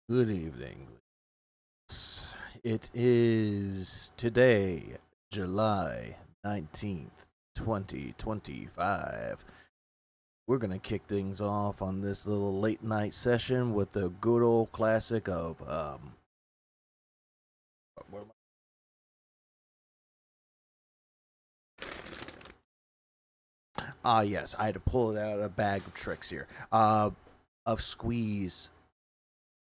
Good evening. It is today, July 19th, 2025. We're going to kick things off on this little late night session with the good old classic of, yes, I had to pull it out of a bag of tricks here. Of Squeeze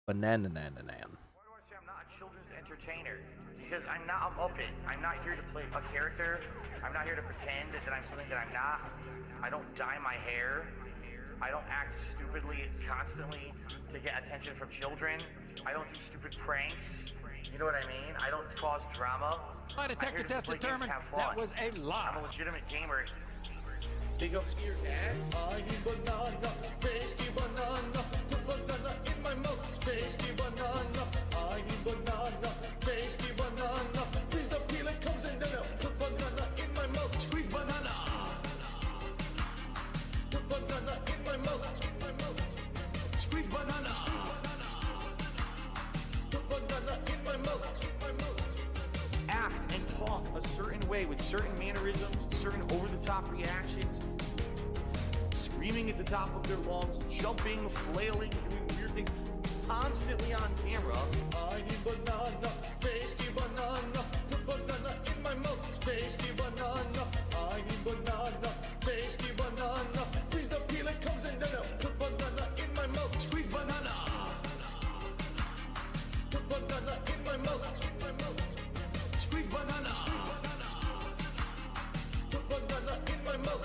Banana Nan. Why do I say I'm not a children's entertainer? Because I'm not a Muppet. I'm not here to play a character. I'm not here to pretend that I'm something that I'm not. I don't dye my hair. I don't act stupidly constantly to get attention from children. I don't do stupid pranks. You know what I mean? I don't cause drama. My detector test determined that was a lie. I'm a legitimate gamer. Big ups to your dad. I eat banana, tasty banana, put banana in my mouth, tasty banana. I eat banana, tasty banana. Please the peel it comes in there. Put banana in my mouth, squeeze banana. Put banana in my mouth, squeeze banana. Put banana in my mouth. Act and talk a certain way with certain mannerisms, certain over-the-top reactions, screaming at the top of their lungs, jumping, flailing, doing weird things, constantly on camera. I eat banana, tasty banana, put banana in my mouth, tasty banana. I eat banana, tasty banana. Please the peel it comes in there. Put banana in my mouth, squeeze banana. Put banana in my mouth. Squeeze banana. Put banana in my mouth.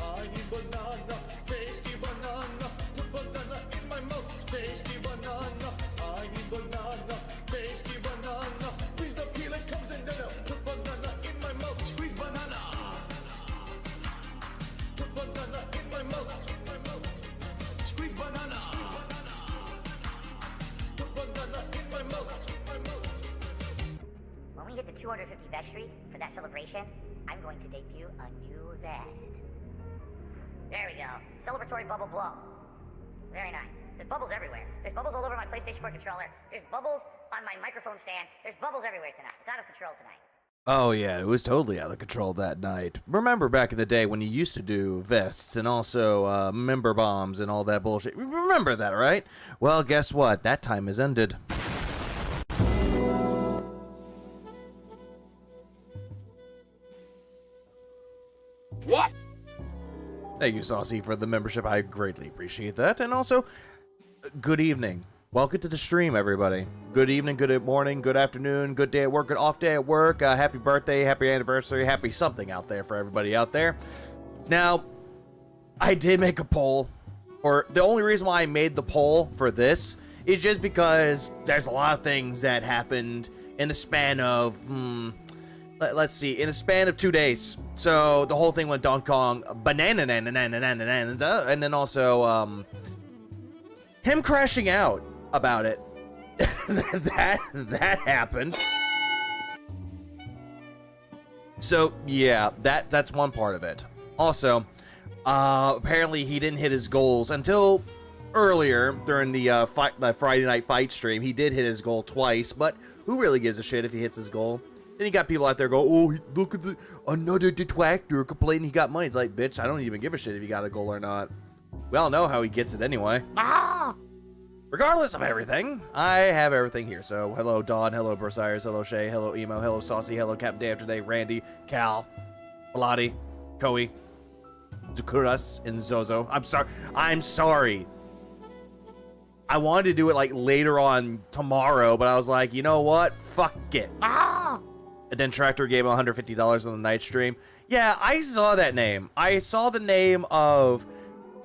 I eat banana, tasty banana. Put banana in my mouth, tasty banana. I eat banana, tasty banana. Please the peel it comes in there. Put banana in my mouth, squeeze banana. Put banana in my mouth. Squeeze banana. Put banana in my mouth. When we hit the 250 vestry for that celebration, I'm going to debut a new vest. There we go. Celebratory bubble blow. Very nice. There's bubbles everywhere. There's bubbles all over my PlayStation 4 controller. There's bubbles on my microphone stand. There's bubbles everywhere tonight. It's out of control tonight. Oh yeah, it was totally out of control that night. Remember back in the day when you used to do vests and also member bombs and all that bullshit? Remember that, right? Well, guess what? That time has ended. What? Thank you, Saucy, for the membership. I greatly appreciate that. And also, good evening. Welcome to the stream, everybody. Good evening, good morning, good afternoon, good day at work, good off day at work. Happy birthday, happy anniversary, happy something out there for everybody out there. Now, I did make a poll, or the only reason why I made the poll for this is just because there's a lot of things that happened in the span of, let's see, in a span of 2 days. So the whole thing went Kong Bananza, and then also him crashing out about it. that happened. So yeah, that's one part of it. Also, apparently he didn't hit his goals until earlier during the Friday night fight stream. He did hit his goal twice, but who really gives a shit if he hits his goal? Then you got people out there go, oh, look at another detractor complaining he got money. It's like, bitch, I don't even give a shit if you got a goal or not. We all know how he gets it anyway. Regardless of everything, I have everything here. So, hello Dawn, hello Brosiris, hello Shay, hello Emo, hello Saucy, hello Captain Day After Day, Randy, Cal, Bellotti, Koei, Zukuras, and Zozo. I'm sorry. I wanted to do it like later on tomorrow, but I was like, you know what? Fuck it. And then Tractor gave $150 on the night stream. Yeah, I saw that name. I saw the name of,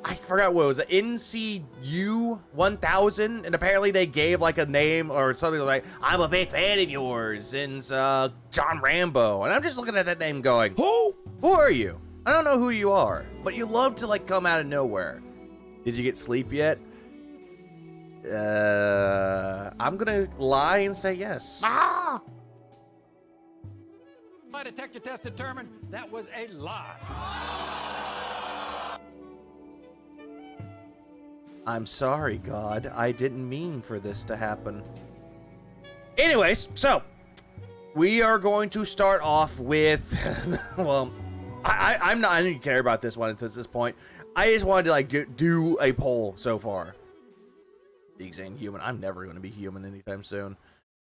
I forgot what it was, NCU 1000, and apparently they gave like a name or something like, I'm a big fan of yours, and John Rambo. And I'm just looking at that name going, who are you? I don't know who you are, but you love to like come out of nowhere. Did you get sleep yet? I'm gonna lie and say yes. My detector test determined that was a lie. I'm sorry, God. I didn't mean for this to happen. Anyways, so we are going to start off with, well, I didn't care about this one until this point. I just wanted to like do a poll so far. These ain't human. I'm never going to be human anytime soon.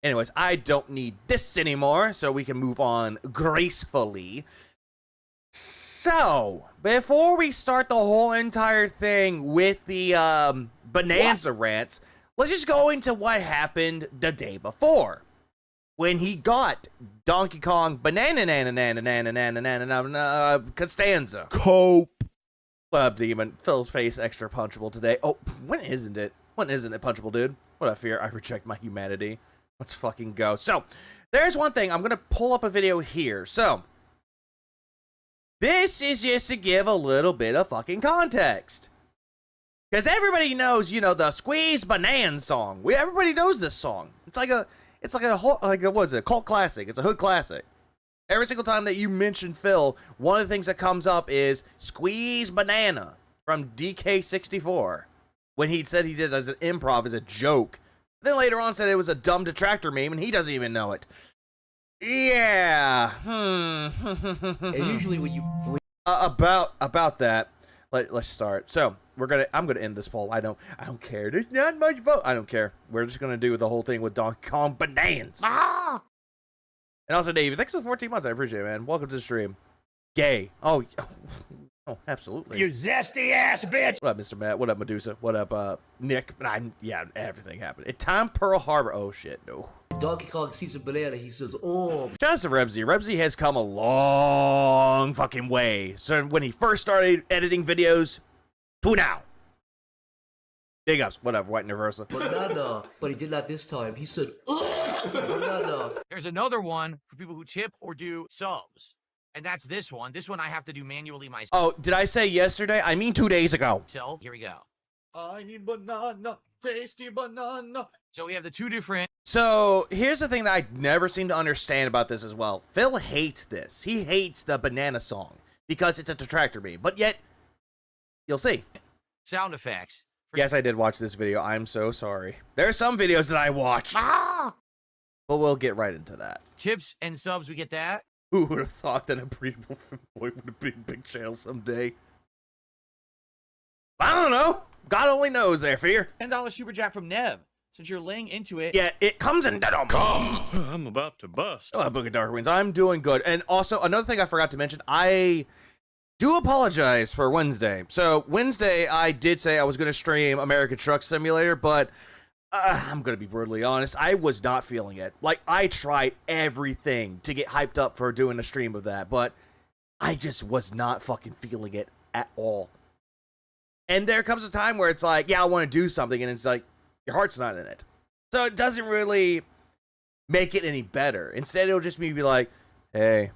Anyways, I don't need this anymore, so we can move on gracefully. So, before we start the whole entire thing with the Bonanza rants, let's just go into what happened the day before. When he got Donkey Kong Bonanza. Cope. What up, Demon? Phil's face extra punchable today. Oh, when isn't it? When isn't it punchable, dude? What a fear. I reject my humanity. Let's fucking go. So, there's one thing. I'm going to pull up a video here. So, this is just to give a little bit of fucking context. Because everybody knows, you know, the Squeeze Bonanza song. Everybody knows this song. It's like a what is it? A cult classic. It's a hood classic. Every single time that you mention Phil, one of the things that comes up is Squeeze Banana from DK64. When he said he did it as an improv, as a joke. Then later on said it was a dumb detractor meme, and he doesn't even know it. Yeah. And usually when you about that, let's start. So I'm gonna end this poll. I don't care. There's not much vote. I don't care. We're just gonna do the whole thing with Donkey Kong Bonanza. Ah! And also, Dave, thanks for the 14 months. I appreciate it, man. Welcome to the stream. Gay. Oh, absolutely. You zesty ass bitch. What up, Mr. Matt? What up, Medusa? What up, Nick? Yeah, everything happened. It's time Pearl Harbor. Oh shit, no. Donkey Kong sees a banana, he says, "Oh." Shout out to Rebsy. Rebsy has come a long fucking way. So when he first started editing videos, to now. Big ups. Whatever, White Universal. Banana. But he did not this time. He said, "Oh, banana." There's another one for people who tip or do subs. And that's this one. This one I have to do manually myself. Oh, did I say yesterday? I mean 2 days ago. Here we go. I need banana, tasty banana. So we have the two different. So here's the thing that I never seem to understand about this as well. Phil hates this. He hates the banana song because it's a detractor meme. But yet, you'll see. Sound effects. Yes, I did watch this video. I'm so sorry. There are some videos that I watched. But we'll get right into that. Tips and subs, we get that. Who would have thought that a breedable boy would have been a big channel someday? I don't know. God only knows there, Fear. $10 super chat from Nev. Since you're laying into it. Yeah, it comes in. Come. I'm about to bust. Oh, Book of Dark Winds. I'm doing good. And also, another thing I forgot to mention, I do apologize for Wednesday. So, Wednesday, I did say I was going to stream American Truck Simulator, but I'm going to be brutally honest. I was not feeling it. Like, I tried everything to get hyped up for doing a stream of that, but I just was not fucking feeling it at all. And there comes a time where it's like, yeah, I want to do something, and it's like, your heart's not in it. So it doesn't really make it any better. Instead, it'll just be like, hey,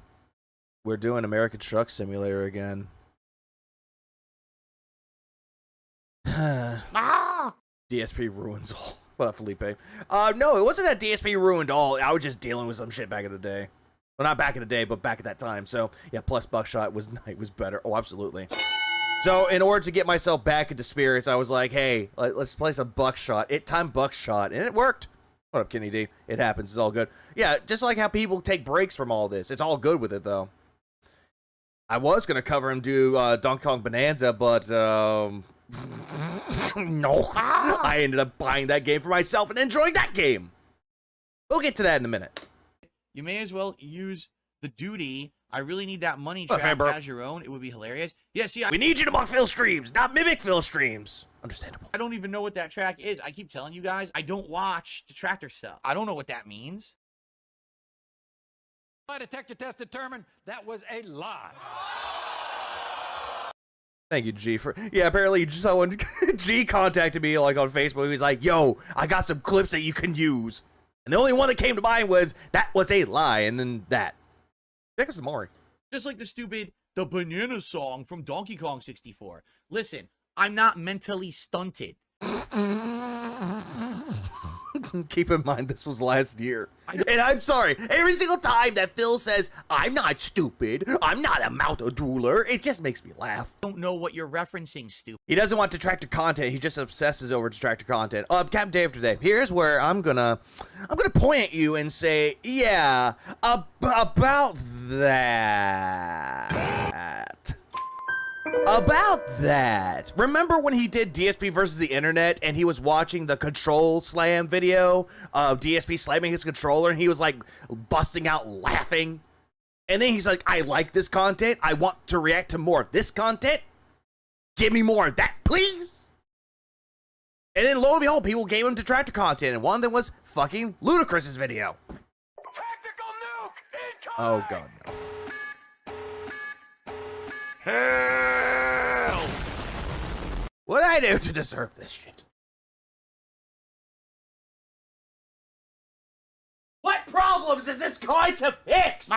we're doing American Truck Simulator again. DSP ruins all. What up, Felipe? No, it wasn't that DSP ruined all. I was just dealing with some shit back in the day. Well, not back in the day, but back at that time. So, yeah, plus Buckshot was better. Oh, absolutely. So, in order to get myself back into spirits, I was like, hey, let's play some Buckshot. It timed Buckshot, and it worked. What up, Kenny D? It happens. It's all good. Yeah, just like how people take breaks from all this. It's all good with it, though. I was going to cover and do Donkey Kong Bonanza, but, no. I ended up buying that game for myself and enjoying that game. We'll get to that in a minute. You may as well use the duty. I really need that money trap as your own. It would be hilarious. Yeah, see, we need you to mock Phil streams, not mimic Phil streams. Understandable. I don't even know what that track is. I keep telling you guys, I don't watch detractor stuff. I don't know what that means. My detector test determined that was a lie. Thank you, G, for... Yeah, apparently someone... G contacted me, like, on Facebook. He was like, yo, I got some clips that you can use. And the only one that came to mind was, that was a lie, and then that. Check us some more. Just like the banana song from Donkey Kong 64. Listen, I'm not mentally stunted. Keep in mind, this was last year. And I'm sorry, every single time that Phil says, I'm not stupid, I'm not a mouth drooler, it just makes me laugh. I don't know what you're referencing, stupid. He doesn't want detractor content, he just obsesses over detractor content. Captain Dave today, here's where I'm gonna point at you and say, yeah, about that. About that. Remember when he did DSP versus the internet and he was watching the control slam video of DSP slamming his controller and he was like busting out laughing? And then he's like, I like this content. I want to react to more of this content. Give me more of that, please. And then lo and behold, people gave him detractor content, and one of them was fucking Ludacris's video. Tactical nuke incoming! Oh god, no. Hell! What'd I do to deserve this shit? What problems is this going to fix?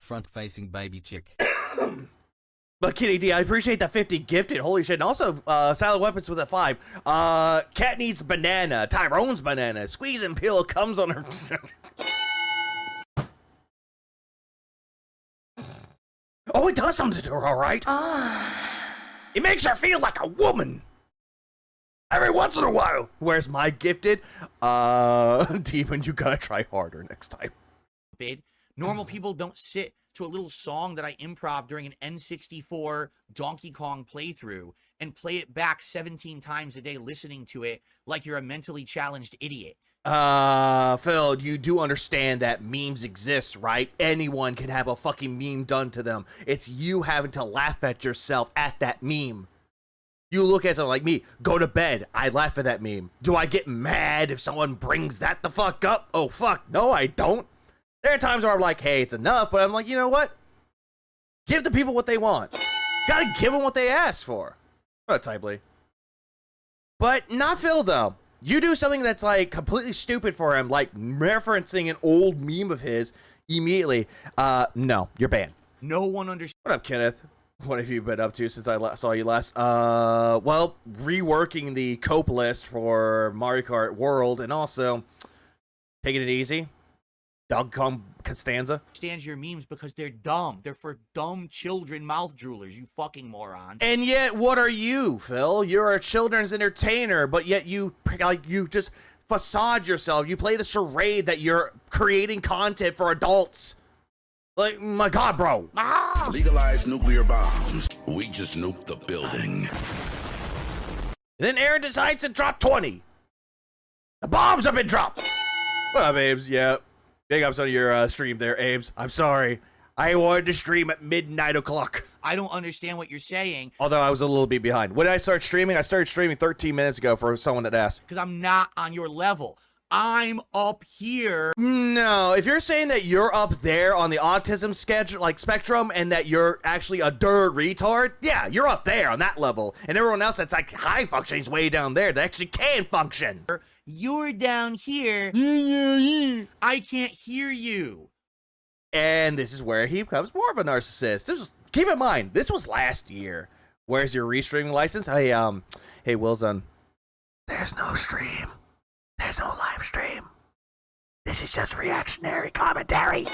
Front-facing baby chick. But Kitty D, I appreciate the 50 gifted. Holy shit. And also, Silent Weapons with a 5. Cat needs banana. Tyrone's banana. Squeeze and peel comes on her. Oh, it does something to her, all right. It makes her feel like a woman. Every once in a while. Where's my gifted? Demon, you gotta try harder next time. Normal people don't sit to a little song that I improv during an N64 Donkey Kong playthrough and play it back 17 times a day listening to it like you're a mentally challenged idiot. Phil, you do understand that memes exist, right? Anyone can have a fucking meme done to them. It's you having to laugh at yourself at that meme. You look at something like me, go to bed, I laugh at that meme. Do I get mad if someone brings that the fuck up? Oh, fuck, no, I don't. There are times where I'm like, hey, it's enough, but I'm like, you know what? Give the people what they want. Gotta give them what they ask for. Prototypely. But not Phil, though. You do something that's like completely stupid for him, like referencing an old meme of his immediately. No, you're banned. No one understands. What up, Kenneth? What have you been up to since I saw you last? Well, reworking the cope list for Mario Kart World and also taking it easy. Kong Bananza. Understands your memes because they're dumb. They're for dumb children mouth droolers, you fucking morons. And yet, what are you, Phil? You're a children's entertainer, but yet you just facade yourself. You play the charade that you're creating content for adults. Like, my god, bro. Legalize nuclear bombs. We just nuked the building. Then Aaron decides to drop 20. The bombs have been dropped. What up, Aames? Yeah. Big ups on your stream there, Aames. I'm sorry. I wanted to stream at midnight o'clock. I don't understand what you're saying. Although I was a little bit behind. When did I start streaming? I started streaming 13 minutes ago for someone that asked. Because I'm not on your level. I'm up here. No, if you're saying that you're up there on the autism spectrum and that you're actually a retard, yeah, you're up there on that level. And everyone else that's like high functioning is way down there that actually can function. You're down here. I can't hear you. And this is where he becomes more of a narcissist. Keep in mind, this was last year. Where's your restreaming license? Hey, Wilson. There's no stream. There's no live stream. This is just reactionary commentary.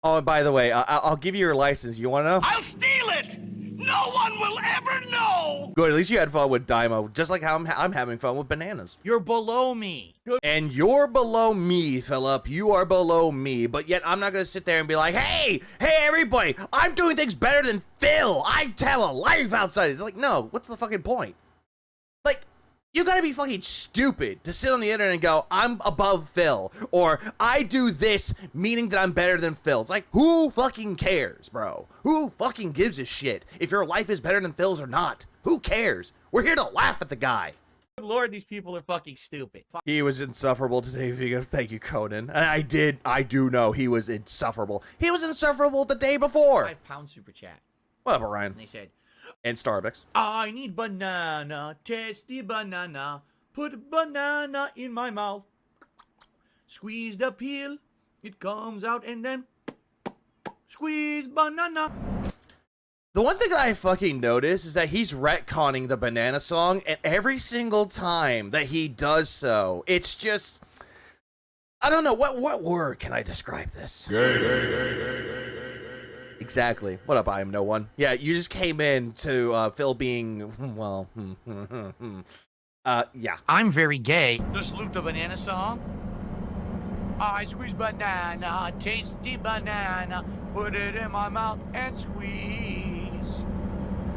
Oh, and by the way, I'll give you your license. You want to know? I'll steal it! No one will ever know! Good, at least you had fun with Daimo, just like how I'm having fun with bananas. You're below me. Good. And you're below me, Philip. You are below me, but yet I'm not going to sit there and be like, hey, everybody, I'm doing things better than Phil. I have a life outside. It's like, no, what's the fucking point? Like, you gotta be fucking stupid to sit on the internet and go, I'm above Phil, or I do this, meaning that I'm better than Phil. It's like, who fucking cares, bro? Who fucking gives a shit if your life is better than Phil's or not? Who cares? We're here to laugh at the guy. Good Lord, these people are fucking stupid. He was insufferable today, Vigo. Thank you, Conan. And I do know he was insufferable. He was insufferable the day before. £5 super chat. What up, Orion? And they said, and Starbucks. I need banana, tasty banana. Put banana in my mouth. Squeeze the peel, it comes out, and then squeeze banana. The one thing that I fucking noticed is that he's retconning the banana song, and every single time that he does so, it's just, I don't know, what word can I describe this? Exactly. What up, I am no one. Yeah, you just came in to Phil being, well, yeah. I'm very gay. Just loop the banana song. I squeeze banana, tasty banana, put it in my mouth and squeeze.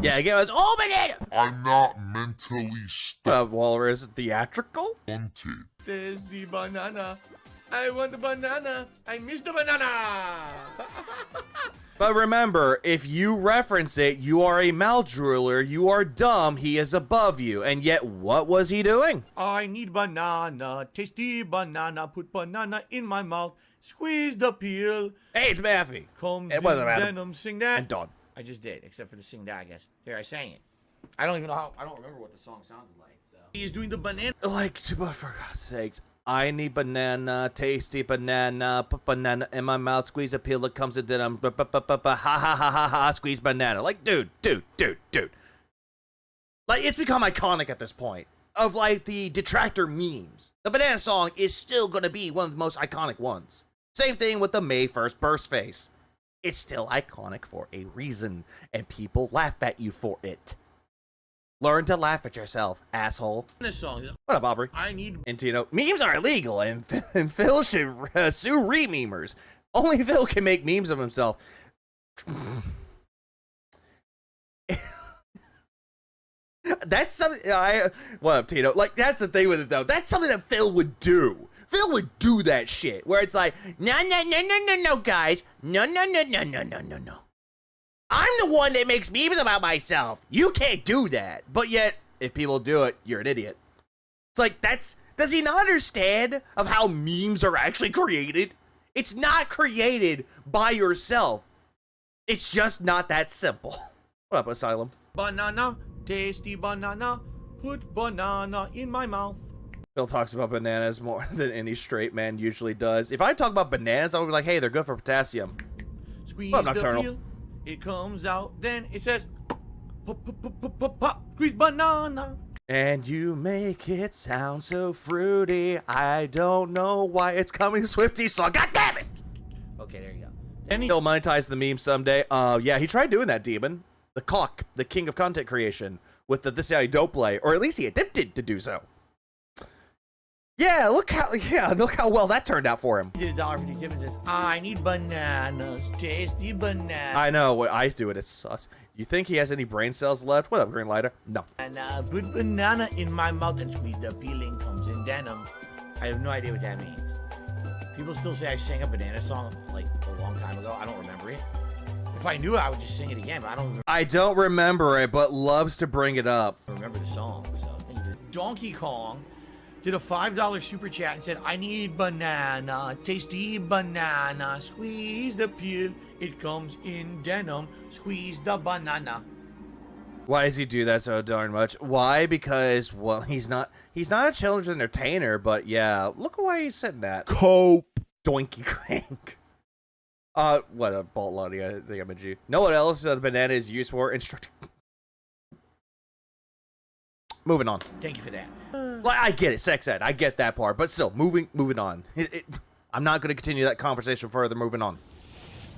Yeah, again, it was, oh, banana! I'm not mentally Walrus theatrical? stunted. There's the banana. I want the banana. I miss the banana. But remember, if you reference it, you are a mouth-drooler, you are dumb, he is above you. And yet, what was he doing? I need banana, tasty banana. Put banana in my mouth. Squeeze the peel. Hey, it's Maffy. Comes It wasn't in Adam. denim. Sing that. And Dawn. I just did, except for the sing that, I guess. Here, I sang it. I don't even know how, I don't remember what the song sounded like. So. He is doing the banana. Like, for God's sakes. I need banana, tasty banana, put banana in my mouth, squeeze a peel, it comes in denim, ha ha ha ha ha, squeeze banana. Like, dude. Like, it's become iconic at this point. Of, like, the detractor memes. The banana song is still gonna be one of the most iconic ones. Same thing with the May 1st burst face. It's still iconic for a reason, and people laugh at you for it. Learn to laugh at yourself, asshole. This song. What up, Aubrey? I need. And you know, memes are illegal, and Phil should sue re-memers. Only Phil can make memes of himself. That's something. What up, Tito? Like, that's the thing with it, though. That's something that Phil would do. Phil would do that shit, where it's like, no, guys. No. I'm the one that makes memes about myself. You can't do that. But yet, if people do it, you're an idiot. It's like, does he not understand of how memes are actually created? It's not created by yourself. It's just not that simple. What up, Asylum? Banana, tasty banana. Put banana in my mouth. Phil talks about bananas more than any straight man usually does. If I talk about bananas, I would be like, hey, they're good for potassium. Squeeze Well, the Nocturnal. peel. It comes out, then it says, pop, squeeze banana. And you make it sound so fruity. I don't know why it's coming Swifty song. God damn it! Okay, there you go. And He'll monetize the meme someday. Yeah, he tried doing that, Demon. The cock, the king of content creation, with the this is how you don't play, or at least he attempted to do so. Yeah, look how well that turned out for him. he did $1.50 tip and says, I need bananas, tasty banana. I know what I do it. It's sus. You think he has any brain cells left? What up, Green Lighter? No. And put banana in my mouth and squeeze the peeling comes in denim. I have no idea what that means. People still say I sang a banana song like a long time ago. I don't remember it. If I knew it, I would just sing it again, but I don't remember it, but loves to bring it up. remember the song. So thank you. Donkey Kong did a $5 super chat and said, I need banana, tasty banana, squeeze the peel, it comes in denim, squeeze the banana. Why does he do that so darn much? Why? Because, well, he's not a children's entertainer, but yeah, look at why he's said that. Cope. Donkey Crank. What a bolt loading, I think I'm a G. Know what else the banana is used for? Instructing. Moving on. Thank you for that. Like, I get it, sex ed. I get that part, but still, moving on. I'm not going to continue that conversation further. Moving on.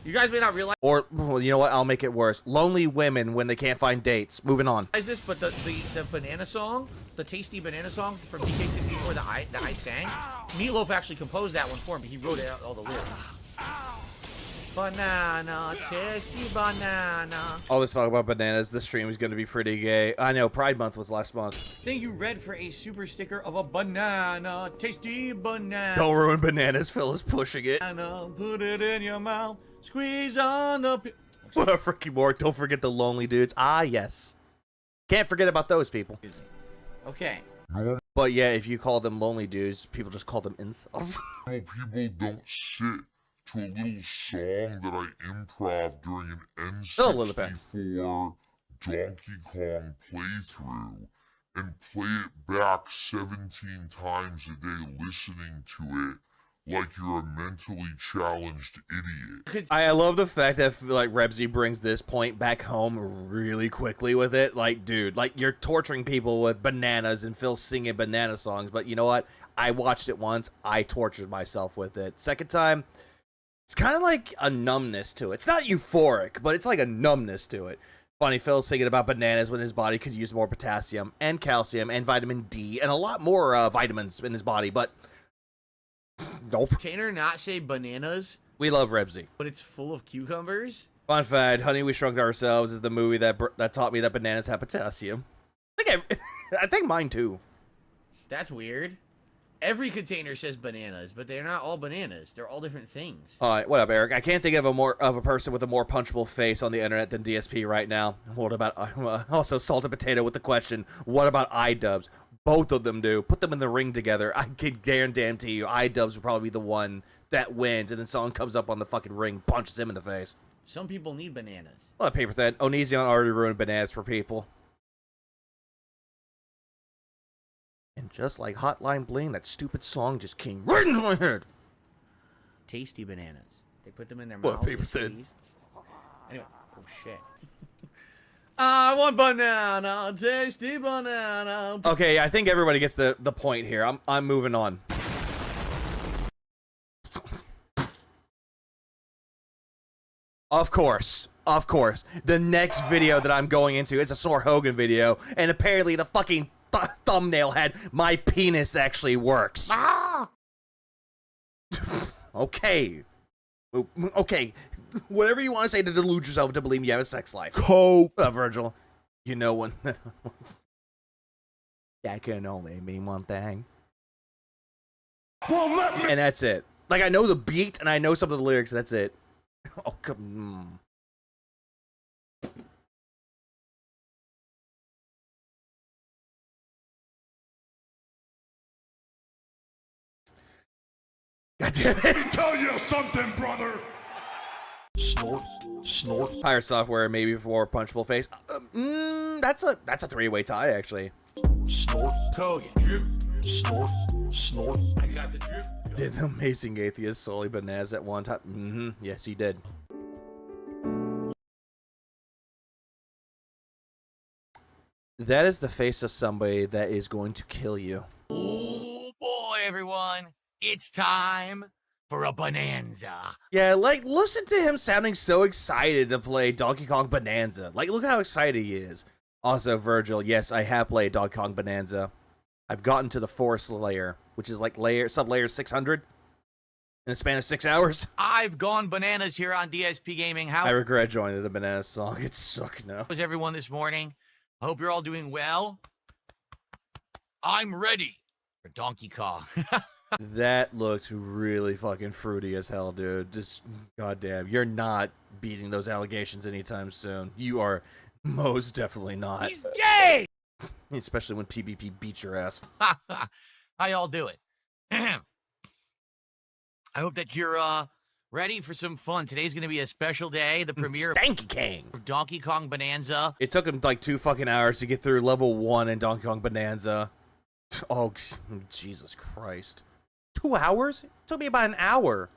You guys may not realize Or, well, you know what? I'll make it worse. Lonely women when they can't find dates. Moving on. this, but the banana song, the tasty banana song from DK64 that I sang, Meatloaf actually composed that one for me. He wrote it out, all the lyrics. Banana, tasty banana. All this talk about bananas. This stream is going to be pretty gay. I know. Pride Month was last month. Thank you, Red, for a super sticker of a banana, tasty banana. Don't ruin bananas. Phil is pushing it. Put it in your mouth, squeeze on the. What up, Ricky Moore? Don't forget the lonely dudes. Ah, yes. Can't forget about those people. Okay. But yeah, if you call them lonely dudes, people just call them incels. People don't sit to a little song that I improv during an Oh, Lily Pad. N64 Donkey Kong playthrough and play it back 17 times a day listening to it like you're a mentally challenged idiot. I love the fact that like Rebsy brings this point back home really quickly with it. Like, dude, like you're torturing people with bananas and Phil singing banana songs, but you know what? I watched it once. I tortured myself with it. Second time, it's kind of like a numbness to it. It's not euphoric, but it's like a numbness to it. Funny, Phil's thinking about bananas when his body could use more potassium and calcium and vitamin D and a lot more vitamins in his body, but nope. Tanner not say bananas, We love Rebsy. but it's full of cucumbers? Fun fact, Honey, We Shrunk Ourselves is the movie that taught me that bananas have potassium. I think mine too. That's weird. Every container says bananas, but they're not all bananas. They're all different things. All right, what up, Eric? I can't think of a person with a more punchable face on the internet than DSP right now. What about also Salted Potato with the question? What about iDubbbz? Both of them do. Put them in the ring together. I could guarantee you, iDubbbz would probably be the one that wins, and then someone comes up on the fucking ring, punches him in the face. Some people need bananas. What up, Paper Thin? Onision already ruined bananas for people. And just like Hotline Bling, that stupid song just came right into my head. Tasty bananas. They put them in their What, mouths. Paper with Thin? cheese. Anyway, oh shit. I want banana, tasty banana. Okay, I think everybody gets the point here. I'm moving on. Of course. The next video that I'm going into, it's a Sore Hogan video, and apparently the fucking thumbnail had my penis actually works. Okay. Okay. Whatever you want to say to delude yourself to believe you have a sex life. Virgil. You know when that can only mean one thing. Well, let me. And that's it. Like, I know the beat and I know some of the lyrics, that's it. Oh, come God damn it. Let me tell you something, brother. Snort. Higher software, maybe for punchable face. That's a three-way tie, actually. Snort. Told you. Drip. Snort. I got the drip. Did the Amazing Atheist sully bananas at one time? Yes, he did. That is the face of somebody that is going to kill you. Oh boy, everyone. It's time for a bonanza. Yeah, like, listen to him sounding so excited to play Donkey Kong Bonanza. Like, look how excited he is. Also, Virgil, yes, I have played Donkey Kong Bonanza. I've gotten to the forest layer, which is like sub-layer 600 in a span of 6 hours. I've gone bananas here on DSP Gaming. How I regret joining the Banana song. It sucked now. was everyone this morning? I hope you're all doing well. I'm ready for Donkey Kong. That looked really fucking fruity as hell, dude. Just, goddamn, you're not beating those allegations anytime soon. You are most definitely not. He's gay! Especially when PvP beats your ass. How y'all doing? I hope that you're ready for some fun. Today's going to be a special day, the premiere Stanky King! of Donkey Kong Bonanza. It took him like 2 fucking hours to get through level 1 in Donkey Kong Bonanza. Oh, Jesus Christ. 2 hours? It took me about an hour.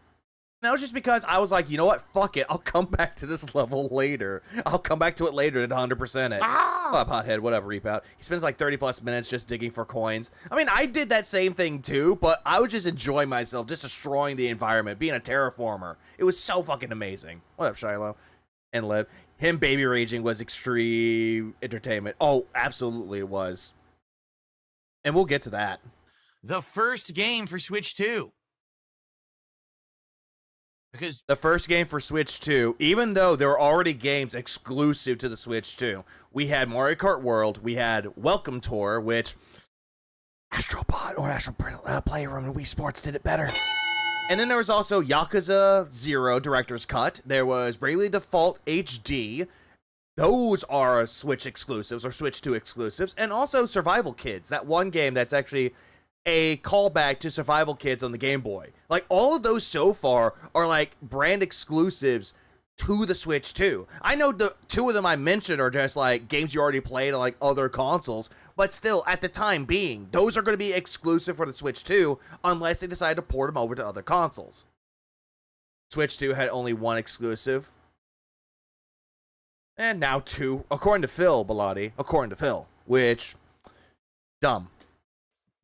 That was just because I was like, you know what? Fuck it. I'll come back to this level later. I'll come back to it later to 100% it. Oh, pothead, whatever, Reap Out. He spends like 30 plus minutes just digging for coins. I mean, I did that same thing too, but I was just enjoying myself, just destroying the environment, being a terraformer. It was so fucking amazing. What up, Shiloh? And Lib. Him baby raging was extreme entertainment. Oh, absolutely it was. And we'll get to that. The first game for Switch 2. Because the first game for Switch 2, even though there were already games exclusive to the Switch 2, we had Mario Kart World, we had Welcome Tour, which Astrobot or Astro Playroom and Wii Sports did it better. And then there was also Yakuza 0 Director's Cut. There was Bravely Default HD. Those are Switch exclusives or Switch 2 exclusives. And also Survival Kids, that one game that's actually a callback to Survival Kids on the Game Boy. Like, all of those so far are like brand exclusives to the Switch 2. I know the two of them I mentioned are just like games you already played on like other consoles, but still, at the time being, those are going to be exclusive for the Switch 2 unless they decide to port them over to other consoles. Switch 2 had only one exclusive. And now two, according to Phil Bellotti, which, dumb.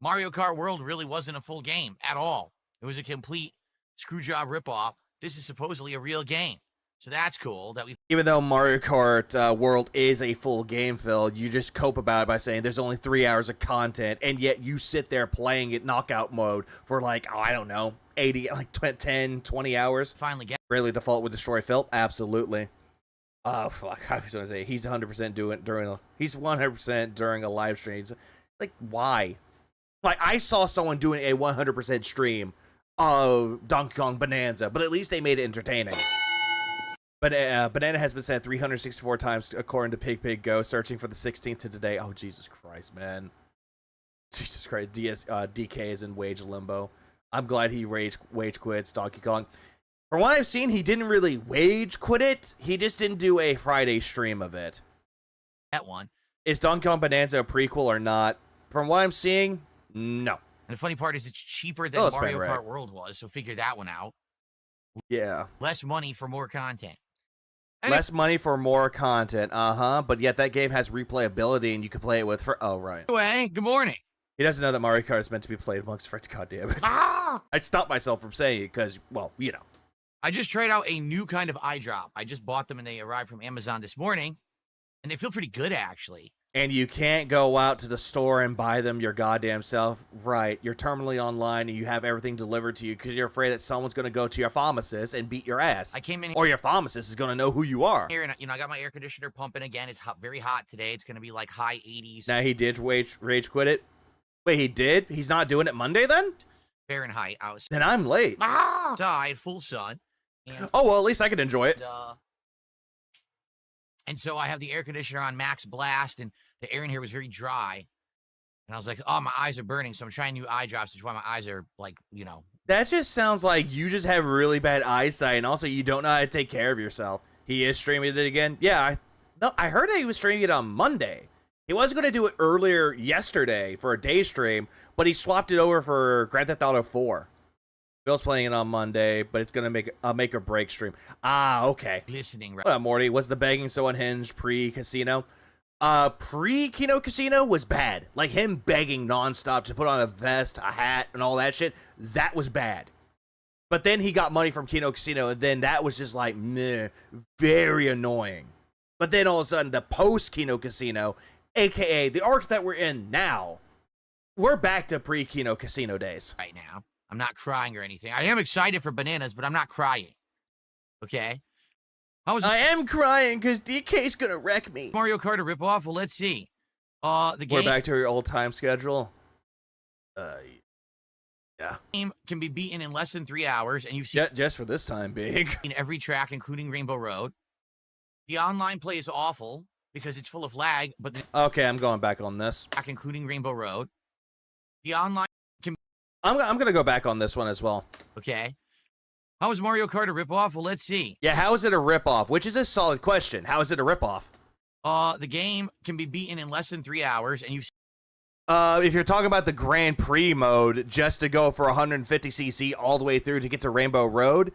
Mario Kart World really wasn't a full game at all. It was a complete screwjob ripoff. This is supposedly a real game. So that's cool that we. Even though Mario Kart World is a full game, Phil, you just cope about it by saying there's only 3 hours of content, and yet you sit there playing it knockout mode for like, oh, I don't know, 80, like 10, 20 hours. Finally get. Really default would destroy Phil? Absolutely. Oh, fuck. I was going to say, he's 100% he's 100% during a live stream. Like, why? Like, I saw someone doing a 100% stream of Donkey Kong Bonanza, but at least they made it entertaining. But Banana has been sent 364 times, according to Pig Go, searching for the 16th to today. Oh, Jesus Christ, man. Jesus Christ. DK is in wage limbo. I'm glad he wage quits Donkey Kong. From what I've seen, he didn't really wage quit it. He just didn't do a Friday stream of it. That one. Is Donkey Kong Bonanza a prequel or not? From what I'm seeing, no. And the funny part is it's cheaper than Mario Kart World was, so figure that one out. Yeah. Less money for more content. Less money for more content, but yet that game has replayability and you can play it with for, oh, right. Anyway, good morning. He doesn't know that Mario Kart is meant to be played amongst friends, goddammit. I'd stop myself from saying it because, well, you know. I just tried out a new kind of eye drop. I just bought them and they arrived from Amazon this morning, and they feel pretty good, actually. And you can't go out to the store and buy them your goddamn self. Right. You're terminally online and you have everything delivered to you because you're afraid that someone's going to go to your pharmacist and beat your ass. I came in or your pharmacist is going to know who you are. here and, I got my air conditioner pumping again. It's hot, very hot today. It's going to be like high 80s. Now he did rage quit it. Wait, he did? He's not doing it Monday then? Fahrenheit. I was Then I'm late. outside, full sun. And, oh, well, at least I could enjoy it. And so I have the air conditioner on max blast, and the air in here was very dry. And I was like, oh, my eyes are burning, so I'm trying new eye drops, which is why my eyes are, like, That just sounds like you just have really bad eyesight, and also you don't know how to take care of yourself. He is streaming it again? Yeah, I heard that he was streaming it on Monday. He was going to do it earlier yesterday for a day stream, but he swapped it over for Grand Theft Auto 4. Bill's playing it on Monday, but it's going to make a make or break stream. Ah, okay. Listening, right? What up, Morty? Was the begging so unhinged pre-casino? Pre-Kino Casino was bad. Like him begging nonstop to put on a vest, a hat, and all that shit. That was bad. But then he got money from Kino Casino, and then that was just like, meh, very annoying. But then all of a sudden, the post-Kino Casino, aka the arc that we're in now, we're back to pre-Kino Casino days. Right now. I'm not crying or anything. I am excited for bananas, but I'm not crying. Okay? I am crying because DK's gonna wreck me. Mario Kart a ripoff? Well, let's see. The game. We're back to your old time schedule. Yeah. Game can be beaten in less than 3 hours, and you've seen just for this time being in every track, including Rainbow Road. The online play is awful because it's full of lag, but okay, I'm going back on this. Including Rainbow Road. The online can. I'm gonna go back on this one as well. Okay. How is Mario Kart a ripoff? Well, let's see. Yeah, how is it a ripoff? Which is a solid question. How is it a ripoff? The game can be beaten in less than 3 hours, and you've. If you're talking about the Grand Prix mode, just to go for 150cc all the way through to get to Rainbow Road,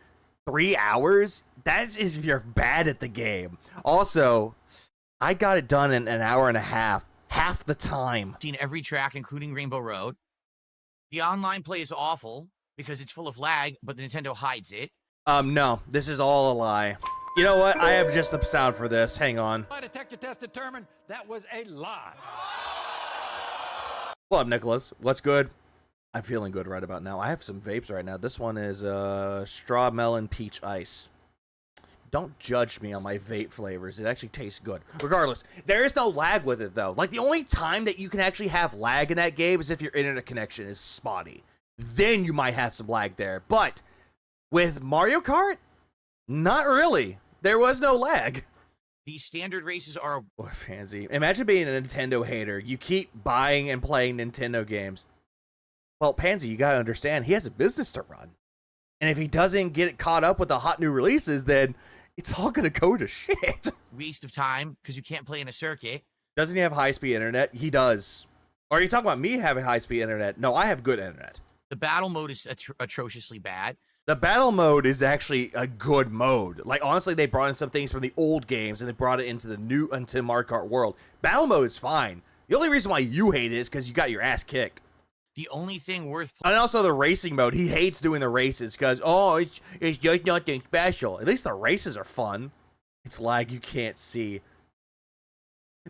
3 hours? That is if you're bad at the game. Also, I got it done in an hour and a half the time. Seen every track, including Rainbow Road. The online play is awful because it's full of lag, but Nintendo hides it. No, this is all a lie. You know what? I have just the sound for this. Hang on. My detector test determined that was a lie. What up, Nicholas? What's good? I'm feeling good right about now. I have some vapes right now. This one is straw melon peach ice. Don't judge me on my vape flavors. It actually tastes good. Regardless, there is no lag with it, though. Like, the only time that you can actually have lag in that game is if your internet connection is spotty. Then you might have some lag there. But with Mario Kart, not really. There was no lag. These standard races are... Oh, Fancy. Imagine being a Nintendo hater. You keep buying and playing Nintendo games. Well, Pansy, you gotta understand, he has a business to run. And if he doesn't get caught up with the hot new releases, then It's all gonna go to shit. Waste of time because you can't play in a circuit. Doesn't he have high-speed internet? He does. Or are you talking about me having high-speed internet? No, I have good internet. The battle mode is atrociously bad. The battle mode is actually a good mode. Like, honestly, they brought in some things from the old games and they brought it into the new, into Mario Kart world. Battle mode is fine. The only reason why you hate it is because you got your ass kicked. The only thing worth And also the racing mode. He hates doing the races because, oh, it's just nothing special. At least the races are fun. It's lag you can't see.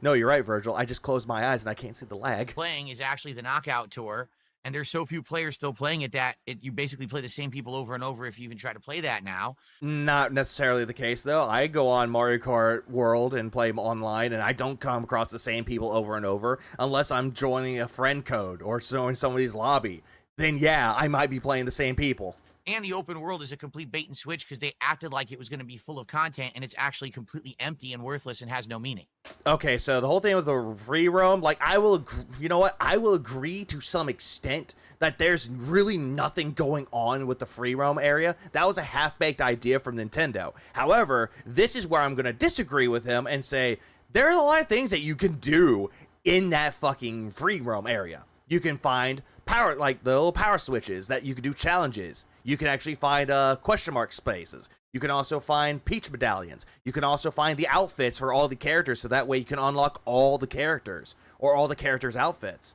No, you're right, Virgil. I just closed my eyes and I can't see the lag. playing is actually the Knockout Tour, and there's so few players still playing it that you basically play the same people over and over if you even try to play that now. Not necessarily the case, though. I go on Mario Kart World and play online, and I don't come across the same people over and over unless I'm joining a friend code or joining somebody's lobby. Then, yeah, I might be playing the same people. And the open world is a complete bait and switch because they acted like it was going to be full of content, and it's actually completely empty and worthless and has no meaning. Okay, so the whole thing with the free roam, like, I will, you know what? I will agree to some extent that there's really nothing going on with the free roam area. That was a half-baked idea from Nintendo. However, this is where I'm going to disagree with him and say there are a lot of things that you can do in that fucking free roam area. You can find power, like the little power switches that you can do challenges. You can actually find question mark spaces. You can also find Peach medallions. You can also find the outfits for all the characters, so that way you can unlock all the characters or all the characters' outfits.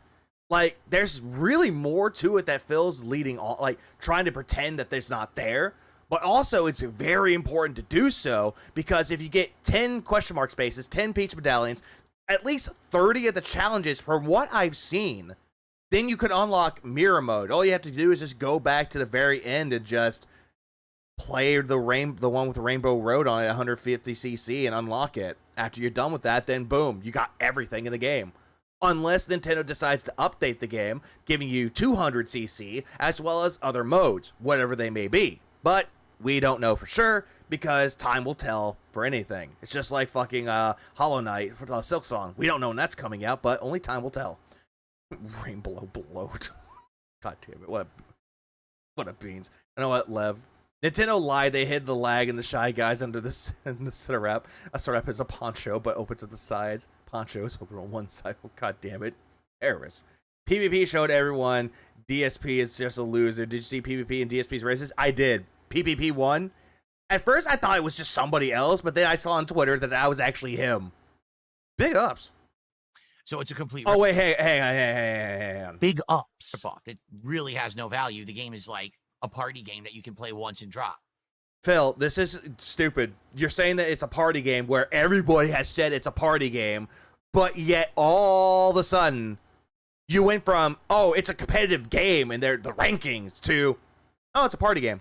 Like, there's really more to it that Phil's leading on, like, trying to pretend that there's not there. But also, it's very important to do so, because if you get 10 question mark spaces, 10 Peach medallions, at least 30 of the challenges, from what I've seen, then you can unlock mirror mode. All you have to do is just go back to the very end and just play the one with the Rainbow Road on it, 150cc, and unlock it. After you're done with that, then boom, you got everything in the game. Unless Nintendo decides to update the game, giving you 200cc, as well as other modes, whatever they may be. But we don't know for sure, because time will tell for anything. It's just like fucking Hollow Knight for Silk Song. We don't know when that's coming out, but only time will tell. Rainbow Bloat. God damn it. What a beans. You know what, Lev? Nintendo lied. They hid the lag and the Shy Guys under this in the Citarap. A Citarap is a poncho, but opens at the sides. Poncho is open on one side. Oh, god damn it. Terrorists. PvP showed everyone DSP is just a loser. Did you see PvP and DSP's races? I did. PvP won. At first, I thought it was just somebody else, but then I saw on Twitter that was actually him. Big ups. So it's a complete... Oh, wait, hang on. Big ups. Rip-off. It really has no value. The game is like a party game that you can play once and drop. Phil, this is stupid. You're saying that it's a party game where everybody has said it's a party game, but yet all of a sudden, you went from, oh, it's a competitive game and they're the rankings to, oh, it's a party game.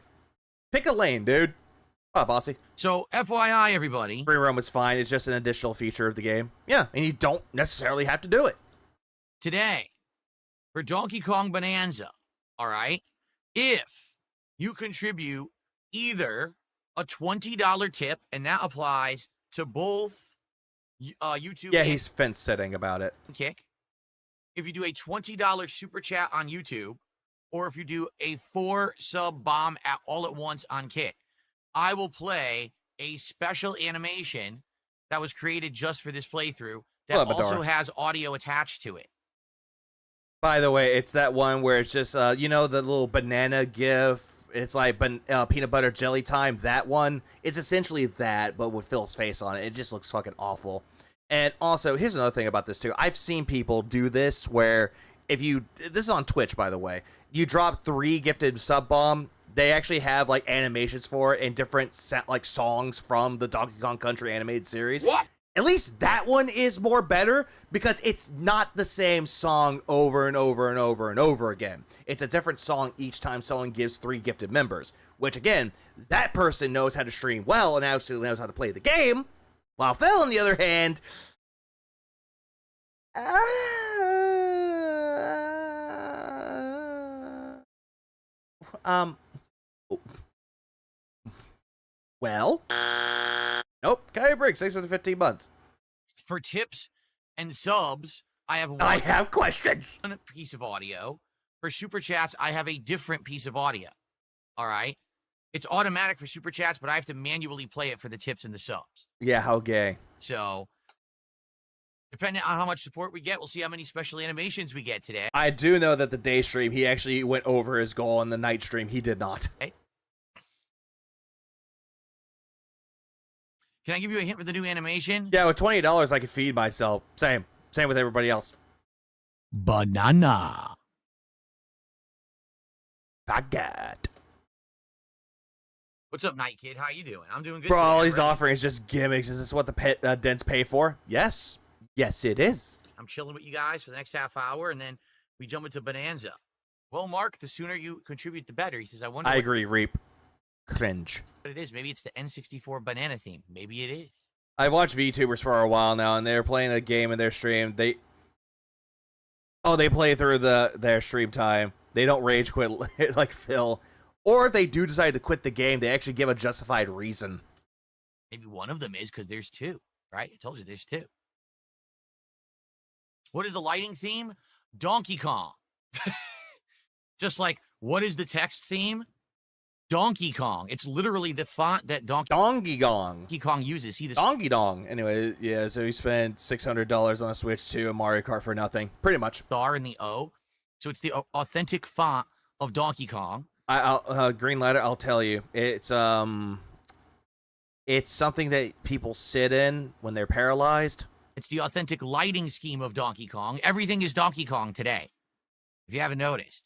Pick a lane, dude. Oh, bossy. So, FYI, everybody. Free roam is fine. It's just an additional feature of the game. Yeah, and you don't necessarily have to do it. Today, for Donkey Kong Bonanza, all right, if you contribute either a $20 tip, and that applies to both YouTube Yeah, he's fence sitting about it. Kick. If you do a $20 super chat on YouTube, or if you do a 4-sub bomb all at once on Kick, I will play a special animation that was created just for this playthrough that also has audio attached to it. By the way, it's that one where it's just, you know, the little banana gif. It's like peanut butter jelly time. That one. It's essentially that, but with Phil's face on it. It just looks fucking awful. And also, here's another thing about this too. I've seen people do this where if you, this is on Twitch, by the way, you drop 3 gifted sub bomb. They actually have like animations for it and different like songs from the Donkey Kong Country animated series. What? At least that one is more better because it's not the same song over and over and over and over again. It's a different song each time someone gives 3 gifted members, which again, that person knows how to stream well and actually knows how to play the game, while Phil, on the other hand, well, nope. Kaya Briggs, thanks for the 15 months. For tips and subs, I have questions. One piece of audio. For super chats, I have a different piece of audio. All right. It's automatic for super chats, but I have to manually play it for the tips and the subs. Yeah, how gay. So, depending on how much support we get, we'll see how many special animations we get today. I do know that the day stream, he actually went over his goal, and the night stream, he did not. Okay. Can I give you a hint for the new animation? Yeah, with $20, I could feed myself. Same with everybody else. Banana. Baguette. What's up, Night Kid? How you doing? I'm doing good. Bro, today. all I'm he's ready. offering is just gimmicks. Is this what the dents pay for? Yes. Yes, it is. I'm chilling with you guys for the next half hour, and then we jump into Bonanza. Well, Mark, the sooner you contribute, the better. He says, I wonder I what agree, Reap. Cringe. it is. Maybe it's the N64 banana theme. Maybe it is. I've watched VTubers for a while now, and they're playing a game in their stream. They play through their stream time. They don't rage quit like Phil. Or if they do decide to quit the game, they actually give a justified reason. Maybe one of them is because there's two, right? I told you there's two. What is the lighting theme? Donkey Kong. Just like, what is the text theme? Donkey Kong. It's literally the font that Donkey Kong uses. See the Donkey Dong. Anyway, yeah, so he spent $600 on a Switch 2 and Mario Kart for nothing. Pretty much. star and the O. So it's the authentic font of Donkey Kong. I'll Green Letter, I'll tell you. It's something that people sit in when they're paralyzed. It's the authentic lighting scheme of Donkey Kong. Everything is Donkey Kong today. If you haven't noticed.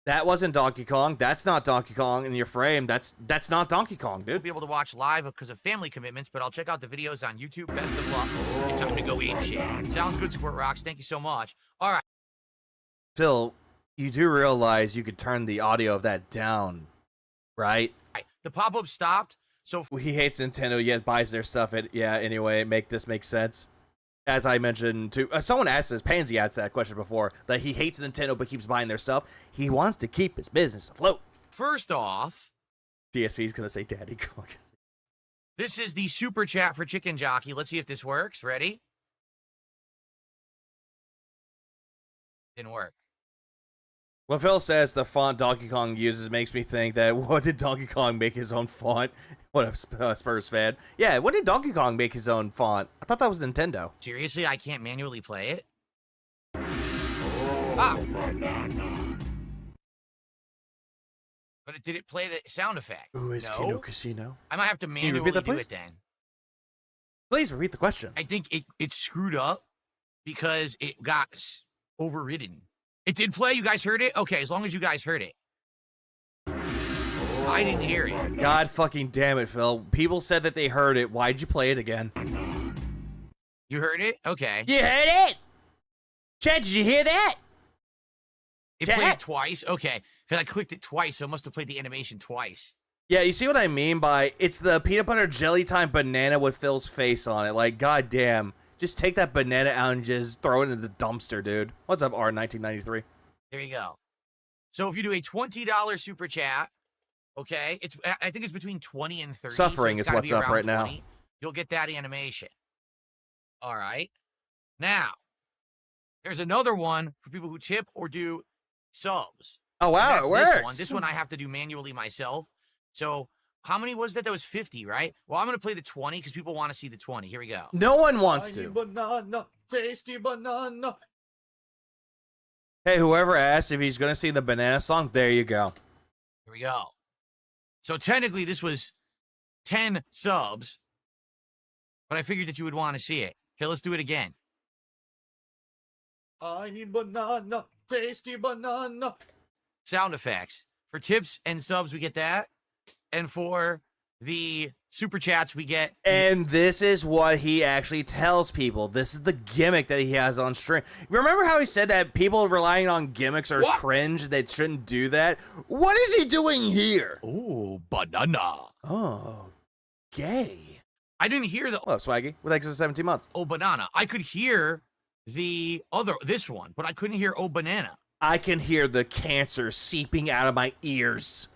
That wasn't Donkey Kong. That's not Donkey Kong in your frame. That's not Donkey Kong, Won't dude. be able to watch live because of family commitments, but I'll check out the videos on YouTube. Best of luck. And time to go eat shit. Sounds good, Squirt Rocks. Thank you so much. All right. Phil, you do realize you could turn the audio of that down, right? The pop-up stopped. So He hates Nintendo, yet buys their stuff. Anyway, make this make sense. As I mentioned, to someone asked this, Pansy asked that question before, that he hates Nintendo but keeps buying their stuff. He wants to keep his business afloat. first off, DSP's gonna say Daddy Kong. this is the super chat for Chicken Jockey. Let's see if this works. Ready? Didn't work. When Phil says the font Donkey Kong uses makes me think that, what did Donkey Kong make his own font? What a Spurs fan. Yeah, what did Donkey Kong make his own font? I thought that was Nintendo. Seriously, I can't manually play it? Ah! But did it play the sound effect? Ooh, is No. Kino Casino? I might have to you manually repeat that, do please? it then. Please repeat the question. I think it screwed up because it got overridden. It did play? You guys heard it? Okay, as long as you guys heard it. I didn't hear it. God fucking damn it, Phil. People said that they heard it. Why'd you play it again? You heard it? Okay. You heard it? Chad, did you hear that? It Chat. played twice? Okay. Because I clicked it twice, so it must have played the animation twice. Yeah, you see what I mean by it's the peanut butter jelly time banana with Phil's face on it. Like, god damn. Just take that banana out and just throw it in the dumpster, dude. What's up, R1993? There you go. So if you do a $20 super chat, okay, I think it's between 20 and 30. Suffering so it's is gotta what's be up around right now. 20. You'll get that animation. All right. Now, there's another one for people who tip or do subs. Oh, wow, That's it works. This one I have to do manually myself. So how many was that? That was 50, right? Well, I'm going to play the 20 because people want to see the 20. Here we go. No one wants Tiny to. banana, tasty banana. Hey, whoever asked if he's going to sing the banana song, there you go. Here we go. So technically this was 10 subs, but I figured that you would want to see it. Here, let's do it again. Tiny banana, tasty banana. Sound effects. For tips and subs, we get that. And for the super chats, we get... And this is what he actually tells people. This is the gimmick that he has on stream. Remember how he said that people relying on gimmicks are cringe? They shouldn't do that? What is he doing here? Ooh, banana. Oh, gay. I didn't hear the... Hello, Swaggy. With X for 17 months. Oh, banana. I could hear this one, but I couldn't hear oh, banana. I can hear the cancer seeping out of my ears.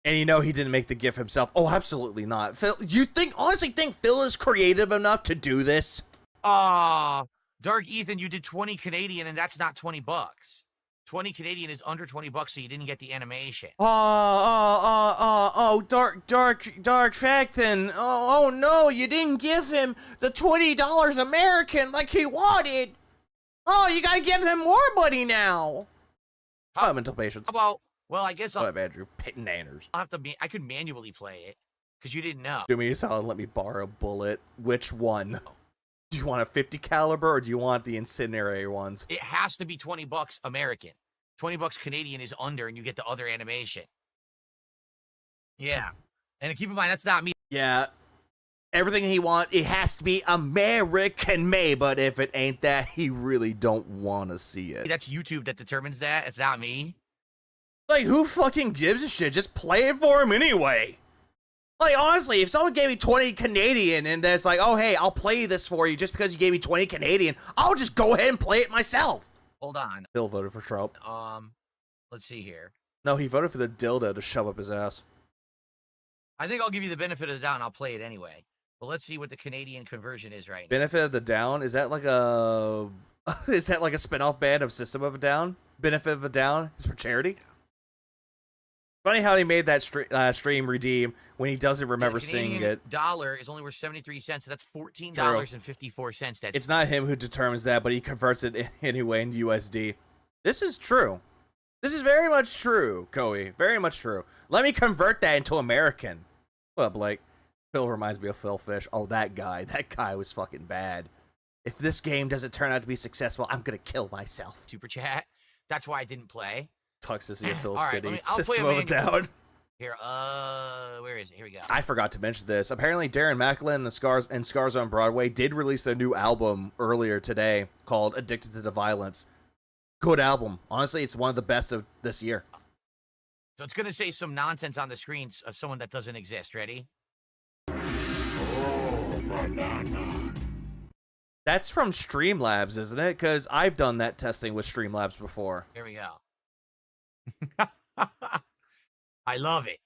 And you know he didn't make the GIF himself. Oh, absolutely not. Phil, you honestly think Phil is creative enough to do this? Dark Ethan, you did 20 Canadian, and that's not $20. 20 Canadian is under $20, so you didn't get the animation. Dark Facton. Oh no, you didn't give him the $20 American like he wanted. Oh, you gotta give him more money now. Mental patience. How about, well, I guess What up, Andrew? Pitting nanners. I'll have to I could manually play it, because you didn't know. Do me a solid and let me borrow a bullet. Which one? Do you want a 50 caliber or do you want the incendiary ones? It has to be $20 American. $20 Canadian is under, and you get the other animation. Yeah. And keep in mind, that's not me. Yeah. Everything he wants, it has to be American made, but if it ain't that, he really don't want to see it. That's YouTube that determines that. It's not me. Like, who fucking gives a shit? Just play it for him anyway. Like, honestly, if someone gave me 20 Canadian and that's like, oh, hey, I'll play this for you just because you gave me 20 Canadian, I'll just go ahead and play it myself. Hold on. Bill voted for Trump. Let's see here. No, he voted for the dildo to shove up his ass. I think I'll give you the benefit of the doubt, and I'll play it anyway. But let's see what the Canadian conversion is right now. Benefit of the Down? Is that like a... is that like a spin-off band of System of a Down? Benefit of a Down is for charity? Funny how he made that stream redeem when he doesn't remember seeing it. Dollar is only worth 73 cents, so that's $14.54. That's it's not him who determines that, but he converts it anyway in USD. This is true. This is very much true, Koei. Very much true. Let me convert that into American. What up, Blake? Phil reminds me of Phil Fish. Oh, that guy. That guy was fucking bad. If this game doesn't turn out to be successable, I'm gonna kill myself. Super chat. That's why I didn't play. Toxicity of Phil All right, City. I'll System of a Down. Here, where is it? Here we go. I forgot to mention this. Apparently, Darren Macklin and Scars on Broadway did release their new album earlier today called Addicted to the Violence. Good album. Honestly, it's one of the best of this year. So it's going to say some nonsense on the screen of someone that doesn't exist. Ready? That's from Streamlabs, isn't it? Because I've done that testing with Streamlabs before. Here we go. I love it.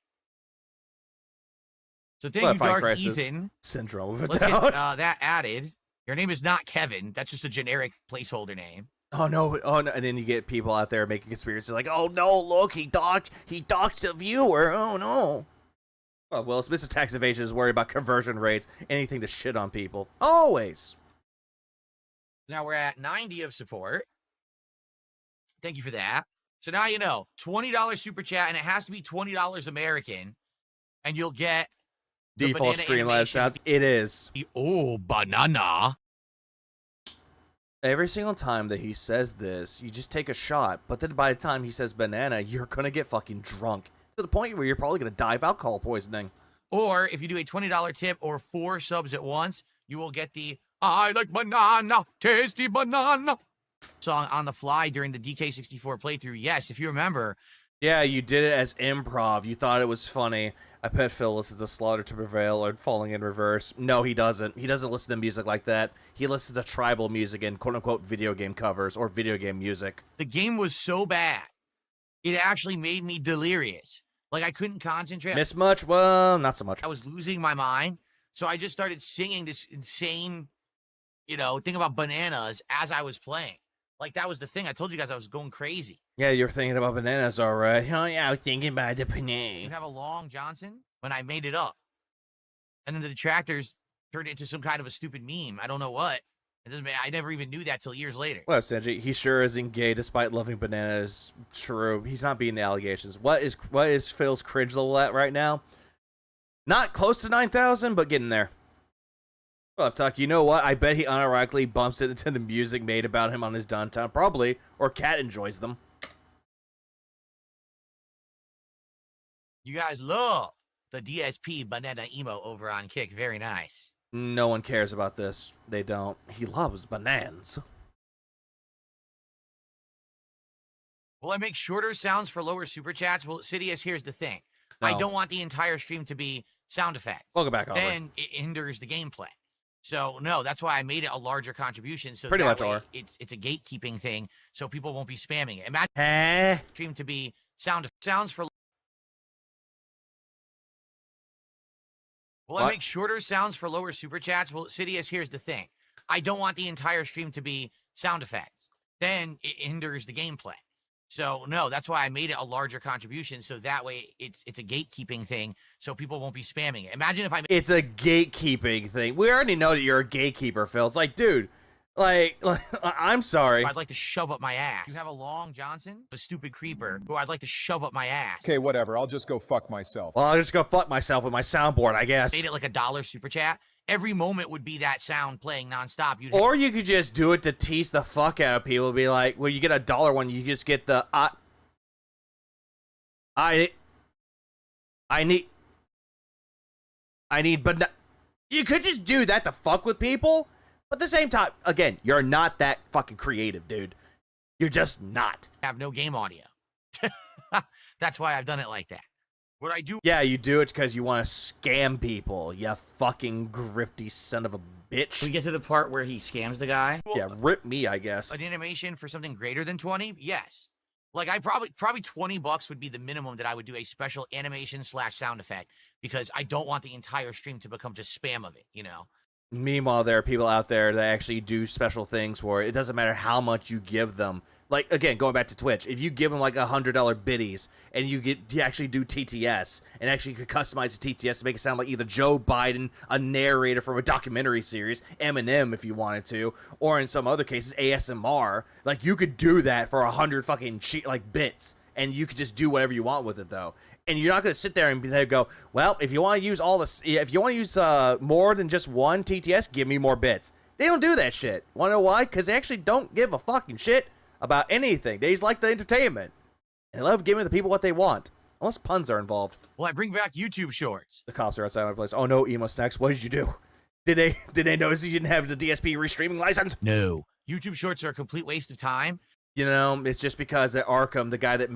So thank you, Dark Ethan. Syndrome of a Let's Down. get that added. Your name is not Kevin. That's just a generic placeholder name. Oh no! And then you get people out there making conspiracies like, "Oh no! Look, he docked a viewer. Oh no!" Oh, well, it's Mr. Tax Evasion is worried about conversion rates. Anything to shit on people. Always. Now we're at 90 of support. Thank you for that. So now you know, $20 super chat, and it has to be $20 American, and you'll get the default Streamlabs sounds. It is. Oh, banana. Every single time that he says this, you just take a shot, but then by the time he says banana, you're gonna get fucking drunk to the point where you're probably gonna die of alcohol poisoning. Or if you do a $20 tip or 4 subs at once, you will get the I like banana, tasty banana song on the fly during the DK64 playthrough. Yes, if you remember. Yeah, you did it as improv. You thought it was funny. I bet Phil listens to Slaughter to Prevail or Falling in Reverse. No, he doesn't. He doesn't listen to music like that. He listens to tribal music and quote-unquote video game covers or video game music. The game was so bad, it actually made me delirious. Like, I couldn't concentrate. Miss much? Well, not so much. I was losing my mind. So I just started singing this insane, thing about bananas as I was playing. Like, that was the thing. I told you guys I was going crazy. Yeah, you're thinking about bananas, all right. Oh, yeah, I was thinking about the banana. You have a long Johnson when I made it up. And then the detractors turned it into some kind of a stupid meme. I don't know what. It doesn't matter. I never even knew that till years later. What up, Sanji? He sure isn't gay despite loving bananas. True. He's not beating the allegations. What is Phil's cringe level at right now? Not close to 9,000, but getting there. Well, Tuck, you know what? I bet he unironically bumps it into the music made about him on his downtime. Probably. Or Cat enjoys them. You guys love the DSP banana emo over on Kick. Very nice. No one cares about this. They don't. He loves bananas. Will I make shorter sounds for lower super chats? Well, Sidious, here's the thing. No. I don't want the entire stream to be sound effects. Welcome back, Oliver. Then it hinders the gameplay. So, no, that's why I made it a larger contribution. So pretty much, way, Oliver. It's a gatekeeping thing, so people won't be spamming it. Imagine stream to be sounds for... Will I make shorter sounds for lower super chats? Well, Sidious, here's the thing. I don't want the entire stream to be sound effects. Then it hinders the gameplay. So no, that's why I made it a larger contribution. So that way it's a gatekeeping thing. So people won't be spamming it. Imagine if I It's a gatekeeping thing. We already know that you're a gatekeeper, Phil. It's like, dude, like I'm sorry. I'd like to shove up my ass. You have a Long Johnson, a stupid creeper, who I'd like to shove up my ass. Okay, whatever. I'll just go fuck myself. Well, I'll just go fuck myself with my soundboard, I guess. Made it like $1 super chat. Every moment would be that sound playing nonstop. Or you could just do it to tease the fuck out of people. Be like, when you get $1 one, you just get the I need, but you could just do that to fuck with people. But at the same time, again, you're not that fucking creative, dude. You're just not. Have no game audio. That's why I've done it like that. What I do... Yeah, you do it because you want to scam people, you fucking grifty son of a bitch. We get to the part where he scams the guy? Yeah, rip me, I guess. An animation for something greater than 20? Yes. Like, I probably $20 would be the minimum that I would do a special animation / sound effect, because I don't want the entire stream to become just spam of it, you know? Meanwhile, there are people out there that actually do special things for it. It doesn't matter how much you give them. Like, again, going back to Twitch, if you give them like $100 biddies and you actually do TTS and actually could customize the TTS to make it sound like either Joe Biden, a narrator from a documentary series, Eminem if you wanted to, or in some other cases ASMR, like you could do that for 100 fucking bits, and you could just do whatever you want with it though. And you're not going to sit there and go, well, if you want to use if you want to use more than just one TTS, give me more bits. They don't do that shit. Want to know why? Because they actually don't give a fucking shit about anything. They just like the entertainment. And they love giving the people what they want. Unless puns are involved. Well, I bring back YouTube Shorts. The cops are outside my place. Oh no, Emo Snacks, what did you do? Did they notice you didn't have the DSP restreaming license? No. YouTube Shorts are a complete waste of time. You know, it's just because at Arkham, the guy that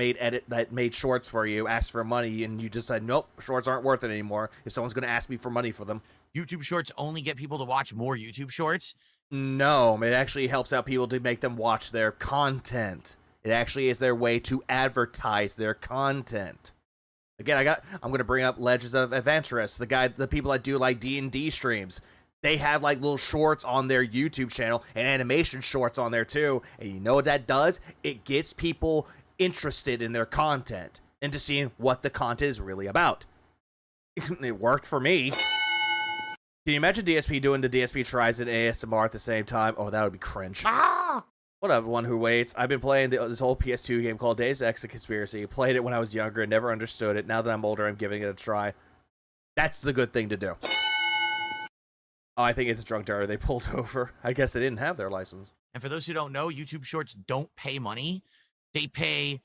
made shorts for you asked for money, and you just said, nope, shorts aren't worth it anymore if someone's going to ask me for money for them. YouTube Shorts only get people to watch more YouTube Shorts? No, it actually helps out people to make them watch their content. It actually is their way to advertise their content. Again, I'm going to bring up Legends of Adventurous, the people that do like D&D streams. They have like little shorts on their YouTube channel and animation shorts on there too. And you know what that does? It gets people interested in their content and to seeing what the content is really about. It worked for me. Can you imagine DSP doing the DSP tries and ASMR at the same time? Oh, that would be cringe. What up, one who waits? I've been playing this whole PS2 game called Deus Ex: The Conspiracy. Played it when I was younger and never understood it. Now that I'm older, I'm giving it a try. That's the good thing to do. Oh, I think it's a drunk driver they pulled over. I guess they didn't have their license. And for those who don't know, YouTube Shorts don't pay money. They pay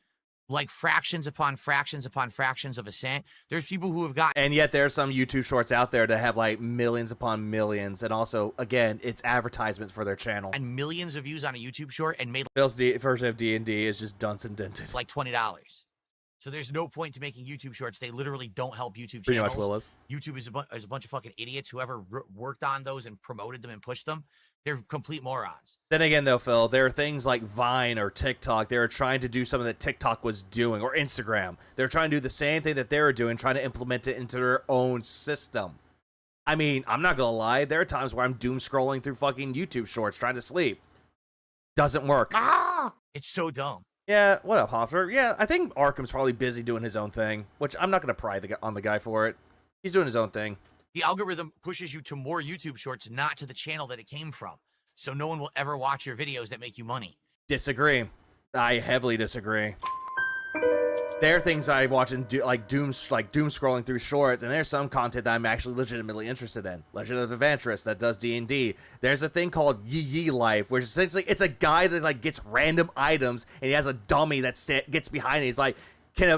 like fractions upon fractions upon fractions of a cent. There's people who have got... And yet there are some YouTube Shorts out there that have like millions upon millions. And also, again, it's advertisements for their channel. And millions of views on a YouTube Short and made... Bill's version of D&D is just dunce and dented. Like $20. So there's no point to making YouTube Shorts. They literally don't help YouTube channels. Pretty much will is. YouTube is a bunch of fucking idiots. Whoever worked on those and promoted them and pushed them, they're complete morons. Then again, though, Phil, there are things like Vine or TikTok. They're trying to do something that TikTok was doing, or Instagram. They're trying to do the same thing that they were doing, trying to implement it into their own system. I mean, I'm not going to lie. There are times where I'm doom scrolling through fucking YouTube Shorts trying to sleep. Doesn't work. It's so dumb. Yeah, what up, Hoffer? Yeah, I think Arkham's probably busy doing his own thing, which I'm not going to pry on the guy for it. He's doing his own thing. The algorithm pushes you to more YouTube Shorts, not to the channel that it came from. So no one will ever watch your videos that make you money. Disagree. I heavily disagree. There are things I watch and do, like doom scrolling through shorts, and there's some content that I'm actually legitimately interested in. Legend of Adventurous that does D&D. There's a thing called Yee Life, which essentially it's a guy that like gets random items, and he has a dummy that gets behind it. He's like, can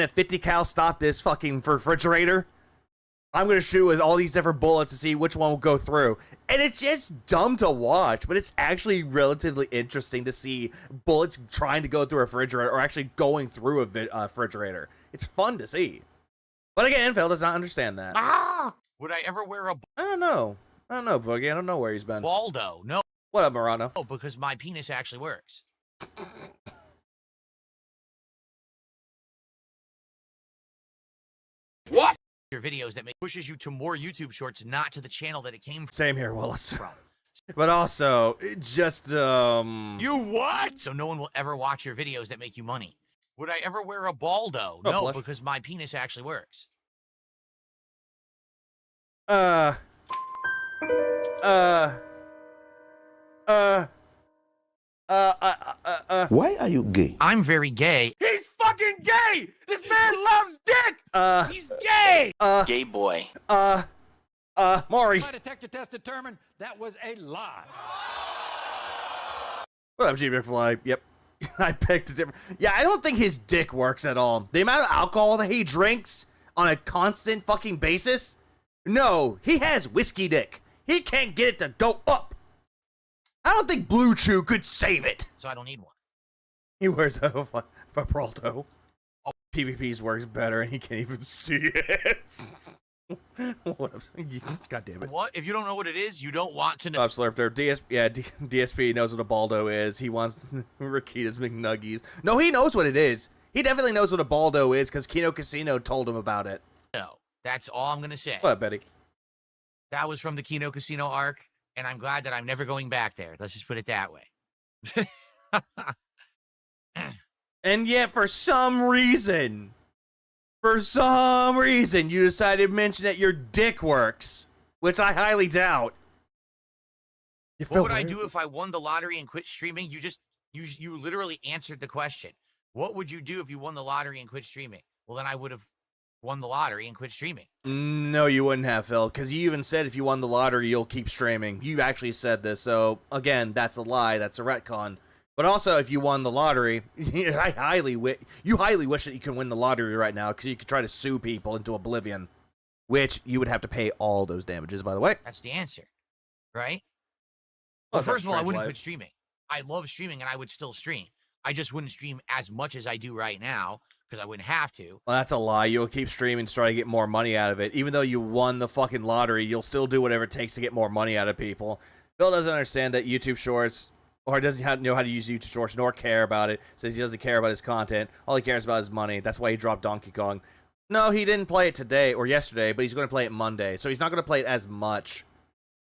a 50 cal stop this fucking refrigerator? I'm going to shoot with all these different bullets to see which one will go through. And it's just dumb to watch, but it's actually relatively interesting to see bullets trying to go through a refrigerator or actually going through a refrigerator. It's fun to see. But again, Phil does not understand that. Would I ever wear a... I don't know, Boogie. I don't know where he's been. Waldo, no. What up, Morano? Oh, because my penis actually works. What? Your videos that pushes you to more YouTube Shorts, not to the channel that it came from. Same here, Willis. But also, You what? So no one will ever watch your videos that make you money. Would I ever wear a baldo? Oh, No, blush. because my penis actually works. Why are you gay? I'm very gay. He's fucking gay! This man loves dick! He's gay! Gay boy. Maury. My detector test determined that was a lie. What up, G McFly? Yep. I picked a different. Yeah, I don't think his dick works at all. The amount of alcohol that he drinks on a constant fucking basis. No, he has whiskey dick. He can't get it to go up. I don't think Blue Chew could save it. So I don't need one. He wears a Vibralto. Oh, PvP's works better and he can't even see it. What God damn it. What? If you don't know what it is, you don't want to know. Up Slurp there. DSP knows what a Baldo is. He wants Rakita's McNuggies. No, he knows what it is. He definitely knows what a Baldo is because Kino Casino told him about it. No, that's all I'm going to say. What, Betty? That was from the Kino Casino arc, and I'm glad that I'm never going back there. Let's just put it that way. And yet, for some reason, you decided to mention that your dick works, which I highly doubt. What would I do if I won the lottery and quit streaming? You literally answered the question. What would you do if you won the lottery and quit streaming? Well, then I would have won the lottery and quit streaming. No, you wouldn't have, Phil, because you even said if you won the lottery, you'll keep streaming. You actually said this, so again, that's a lie. That's a retcon. But also, if you won the lottery, you highly wish that you could win the lottery right now because you could try to sue people into oblivion, which you would have to pay all those damages, by the way. That's the answer, right? Well, first of all, I wouldn't quit streaming. I love streaming, and I would still stream. I just wouldn't stream as much as I do right now because I wouldn't have to. Well, that's a lie. You'll keep streaming to try to get more money out of it. Even though you won the fucking lottery, you'll still do whatever it takes to get more money out of people. Phil doesn't understand that YouTube Shorts, or doesn't know how to use YouTube Shorts, nor care about it. Says he doesn't care about his content. All he cares about is money. That's why he dropped Donkey Kong. No, he didn't play it today or yesterday, but he's going to play it Monday. So he's not going to play it as much.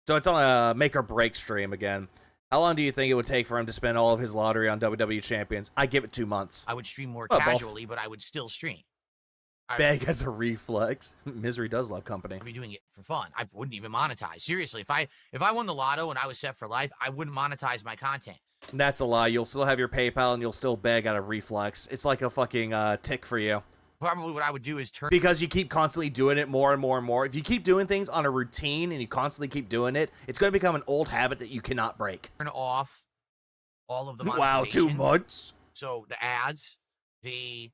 So it's on a make or break stream again. How long do you think it would take for him to spend all of his lottery on WWE Champions? I give it 2 months. I would stream more casually, but I would still stream. Beg as a reflex. Misery does love company. I'd be doing it for fun. I wouldn't even monetize. Seriously, if I won the lotto and I was set for life, I wouldn't monetize my content. That's a lie. You'll still have your PayPal and you'll still beg out of reflex. It's like a fucking tick for you. Probably what I would do is turn... Because you keep constantly doing it more and more and more. If you keep doing things on a routine and you constantly keep doing it, it's going to become an old habit that you cannot break. Turn off all of the monetization. Wow, 2 months? So the ads, the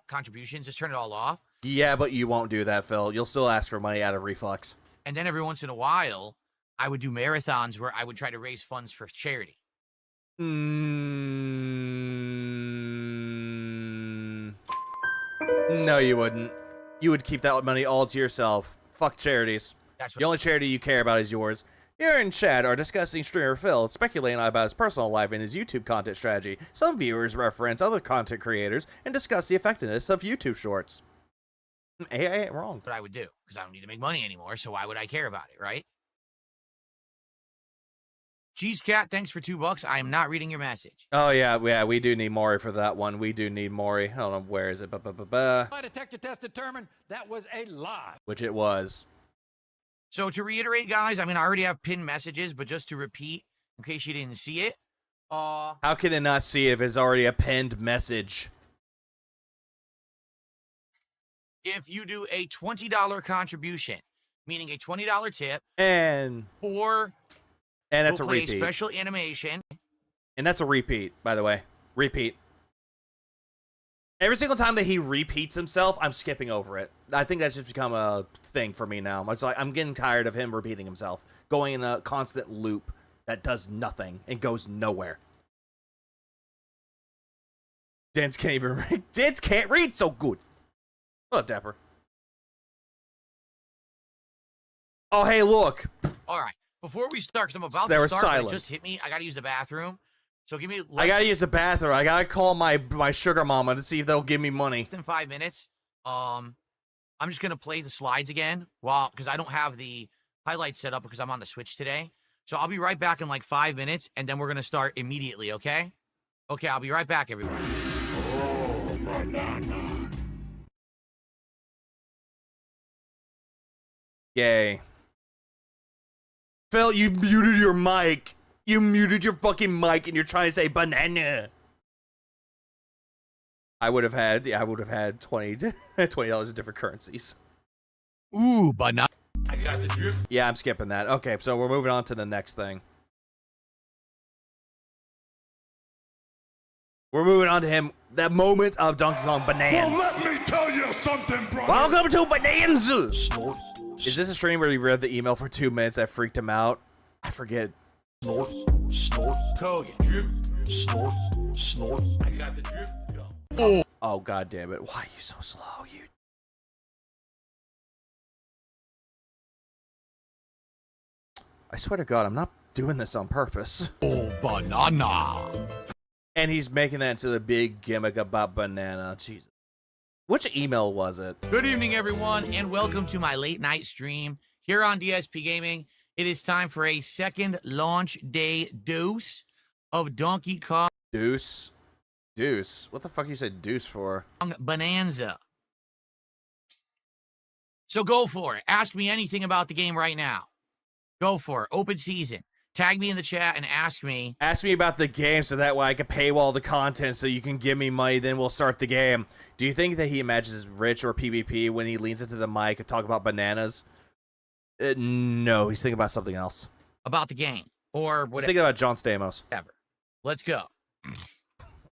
contributions, just turn it all off. Yeah, but you won't do that, Phil. You'll still ask for money out of reflex. And then every once in a while, I would do marathons where I would try to raise funds for charity. No, you wouldn't. You would keep that money all to yourself. Fuck charities. That's what the only charity you care about is yours. Here in chat are discussing streamer Phil speculating about his personal life and his YouTube content strategy. Some viewers reference other content creators and discuss the effectiveness of YouTube shorts. I ain't wrong. What I would do, because I don't need to make money anymore, so why would I care about it, right? Cheese Cat, thanks for $2. I am not reading your message. Oh, yeah, we do need Maury for that one. We do need Maury. I don't know, where is it? My detector test determined that was a lie. Which it was. So to reiterate, guys, I mean, I already have pinned messages, but just to repeat, in case you didn't see it. How can it not see it if it's already a pinned message? If you do a $20 contribution, meaning a $20 tip, and that's a repeat. A special animation. And that's a repeat, by the way. Repeat. Every single time that he repeats himself, I'm skipping over it. I think that's just become a thing for me now. It's like I'm getting tired of him repeating himself, going in a constant loop that does nothing and goes nowhere. Dance can't even read. Dance can't read so good. Oh, Dapper. Oh, hey, look. All right. Before we start, because I'm about There to was start, but silence. it just hit me. I got to use the bathroom. So give me... I gotta use the bathroom. I gotta call my sugar mama to see if they'll give me money. Less than 5 minutes. I'm just going to play the slides again. Well, because I don't have the highlights set up because I'm on the Switch today. So I'll be right back in like 5 minutes, and then we're going to start immediately, okay? Okay, I'll be right back, everyone. Yay. Phil, you muted your mic. You muted your fucking mic and you're trying to say banana. I would have had $20 in different currencies. Ooh, banana. I got the drip. Yeah, I'm skipping that. Okay, so we're moving on to the next thing. We're moving on to him. That moment of Donkey Kong Bonanza. Well, let me tell you something, brother. Welcome to Bonanza. Is this a stream where he read the email for 2 minutes that freaked him out? I forget. Snort, snort, Kogan. Drip, snort, snort. I got the drip. Go. Oh, god damn it. Why are you so slow? I swear to god, I'm not doing this on purpose. Oh, banana. And he's making that into the big gimmick about banana. Jesus. Which email was it? Good evening, everyone, and welcome to my late night stream here on DSP Gaming. It is time for a second launch day dose of Donkey Kong Deuce? What the fuck you said deuce for? Bonanza. So go for it. Ask me anything about the game right now. Go for it. Open season. Tag me in the chat and ask me. Ask me about the game so that way I can paywall the content so you can give me money, then we'll start the game. Do you think that he imagines Rich or PvP when he leans into the mic and talk about bananas? No, he's thinking about something else. About the game. Or whatever. He's thinking about John Stamos. Whatever. Let's go.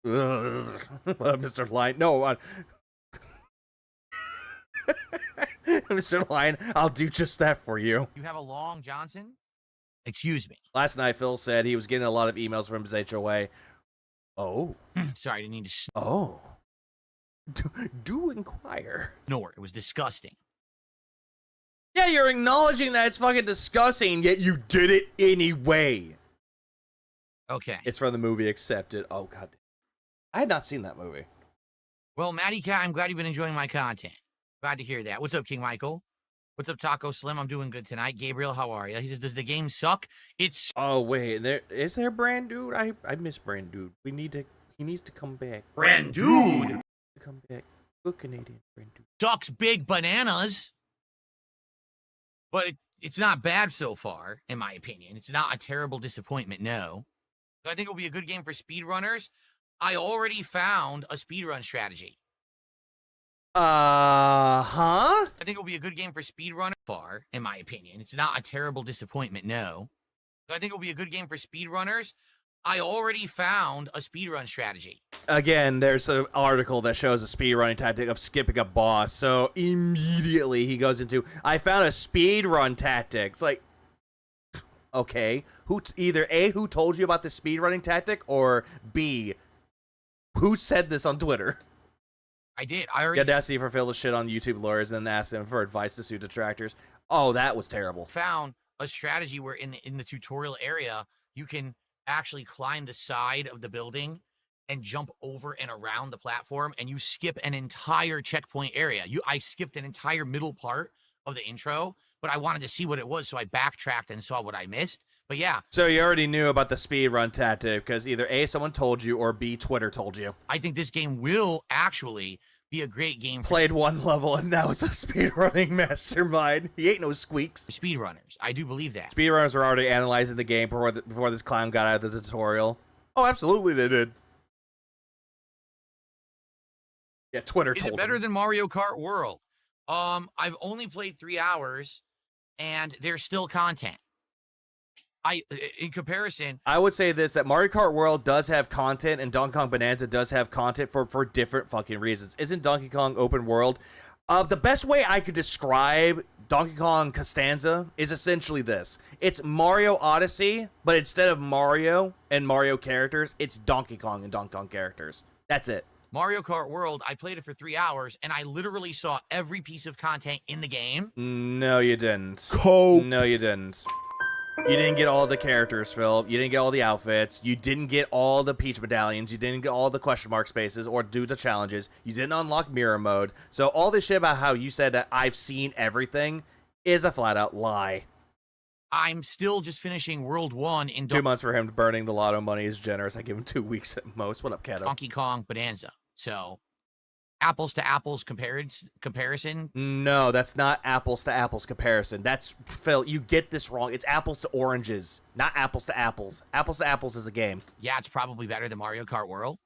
Mr. Lion. No, Mr. Lion, I'll do just that for you. You have a Long Johnson? Excuse me. Last night, Phil said he was getting a lot of emails from his HOA. Oh. Sorry, I didn't need to. Oh. Do inquire. Ignore. It was disgusting. Yeah, you're acknowledging that it's fucking disgusting, yet you did it anyway. Okay. It's from the movie Accepted. Oh, god. I had not seen that movie. Well, Matty Cat, I'm glad you've been enjoying my content. Glad to hear that. What's up, King Michael? What's up, Taco Slim? I'm doing good tonight. Gabriel, how are you? He says, does the game suck? It's... Oh, wait. Is there Brand Dude? I miss Brand Dude. He needs to come back. Brand Dude! Come back. Good Canadian Brand Dude. Sucks big bananas. But it's not bad so far, in my opinion. It's not a terrible disappointment, no. I think it'll be a good game for speedrunners. I already found a speedrun strategy. Huh? I think it'll be a good game for speedrunners. Far, in my opinion. It's not a terrible disappointment, no. I think it'll be a good game for speedrunners. I already found a speedrun strategy. Again, there's an article that shows a speedrunning tactic of skipping a boss. So immediately he goes into, I found a speedrun tactic. It's like, okay, either A, who told you about the speedrunning tactic, or B, who said this on Twitter? I did. I already audacity for Phil to shit on YouTube lawyers and then ask them for advice to sue detractors. Oh, that was terrible. Found a strategy where in the tutorial area, you can actually climb the side of the building and jump over and around the platform, and you skip an entire checkpoint area. I skipped an entire middle part of the intro, but I wanted to see what it was, so I backtracked and saw what I missed. But yeah. So you already knew about the speedrun tactic because either A, someone told you, or B, Twitter told you. I think this game will actually be a great game. Played one level and now it's a speedrunning mastermind. He ain't no squeaks. Speedrunners. I do believe that. Speedrunners were already analyzing the game before this clown got out of the tutorial. Oh, absolutely they did. Yeah, Twitter told Is it better than Mario Kart World? I've only played 3 hours, and there's still content. In comparison, I would say this, that Mario Kart World does have content and Donkey Kong Bonanza does have content for different fucking reasons. Isn't Donkey Kong open world? The best way I could describe Donkey Kong Costanza is essentially this. It's Mario Odyssey, but instead of Mario and Mario characters, it's Donkey Kong and Donkey Kong characters. That's it. Mario Kart World, I played it for 3 hours, and I literally saw every piece of content in the game. No, you didn't. No, you didn't. You didn't get all the characters, Phil. You didn't get all the outfits. You didn't get all the Peach medallions. You didn't get all the question mark spaces or do the challenges. You didn't unlock mirror mode. So all this shit about how you said that I've seen everything is a flat out lie. I'm still just finishing World 1 in 2 months for him burning the lotto money is generous. I give him 2 weeks at most. What up, Kato? Donkey Kong Bonanza. So, apples to apples comparison. No, that's not apples to apples comparison. That's, Phil, you get this wrong. It's apples to oranges, not apples to apples. Apples to apples is a game. Yeah, it's probably better than Mario Kart World.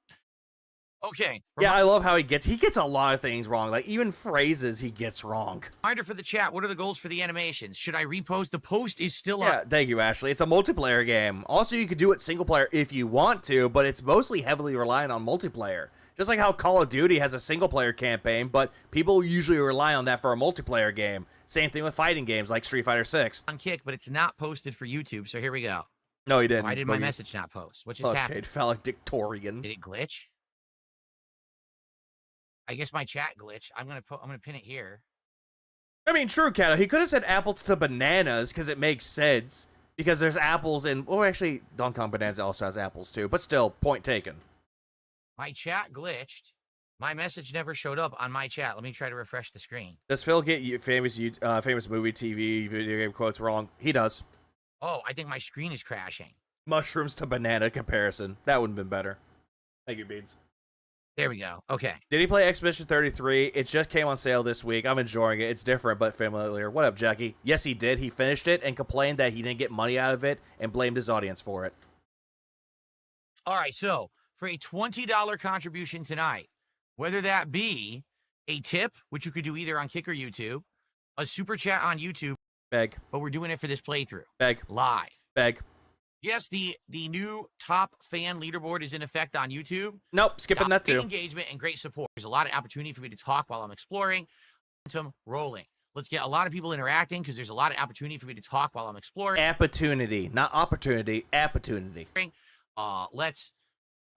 Okay. Yeah, I love how he gets a lot of things wrong. Like, even phrases he gets wrong. Reminder for the chat, what are the goals for the animations? Should I repost? The post is still Yeah, up. thank you, Ashley. It's a multiplayer game. Also, you could do it single player if you want to, but it's mostly heavily reliant on multiplayer. Just like how Call of Duty has a single player campaign, but people usually rely on that for a multiplayer game. Same thing with fighting games like Street Fighter 6. On Kick, but it's not posted for YouTube, so here we go. No, he didn't. Why did my message not post? What just happened? Okay, valedictorian. Did it glitch? I guess my chat glitched. I'm gonna pin it here. I mean, true, Kato. He could have said apples to bananas because it makes sense. Because there's apples in... Oh, actually, Donkey Kong Bonanza also has apples too. But still, point taken. My chat glitched. My message never showed up on my chat. Let me try to refresh the screen. Does Phil get famous movie, TV, video game quotes wrong? He does. Oh, I think my screen is crashing. Mushrooms to banana comparison. That would have been better. Thank you, Beans. There we go. Okay. Did he play Expedition 33? It just came on sale this week. I'm enjoying it. It's different but familiar. What up, Jackie? Yes, he did. He finished it and complained that he didn't get money out of it and blamed his audience for it. All right, so for a $20 contribution tonight, whether that be a tip, which you could do either on Kick or YouTube, a super chat on YouTube. Beg. But we're doing it for this playthrough. Beg. Live. Beg. Yes, the new top fan leaderboard is in effect on YouTube. Nope, skipping that too. Engagement and great support. There's a lot of opportunity for me to talk while I'm exploring. Momentum rolling. Let's get a lot of people interacting because there's a lot of opportunity for me to talk while I'm exploring. Opportunity, not opportunity. Opportunity. Let's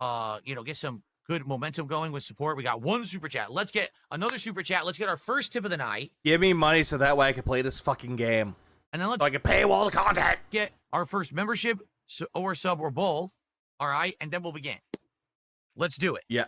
get some good momentum going with support. We got one super chat. Let's get another super chat. Let's get our first tip of the night. Give me money so that way I can play this fucking game. And then let's so I can paywall the content. Get our first membership or sub or both. All right, and then we'll begin. Let's do it. Yeah.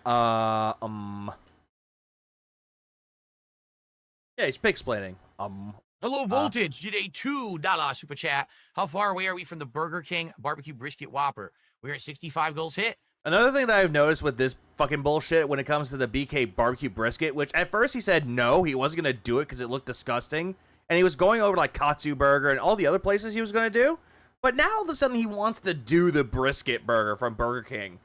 Yeah, he's explaining. Hello, Voltage did a $2 super chat. How far away are we from the Burger King barbecue brisket Whopper? We're at 65 goals hit. Another thing that I've noticed with this fucking bullshit when it comes to the BK barbecue brisket, which at first he said no, he wasn't going to do it because it looked disgusting. And he was going over like Katsu Burger and all the other places he was going to do. But now all of a sudden he wants to do the brisket burger from Burger King.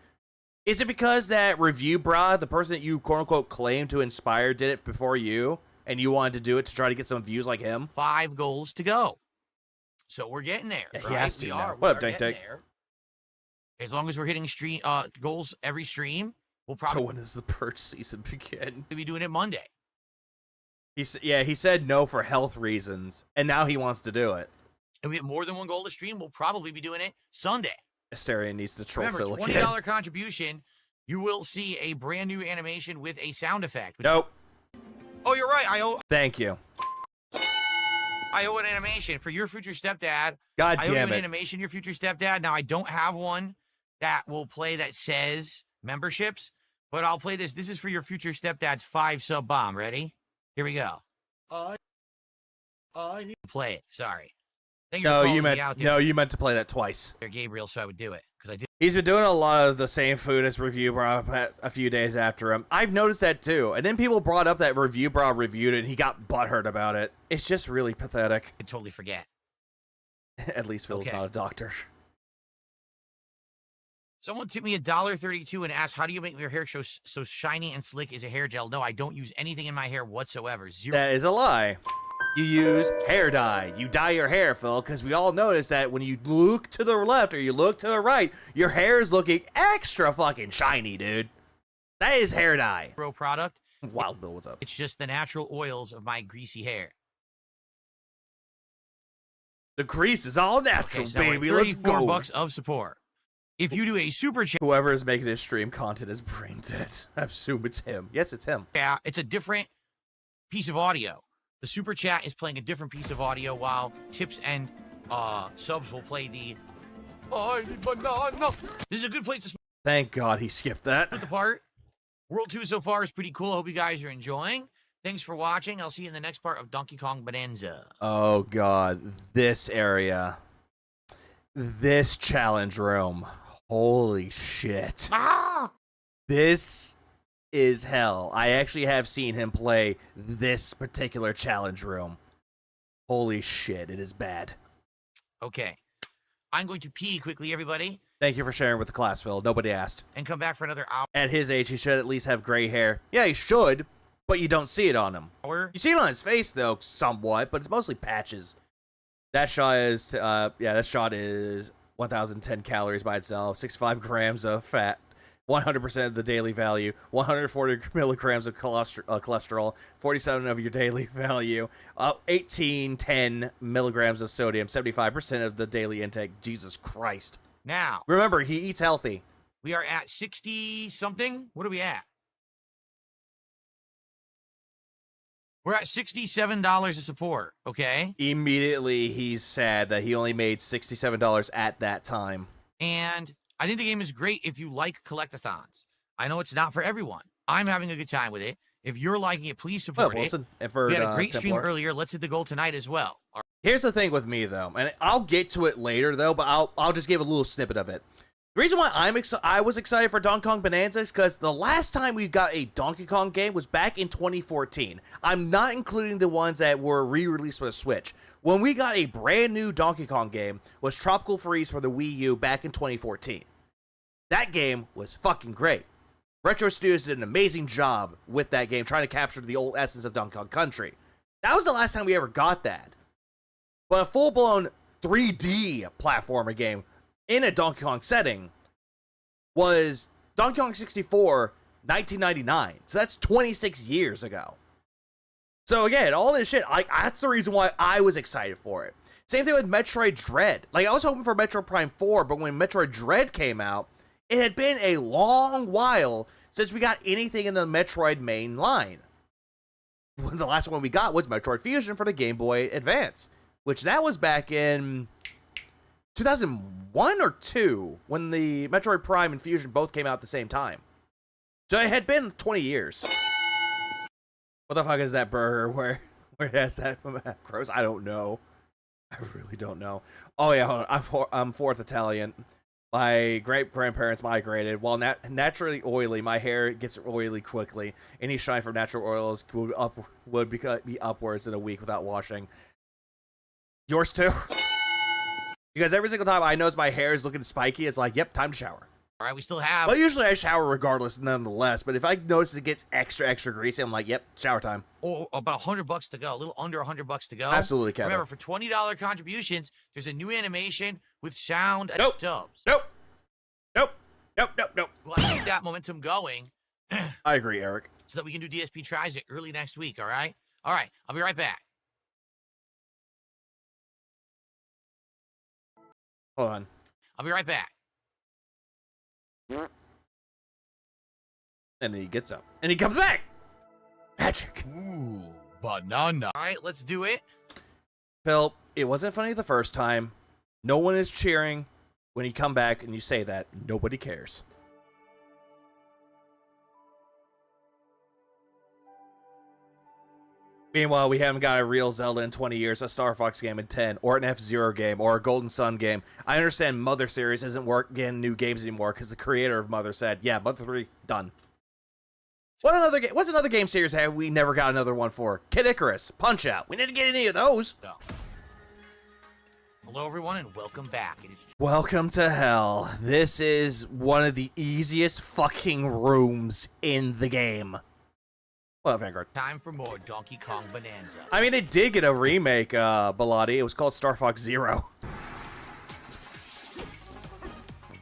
Is it because that review bra, the person that you quote unquote claim to inspire, did it before you? And you wanted to do it to try to get some views like him? 5 goals to go. So we're getting there. Yeah, right? he has to we now. are. What up, We are Dank getting Dank? there. As long as we're hitting stream goals every stream, we'll So probably when does the purge season begin? be doing it Monday. He said no for health reasons, and now he wants to do it. If we have more than one goal to stream, we'll probably be doing it Sunday. Hysteria needs to troll Remember, Phil $20 again. contribution, you will see a brand new animation with a sound effect. Nope. Oh, you're right. Thank you. I owe an animation for your future stepdad. God I owe you damn an it. animation, your future stepdad. Now, I don't have one that will play that says memberships, but I'll play this. This is for your future stepdad's 5 sub bomb. Ready? Here we go. I need Play it. Sorry. Thank you No, for you calling me meant out there, you meant to play that twice. Gabriel, so I would do it because I did. He's been doing a lot of the same food as Review Bra a few days after him. I've noticed that too. And then people brought up that Review Bra reviewed it and he got butthurt about it. It's just really pathetic. I totally forget. At least Phil's Okay. not a doctor. Someone tipped me $1.32 and asked, "How do you make your hair so shiny and slick as a hair gel?" No, I don't use anything in my hair whatsoever. Zero. That is a lie. You use hair dye. You dye your hair, Phil, because we all notice that when you look to the left or you look to the right, your hair is looking extra fucking shiny, dude. That is hair dye. Zero product. Wild Bill, what's up? It's just the natural oils of my greasy hair. The grease is all natural, Okay, so we're at baby. Let's go. $34 of support. If you do a super chat, Whoever is making this stream content is brain dead. I assume it's him. Yes, it's him. yeah, it's a different piece of audio. The super chat is playing a different piece of audio while tips and subs will play the I need banana. This is a good place to Thank God he skipped that. split the part. World 2 so far is pretty cool. I hope you guys are enjoying. Thanks for watching. I'll see you in the next part of Donkey Kong Bonanza. Oh God, this area. This challenge room. Holy shit. Ah! This is hell. I actually have seen him play this particular challenge room. Holy shit, it is bad. Okay. I'm going to pee quickly, everybody. Thank you for sharing with the class, Phil. Nobody asked. And come back for another hour. At his age, he should at least have gray hair. Yeah, he should, but you don't see it on him. You see it on his face, though, somewhat, but it's mostly patches. That shot is, that shot is 1,010 calories by itself, 65 grams of fat, 100% of the daily value, 140 milligrams of cholesterol, 47 of your daily value, 1810 milligrams of sodium, 75% of the daily intake. Jesus Christ. Now. Remember, he eats healthy. We are at 60-something. What are we at? We're at $67 of support, okay? Immediately, he's sad that he only made $67 at that time. And I think the game is great if you like collectathons. I know it's not for everyone. I'm having a good time with it. If you're liking it, please support Wilson, it. We had a great stream Templar. earlier. Let's hit the goal tonight as well. All right. Here's the thing with me, though, and I'll get to it later, though, but I'll just give a little snippet of it. The reason why I was excited for Donkey Kong Bonanza is because the last time we got a Donkey Kong game was back in 2014. I'm not including the ones that were re-released for the Switch. When we got a brand new Donkey Kong game was Tropical Freeze for the Wii U back in 2014. That game was fucking great. Retro Studios did an amazing job with that game, trying to capture the old essence of Donkey Kong Country. That was the last time we ever got that. But a full-blown 3D platformer game in a Donkey Kong setting was Donkey Kong 64, 1999. So that's 26 years ago. So again, all this shit, that's the reason why I was excited for it. Same thing with Metroid Dread. Like, I was hoping for Metroid Prime 4, but when Metroid Dread came out, it had been a long while since we got anything in the Metroid main line. The last one we got was Metroid Fusion for the Game Boy Advance, which that was back in 2001 or 2, when the Metroid Prime and Fusion both came out at the same time. So it had been 20 years. What the fuck is that burger? Where has that from? Gross. I don't know. I really don't know. Oh yeah, hold on. I'm fourth Italian. My great-grandparents migrated. While naturally oily, my hair gets oily quickly. Any shine from natural oils would be upwards in a week without washing. Yours too? Because every single time I notice my hair is looking spiky, it's like, yep, time to shower. All right, we still have... Well, usually I shower regardless, nonetheless. But if I notice it gets extra greasy, I'm like, yep, shower time. Oh, about $100 to go. A little under $100 to go. Absolutely, Kevin. Remember, for $20 contributions, there's a new animation with sound and subs. Nope. We want to keep that momentum going. I agree, Eric. So that we can do DSP tries it early next week, all right? All right, I'll be right back. Hold on. I'll be right back. And then he gets up. And he comes back! Magic. Ooh, banana. All right, let's do it. Phil, it wasn't funny the first time. No one is cheering. When you come back and you say that, nobody cares. Meanwhile, we haven't got a real Zelda in 20 years, a Star Fox game in 10, or an F-Zero game, or a Golden Sun game. I understand Mother series isn't getting new games anymore because the creator of Mother said, yeah, Mother 3, done. What's another game series have we never got another one for? Kid Icarus, Punch-Out. We didn't get any of those. No. Hello, everyone, and welcome back. Welcome to hell. This is one of the easiest fucking rooms in the game. Well, Vanguard. Time for more Donkey Kong Bonanza. I mean, it did get a remake, Bilotti. It was called Star Fox Zero.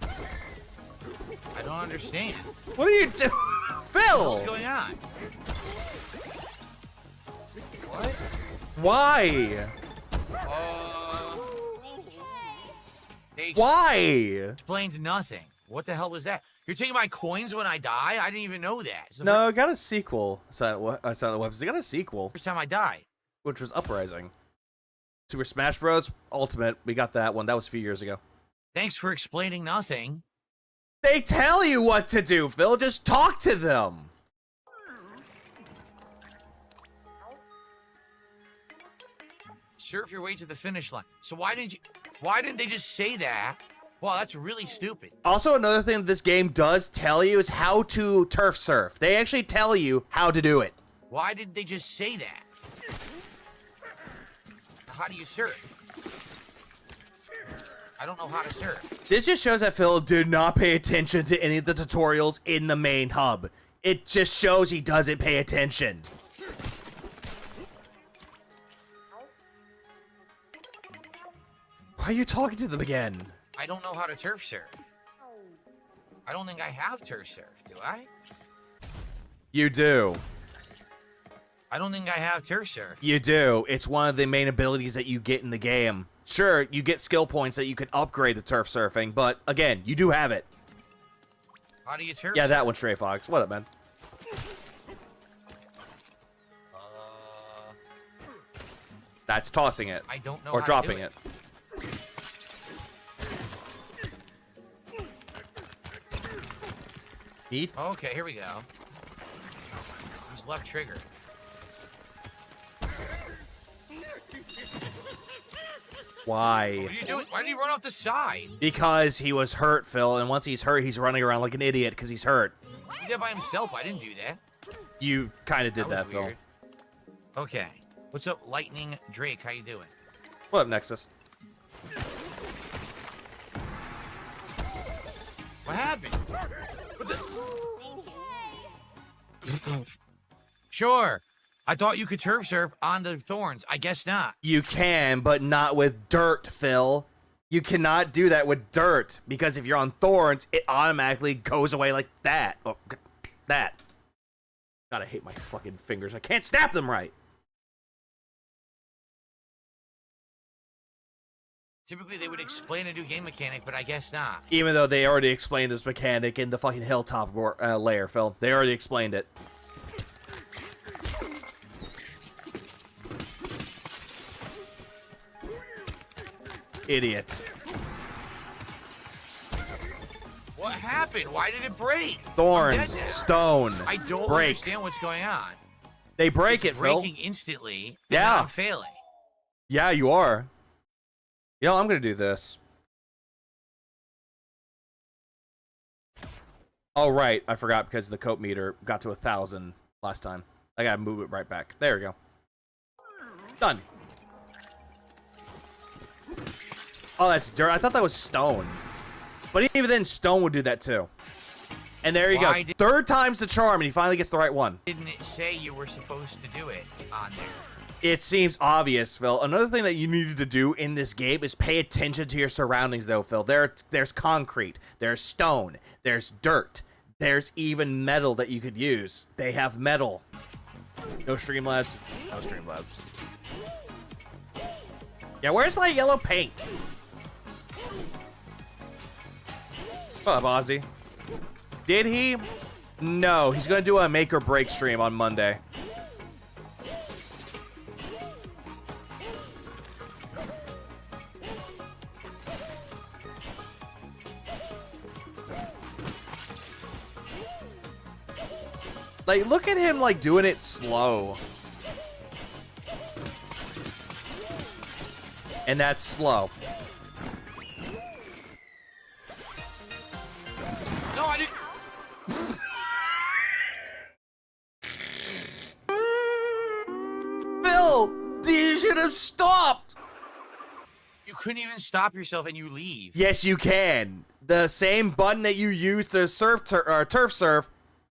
I don't understand. What are you doing? Phil! What's going on? What? Why? Why? Explained nothing. What the hell was that? You're taking my coins when I die? I didn't even know that. No, it got a sequel. Silent Weapons. It got a sequel. First time I die. Which was Uprising. Super Smash Bros. Ultimate. We got that one. That was a few years ago. Thanks for explaining nothing. They tell you what to do, Phil. Just talk to them. Surf your way to the finish line. So why didn't you... Why didn't they just say that? Wow, that's really stupid. Also, another thing that this game does tell you is how to turf surf. They actually tell you how to do it. Why did they just say that? How do you surf? I don't know how to surf. This just shows that Phil did not pay attention to any of the tutorials in the main hub. It just shows he doesn't pay attention. Why are you talking to them again? I don't know how to turf surf. I don't think I have turf surf, do I? You do. I don't think I have turf surf. You do. It's one of the main abilities that you get in the game. Sure, you get skill points that you can upgrade to turf surfing, but again, you do have it. How do you turf Yeah, surf? that one, Stray Fox. What up, man? That's tossing it. I don't know or how dropping to do it. Neat. Okay, here we go. Use left trigger. Why? What are you doing? Why did he run off the side? Because he was hurt, Phil, and once he's hurt, he's running around like an idiot because he's hurt. He did it by himself. I didn't do that. You kind of did that, was Phil. weird. Okay. What's up, Lightning Drake? How you doing? What up, Nexus? What happened? What the... Sure. I thought you could turf surf on the thorns. I guess not. You can, but not with dirt, Phil. You cannot do that with dirt, because if you're on thorns, it automatically goes away like that. Oh, that. God, I hate my fucking fingers. I can't snap them right. Typically, they would explain a new game mechanic, but I guess not. Even though they already explained this mechanic in the fucking hilltop layer, Phil. They already explained it. Idiot. What happened? Why did it break? Thorns, stone, I don't break. understand what's going on. They break It's it, Phil. breaking instantly. And Yeah. now I'm failing. Yeah, you are. You know, I'm gonna do this. Oh, right. I forgot because the cope meter got to 1,000 last time. I gotta move it right back. There we go. Done. Oh, that's dirt. I thought that was stone. But even then, stone would do that too. And there he goes. Third time's the charm, and he finally gets the right one. Didn't it say you were supposed to do it on there? It seems obvious, Phil. Another thing that you needed to do in this game is pay attention to your surroundings, though, Phil. There's concrete, there's stone, there's dirt, there's even metal that you could use. They have metal. No Streamlabs. No Streamlabs. Yeah, where's my yellow paint? What up, Ozzy? Did he? No, he's gonna do a make or break stream on Monday. Like, look at him, like, doing it slow. And that's slow. No, I didn't. Phil, you should have stopped. You couldn't even stop yourself and you leave. Yes, you can. The same button that you use to turf surf,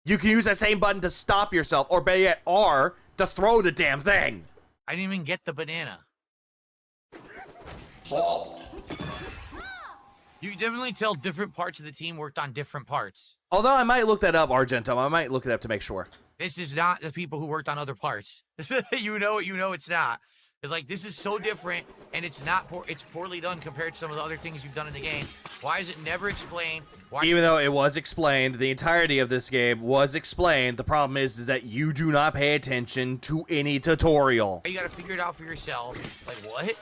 you can use that same button to stop yourself, or better yet, R, to throw the damn thing. I didn't even get the banana. Fault. You can definitely tell different parts of the team worked on different parts. Although I might look that up, Argentum. I might look it up to make sure. This is not the people who worked on other parts. You know it's not. It's like, this is so different, and it's not. It's poorly done compared to some of the other things you've done in the game. Why is it never explained? Why? Even though it was explained, the entirety of this game was explained. The problem is that you do not pay attention to any tutorial. You gotta figure it out for yourself. Like, what?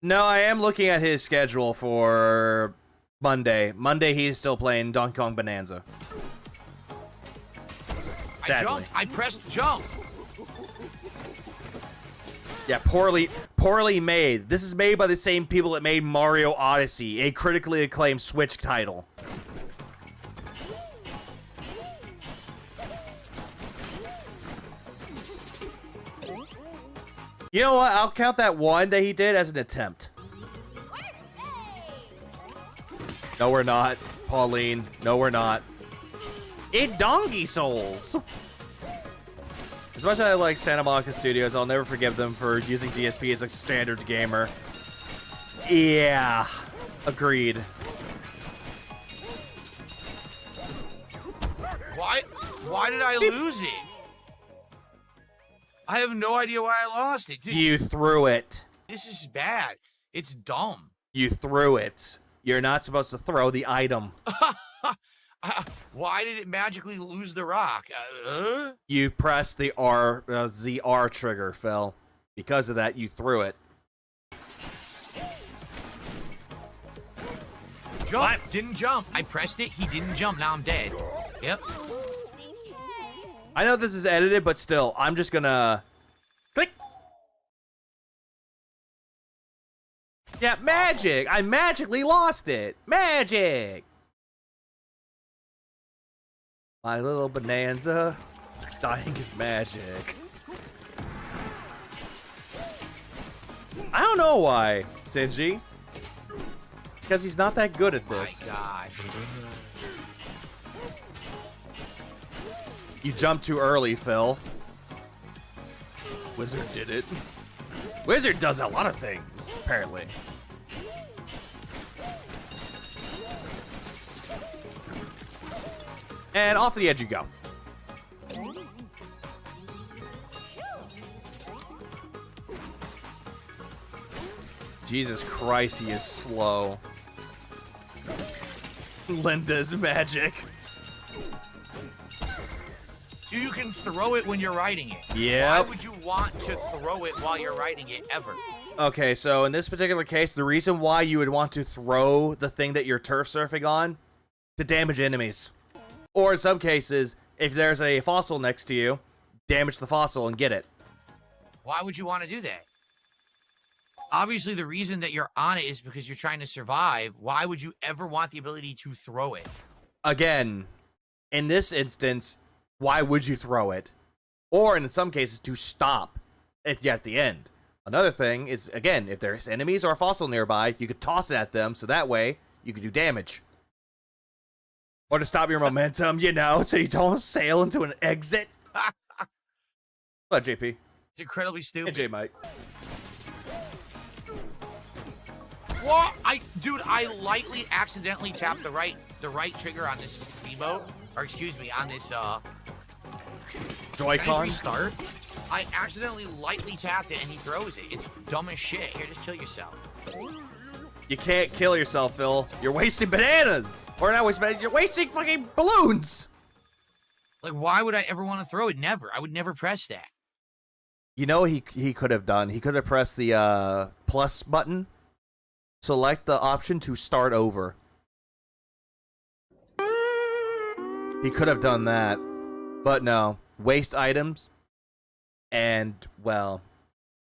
No, I am looking at his schedule for Monday. Monday, he's still playing Donkey Kong Bonanza. I jumped. I pressed jump. Yeah, poorly made. This is made by the same people that made Mario Odyssey, a critically acclaimed Switch title. You know what? I'll count that one that he did as an attempt. No, we're not, Pauline. No, we're not. It Donkey Souls. As much as I like Santa Monica Studios, I'll never forgive them for using DSP as a standard gamer. Yeah, agreed. Why did I lose it? I have no idea why I lost it. Dude, You threw it. this is bad. It's dumb. You threw it. You're not supposed to throw the item. Why did it magically lose the rock? You pressed the R trigger, Phil. Because of that, you threw it. Jump! Didn't jump. I pressed it. He didn't jump. Now I'm dead. Yep. I know this is edited, but still, I'm just gonna click. Yeah, magic. I magically lost it. Magic. My little Bonanza. Dying is magic. I don't know why, Sinji. Because he's not that good at this. My gosh. You jumped too early, Phil. Wizard did it. Wizard does a lot of things, apparently. And off the edge you go. Jesus Christ, he is slow. Linda's magic. So you can throw it when you're riding it. Yeah. Why would you want to throw it while you're riding it ever? Okay, so in this particular case, the reason why you would want to throw the thing that you're turf surfing on to damage enemies. Or in some cases, if there's a fossil next to you, damage the fossil and get it. Why would you want to do that? Obviously, the reason that you're on it is because you're trying to survive. Why would you ever want the ability to throw it? Again, in this instance, why would you throw it? Or in some cases, to stop if you're at the end. Another thing is, again, if there's enemies or a fossil nearby, you could toss it at them, so that way you could do damage. Or to stop your momentum, you know, so you don't sail into an exit. What, JP? It's incredibly stupid. Hey, J Mike. What? Dude, I lightly accidentally tapped the right trigger on this emote, or excuse me, on this Joy-Con? restart. I accidentally lightly tapped it and he throws it. It's dumb as shit. Here, just kill yourself. You can't kill yourself, Phil. You're wasting bananas. Or not wasting bananas, you're wasting fucking balloons. Like, why would I ever want to throw it? Never. I would never press that. You know what he could have done? He could have pressed the plus button. Select the option to start over. He could have done that. But no. Waste items. And, well,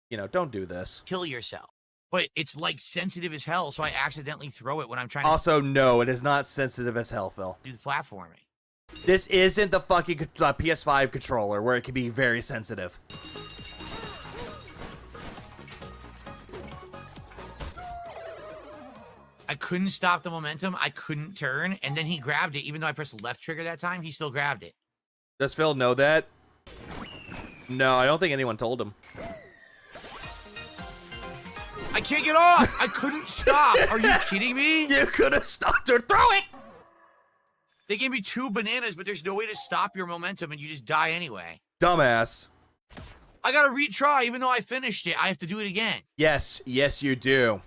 you know, don't do this. Kill yourself. But it's like sensitive as hell, so I accidentally throw it when I'm trying to Also, no, it is not sensitive as hell, Phil. do the platforming. This isn't the fucking PS5 controller where it can be very sensitive. I couldn't stop the momentum. I couldn't turn. And then he grabbed it. Even though I pressed the left trigger that time, he still grabbed it. Does Phil know that? No, I don't think anyone told him. I can't get off. I couldn't stop. Are you kidding me? You could have stopped or throw it. They gave me 2 bananas, but there's no way to stop your momentum and you just die anyway. Dumbass. I gotta retry. Even though I finished it, I have to do it again. Yes, yes, you do.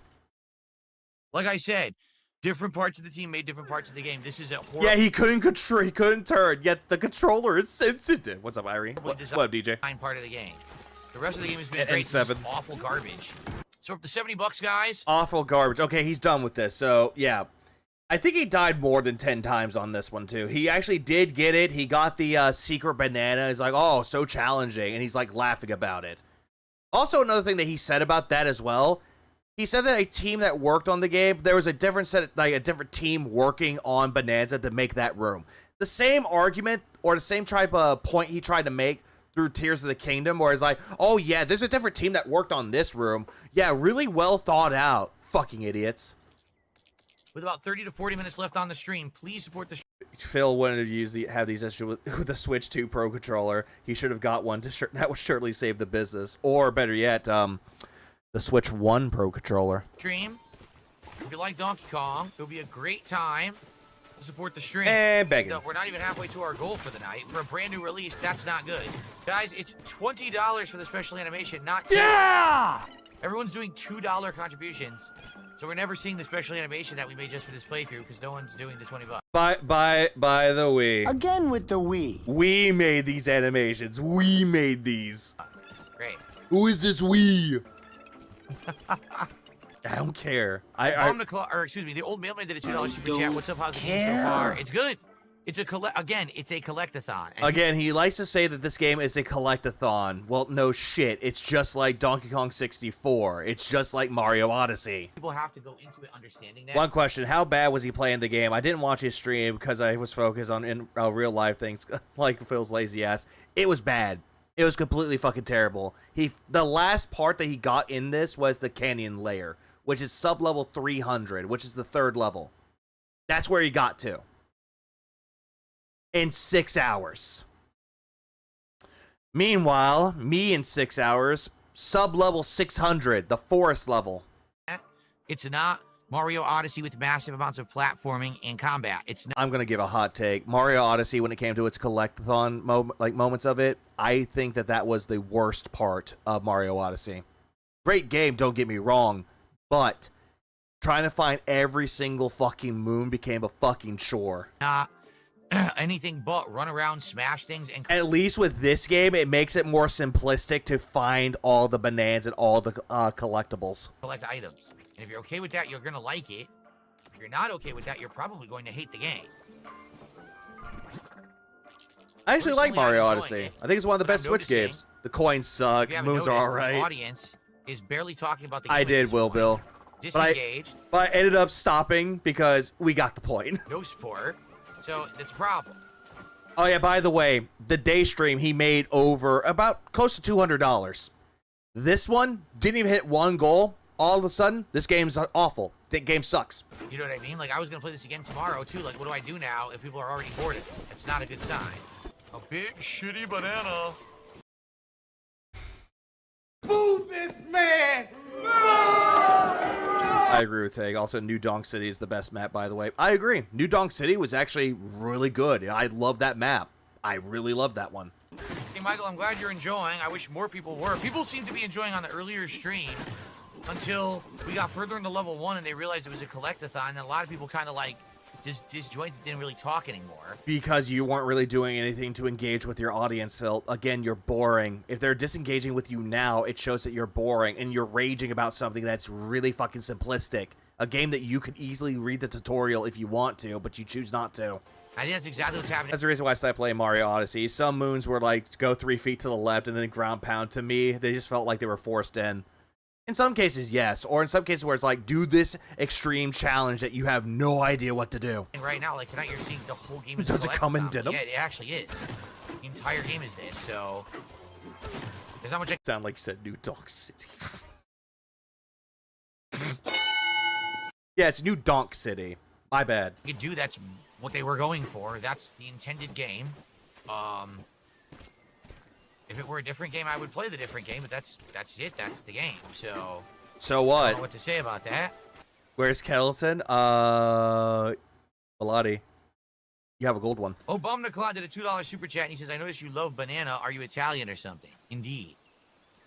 Like I said, different parts of the team made different parts of the game. This is a horrible. Yeah, he couldn't turn, yet the controller is sensitive. What's up, Irie? What up, DJ? Part of the game. The rest of the game has been And great. 7. This is awful garbage. So up to $70, guys. Awful garbage. Okay, he's done with this. So, yeah. I think he died more than 10 times on this one, too. He actually did get it. He got the secret banana. He's like, oh, so challenging. And he's, like, laughing about it. Also, another thing that he said about that as well, he said that a team that worked on the game, there was a different different team working on Bonanza to make that room. The same argument or the same type of point he tried to make through Tears of the Kingdom, where it's like, oh yeah, there's a different team that worked on this room. Yeah, really well thought out. Fucking idiots. With about 30 to 40 minutes left on the stream, please support the Phil wanted to have these issues with the Switch 2 Pro controller. He should have got one that would surely save the business. Or better yet, the Switch 1 Pro controller. stream. If you like Donkey Kong, it'll be a great time to support the stream. And begging. We're not even halfway to our goal for the night. For a brand new release, that's not good. Guys, it's $20 for the special animation, not $10. Yeah! Everyone's doing $2 contributions. So we're never seeing the special animation that we made just for this playthrough because no one's doing the $20. By the way. Again with the we. We made these animations. We made these. Great. Who is this we? I don't care. The old mailman did a $2 super chat. What's up? How's the game so far? It's good. It's a collectathon. Again, he likes to say that this game is a collectathon. Well, no shit. It's just like Donkey Kong 64. It's just like Mario Odyssey. People have to go into it understanding that. One question: how bad was he playing the game? I didn't watch his stream because I was focused on real life things, like Phil's lazy ass. It was bad. It was completely fucking terrible. The last part that he got in this was the canyon layer, which is sub-level 300, which is the 3rd level. That's where he got to. In 6 hours. Meanwhile, me in 6 hours, sub-level 600, the forest level. It's not Mario Odyssey with massive amounts of platforming and combat. It's not. I'm going to give a hot take. Mario Odyssey, when it came to its collectathon moments of it, I think that was the worst part of Mario Odyssey. Great game, don't get me wrong, but trying to find every single fucking moon became a fucking chore. Not anything but run around, smash things, and at least with this game, it makes it more simplistic to find all the bananas and all the collectibles. Collect items. And if you're okay with that, you're gonna like it. If you're not okay with that, you're probably going to hate the game. I actually like Mario Odyssey. I think it's one of the best Switch games. The coins suck. Moons are alright. The audience is barely talking about the game. I did, Will Bill. Disengaged. But I ended up stopping because we got the point. No support. So that's a problem. Oh yeah, by the way, the day stream he made over about close to $200. This one didn't even hit one goal. All of a sudden, this game's awful. The game sucks. You know what I mean? Like, I was gonna play this again tomorrow too. Like, what do I do now if people are already bored of it? That's not a good sign. A big shitty banana. Boo this man! I agree with Tag. Also, New Donk City is the best map, by the way. I agree. New Donk City was actually really good. I love that map. I really love that one. Hey, Michael, I'm glad you're enjoying. I wish more people were. People seem to be enjoying on the earlier stream until we got further into level 1 and they realized it was a collectathon, and a lot of people kind of like disjointed, didn't really talk anymore. Because you weren't really doing anything to engage with your audience, Phil. Again, you're boring. If they're disengaging with you now, it shows that you're boring and you're raging about something that's really fucking simplistic. A game that you could easily read the tutorial if you want to, but you choose not to. I think that's exactly what's happening. That's the reason why I started playing Mario Odyssey. Some moons were like, go 3 feet to the left and then ground pound. To me, they just felt like they were forced in. In some cases, yes. Or in some cases where it's like, do this extreme challenge that you have no idea what to do. And right now, like tonight, you're seeing the whole game is Does it come in denim? Yeah, it actually is. The entire game is this, so there's not much. Sound like you said New Donk City. Yeah, it's New Donk City. My bad. You could do, that's what they were going for. That's the intended game. If it were a different game, I would play the different game, but that's it. That's the game. So what? I don't know what to say about that. Where's Kettleton? Bellotti. You have a gold one. Oh, Bum Nicklot did a $2 super chat, and he says, I noticed you love banana. Are you Italian or something? Indeed.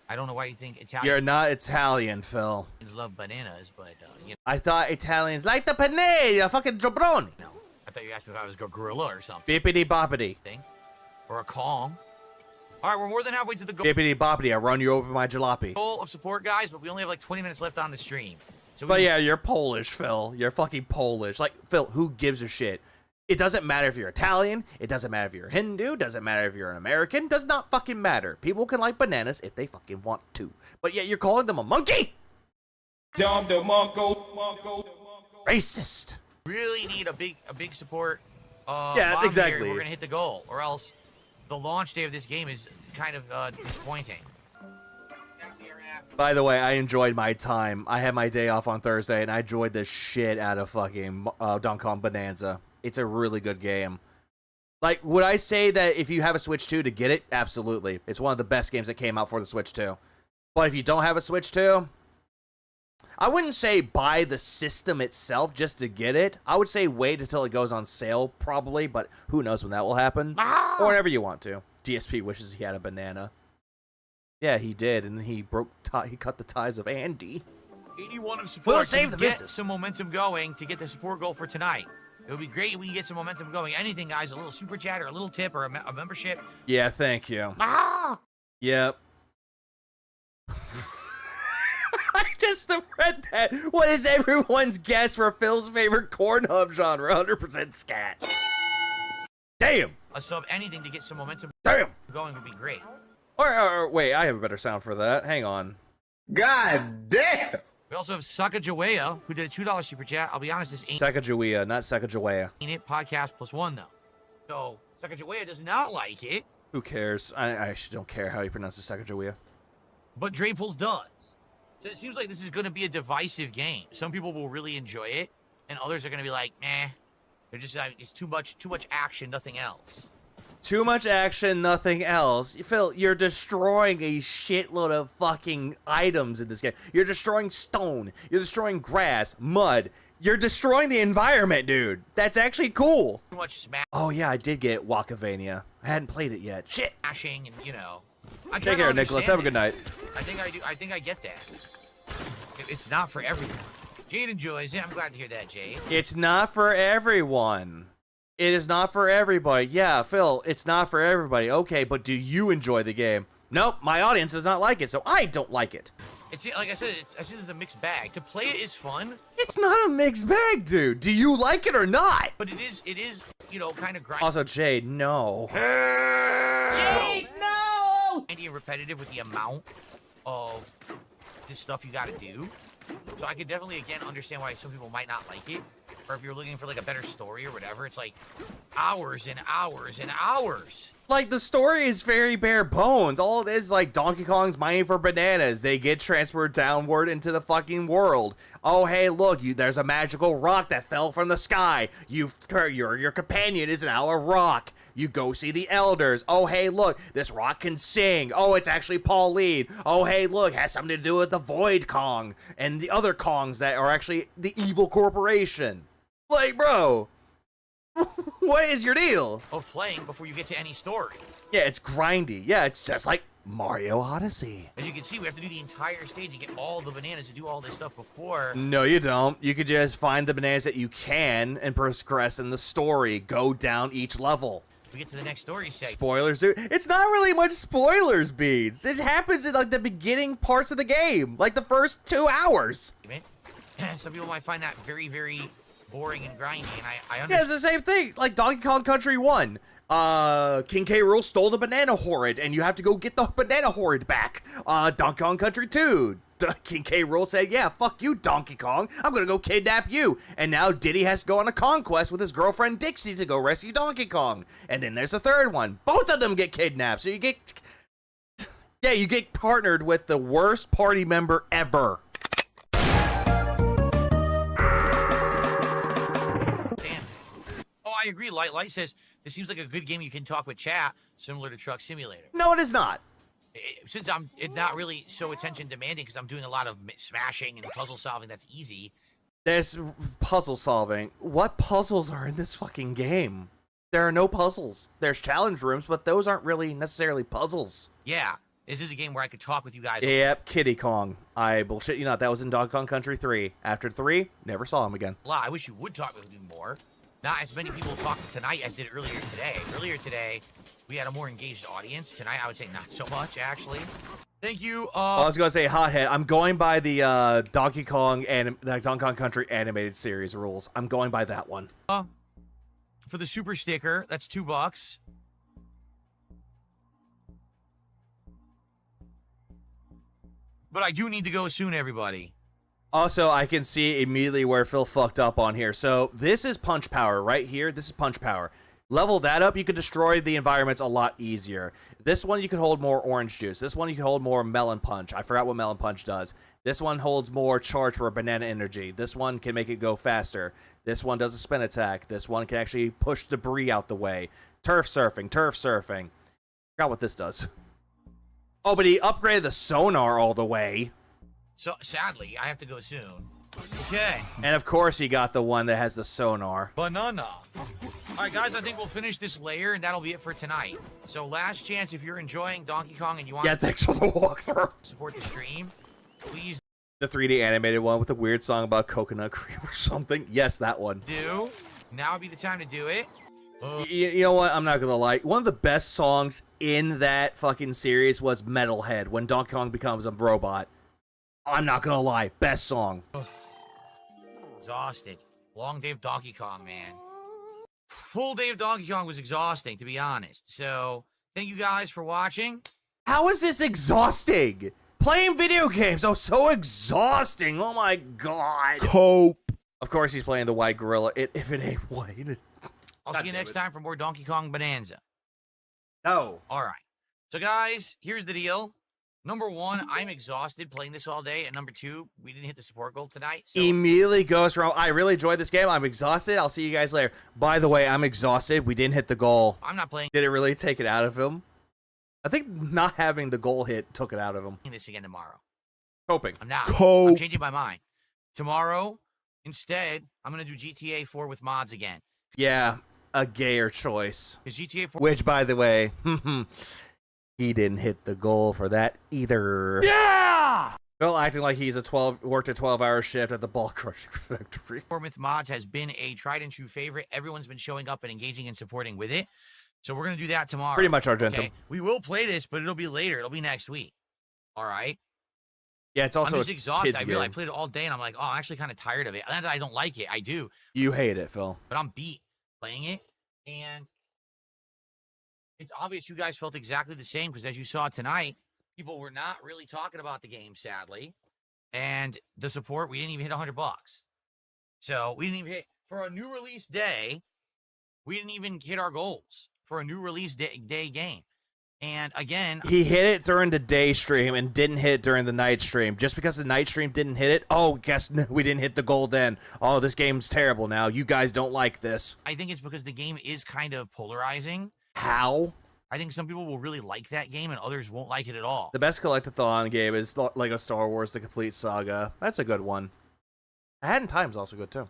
I don't know why you think Italian. You're not Italian, Phil. Love bananas, but, you know. I thought Italians like the panini, fucking jabroni. No. I thought you asked me if I was a gorilla or something. Bippity boppity. Or a Kong. All right, we're more than halfway to the goal. Bippity boppity, I run you over my jalopy. Goal of support, guys, but we only have like 20 minutes left on the stream. So but yeah, you're Polish, Phil. You're fucking Polish. Like, Phil, who gives a shit? It doesn't matter if you're Italian. It doesn't matter if you're Hindu. Doesn't matter if you're an American. Does not fucking matter. People can like bananas if they fucking want to. But yet you're calling them a monkey? Racist. Really need a big support. Yeah, bomb exactly. Here. We're gonna hit the goal, or else the launch day of this game is kind of disappointing. By the way, I enjoyed my time. I had my day off on Thursday, and I enjoyed the shit out of fucking Kong Bonanza. It's a really good game. Like, would I say that if you have a Switch 2 to get it? Absolutely. It's one of the best games that came out for the Switch 2. But if you don't have a Switch 2, I wouldn't say buy the system itself just to get it. I would say wait until it goes on sale, probably, but who knows when that will happen. Or whenever you want to. DSP wishes he had a banana. Yeah, he did, and he he cut the ties of Andy. 81 of support. We'll save the get business. some momentum going to get the support goal for tonight. It would be great if we can get some momentum going. Anything, guys, a little super chat or a little tip or a membership. Yeah, thank you. Yep. I just read that. What is everyone's guess for Phil's favorite Pornhub genre? 100% scat. Damn. A sub, anything to get some momentum going would be great. Or wait, I have a better sound for that. Hang on. God damn! We also have Sakajaweya, who did a $2 super chat. I'll be honest, this ain't Sacagawea, not Sacagawea. it. Podcast +1, though. So, Sakajaweya does not like it, Who cares? I actually don't care how you pronounce the Sacagawea. but Draples does. So it seems like this is going to be a divisive game. Some people will really enjoy it, and others are going to be like, meh. They're just, it's too much action, nothing else. Too much action, nothing else. Phil, you're destroying a shitload of fucking items in this game. You're destroying stone. You're destroying grass, mud. You're destroying the environment, dude. That's actually cool. Too much smashing Oh, yeah, I did get Wakavania. I hadn't played it yet. Shit. and, you know. I Take kinda care, Nicholas. Have a good understand night. it. I think I do. I think I get that. It's not for everyone. Jade enjoys it. I'm glad to hear that, Jade. It's not for everyone. It is not for everybody. Yeah, Phil, it's not for everybody. Okay, but do you enjoy the game? Nope, my audience does not like it, so I don't like it. It's like I said. I see this is a mixed bag. To play it is fun, It's not a mixed bag, dude. Do you like it or not? but it is, you know, kind of grindy Also, Jade, no. and repetitive with the amount of this stuff you got to do. So I could definitely, again, understand why some people might not like it. Or if you're looking for, like, a better story or whatever, it's like hours and hours and hours. Like, the story is very bare bones. All it is, like, Donkey Kong's mining for bananas. They get transferred downward into the fucking world. Oh, hey, look, there's a magical rock that fell from the sky. Your companion is now a rock. You go see the elders. Oh, hey, look, this rock can sing. Oh, it's actually Pauline. Oh, hey, look, it has something to do with the Void Kong and the other Kongs that are actually the evil corporation. Like, bro, what is your deal? Of playing before you get to any story. Yeah, it's grindy. Yeah, it's just like Mario Odyssey. As you can see, we have to do the entire stage and get all the bananas to do all this stuff before. No, you don't. You could just find the bananas that you can and progress in the story. Go down each level. We get to the next story segment. Spoilers, dude. It's not really much spoilers, Beats. It happens in, like, the beginning parts of the game. Like, the first 2 hours. Some people might find that very, very boring and grindy, and I understand. Yeah, it's the same thing. Like, Donkey Kong Country 1. King K. Rool stole the banana horde, and you have to go get the banana horde back. Donkey Kong Country 2. King K. Rool said, yeah, fuck you, Donkey Kong. I'm gonna go kidnap you. And now Diddy has to go on a conquest with his girlfriend Dixie to go rescue Donkey Kong. And then there's a third one. Both of them get kidnapped. So you get... Yeah, you get partnered with the worst party member ever. Oh, I agree. Light says, this seems like a good game you can talk with chat, similar to Truck Simulator. No, it is not. Since I'm not really so attention demanding because I'm doing a lot of smashing and puzzle solving, that's easy. There's puzzle solving. What puzzles are in this fucking game? There are no puzzles. There's challenge rooms, but those aren't really necessarily puzzles. Yeah, this is a game where I could talk with you guys. Yep, Kitty Kong. I bullshit you not. That was in Donkey Kong Country 3. After 3, never saw him again. I wish you would talk with me more. Not as many people talked tonight as did earlier today. Earlier today, we had a more engaged audience. Tonight, I would say not so much, actually. Thank you. I was gonna say hothead. I'm going by the Donkey Kong Country animated series rules. I'm going by that one. for the super sticker. That's $2. But I do need to go soon, everybody. Also, I can see immediately where Phil fucked up on here. So this is punch power right here. This is punch power. Level that up, you could destroy the environments a lot easier. This one, you can hold more orange juice. This one, you can hold more melon punch. I forgot what melon punch does. This one holds more charge for banana energy. This one can make it go faster. This one does a spin attack. This one can actually push debris out the way. Turf surfing, turf surfing. Forgot what this does. Oh, but he upgraded the sonar all the way. So, sadly, I have to go soon. Okay. And of course, he got the one that has the sonar. Banana. All right, guys, I think we'll finish this layer, and that'll be it for tonight. So, last chance, if you're enjoying Donkey Kong and you want Yeah, thanks for the walkthrough. to support the stream, please The 3D animated one with a weird song about coconut cream or something. Yes, that one. do. Now would be the time to do it. You know what? I'm not gonna lie. One of the best songs in that fucking series was Metalhead, when Donkey Kong becomes a robot. I'm not gonna lie. Best song. Exhausted. Long day of Donkey Kong, man. Full day of Donkey Kong was exhausting, to be honest. So, thank you guys for watching. How is this exhausting? Playing video games. Oh, so exhausting. Oh my god. Cope. Of course, he's playing the white gorilla. If it ain't white. I'll see you next time for more Donkey Kong Bonanza. No. All right. So, guys, here's the deal. Number one, I'm exhausted playing this all day. And number two, we didn't hit the support goal tonight. So Immediately goes from, I really enjoyed this game. I'm exhausted. I'll see you guys later. By the way, I'm exhausted. We didn't hit the goal. I'm not playing Did it really take it out of him? I think not having the goal hit took it out of him. this again tomorrow. Hoping. I'm not. Cope. I'm changing my mind. Tomorrow, instead, I'm going to do GTA 4 with mods again. Yeah, a gayer choice. Because GTA 4... Which, by the way, he didn't hit the goal for that either. Yeah! Phil acting like he's worked a 12-hour shift at the ball crushing factory. 4 with mods has been a tried and true favorite. Everyone's been showing up and engaging and supporting with it. So we're going to do that tomorrow. Pretty much Argentum. Okay? We will play this, but it'll be later. It'll be next week. All right? Yeah, it's also I'm just a exhausted. kid's I game. played it all day, and I'm like, oh, I'm actually kind of tired of it. Not that I don't like it. I do. You hate it, Phil. But I'm beat playing it. And it's obvious you guys felt exactly the same, because as you saw tonight, people were not really talking about the game, sadly. And the support, we didn't even hit $100. So we didn't even hit, for a new release day, we didn't even hit our goals for a new release day game. And again, He hit it during the day stream and didn't hit it during the night stream. Just because the night stream didn't hit it, oh, guess we didn't hit the goal then. Oh, this game's terrible now. You guys don't like this. I think it's because the game is kind of polarizing. How? I think some people will really like that game and others won't like it at all. The best collectathon game is Lego Star Wars: The Complete Saga. That's a good one. Hat in Time's also good too.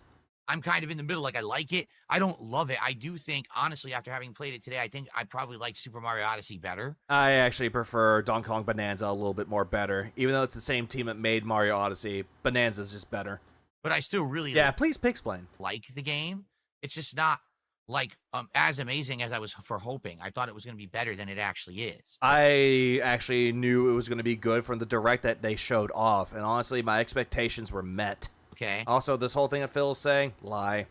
I'm kind of in the middle. Like, I like it. I don't love it. I do think, honestly, after having played it today, I think I probably like Super Mario Odyssey better. I actually prefer Kong Bonanza a little bit more better. Even though it's the same team that made Mario Odyssey, Bonanza's just better. But I still really Yeah, please explain. like the game. It's just not, like, as amazing as I was hoping. I thought it was going to be better than it actually is. I actually knew it was going to be good from the direct that they showed off, and honestly, my expectations were met. Okay. Also, this whole thing that Phil's saying, lie.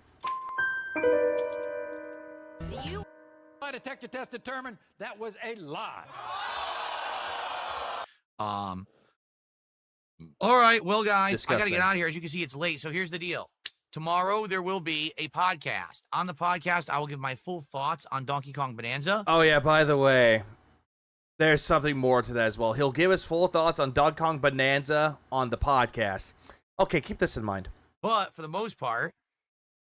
My detector test determined that was a lie. All right, well, guys, I got to Disgusting. get out of here. As you can see, it's late. So here's the deal. Tomorrow, there will be a podcast. On the podcast, I will give my full thoughts on Donkey Kong Bonanza. Oh yeah, by the way, there's something more to that as well. He'll give us full thoughts on Donkey Kong Bonanza on the podcast. Okay, keep this in mind. But for the most part,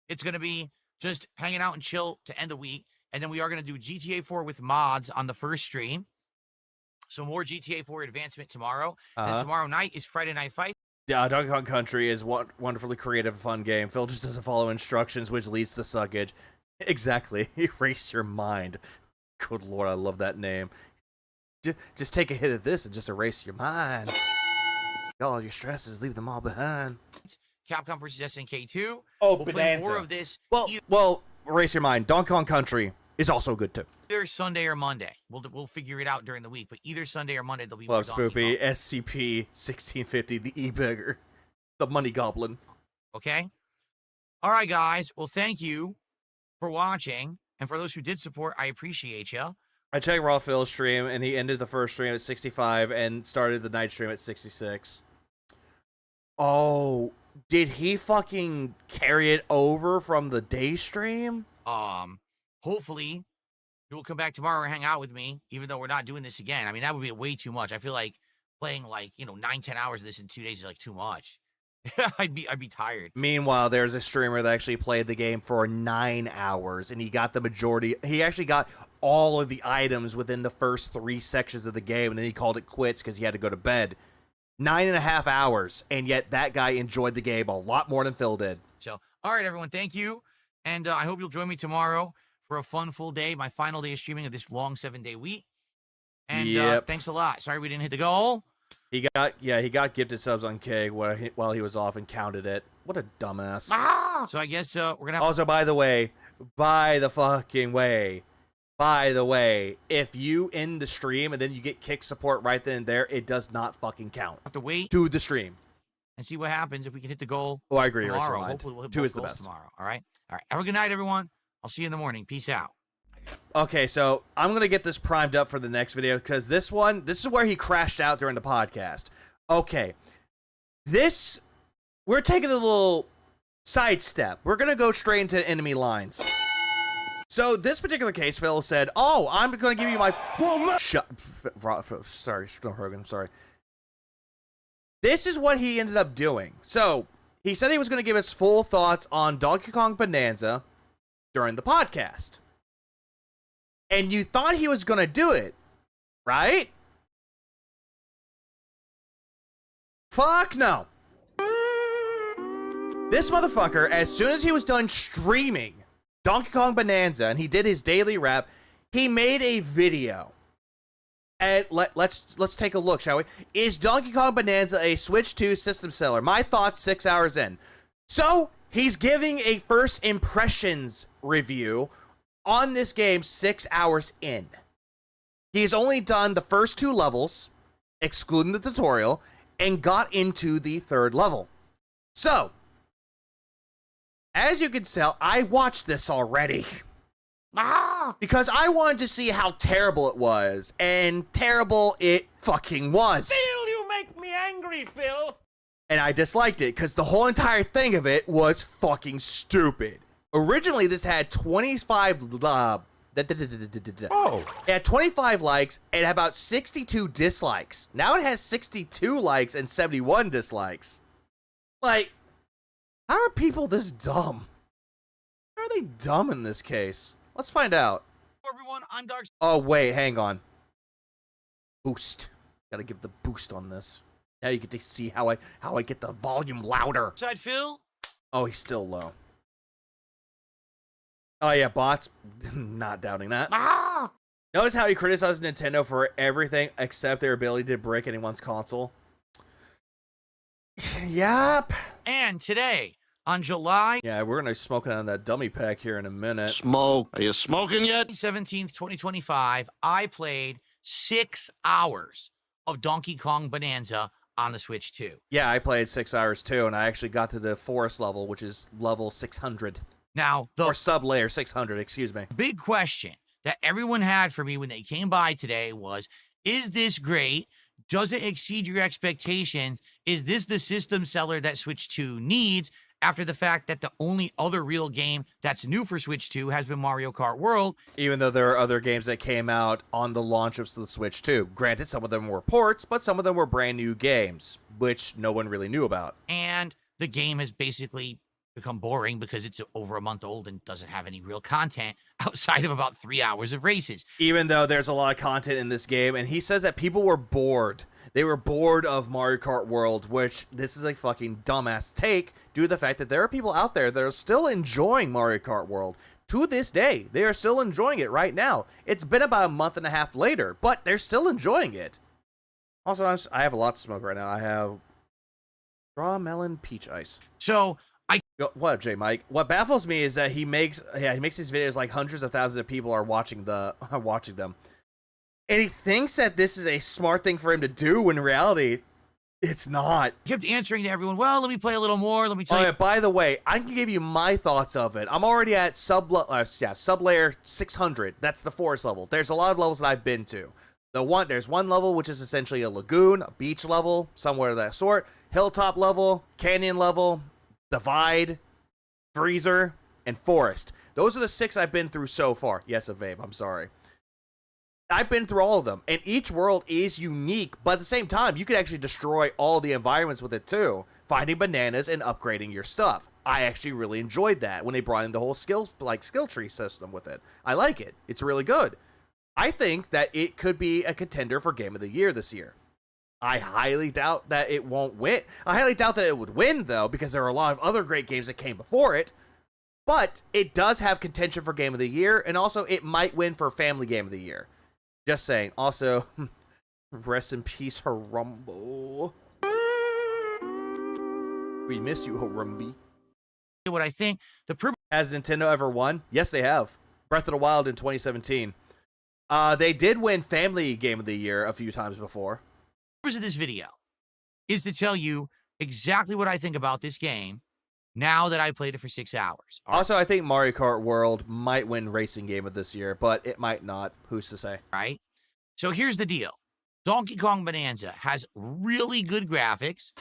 it's going to be just hanging out and chill to end the week. And then we are going to do GTA 4 with mods on the first stream. So more GTA 4 advancement tomorrow. And tomorrow night is Friday Night Fight. Yeah, Donkey Kong Country is wonderfully creative and fun game. Phil just doesn't follow instructions, which leads to suckage. Exactly. Erase your mind. Good lord, I love that name. Just take a hit of this and just erase your mind. All your stresses, leave them all behind. Capcom versus SNK 2. Oh, we'll play Bonanza. more of this Well, erase your mind. Donkey Kong Country is also good too. either Sunday or Monday. We'll figure it out during the week, but either Sunday or Monday there'll be Love more Donkey Spoopy, SCP-1650, the E-Beggar, the Money Goblin. Kong. Okay? All right, guys. Well, thank you for watching. And for those who did support, I appreciate you. I checked Raw Phil's stream, and he ended the first stream at 65 and started the night stream at 66. Oh, did he fucking carry it over from the day stream? Hopefully you will come back tomorrow and hang out with me, even though we're not doing this again. I mean, that would be way too much. I feel like playing like, 9-10 hours of this in 2 days is like too much. I'd be tired. Meanwhile, there's a streamer that actually played the game for 9 hours, and he got the majority. He actually got all of the items within the first 3 sections of the game, and then he called it quits because he had to go to bed. 9.5 hours, and yet that guy enjoyed the game a lot more than Phil did. So, all right, everyone, thank you. And I hope you'll join me tomorrow for a fun full day, my final day of streaming of this long 7-day week. And thanks a lot. Sorry we didn't hit the goal. He got gifted subs on Keg while he was off and counted it. What a dumbass. So I guess we're going to have... Also, by the way, if you end the stream and then you get kick support right then and there, it does not fucking count. Have to wait to the stream and see what happens if we can hit the goal. Oh, I agree. Tomorrow. Hopefully we'll hit 2 both is the goals best tomorrow. All right. Have a good night, everyone. I'll see you in the morning. Wease out. Okay, so I'm going to get this primed up for the next video because this is where he crashed out during the podcast. Okay, we're taking a little sidestep. We're going to go straight into enemy lines. So this particular case, Phil said, "Oh, I'm going to give you my..." Sorry, Hogan, sorry. This is what he ended up doing. So he said he was going to give his full thoughts on Donkey Kong Bonanza during the podcast. And you thought he was going to do it, right? Fuck no. This motherfucker, as soon as he was done streaming Donkey Kong Bonanza and he did his daily rap, he made a video. And let's take a look, shall we? Is Donkey Kong Bonanza a Switch 2 system seller? My thoughts 6 hours in. So, he's giving a first impressions review on this game 6 hours in. He's only done the first 2 levels, excluding the tutorial, and got into the 3rd level. So, as you can tell, I watched this already. Because I wanted to see how terrible it was, and terrible it fucking was. Phil, you make me angry, Phil. And I disliked it, because the whole entire thing of it was fucking stupid. Originally, this had 25 it had 25 likes and about 62 dislikes. Now it has 62 likes and 71 dislikes. Like, how are people this dumb? How are they dumb in this case? Let's find out. Hello, everyone. I'm Dark. Oh, wait, hang on. Boost. Gotta give the boost on this. Now you get to see how I get the volume louder. Side Phil. Oh, he's still low. Oh, yeah, bots. Not doubting that. Notice how he criticizes Nintendo for everything except their ability to break anyone's console. Yep. And today, on July... Yeah, we're going to be smoking on that dummy pack here in a minute. Smoke. Are you smoking yet? 17th, 2025, I played 6 hours of Donkey Kong Bonanza on the Switch 2. Yeah, I played 6 hours too, and I actually got to the forest level, which is level 600. Now, or sub-layer 600, excuse me. Big question that everyone had for me when they came by today was, is this great? Does it exceed your expectations? Is this the system seller that Switch 2 needs after the fact that the only other real game that's new for Switch 2 has been Mario Kart World? Even though there are other games that came out on the launch of the Switch 2. Granted, some of them were ports, but some of them were brand new games, which no one really knew about. And the game has basically become boring because it's over a month old and doesn't have any real content outside of about 3 hours of races. Even though there's a lot of content in this game, and he says that people were bored. They were bored of Mario Kart World, which this is a fucking dumbass take due to the fact that there are people out there that are still enjoying Mario Kart World. To this day, they are still enjoying it right now. It's been about a month and a half later, but they're still enjoying it. Also, I have a lot to smoke right now. I have raw melon peach ice. So, what up, J Mike? What baffles me is that he makes these videos like hundreds of thousands of people are watching them, and he thinks that this is a smart thing for him to do. When in reality, It's not. He kept answering to everyone, well, let me play a little more. Let me tell Oh, you. yeah, by the way, I can give you my thoughts of it. I'm already at sub-layer 600. That's the forest level. There's a lot of levels that I've been to. There's one level which is essentially a lagoon, a beach level, somewhere of that sort, hilltop level, canyon level, divide, freezer, and forest. Those are the 6 I've been through so far. Yes, Avabe, I'm sorry. I've been through all of them, and each world is unique, but at the same time, you can actually destroy all the environments with it too, finding bananas and upgrading your stuff. I actually really enjoyed that when they brought in the whole skill tree system with it. I like it. It's really good. I think that it could be a contender for Game of the Year this year. I highly doubt that it won't win. I highly doubt that it would win, though, because there are a lot of other great games that came before it. But it does have contention for Game of the Year, and also it might win for Family Game of the Year. Just saying. Also, rest in peace, Harumbo. We miss you, Harumbi. What I think, has Nintendo ever won? Yes, they have. Breath of the Wild in 2017. They did win Family Game of the Year a few times before. The purpose of this video is to tell you exactly what I think about this game now that I played it for 6 hours. Also, I think Mario Kart World might win Racing Game of this year, but it might not. Who's to say? Right? So here's the deal. Donkey Kong Bonanza has really good graphics.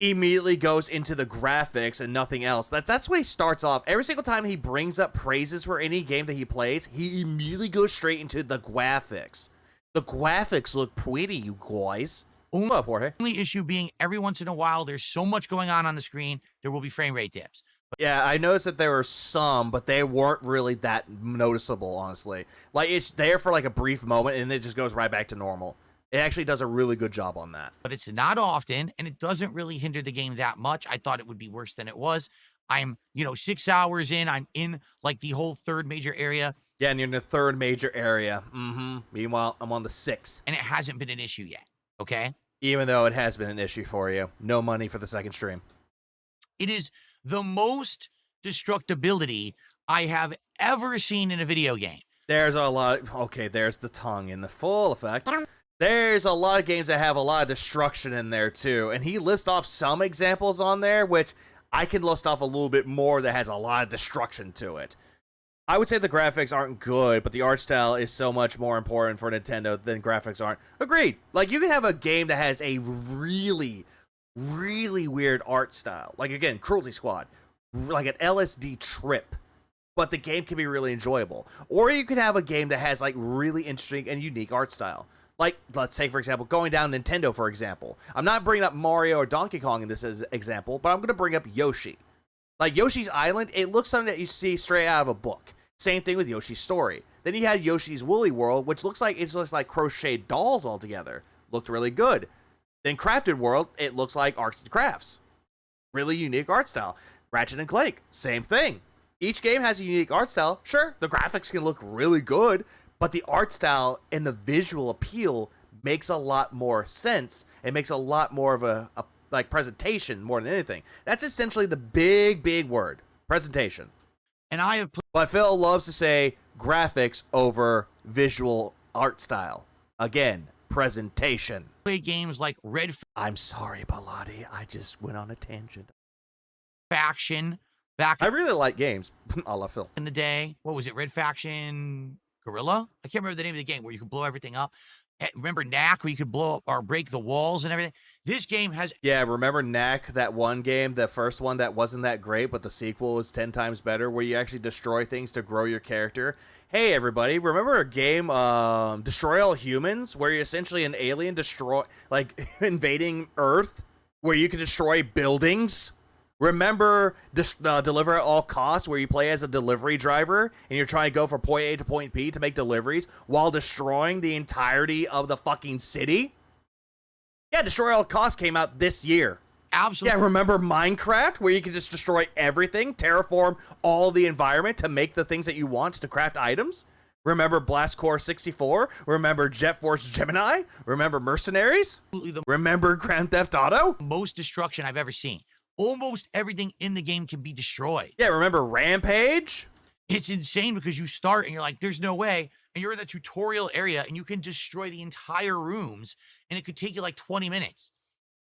Immediately goes into the graphics and nothing else. That's where he starts off. Every single time he brings up praises for any game that he plays, he immediately goes straight into the graphics. The graphics look pretty, you guys. What up, Jorge? Only issue being every once in a while, there's so much going on the screen, there will be frame rate dips. Yeah, I noticed that there were some, but they weren't really that noticeable, honestly. Like, it's there for like a brief moment, and it just goes right back to normal. It actually does a really good job on that. But it's not often, and it doesn't really hinder the game that much. I thought it would be worse than it was. I'm, 6 hours in. I'm in, like, the whole 3rd major area. Yeah, and you're in the 3rd major area. Meanwhile, I'm on the 6th. And it hasn't been an issue yet, okay? Even though it has been an issue for you. No money for the 2nd stream. It is the most destructibility I have ever seen in a video game. There's a lot. Okay, there's the tongue in the full effect. There's a lot of games that have a lot of destruction in there, too. And he lists off some examples on there, which I can list off a little bit more that has a lot of destruction to it. I would say the graphics aren't good, but the art style is so much more important for Nintendo than graphics aren't. Agreed. Like, you can have a game that has a really, really weird art style. Like, again, Cruelty Squad. Like an LSD trip. But the game can be really enjoyable. Or you could have a game that has, like, really interesting and unique art style. Like, let's say, for example, going down Nintendo, for example. I'm not bringing up Mario or Donkey Kong in this as example, but I'm going to bring up Yoshi. Like, Yoshi's Island, it looks something that you see straight out of a book. Same thing with Yoshi's Story. Then you had Yoshi's Woolly World, which looks like crocheted dolls altogether. Looked really good. Then Crafted World, it looks like arts and crafts. Really unique art style. Ratchet and Clank, same thing. Each game has a unique art style. Sure, the graphics can look really good, but the art style and the visual appeal makes a lot more sense. It makes a lot more of a presentation more than anything. That's essentially the big word. Presentation. And I have But Phil loves to say graphics over visual art style. Again, presentation. played games like Red I'm sorry, Baladi. I just went on a tangent. Faction back I really like games. A la Phil. in the day. What was it? Red Faction Gorilla? I can't remember the name of the game where you could blow everything up. Remember Knack, where you could blow up or break the walls and everything? This game has... Yeah, remember Knack, that one game, the first one that wasn't that great, but the sequel was 10 times better, where you actually destroy things to grow your character? Hey, everybody, remember a game, Destroy All Humans, where you're essentially an alien invading Earth, where you can destroy buildings? Remember Deliver at All Costs, where you play as a delivery driver and you're trying to go from point A to point B to make deliveries while destroying the entirety of the fucking city? Yeah, Destroy at All Costs came out this year. Absolutely. Yeah, remember Minecraft, where you can just destroy everything, terraform all the environment to make the things that you want to craft items? Remember Blast Core 64? Remember Jet Force Gemini? Remember Mercenaries? Remember Grand Theft Auto? Most destruction I've ever seen. Almost everything in the game can be destroyed. Yeah, remember Rampage? It's insane because you start and you're like, there's no way. And you're in the tutorial area and you can destroy the entire rooms and it could take you like 20 minutes.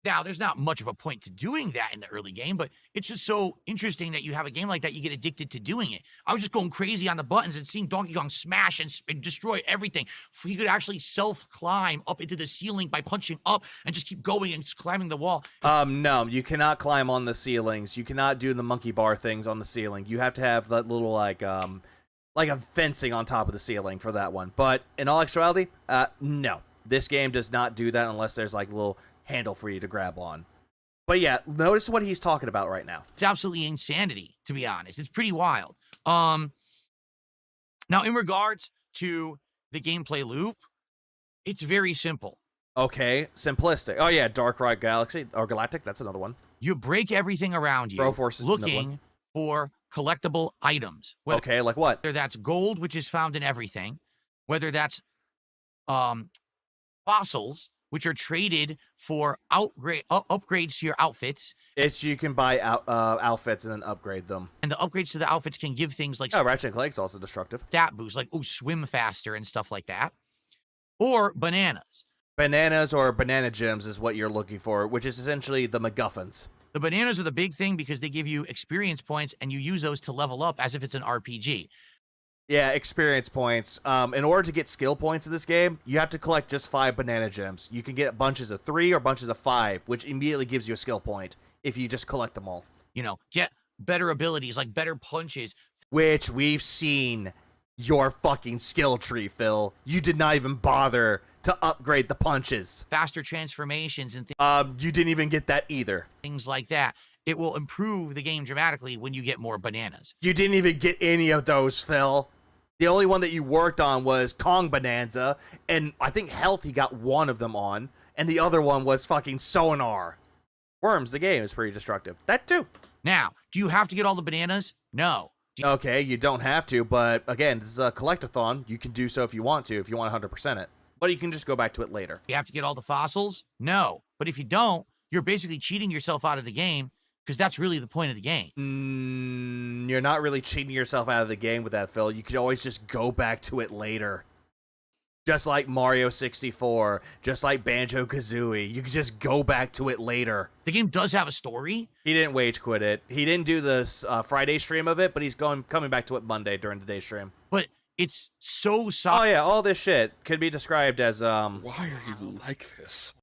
Now, there's not much of a point to doing that in the early game, but it's just so interesting that you have a game like that, you get addicted to doing it. I was just going crazy on the buttons and seeing Donkey Kong smash and destroy everything. He could actually self-climb up into the ceiling by punching up and just keep going and climbing the wall. No, you cannot climb on the ceilings. You cannot do the monkey bar things on the ceiling. You have to have that little, like a fencing on top of the ceiling for that one. But in all actuality, no. This game does not do that unless there's, like, a little handle for you to grab on. But yeah, notice what he's talking about right now. It's absolutely insanity, to be honest. It's pretty wild. Now, in regards to the gameplay loop, it's very simple. Okay, simplistic. Oh yeah, Dark Ride Galaxy or Galactic, that's another one. You break everything around you, Broforce is looking for collectible items. Okay, like what? Whether that's gold, which is found in everything, whether that's fossils, which are traded for upgrades to your outfits. It's you can buy outfits and then upgrade them. And the upgrades to the outfits can give things like Ratchet and Clank's also destructive. Stat boost, like swim faster and stuff like that. Or bananas. Bananas or banana gems is what you're looking for, which is essentially the MacGuffins. The bananas are the big thing because they give you experience points and you use those to level up as if it's an RPG. Yeah, experience points. In order to get skill points in this game, you have to collect just 5 banana gems. You can get bunches of 3 or bunches of 5, which immediately gives you a skill point if you just collect them all. You know, get better abilities, like better punches. Which we've seen your fucking skill tree, Phil. You did not even bother to upgrade the punches. Faster transformations and things. You didn't even get that either. Things like that. It will improve the game dramatically when you get more bananas. You didn't even get any of those, Phil. The only one that you worked on was Kong Bonanza, and I think Health he got one of them on, and the other one was fucking Sonar. Worms, the game is pretty destructive. That too. Now, do you have to get all the bananas? No. Okay, you don't have to, but again, this is a collectathon. You can do so if you want to, if you want 100% it. But you can just go back to it later. You have to get all the fossils? No. But if you don't, you're basically cheating yourself out of the game, because that's really the point of the game. You're not really cheating yourself out of the game with that, Phil. You could always just go back to it later. Just like Mario 64, just like Banjo-Kazooie. You could just go back to it later. The game does have a story. He didn't wage quit it. He didn't do the Friday stream of it, but he's coming back to it Monday during the day stream. But it's so solid. Oh yeah, all this shit could be described as Why are you like this?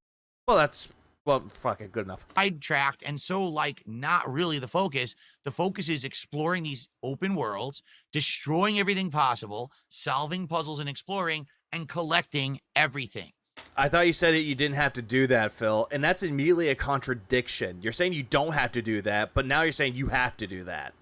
Well, fuck it, good enough. Sidetracked and so, like, not really the focus. The focus is exploring these open worlds, destroying everything possible, solving puzzles and exploring, and collecting everything. I thought you said that you didn't have to do that, Phil, and that's immediately a contradiction. You're saying you don't have to do that, but now you're saying you have to do that.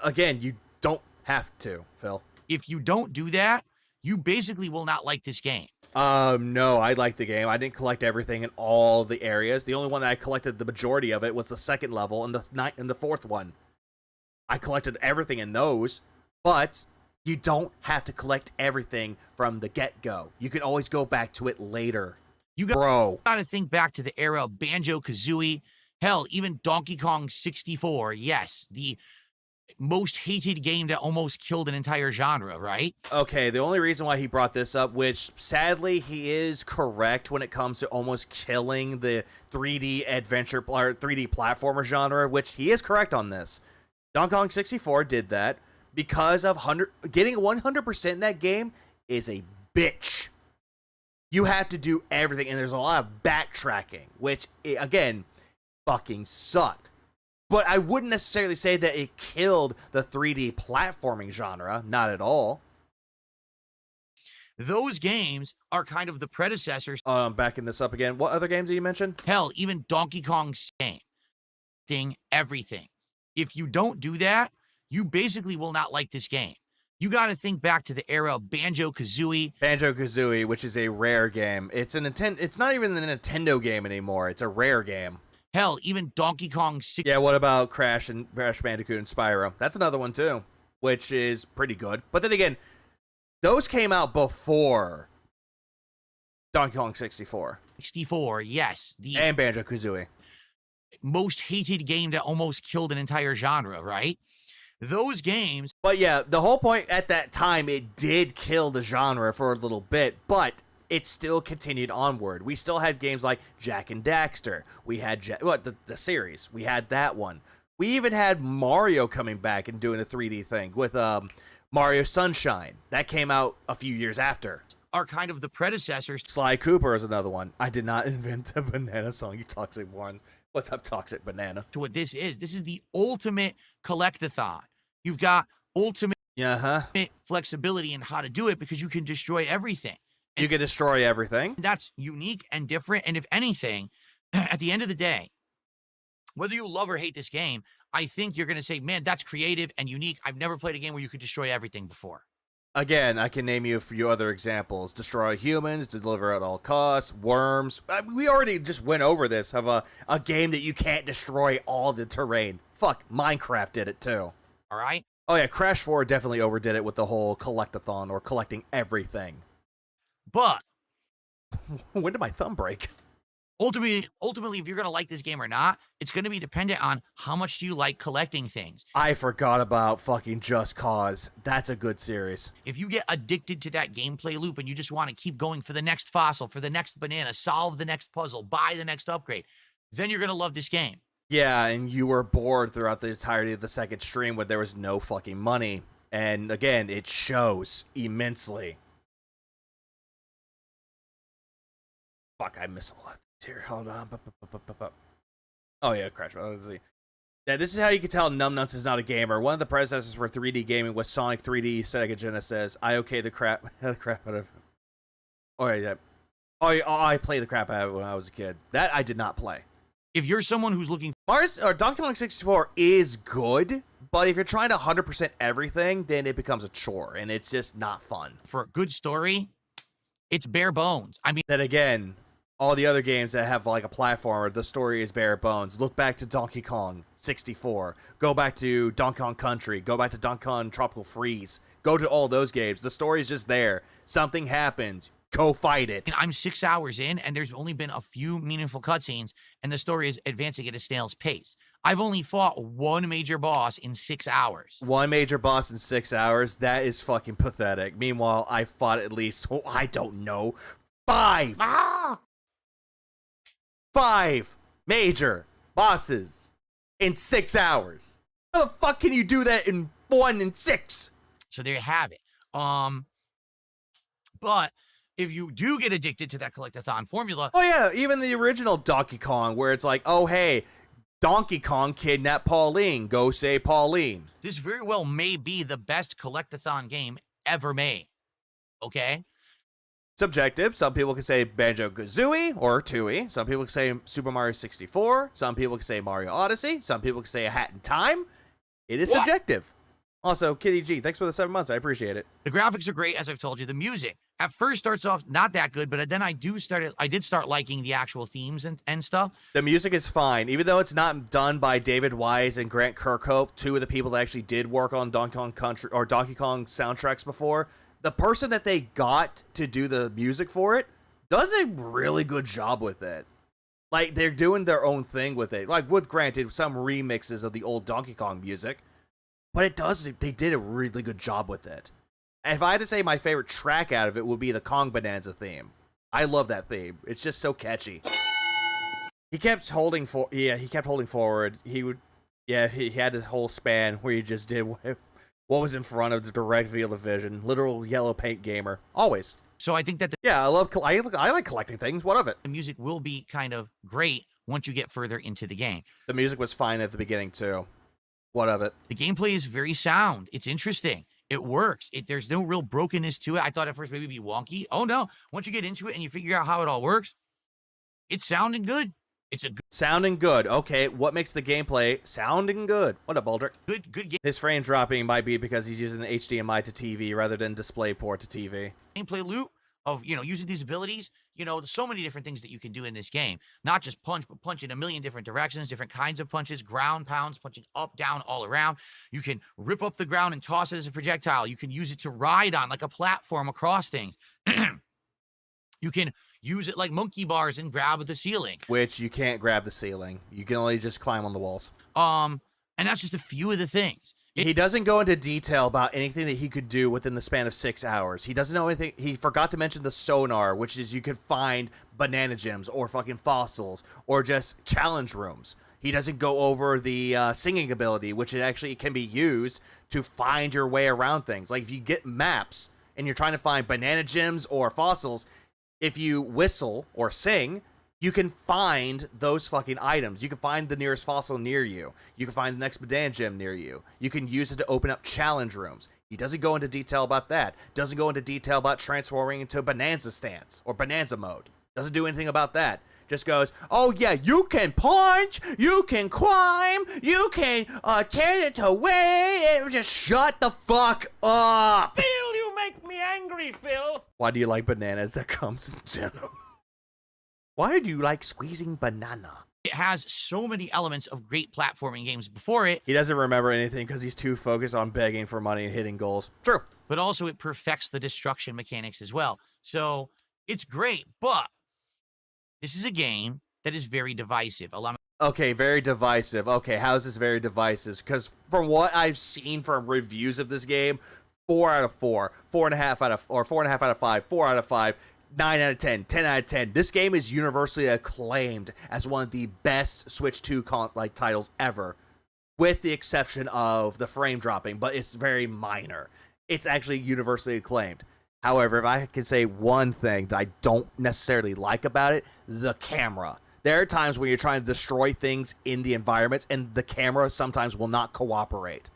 Again, you don't have to, Phil. If you don't do that, you basically will not like this game. No, I like the game. I didn't collect everything in all the areas. The only one that I collected the majority of it was the second level and the fourth one. I collected everything in those, but you don't have to collect everything from the get-go. You can always go back to it later. You gotta think back to the era of Banjo-Kazooie. Hell, even Donkey Kong 64. Yes, the most hated game that almost killed an entire genre, right? Okay, the only reason why he brought this up, which sadly he is correct when it comes to almost killing the 3D adventure or 3D platformer genre, which he is correct on this. Donkey Kong 64 did that because of getting 100% in that game is a bitch. You have to do everything, and there's a lot of backtracking, which, again, fucking sucked. But I wouldn't necessarily say that it killed the 3D platforming genre. Not at all. Those games are kind of the predecessors. Backing this up again. What other games did you mention? Hell, even Donkey Kong's game. Everything. If you don't do that, you basically will not like this game. You got to think back to the era of Banjo-Kazooie. Banjo-Kazooie, which is a rare game. It's not even a Nintendo game anymore. It's a rare game. Hell, even Donkey Kong 6. Yeah, what about Crash Bandicoot and Spyro? That's another one too, which is pretty good. But then again, those came out before Donkey Kong 64. 64, yes. And Banjo-Kazooie. Most hated game that almost killed an entire genre, right? Those games. But yeah, the whole point at that time, it did kill the genre for a little bit, but it still continued onward. We still had games like Jak and Daxter. We had the series. We had that one. We even had Mario coming back and doing a 3D thing with Mario Sunshine. That came out a few years after. Are kind of the predecessors. Sly Cooper is another one. I did not invent a banana song, you toxic ones. What's up, toxic banana? To what this is. This is the ultimate collectathon. You've got ultimate flexibility in how to do it because you can destroy everything. And you can destroy everything. That's unique and different. And if anything, at the end of the day, whether you love or hate this game, I think you're going to say, man, that's creative and unique. I've never played a game where you could destroy everything before. Again, I can name you a few other examples. Destroy humans, deliver at all costs, worms. We already just went over this of a game that you can't destroy all the terrain. Fuck, Minecraft did it too. All right? Oh yeah, Crash 4 definitely overdid it with the whole collectathon or collecting everything. But when did my thumb break? Ultimately, if you're going to like this game or not, it's going to be dependent on how much do you like collecting things. I forgot about fucking Just Cause. That's a good series. If you get addicted to that gameplay loop and you just want to keep going for the next fossil, for the next banana, solve the next puzzle, buy the next upgrade, then you're going to love this game. Yeah, and you were bored throughout the entirety of the second stream when there was no fucking money. And again, it shows immensely. Fuck, I miss a lot. Here, hold on. Oh yeah, Crash. Let's see. Yeah, this is how you can tell Numbnuts is not a gamer. One of the predecessors for 3D gaming was Sonic 3D Sega Genesis. I okay the crap out of. Oh yeah. I played the crap out of it when I was a kid. That I did not play. If you're someone who's looking, Donkey Kong 64 is good, but if you're trying to 100% everything, then it becomes a chore and it's just not fun. For a good story, it's bare bones. I mean, then again, all the other games that have like a platformer, the story is bare bones. Look back to Donkey Kong 64. Go back to Donkey Kong Country. Go back to Donkey Kong Tropical Freeze. Go to all those games. The story is just there. Something happens. Go fight it. I'm 6 hours in, and there's only been a few meaningful cutscenes, and the story is advancing at a snail's pace. I've only fought one major boss in 6 hours. One major boss in 6 hours? That is fucking pathetic. Meanwhile, I fought at least, I don't know, 5! Ah! 5 major bosses in 6 hours. How the fuck can you do that in 1 and 6? So there you have it. But if you do get addicted to that collectathon formula, oh yeah, even the original Donkey Kong, where it's like, oh hey, Donkey Kong kidnapped Pauline, go save Pauline. This very well may be the best collectathon game ever made. Okay? Subjective. Some people can say Banjo-Kazooie or Tooie. Some people can say Super Mario 64. Some people can say Mario Odyssey. Some people can say A Hat in Time. It is subjective. Also, Kitty G, thanks for the 7 months. I appreciate it. The graphics are great, as I've told you. The music at first starts off not that good, but then I did start liking the actual themes and stuff. The music is fine, even though it's not done by David Wise and Grant Kirkhope, two of the people that actually did work on Donkey Kong Country or Donkey Kong soundtracks before. The person that they got to do the music for it does a really good job with it. Like, they're doing their own thing with it. Like, with granted, some remixes of the old Donkey Kong music. But they did a really good job with it. And if I had to say my favorite track out of it would be the Kong Bonanza theme. I love that theme. It's just so catchy. He kept holding forward. He had this whole span where he just did what was in front of the direct field of vision. Literal yellow paint gamer. Always. So I think that I like collecting things. What of it? The music will be kind of great once you get further into the game. The music was fine at the beginning too. What of it? The gameplay is very sound. It's interesting. It works. There's no real brokenness to it. I thought at first maybe it'd be wonky. Oh no. Once you get into it and you figure out how it all works, it's sounding good. It's a good sounding good. Okay, what makes the gameplay sounding good? What up, Baldrick? Good game. His frame dropping might be because he's using HDMI to TV rather than DisplayPort to TV. Gameplay loop of, using these abilities. There's so many different things that you can do in this game. Not just punch, but punch in a million different directions, different kinds of punches, ground pounds, punching up, down, all around. You can rip up the ground and toss it as a projectile. You can use it to ride on like a platform across things. You can use it like monkey bars and grab the ceiling. Which you can't grab the ceiling. You can only just climb on the walls. And that's just a few of the things. He doesn't go into detail about anything that he could do within the span of 6 hours. He doesn't know anything. He forgot to mention the sonar, which is you can find banana gems or fucking fossils or just challenge rooms. He doesn't go over the singing ability, which it actually can be used to find your way around things. Like if you get maps and you're trying to find banana gems or fossils, if you whistle or sing, you can find those fucking items. You can find the nearest fossil near you. You can find the next banana gem near you. You can use it to open up challenge rooms. He doesn't go into detail about that. Doesn't go into detail about transforming into Bonanza stance or Bonanza mode. Doesn't do anything about that. Just goes, oh yeah, you can punch, you can climb, you can tear it away. Just shut the fuck up. Phil, you make me angry, Phil. Why do you like bananas that comes in general? Why do you like squeezing banana? It has so many elements of great platforming games before it. He doesn't remember anything because he's too focused on begging for money and hitting goals. True. But also it perfects the destruction mechanics as well. So it's great, but this is a game that is very divisive. Okay, very divisive. Okay, how is this very divisive? Because from what I've seen from reviews of this game, 4 out of 4, 4.5 out of, or 4.5 out of 5, 4 out of 5, 9 out of 10, 10 out of 10. This game is universally acclaimed as one of the best Switch 2 titles ever, with the exception of the frame dropping, but it's very minor. It's actually universally acclaimed. However, if I can say one thing that I don't necessarily like about it, the camera. There are times when you're trying to destroy things in the environments, and the camera sometimes will not cooperate.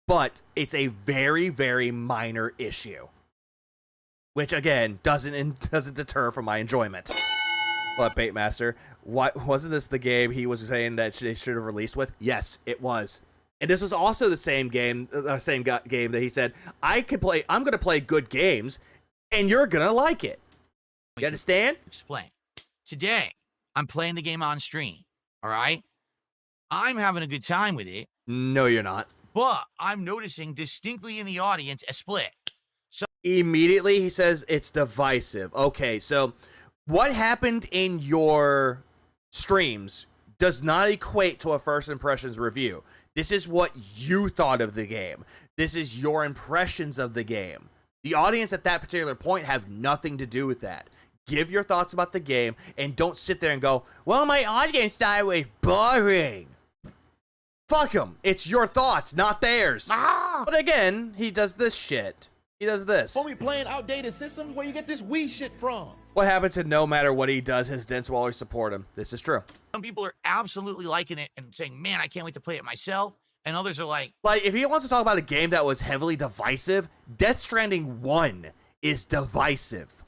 But it's a very, very minor issue, which again doesn't deter from my enjoyment. But Baitmaster, wasn't this the game he was saying that they should have released with? Yes, it was. And this was also the same game that he said, I'm going to play good games, and you're going to like it. You understand? Explain. Today, I'm playing the game on stream, all right? I'm having a good time with it. No, you're not. But I'm noticing distinctly in the audience a split. So immediately he says it's divisive. Okay, so what happened in your streams does not equate to a first impressions review. This is what you thought of the game. This is your impressions of the game. The audience at that particular point have nothing to do with that. Give your thoughts about the game and don't sit there and go, well, my audience thought it was boring. Fuck them. It's your thoughts, not theirs. But again, he does this shit. He does this. When we playing outdated systems, where you get this Wii shit from? What happens to no matter what he does, his dents will always support him. This is true. Some people are absolutely liking it and saying, man, I can't wait to play it myself. And others are like, if he wants to talk about a game that was heavily divisive, Death Stranding 1 is divisive.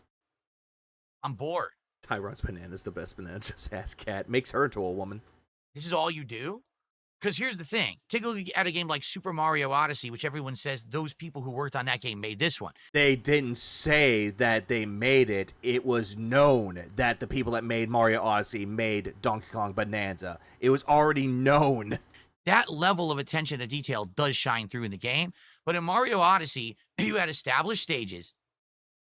I'm bored. Tyron's Banana's the best banana, just ass cat. Makes her into a woman. This is all you do? Because here's the thing. Take a look at a game like Super Mario Odyssey, which everyone says those people who worked on that game made this one. They didn't say that they made it. It was known that the people that made Mario Odyssey made Donkey Kong Bonanza. It was already known. That level of attention to detail does shine through in the game. But in Mario Odyssey, you had established stages.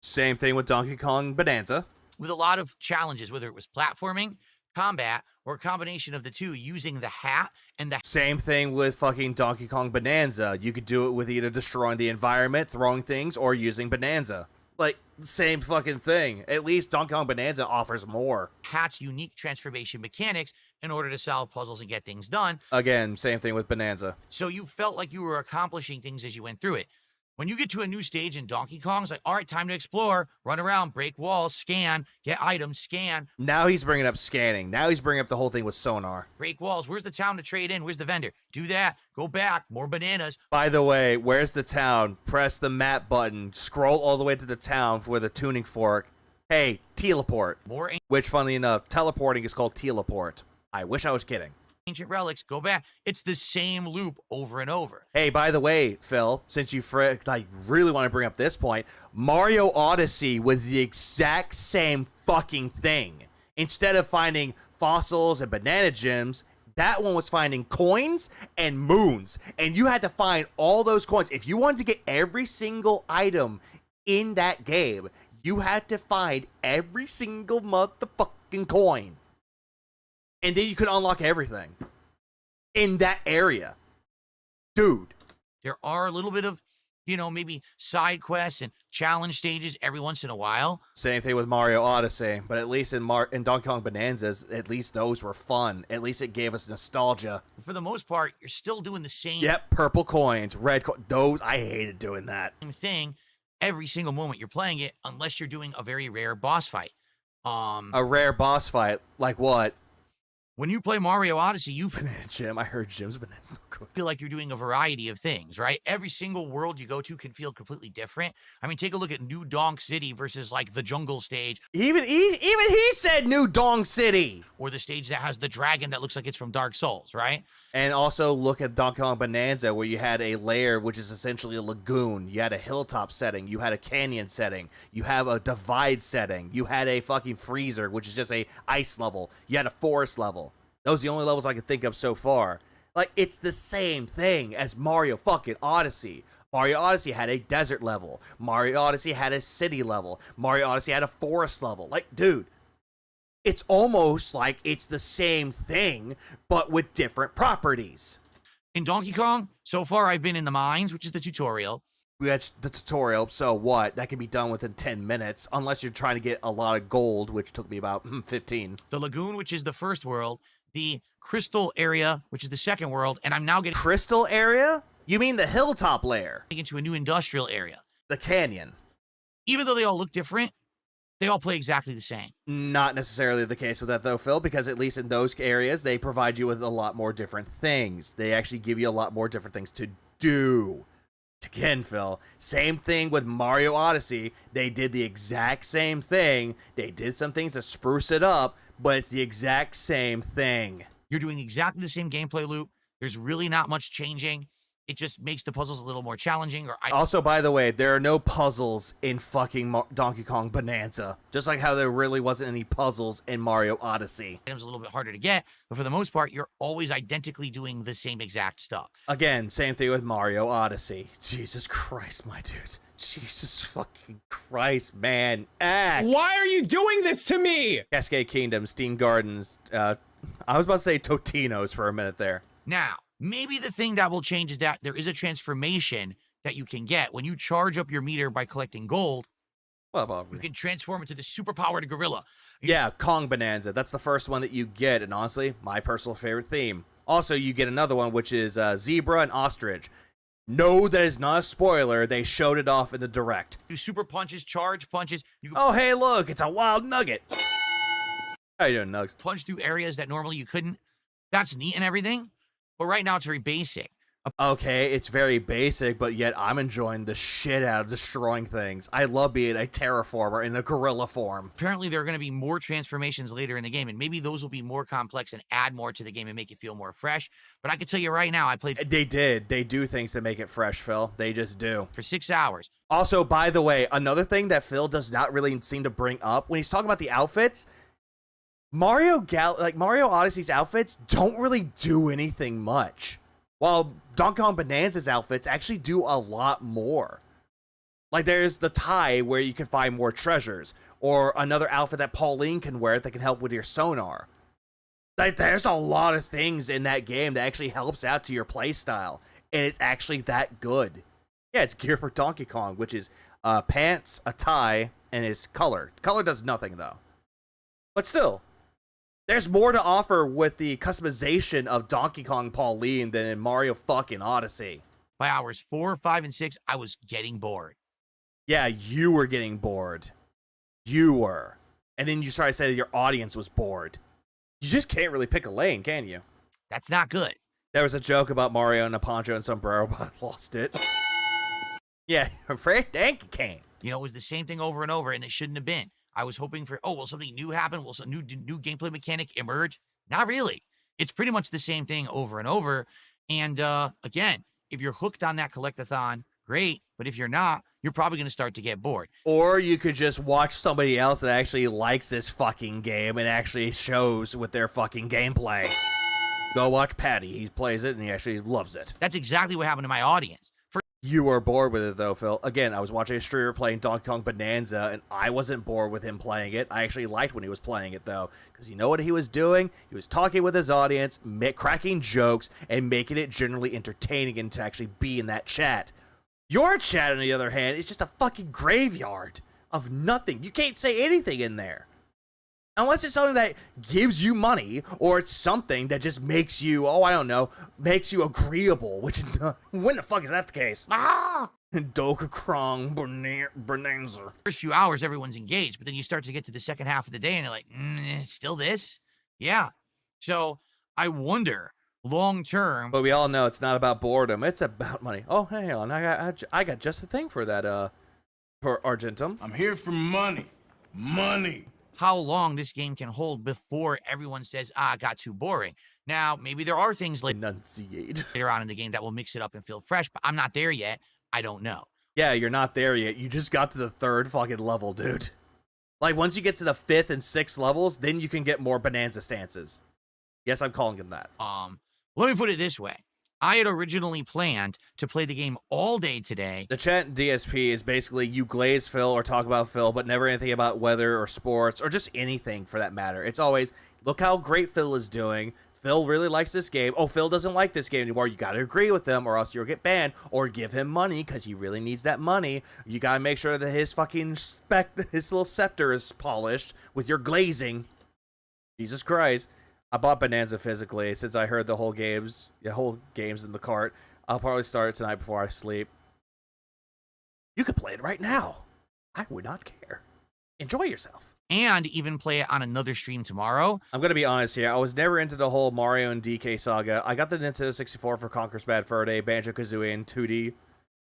Same thing with Donkey Kong Bonanza. With a lot of challenges, whether it was platforming, combat, or a combination of the two, using the hat and the... Same thing with fucking Donkey Kong Bonanza. You could do it with either destroying the environment, throwing things, or using Bonanza. Like, same fucking thing. At least Donkey Kong Bonanza offers more. Hat's unique transformation mechanics in order to solve puzzles and get things done. Again, same thing with Bonanza. So you felt like you were accomplishing things as you went through it. When you get to a new stage in Donkey Kong, it's like, all right, time to explore, run around, break walls, scan, get items, scan. Now he's bringing up scanning. Now he's bringing up the whole thing with sonar. Break walls. Where's the town to trade in? Where's the vendor? Do that. Go back. More bananas. By the way, where's the town? Press the map button. Scroll all the way to the town for the tuning fork. Hey, teleport. More. Which, funnily enough, teleporting is called teleport. I wish I was kidding. Ancient relics, go back. It's the same loop over and over. Hey, by the way, Phil, since you really want to bring up this point, Mario Odyssey was the exact same fucking thing. Instead of finding fossils and banana gems, that one was finding coins and moons. And you had to find all those coins. If you wanted to get every single item in that game, you had to find every single motherfucking coin. And then you could unlock everything in that area. Dude, There are a little bit of, maybe side quests and challenge stages every once in a while. Same thing with Mario Odyssey, but at least in Donkey Kong Bonanzas, at least those were fun. At least it gave us nostalgia. For the most part, you're still doing the same Yep, purple coins, red coins. Those, I hated doing that. thing every single moment you're playing it, unless you're doing a very rare boss fight. A rare boss fight, like what? When you play Mario Odyssey, you Banana Jim. I heard Jim's bananas look good. feel like you're doing a variety of things, right? Every single world you go to can feel completely different. I mean, take a look at New Donk City versus like the jungle stage. Even he said New Dong City. Or the stage that has the dragon that looks like it's from Dark Souls, right? And also look at Donkey Kong Bonanza, where you had a layer, which is essentially a lagoon. You had a hilltop setting. You had a canyon setting. You have a divide setting. You had a fucking freezer, which is just a ice level. You had a forest level. Those are the only levels I can think of so far. Like, it's the same thing as Mario fucking Odyssey. Mario Odyssey had a desert level. Mario Odyssey had a city level. Mario Odyssey had a forest level. Like, dude, it's almost like it's the same thing, but with different properties. In Donkey Kong, so far I've been in the mines, which is the tutorial. That's the tutorial, so what? That can be done within 10 minutes, unless you're trying to get a lot of gold, which took me about 15. The lagoon, which is the first world. The crystal area, which is the second world. And I'm now getting Crystal area? You mean the hilltop layer? into a new industrial area. The canyon. Even though they all look different, they all play exactly the same. Not necessarily the case with that, though, Phil, because at least in those areas, they provide you with a lot more different things. They actually give you a lot more different things to do. Again, Phil, same thing with Mario Odyssey. They did the exact same thing. They did some things to spruce it up, but it's the exact same thing. You're doing exactly the same gameplay loop. There's really not much changing. It just makes the puzzles a little more challenging. Also, by the way, there are no puzzles in fucking Donkey Kong Bonanza. Just like how there really wasn't any puzzles in Mario Odyssey. Items a little bit harder to get, but for the most part, you're always identically doing the same exact stuff. Again, same thing with Mario Odyssey. Jesus Christ, my dude. Jesus fucking Christ, man. Why are you doing this to me? Cascade Kingdom, Steam Gardens. I was about to say Totino's for a minute there. Now, maybe the thing that will change is that there is a transformation that you can get. When you charge up your meter by collecting gold, you can transform into the superpowered gorilla. Yeah, Kong Bonanza. That's the first one that you get, and honestly, my personal favorite theme. Also, you get another one, which is Zebra and Ostrich. No, that is not a spoiler. They showed it off in the direct. Do super punches, charge punches. Oh, hey, look, it's a wild nugget. How you doing, Nugs? Punch through areas that normally you couldn't. That's neat and everything, but right now it's very basic. Okay, it's very basic, but yet I'm enjoying the shit out of destroying things. I love being a terraformer in a gorilla form. Apparently, there are going to be more transformations later in the game, and maybe those will be more complex and add more to the game and make it feel more fresh. But I can tell you right now, I played... They did. They do things to make it fresh, Phil. They just do. For 6 hours. Also, by the way, another thing that Phil does not really seem to bring up when he's talking about the outfits... Mario Odyssey's outfits don't really do anything much. While Donkey Kong Bonanza's outfits actually do a lot more. Like, there's the tie where you can find more treasures, or another outfit that Pauline can wear that can help with your sonar. Like, there's a lot of things in that game that actually helps out to your playstyle, and it's actually that good. Yeah, it's gear for Donkey Kong, which is pants, a tie, and his color. Color does nothing, though. But still, there's more to offer with the customization of Donkey Kong Pauline than in Mario fucking Odyssey. By hours 4, 5, and 6, I was getting bored. Yeah, you were getting bored. You were. And then you started to say that your audience was bored. You just can't really pick a lane, can you? That's not good. There was a joke about Mario in a poncho and sombrero, but I lost it. Yeah, Fred Donkey Kong. You know, it was the same thing over and over, and it shouldn't have been. I was hoping for, will something new happen? Will some new gameplay mechanic emerge? Not really. It's pretty much the same thing over and over. And again, if you're hooked on that collectathon, great. But if you're not, you're probably going to start to get bored. Or you could just watch somebody else that actually likes this fucking game and actually shows with their fucking gameplay. Go watch Patty. He plays it and he actually loves it. That's exactly what happened to my audience. You were bored with it, though, Phil. Again, I was watching a streamer playing Donkey Kong Bonanza, and I wasn't bored with him playing it. I actually liked when he was playing it, though, because you know what he was doing? He was talking with his audience, cracking jokes, and making it generally entertaining and to actually be in that chat. Your chat, on the other hand, is just a fucking graveyard of nothing. You can't say anything in there. Unless it's something that gives you money, or it's something that just makes you, oh, I don't know, makes you agreeable, which, when the fuck is that the case? Kong Bananza. First few hours, everyone's engaged, but then you start to get to the second half of the day, and you're like, still this? Yeah. So I wonder, long term. But we all know it's not about boredom; it's about money. Oh, hang on, I got just the thing for that. For Argentum. I'm here for money. Money. How long this game can hold before everyone says, it got too boring. Now, maybe there are things later on in the game that will mix it up and feel fresh, but I'm not there yet. I don't know. Yeah, you're not there yet. You just got to the 3rd fucking level, dude. Like, once you get to the 5th and 6th levels, then you can get more Bonanza stances. Yes, I'm calling them that. Let me put it this way. I had originally planned to play the game all day today. The chat in DSP is basically you glaze Phil or talk about Phil, but never anything about weather or sports or just anything for that matter. It's always, look how great Phil is doing. Phil really likes this game. Oh, Phil doesn't like this game anymore. You got to agree with him or else you'll get banned, or give him money because he really needs that money. You got to make sure that his fucking his little scepter is polished with your glazing. Jesus Christ. I bought Bonanza physically since I heard the whole game's in the cart. I'll probably start it tonight before I sleep. You could play it right now. I would not care. Enjoy yourself. And even play it on another stream tomorrow. I'm going to be honest here. I was never into the whole Mario and DK saga. I got the Nintendo 64 for Conker's Bad Fur Day, Banjo-Kazooie, and 2D.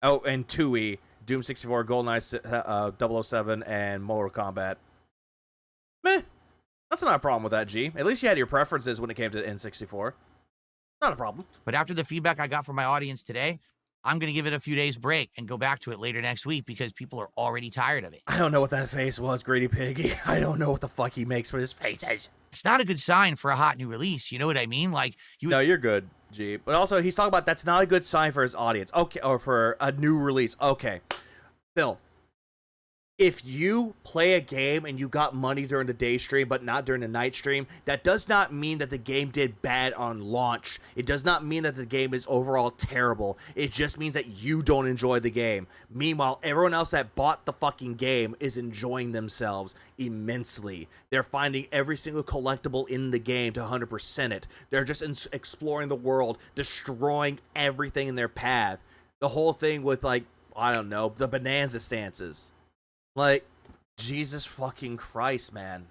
Oh, and 2E. Doom 64, GoldenEye 007, and Mortal Kombat. Meh. That's not a problem with that, G. At least you had your preferences when it came to N64. Not a problem. But after the feedback I got from my audience today, I'm going to give it a few days break and go back to it later next week because people are already tired of it. I don't know what that face was, Greedy Piggy. I don't know what the fuck he makes with his faces. It's not a good sign for a hot new release. You know what I mean? Like, No, you're good, G. But also, he's talking about that's not a good sign for his audience. Okay, or for a new release. Okay. Phil, if you play a game and you got money during the day stream but not during the night stream, that does not mean that the game did bad on launch. It does not mean that the game is overall terrible. It just means that you don't enjoy the game. Meanwhile, everyone else that bought the fucking game is enjoying themselves immensely. They're finding every single collectible in the game to 100% it. They're just exploring the world, destroying everything in their path. The whole thing with, like, I don't know, the Bonanza stances. Like, Jesus fucking Christ, man.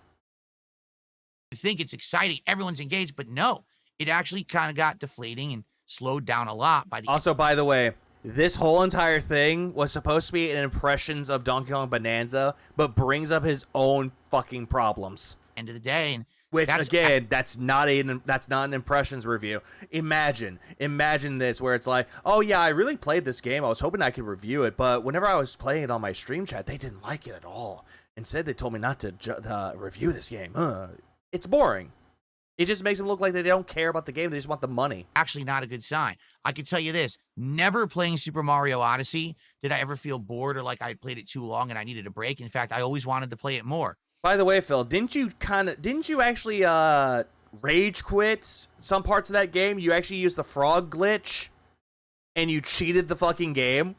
I think it's exciting. Everyone's engaged, but no. It actually kind of got deflating and slowed down a lot by the Also, by the way, this whole entire thing was supposed to be an impressions of Donkey Kong Bonanza, but brings up his own fucking problems. End of the day, and which again, that's not an impressions review. Imagine this where it's like, oh yeah, I really played this game. I was hoping I could review it, but whenever I was playing it on my stream chat, they didn't like it at all. Instead, they told me not to review this game. It's boring. It just makes them look like they don't care about the game. They just want the money. Actually, not a good sign. I can tell you this: never playing Super Mario Odyssey did I ever feel bored or like I played it too long and I needed a break. In fact, I always wanted to play it more. By the way, Phil, didn't you actually rage quit some parts of that game? You actually used the frog glitch and you cheated the fucking game.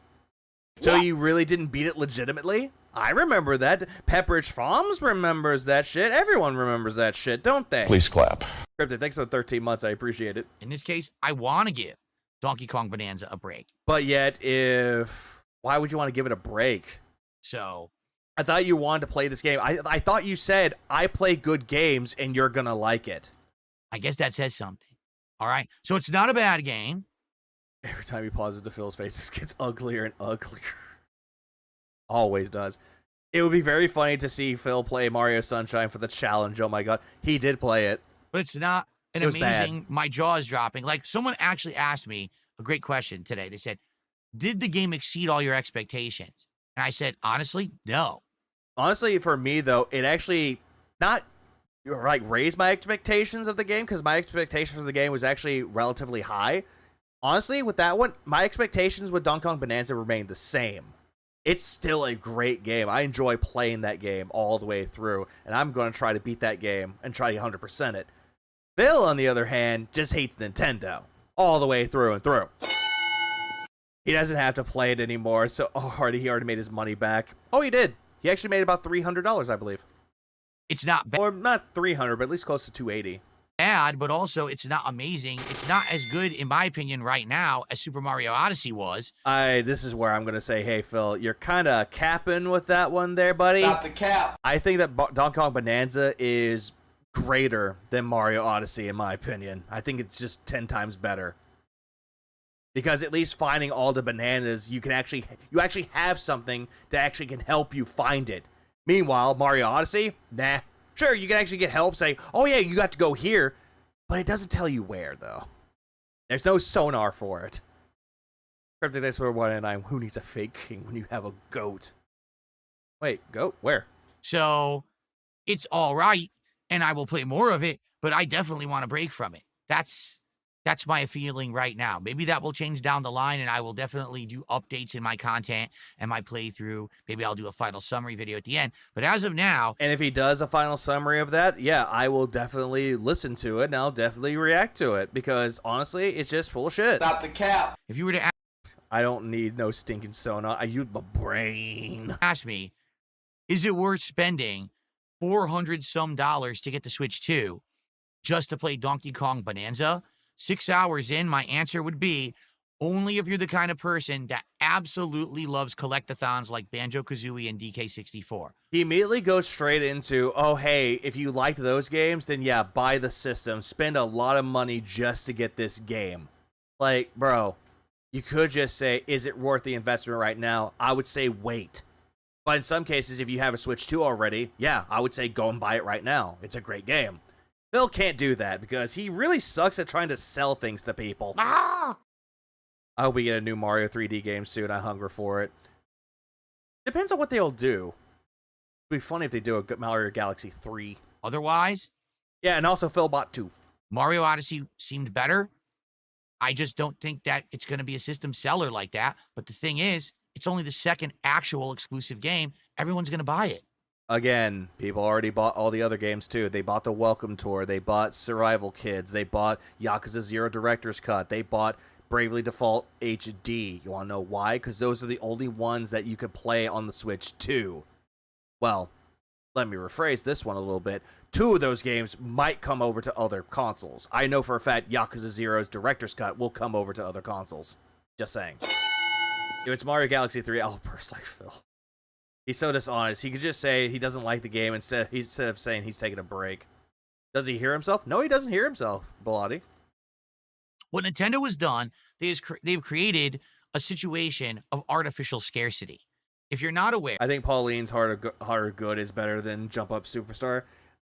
So you really didn't beat it legitimately? I remember that. Pepperidge Farms remembers that shit. Everyone remembers that shit, don't they? Please clap. Cryptid, thanks for the 13 months. I appreciate it. In this case, I want to give Donkey Kong Bonanza a break. But yet, why would you want to give it a break? So I thought you wanted to play this game. I thought you said, I play good games and you're going to like it. I guess that says something. All right. So it's not a bad game. Every time he pauses to Phil's face, it gets uglier and uglier. Always does. It would be very funny to see Phil play Mario Sunshine for the challenge. Oh my God. He did play it. But it's not an amazing, bad. My jaw is dropping. Like, someone actually asked me a great question today. They said, did the game exceed all your expectations? And I said, honestly, no. Honestly, for me, though, it actually not like raised my expectations of the game, because my expectations of the game was actually relatively high. Honestly, with that one, my expectations with Kong Bonanza remain the same. It's still a great game. I enjoy playing that game all the way through, and I'm going to try to beat that game and try to 100% it. Bill, on the other hand, just hates Nintendo all the way through and through. He doesn't have to play it anymore, so he already made his money back. Oh, he did. He actually made about $300, I believe. It's not bad. Or not 300, but at least close to 280. Bad, but also it's not amazing. It's not as good, in my opinion, right now as Super Mario Odyssey was. This is where I'm going to say, hey, Phil, you're kind of capping with that one there, buddy. Stop the cap. I think that Kong Bonanza is greater than Mario Odyssey, in my opinion. I think it's just 10 times better. Because at least finding all the bananas, you actually have something that actually can help you find it. Meanwhile, Mario Odyssey, nah. Sure, you can actually get help, say, oh yeah, you got to go here, but it doesn't tell you where, though. There's no sonar for it. Cryptic Dice for 199, who needs a fake king when you have a goat? Wait, goat? Where? So, it's all right, and I will play more of it, but I definitely want to break from it. That's my feeling right now. Maybe that will change down the line, and I will definitely do updates in my content and my playthrough. Maybe I'll do a final summary video at the end. But as of now... And if he does a final summary of that, yeah, I will definitely listen to it, and I'll definitely react to it. Because, honestly, it's just full of shit. Stop the cap. If you were to I don't need no stinking sonar. I use my brain. ask me, is it worth spending $400-some to get the Switch 2 just to play Donkey Kong Bonanza? 6 hours in, my answer would be only if you're the kind of person that absolutely loves collectathons like Banjo-Kazooie and DK64. He immediately goes straight into, oh, hey, if you liked those games, then yeah, buy the system. Spend a lot of money just to get this game. Like, bro, you could just say, is it worth the investment right now? I would say wait. But in some cases, if you have a Switch 2 already, yeah, I would say go and buy it right now. It's a great game. Phil can't do that because he really sucks at trying to sell things to people. I hope we get a new Mario 3D game soon. I hunger for it. Depends on what they'll do. It'd be funny if they do a Mario Galaxy 3. Otherwise... Yeah, and also Philbot 2. Mario Odyssey seemed better. I just don't think that it's going to be a system seller like that. But the thing is, it's only the second actual exclusive game. Everyone's going to buy it. Again, people already bought all the other games too. They bought the Welcome Tour. They bought Survival Kids. They bought Yakuza 0 Director's Cut. They bought Bravely Default HD. You want to know why? Because those are the only ones that you could play on the Switch 2. Well, let me rephrase this one a little bit. 2 of those games might come over to other consoles. I know for a fact Yakuza 0's Director's Cut will come over to other consoles. Just saying. If it's Mario Galaxy 3, I'll burst like Phil. He's so dishonest. He could just say he doesn't like the game instead of saying he's taking a break. Does he hear himself? No, he doesn't hear himself, Bilotti. What Nintendo has done, they've created a situation of artificial scarcity. If you're not aware... I think Pauline's Harder Good is better than Jump Up Superstar.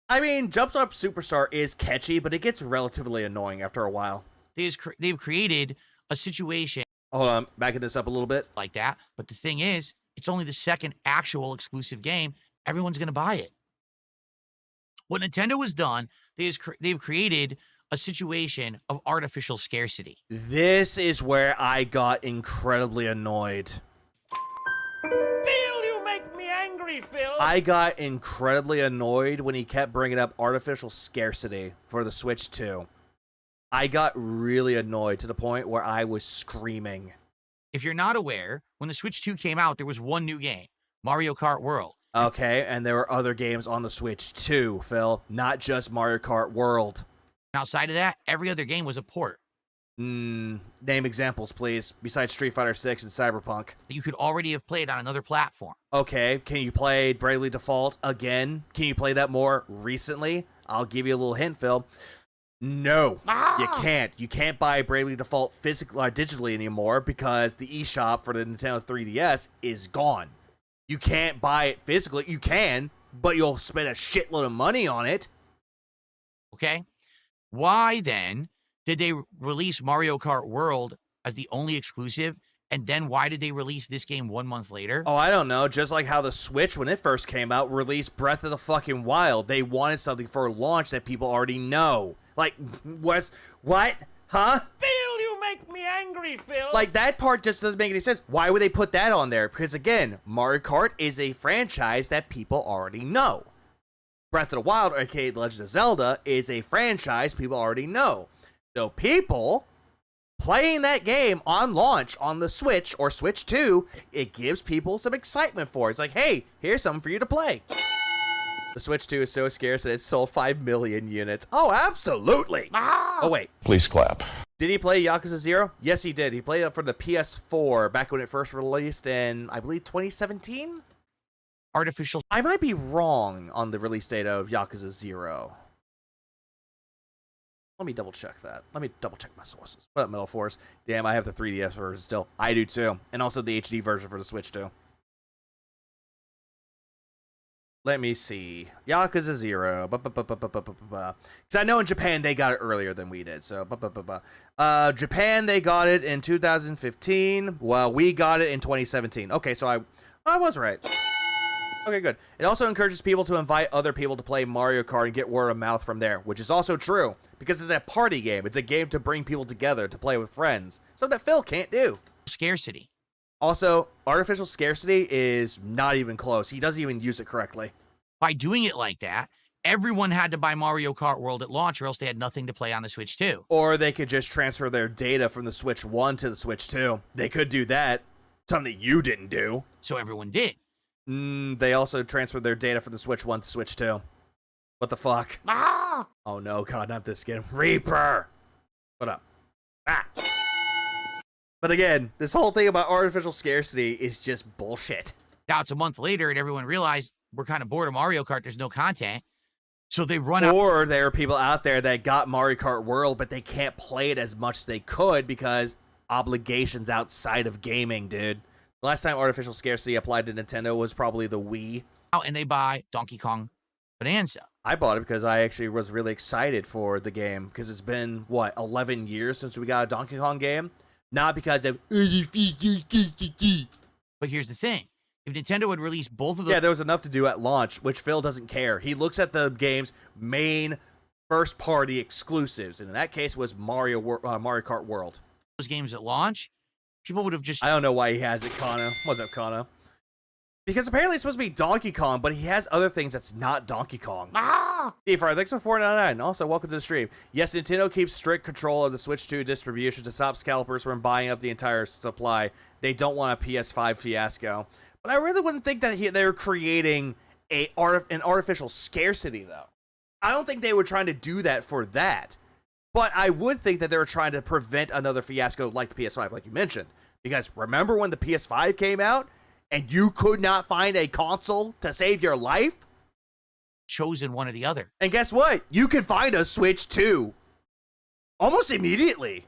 I mean, Jump Up Superstar is catchy, but it gets relatively annoying after a while. They've created a situation... Hold on, backing this up a little bit. Like that, but the thing is, it's only the second actual exclusive game. Everyone's going to buy it. What Nintendo has done, they've created a situation of artificial scarcity. This is where I got incredibly annoyed. Phil, you make me angry, Phil. I got incredibly annoyed when he kept bringing up artificial scarcity for the Switch 2. I got really annoyed to the point where I was screaming. If you're not aware, when the Switch 2 came out, there was one new game, Mario Kart World. Okay, and there were other games on the Switch too, Phil. Not just Mario Kart World. Outside of that, every other game was a port. Name examples, please, besides Street Fighter 6 and Cyberpunk. That you could already have played on another platform. Okay, can you play Bravely Default again? Can you play that more recently? I'll give you a little hint, Phil. No, you can't. You can't buy Bravely Default digitally anymore because the eShop for the Nintendo 3DS is gone. You can't buy it physically. You can, but you'll spend a shitload of money on it. Okay? Why, then, did they release Mario Kart World as the only exclusive? And then why did they release this game 1 month later? Oh, I don't know. Just like how the Switch, when it first came out, released Breath of the fucking Wild. They wanted something for launch that people already know. Like, what? Huh? Phil, you make me angry, Phil. Like, that part just doesn't make any sense. Why would they put that on there? Because, again, Mario Kart is a franchise that people already know. Breath of the Wild, aka Legend of Zelda, is a franchise people already know. So people playing that game on launch on the Switch or Switch 2, it gives people some excitement for it. It's like, hey, here's something for you to play. The Switch 2 is so scarce that it sold 5 million units. Oh, absolutely. Oh, wait. Please clap. Did he play Yakuza 0? Yes, he did. He played it for the PS4 back when it first released in, I believe, 2017? Artificial. I might be wrong on the release date of Yakuza 0. Let me double check that. Let me double check my sources. What up, Metal Force? Damn, I have the 3DS version still. I do too. And also the HD version for the Switch too. Let me see. Yakuza 0. Because I know in Japan they got it earlier than we did. So, Japan, they got it in 2015. Well, we got it in 2017. Okay, so I was right. Okay, good. It also encourages people to invite other people to play Mario Kart and get word of mouth from there, which is also true, because it's a party game. It's a game to bring people together, to play with friends. Something that Phil can't do. Scarcity. Also, artificial scarcity is not even close. He doesn't even use it correctly. By doing it like that, everyone had to buy Mario Kart World at launch, or else they had nothing to play on the Switch 2. Or they could just transfer their data from the Switch 1 to the Switch 2. They could do that. Something that you didn't do. So everyone did. They also transferred their data from the Switch 1 to Switch 2. What the fuck? Ah! Oh no, God, not this again. Reaper! What up? Ah! But again, this whole thing about artificial scarcity is just bullshit. Now it's a month later and everyone realized we're kind of bored of Mario Kart. There's no content. So they run out. Or there are people out there that got Mario Kart World, but they can't play it as much as they could because obligations outside of gaming, dude. The last time artificial scarcity applied to Nintendo was probably the Wii. And they buy Donkey Kong Bonanza. I bought it because I actually was really excited for the game because it's been, 11 years since we got a Donkey Kong game? Not because of... But here's the thing. If Nintendo would release both of them... Yeah, there was enough to do at launch, which Phil doesn't care. He looks at the game's main first-party exclusives, and in that case was Mario Kart World. Those games at launch, people would have just... I don't know why he has it, Kano. What's up, Kano? Because apparently it's supposed to be Donkey Kong, but he has other things that's not Donkey Kong. D-Fire, thanks for $4.99. Also, welcome to the stream. Yes, Nintendo keeps strict control of the Switch 2 distribution to stop scalpers from buying up the entire supply. They don't want a PS5 fiasco. But I really wouldn't think that they're creating an artificial scarcity, though. I don't think they were trying to do that for that. But I would think that they were trying to prevent another fiasco like the PS5, like you mentioned. Because remember when the PS5 came out and you could not find a console to save your life? Chosen one or the other. And guess what? You can find a Switch 2 almost immediately.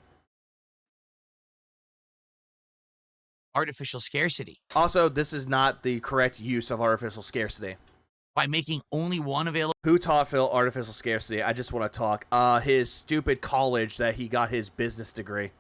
Artificial scarcity. Also, this is not the correct use of artificial scarcity. By making only one available. Who taught Phil artificial scarcity? I just want to talk. His stupid college that he got his business degree.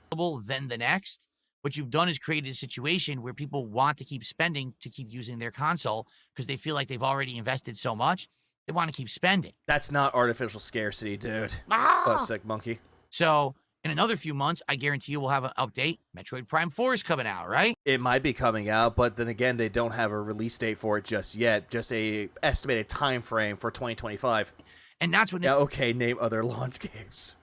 Then the next. What you've done is created a situation where people want to keep spending to keep using their console because they feel like they've already invested so much. They want to keep spending. That's not artificial scarcity, dude. Oh, sick monkey. So, in another few months, I guarantee you we'll have an update. Metroid Prime 4 is coming out, right? It might be coming out, but then again, they don't have a release date for it just yet. Just a estimated time frame for 2025. And that's what... Yeah, okay, name other launch games.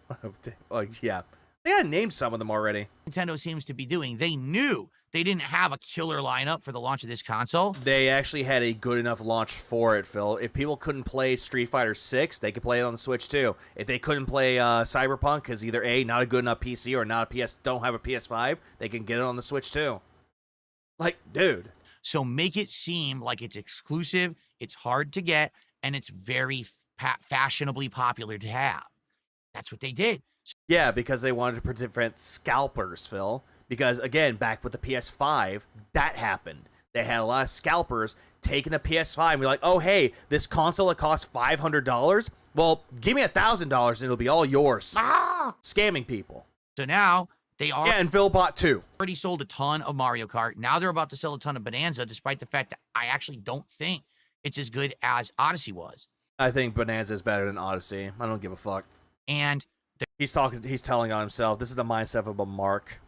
Yeah. They had named some of them already. Nintendo seems to be doing. They knew they didn't have a killer lineup for the launch of this console. They actually had a good enough launch for it, Phil. If people couldn't play Street Fighter 6, they could play it on the Switch too. If they couldn't play Cyberpunk, because either A, not a good enough PC, or don't have a PS5, they can get it on the Switch too. Like, dude. So make it seem like it's exclusive, it's hard to get, and it's very fashionably popular to have. That's what they did. Yeah, because they wanted to prevent scalpers, Phil. Because, again, back with the PS5, that happened. They had a lot of scalpers taking a PS5 and be like, oh, hey, this console that costs $500? Well, give me $1,000 and it'll be all yours. Scamming people. So now they are... Yeah, and Phil bought two. Already sold a ton of Mario Kart. Now they're about to sell a ton of Bonanza, despite the fact that I actually don't think it's as good as Odyssey was. I think Bonanza is better than Odyssey. I don't give a fuck. And He's telling on himself. This is the mindset of a mark.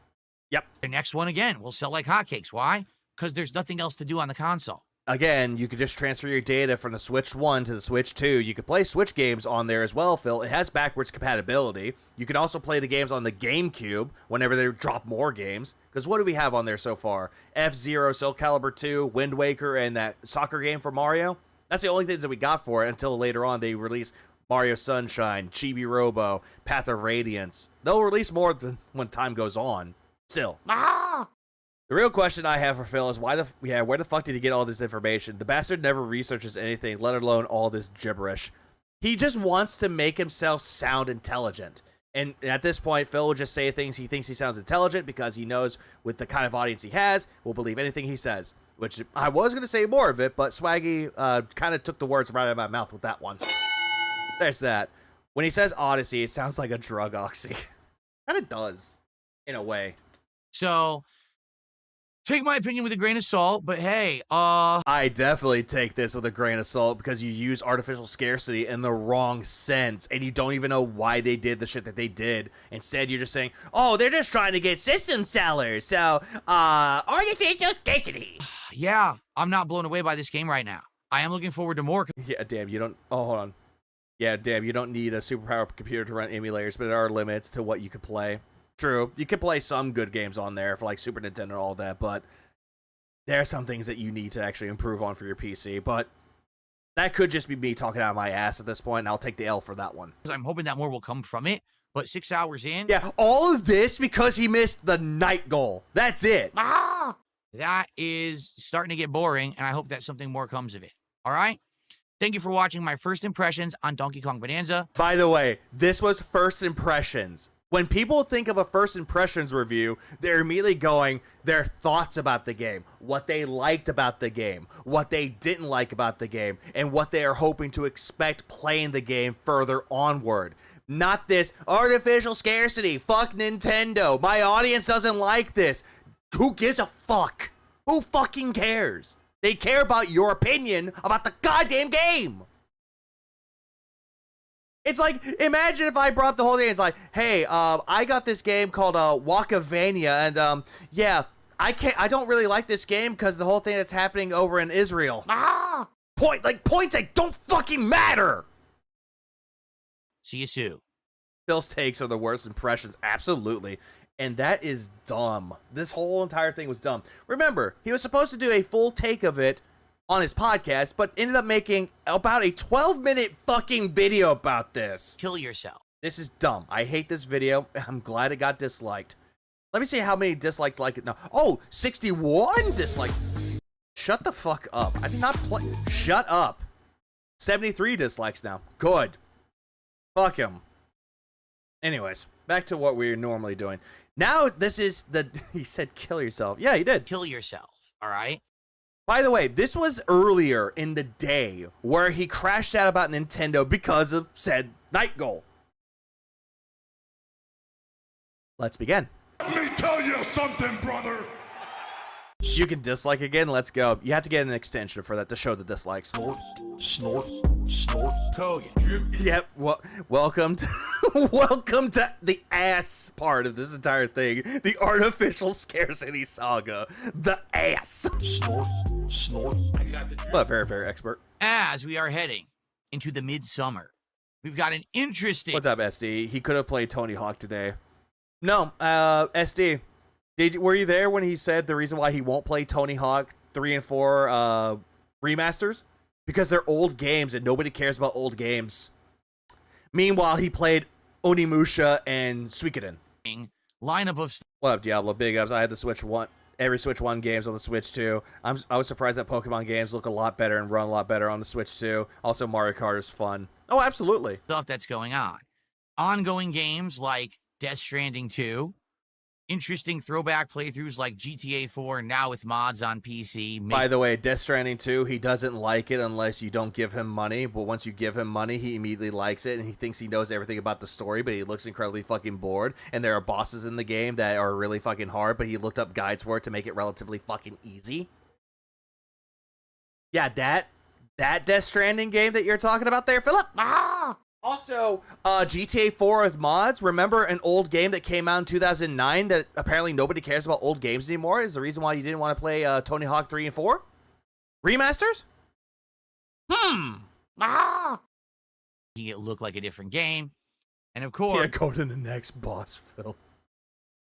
Yep. The next one again will sell like hotcakes. Why? Because there's nothing else to do on the console. Again, you could just transfer your data from the Switch 1 to the Switch 2. You could play Switch games on there as well, Phil. It has backwards compatibility. You can also play the games on the GameCube whenever they drop more games. Because what do we have on there so far? F-Zero, Soul Calibur 2, Wind Waker, and that soccer game for Mario? That's the only things that we got for it until later on they release Mario Sunshine, Chibi Robo, Path of Radiance. They'll release more when time goes on. Still. The real question I have for Phil is where the fuck did he get all this information? The bastard never researches anything, let alone all this gibberish. He just wants to make himself sound intelligent. And at this point, Phil will just say things he thinks he sounds intelligent because he knows with the kind of audience he has, will believe anything he says. Which I was going to say more of it, but Swaggy kind of took the words right out of my mouth with that one. There's that. When he says Odyssey, it sounds like a drug oxy. Kind of does, in a way. So, take my opinion with a grain of salt, but hey, I definitely take this with a grain of salt because you use artificial scarcity in the wrong sense, and you don't even know why they did the shit that they did. Instead, you're just saying, oh, they're just trying to get system sellers, so, artificial scarcity. Yeah, I'm not blown away by this game right now. I am looking forward to more. Yeah, damn, you don't, oh, hold on. Yeah, damn, you don't need a superpowered computer to run emulators, but there are limits to what you can play. True, you can play some good games on there for like Super Nintendo and all that, but there are some things that you need to actually improve on for your PC. But that could just be me talking out of my ass at this point, and I'll take the L for that one. I'm hoping that more will come from it, but 6 hours in... Yeah, all of this because he missed the night goal. That's it. That is starting to get boring, and I hope that something more comes of it. All right? Thank you for watching my first impressions on Donkey Kong Bonanza. By the way, this was first impressions. When people think of a first impressions review, they're immediately going their thoughts about the game, what they liked about the game, what they didn't like about the game, and what they are hoping to expect playing the game further onward. Not this artificial scarcity, fuck Nintendo, my audience doesn't like this. Who gives a fuck? Who fucking cares? They care about your opinion about the goddamn game. It's like, imagine if I brought the whole thing. It's like, hey, I got this game called Wakavania, and yeah, I don't really like this game because the whole thing that's happening over in Israel. Points that don't fucking matter. See you soon. Phil's takes are the worst impressions, absolutely. And that is dumb. This whole entire thing was dumb. Remember, he was supposed to do a full take of it on his podcast, but ended up making about a 12-minute fucking video about this. Kill yourself. This is dumb. I hate this video. I'm glad it got disliked. Let me see how many dislikes like it now. Oh, 61 dislikes. Shut the fuck up. I did not play. Shut up. 73 dislikes now. Good. Fuck him. Anyways, back to what we're normally doing. Now, this is the... He said kill yourself. Yeah, he did. Kill yourself, all right? By the way, this was earlier in the day where he crashed out about Nintendo because of said night goal. Let's begin. Let me tell you something, brother. You can dislike again. Let's go. You have to get an extension for that to show the dislikes. Snort, snort, snort. Kogan, drip. Yep. Well, welcome to welcome to the ass part of this entire thing. The artificial scarcity saga. The ass. Snort, snort. I got the drip. Well, very, very expert. As we are heading into the midsummer, we've got an interesting... What's up, SD? He could have played Tony Hawk today. No, SD. Were you there when he said the reason why he won't play Tony Hawk 3 and 4 remasters? Because they're old games and nobody cares about old games. Meanwhile, he played Onimusha and Suikoden. Lineup of... What up, Diablo? Big ups. I had the Switch 1. Every Switch 1 games on the Switch 2. I was surprised that Pokemon games look a lot better and run a lot better on the Switch 2. Also, Mario Kart is fun. Oh, absolutely. Stuff that's going on. Ongoing games like Death Stranding 2. Interesting throwback playthroughs like GTA 4 now with mods on PC. By the way, Death Stranding 2, he doesn't like it unless you don't give him money. But once you give him money, he immediately likes it. And he thinks he knows everything about the story, but he looks incredibly fucking bored. And there are bosses in the game that are really fucking hard, but he looked up guides for it to make it relatively fucking easy. Yeah, that Death Stranding game that you're talking about there, Philip? Also, GTA 4 with mods. Remember an old game that came out in 2009 that apparently nobody cares about old games anymore? Is the reason why you didn't want to play Tony Hawk 3 and 4? Remasters? It looked like a different game. And of course, Yeah, go to the next boss, Phil.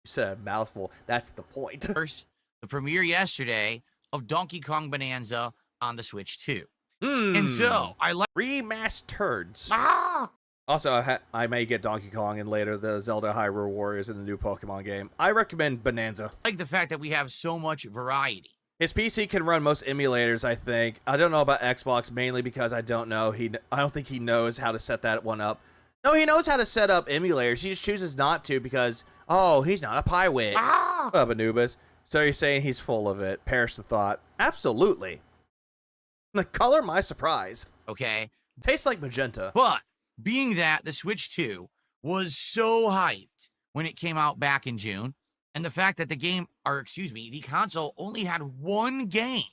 You said a mouthful. That's the point. the premiere yesterday of Donkey Kong Bonanza on the Switch 2. And so, I like Remastered. Also, I may get Donkey Kong and later the Zelda Hyrule Warriors in the new Pokemon game. I recommend Bonanza. the fact that we have so much variety. His PC can run most emulators, I think. I don't know about Xbox, mainly because I don't know. I don't think he knows how to set that one up. No, he knows how to set up emulators. He just chooses not to because, oh, he's not a Pywit. What up, Anubis? So you're saying he's full of it. Perish the thought. Absolutely. The color, my surprise. Okay? Tastes like magenta. But, being that the Switch 2 was so hyped when it came out back in June, and the fact that the console only had one game.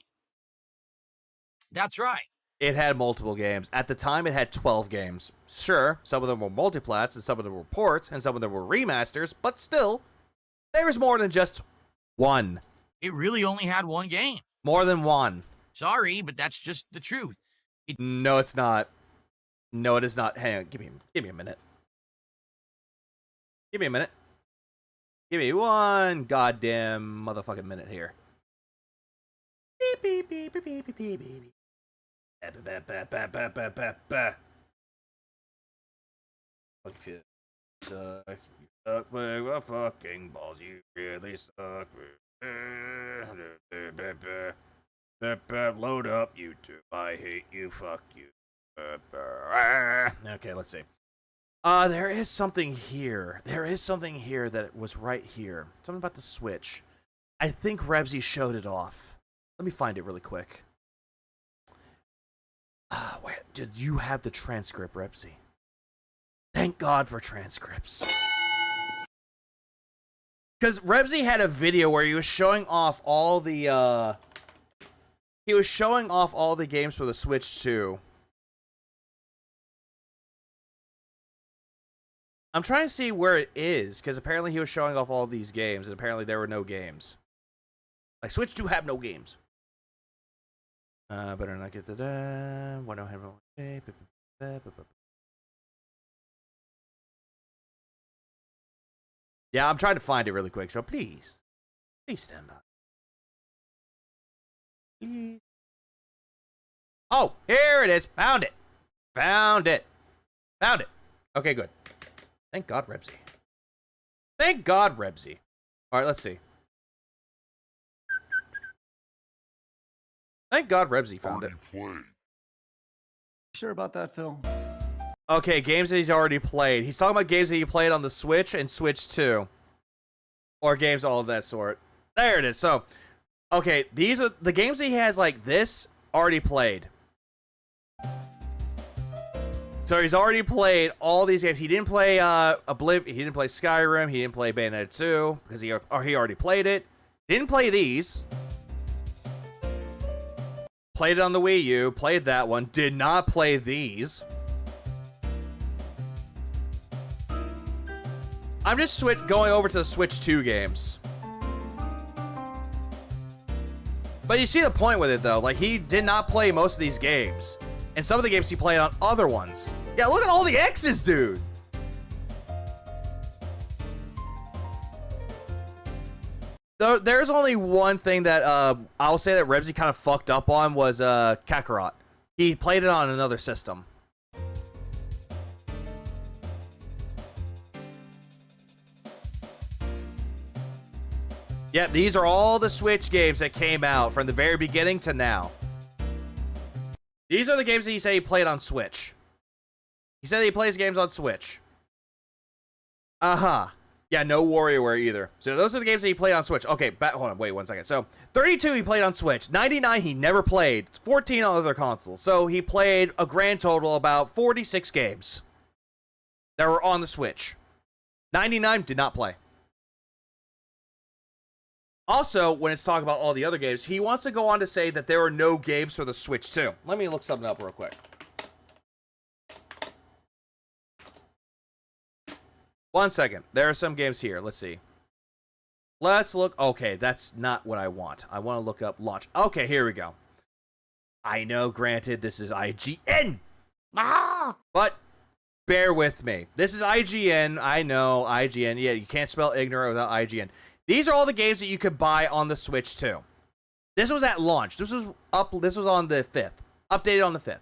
That's right. It had multiple games. At the time, it had 12 games. Sure, some of them were multiplats, and some of them were ports, and some of them were remasters, but still, there was more than just one. It really only had one game. More than one. Sorry, but that's just the truth. No, it's not. No, it is not. Hang on, give me a minute. Give me a minute. Give me one goddamn motherfucking minute here. Beep, beep, beep, beep, beep, beep, beep, beep. Fuck you. Suck. You suck with my fucking balls. You really suck. Load up, YouTube. I hate you. Fuck you. Okay, let's see. There is something here. There is something here that was right here. Something about the Switch. I think Rebsy showed it off. Let me find it really quick. Wait, did you have the transcript, Rebsy? Thank God for transcripts. Because Rebsy had a video where he was showing off all the, he was showing off all the games for the Switch 2. I'm trying to see where it is, because apparently he was showing off all these games, and apparently there were no games. Like, Switch 2 have no games. Better not get the why don't I have Yeah, I'm trying to find it really quick, so please stand by. Please. Oh, here it is. Found it. Found it. Okay, good. Thank God, Rebsy. Thank God, Rebsy. All right, let's see. Thank God Rebsy found it. Sure about that, Phil? Okay, games that he's already played. He's talking about games that he played on the Switch and Switch 2. Or games, all of that sort. There it is. So, okay, these are the games that he has like this already played. So he's already played all these games. He didn't play He didn't play Skyrim. He didn't play Bayonetta 2 because he already played it. Didn't play these. Played it on the Wii U. Played that one. Did not play these. I'm just going over to the Switch 2 games. But you see the point with it, though. Like, he did not play most of these games. And some of the games he played on other ones. Yeah, look at all the X's, dude. There's only one thing that I'll say that Rebsy kind of fucked up on was Kakarot. He played it on another system. Yep, these are all the Switch games that came out from the very beginning to now. These are the games that he said he played on Switch. He said he plays games on Switch. Uh-huh. Yeah, no WarioWare either. So those are the games that he played on Switch. Okay, hold on, wait 1 second. So 32 he played on Switch. 99 he never played. 14 on other consoles. So he played a grand total about 46 games that were on the Switch. 99 did not play. Also, when it's talking about all the other games, he wants to go on to say that there were no games for the Switch too. Let me look something up real quick. 1 second. There are some games here. Let's see. Let's look. Okay, that's not what I want. I want to look up launch. Okay, here we go. I know, granted, this is IGN. But bear with me. This is IGN. I know, IGN. Yeah, you can't spell ignorant without IGN. These are all the games that you could buy on the Switch too. This was at launch. This was on the 5th. Updated on the 5th.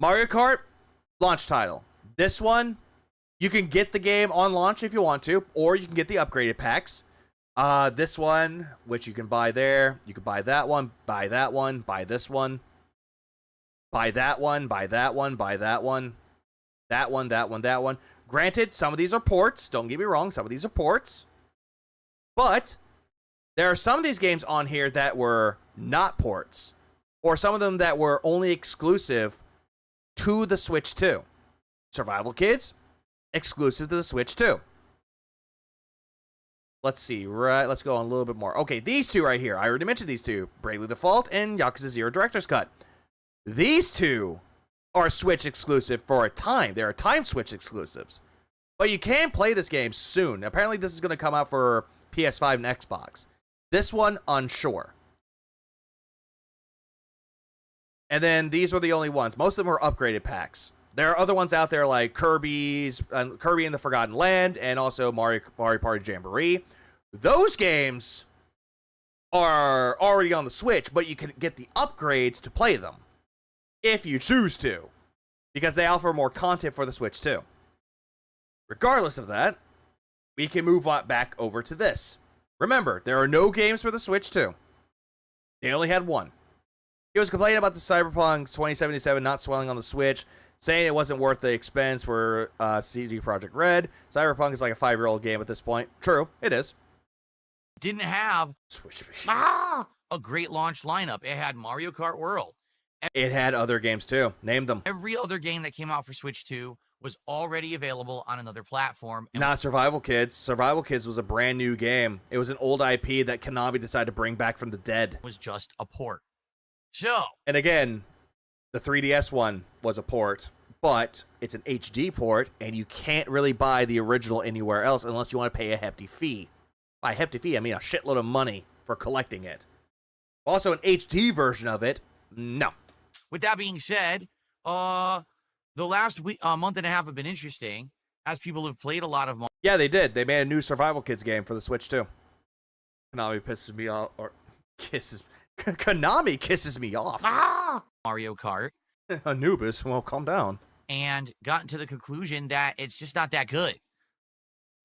Mario Kart, launch title. This one, you can get the game on launch if you want to, or you can get the upgraded packs. This one, which you can buy there. You can buy that one, buy that one, buy this one. Buy that one, buy that one, buy that one. That one, that one, that one. Granted, some of these are ports. Don't get me wrong, some of these are ports. But there are some of these games on here that were not ports. Or some of them that were only exclusive to the Switch 2. Survival Kids, exclusive to the Switch 2. Let's see, right, let's go on a little bit more. Okay, these two right here. I already mentioned these two. Bravely Default and Yakuza 0 Director's Cut. These two are Switch exclusive for a time. They are time Switch exclusives. But you can play this game soon. Apparently this is going to come out for PS5 and Xbox. This one, unsure. And then these were the only ones. Most of them were upgraded packs. There are other ones out there like Kirby and the Forgotten Land and also Mario Party Jamboree. Those games are already on the Switch, but you can get the upgrades to play them if you choose to, because they offer more content for the Switch too. Regardless of that, we can move on back over to this. Remember, there are no games for the Switch 2. They only had one. He was complaining about the Cyberpunk 2077 not swelling on the Switch, saying it wasn't worth the expense for CD Projekt Red. Cyberpunk is like a 5-year-old game at this point. True, it is. Didn't have Switch. a great launch lineup. It had Mario Kart World. It had other games too. Name them. Every other game that came out for Switch 2 was already available on another platform. Not Survival Kids. Survival Kids was a brand new game. It was an old IP that Konami decided to bring back from the dead. Was just a port. So, and again, the 3DS one was a port, but it's an HD port, and you can't really buy the original anywhere else unless you want to pay a hefty fee. By hefty fee, I mean a shitload of money for collecting it. Also, an HD version of it, no. With that being said, the last month and a half have been interesting, as people have played a lot of. Yeah, they did. They made a new Survival Kids game for the Switch too. Konami pisses me off, or kisses. Konami kisses me off. Mario Kart. Anubis, well, calm down. And gotten to the conclusion that it's just not that good.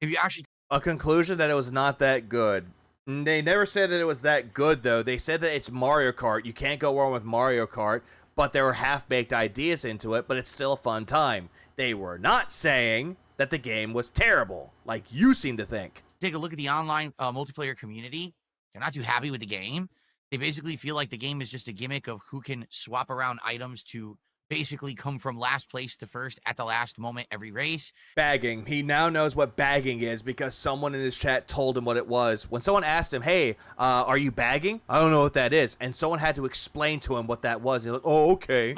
If you actually... A conclusion that it was not that good. They never said that it was that good, though. They said that it's Mario Kart. You can't go wrong with Mario Kart, but there were half-baked ideas into it, but it's still a fun time. They were not saying that the game was terrible, like you seem to think. Take a look at the online multiplayer community. They're not too happy with the game. They basically feel like the game is just a gimmick of who can swap around items to basically come from last place to first at the last moment every race. Bagging. He now knows what bagging is because someone in his chat told him what it was. When someone asked him, hey, are you bagging? I don't know what that is. And someone had to explain to him what that was. He's like, oh, okay.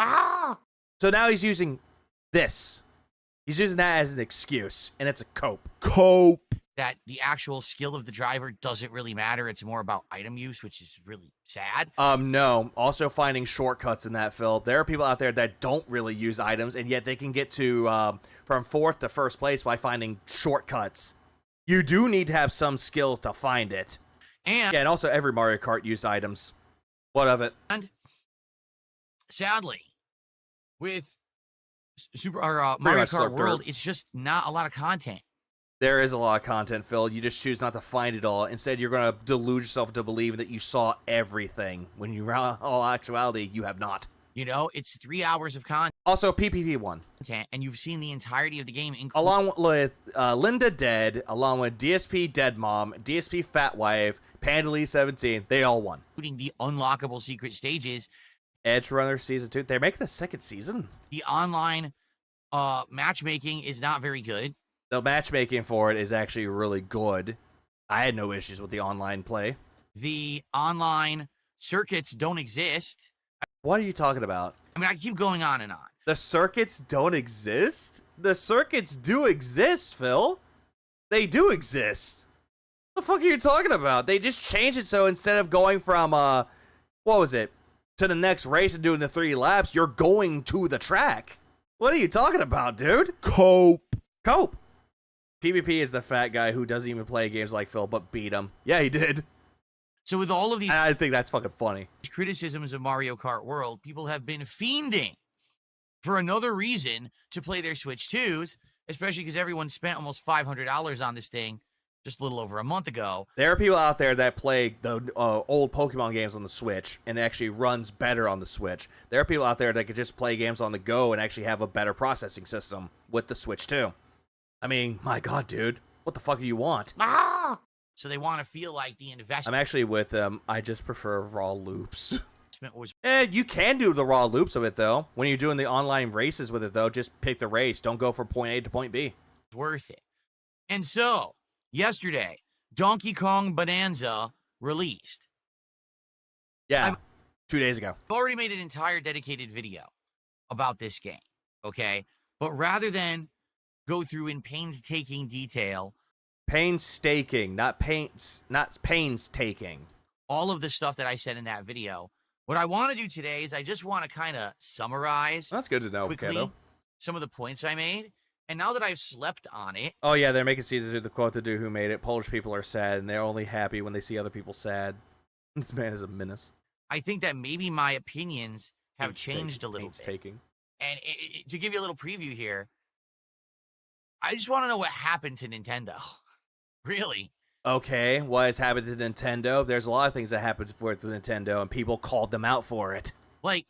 So now he's using this. He's using that as an excuse, and it's a cope. Cope. That the actual skill of the driver doesn't really matter. It's more about item use, which is really sad. No. Also finding shortcuts in that, Phil. There are people out there that don't really use items, and yet they can get to from 4th to 1st place by finding shortcuts. You do need to have some skills to find it. And also every Mario Kart used items. What of it? And sadly, with Mario Kart World, it's just not a lot of content. There is a lot of content, Phil. You just choose not to find it all. Instead, you're going to delude yourself into believing that you saw everything, when in all actuality, you have not. You know, it's 3 hours of content. Also, PPP1. And you've seen the entirety of the game. Along with Linda Dead, along with DSP Dead Mom, DSP Fat Wife, Pandalee 17, they all won. Including the unlockable secret stages. Edge Runner Season 2. They're making the 2nd season? The online matchmaking is not very good. The matchmaking for it is actually really good. I had no issues with the online play. The online circuits don't exist. What are you talking about? I mean, I keep going on and on. The circuits don't exist? The circuits do exist, Phil. They do exist. What the fuck are you talking about? They just changed it so instead of going from, what was it, to the next race and doing the 3 laps, you're going to the track. What are you talking about, dude? Cope. PvP is the fat guy who doesn't even play games like Phil, but beat him. Yeah, he did. So with all of these I think that's fucking funny. criticisms of Mario Kart World, people have been fiending for another reason to play their Switch 2s, especially because everyone spent almost $500 on this thing just a little over a month ago. There are people out there that play the old Pokemon games on the Switch and it actually runs better on the Switch. There are people out there that could just play games on the go and actually have a better processing system with the Switch too. I mean, my God, dude, what the fuck do you want? So they want to feel like the investment I'm actually with them. I just prefer raw loops. was You can do the raw loops of it though. When you're doing the online races with it though, just pick the race. Don't go from point A to point B. worth it. And so, yesterday, Donkey Kong Bonanza released. Yeah, 2 days ago. I've already made an entire dedicated video about this game, okay? But rather than go through in painstaking detail Painstaking, not painstaking. all of the stuff that I said in that video, what I want to do today is I just want to kind of summarize That's good to know, quickly Keto. some of the points I made. And now that I've slept on it, Oh yeah, they're making seasons with the quote the dude who made it. Polish people are sad, and they're only happy when they see other people sad. This man is a menace. I think that maybe my opinions have changed a little bit. Painstaking. And to give you a little preview here, I just want to know what happened to Nintendo. Really? Okay, what has happened to Nintendo? There's a lot of things that happened for Nintendo, and people called them out for it. Like,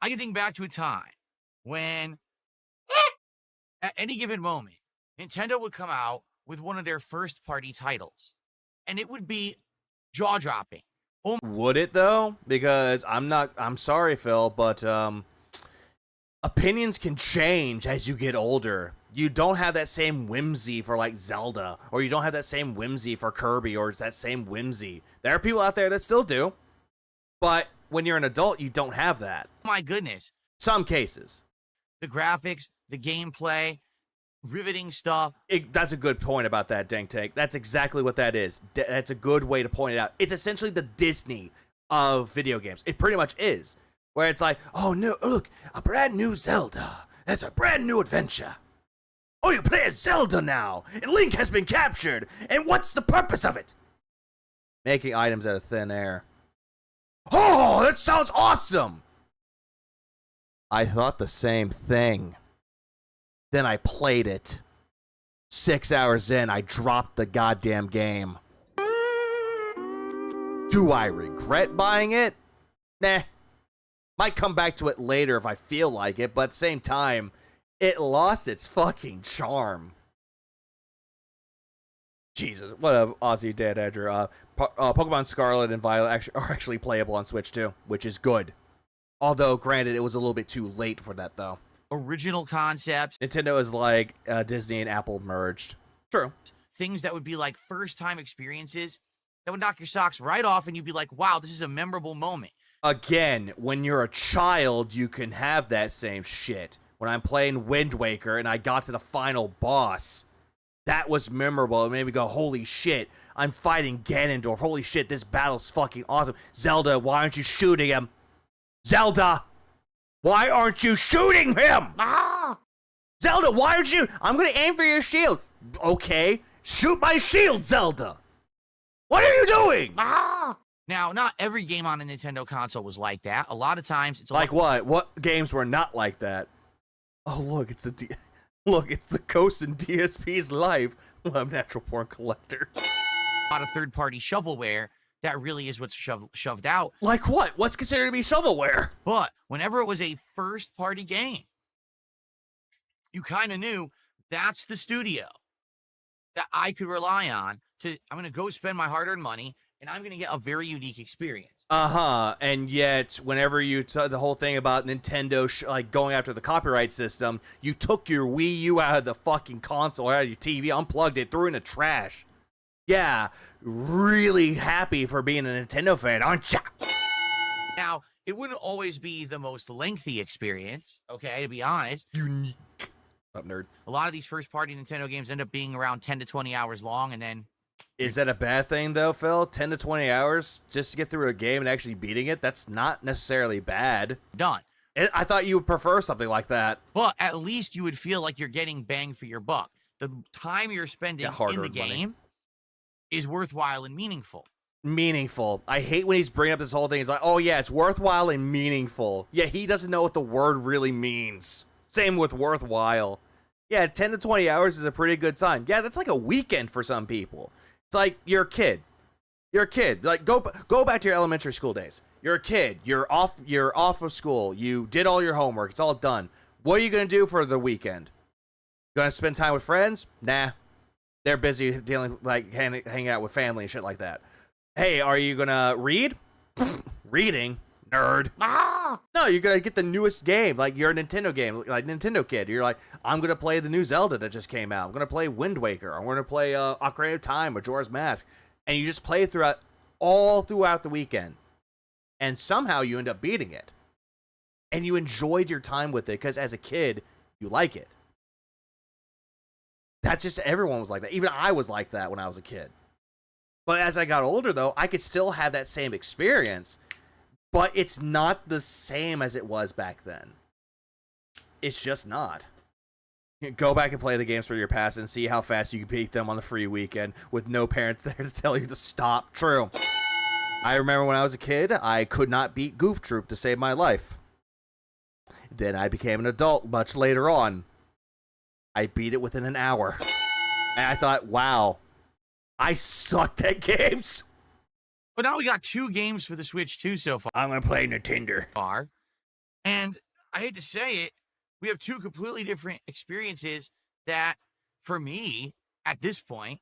I can think back to a time when, at any given moment, Nintendo would come out with one of their first-party titles, and it would be jaw-dropping. Would it though? Because I'm sorry, Phil, but opinions can change as you get older. You don't have that same whimsy for like Zelda, or you don't have that same whimsy for Kirby, or that same whimsy. There are people out there that still do, but when you're an adult, you don't have that. My goodness. Some cases. The graphics, the gameplay, riveting stuff. That's a good point about that, Dank Tank. That's exactly what that is. That's a good way to point it out. It's essentially the Disney of video games. It pretty much is. Where it's like, oh no, look, a brand new Zelda. That's a brand new adventure. Oh, you play as Zelda now, and Link has been captured, and what's the purpose of it? Making items out of thin air. Oh, that sounds awesome! I thought the same thing. Then I played it. 6 hours in, I dropped the goddamn game. Do I regret buying it? Nah. Might come back to it later if I feel like it, but at the same time, it lost its fucking charm. Jesus, what a Aussie dead edger. Pokemon Scarlet and Violet are actually playable on Switch too, which is good. Although, granted, it was a little bit too late for that though. Original concepts. Nintendo is like Disney and Apple merged. True. Things that would be like first-time experiences that would knock your socks right off, and you'd be like, wow, this is a memorable moment. Again, when you're a child, you can have that same shit. When I'm playing Wind Waker and I got to the final boss, that was memorable. It made me go, holy shit, I'm fighting Ganondorf. Holy shit, this battle's fucking awesome. Zelda, why aren't you shooting him? Zelda, why aren't you shooting him? Zelda, why aren't you? I'm gonna aim for your shield. Okay, shoot my shield, Zelda. What are you doing? Now, not every game on a Nintendo console was like that. A lot of times, it's like what? What games were not like that? Oh, look, it's it's the Ghost in DSP's life. Well, I'm a natural born collector. A lot of third-party shovelware. That really is what's shoved out. Like what? What's considered to be shovelware? But whenever it was a first-party game, you kind of knew that's the studio that I could rely on to, I'm going to go spend my hard-earned money, and I'm going to get a very unique experience. And yet, whenever you the whole thing about Nintendo like going after the copyright system, you took your Wii U out of the fucking console, out of your TV, unplugged it, threw it in the trash. Yeah, really happy for being a Nintendo fan, aren't ya? Now, It wouldn't always be the most lengthy experience, okay, to be honest. Unique. Up, nerd. A lot of these first-party Nintendo games end up being around 10 to 20 hours long, and then... Is that a bad thing, though, Phil? 10 to 20 hours just to get through a game and actually beating it? That's not necessarily bad. Done. I thought you would prefer something like that. But at least you would feel like you're getting bang for your buck. The time you're spending in the game is worthwhile and meaningful. Meaningful. I hate when he's bringing up this whole thing. He's like, oh, yeah, it's worthwhile and meaningful. Yeah, he doesn't know what the word really means. Same with worthwhile. Yeah, 10 to 20 hours is a pretty good time. Yeah, that's like a weekend for some people. It's like you're a kid. You're a kid. Like go back to your elementary school days. You're a kid. You're off of school. You did all your homework. It's all done. What are you going to do for the weekend? Going to spend time with friends? Nah. They're busy dealing, like, hanging out with family and shit like that. Hey, are you going to read? Reading? Nerd. No, you're going to get the newest game. Like, you're a Nintendo game, like Nintendo kid. You're like, I'm going to play the new Zelda that just came out. I'm going to play Wind Waker. I'm going to play Ocarina of Time, Majora's Mask. And you just play it all throughout the weekend. And somehow you end up beating it. And you enjoyed your time with it because as a kid, you like it. That's just, everyone was like that. Even I was like that when I was a kid. But as I got older, though, I could still have that same experience. But it's not the same as it was back then. It's just not. Go back and play the games for your past and see how fast you can beat them on the free weekend with no parents there to tell you to stop. True. I remember when I was a kid, I could not beat Goof Troop to save my life. Then I became an adult much later on. I beat it within an hour. And I thought, wow, I sucked at games. But now we got 2 games for the Switch 2 so far. I'm going to play Nintendo. And I hate to say it, we have 2 completely different experiences that, for me, at this point...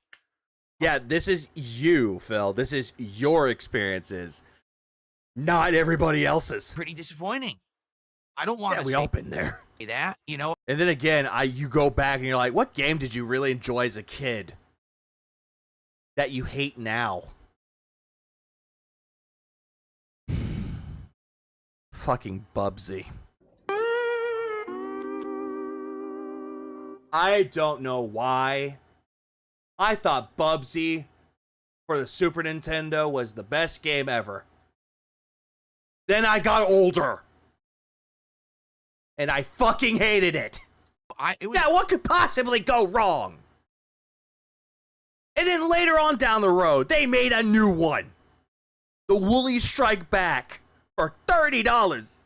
Yeah, this is you, Phil. This is your experiences. Not everybody else's. Pretty disappointing. I don't want to we all been there. That, you know. And then again, you go back and you're like, what game did you really enjoy as a kid that you hate now? Fucking Bubsy. I don't know why. I thought Bubsy for the Super Nintendo was the best game ever. Then I got older. And I fucking hated it. Now, what could possibly go wrong? And then later on down the road, they made a new one. The Woolies Strike Back for $30.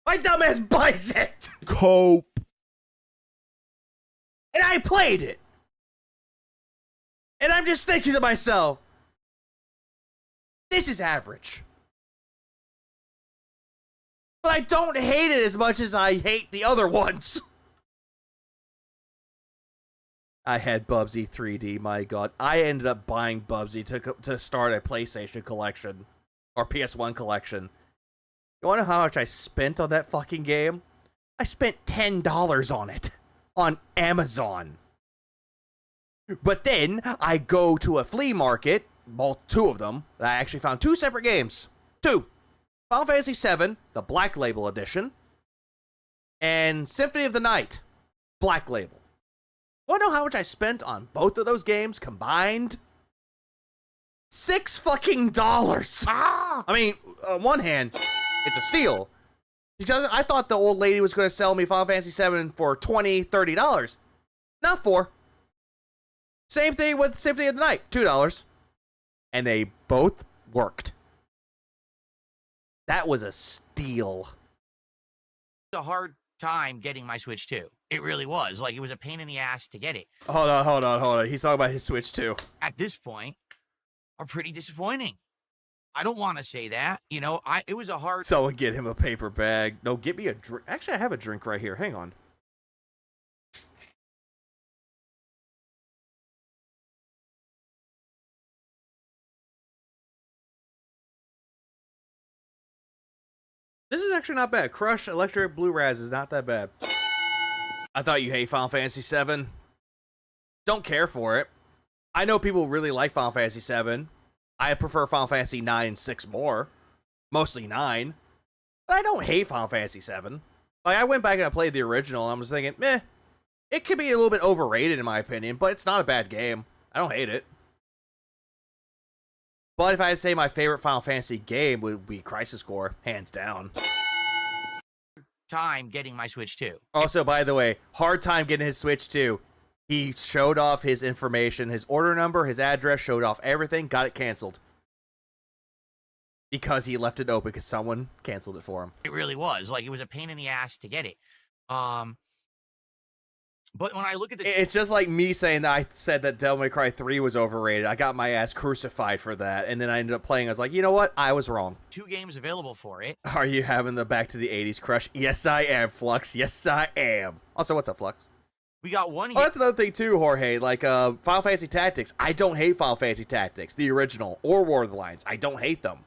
My dumbass buys it. Cope. And I played it. And I'm just thinking to myself, this is average. But I don't hate it as much as I hate the other ones. I had Bubsy 3D, my god. I ended up buying Bubsy to start a PlayStation collection. Or PS1 collection. You wanna know how much I spent on that fucking game? I spent $10 on it. On Amazon. But then, I go to a flea market, well, 2 of them. I actually found 2 separate games. 2. Final Fantasy VII, the Black Label Edition, and Symphony of the Night, Black Label. Want to know how much I spent on both of those games combined? $6 fucking dollars. I mean, on one hand, it's a steal. Because I thought the old lady was going to sell me Final Fantasy VII for $20, $30. Not $4. Same thing with Symphony of the Night, $2. And they both worked. That was a steal. A hard time getting my Switch 2. It really was. Like, it was a pain in the ass to get it. Hold on. He's talking about his Switch 2. At this point, are pretty disappointing. I don't want to say that. You know, it was a hard... Someone get him a paper bag. No, get me a drink. Actually, I have a drink right here. Hang on. This is actually not bad. Crush Electric Blue Raz is not that bad. I thought you hate Final Fantasy VII. Don't care for it. I know people really like Final Fantasy VII. I prefer Final Fantasy 9 and 6 more. Mostly 9. But I don't hate Final Fantasy 7. Like, I went back and I played the original, and I was thinking, meh, it could be a little bit overrated in my opinion, but it's not a bad game. I don't hate it. But if I had to say my favorite Final Fantasy game would be Crisis Core, hands down. Time getting my Switch 2. Also, by the way, hard time getting his Switch 2. He showed off his information, his order number, his address, showed off everything, got it canceled. Because he left it open because someone canceled it for him. It really was. Like, it was a pain in the ass to get it. But when I look at the... It's just like me saying that I said that Devil May Cry 3 was overrated. I got my ass crucified for that. And then I ended up playing. I was like, you know what? I was wrong. 2 games available for it. Are you having the back to the 80s crush? Yes, I am, Flux. Yes, I am. Also, what's up, Flux? We got one... Oh, that's another thing, too, Jorge. Like, Final Fantasy Tactics. I don't hate Final Fantasy Tactics, the original, or War of the Lions. I don't hate them.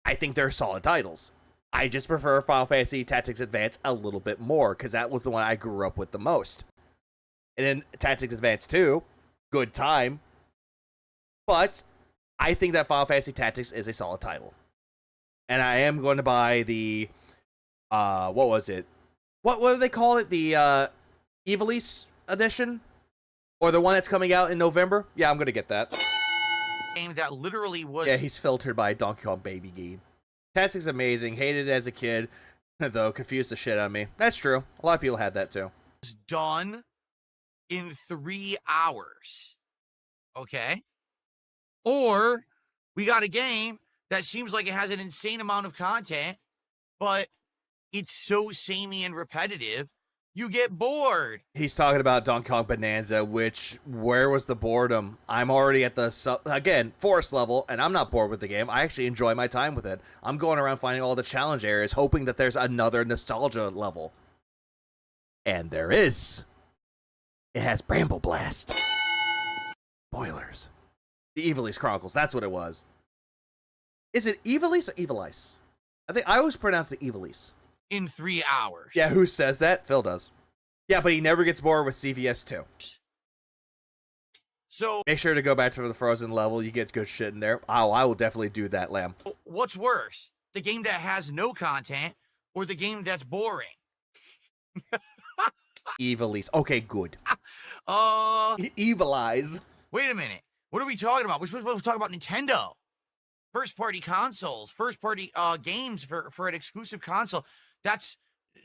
I think they're solid titles. I just prefer Final Fantasy Tactics Advance a little bit more, because that was the one I grew up with the most. And then Tactics Advance 2, good time. But I think that Final Fantasy Tactics is a solid title. And I am going to buy the, what was it? What do they call it? The Ivalice edition? Or the one that's coming out in November? Yeah, I'm going to get that. Game that literally was... Yeah, he's filtered by Donkey Kong Baby Game. Tactics amazing. Hated it as a kid, though. Confused the shit out of me. That's true. A lot of people had that too. It's done in 3 hours. Okay? Or we got a game that seems like it has an insane amount of content, but it's so samey and repetitive, you get bored. He's talking about Donkey Kong Bonanza, which, where was the boredom? I'm already at the, again, forest level, and I'm not bored with the game. I actually enjoy my time with it. I'm going around finding all the challenge areas, hoping that there's another nostalgia level. And there is. It has Bramble Blast. Spoilers. The Ivalice Chronicles, that's what it was. Is it Ivalice or Ivalice? I always pronounce it Ivalice. In 3 hours. Yeah, who says that? Phil does. Yeah, but he never gets bored with CVS 2. So make sure to go back to the frozen level. You get good shit in there. Oh, I will definitely do that, Lamb. What's worse? The game that has no content or the game that's boring? Ivalice. Okay, good. Evilize. Wait a minute. What are we talking about? We're supposed to talk about Nintendo. First-party consoles, first-party games for an exclusive console. That's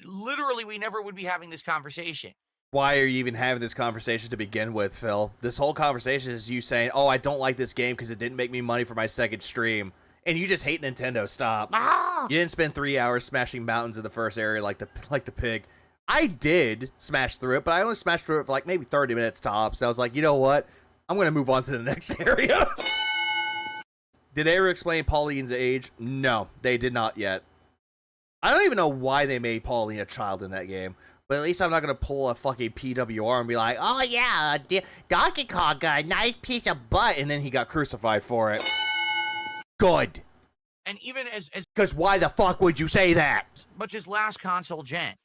literally, we never would be having this conversation. Why are you even having this conversation to begin with, Phil? This whole conversation is you saying, oh, I don't like this game because it didn't make me money for my second stream. And you just hate Nintendo. Stop. You didn't spend 3 hours smashing mountains in the first area like the pig. I did smash through it, but I only smashed through it for like maybe 30 minutes tops. I was like, you know what? I'm going to move on to the next area. Did they ever explain Pauline's age? No, they did not yet. I don't even know why they made Pauline a child in that game. But at least I'm not going to pull a fucking PWR and be like, oh yeah, Donkey Kong got a nice piece of butt, and then he got crucified for it. Good. And even as because why the fuck would you say that? Much as last console gen,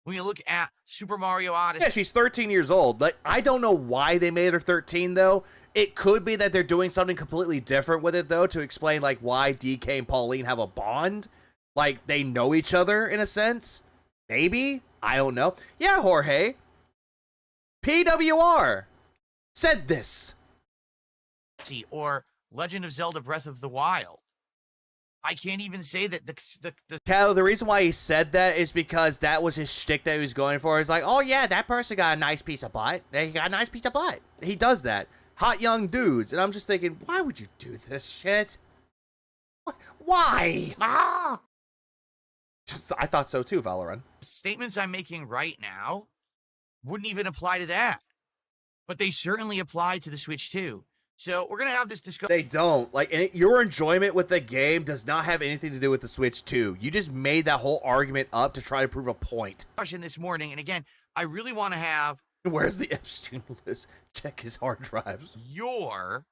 when you look at Super Mario Odyssey. Yeah, she's 13 years old. Like, I don't know why they made her 13, though. It could be that they're doing something completely different with it, though, to explain, like, why DK and Pauline have a bond. Like, they know each other, in a sense. Maybe? I don't know. Yeah, Jorge. PWR said this. Or Legend of Zelda Breath of the Wild. I can't even say that the reason why he said that is because that was his shtick that he was going for. He's like, oh yeah, that person got a nice piece of butt. He got a nice piece of butt. He does that. Hot young dudes. And I'm just thinking, why would you do this shit? Why? I thought so too, Valorant. Statements I'm making right now wouldn't even apply to that. But they certainly apply to the Switch 2. So we're going to have this discussion. They don't. Like, your enjoyment with the game does not have anything to do with the Switch 2. You just made that whole argument up to try to prove a point. This morning, and again, I really want to have... Where's the Epstein list? Check his hard drives. Your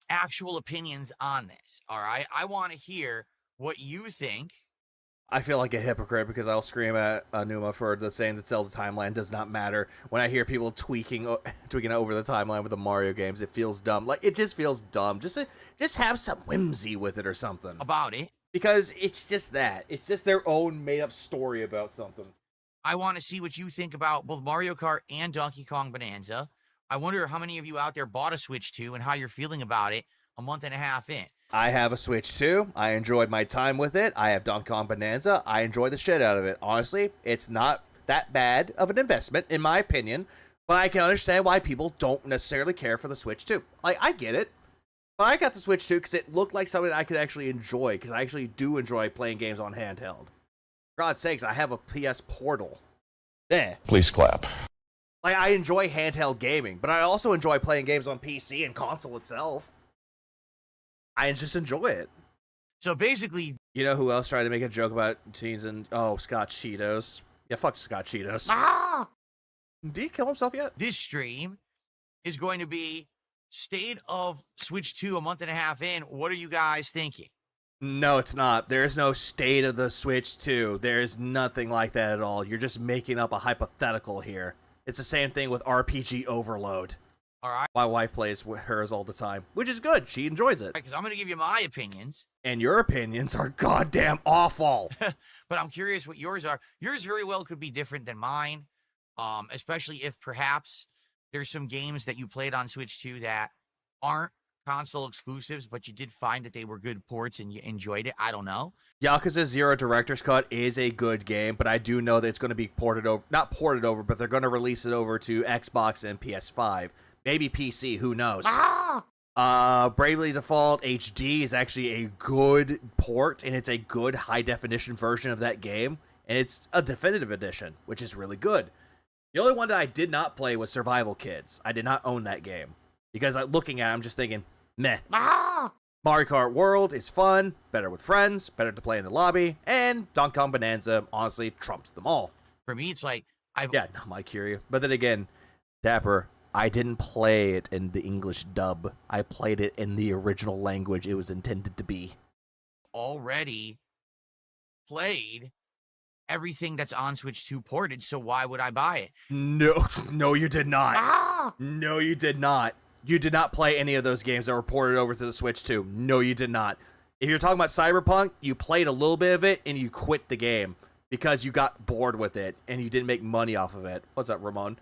actual opinions on this, all right? I want to hear what you think I feel like a hypocrite because I'll scream at Numa for the saying that Zelda timeline does not matter. When I hear people tweaking over the timeline with the Mario games, it feels dumb. Like, it just feels dumb. Just have some whimsy with it or something. About it. Because it's just that. It's just their own made-up story about something. I want to see what you think about both Mario Kart and Donkey Kong Bonanza. I wonder how many of you out there bought a Switch 2 and how you're feeling about it a month and a half in. I have a Switch 2. I enjoyed my time with it. I have Donkey Kong Bonanza. I enjoy the shit out of it. Honestly, it's not that bad of an investment, in my opinion, but I can understand why people don't necessarily care for the Switch 2. Like, I get it. But I got the Switch 2 because it looked like something I could actually enjoy, because I actually do enjoy playing games on handheld. For God's sakes, I have a PS Portal. Yeah. Please clap. Like, I enjoy handheld gaming, but I also enjoy playing games on PC and console itself. I just enjoy it. So basically, you know who else tried to make a joke about teens and Scotch Cheetos? Yeah, fuck Scotch Cheetos. Did he kill himself yet? This stream is going to be state of Switch 2 a month and a half in. What are you guys thinking? No, it's not. There is no state of the Switch 2. There is nothing like that at all. You're just making up a hypothetical here. It's the same thing with RPG Overload. All right. My wife plays hers all the time, which is good. She enjoys it. Because I'm going to give you my opinions. And your opinions are goddamn awful. But I'm curious what yours are. Yours very well could be different than mine, especially if perhaps there's some games that you played on Switch 2 that aren't console exclusives, but you did find that they were good ports and you enjoyed it. I don't know. Yakuza 0 Director's Cut is a good game, but I do know that it's going to be ported over. Not ported over, but they're going to release it over to Xbox and PS5. Maybe PC, who knows? Bravely Default HD is actually a good port, and it's a good high-definition version of that game, and it's a definitive edition, which is really good. The only one that I did not play was Survival Kids. I did not own that game, because looking at it, I'm just thinking, meh. Mario Kart World is fun, better with friends, better to play in the lobby, and Donkey Kong Bonanza, honestly, trumps them all. For me, it's like, Yeah, no, Mike, hear you. But then again, Dapper, I didn't play it in the English dub. I played it in the original language it was intended to be. Already played everything that's on Switch 2 ported, so why would I buy it? No, you did not. No, you did not. You did not play any of those games that were ported over to the Switch 2. No, you did not. If you're talking about Cyberpunk, you played a little bit of it and you quit the game because you got bored with it and you didn't make money off of it. What's up, Ramon?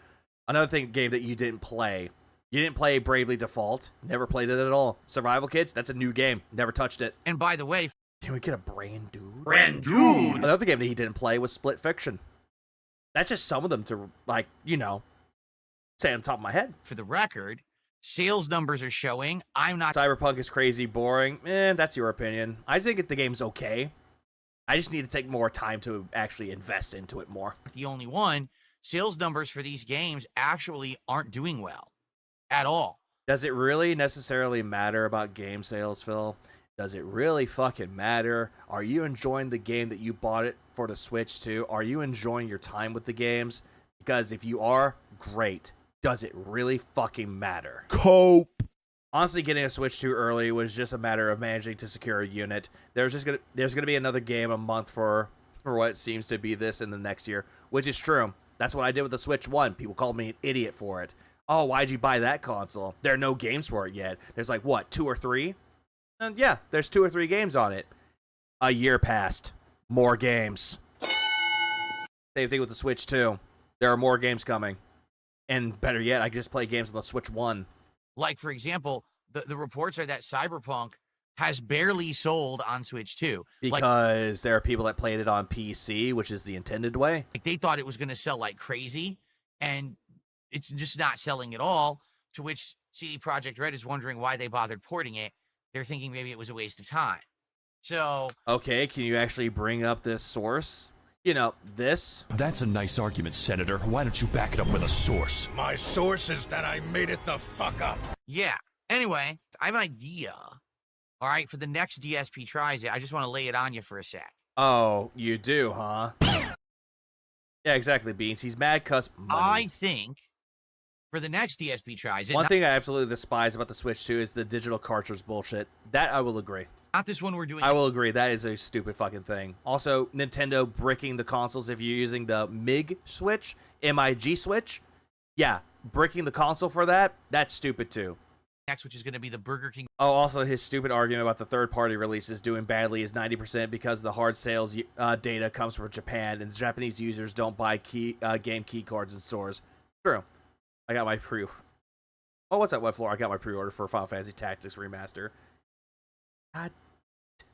Another game that you didn't play. You didn't play Bravely Default. Never played it at all. Survival Kids, that's a new game. Never touched it. And by the way, can we get a brand dude? Brand dude! Another game that he didn't play was Split Fiction. That's just some of them to, like, you know, say on top of my head. For the record, sales numbers are showing. I'm not. Cyberpunk is crazy boring. That's your opinion. I think the game's okay. I just need to take more time to actually invest into it more. The only one. Sales numbers for these games actually aren't doing well at all. Does it really necessarily matter about game sales, Phil? Does it really fucking matter? Are you enjoying the game that you bought it for the Switch 2? Are you enjoying your time with the games? Because if you are, great. Does it really fucking matter? Cope. Honestly, getting a Switch 2 early was just a matter of managing to secure a unit. There's gonna be another game a month for what seems to be this in the next year, which is true. That's what I did with the Switch 1. People called me an idiot for it. Oh, why'd you buy that console? There are no games for it yet. There's like, what, 2 or 3? And yeah, there's 2 or 3 games on it. A year passed. More games. Same thing with the Switch 2. There are more games coming. And better yet, I can just play games on the Switch 1. Like, for example, the reports are that Cyberpunk has barely sold on Switch 2. Because there are people that played it on PC, which is the intended way. Like, they thought it was going to sell like crazy, and it's just not selling at all, to which CD Projekt Red is wondering why they bothered porting it. They're thinking maybe it was a waste of time. So... Okay, can you actually bring up this source? You know, this? That's a nice argument, Senator. Why don't you back it up with a source? My source is that I made it the fuck up. Yeah. Anyway, I have an idea. All right, for the next DSP tries it, I just want to lay it on you for a sec. Oh, you do, huh? Yeah, exactly, Beans. He's mad cuz money. I think for the next DSP tries it... One thing I absolutely despise about the Switch 2 is the digital cartridge bullshit. That I will agree. Not this one we're doing. I will agree. That is a stupid fucking thing. Also, Nintendo bricking the consoles if you're using the MIG switch, MIG switch. Yeah, bricking the console for that, that's stupid too. Next, which is going to be the Burger King. Oh, also his stupid argument about the third-party releases doing badly is 90% because the hard sales data comes from Japan and the Japanese users don't buy game key cards in stores. True. I got my Oh, what's that web floor? I got my pre-order for Final Fantasy Tactics Remaster. God.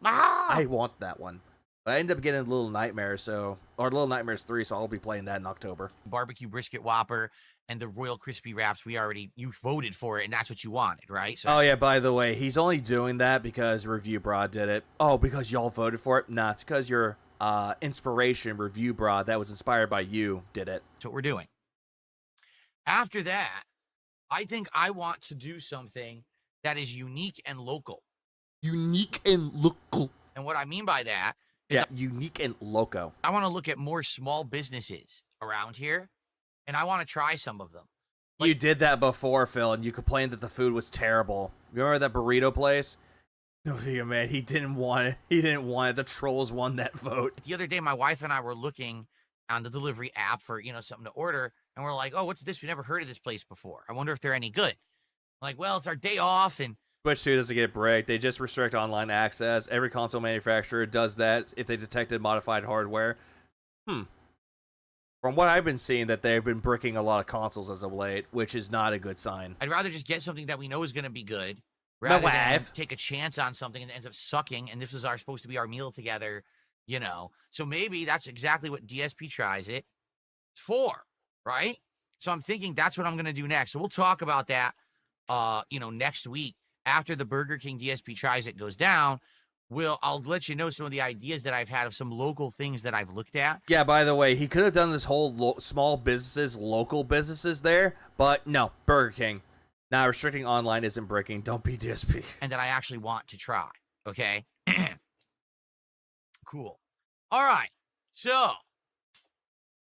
I want that one. But I ended up getting Little Nightmares, or Little Nightmares 3, so I'll be playing that in October. Barbecue brisket Whopper and the Royal Crispy Wraps. You voted for it, and that's what you wanted, right? So, oh, yeah, by the way, he's only doing that because Review Broad did it. Oh, because y'all voted for it? Nah, it's because your inspiration, Review Broad, that was inspired by you, did it. That's what we're doing. After that, I think I want to do something that is unique and local. Unique and local. And what I mean by that is unique and loco. I want to look at more small businesses around here, and I want to try some of them. You did that before, Phil, and you complained that the food was terrible. You remember that burrito place? No, yeah, man, he didn't want it. He didn't want it. The trolls won that vote. The other day, my wife and I were looking on the delivery app for, something to order, and we're like, oh, what's this? We never heard of this place before. I wonder if they're any good. I'm like, well, it's our day off, and Switch 2 doesn't get bricked. They just restrict online access. Every console manufacturer does that if they detected modified hardware. From what I've been seeing, that they've been bricking a lot of consoles as of late, which is not a good sign. I'd rather just get something that we know is going to be good, rather than take a chance on something and it ends up sucking, and this is supposed to be our meal together, So maybe that's exactly what DSP tries it for, right? So I'm thinking that's what I'm going to do next. So we'll talk about that, next week. After the Burger King DSP tries it goes down, I'll let you know some of the ideas that I've had of some local things that I've looked at. Yeah, by the way, he could have done this whole small businesses, local businesses there, but no, Burger King. Now, restricting online isn't bricking. Don't be DSP. And that I actually want to try, okay? Cool. All right, so,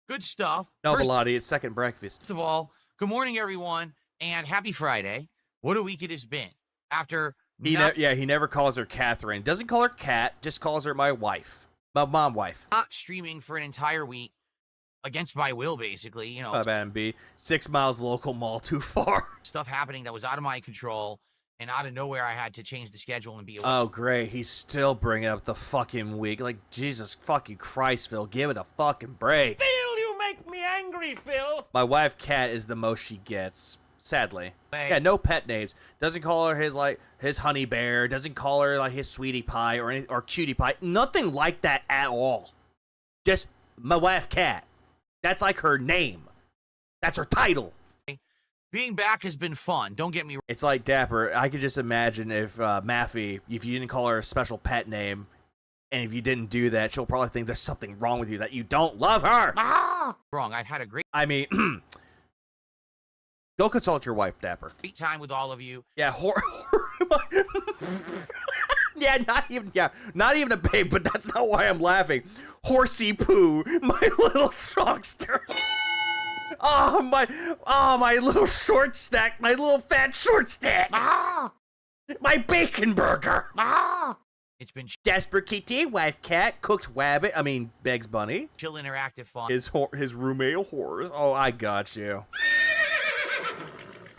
good stuff. No, Bilotti, it's second breakfast. First of all, good morning, everyone, and happy Friday. What a week it has been. After he never calls her Catherine. Doesn't call her Cat, just calls her my wife. My mom wife. Not streaming for an entire week against my will, basically, B. 6 miles local mall too far. Stuff happening that was out of my control, and out of nowhere I had to change the schedule and be away. Oh, great. He's still bringing up the fucking week. Like, Jesus fucking Christ, Phil. Give it a fucking break. Phil, you make me angry, Phil. My wife, Cat, is the most she gets. Sadly. Yeah, no pet names. Doesn't call her his honey bear. Doesn't call her like his sweetie pie or cutie pie. Nothing like that at all. Just my wife, Cat. That's like her name. That's her title. Being back has been fun. Don't get me wrong. It's like Dapper. I could just imagine if Maffy, if you didn't call her a special pet name, and if you didn't do that, she'll probably think there's something wrong with you, that you don't love her. Wrong. I've had a great... I mean... Go consult your wife, Dapper. Great time with all of you. Yeah, not even a babe, but that's not why I'm laughing. Horsey Poo, my little trunkster. My little short stack, my little fat short stack. My bacon burger. It's been Jasper Kitty, wife Cat, cooked wabbit, Begs Bunny. Chill interactive fun. His roommate horrors. Oh, I got you.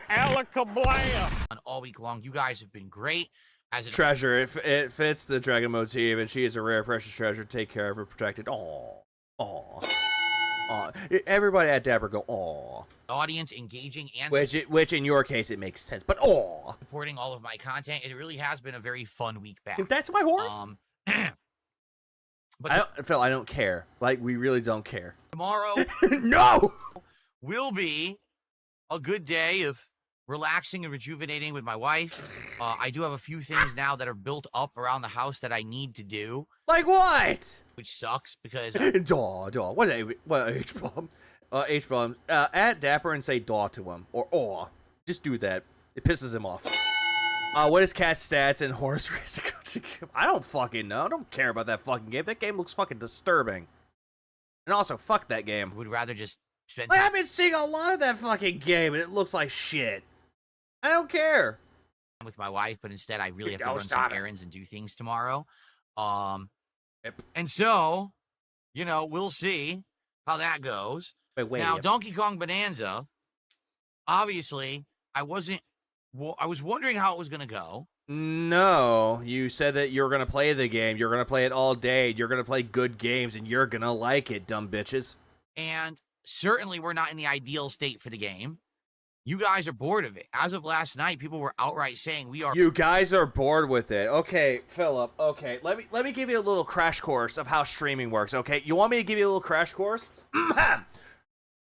Alakablam! All week long, you guys have been great. As treasure, it fits the dragon motif, and she is a rare, precious treasure. Take care of her, protect it. Aw. Everybody at Dapper go, aw. Audience engaging and which in your case it makes sense, but aw. Supporting all of my content. It really has been a very fun week back. That's my horse. But Phil, I don't care. Like, we really don't care. Tomorrow, no, will be a good day of relaxing and rejuvenating with my wife. I do have a few things now that are built up around the house that I need to do. Like what? Which sucks because... Daw. What H-bomb? H-bomb. At Dapper and say daw to him. Or aw. Just do that. It pisses him off. What is Cat's stats in Horse Racing? I don't fucking know. I don't care about that fucking game. That game looks fucking disturbing. And also, fuck that game. Would rather just spend time. I've been seeing a lot of that fucking game, and it looks like shit. I don't care. with my wife, but instead I really have to Oh, run some stop it. errands and do things tomorrow. Yep. And so, we'll see how that goes. Wait. Now, Donkey Kong Bonanza, obviously, I was wondering how it was going to go. No, you said that you're going to play the game. You're going to play it all day. You're going to play good games, and you're going to like it, dumb bitches. And certainly we're not in the ideal state for the game. You guys are bored of it. As of last night, people were outright saying we are. You guys are bored with it. Okay, Philip. Okay, let me give you a little crash course of how streaming works. Okay, you want me to give you a little crash course?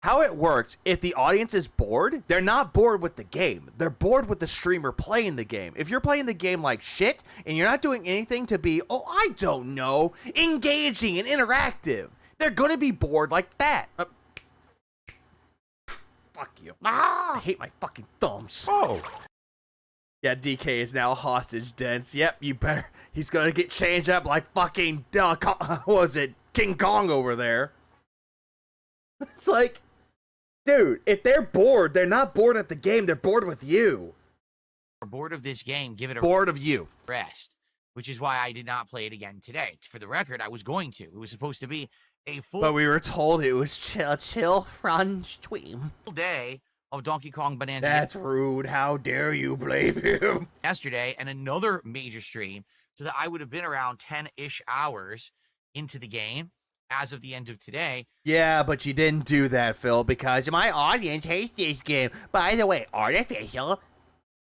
How it works, if the audience is bored, they're not bored with the game. They're bored with the streamer playing the game. If you're playing the game like shit, and you're not doing anything to be, I don't know, engaging and interactive, they're gonna be bored like that. Fuck you. I hate my fucking thumbs. Oh. Yeah, DK is now hostage dense. Yep, you better. He's gonna get changed up like fucking, what was it, King Kong over there. It's like, dude, if they're bored, they're not bored at the game, they're bored with you. Bored of this game, give it a Bored of you. rest, which is why I did not play it again today. For the record, I was going to. It was supposed to be a full But we were told it was chill fun stream. day of Donkey Kong Bonanza That's rude. How dare you blame him? yesterday and another major stream, so that I would have been around 10-ish hours into the game as of the end of today. Yeah, but you didn't do that, Phil, because my audience hates this game. By the way, artificial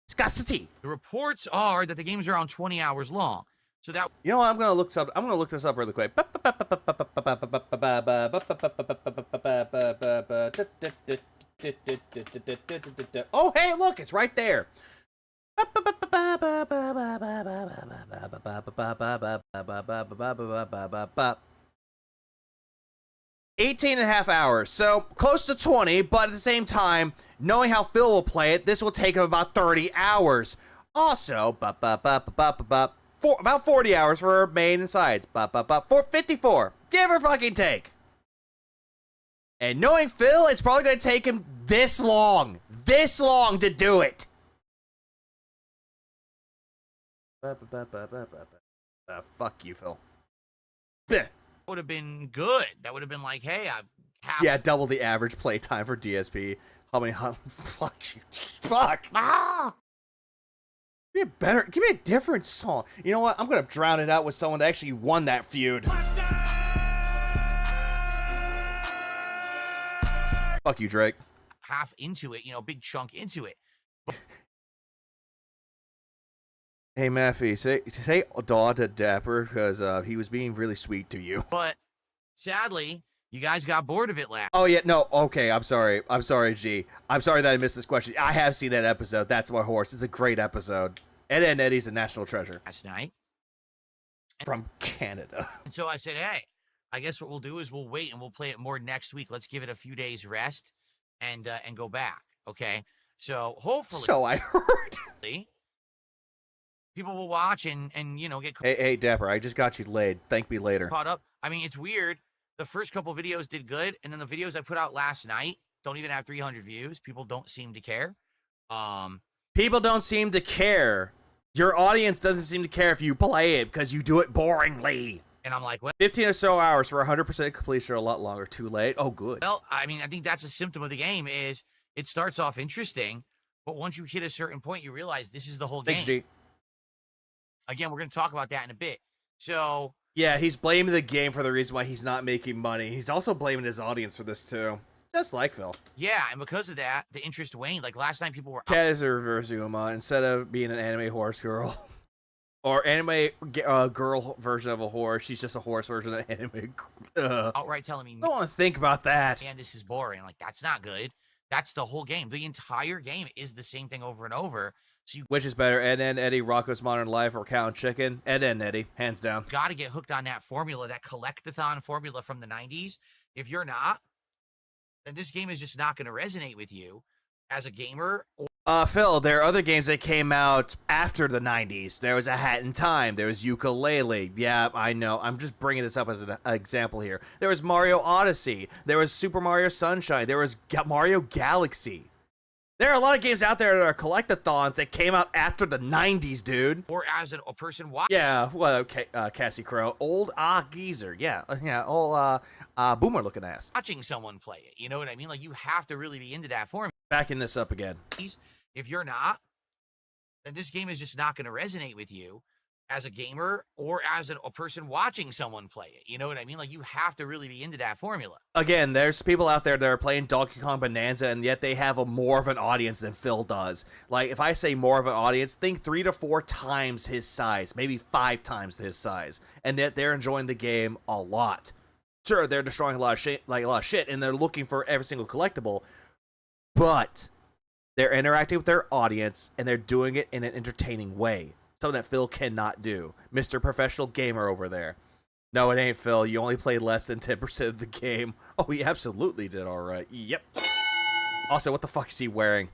scarcity. The reports are that the game's around 20 hours long. So that You know what? I'm gonna look this up really quick. Oh, hey, look, it's right there. 18.5 hours, so close to 20, but at the same time, knowing how Phil will play it, this will take him about 30 hours. Also, about 40 hours for main and sides. 54. Give or fucking take. And knowing Phil, it's probably going to take him this long to do it. Fuck you, Phil. Bleh. would have been good. That would have been like, hey, I have. Yeah, double the average play time for DSP. How many? Fuck you. Fuck. Give me a different song. You know what? I'm gonna drown it out with someone that actually won that feud. Fuck you, Drake. Half into it, big chunk into it. Hey, Maffey, say Daw to Dapper because he was being really sweet to you. But sadly, you guys got bored of it last. Oh yeah, no, okay, I'm sorry, G. I'm sorry that I missed this question. I have seen that episode. That's my horse. It's a great episode. Ed and Eddie's a national treasure. Last night. From Canada. And so I said, hey, I guess what we'll do is we'll wait and we'll play it more next week. Let's give it a few days rest and go back. Okay. So hopefully. So I heard. People will watch and get Hey, Dapper, I just got you laid. Thank me later. caught up. I mean, it's weird. The first couple videos did good, and then the videos I put out last night don't even have 300 views. People don't seem to care. People don't seem to care. Your audience doesn't seem to care if you play it because you do it boringly. And I'm like, well, 15 or so hours for 100% completion or a lot longer. Too late. Oh, good. well, I mean, I think that's a symptom of the game is it starts off interesting, but once you hit a certain point, you realize this is the whole game. Thanks, G. Again, we're going to talk about that in a bit. So, Yeah, he's blaming the game for the reason why he's not making money. He's also blaming his audience for this, too. Just like Phil. yeah, and because of that, the interest waned. Like last night, people were Cat is a reverse Uma. Instead of being an anime horse girl or anime girl version of a horse, she's just a horse version of anime. outright telling me, I don't want to think about that. man, this is boring. Like, that's not good. That's the whole game. The entire game is the same thing over and over. So you Which is better, Ed and Eddie, Rocco's Modern Life, or Cow and Chicken? Ed and Eddie, hands down. got to get hooked on that formula, that collectathon formula from the 90s. If you're not, then this game is just not going to resonate with you as a gamer. Phil, there are other games that came out after the 90s. There was A Hat in Time. There was Ukulele. Yeah, I know. I'm just bringing this up as an example here. There was Mario Odyssey. There was Super Mario Sunshine. There was Mario Galaxy. There are a lot of games out there that are collectathons that came out after the 90s, dude. Or as a person watching. Yeah, well, Cassie Crow. Old geezer. Yeah, old boomer looking ass. Watching someone play it. You know what I mean? Like, you have to really be into that form. Backing this up again. If you're not, then this game is just not going to resonate with you as a gamer or as a person watching someone play it. You know what I mean? Like, you have to really be into that formula. Again, there's people out there that are playing Donkey Kong Bonanza, and yet they have more of an audience than Phil does. Like, if I say more of an audience, think 3 to 4 times his size, maybe 5 times his size, and yet they're enjoying the game a lot. Sure, they're destroying a lot of shit, and they're looking for every single collectible, but they're interacting with their audience, and they're doing it in an entertaining way. Something that Phil cannot do. Mr. Professional Gamer over there. No, it ain't Phil. You only played less than 10% of the game. Oh, he absolutely did all right. Yep. Also, what the fuck is he wearing?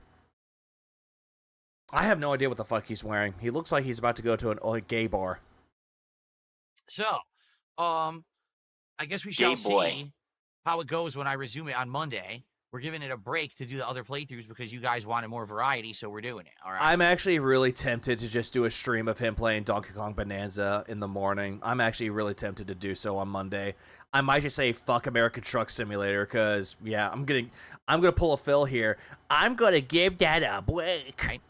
I have no idea what the fuck he's wearing. He looks like he's about to go to a gay bar. So, I guess we shall see how it goes when I resume it on Monday. We're giving it a break to do the other playthroughs because you guys wanted more variety, so we're doing it. All right. I'm actually really tempted to just do a stream of him playing Donkey Kong Bonanza in the morning. I'm actually really tempted to do so on Monday. I might just say fuck American Truck Simulator because yeah, I'm gonna pull a Phil here. I'm gonna give that a break. Right.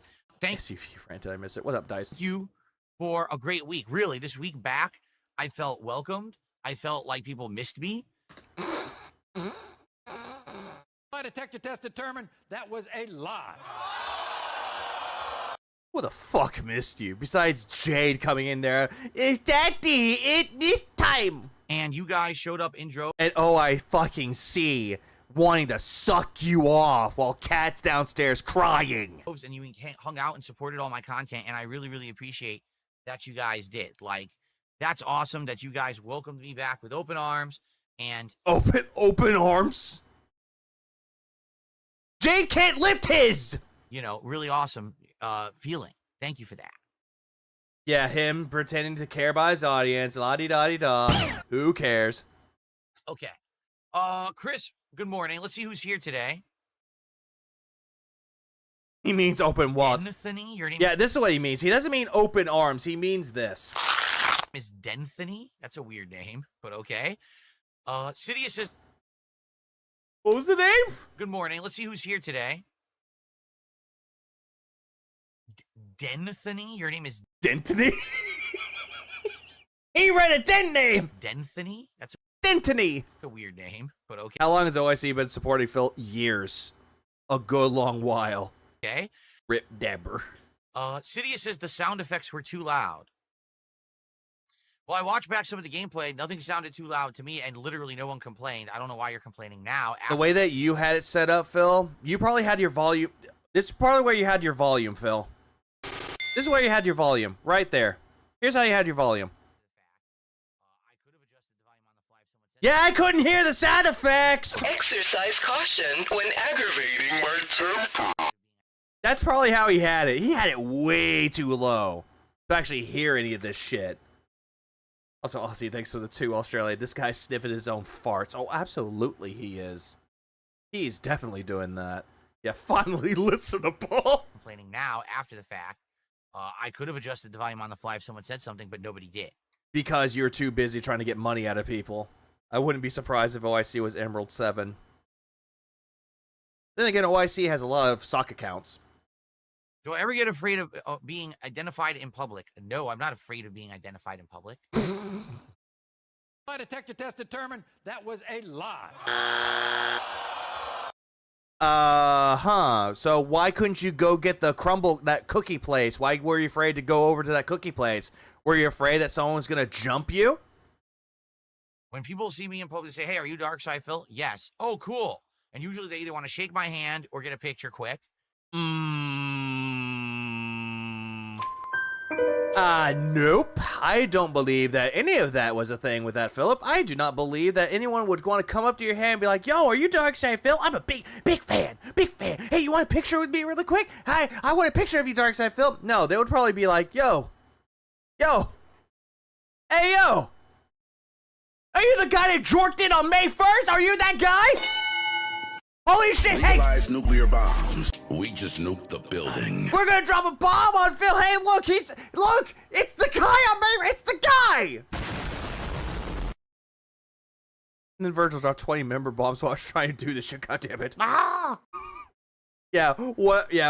Thanks you, Did I miss it? What up, Dice? Thank you for a great week. Really, this week back, I felt welcomed. I felt like people missed me. My detector test determined that was a lie. Who the fuck missed you? Besides Jade coming in there. Daddy, it this time. And you guys showed up in droves. And oh, I fucking see. Wanting to suck you off while Cat's downstairs crying. And you hung out and supported all my content. And I really, really appreciate that you guys did. Like, that's awesome that you guys welcomed me back with open arms. And open arms? Jade can't lift his! You know, really awesome feeling. Thank you for that. Yeah, him pretending to care about his audience. La-di-da-di-da. Who cares? Okay. Chris, good morning. Let's see who's here today. He means open what? Denthony? Your name yeah, this is what he means. He doesn't mean open arms. He means this. Is Denthony? That's a weird name, but okay. Sidious says... What was the name? Good morning. Let's see who's here today. Denthony? Your name is... Denthony? He read a Den name! Denthony? That's Denthony! a weird name, but okay. How long has OIC been supporting Phil? Years. A good long while. Okay. Rip Dabber. Sidious says the sound effects were too loud. Well, I watched back some of the gameplay. Nothing sounded too loud to me, and literally no one complained. I don't know why you're complaining now. The way that you had it set up, Phil, you probably had your volume. This is probably where you had your volume, Phil. This is where you had your volume. Right there. Here's how you had your volume. Yeah, I couldn't hear the sound effects! Exercise caution when aggravating my temper. That's probably how he had it. He had it way too low to actually hear any of this shit. Also, Aussie, thanks for the 2, Australia. This guy's sniffing his own farts. Oh, absolutely he is. He's definitely doing that. Yeah, finally listenable. Complaining now after the fact. I could have adjusted the volume on the fly if someone said something, but nobody did. Because you're too busy trying to get money out of people. I wouldn't be surprised if OIC was Emerald 7. Then again, OIC has a lot of sock accounts. Do I ever get afraid of being identified in public? No, I'm not afraid of being identified in public. My detector test determined that was a lie. So why couldn't you go get that cookie place? Why were you afraid to go over to that cookie place? Were you afraid that someone was going to jump you? When people see me in public, they say, hey, are you Darkside Phil? Yes. Oh, cool. And usually they either want to shake my hand or get a picture quick. Nope. I don't believe that any of that was a thing with that, Philip. I do not believe that anyone would want to come up to your hand and be like, yo, are you Darkside Phil? I'm a big fan. Hey, you want a picture with me really quick? Hi, I want a picture of you, Darkside Phil. No, they would probably be like, yo. Hey, yo. Are you the guy that jorked in on May 1st? Are you that guy? Holy shit! Hey, Legalize nuclear bombs. We just nuked the building. we're gonna drop a bomb on Phil. Hey, look, it's the guy on me. It's the guy. And then Virgil dropped 20 member bombs while I was trying to do this shit. God damn it. Yeah,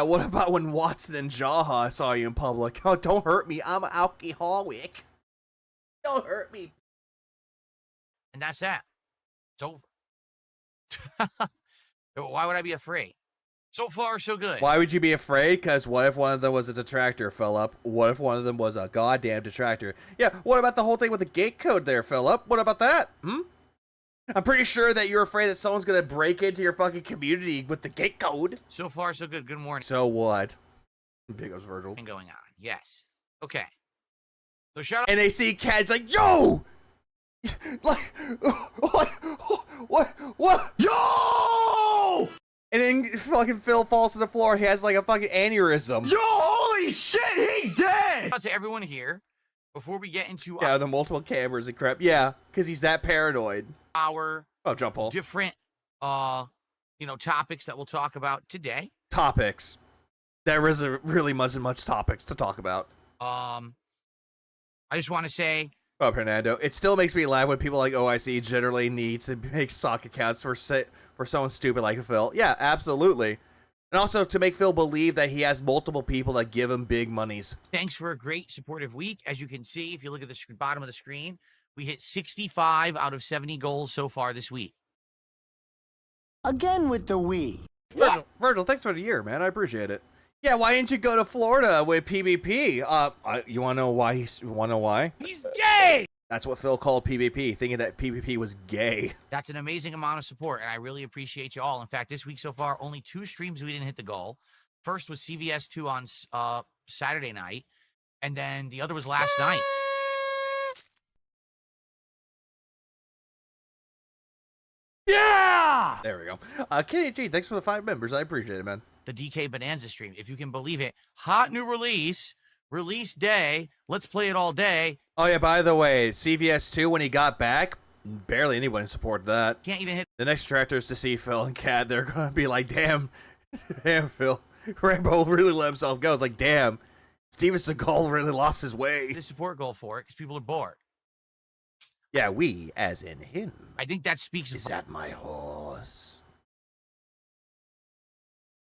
what about when Watson and Jaha saw you in public? Oh, don't hurt me. I'm an alcoholic. Don't hurt me. And that's that. It's over. Why would I be afraid? So far, so good. Why would you be afraid? Because what if one of them was a detractor, Philip? What if one of them was a goddamn detractor? Yeah, what about the whole thing with the gate code there, Philip? What about that? I'm pretty sure that you're afraid that someone's going to break into your fucking community with the gate code. So far, so good. Good morning. So what? Big ups, Virgil. And going on. Yes. Okay. So shout out. And they see Cad's like, yo! Like, what? Yo! And then fucking Phil falls to the floor. He has like a fucking aneurysm. Yo, holy shit, he dead! Shout out to everyone here. Before we get into Yeah, the multiple cameras and crap. Yeah, because he's that paranoid. our jump ball. Different, topics that we'll talk about today. Topics. There isn't really much topics to talk about. I just want to say. Oh, Fernando. It still makes me laugh when people like OIC generally need to make sock accounts for someone stupid like Phil. Yeah, absolutely. And also to make Phil believe that he has multiple people that give him big monies. Thanks for a great supportive week. As you can see, if you look at the bottom of the screen, we hit 65 out of 70 goals so far this week. Again with the we. Virgil, thanks for the year, man. I appreciate it. Yeah, why didn't you go to Florida with PvP? You want to know why? He's gay! That's what Phil called PvP, thinking that PvP was gay. That's an amazing amount of support, and I really appreciate you all. In fact, this week so far, only 2 streams we didn't hit the goal. First was CVS2 on Saturday night, and then the other was last night. Yeah! There we go. KG, thanks for the 5 members. I appreciate it, man. The DK Bonanza stream, if you can believe it. Hot new release day. Let's play it all day. Oh, yeah, by the way, CVS2, when he got back, barely anyone supported that. Can't even hit. The next directors to see Phil and Kat, they're going to be like, damn, Phil. Rambo really let himself go. It's like, damn, Steven Seagal really lost his way. The support goal for it, because people are bored. Yeah, we, as in him. I think that speaks. Is that my horse?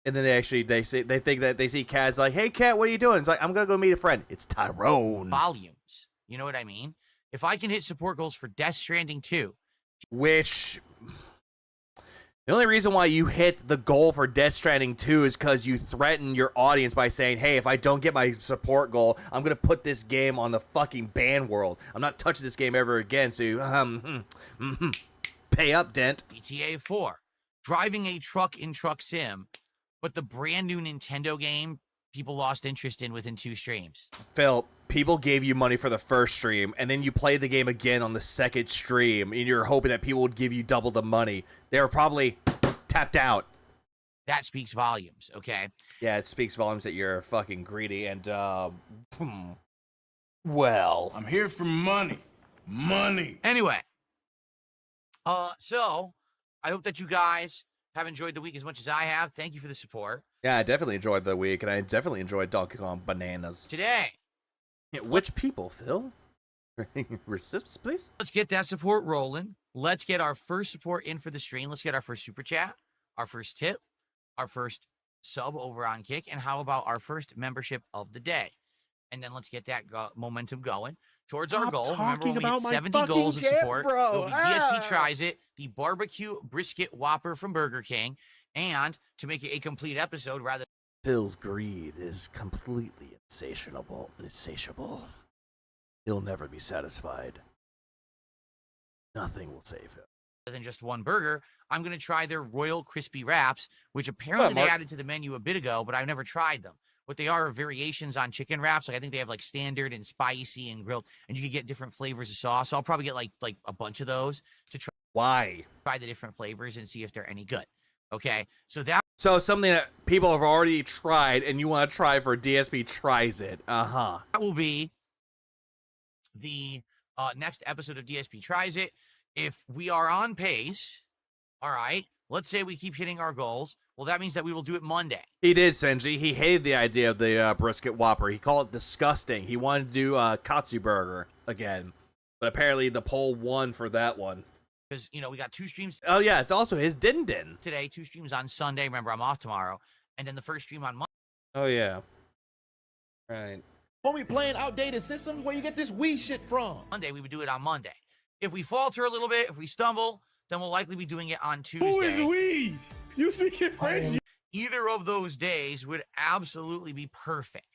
And then they think that they see Kat's like, hey, Kat, what are you doing? It's like, I'm going to go meet a friend. It's Tyrone. Volumes. You know what I mean? If I can hit support goals for Death Stranding 2. Which, the only reason why you hit the goal for Death Stranding 2 is because you threaten your audience by saying, hey, if I don't get my support goal, I'm going to put this game on the fucking ban world. I'm not touching this game ever again, so pay up, Dent. GTA 4. Driving a truck in Truck Sim. But the brand new Nintendo game, people lost interest in within 2 streams. Phil, people gave you money for the first stream, and then you played the game again on the second stream, and you're hoping that people would give you double the money. They were probably tapped out. That speaks volumes, okay? Yeah, it speaks volumes that you're fucking greedy, and, well. I'm here for money. Money. Anyway. So, I hope that you guys have enjoyed the week as much as I have. Thank you for the support. Yeah, I definitely enjoyed the week, and I definitely enjoyed Donkey Kong Bananas. Today. Yeah, which people, Phil? Receipts, please? Let's get that support rolling. Let's get our first support in for the stream. Let's get our first super chat, our first tip, our first sub over on Kick, and how about our first membership of the day? And then let's get that momentum going towards our goal. Remember, when we hit 70 goals of support, it'll be DSP Tries It, the barbecue brisket Whopper from Burger King, and to make it a complete episode, rather. Phil's greed is completely insatiable. He'll never be satisfied. Nothing will save him. Than just one burger, I'm going to try their Royal Crispy Wraps, which apparently they added to the menu a bit ago, but I've never tried them. What they are variations on chicken wraps. Like, I think they have like standard and spicy and grilled, and you can get different flavors of sauce. So I'll probably get like a bunch of those to try. Why? Try the different flavors and see if they're any good. Okay, so something that people have already tried and you want to try for DSP Tries It. That will be the next episode of DSP Tries It. If we are on pace, all right, let's say we keep hitting our goals. Well, that means that we will do it Monday. He did, Senji. He hated the idea of the brisket Whopper. He called it disgusting. He wanted to do Katsu Burger again. But apparently the poll won for that one. Because, you know, we got 2 streams. Oh, yeah, it's also his Din Din. Today, 2 streams on Sunday. Remember, I'm off tomorrow. And then the first stream on Monday. Oh, yeah. Right. When we playing outdated systems, where you get this Wii shit from? Monday, we would do it on Monday. If we falter a little bit, if we stumble, then we'll likely be doing it on Tuesday. Who is we? You speak in French? Either of those days would absolutely be perfect.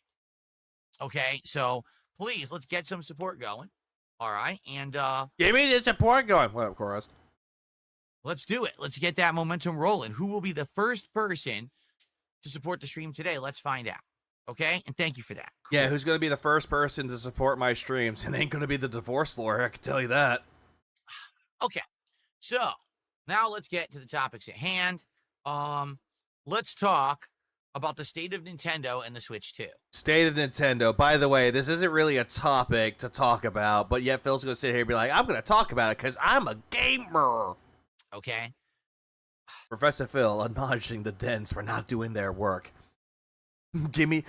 Okay, so please, let's get some support going. All right, and give me the support going. What up, Chorus? Let's do it. Let's get that momentum rolling. Who will be the first person to support the stream today? Let's find out. Okay, and thank you for that. Cool. Yeah, who's going to be the first person to support my streams? It ain't going to be the divorce lawyer, I can tell you that. Okay, so now let's get to the topics at hand. Let's talk about the state of Nintendo and the Switch 2. State of Nintendo. By the way, this isn't really a topic to talk about, but yet Phil's going to sit here and be like, I'm going to talk about it because I'm a gamer. Okay. Professor Phil admonishing the Dens for not doing their work. Give me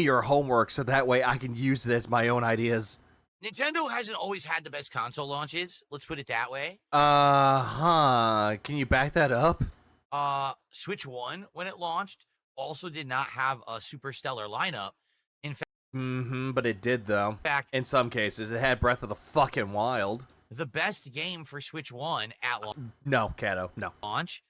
your homework so that way I can use it as my own ideas. Nintendo hasn't always had the best console launches. Let's put it that way. Can you back that up? Switch 1, when it launched, also did not have a super stellar lineup. In fact, but it did, though. In some cases, it had Breath of the fucking Wild. The best game for Switch 1 at No, Kato, no. launch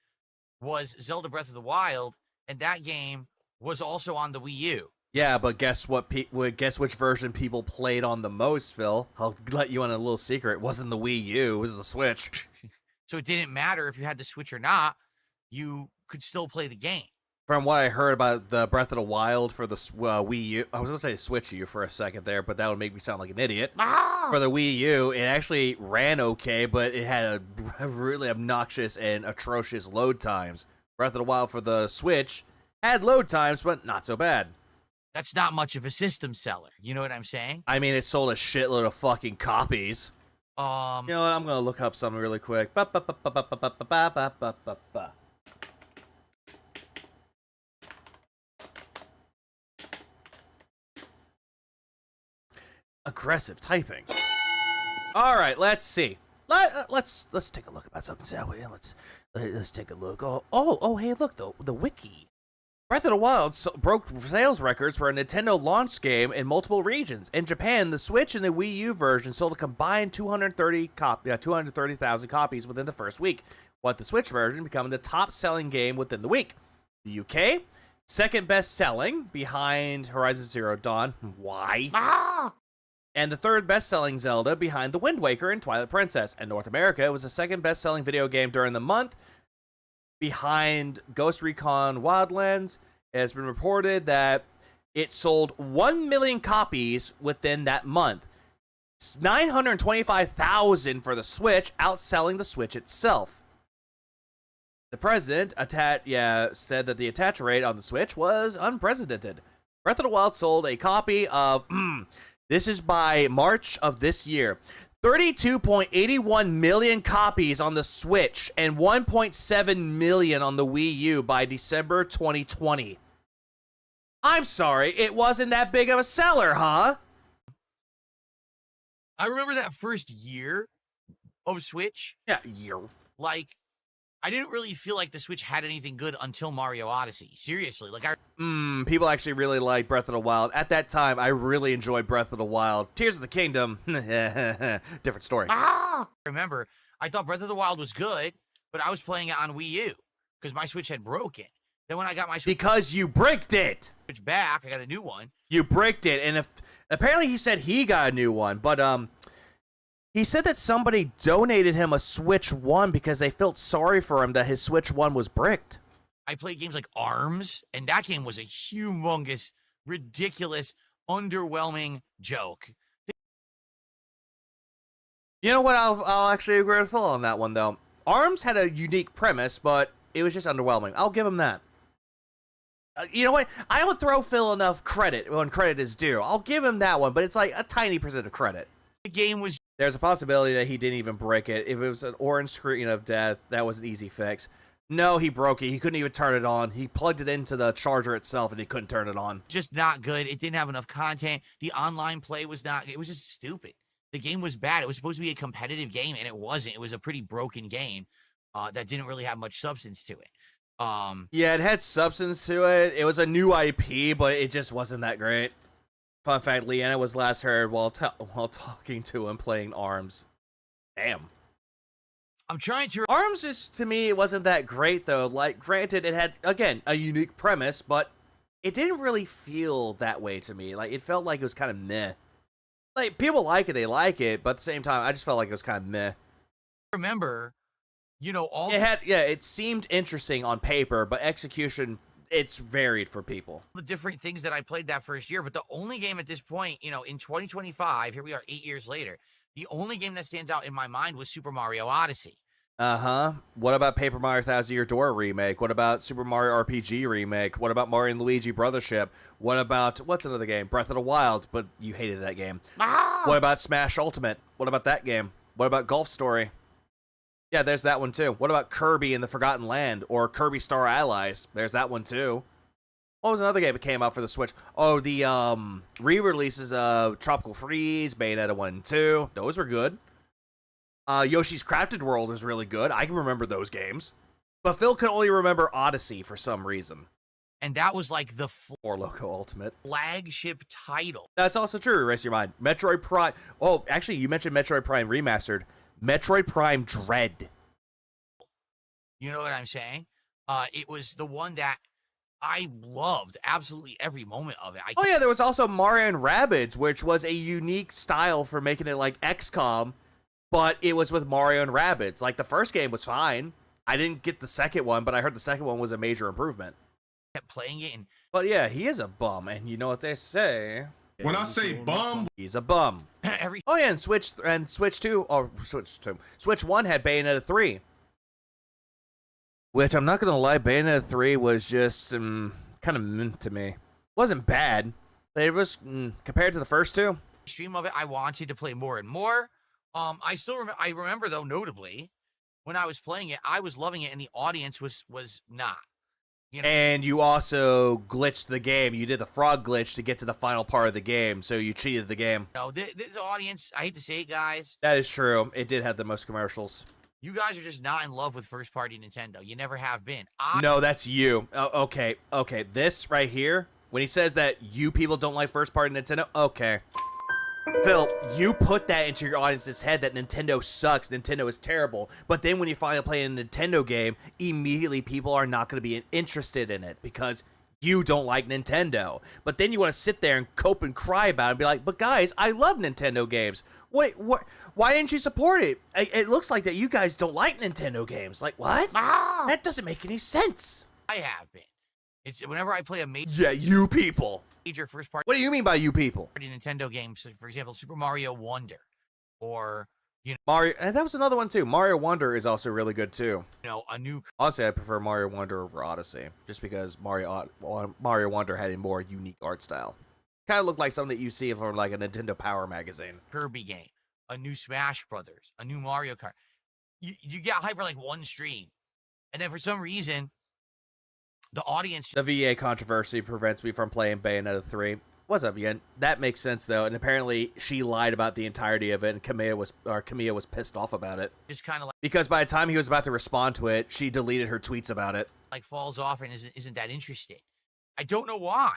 was Zelda Breath of the Wild, and that game was also on the Wii U. Yeah, but guess what? Guess which version people played on the most, Phil? I'll let you on a little secret. It wasn't the Wii U, it was the Switch. So it didn't matter if you had the Switch or not. You could still play the game. From what I heard about the Breath of the Wild for the Wii U, I was going to say Switch U for a second there, but that would make me sound like an idiot. For the Wii U, it actually ran okay, but it had a really obnoxious and atrocious load times. Breath of the Wild for the Switch had load times, but not so bad. That's not much of a system seller. You know what I'm saying? I mean, it sold a shitload of fucking copies. You know what? I'm going to look up something really quick. Aggressive typing. All right, let's see. Let's take a look about something, shall we? Let's take a look. Oh, hey, look, the wiki. Breath of the Wild broke sales records for a Nintendo launch game in multiple regions. In Japan, the Switch and the Wii U version sold a combined 230,000 copies within the first week, with the Switch version becoming the top-selling game within the week. The UK, second best-selling, behind Horizon Zero Dawn. Why? And the third best-selling Zelda, behind The Wind Waker and Twilight Princess. In North America, it was the second best-selling video game during the month, behind Ghost Recon Wildlands. It has been reported that it sold 1 million copies within that month. 925,000 for the Switch, outselling the Switch itself. The president said that the attach rate on the Switch was unprecedented. Breath of the Wild sold a copy of, this is by March of this year, 32.81 million copies on the Switch and 1.7 million on the Wii U by December 2020. I'm sorry, it wasn't that big of a seller, huh? I remember that first year of Switch. Yeah, year. Like, I didn't really feel like the Switch had anything good until Mario Odyssey. Seriously, like people actually really like Breath of the Wild. At that time, I really enjoyed Breath of the Wild. Tears of the Kingdom, different story. Remember, I thought Breath of the Wild was good, but I was playing it on Wii U because my Switch had broken. Then when I got my Switch because you bricked it back, I got a new one. You bricked it, and apparently he said he got a new one, but he said that somebody donated him a Switch 1 because they felt sorry for him that his Switch 1 was bricked. I played games like Aames, and that game was a humongous, ridiculous, underwhelming joke. You know what? I'll actually agree with Phil on that one, though. Aames had a unique premise, but it was just underwhelming. I'll give him that. You know what? I don't throw Phil enough credit when credit is due. I'll give him that one, but it's like a tiny percent of credit. The game was... There's a possibility that he didn't even break it. If it was an orange screen of death, that was an easy fix. No, he broke it. He couldn't even turn it on. He plugged it into the charger itself, and he couldn't turn it on. Just not good. It didn't have enough content. The online play was not. It was just stupid. The game was bad. It was supposed to be a competitive game, and it wasn't. It was a pretty broken game that didn't really have much substance to it. Yeah, it had substance to it. It was a new IP, but it just wasn't that great. Fun fact, Leanna was last heard while talking to him playing Aames. Damn. I'm trying to... Aames, just, to me, it wasn't that great, though. Like, granted, it had, again, a unique premise, but it didn't really feel that way to me. Like, it felt like it was kind of meh. Like, people like it, they like it, but at the same time, I just felt like it was kind of meh. Remember, you know, all... It seemed interesting on paper, but execution, it's varied for people. The different things that I played that first year, but the only game at this point, you know, in 2025, here we are 8 years later, the only game that stands out in my mind was Super Mario Odyssey. What about Paper Mario Thousand Year Door remake? What about Super Mario RPG remake? What about Mario and Luigi Brothership? What about, what's another game? Breath of the Wild, but you hated that game. What about Smash Ultimate? What about that game? What about Golf Story? Yeah, there's that one too. What about Kirby in the Forgotten Land or Kirby Star Allies? There's that one too. What was another game that came out for the Switch? Oh, the re-releases of Tropical Freeze, Bayonetta 1 and 2. Those were good. Yoshi's Crafted World is really good. I can remember those games. But Phil can only remember Odyssey for some reason. And that was like the Or Loco Ultimate. flagship title. That's also true. Erase your mind. Metroid Prime. Oh, actually, you mentioned Metroid Prime Remastered. Metroid Prime Dread. You know what I'm saying? It was the one that I loved absolutely every moment of it. Oh yeah, there was also Mario and Rabbids, which was a unique style for making it like XCOM, but it was with Mario and Rabbids. Like, the first game was fine. I didn't get the second one, but I heard the second one was a major improvement. Kept playing it, and but yeah, he is a bum, and you know what they say. When I say bum, he's a bum. Oh yeah, and Switch 2, or Switch 1 had Bayonetta 3. Which, I'm not gonna lie, Bayonetta 3 was just kind of mint to me. Wasn't bad. It was, compared to the first two. Stream of it, I wanted to play more and more. I still remember. I remember though, notably, when I was playing it, I was loving it, and the audience was not. You know? And you also glitched the game. You did the frog glitch to get to the final part of the game, so you cheated the game. No, this audience, I hate to say it, guys. That is true. It did have the most commercials. You guys are just not in love with first-party Nintendo. You never have been. No, that's you. Oh, okay. This right here, when he says that you people don't like first-party Nintendo, okay. Phil, you put that into your audience's head that Nintendo sucks, Nintendo is terrible, but then when you finally play a Nintendo game, immediately people are not going to be interested in it because you don't like Nintendo. But then you want to sit there and cope and cry about it and be like, but guys, I love Nintendo games. Wait, what? Why didn't you support it? It looks like that you guys don't like Nintendo games. Like, what? That doesn't make any sense. I have been. It's whenever I play a major... Yeah, you people. Major first-party... What do you mean by you people? Nintendo games, so for example, Super Mario Wonder, or, you know... Mario... And that was another one, too. Mario Wonder is also really good, too. You know, a new... Honestly, I prefer Mario Wonder over Odyssey, just because Mario Wonder had a more unique art style. Kind of looked like something that you see from, like, a Nintendo Power magazine. Kirby game, a new Smash Brothers, a new Mario Kart. You get hyped for, like, one stream, and then for some reason... The audience... The VA controversy prevents me from playing Bayonetta 3. What's up, Yen? That makes sense, though, and apparently she lied about the entirety of it, and Kamiya was pissed off about it. Just kind of like... Because by the time he was about to respond to it, she deleted her tweets about it. Like, falls off and isn't that interesting. I don't know why.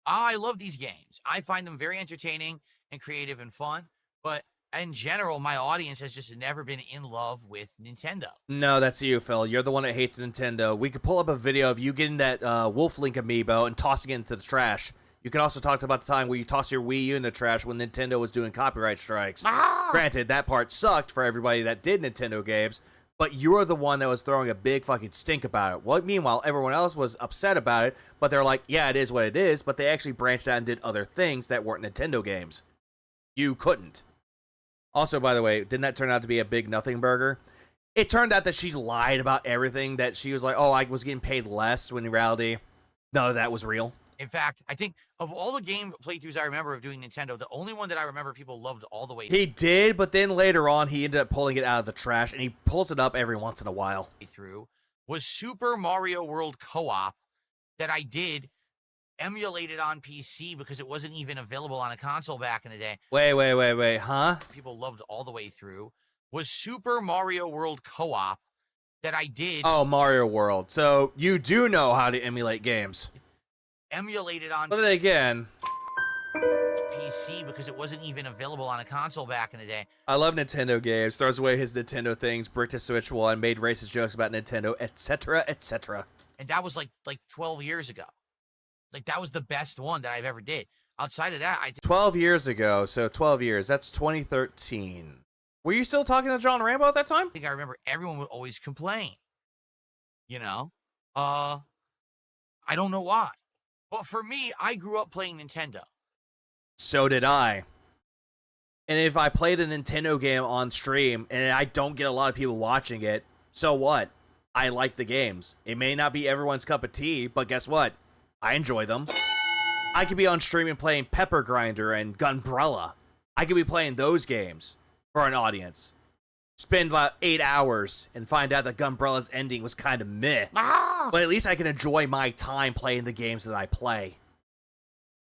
I love these games. I find them very entertaining and creative and fun, but... in general, my audience has just never been in love with Nintendo. No, that's you, Phil. You're the one that hates Nintendo. We could pull up a video of you getting that Wolf Link amiibo and tossing it into the trash. You can also talk about the time where you tossed your Wii U in the trash when Nintendo was doing copyright strikes. Granted, that part sucked for everybody that did Nintendo games, but you're the one that was throwing a big fucking stink about it. Well, meanwhile, everyone else was upset about it, but they're like, yeah, it is what it is, but they actually branched out and did other things that weren't Nintendo games. You couldn't. Also, by the way, didn't that turn out to be a big nothing burger? It turned out that she lied about everything, that she was like, oh, I was getting paid less, when in reality, none of that was real. In fact, I think of all the game playthroughs I remember of doing Nintendo, the only one that I remember people loved all the way He did, but then later on, he ended up pulling it out of the trash, and he pulls it up every once in a while. through was Super Mario World Co-op that I did emulated on PC because it wasn't even available on a console back in the day. Wait, huh? People loved all the way through. Was Super Mario World Co-op that I did Oh, Mario World. So you do know how to emulate games. emulated on But then again, PC because it wasn't even available on a console back in the day. I love Nintendo games. Throws away his Nintendo things, bricked his Switch 1, made racist jokes about Nintendo, etc., etc. And that was like 12 years ago. Like, that was the best one that I've ever did. Outside of that, 12 years ago, so 12 years. That's 2013. Were you still talking to John Rambo at that time? I think I remember everyone would always complain. You know? I don't know why. But for me, I grew up playing Nintendo. So did I. And if I played a Nintendo game on stream and I don't get a lot of people watching it, so what? I like the games. It may not be everyone's cup of tea, but guess what? I enjoy them. I could be on stream and playing Pepper Grinder and Gunbrella. I could be playing those games for an audience. Spend about 8 hours and find out that Gunbrella's ending was kind of meh. But at least I can enjoy my time playing the games that I play.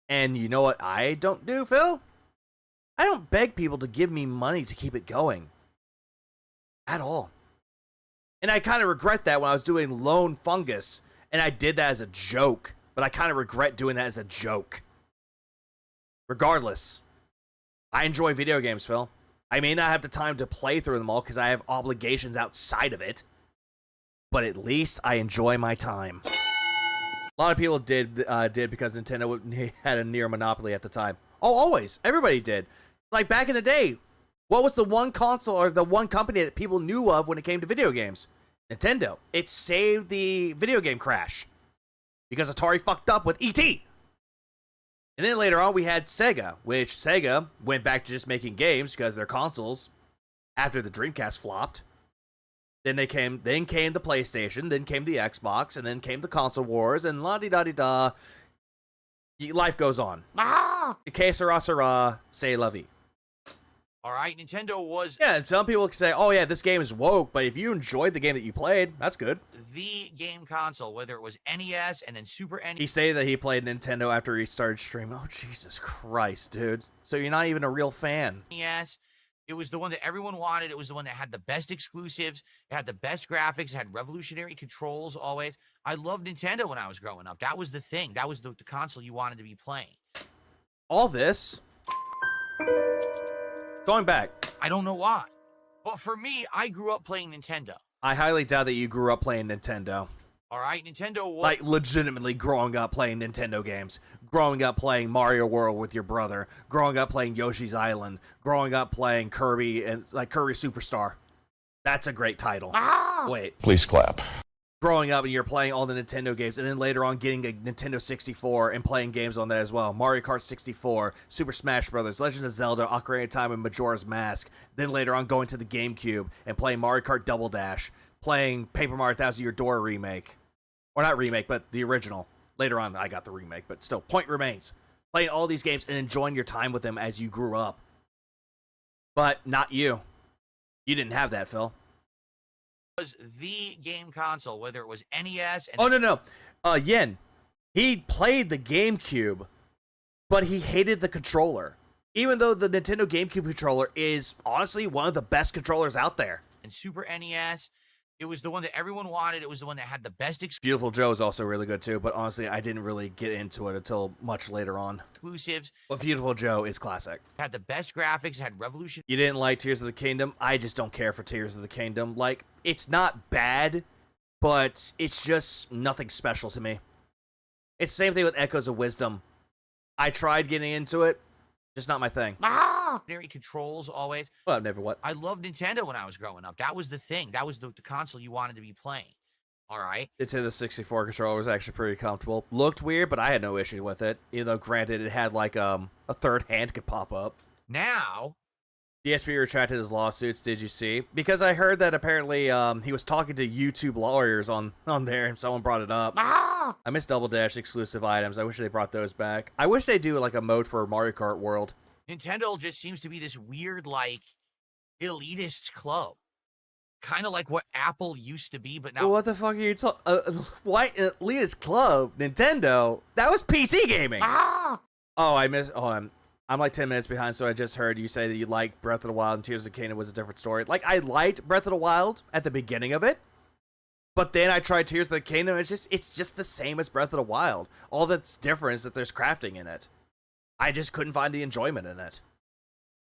And you know what I don't do, Phil? I don't beg people to give me money to keep it going. At all. And I kind of regret that when I was doing Lone Fungus. And I did that as a joke. But I kind of regret doing that as a joke. Regardless, I enjoy video games, Phil. I may not have the time to play through them all because I have obligations outside of it. But at least I enjoy my time. A lot of people did because Nintendo had a near monopoly at the time. Oh, always. Everybody did. Like back in the day, what was the one console or the one company that people knew of when it came to video games? Nintendo. It saved the video game crash. Because Atari fucked up with E.T. And then later on, we had Sega, which Sega went back to just making games because their consoles, after the Dreamcast flopped, then came the PlayStation, then came the Xbox, and then came the console wars, and la-di-da-di-da. Life goes on. Que sera, sera, c'est la vie. All right, Nintendo was... Yeah, some people can say, oh yeah, this game is woke, but if you enjoyed the game that you played, that's good. The game console, whether it was NES and then Super NES... He said that he played Nintendo after he started streaming. Oh, Jesus Christ, dude. So you're not even a real fan. NES, it was the one that everyone wanted. It was the one that had the best exclusives. It had the best graphics. It had revolutionary controls always. I loved Nintendo when I was growing up. That was the thing. That was the console you wanted to be playing. All this... Going back. I don't know why. But for me, I grew up playing Nintendo. I highly doubt that you grew up playing Nintendo. All right, Nintendo was... Like, legitimately growing up playing Nintendo games. Growing up playing Mario World with your brother. Growing up playing Yoshi's Island. Growing up playing Kirby and, like, Kirby Superstar. That's a great title. Wait. Please clap. Growing up and you're playing all the Nintendo games, and then later on getting a Nintendo 64 and playing games on that as well. Mario Kart 64, Super Smash Bros., Legend of Zelda, Ocarina of Time, and Majora's Mask. Then later on going to the GameCube and playing Mario Kart Double Dash, playing Paper Mario Thousand Year Door remake. Or not remake, but the original. Later on I got the remake, but still, point remains. Playing all these games and enjoying your time with them as you grew up. But not you. You didn't have that, Phil. Was the game console, whether it was NES... And oh, no. Yen, he played the GameCube, but he hated the controller. Even though the Nintendo GameCube controller is, honestly, one of the best controllers out there. And Super NES, it was the one that everyone wanted. It was the one that had the best Beautiful Joe is also really good, too, but honestly, I didn't really get into it until much later on. exclusives. But Beautiful Joe is classic. Had the best graphics, had revolution... You didn't like Tears of the Kingdom? I just don't care for Tears of the Kingdom. Like, it's not bad, but it's just nothing special to me. It's the same thing with Echoes of Wisdom. I tried getting into it, just not my thing. Very controls always. Well, I've never what? I loved Nintendo when I was growing up. That was the thing. That was the console you wanted to be playing. All right. Nintendo 64 controller was actually pretty comfortable. Looked weird, but I had no issue with it. Even though, granted, it had like a third hand could pop up. Now, DSP retracted his lawsuits. Did you see? Because I heard that apparently he was talking to YouTube lawyers on there, and someone brought it up. I miss Double Dash exclusive items. I wish they brought those back. I wish they do like a mode for Mario Kart World. Nintendo just seems to be this weird, like, elitist club. kind of like what Apple used to be, but now What the fuck are you talking? Why Elitist Club? Nintendo? That was PC gaming. Oh, I missed. Oh, I'm like 10 minutes behind, so I just heard you say that you liked Breath of the Wild and Tears of the Kingdom was a different story. Like, I liked Breath of the Wild at the beginning of it, but then I tried Tears of the Kingdom. It's just the same as Breath of the Wild. All that's different is that there's crafting in it. I just couldn't find the enjoyment in it.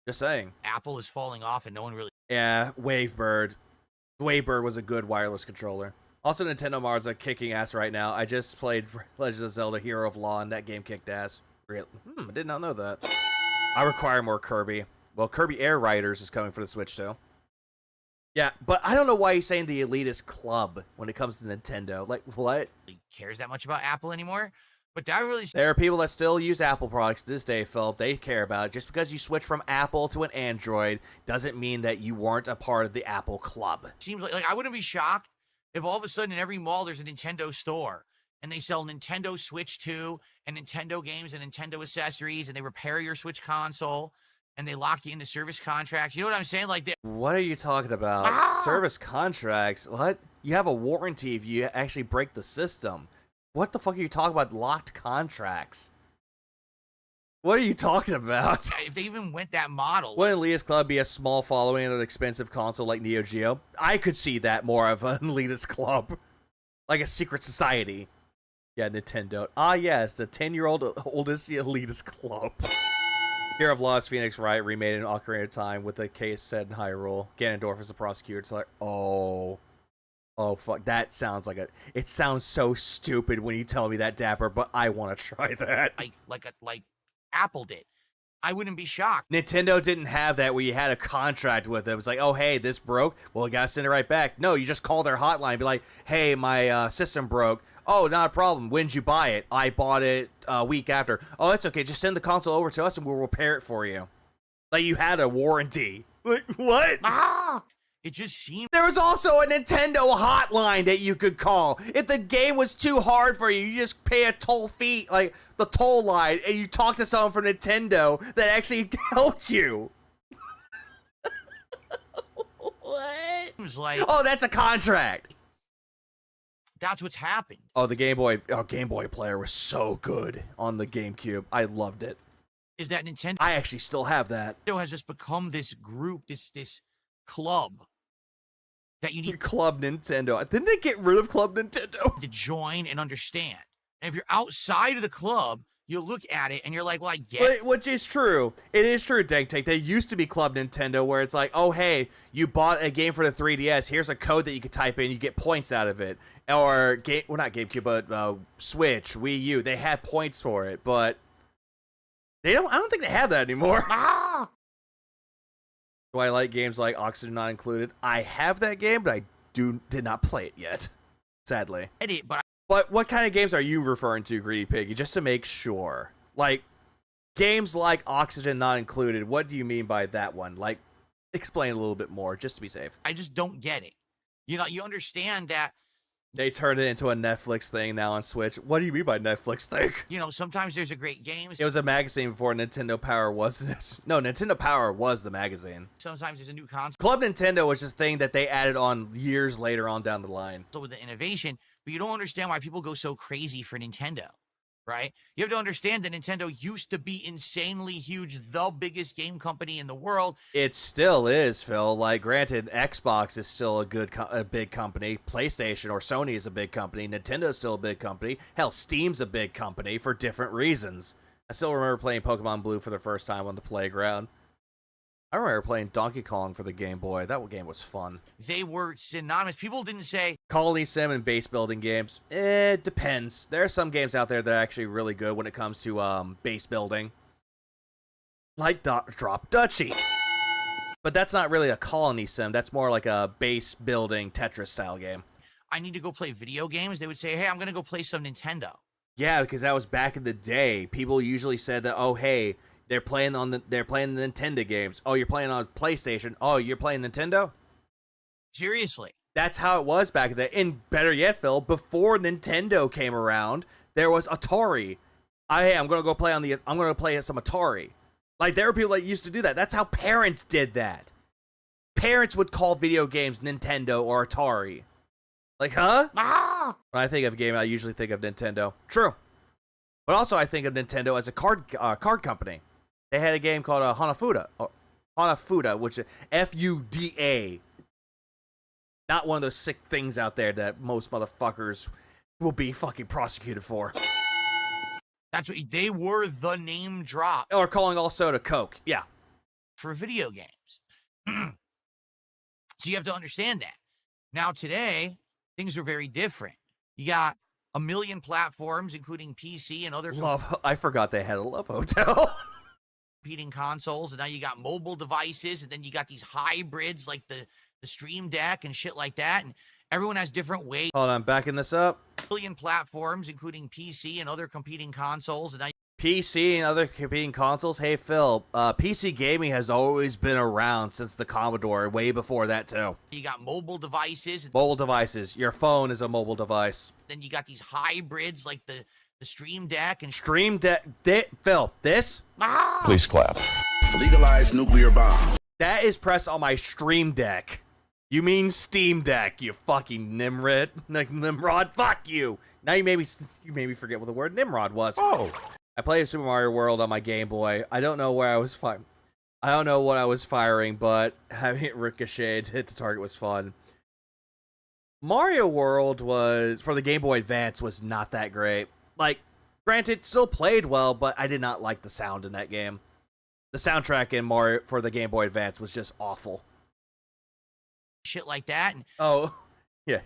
Just saying. Apple is falling off and no one really... Yeah, Wavebird. Wavebird was a good wireless controller. Also, Nintendo Mars are kicking ass right now. I just played Legend of Zelda Hero of Law, and that game kicked ass. I did not know that. I require more Kirby. Well, Kirby Air Riders is coming for the Switch, too. Yeah, but I don't know why he's saying the elitist club when it comes to Nintendo. Like, what? cares that much about Apple anymore. But that really... There are people that still use Apple products to this day, Phil. They care about it. Just because you switch from Apple to an Android doesn't mean that you weren't a part of the Apple club. Seems like I wouldn't be shocked if all of a sudden in every mall there's a Nintendo store. And they sell Nintendo Switch 2 and Nintendo games and Nintendo accessories, and they repair your Switch console, and they lock you into service contracts. You know what I'm saying? Like, what are you talking about? Service contracts? What? You have a warranty if you actually break the system. What the fuck are you talking about? Locked contracts? What are you talking about? if they even went that model. Wouldn't Elitist Club be a small following of an expensive console like Neo Geo? I could see that more of an Elitist Club. Like a secret society. Yeah, Nintendo. Ah, yes, the 10-year-old oldest Elitist Club. Hero of Lost Phoenix Wright remade in Ocarina of Time with a case set in Hyrule. Ganondorf is the prosecutor. It's like, oh, fuck. That sounds like it sounds so stupid when you tell me that, Dapper, but I want to try that. Like Apple did. I wouldn't be shocked. Nintendo didn't have that where you had a contract with them. It was like, oh, hey, this broke. Well, you got to send it right back. No, you just call their hotline and be like, hey, my system broke. Oh, not a problem. When did you buy it? I bought it a week after. Oh, it's okay. Just send the console over to us and we'll repair it for you. Like you had a warranty. Like, what? It just seemed... There was also a Nintendo hotline that you could call. If the game was too hard for you, you just pay a toll fee, like the toll line, and you talk to someone from Nintendo that actually helped you. What? It was like... Oh, that's a contract. That's what's happened. Oh, the Game Boy player was so good on the GameCube. I loved it. Is that Nintendo... I actually still have that. Nintendo has just become this group, this club that you need... Club Nintendo. Didn't they get rid of Club Nintendo? ...to join and understand. And if you're outside of the club, you look at it and you're like, well, I get it. Which is true. It is true, DenkTake. They used to be Club Nintendo where it's like, oh, hey, you bought a game for the 3DS. Here's a code that you can type in. You get points out of it. Or, not GameCube, but Switch, Wii U. They had points for it, but I don't think they have that anymore. Do I like games like Oxygen Not Included? I have that game, but I did not play it yet, sadly. But what kind of games are you referring to, Greedy Piggy, just to make sure? Like, games like Oxygen Not Included, what do you mean by that one? Like, explain a little bit more, just to be safe. I just don't get it. You know, you understand that... They turned it into a Netflix thing now on Switch. What do you mean by Netflix thing? You know, sometimes there's a great game. It was a magazine before Nintendo Power, wasn't it? No, Nintendo Power was the magazine. Sometimes there's a new console. Club Nintendo was just a thing that they added on years later on down the line. So with the innovation, but you don't understand why people go so crazy for Nintendo, right? You have to understand that Nintendo used to be insanely huge, the biggest game company in the world. It still is, Phil. Like, granted, Xbox is still a big company. PlayStation or Sony is a big company. Nintendo is still a big company. Hell, Steam's a big company for different reasons. I still remember playing Pokemon Blue for the first time on the playground. I remember playing Donkey Kong for the Game Boy. That game was fun. They were synonymous. People didn't say... Colony Sim and base building games. It depends. There are some games out there that are actually really good when it comes to base building. Like Drop Duchy. But that's not really a colony sim. That's more like a base building Tetris style game. I need to go play video games. They would say, hey, I'm going to go play some Nintendo. Yeah, because that was back in the day. People usually said that, oh, hey... They're playing the Nintendo games. Oh, you're playing on PlayStation. Oh, you're playing Nintendo? Seriously. That's how it was back then. And better yet, Phil, before Nintendo came around, there was Atari. Hey, I'm gonna go play some Atari. Like, there were people that used to do that. That's how parents did that. parents would call video games Nintendo or Atari. Like, huh? When I think of a game, I usually think of Nintendo. True. But also, I think of Nintendo as a card company. They had a game called Hanafuda, which is F-U-D-A. Not one of those sick things out there that most motherfuckers will be fucking prosecuted for. That's what they were, the name drop. Or calling all soda Coke. Yeah. For video games. So you have to understand that. Now today, things are very different. You got a million platforms, including PC and other... I forgot they had a Love Hotel. Competing consoles, and now you got mobile devices, and then you got these hybrids like the Stream Deck and shit like that, and everyone has different ways. Hold on, backing this up. A million platforms, including PC and other competing consoles, and now PC and other competing consoles. Hey, Phil, PC gaming has always been around since the Commodore, way before that, too. You got mobile devices. Mobile devices. Your phone is a mobile device. Then you got these hybrids like the Stream Deck and... Stream Deck... Phil, this? Please clap. Legalize nuclear bomb. That is pressed on my Stream Deck. You mean Steam Deck, you fucking Nimrod. Like, Nimrod, fuck you. Now you made me forget what the word Nimrod was. Oh. I played Super Mario World on my Game Boy. I don't know where I was firing. I don't know what I was firing, but having it ricocheted hit the target was fun. Mario World was, for the Game Boy Advance, was not that great. Like, granted, still played well, but I did not like the sound in that game. The soundtrack in Mario for the Game Boy Advance was just awful. Shit like that. And oh, yeah.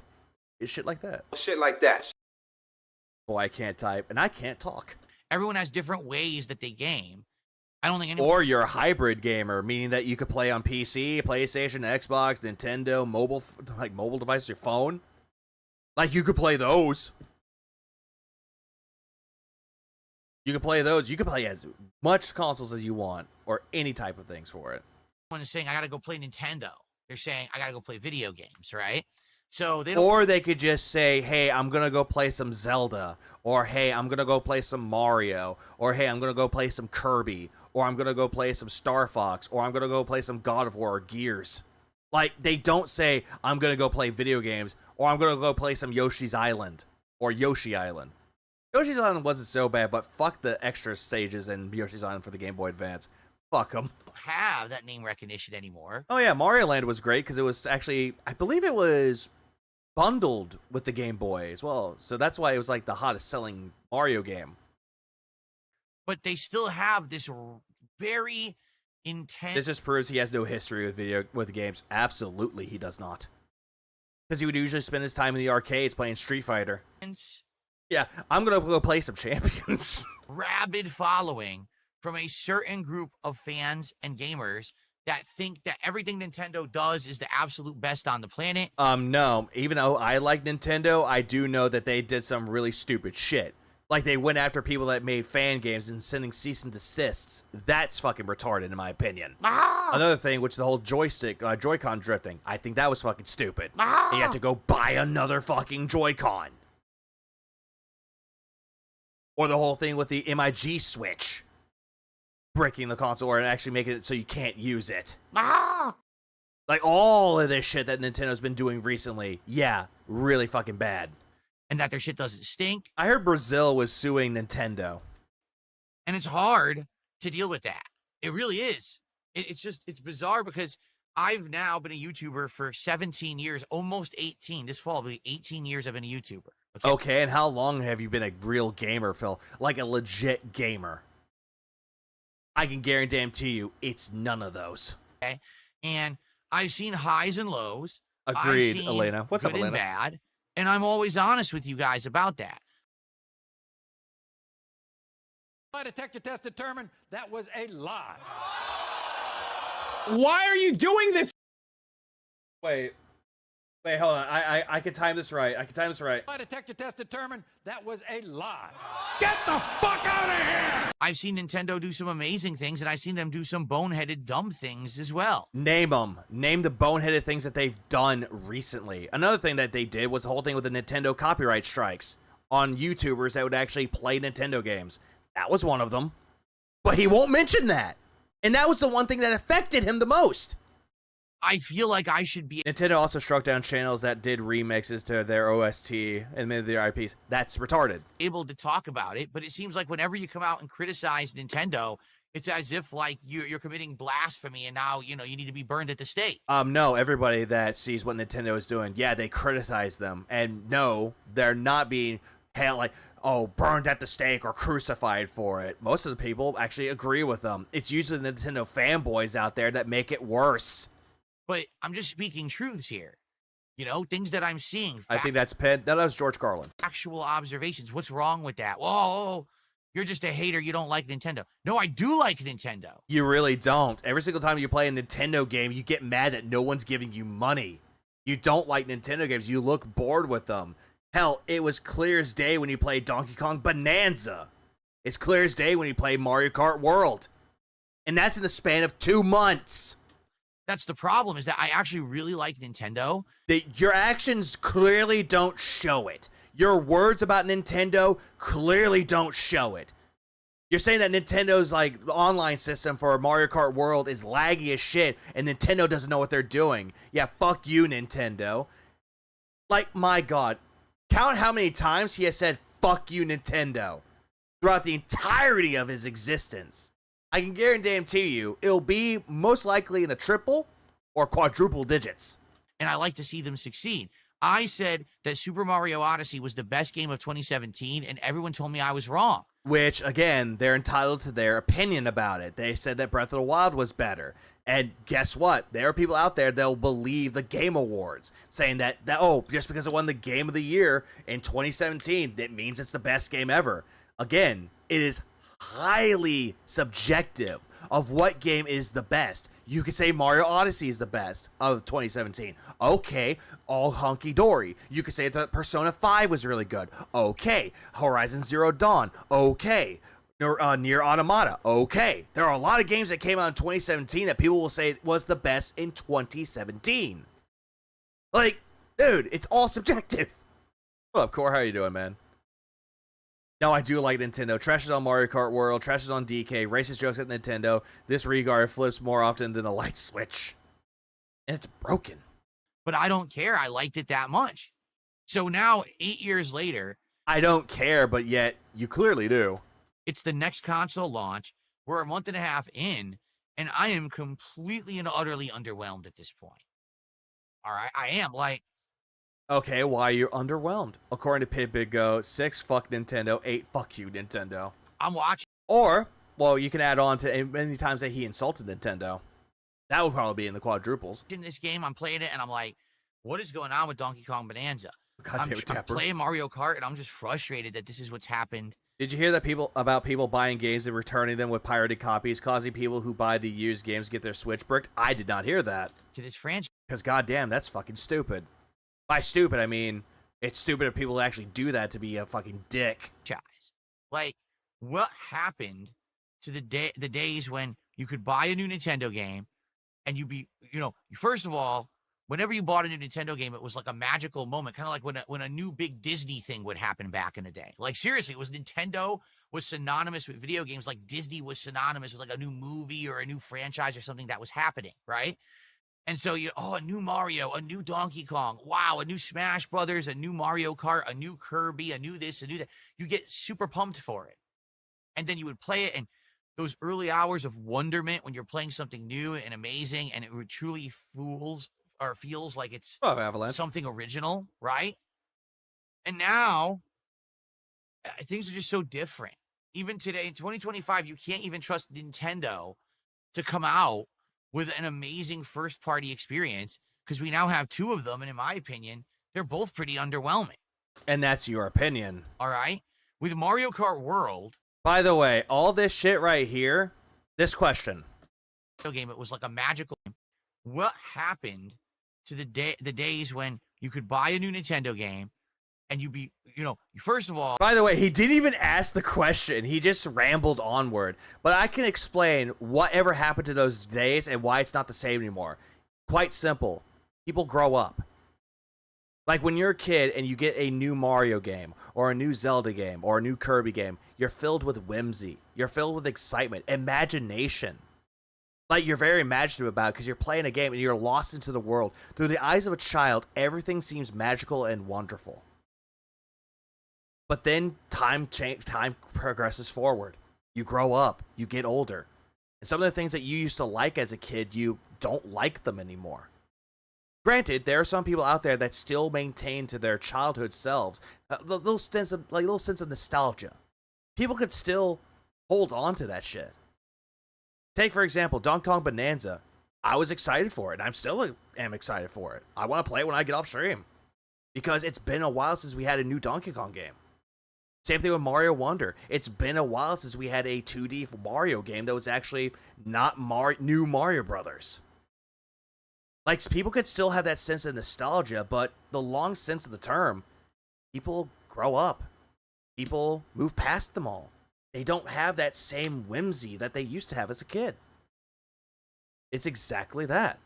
It's shit like that. Shit like that. Boy, I can't type, and I can't talk. Everyone has different ways that they game. I don't think anyone... Or you're a hybrid gamer, meaning that you could play on PC, PlayStation, Xbox, Nintendo, mobile device, your phone. Like, you could play those. You can play those. You can play as much consoles as you want, or any type of things for it. Everyone is saying, I gotta go play Nintendo. They're saying, I gotta go play video games, right? So they don't... Or they could just say, hey, I'm gonna go play some Zelda. Or, hey, I'm gonna go play some Mario. Or, hey, I'm gonna go play some Kirby. Or I'm gonna go play some Star Fox. Or I'm gonna go play some God of War or Gears. Like, they don't say, I'm gonna go play video games. Or I'm gonna go play some Yoshi's Island. Or Yoshi Island. Yoshi's Island wasn't so bad, but fuck the extra stages in Yoshi's Island for the Game Boy Advance. Fuck them. Have that name recognition anymore. Oh yeah, Mario Land was great because it was actually, I believe it was bundled with the Game Boy as well. So that's why it was like the hottest selling Mario game. But they still have this very intense... This just proves he has no history with games. Absolutely, he does not. Because he would usually spend his time in the arcades playing Street Fighter. Yeah, I'm gonna go play some Champions. Rabid following from a certain group of fans and gamers that think that everything Nintendo does is the absolute best on the planet. No. Even though I like Nintendo, I do know that they did some really stupid shit. Like, they went after people that made fan games and sending cease and desists. That's fucking retarded, in my opinion. Another thing, which the whole Joy-Con drifting, I think that was fucking stupid. And you have to go buy another fucking Joy-Con. Or the whole thing with the MIG switch. Breaking the console or actually making it so you can't use it. Like, all of this shit that Nintendo's been doing recently, yeah, really fucking bad. And that their shit doesn't stink. I heard Brazil was suing Nintendo. And it's hard to deal with that. It really is. It's bizarre because I've now been a YouTuber for 17 years, almost 18. This fall will be 18 years I've been a YouTuber. Okay, and how long have you been a real gamer, Phil? Like a legit gamer? I can guarantee you, it's none of those. Okay, and I've seen highs and lows. Agreed, Elena. What's up, Elena? Elena? And bad, and I'm always honest with you guys about that. My detector test determined that was a lie. Why are you doing this? Wait, hold on. I can time this right. My detector test determined that was a lie. Get the fuck out of here! I've seen Nintendo do some amazing things, and I've seen them do some boneheaded, dumb things as well. Name them. Name the boneheaded things that they've done recently. Another thing that they did was the whole thing with the Nintendo copyright strikes on YouTubers that would actually play Nintendo games. That was one of them. But he won't mention that. And that was the one thing that affected him the most. I feel like I should be Nintendo also struck down channels that did remixes to their OST and made their IPs. That's retarded. able to talk about it, but it seems like whenever you come out and criticize Nintendo, it's as if like you're committing blasphemy and now, you know, you need to be burned at the stake. No, everybody that sees what Nintendo is doing, yeah, they criticize them. And no, they're not being held like, oh, burned at the stake or crucified for it. Most of the people actually agree with them. It's usually the Nintendo fanboys out there that make it worse. But I'm just speaking truths here. You know, things that I'm seeing. I think that was George Carlin. Actual observations. What's wrong with that? Whoa, you're just a hater. You don't like Nintendo. No, I do like Nintendo. You really don't. Every single time you play a Nintendo game, you get mad that no one's giving you money. You don't like Nintendo games. You look bored with them. Hell, it was clear as day when you played Donkey Kong Bonanza. It's clear as day when you play Mario Kart World. And that's in the span of 2 months. That's the problem, is that I actually really like Nintendo. Your actions clearly don't show it. Your words about Nintendo clearly don't show it. You're saying that Nintendo's like online system for Mario Kart World is laggy as shit, and Nintendo doesn't know what they're doing. Yeah, fuck you, Nintendo. Like, my God. Count how many times he has said, fuck you, Nintendo, throughout the entirety of his existence. I can guarantee you, it'll be most likely in the triple or quadruple digits. And I like to see them succeed. I said that Super Mario Odyssey was the best game of 2017, and everyone told me I was wrong. Which, again, they're entitled to their opinion about it. They said that Breath of the Wild was better. And guess what? There are people out there that will believe the Game Awards, saying that, oh, just because it won the Game of the Year in 2017, that means it's the best game ever. Again, it is highly subjective of what game is the best. You could say Mario Odyssey is the best of 2017. Okay, all hunky-dory. You could say that Persona 5 was really good. Okay. Horizon Zero Dawn. Okay. Nier Automata. Okay. There are a lot of games that came out in 2017 that people will say was the best in 2017. Like, dude, it's all subjective. What up, Core? How you doing, man? No, I do like Nintendo. Trashes on Mario Kart World, trashes on DK, racist jokes at Nintendo. This regard flips more often than a light switch. And it's broken. But I don't care. I liked it that much. So now, 8 years later... I don't care, but yet you clearly do. It's the next console launch. We're a month and a half in, and I am completely and utterly underwhelmed at this point. All right? I am, like... Okay, why are you underwhelmed? According to PitBigGo, 6, fuck Nintendo, 8, fuck you, Nintendo. I'm watching. Or, well, you can add on to many times that he insulted Nintendo. That would probably be in the quadruples. In this game, I'm playing it, and I'm like, what is going on with Donkey Kong Bonanza? God damn it, I'm Tapper. playing Mario Kart, and I'm just frustrated that this is what's happened. Did you hear that people buying games and returning them with pirated copies, causing people who buy the used games get their Switch bricked? I did not hear that. To this franchise. Because goddamn, that's fucking stupid. By stupid, I mean, it's stupid if people actually do that to be a fucking dick. Like, what happened to the days when you could buy a new Nintendo game and first of all, whenever you bought a new Nintendo game, it was like a magical moment, kind of like when a new big Disney thing would happen back in the day. Like, seriously, Nintendo was synonymous with video games like Disney was synonymous with like a new movie or a new franchise or something that was happening, right? And so a new Mario, a new Donkey Kong, wow, a new Smash Brothers, a new Mario Kart, a new Kirby, a new this, a new that. You get super pumped for it. And then you would play it, and those early hours of wonderment when you're playing something new and amazing, and it truly feels like it's something original, right? And now, things are just so different. Even today, in 2025, you can't even trust Nintendo to come out with an amazing first-party experience, because we now have 2 of them, and in my opinion, they're both pretty underwhelming. And that's your opinion. All right? With Mario Kart World... By the way, all this shit right here, this question. It was like a magical game. What happened to the days when you could buy a new Nintendo game, and first of all... By the way, he didn't even ask the question. He just rambled onward. But I can explain whatever happened to those days and why it's not the same anymore. Quite simple. People grow up. Like when you're a kid and you get a new Mario game or a new Zelda game or a new Kirby game, you're filled with whimsy. You're filled with excitement, imagination. Like, you're very imaginative about it because you're playing a game and you're lost into the world. Through the eyes of a child, everything seems magical and wonderful. But then time progresses forward. You grow up, you get older. And some of the things that you used to like as a kid, you don't like them anymore. Granted, there are some people out there that still maintain to their childhood selves a little sense of nostalgia. People could still hold on to that shit. Take, for example, Kong Bonanza. I was excited for it, and I'm still am excited for it. I want to play it when I get off stream. Because it's been a while since we had a new Donkey Kong game. Same thing with Mario Wonder. It's been a while since we had a 2D Mario game that was actually not new Mario Brothers. Like, people could still have that sense of nostalgia, but the long sense of the term, people grow up. People move past them all. They don't have that same whimsy that they used to have as a kid. It's exactly that.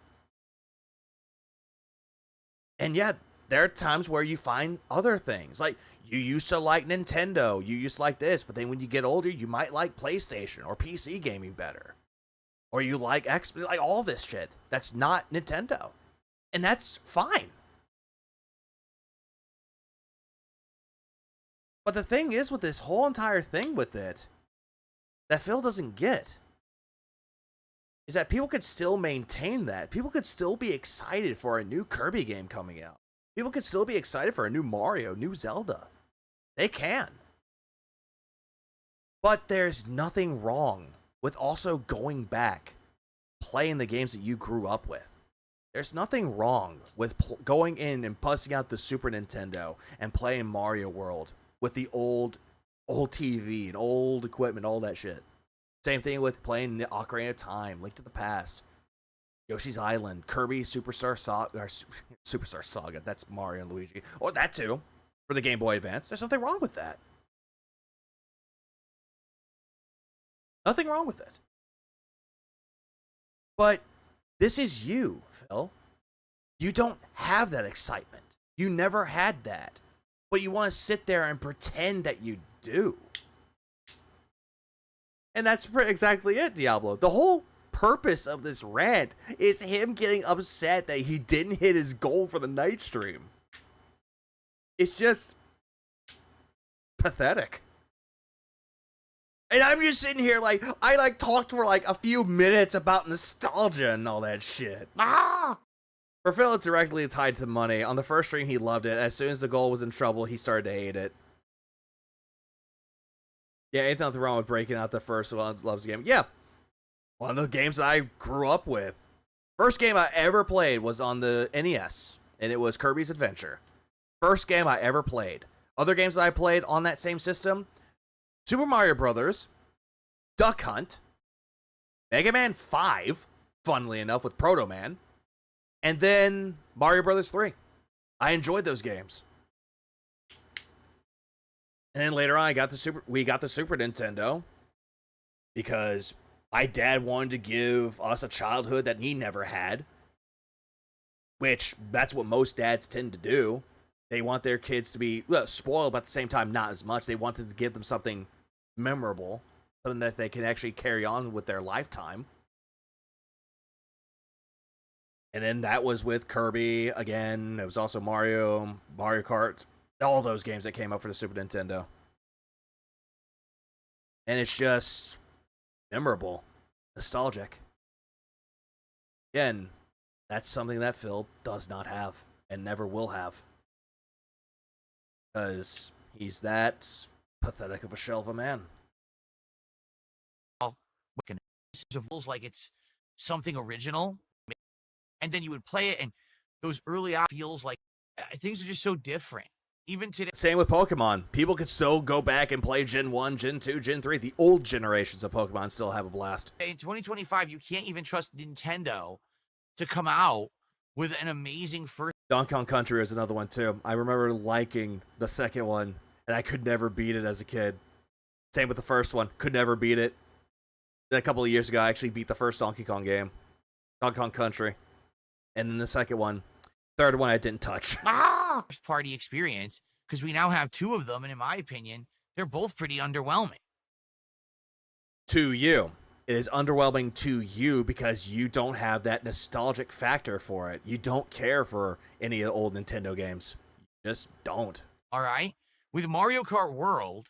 And yeah, there are times where you find other things. Like, you used to like Nintendo, you used to like this, but then when you get older, you might like PlayStation or PC gaming better. Or you like like all this shit that's not Nintendo. And that's fine. But the thing is with this whole entire thing with it, that Phil doesn't get, is that people could still maintain that. People could still be excited for a new Kirby game coming out. People could still be excited for a new Mario, new Zelda. They can. But there's nothing wrong with also going back, playing the games that you grew up with. There's nothing wrong with going in and busting out the Super Nintendo and playing Mario World with the old TV and old equipment, all that shit. Same thing with playing the Ocarina of Time, Link to the Past, Yoshi's Island, Kirby Superstar Saga. That's Mario and Luigi. Or that too, for the Game Boy Advance. There's nothing wrong with that. Nothing wrong with it. But this is you, Phil. You don't have that excitement. You never had that. But you want to sit there and pretend that you do. And that's exactly it, Diablo. The whole purpose of this rant is him getting upset that he didn't hit his goal for the night stream. It's just pathetic. And I'm just sitting here like, I talked for like a few minutes about nostalgia and all that shit. For Phil, it's directly tied to money. On the first stream, he loved it. As soon as the goal was in trouble, he started to hate it. Yeah, ain't nothing wrong with breaking out the first one. Loves game. Yeah, one of the games that I grew up with. First game I ever played was on the NES, and it was Kirby's Adventure. First game I ever played. Other games that I played on that same system: Super Mario Brothers, Duck Hunt, Mega Man 5, funnily enough, with Proto Man, and then Mario Brothers 3. I enjoyed those games. And then later on, we got the Super Nintendo because my dad wanted to give us a childhood that he never had, which that's what most dads tend to do. They want their kids to be spoiled, but at the same time, not as much. They wanted to give them something memorable, something that they can actually carry on with their lifetime. And then that was with Kirby again. It was also Mario Kart, all those games that came up for the Super Nintendo. And it's just memorable, nostalgic. Again, that's something that Phil does not have and never will have. Because he's that pathetic of a shell of a man. Of rules like it's something original, and then you would play it, and those early feels like things are just so different. Even today. Same with Pokemon. People could still go back and play Gen 1, Gen 2, Gen 3. The old generations of Pokemon still have a blast. In 2025, you can't even trust Nintendo to come out with an amazing first. Donkey Kong Country is another one too. I remember liking the second one, and I could never beat it as a kid. Same with the first one. Could never beat it. Then a couple of years ago, I actually beat the first Donkey Kong game. Donkey Kong Country. And then the second one. Third one I didn't touch. First party experience, because we now have two of them, and in my opinion, they're both pretty underwhelming. To you. It is underwhelming to you because you don't have that nostalgic factor for it. You don't care for any of the old Nintendo games. You just don't. All right? With Mario Kart World,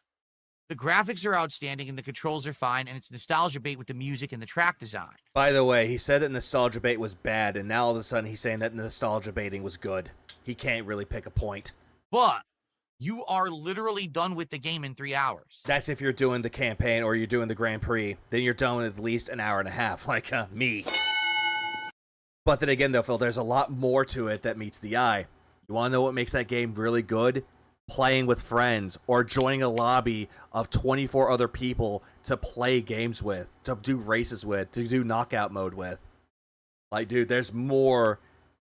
the graphics are outstanding and the controls are fine, and it's nostalgia bait with the music and the track design. By the way, he said that nostalgia bait was bad, and now all of a sudden he's saying that nostalgia baiting was good. He can't really pick a point. But you are literally done with the game in 3 hours. That's if you're doing the campaign or you're doing the Grand Prix. Then you're done in at least an hour and a half, like me. But then again, though, Phil, there's a lot more to it that meets the eye. You want to know what makes that game really good? Playing with friends or joining a lobby of 24 other people to play games with, to do races with, to do knockout mode with. Like, dude, there's more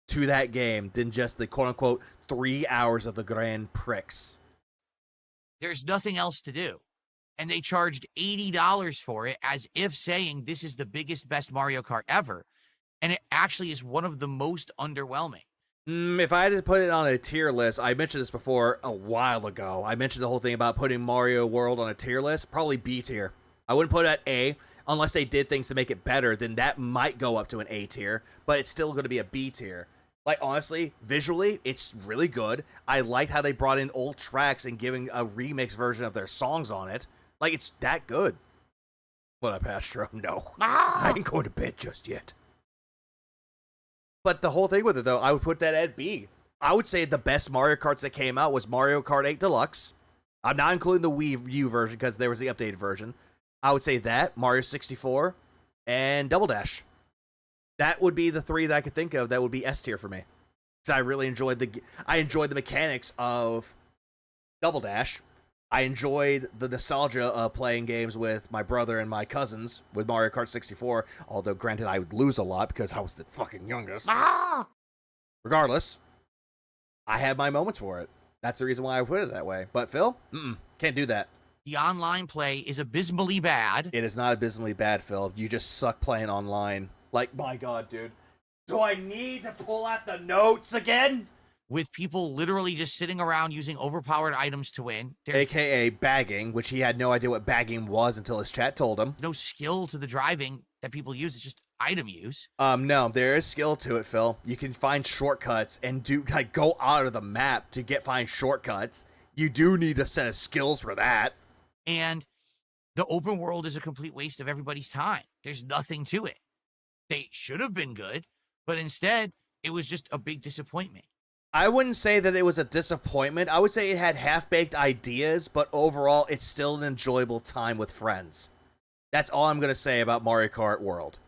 to that game than just the quote-unquote 3 hours of the Grand Prix. There's nothing else to do. And they charged $80 for it as if saying this is the biggest, best Mario Kart ever. And it actually is one of the most underwhelming. If I had to put it on a tier list, I mentioned this before a while ago. I mentioned the whole thing about putting Mario World on a tier list. Probably B tier. I wouldn't put it at A. Unless they did things to make it better, then that might go up to an A tier. But it's still going to be a B tier. Like, honestly, visually, it's really good. I like how they brought in old tracks and giving a remix version of their songs on it. Like, it's that good. What up, Astro? No. I ain't going to bed just yet. But the whole thing with it, though, I would put that at B. I would say the best Mario Karts that came out was Mario Kart 8 Deluxe. I'm not including the Wii U version because there was the updated version. I would say that, Mario 64, and Double Dash. That would be the three that I could think of that would be S tier for me. Because I really enjoyed the mechanics of Double Dash. I enjoyed the nostalgia of playing games with my brother and my cousins with Mario Kart 64. Although, granted, I would lose a lot because I was the fucking youngest. Regardless, I had my moments for it. That's the reason why I put it that way. But Phil, can't do that. The online play is abysmally bad. It is not abysmally bad, Phil. You just suck playing online. Like, my God, dude. Do I need to pull out the notes again? With people literally just sitting around using overpowered items to win. There's AKA bagging, which he had no idea what bagging was until his chat told him. no skill to the driving that people use. It's just item use. No, there is skill to it, Phil. You can find shortcuts and go out of the map to find shortcuts. You do need a set of skills for that. And the open world is a complete waste of everybody's time. There's nothing to it. They should have been good, but instead, it was just a big disappointment. I wouldn't say that it was a disappointment. I would say it had half-baked ideas, but overall, it's still an enjoyable time with friends. That's all I'm going to say about Mario Kart World.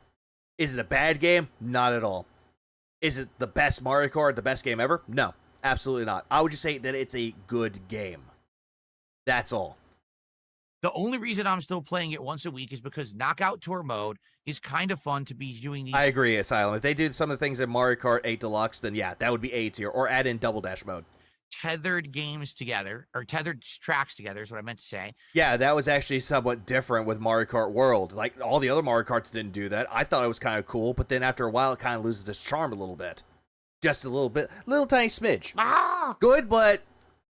Is it a bad game? Not at all. Is it the best Mario Kart, the best game ever? No, absolutely not. I would just say that it's a good game. That's all. The only reason I'm still playing it once a week is because Knockout Tour mode is kind of fun to be doing these. I agree, Asylum. If they do some of the things in Mario Kart 8 Deluxe, then yeah, that would be A tier. Or add in Double Dash mode. Tethered games together, or tethered tracks together is what I meant to say. Yeah, that was actually somewhat different with Mario Kart World. Like, all the other Mario Karts didn't do that. I thought it was kind of cool, but then after a while, it kind of loses its charm a little bit. Just a little bit. Little tiny smidge. Good, but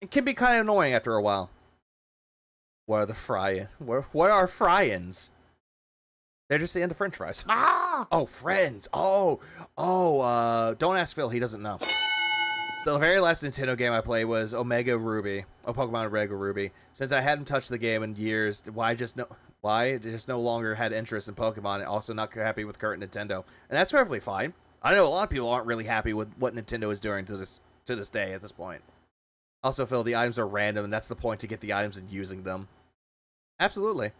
it can be kind of annoying after a while. What are the fry-ins? What are fry-ins? They're just the end of French fries. Oh, friends. Don't ask Phil. He doesn't know. The very last Nintendo game I played was Omega Ruby. Pokemon Omega Ruby. Since I hadn't touched the game in years, I just no longer had interest in Pokemon and also not happy with current Nintendo. And that's perfectly fine. I know a lot of people aren't really happy with what Nintendo is doing to this day at this point. Also, Phil, the items are random, and that's the point, to get the items and using them. Absolutely.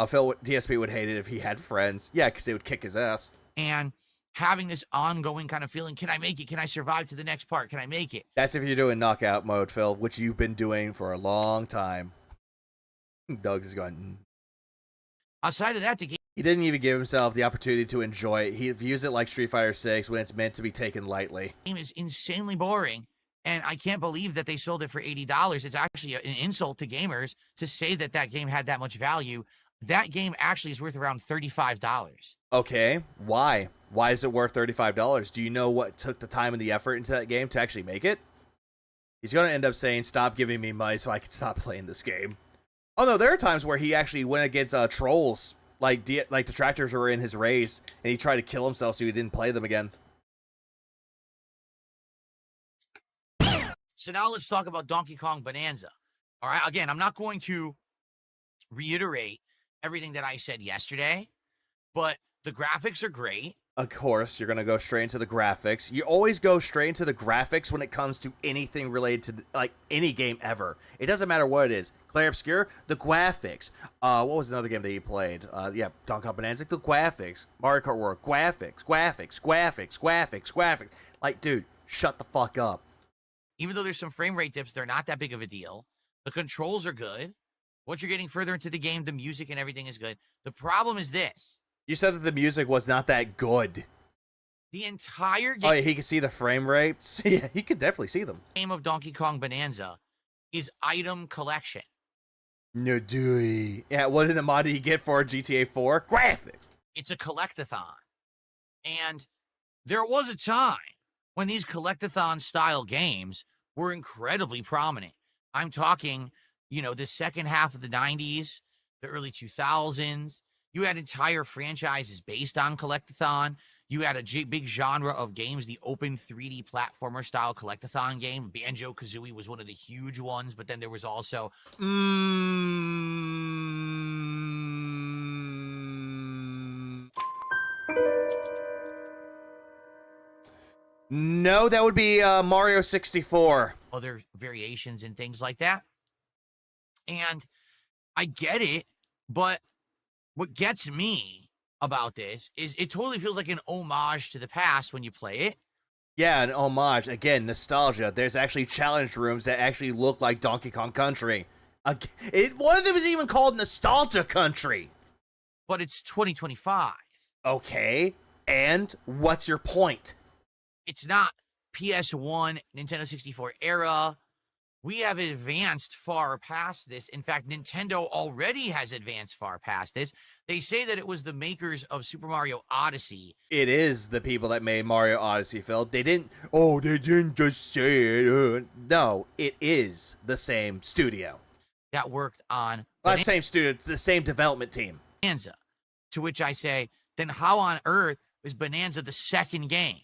Phil, DSP would hate it if he had friends. Yeah, because they would kick his ass. And having this ongoing kind of feeling, can I make it? Can I survive to the next part? Can I make it? That's if you're doing knockout mode, Phil, which you've been doing for a long time. Doug is going. Outside of that, the game. He didn't even give himself the opportunity to enjoy it. He views it like Street Fighter 6 when it's meant to be taken lightly. The game is insanely boring. And I can't believe that they sold it for $80. It's actually an insult to gamers to say that that game had that much value. That game actually is worth around $35. Okay, why? Why is it worth $35? Do you know what took the time and the effort into that game to actually make it? He's going to end up saying, stop giving me money so I can stop playing this game. Oh no, there are times where he actually went against trolls like detractors were in his race, and he tried to kill himself so he didn't play them again. So now let's talk about Donkey Kong Bonanza. All right, again, I'm not going to reiterate everything that I said yesterday, but the graphics are great. Of course, you're going to go straight into the graphics. You always go straight into the graphics when it comes to anything related to, like, any game ever. It doesn't matter what it is. Clair Obscure, the graphics. What was another game that you played? Yeah, Donkey Kong Bonanza, the graphics. Mario Kart World, graphics. Like, dude, shut the fuck up. Even though there's some frame rate dips, they're not that big of a deal. The controls are good. Once you're getting further into the game, the music and everything is good. The problem is this. You said that the music was not that good. The entire game... Oh, yeah, he can see the frame rates? Yeah, he could definitely see them. ...game of Donkey Kong Bonanza is item collection. No doy. Yeah, what did mod did he get for GTA 4? Graphic. It's a collectathon. And there was a time when these collectathon-style games were incredibly prominent. I'm talking, you know, the second half of the 90s, the early 2000s. You had entire franchises based on collectathon. You had a big genre of games, the open 3D platformer-style collectathon game. Banjo-Kazooie was one of the huge ones, but then there was also... No, that would be Mario 64. Other variations and things like that. And I get it, but what gets me about this is it totally feels like an homage to the past when you play it. Yeah, an homage. Again, nostalgia. There's actually challenge rooms that actually look like Donkey Kong Country. One of them is even called Nostalgia Country. But it's 2025. Okay, and what's your point? It's not PS1, Nintendo 64 era. We have advanced far past this. In fact, Nintendo already has advanced far past this. They say that it was the makers of Super Mario Odyssey. It is the people that made Mario Odyssey, Phil. They didn't just say it. No, it is the same studio. That worked on... Not the same studio, it's the same development team. Bonanza. To which I say, then how on earth is Bonanza the second game?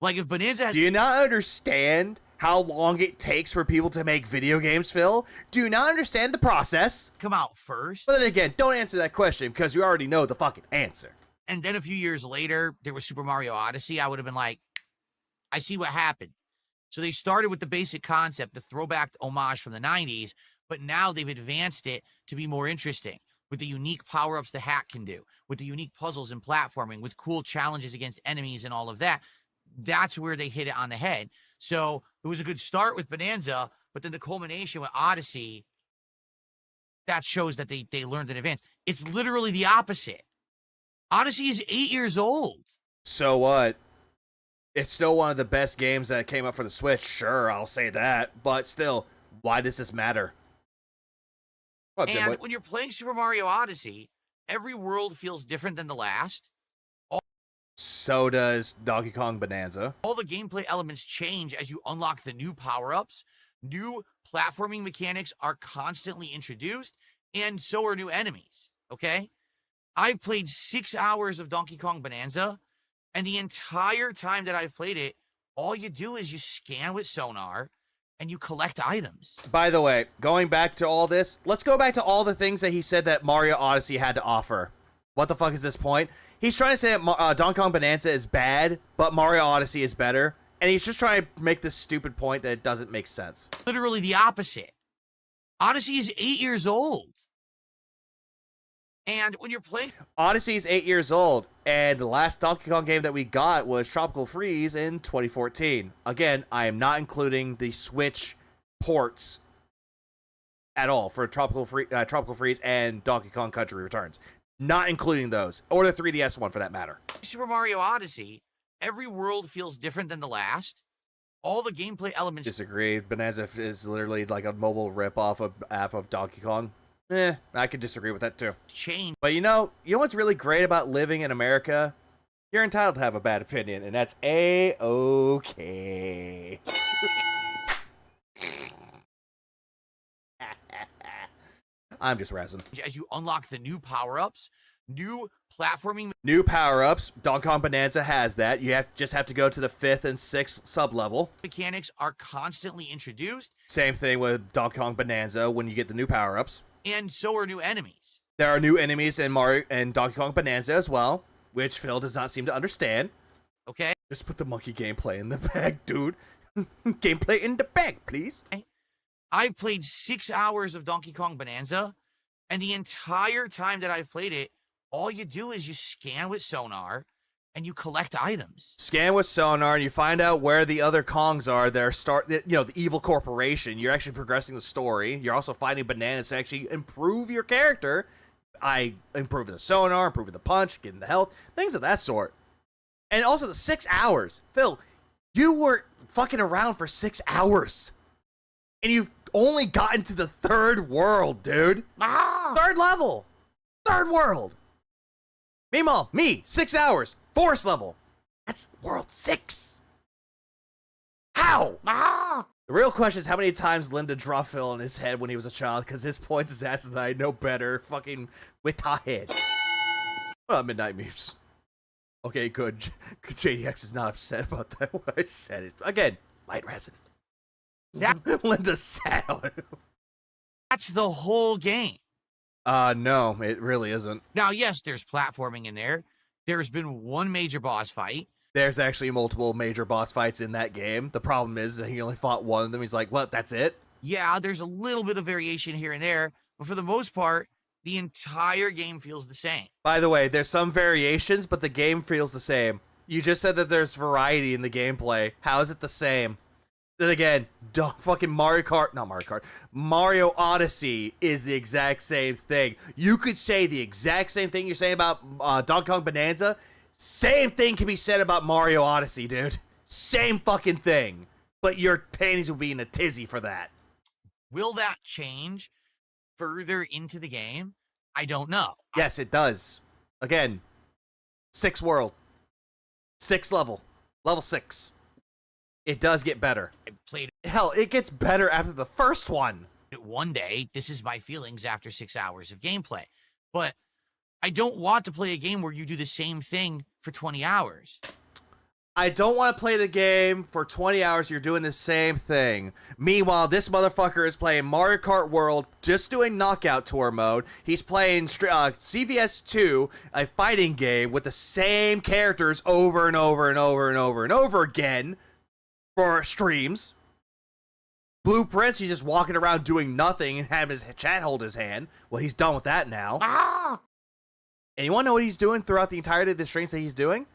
Like, if Bonanza has... Do you not understand how long it takes for people to make video games, Phil? Do you not understand the process? Come out first. But then again, don't answer that question because you already know the fucking answer. And then a few years later, there was Super Mario Odyssey. I would have been like, I see what happened. So they started with the basic concept, the throwback homage from the 90s, but now they've advanced it to be more interesting with the unique power-ups the hat can do, with the unique puzzles and platforming, with cool challenges against enemies and all of that. That's where they hit it on the head. So it was a good start with Bonanza, but then the culmination with Odyssey, that shows that they learned in advance. It's literally the opposite. Odyssey is 8 years old. So what? It's still one of the best games that came up for the Switch. Sure, I'll say that. But still, why does this matter? Oh, and when you're playing Super Mario Odyssey, every world feels different than the last. So does Donkey Kong Bonanza. All the gameplay elements change as you unlock the new power-ups. New platforming mechanics are constantly introduced, and so are new enemies, okay? I've played 6 hours of Donkey Kong Bonanza, and the entire time that I've played it, all you do is you scan with sonar, and you collect items. By the way, going back to all this, let's go back to all the things that he said that Mario Odyssey had to offer. What the fuck is this point? He's trying to say that Donkey Kong Bonanza is bad, but Mario Odyssey is better. And he's just trying to make this stupid point that it doesn't make sense. Literally the opposite. Odyssey is 8 years old. And when you're playing... Odyssey is 8 years old. And the last Donkey Kong game that we got was Tropical Freeze in 2014. Again, I am not including the Switch ports at all for Tropical Freeze and Donkey Kong Country Returns. Not including those, or the 3DS one for that matter. Super Mario Odyssey, every world feels different than the last. All the gameplay elements... Disagree. Bonanza is literally like a mobile ripoff of app of Donkey Kong. I could disagree with that too. Change. But you know what's really great about living in America? You're entitled to have a bad opinion, and that's A-okay. I'm just razzing. As you unlock the new power-ups, new platforming New power-ups. Donkey Kong Bonanza has that. You just have to go to the 5th and 6th sub-level. mechanics are constantly introduced, Same thing with Donkey Kong Bonanza when you get the new power-ups. and so are new enemies. There are new enemies in Mario and Donkey Kong Bonanza as well, which Phil does not seem to understand. Okay? Just put the monkey gameplay in the bag, dude. Gameplay in the bag, please. I've played 6 hours of Donkey Kong Bonanza, and the entire time that I've played it, all you do is you scan with sonar and you collect items. Scan with sonar, and you find out where the other Kongs are. The evil corporation. You're actually progressing the story. You're also finding bananas to actually improve your character. Improving the sonar, improving the punch, getting the health, things of that sort. And also the 6 hours. Phil, you were fucking around for 6 hours. And you've only gotten to the 3rd world, dude. 3rd level. 3rd world. Meanwhile, me, 6 hours. 4th level. That's world 6. How? The real question is how many times Linda dropped Phil in his head when he was a child, because his points his ass is I know better. Fucking with her head. What up, Midnight Memes? Okay, good. JDX is not upset about that when I said it. Again, light resin. Linda sat on him. That's the whole game. No, it really isn't. Now, yes, there's platforming in there. There's been one major boss fight. There's actually multiple major boss fights in that game. The problem is that he only fought one of them. He's like, what, that's it? Yeah, there's a little bit of variation here and there, but for the most part, the entire game feels the same. By the way, there's some variations, but the game feels the same. You just said that there's variety in the gameplay. How is it the same? Then again, fucking Mario Odyssey is the exact same thing. You could say the exact same thing you're saying about Donkey Kong Bonanza. Same thing can be said about Mario Odyssey, dude. Same fucking thing. But your panties will be in a tizzy for that. Will that change further into the game? I don't know. Yes, it does. Again, 6th world. 6th level. Level 6. It does get better. I played Hell, it gets better after the first one. it one day. This is my feelings after 6 hours of gameplay. But I don't want to play a game where you do the same thing for 20 hours. I don't want to play the game for 20 hours. You're doing the same thing. Meanwhile, this motherfucker is playing Mario Kart World, just doing Knockout Tour mode. He's playing CVS 2, a fighting game with the same characters over and over and over and over and over again for streams. Blueprints, he's just walking around doing nothing and have his chat hold his hand. Well, he's done with that now. And you want to know what he's doing throughout the entirety of the streams that he's doing?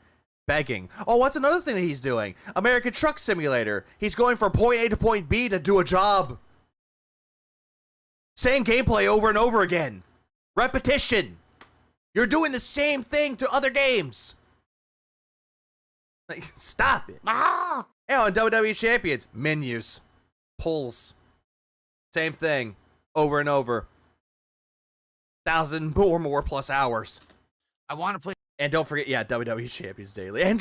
Begging. Oh, what's another thing that he's doing? American Truck Simulator. He's going from point A to point B to do a job. Same gameplay over and over again. Repetition. You're doing the same thing to other games. Like, stop it. And on WWE Champions, menus, pulls. Same thing. Over and over. 1,000 or more plus hours. I want to play And don't forget, yeah, WWE Champions Daily and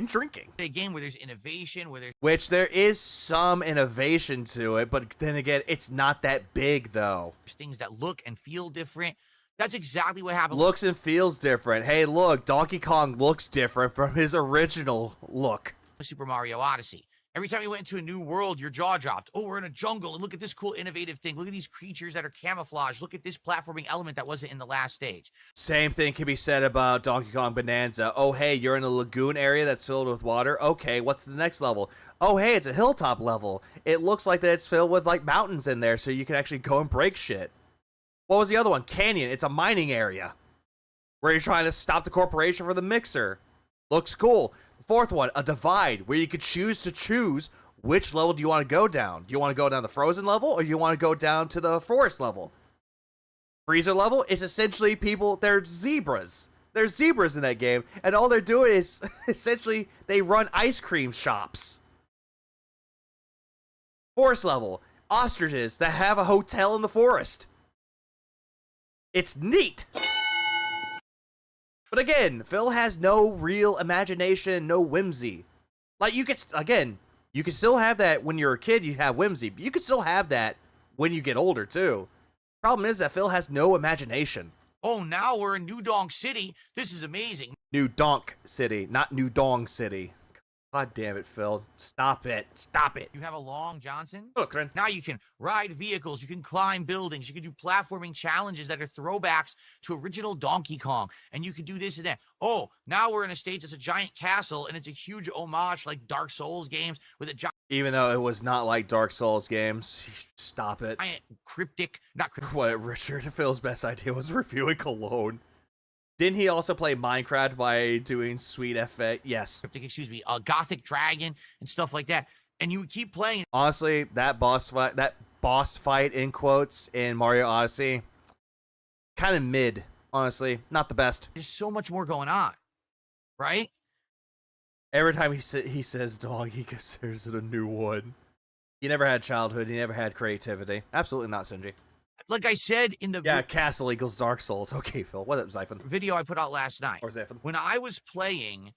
drinking. a game where there's innovation, where there's Which there is some innovation to it, but then again, it's not that big though. things that look and feel different. That's exactly what happened. Looks and feels different. Hey, look, Donkey Kong looks different from his original look. with Super Mario Odyssey. Every time you went into a new world, your jaw dropped. Oh, we're in a jungle, and look at this cool, innovative thing. Look at these creatures that are camouflaged. Look at this platforming element that wasn't in the last stage. Same thing can be said about Donkey Kong Bonanza. Oh, hey, you're in a lagoon area that's filled with water. Okay, what's the next level? Oh, hey, it's a hilltop level. It looks like that it's filled with, like, mountains in there, so you can actually go and break shit. What was the other one? Canyon. It's a mining area where you're trying to stop the corporation for the mixer. Looks cool. The fourth one, a divide, where you could choose which level do you want to go down. Do you want to go down the frozen level, or do you want to go down to the forest level? Freezer level is essentially people, they're zebras. There's zebras in that game, and all they're doing is essentially they run ice cream shops. Forest level, ostriches that have a hotel in the forest. It's neat. But again, Phil has no real imagination, no whimsy. Like, you could, again, you can still have that when you're a kid, you have whimsy, but you can still have that when you get older, too. Problem is that Phil has no imagination. oh, now we're in New Donk City. This is amazing. New Donk City, not New Dong City. God damn it, Phil. Stop it. Stop it. You have a Long Johnson. Look, Ren. Now you can ride vehicles, you can climb buildings, you can do platforming challenges that are throwbacks to original Donkey Kong, and you can do this and that. Oh, now we're in a stage that's a giant castle, and it's a huge homage like Dark Souls games with a giant... Even though it was not like Dark Souls games. Stop it. Cryptic, not cryptic. What, Richard? Phil's best idea was reviewing Cologne. Didn't he also play Minecraft by doing sweet effect? Yes. Cryptic, excuse me, a Gothic Dragon and stuff like that. And you keep playing. Honestly, that boss fight in quotes in Mario Odyssey, kind of mid. Honestly, not the best. There's so much more going on, right? Every time he says dog, he considers it a new one. He never had childhood. He never had creativity. Absolutely not, Shinji. Like I said in the Castle equals Dark Souls. Okay, Phil. What up, Zyphon? Video I put out last night. Or Zyphon. When I was playing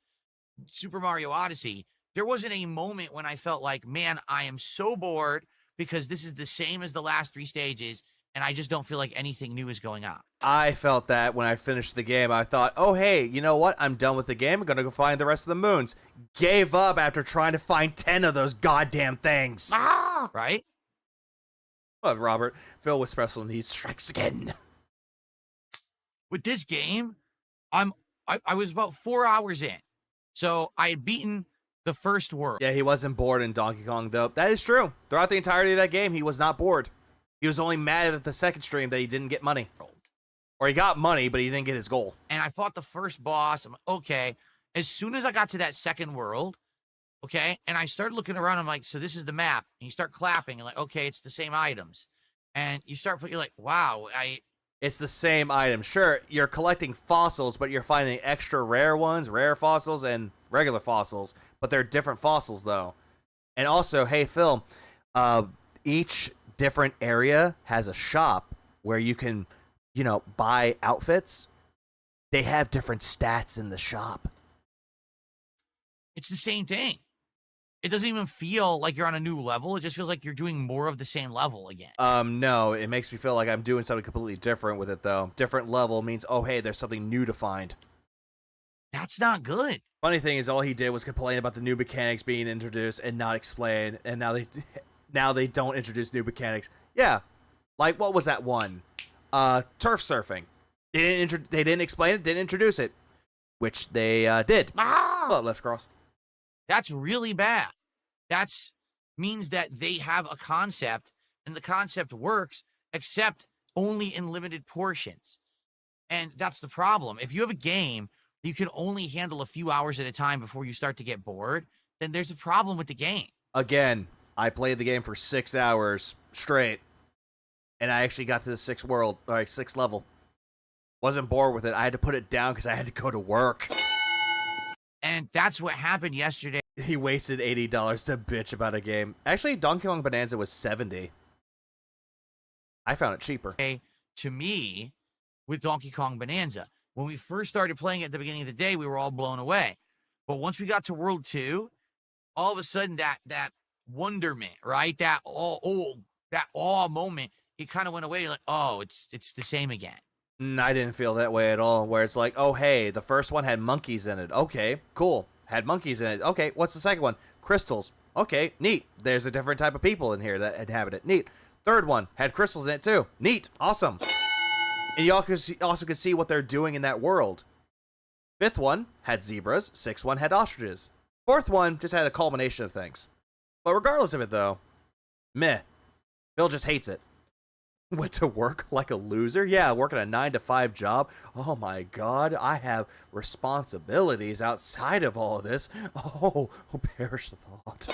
Super Mario Odyssey, there wasn't a moment when I felt like, man, I am so bored because this is the same as the last 3 stages, and I just don't feel like anything new is going on. I felt that when I finished the game. I thought, oh, hey, you know what? I'm done with the game. I'm going to go find the rest of the moons. Gave up after trying to find 10 of those goddamn things. Right? But Robert, Phil with special needs strikes again. With this game, I was about 4 hours in. So I had beaten the first world. Yeah, he wasn't bored in Donkey Kong, though. That is true. Throughout the entirety of that game, he was not bored. He was only mad at the second stream that he didn't get money. Or he got money, but he didn't get his goal. And I fought the first boss. I'm like, okay. As soon as I got to that second world, okay, and I started looking around, I'm like, so this is the map. And you start clapping, and like, okay, it's the same items. And you start putting, you're like, wow, It's the same item. Sure, you're collecting fossils, but you're finding extra rare ones, rare fossils, and regular fossils. But they're different fossils, though. And also, hey, Phil, each different area has a shop where you can, buy outfits. They have different stats in the shop. It's the same thing. It doesn't even feel like you're on a new level. It just feels like you're doing more of the same level again. No, it makes me feel like I'm doing something completely different with it, though. Different level means, oh, hey, there's something new to find. That's not good. Funny thing is, all he did was complain about the new mechanics being introduced and not explain, and now they don't introduce new mechanics. Yeah, like, what was that one? Turf surfing. They didn't explain it, didn't introduce it, which they did. Well, left cross. That's really bad. That means that they have a concept, and the concept works, except only in limited portions. And that's the problem. If you have a game you can only handle a few hours at a time before you start to get bored, then there's a problem with the game. Again, I played the game for 6 hours straight, and I actually got to the 6th level. Wasn't bored with it. I had to put it down because I had to go to work. And that's what happened yesterday. He wasted $80 to bitch about a game. Actually, Donkey Kong Bonanza was $70. I found it cheaper. To me, with Donkey Kong Bonanza, when we first started playing it at the beginning of the day, we were all blown away. But once we got to World 2, all of a sudden that wonderment, right? That awe moment, it kind of went away. Like, oh, it's the same again. I didn't feel that way at all, where it's like, oh, hey, the first one had monkeys in it. Okay, cool. Had monkeys in it. Okay, what's the second one? Crystals. Okay, neat. There's a different type of people in here that inhabit it. Neat. Third one had crystals in it, too. Neat. Awesome. And you also could see what they're doing in that world. Fifth one had zebras. Sixth one had ostriches. Fourth one just had a culmination of things. But regardless of it, though, meh. Phil just hates it. Went to work like a loser? Yeah, working a 9-to-5 job. Oh my god, I have responsibilities outside of all of this. Oh, perish the thought.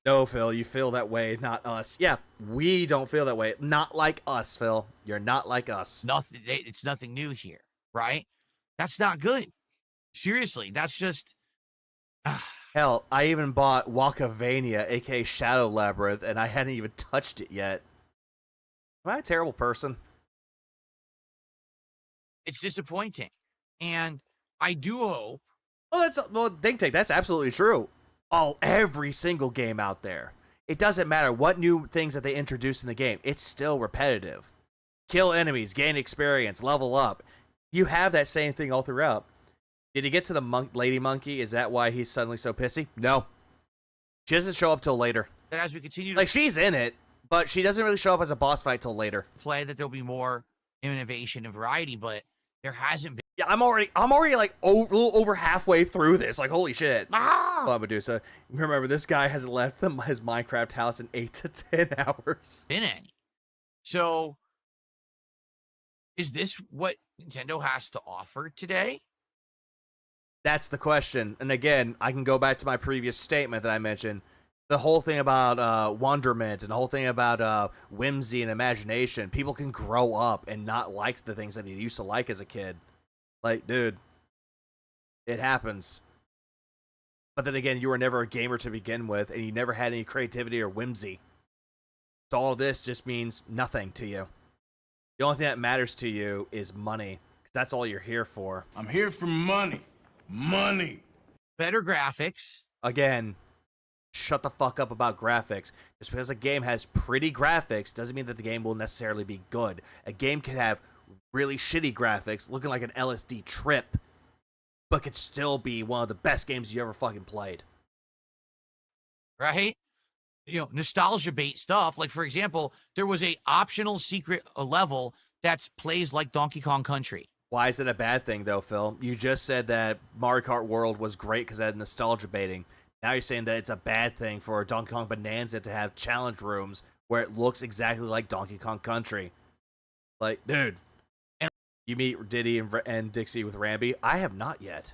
No, Phil, you feel that way, not us. Yeah, we don't feel that way. Not like us, Phil. You're not like us. It's nothing new here, right? That's not good. Seriously, that's just... Hell, I even bought Wakavania, aka Shadow Labyrinth, and I hadn't even touched it yet. Am I a terrible person? It's disappointing. And I do hope... Think Tank, that's absolutely true. Every single game out there. It doesn't matter what new things that they introduce in the game. It's still repetitive. kill enemies, gain experience, level up. You have that same thing all throughout. Did he get to the lady monkey? Is that why he's suddenly so pissy? No. She doesn't show up till later. That as we continue to Like, she's in it, but she doesn't really show up as a boss fight till later. play, that there'll be more innovation and variety, but there hasn't been. Yeah, I'm already like a little over halfway through this. Like, holy shit. Oh, Medusa. Remember, this guy hasn't left his Minecraft house in 8 to 10 hours. Been any. So, is this what Nintendo has to offer today? That's the question. And again, I can go back to my previous statement that I mentioned. The whole thing about wonderment and the whole thing about whimsy and imagination. People can grow up and not like the things that they used to like as a kid. Like, dude, it happens. But then again, you were never a gamer to begin with, and you never had any creativity or whimsy. So all this just means nothing to you. The only thing that matters to you is money. That's all you're here for. I'm here for money. Money. Better graphics. Again, shut the fuck up about graphics. Just because a game has pretty graphics doesn't mean that the game will necessarily be good. A game can have really shitty graphics, looking like an LSD trip, but could still be one of the best games you ever fucking played. Right? You know, nostalgia bait stuff. Like, for example, there was a optional secret level that plays like Donkey Kong Country. Why is it a bad thing, though, Phil? You just said that Mario Kart World was great because it had nostalgia baiting. Now you're saying that it's a bad thing for Donkey Kong Bonanza to have challenge rooms where it looks exactly like Donkey Kong Country. Like, dude, you meet Diddy and Dixie with Rambi? I have not yet.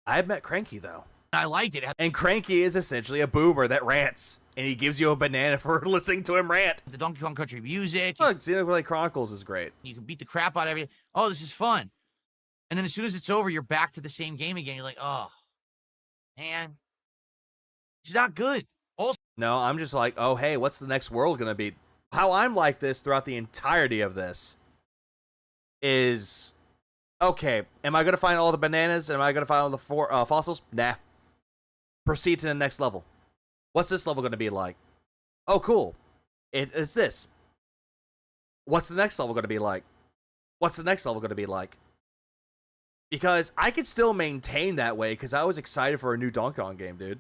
I have met Cranky, though. I liked it. And Cranky is essentially a boomer that rants, and he gives you a banana for listening to him rant. The Donkey Kong Country music. Look, Xenoblade Chronicles is great. You can beat the crap out of it. Oh, this is fun. And then as soon as it's over, you're back to the same game again. You're like, oh, man, it's not good. Also, no, I'm just like, oh, hey, what's the next world going to be? How I'm like this throughout the entirety of this is, okay, am I going to find all the bananas? Am I going to find all the fossils? Nah. Proceed to the next level. What's this level going to be like? Oh, cool. It's this. What's the next level going to be like? What's the next level going to be like? Because I could still maintain that way because I was excited for a new Donkey Kong game, dude.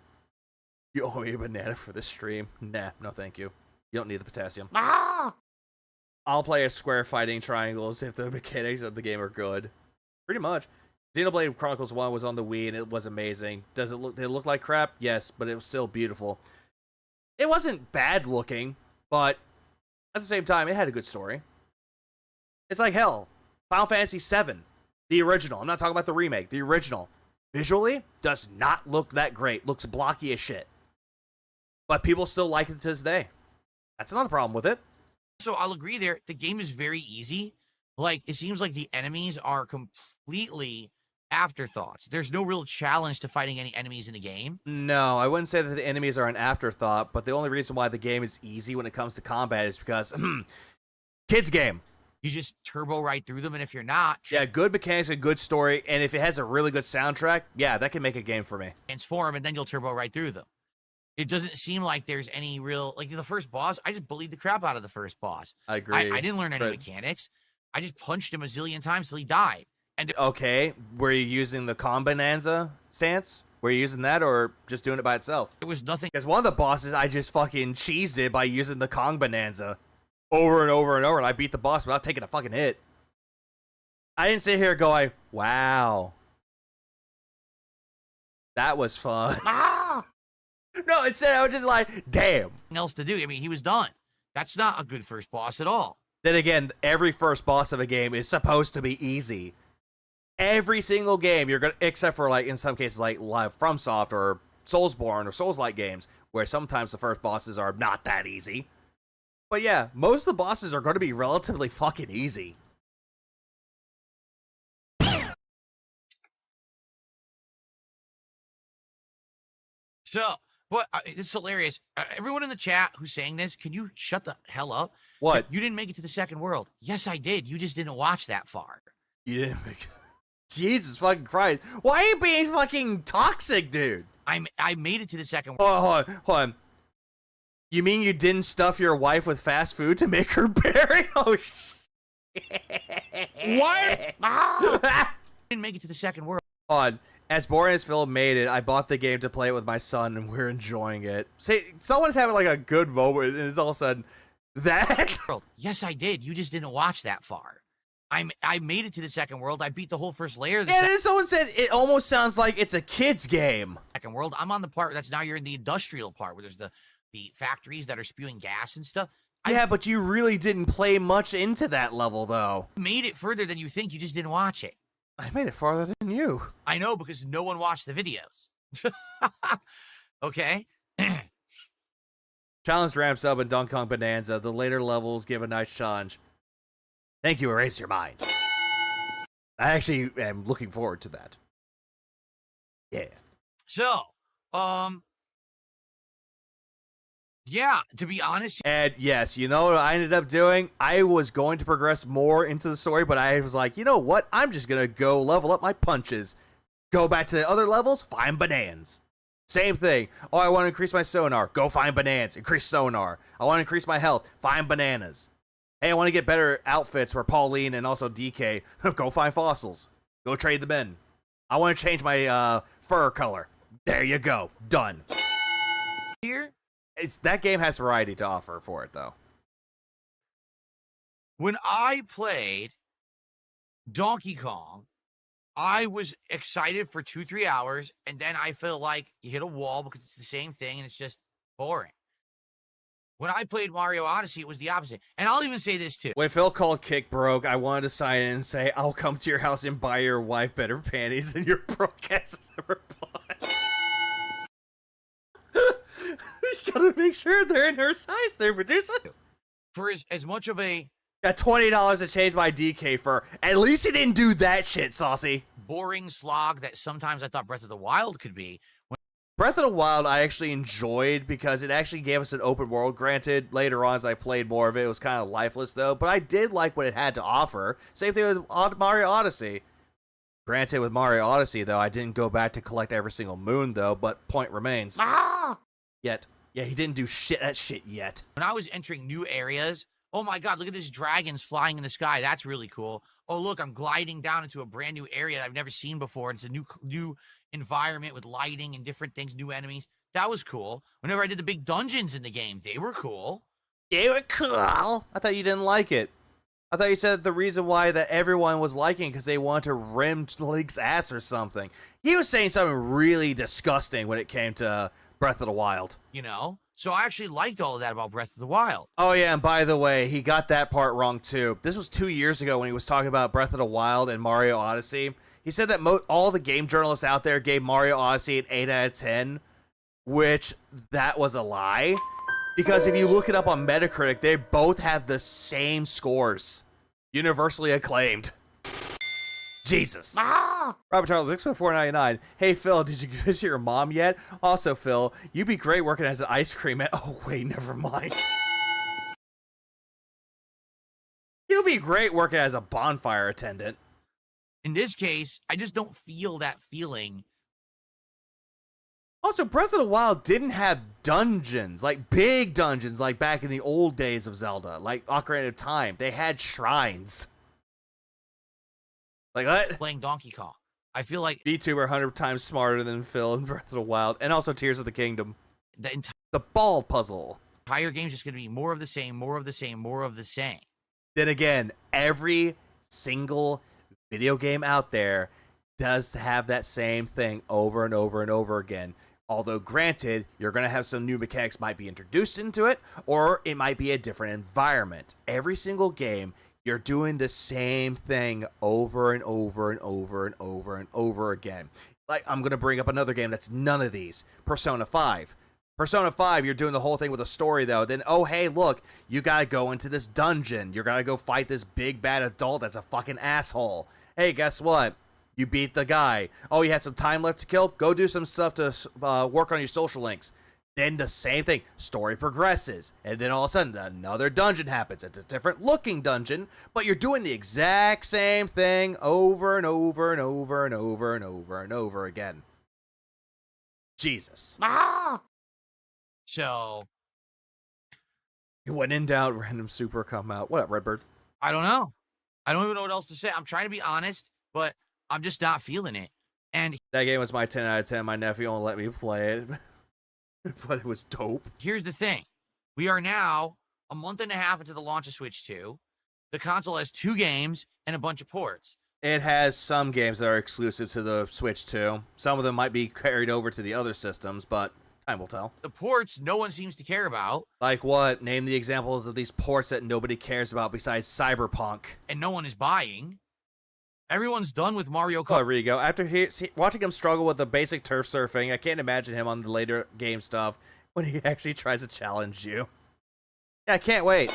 You owe me a banana for this stream. Nah, no thank you. You don't need the potassium. I'll play a square fighting triangles if the mechanics of the game are good. Pretty much. Xenoblade Chronicles 1 was on the Wii, and it was amazing. Did it look like crap? Yes, but it was still beautiful. It wasn't bad looking, but at the same time, it had a good story. It's like hell. Final Fantasy VII, the original. I'm not talking about the remake. The original. Visually, does not look that great. Looks blocky as shit. But people still like it to this day. That's not a problem with it. So I'll agree there. The game is very easy. Like, it seems like the enemies are completely afterthoughts. There's no real challenge to fighting any enemies in the game. No, I wouldn't say that the enemies are an afterthought, but the only reason why the game is easy when it comes to combat is because, kids game. You just turbo right through them, and if you're not... Yeah, good mechanics, a good story, and if it has a really good soundtrack, yeah, that can make a game for me. Transform, and then you'll turbo right through them. It doesn't seem like there's any real... Like, the first boss, I just bullied the crap out of the first boss. I agree. I didn't learn any mechanics. I just punched him a zillion times till he died. And okay, were you using the Kong Bonanza stance? Were you using that or just doing it by itself? It was nothing. Because one of the bosses, I just fucking cheesed it by using the Kong Bonanza over and over and over, and I beat the boss without taking a fucking hit. I didn't sit here going, wow. That was fun. No, instead I was just like, damn. Nothing else to do. I mean, he was done. That's not a good first boss at all. Then again, every first boss of a game is supposed to be easy. Every single game, you're gonna, except for like in some cases like Live FromSoft or Soulsborne or Souls-like games, where sometimes the first bosses are not that easy. But yeah, most of the bosses are going to be relatively fucking easy. So, but it's hilarious. Everyone in the chat who's saying this, can you shut the hell up? What? You didn't make it to the second world. Yes, I did. You just didn't watch that far. You didn't make it. Jesus fucking Christ. Why are you being fucking toxic, dude? I made it to the second world. Hold on. You mean you didn't stuff your wife with fast food to make her berry? Oh, Why? Didn't make it to the second world. on. As boring as Phil made it, I bought the game to play it with my son, and we're enjoying it. See, someone's having like a good moment, and it's all of a sudden that. Yes, I did. You just didn't watch that far. I made it to the second world. I beat the whole first layer of the And someone said it almost sounds like it's a kid's game. second world. I'm on the part that's now you're in the industrial part where there's the factories that are spewing gas and stuff. Yeah, but you really didn't play much into that level, though. I made it further than you think. You just didn't watch it. I made it farther than you. I know because no one watched the videos. Okay. Challenge ramps up in Kong Bonanza. The later levels give a nice challenge. Thank you, Erase Your Mind. I actually am looking forward to that. Yeah. So, yeah, to be honest. And yes, you know what I ended up doing? I was going to progress more into the story, but I was like, you know what? I'm just going to go level up my punches. Go back to the other levels, find bananas. Same thing. Oh, I want to increase my sonar. Go find bananas. Increase sonar. I want to increase my health. Find bananas. Hey, I want to get better outfits for Pauline and also DK. Go find fossils. Go trade them in. I want to change my fur color. There you go. Done. Here? That game has variety to offer for it, though. When I played Donkey Kong, I was excited for 2-3 hours, and then I feel like you hit a wall because it's the same thing, and it's just boring. When I played Mario Odyssey, it was the opposite. And I'll even say this, too. When Phil called Kick broke, I wanted to sign in and say, I'll come to your house and buy your wife better panties than your broke ass has ever bought. You gotta make sure they're in her size there, producer. For as much of a... Got $20 to change my DK for. At least he didn't do that shit, Saucy. boring slog that sometimes I thought Breath of the Wild could be. Breath of the Wild I actually enjoyed because it actually gave us an open world. Granted, later on as I played more of it, it was kind of lifeless though, but I did like what it had to offer. Same thing with Mario Odyssey. Granted, with Mario Odyssey though, I didn't go back to collect every single moon though, but point remains. Yet. Yeah, he didn't do that shit yet. When I was entering new areas, oh my god, look at this dragons flying in the sky. That's really cool. Oh look, I'm gliding down into a brand new area that I've never seen before. It's a new environment with lighting and different things, new enemies. That was cool. Whenever I did the big dungeons in the game, they were cool. They were cool. I thought you didn't like it. I thought you said the reason why that everyone was liking because they wanted to rim Link's ass or something. He was saying something really disgusting when it came to Breath of the Wild. You know? So I actually liked all of that about Breath of the Wild. Oh yeah, and by the way, he got that part wrong too. This was 2 years ago when he was talking about Breath of the Wild and Mario Odyssey. He said that all the game journalists out there gave Mario Odyssey an 8 out of 10, which that was a lie. Because if you look it up on Metacritic, they both have the same scores. Universally acclaimed. Jesus. Robert Charles, thanks for $4.99. Hey, Phil, did you visit your mom yet? Also, Phil, you'd be great working as an ice cream man. Oh, wait, never mind. You'd be great working as a bonfire attendant. In this case, I just don't feel that feeling. Also, Breath of the Wild didn't have dungeons, like big dungeons, like back in the old days of Zelda, like Ocarina of Time. They had shrines. Like what? Playing Donkey Kong. I feel like VTuber 100 times smarter than Phil in Breath of the Wild, and also Tears of the Kingdom. The ball puzzle. Entire game's just going to be more of the same, more of the same, more of the same. Then again, every single video game out there does have that same thing over and over and over again. Although, granted, you're going to have some new mechanics might be introduced into it, or it might be a different environment. Every single game, you're doing the same thing over and over and over and over and over again. Like, I'm going to bring up another game that's none of these. Persona 5. Persona 5, you're doing the whole thing with a story, though. Then, oh, hey, look, you got to go into this dungeon. You're going to go fight this big, bad adult that's a fucking asshole. Hey, guess what? You beat the guy. Oh, you have some time left to kill? Go do some stuff to work on your social links. Then the same thing. Story progresses. And then all of a sudden, another dungeon happens. It's a different looking dungeon, but you're doing the exact same thing over and over and over and over and over and over again. Jesus. So, When in doubt, random super come out. What up, Redbird? I don't know. I don't even know what else to say. I'm trying to be honest, but I'm just not feeling it. And that game was my 10 out of 10. My nephew won't let me play it, but it was dope. Here's the thing. We are now a month and a half into the launch of Switch 2. The console has 2 games and a bunch of ports. It has some games that are exclusive to the Switch 2. Some of them might be carried over to the other systems, but time will tell. The ports no one seems to care about. Like what? Name the examples of these ports that nobody cares about besides Cyberpunk. And no one is buying. Everyone's done with Mario Kart. Oh, there you go. After watching him struggle with the basic turf surfing, I can't imagine him on the later game stuff when he actually tries to challenge you. Yeah, I can't wait.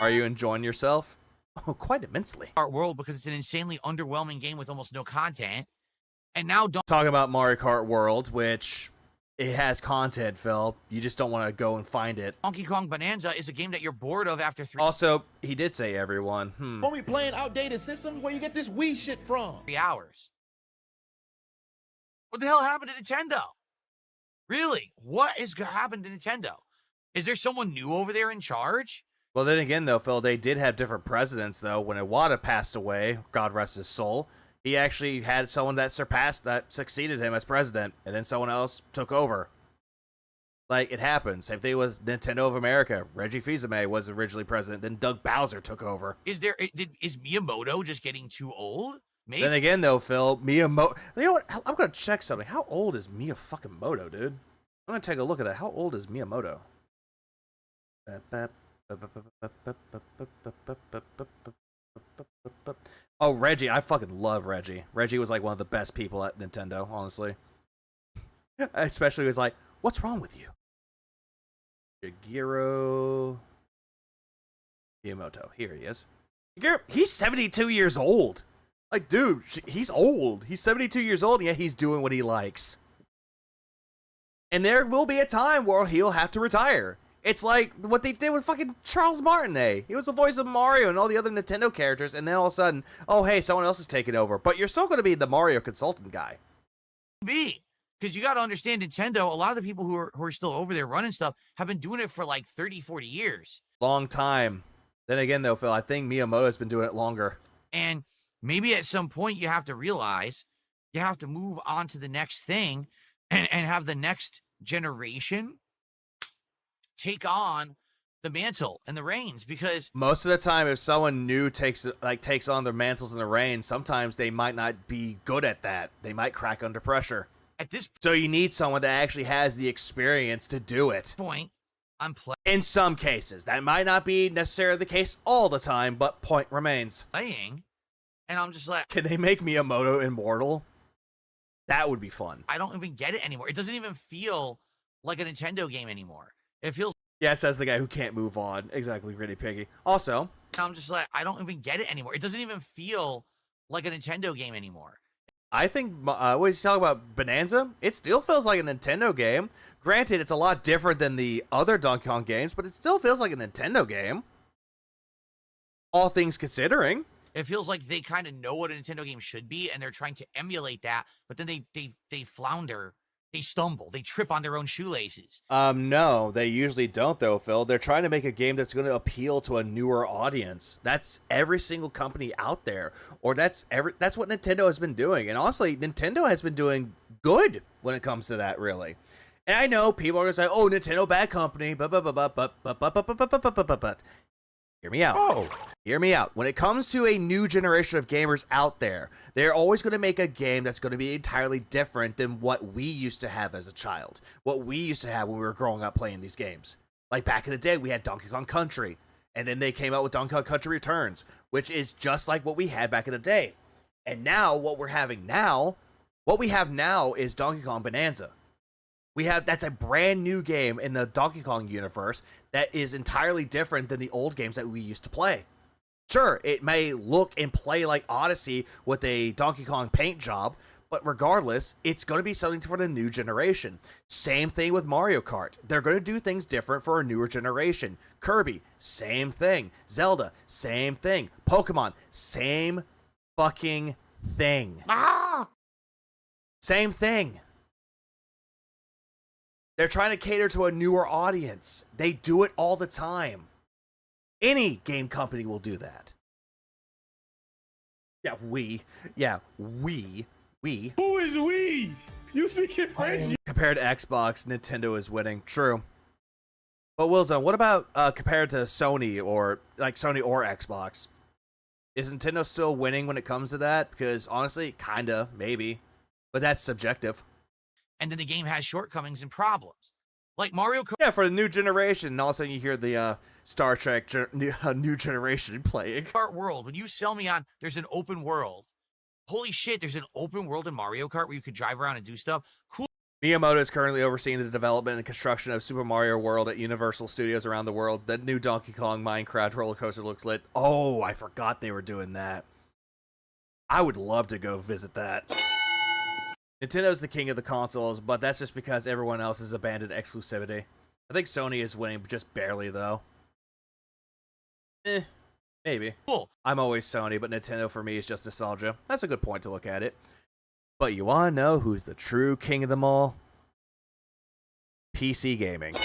Are you enjoying yourself? Oh, quite immensely. Art World, because it's an insanely underwhelming game with almost no content. And now talking about Mario Kart World, which it has content, Phil. You just don't want to go and find it. Kong Bonanza is a game that you're bored of after 3 Also, he did say everyone. When we playing outdated systems, where you get this Wii shit from? 3 hours. What the hell happened to Nintendo? Really? What has happened to Nintendo? Is there someone new over there in charge? Well, then again, though, Phil, they did have different presidents, though. When Iwata passed away, God rest his soul, he actually had someone that succeeded him as president, and then someone else took over. Like, it happens. Same thing with Nintendo of America. Reggie Fils-Aimé was originally president, then Doug Bowser took over. Is Miyamoto just getting too old? Maybe. Then again, though, Phil, Miyamoto... You know what? I'm going to check something. How old is Miyamoto, dude? I'm going to take a look at that. How old is Miyamoto? Oh, Reggie. I fucking love Reggie. Reggie was like one of the best people at Nintendo, honestly. Especially was like, what's wrong with you? Shigeru Miyamoto. Here he is. He's 72 years old. Like, dude, he's old. He's 72 years old, and yet he's doing what he likes. And there will be a time where he'll have to retire. It's like what they did with fucking Charles Martinet. He was the voice of Mario and all the other Nintendo characters, and then all of a sudden, oh, hey, someone else is taking over. But you're still going to be the Mario consultant guy. Because you got to understand, Nintendo, a lot of the people who are still over there running stuff have been doing it for like 30, 40 years. Long time. Then again, though, Phil, I think Miyamoto's been doing it longer. And maybe at some point you have to realize you have to move on to the next thing and have the next generation take on the mantle and the reins, because most of the time, if someone new takes on the mantles and the reins, sometimes they might not be good at that. They might crack under pressure. So you need someone that actually has the experience to do it. Point. In some cases, that might not be necessarily the case all the time, but point remains. Playing, and I'm just like, can they make Miyamoto immortal? That would be fun. I don't even get it anymore. It doesn't even feel like a Nintendo game anymore. It feels... Yes, as the guy who can't move on. Exactly, Gritty Piggy. Also... I'm just like, I don't even get it anymore. It doesn't even feel like a Nintendo game anymore. I think, what he's talking about, Bonanza, it still feels like a Nintendo game. Granted, it's a lot different than the other Donkey Kong games, but it still feels like a Nintendo game. All things considering. It feels like they kind of know what a Nintendo game should be, and they're trying to emulate that, but then they flounder. They stumble. They trip on their own shoelaces. No, they usually don't, though, Phil. They're trying to make a game that's going to appeal to a newer audience. That's every single company out there. Or that's what Nintendo has been doing. And honestly, Nintendo has been doing good when it comes to that, really. And I know people are going to say, oh, Nintendo, bad company, but hear me out. Oh. Hear me out. When it comes to a new generation of gamers out there, they're always going to make a game that's going to be entirely different than what we used to have as a child. What we used to have when we were growing up playing these games. Like back in the day, we had Donkey Kong Country. And then they came out with Donkey Kong Country Returns, which is just like what we had back in the day. And now, what we have now is Donkey Kong Bonanza. That's a brand new game in the Donkey Kong universe that is entirely different than the old games that we used to play. Sure, it may look and play like Odyssey with a Donkey Kong paint job, but regardless, it's going to be something for the new generation. Same thing with Mario Kart. They're going to do things different for a newer generation. Kirby, same thing. Zelda, same thing. Pokemon, same fucking thing. Same thing. They're trying to cater to a newer audience. They do it all the time. Any game company will do that. Yeah, we. Who is we? You speak in French. Compared to Xbox, Nintendo is winning. True. But Wilson, what about compared to Sony or Xbox? Is Nintendo still winning when it comes to that? Because honestly, kinda, maybe. But that's subjective. And then the game has shortcomings and problems. Like Mario Kart. Yeah, for the new generation, and all of a sudden you hear the Star Trek new generation playing. World, when you sell me on there's an open world. Holy shit, there's an open world in Mario Kart where you could drive around and do stuff. Cool. Miyamoto is currently overseeing the development and construction of Super Mario World at Universal Studios around the world. The new Donkey Kong Minecraft roller coaster looks lit. Oh, I forgot they were doing that. I would love to go visit that. Nintendo's the king of the consoles, but that's just because everyone else has abandoned exclusivity. I think Sony is winning, but just barely, though. Maybe. Cool. I'm always Sony, but Nintendo for me is just nostalgia. That's a good point to look at it. But you want to know who's the true king of them all? PC gaming.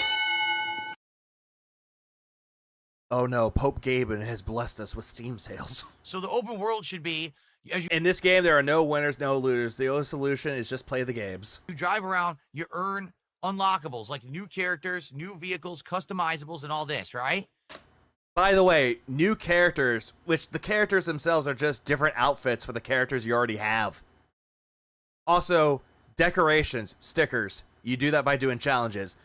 Oh no, Pope Gaben has blessed us with Steam sales. So the open world should be... In this game, there are no winners, no losers. The only solution is just play the games. You drive around, you earn unlockables, like new characters, new vehicles, customizables, and all this, right? By the way, new characters, which the characters themselves are just different outfits for the characters you already have. Also, decorations, stickers. You do that by doing challenges.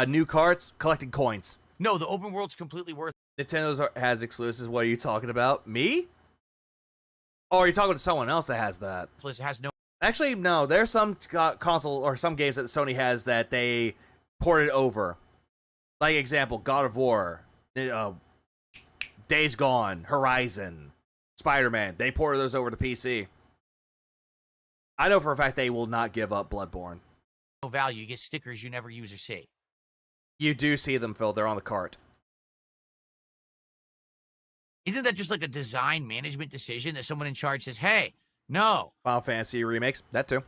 New carts, collecting coins. No, the open world's completely worth it. Nintendo has exclusives. What are you talking about? Me? Oh, are you talking to someone else that has that? Plus, it has no... Actually, no. There's some console or some games that Sony has that they ported over. Like, example, God of War, Days Gone, Horizon, Spider-Man. They ported those over to PC. I know for a fact they will not give up Bloodborne. No value. You get stickers you never use or see. You do see them, Phil. They're on the cart. Isn't that just like a design management decision that someone in charge says, hey, no. Final Fantasy remakes, that too.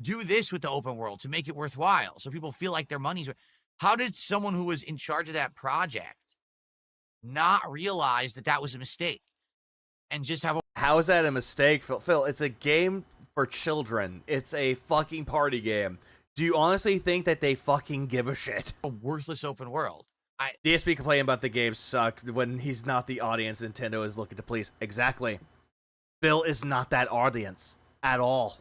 Do this with the open world to make it worthwhile so people feel like their money's worth. How did someone who was in charge of that project not realize that that was a mistake and just have a... How is that a mistake, Phil? Phil, it's a game for children. It's a fucking party game. Do you honestly think that they fucking give a shit? A worthless open world. DSP complaining about the game suck when he's not the audience Nintendo is looking to please. Exactly. Phil is not that audience at all.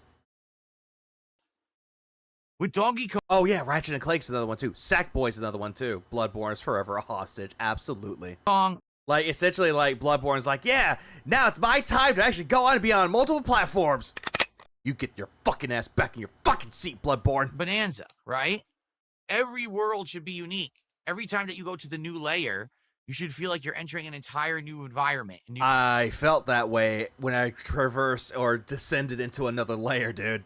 With Donkey Kong... Oh yeah, Ratchet and Clank's another one too. Sackboy's another one too. Bloodborne is forever a hostage. Absolutely. Kong. Like, essentially, like, Bloodborne's like, yeah, now it's my time to actually go on and be on multiple platforms. You get your fucking ass back in your fucking seat, Bloodborne. Bonanza, right? Every world should be unique. Every time that you go to the new layer, you should feel like you're entering an entire new environment. I felt that way when I traversed or descended into another layer, dude.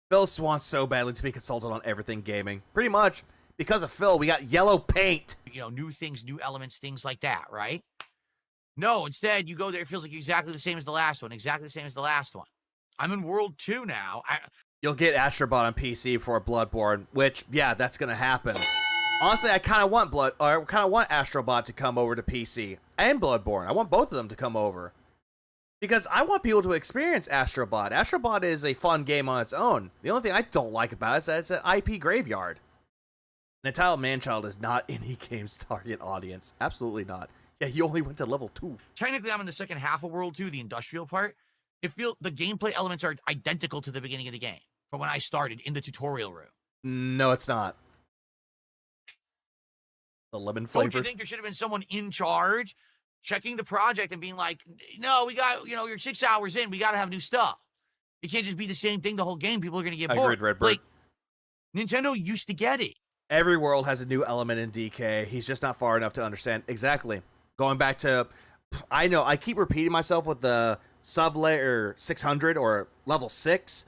Phil wants so badly to be consulted on everything gaming. Pretty much. Because of Phil, we got yellow paint. You know, new things, new elements, things like that, right? No, instead, you go there, it feels like exactly the same as the last one. Exactly the same as the last one. I'm in World 2 now. You'll get Astrobot on PC for Bloodborne, which, yeah, that's going to happen. Honestly, I kind of want Astrobot to come over to PC and Bloodborne. I want both of them to come over. Because I want people to experience Astrobot. Astrobot is a fun game on its own. The only thing I don't like about it is that it's an IP graveyard. An entitled manchild is not any game's target audience. Absolutely not. Yeah, he only went to level 2. Technically, I'm in the second half of World 2, the industrial part. The gameplay elements are identical to the beginning of the game from when I started in the tutorial room. No, it's not. The lemon flavor. Don't you think there should have been someone in charge checking the project and being like, no, we got, you're 6 hours in, we got to have new stuff. It can't just be the same thing the whole game. People are going to get bored. Agreed, Redbird. Like, Nintendo used to get it. Every world has a new element in DK. He's just not far enough to understand. Exactly. Going back to, I know, I keep repeating myself with the sub-layer 600 or level 6.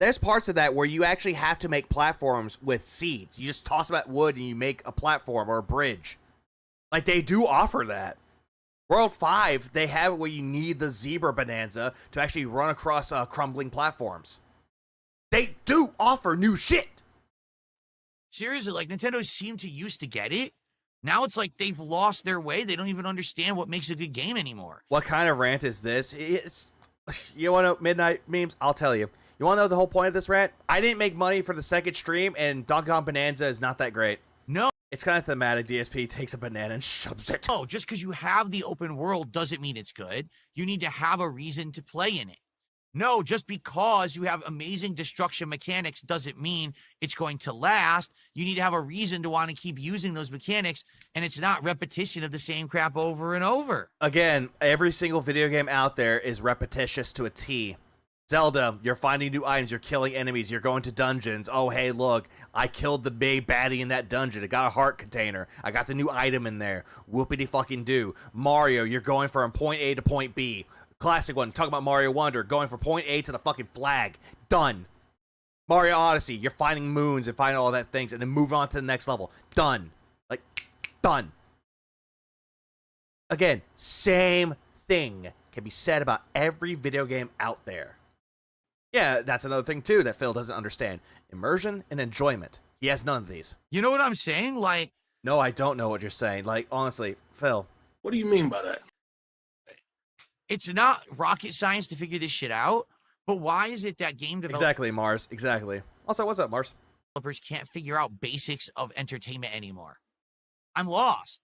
There's parts of that where you actually have to make platforms with seeds. You just toss them at wood and you make a platform or a bridge. Like, they do offer that. World 5, they have it where you need the zebra bonanza to actually run across crumbling platforms. They do offer new shit. Seriously, like Nintendo seemed to used to get it. Now it's like they've lost their way. They don't even understand what makes a good game anymore. What kind of rant is this? It's, you want to know midnight memes? I'll tell you. You want to know the whole point of this rant? I didn't make money for the second stream, and Kong Bonanza is not that great. No. It's kind of thematic. DSP takes a banana and shoves it. Oh, just because you have the open world doesn't mean it's good. You need to have a reason to play in it. No, just because you have amazing destruction mechanics doesn't mean it's going to last. You need to have a reason to want to keep using those mechanics, and it's not repetition of the same crap over and over. Again, every single video game out there is repetitious to a T. Zelda, you're finding new items, you're killing enemies, you're going to dungeons. Oh, hey, look, I killed the big baddie in that dungeon. I got a heart container. I got the new item in there. Whoopity fucking do. Mario, you're going from point A to point B. Classic one, talking about Mario Wonder, going from point A to the fucking flag. Done. Mario Odyssey, you're finding moons and finding all that things and then moving on to the next level. Done. Like, done. Again, same thing can be said about every video game out there. Yeah, that's another thing, too, that Phil doesn't understand. Immersion and enjoyment. He has none of these. You know what I'm saying? Like... No, I don't know what you're saying. Like, honestly, Phil. What do you mean by that? It's not rocket science to figure this shit out, but why is it that game developers... Exactly, Mars. Exactly. Also, what's up, Mars? ...developers can't figure out basics of entertainment anymore? I'm lost.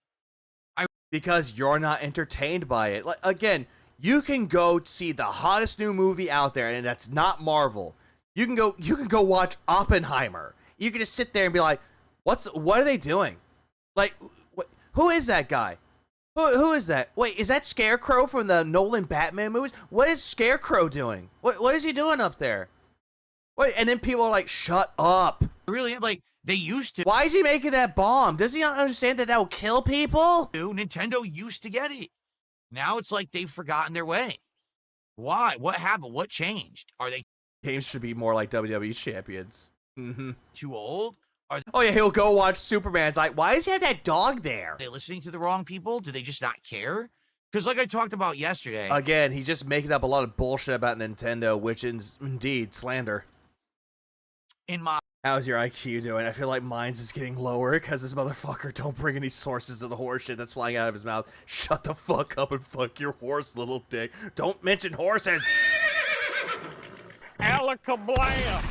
Because you're not entertained by it. Like, again... You can go see the hottest new movie out there, and that's not Marvel. You can go watch Oppenheimer. You can just sit there and be like, what are they doing? Like, who is that guy? Who is that? Wait, is that Scarecrow from the Nolan Batman movies? What is Scarecrow doing? What is he doing up there? Wait, and then people are like, shut up. Really, like, they used to. Why is he making that bomb? Does he not understand that will kill people? Nintendo used to get it. Now it's like they've forgotten their way. Why? What happened? What changed? Are they... Games should be more like WWE champions. Too old? Oh yeah, he'll go watch Superman. It's like, why does he have that dog there? Are they listening to the wrong people? Do they just not care? Because like I talked about yesterday... Again, he's just making up a lot of bullshit about Nintendo, which is indeed slander. In my... How's your IQ doing? I feel like mine's is getting lower because this motherfucker don't bring any sources of the horse shit that's flying out of his mouth. Shut the fuck up and fuck your horse, little dick. Don't mention horses! Alakablam!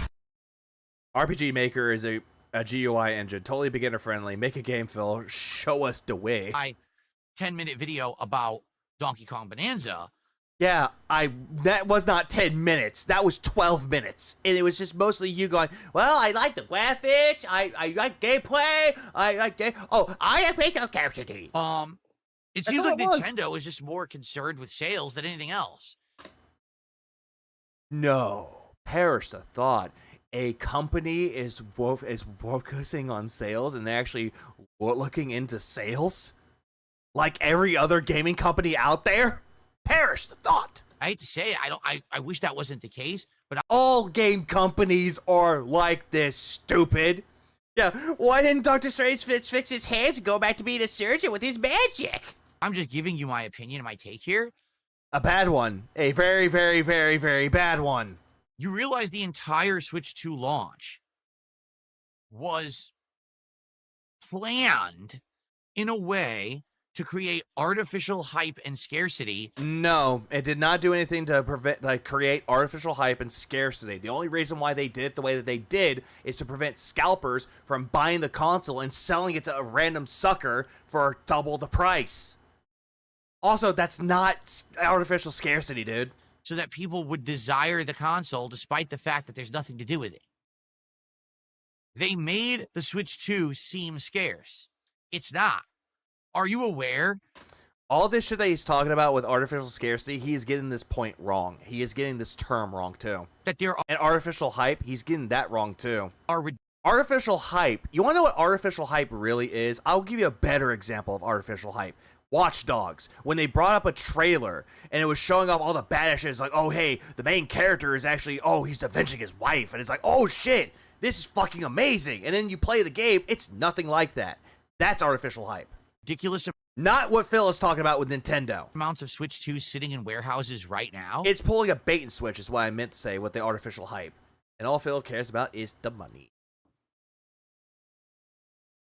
RPG Maker is a GUI engine, totally beginner friendly. Make a game, Phil. Show us the way. 10-minute video about Donkey Kong Bonanza. Yeah, that was not 10 minutes. That was 12 minutes. And it was just mostly you going, well, I like the graphics, I like gameplay, I like scarcity. It seems like Nintendo is just more concerned with sales than anything else. No. Perish the thought. A company is focusing on sales and they're actually looking into sales? Like every other gaming company out there? Perish the thought. I hate to say it, I wish that wasn't the case, but all game companies are like this, stupid. Yeah, why didn't Dr. Strange fix his hands and go back to being a surgeon with his magic? I'm just giving you my opinion and my take here. A bad one. A very, very, very, very bad one. You realize the entire Switch 2 launch was planned in a way to create artificial hype and scarcity. No, it did not do anything to create artificial hype and scarcity. The only reason why they did it the way that they did is to prevent scalpers from buying the console and selling it to a random sucker for double the price. Also, that's not artificial scarcity, dude. So that people would desire the console despite the fact that there's nothing to do with it. They made the Switch 2 seem scarce. It's not. Are you aware? All this shit that he's talking about with artificial scarcity, he is getting this point wrong. He is getting this term wrong, too. That there are... And artificial hype, he's getting that wrong, too. Artificial hype. You want to know what artificial hype really is? I'll give you a better example of artificial hype. Watch Dogs. When they brought up a trailer, and it was showing off all the badass shit, it's like, oh, hey, the main character is actually, oh, he's avenging his wife. And it's like, oh, shit, this is fucking amazing. And then you play the game, it's nothing like that. That's artificial hype. Ridiculous. Not what Phil is talking about with Nintendo. Amounts of Switch 2 sitting in warehouses right now. It's pulling a bait and switch is what I meant to say with the artificial hype. And all Phil cares about is the money.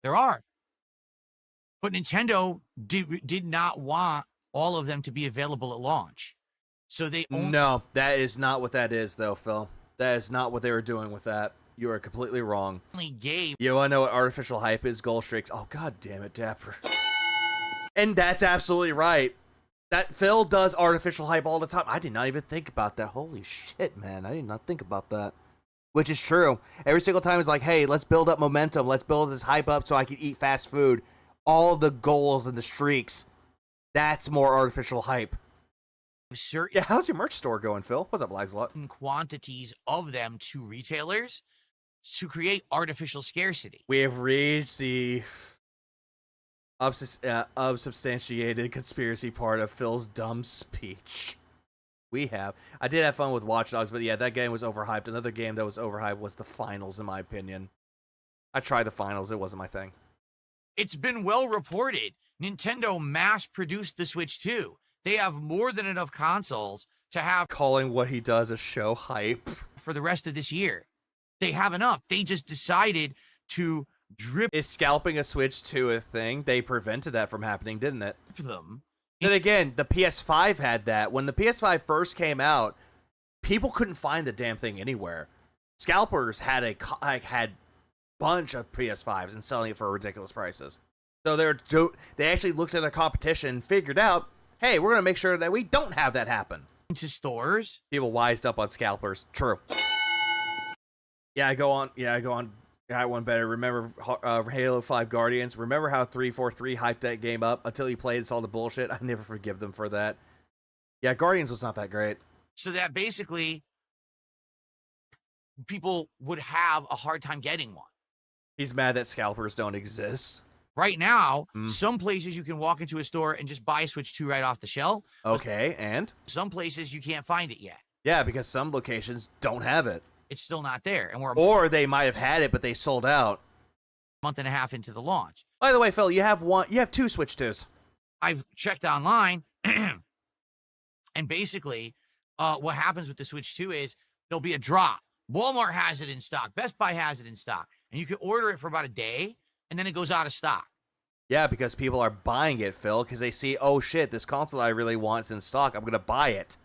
There are. But Nintendo did not want all of them to be available at launch. So they only No, that is not what that is, though, Phil. That is not what they were doing with that. You are completely wrong. gave. You want to know what artificial hype is? Goal streaks. Oh, god damn it, Dapper. And that's absolutely right. That Phil does artificial hype all the time. I did not even think about that. Holy shit, man. I did not think about that. Which is true. Every single time it's like, hey, let's build up momentum. Let's build this hype up so I can eat fast food. All the goals and the streaks. That's more artificial hype. Certain Yeah, how's your merch store going, Phil? What's up, Lagslot? quantities of them to retailers to create artificial scarcity. We have reached the unsubstantiated conspiracy part of Phil's dumb speech. We have. I did have fun with Watch Dogs, but yeah, that game was overhyped. Another game that was overhyped was the finals, in my opinion. I tried the finals. It wasn't my thing. It's been well reported. Nintendo mass-produced the Switch 2. They have more than enough consoles to have Calling what he does a show hype. for the rest of this year. They have enough. They just decided to drip Is scalping a Switch 2 a thing? They prevented that from happening, didn't it? them. Then again, the PS5 had that. When the PS5 first came out, people couldn't find the damn thing anywhere. Scalpers had a bunch of PS5s and selling it for ridiculous prices. So they actually looked at their competition and figured out, hey, we're going to make sure that we don't have that happen. Into stores. People wised up on scalpers. True. Yeah, I go on. I got one better. Remember Halo 5 Guardians? Remember how 343 hyped that game up until you played? It's all the bullshit. I never forgive them for that. Yeah, Guardians was not that great. So that basically people would have a hard time getting one. He's mad that scalpers don't exist. Right now, some places you can walk into a store and just buy a Switch 2 right off the shelf. Okay, and? Some places you can't find it yet. Yeah, because some locations don't have it. It's still not there. And we're Or they might have had it, but they sold out. a month and a half into the launch. By the way, Phil, you have two Switch 2s. I've checked online, and basically, what happens with the Switch 2 is there'll be a drop. Walmart has it in stock. Best Buy has it in stock. And you can order it for about a day, and then it goes out of stock. Yeah, because people are buying it, Phil, because they see, oh shit, this console I really want is in stock. I'm going to buy it.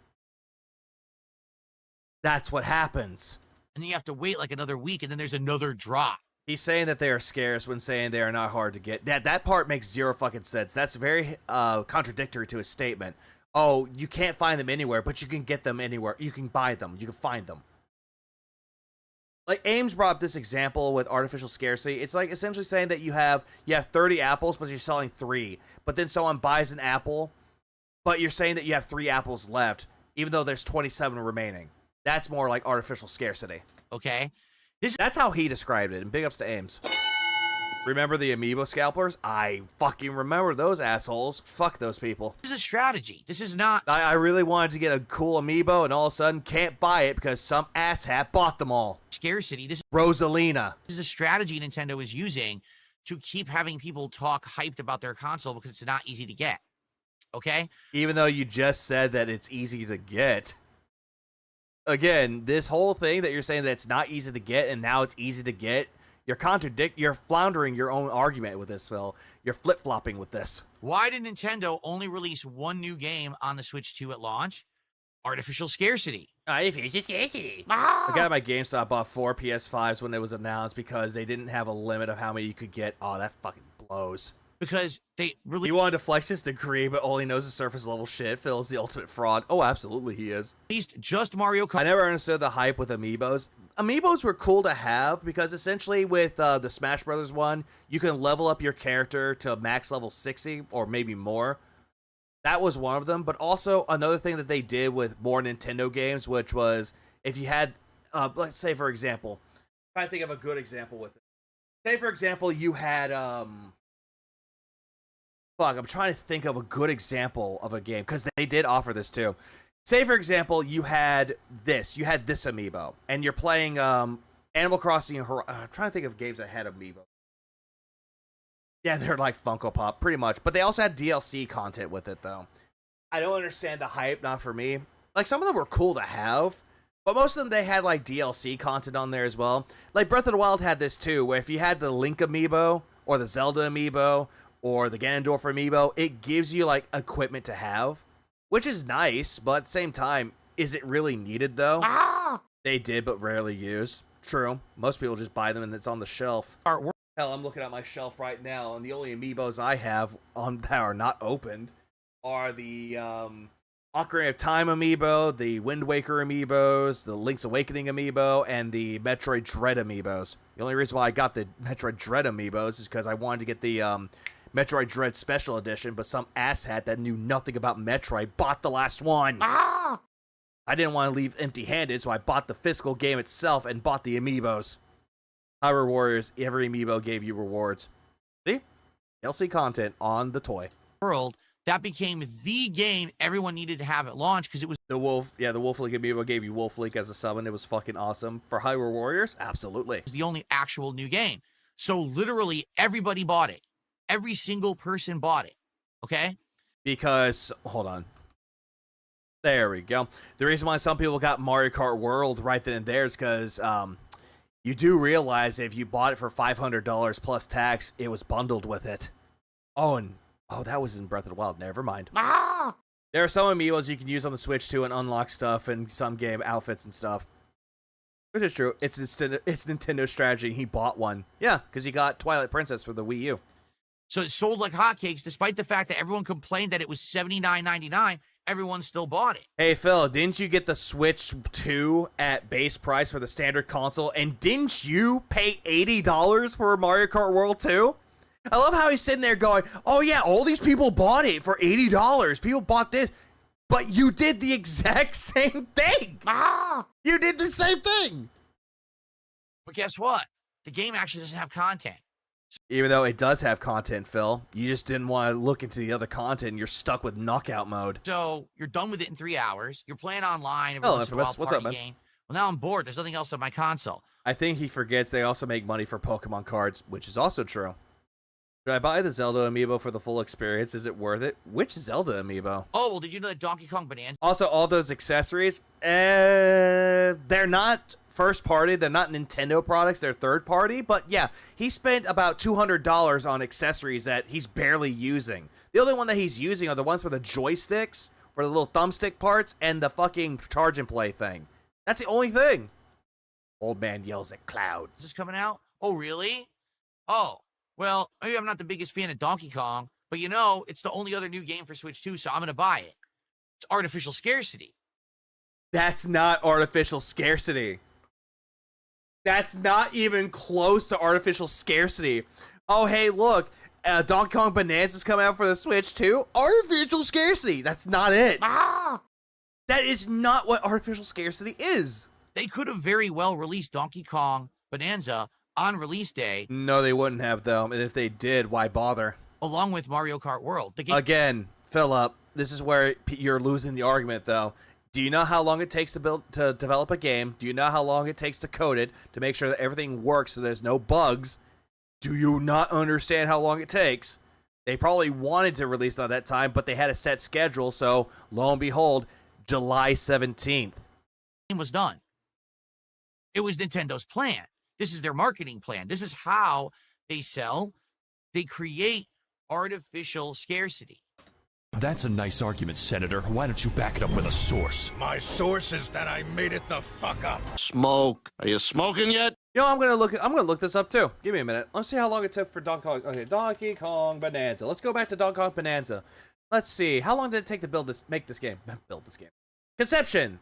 That's what happens. And then you have to wait like another week, and then there's another drop. He's saying that they are scarce when saying they are not hard to get. That part makes zero fucking sense. That's very contradictory to his statement. Oh, you can't find them anywhere, but you can get them anywhere. You can buy them. You can find them. Like Aames brought up this example with artificial scarcity. It's like essentially saying that you have 30 apples, but you're selling 3. But then someone buys an apple, but you're saying that you have 3 apples left, even though there's 27 remaining. That's more like artificial scarcity. Okay? That's how he described it, and big ups to Aames. Remember the amiibo scalpers? I fucking remember those assholes. Fuck those people. This is a strategy. This is not... I really wanted to get a cool amiibo, and all of a sudden can't buy it because some asshat bought them all. Scarcity. This Rosalina. is a strategy Nintendo is using to keep having people talk hyped about their console because it's not easy to get. Okay? Even though you just said that it's easy to get. Again, this whole thing that you're saying that it's not easy to get and now it's easy to get, you're floundering your own argument with this, Phil. You're flip-flopping with this. Why did Nintendo only release one new game on the Switch 2 at launch? Artificial scarcity. Artificial scarcity. I got my GameStop bought 4 PS5s when it was announced because they didn't have a limit of how many you could get. Oh, that fucking blows. Because they really He wanted to flex his degree, but all he knows is surface level shit. Phil's the ultimate fraud. Oh, absolutely he is. released just Mario Kart. I never understood the hype with amiibos. Amiibos were cool to have because essentially with the Smash Brothers one, you can level up your character to max level 60 or maybe more. That was one of them, but also another thing that they did with more Nintendo games, which was if you had, let's say for example, I'm trying to think of a good example with it. Say for example, you had, I'm trying to think of a good example of a game because they did offer this too. Say for example, you had this amiibo, and you're playing Animal Crossing. I'm trying to think of games that had amiibo. Yeah, they're like Funko Pop, pretty much. But they also had DLC content with it, though. I don't understand the hype, not for me. Like, some of them were cool to have, but most of them, they had, like, DLC content on there as well. Like, Breath of the Wild had this, too, where if you had the Link amiibo, or the Zelda amiibo, or the Ganondorf amiibo, it gives you like equipment to have, which is nice, but at the same time, is it really needed though? They did, but rarely used. True. Most people just buy them and it's on the shelf. Artwork. Hell, I'm looking at my shelf right now, and the only amiibos I have on that are not opened are the Ocarina of Time amiibo, the Wind Waker amiibos, the Link's Awakening amiibo, and the Metroid Dread amiibos. The only reason why I got the Metroid Dread amiibos is because I wanted to get the Metroid Dread Special Edition, but some asshat that knew nothing about Metroid bought the last one. I didn't want to leave empty-handed, so I bought the physical game itself and bought the amiibos. Hyrule Warriors, every amiibo gave you rewards. See? DLC content on the toy. World, that became the game everyone needed to have at launch because it was The Wolf, yeah, the Wolf League amiibo gave you Wolf League as a summon. It was fucking awesome. For Hyrule Warriors, absolutely. the only actual new game. So literally everybody bought it. Every single person bought it. Okay? Because, hold on. There we go. The reason why some people got Mario Kart World right then and there is because you do realize that if you bought it for $500 plus tax, it was bundled with it. Oh, that was in Breath of the Wild. Never mind. There are some amiibos you can use on the Switch too and unlock stuff and some game outfits and stuff. Which is true. It's Nintendo's strategy. He bought one. Yeah, because he got Twilight Princess for the Wii U. So it sold like hotcakes, despite the fact that everyone complained that it was $79.99. Everyone still bought it. Hey, Phil, didn't you get the Switch 2 at base price for the standard console? And didn't you pay $80 for Mario Kart World 2? I love how he's sitting there going, oh yeah, all these people bought it for $80. People bought this. But you did the exact same thing. You did the same thing. But guess what? The game actually doesn't have content. Even though it does have content, Phil, you just didn't want to look into the other content. You're stuck with knockout mode. So you're done with it in 3 hours. You're playing online every Hello, once in a while, What's up, man? game. Well, now I'm bored. There's nothing else on my console. I think he forgets they also make money for Pokemon cards, which is also true. Should I buy the Zelda amiibo for the full experience? Is it worth it? Which Zelda amiibo? Oh, well, did you know that Donkey Kong Bonanza? Also, all those accessories, they're not first party. They're not Nintendo products. They're third party. But yeah, he spent about $200 on accessories that he's barely using. The only one that he's using are the ones for the joysticks, for the little thumbstick parts, and the fucking charge and play thing. That's the only thing. Old man yells at clouds. Is this coming out? Oh, really? Oh, well, maybe I'm not the biggest fan of Donkey Kong, but you know, it's the only other new game for Switch 2, so I'm going to buy it. It's artificial scarcity. That's not artificial scarcity. That's not even close to artificial scarcity. Oh, hey, look, Donkey Kong Bonanza's coming out for the Switch too. Artificial scarcity. That's not it. That is not what artificial scarcity is. They could have very well released Donkey Kong Bonanza on release day. No, they wouldn't have, though. And if they did, why bother? Along with Mario Kart World. The game Again, Philip, this is where you're losing the argument, though. Do you know how long it takes to develop a game? Do you know how long it takes to code it, to make sure that everything works so there's no bugs? Do you not understand how long it takes? They probably wanted to release it at that time, but they had a set schedule, so lo and behold, July 17th. game was done. It was Nintendo's plan. This is their marketing plan. This is how they sell. They create artificial scarcity. That's a nice argument, Senator. Why don't you back it up with a source? My source is that I made it the fuck up. Smoke. Are you smoking yet? You know, I'm gonna look this up too. Give me a minute. Let's see how long it took for Donkey Kong. Okay, Donkey Kong Bonanza. Let's go back to Donkey Kong Bonanza. Let's see. How long did it take to make this game? Build this game. Conception.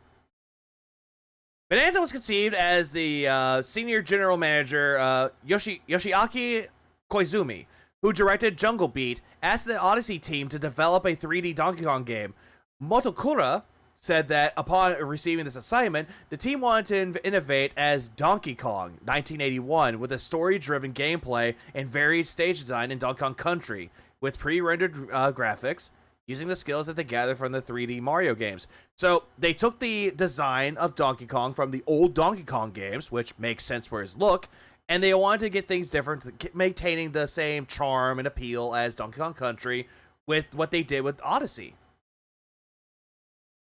Bonanza was conceived as the senior general manager Yoshiaki Koizumi, who directed Jungle Beat, asked the Odyssey team to develop a 3D Donkey Kong game. Motokura said that upon receiving this assignment, the team wanted to innovate as Donkey Kong 1981 with a story-driven gameplay and varied stage design in Donkey Kong Country, with pre-rendered graphics, using the skills that they gathered from the 3D Mario games. So they took the design of Donkey Kong from the old Donkey Kong games, which makes sense for his look, and they wanted to get things different, maintaining the same charm and appeal as Donkey Kong Country with what they did with Odyssey.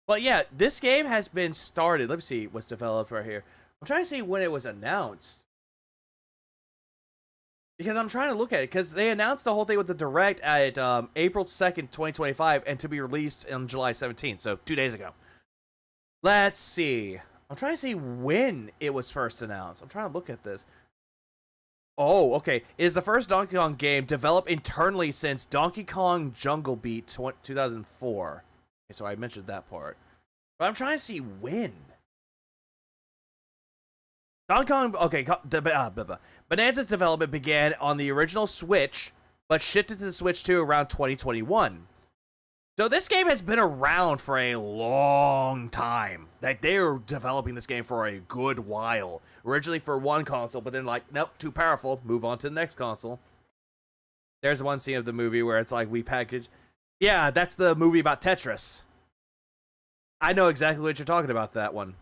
But yeah, this game has been started. Let me see what's developed right here. I'm trying to see when it was announced. Because I'm trying to look at it, because they announced the whole thing with the Direct at April 2nd, 2025, and to be released on July 17th, so 2 days ago. Let's see. I'm trying to see when it was first announced. I'm trying to look at this. Oh, okay. It is the first Donkey Kong game developed internally since Donkey Kong Jungle Beat 2004. Okay, so I mentioned that part. But I'm trying to see when. Donkey Kong, okay, Bonanza's development began on the original Switch, but shifted to the Switch 2 around 2021. So this game has been around for a long time. Like, they were developing this game for a good while. Originally for one console, but then like, nope, too powerful, move on to the next console. There's one scene of the movie where it's like, we package... Yeah, that's the movie about Tetris. I know exactly what you're talking about, that one.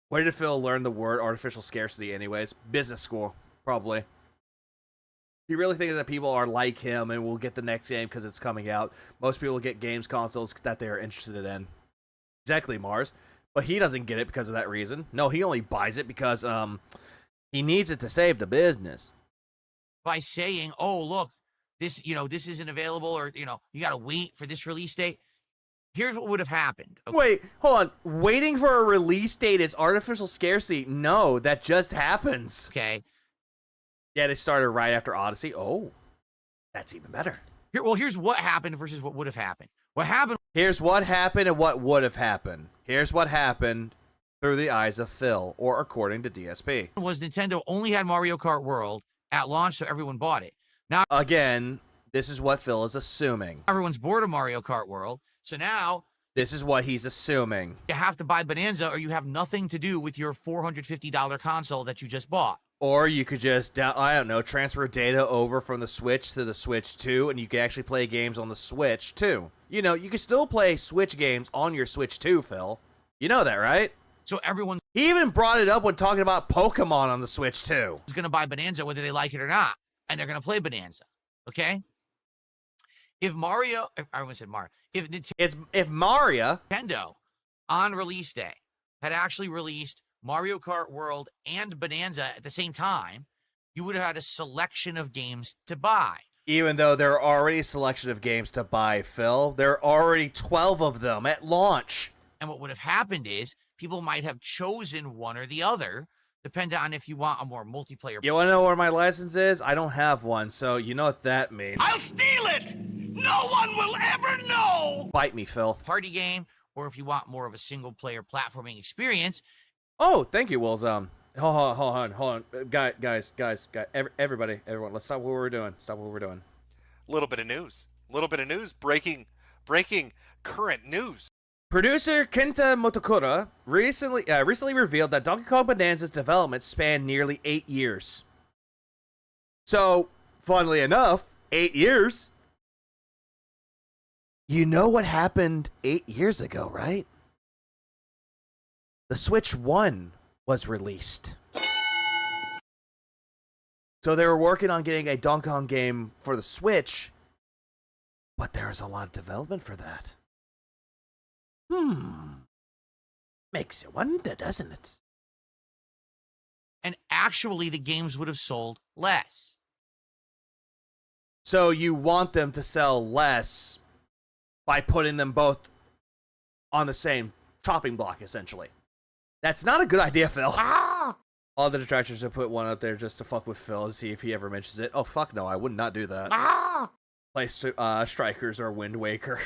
Where did Phil learn the word artificial scarcity anyways? Business school, probably. He really thinks that people are like him and will get the next game because it's coming out. Most people get games consoles that they are interested in. Exactly, Mars. But he doesn't get it because of that reason. No, he only buys it because he needs it to save the business. By saying, oh, look, this, this isn't available, or, you got to wait for this release date. Here's what would have happened. Okay? Wait, hold on. Waiting for a release date is artificial scarcity. No, that just happens. Okay. Yeah, they started right after Odyssey. Oh, that's even better. Here's what happened versus what would have happened. What happened? Here's what happened and what would have happened. Here's what happened through the eyes of Phil, or according to DSP. Was Nintendo only had Mario Kart World at launch, so everyone bought it. Now, again, this is what Phil is assuming. Everyone's bored of Mario Kart World, so now... This is what he's assuming. You have to buy Bonanza, or you have nothing to do with your $450 console that you just bought. Or you could just, I don't know, transfer data over from the Switch to the Switch 2, and you can actually play games on the Switch, too. You know, you can still play Switch games on your Switch 2, Phil. You know that, right? So everyone... He even brought it up when talking about Pokemon on the Switch, too. ...is going to buy Bonanza whether they like it or not, and they're going to play Bonanza, okay? If Mario... I almost said Mario. If Mario... Nintendo, on release day, had actually released Mario Kart World and Bonanza at the same time, you would have had a selection of games to buy. Even though there are already a selection of games to buy, Phil. There are already 12 of them at launch. And what would have happened is people might have chosen one or the other, depending on if you want a more multiplayer... You want to know where my license is? I don't have one, so you know what that means. I'll steal it! No one will ever know! Bite me, Phil. Party game, or if you want more of a single-player platforming experience... Oh, thank you, Wills. Hold on. Guys, everyone, let's stop what we're doing. Stop what we're doing. A little bit of news. Breaking current news. Producer Kenta Motokura recently revealed that Donkey Kong Bonanza's development spanned nearly 8 years. So, funnily enough, 8 years. You know what happened 8 years ago, right? The Switch 1 was released. So they were working on getting a Donkey Kong game for the Switch, but there was a lot of development for that. Makes you wonder, doesn't it? And actually, the games would have sold less. So you want them to sell less by putting them both on the same chopping block, essentially. That's not a good idea, Phil. All the detractors have put one out there just to fuck with Phil and see if he ever mentions it. Oh, fuck no, I would not do that. Play Strikers or Wind Waker.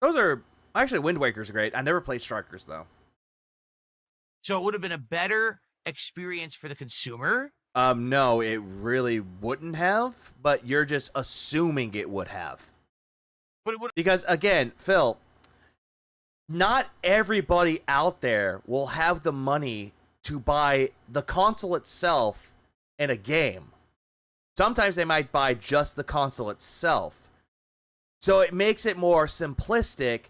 Those are... Actually, Wind Waker's great. I never played Strikers, though. So it would have been a better experience for the consumer? No, it really wouldn't have, but you're just assuming it would have. But it would... Because, again, Phil... Not everybody out there will have the money to buy the console itself and a game. Sometimes they might buy just the console itself. So it makes it more simplistic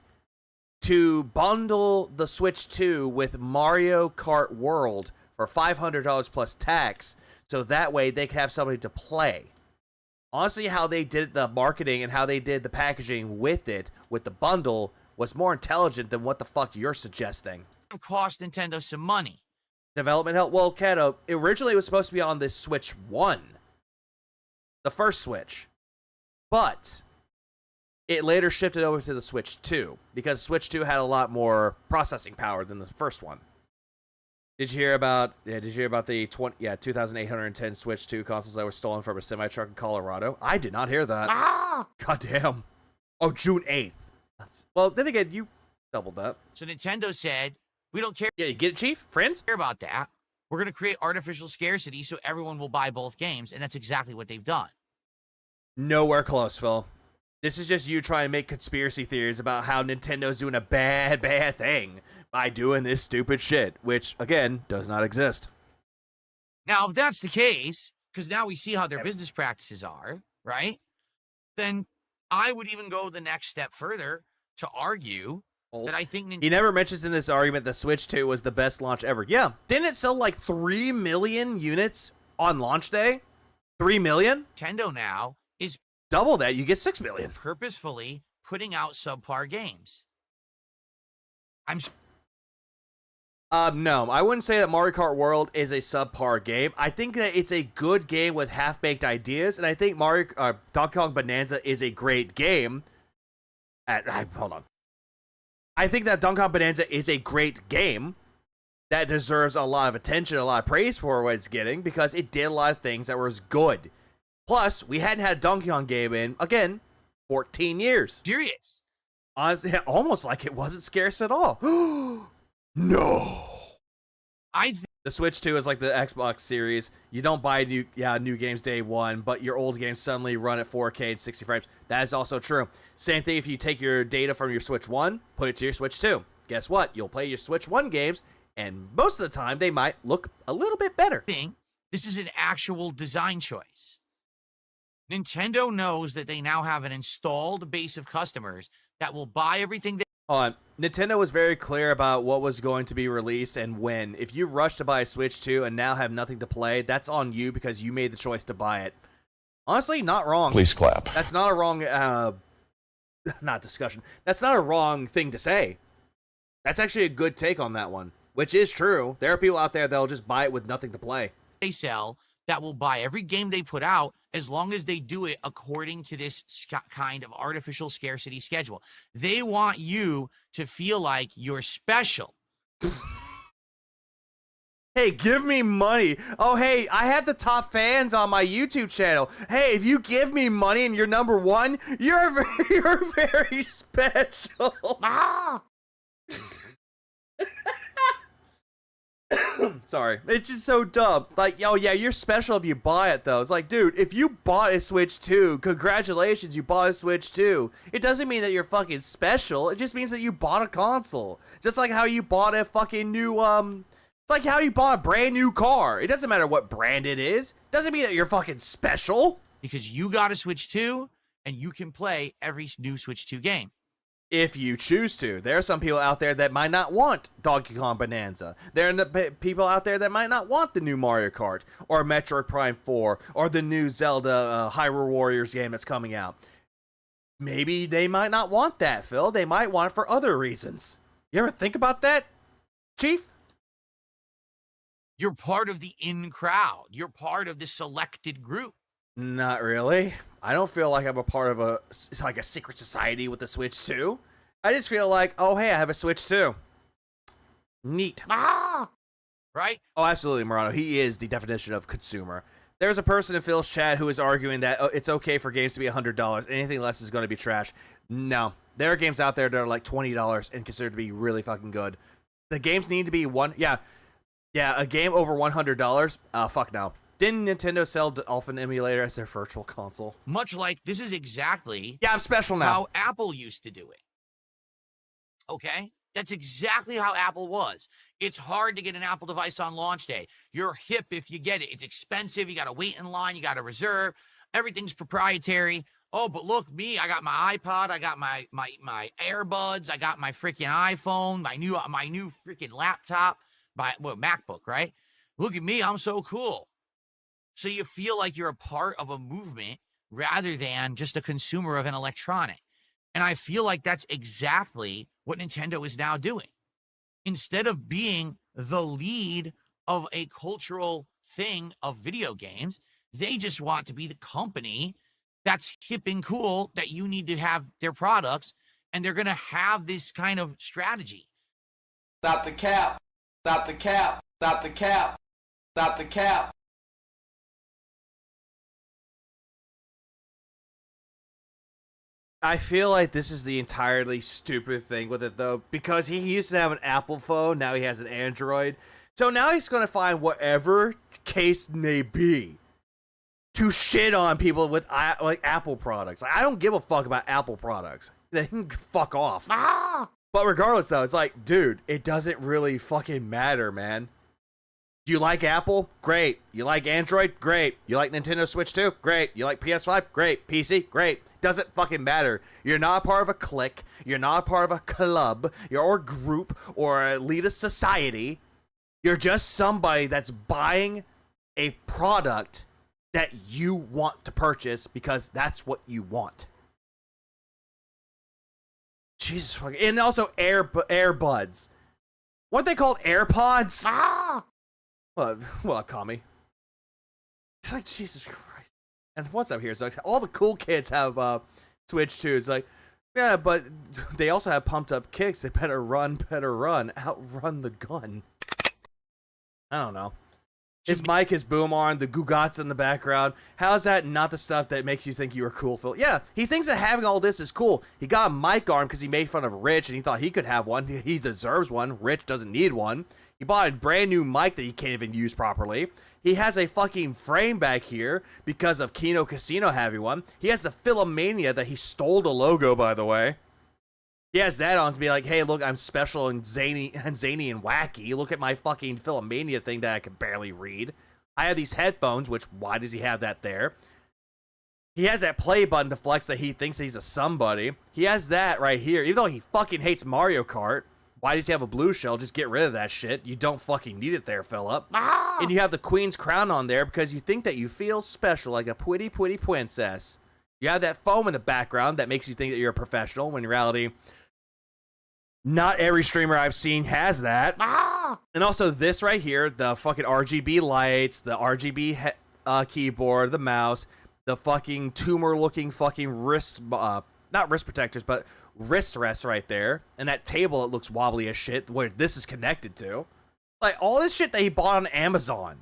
to bundle the Switch 2 with Mario Kart World for $500 plus tax, so that way they can have somebody to play. Honestly, how they did the marketing and how they did the packaging with it, with the bundle, was more intelligent than what the fuck you're suggesting. It cost Nintendo some money. Development help? Well, Kato, originally it was supposed to be on this Switch 1. the first Switch. But it later shifted over to the Switch 2 because Switch 2 had a lot more processing power than the first one. Did you hear about the 2,810 Switch 2 consoles that were stolen from a semi-truck in Colorado? I did not hear that. God damn. Oh, June 8th. Well, then again, you doubled that. So Nintendo said, we don't care. Yeah, you get it, Chief? Friends? Care about that. We're going to create artificial scarcity so everyone will buy both games, and that's exactly what they've done. Nowhere close, Phil. This is just you trying to make conspiracy theories about how Nintendo's doing a bad thing by doing this stupid shit, which, again, does not exist. Now, if that's the case, because now we see how their business practices are, right? Then I would even go the next step further to argue that I think Nintendo... He never mentions in this argument the Switch 2 was the best launch ever. Yeah, didn't it sell like 3 million units on launch day? 3 million? Nintendo now is... Double that, you get 6 million. Purposefully putting out subpar games. No, I wouldn't say that Mario Kart World is a subpar game. I think that it's a good game with half-baked ideas, and I think Donkey Kong Bonanza is a great game. Hold on. I think that Donkey Kong Bonanza is a great game that deserves a lot of attention, a lot of praise for what it's getting, because it did a lot of things that was good. Plus, we hadn't had a Donkey Kong game in, again, 14 years. Serious. Honestly, almost like it wasn't scarce at all. No. The Switch 2 is like the Xbox Series. You don't buy new games day one, but your old games suddenly run at 4K and 60 frames. That is also true. Same thing if you take your data from your Switch 1, put it to your Switch 2. Guess what? You'll play your Switch 1 games, and most of the time, they might look a little bit better. This is an actual design choice. Nintendo knows that they now have an installed base of customers that will buy everything they... Nintendo was very clear about what was going to be released and when. If you rush to buy a Switch 2 and now have nothing to play, that's on you because you made the choice to buy it. Honestly, not wrong. Please clap. That's not a wrong, not discussion. That's not a wrong thing to say. That's actually a good take on that one, which is true. There are people out there that'll just buy it with nothing to play. They sell that will buy every game they put out as long as they do it according to this kind of artificial scarcity schedule. They want you to feel like you're special. Hey, give me money. Oh, hey, I have the top fans on my YouTube channel. Hey, if you give me money and you're number one, you're very special. Sorry, it's just so dumb. Like, oh yeah, you're special if you buy it though. It's like, dude, if you bought a Switch 2, congratulations, you bought a Switch 2. It doesn't mean that you're fucking special. It just means that you bought a console. Just like how you bought a fucking new, it's like how you bought a brand new car. It doesn't matter what brand it is. It doesn't mean that you're fucking special. Because you got a Switch 2, and you can play every new Switch 2 game. If you choose to. There are some people out there that might not want Donkey Kong Bonanza. There are people out there that might not want the new Mario Kart, or Metroid Prime 4, or the new Zelda Hyrule Warriors game that's coming out. Maybe they might not want that, Phil. They might want it for other reasons. You ever think about that, Chief? You're part of the in crowd. You're part of the selected group. Not really. I don't feel like I'm a part of a secret society with the Switch 2. I just feel like, oh, hey, I have a Switch 2. Neat. Right? Oh, absolutely, Morano. He is the definition of consumer. There's a person in Phil's chat who is arguing that it's okay for games to be $100. Anything less is going to be trash. No. There are games out there that are like $20 and considered to be really fucking good. The games need to be a game over $100. Fuck no. Didn't Nintendo sell Dolphin Emulator as their virtual console? Much like this is exactly I'm special now. How Apple used to do it. Okay? That's exactly how Apple was. It's hard to get an Apple device on launch day. You're hip if you get it. It's expensive. You got to wait in line. You got to reserve. Everything's proprietary. Oh, but look, me, I got my iPod. I got my AirBuds. I got my freaking iPhone, my new freaking laptop, MacBook, right? Look at me. I'm so cool. So you feel like you're a part of a movement rather than just a consumer of an electronic. And I feel like that's exactly what Nintendo is now doing. Instead of being the lead of a cultural thing of video games, They just want to be the company that's hip and cool that you need to have their products, and they're going to have this kind of strategy. Stop the cap. Stop the cap. Stop the cap. Stop the cap. I feel like this is the entirely stupid thing with it, though, because he used to have an Apple phone, now he has an Android. So now he's going to find whatever case may be to shit on people with like Apple products. Like, I don't give a fuck about Apple products. They can fuck off. But regardless, though, it's like, dude, it doesn't really fucking matter, man. Do you like Apple? Great. You like Android? Great. You like Nintendo Switch 2? Great. You like PS5? Great. PC? Great. Doesn't fucking matter. You're not a part of a clique. You're not a part of a club or a group or a elitist society. You're just somebody that's buying a product that you want to purchase because that's what you want. Jesus fucking. And also earbuds. What they called AirPods? What, Kami? It's like, Jesus Christ. And what's up here? It's like, all the cool kids have Switch 2. It's like, yeah, but they also have pumped up kicks. They better run, outrun the gun. I don't know. His mic, his boom arm, the Gugats in the background. How is that not the stuff that makes you think you were cool, Phil? Yeah, he thinks that having all this is cool. He got a mic arm because he made fun of Rich and he thought he could have one. He deserves one. Rich doesn't need one. He bought a brand new mic that he can't even use properly. He has a fucking frame back here because of Kino Casino having one. He has the Philomania that he stole the logo, by the way. He has that on to be like, hey, look, I'm special and zany and wacky. Look at my fucking Philomania thing that I can barely read. I have these headphones, which, why does he have that there? He has that play button to flex that he thinks he's a somebody. He has that right here. Even though he fucking hates Mario Kart. Why does he have a blue shell? Just get rid of that shit. You don't fucking need it there, Philip. And you have the Queen's crown on there because you think that you feel special like a pretty princess. You have that foam in the background that makes you think that you're a professional, when in reality, not every streamer I've seen has that. And also this right here, the fucking RGB lights, the RGB keyboard, the mouse, the fucking tumor-looking fucking wrist, not wrist protectors, but wrist rests right there, and that table that looks wobbly as shit where this is connected to. Like, all this shit that he bought on Amazon.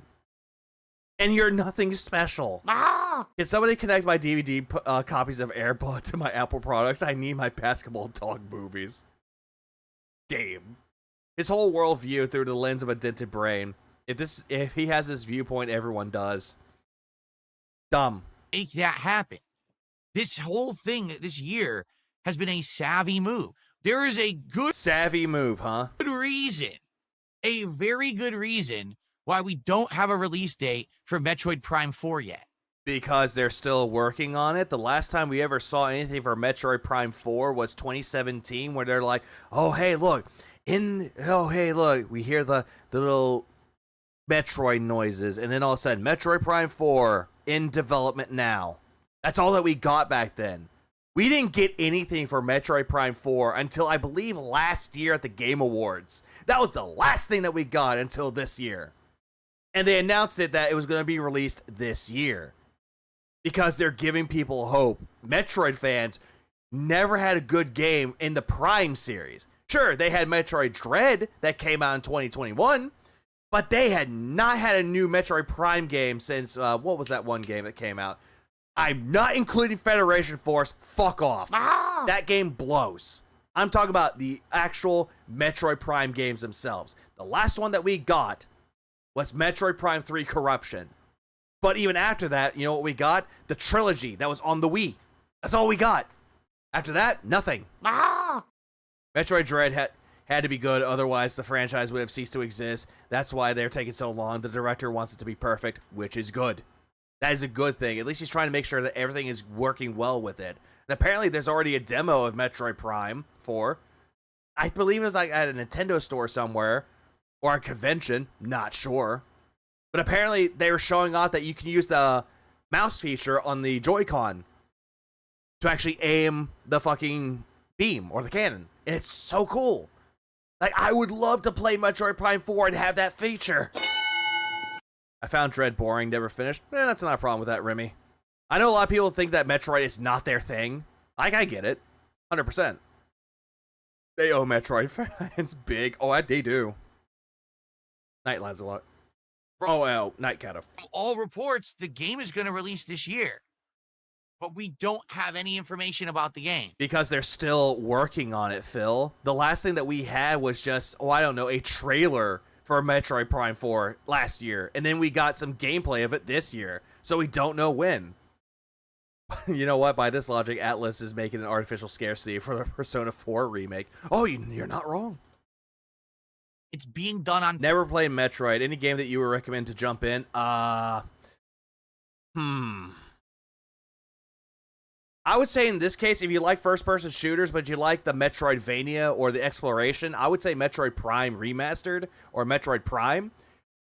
And you're nothing special. Can somebody connect my DVD copies of Airbud to my Apple products? I need my basketball dog movies. Damn. His whole worldview through the lens of a dented brain. If he has this viewpoint, everyone does. Dumb. Make that happen. This whole thing this year has been a savvy move. There is a good savvy move, huh? Good reason. A very good reason why we don't have a release date for Metroid Prime 4 yet. Because they're still working on it. The last time we ever saw anything for Metroid Prime 4 was 2017, where they're like, oh, hey, look. We hear the little Metroid noises, and then all of a sudden, Metroid Prime 4 in development now. That's all that we got back then. We didn't get anything for Metroid Prime 4 until I believe last year at the Game Awards. That was the last thing that we got until this year. And they announced it that it was going to be released this year. Because they're giving people hope. Metroid fans never had a good game in the Prime series. Sure, they had Metroid Dread that came out in 2021. But they had not had a new Metroid Prime game since, what was that one game that came out? I'm not including Federation Force. Fuck off. That game blows. I'm talking about the actual Metroid Prime games themselves. The last one that we got was Metroid Prime 3 Corruption. But even after that, you know what we got? The trilogy that was on the Wii. That's all we got. After that, nothing. Metroid Dread had to be good, otherwise the franchise would have ceased to exist. That's why they're taking so long. The director wants it to be perfect, which is good. That is a good thing. At least he's trying to make sure that everything is working well with it. And apparently there's already a demo of Metroid Prime 4. I believe it was like at a Nintendo store somewhere. Or a convention. Not sure. But apparently they were showing off that you can use the mouse feature on the Joy-Con to actually aim the fucking beam or the cannon. And it's so cool. Like, I would love to play Metroid Prime 4 and have that feature. I found Dread boring, never finished. That's not a problem with that, Remy. I know a lot of people think that Metroid is not their thing. Like, I get it. 100%. They owe Metroid fans big. Oh, they do. Night Lazarot. Oh, Night Cato. From all reports, the game is going to release this year. But we don't have any information about the game. Because they're still working on it, Phil. The last thing that we had was just, I don't know, a trailer for Metroid Prime 4 last year. And then we got some gameplay of it this year. So we don't know when. You know what? By this logic, Atlas is making an artificial scarcity for the Persona 4 remake. Oh, you're not wrong. It's being done on... Never played Metroid. Any game that you would recommend to jump in? I would say in this case, if you like first-person shooters, but you like the Metroidvania or the exploration, I would say Metroid Prime Remastered or Metroid Prime.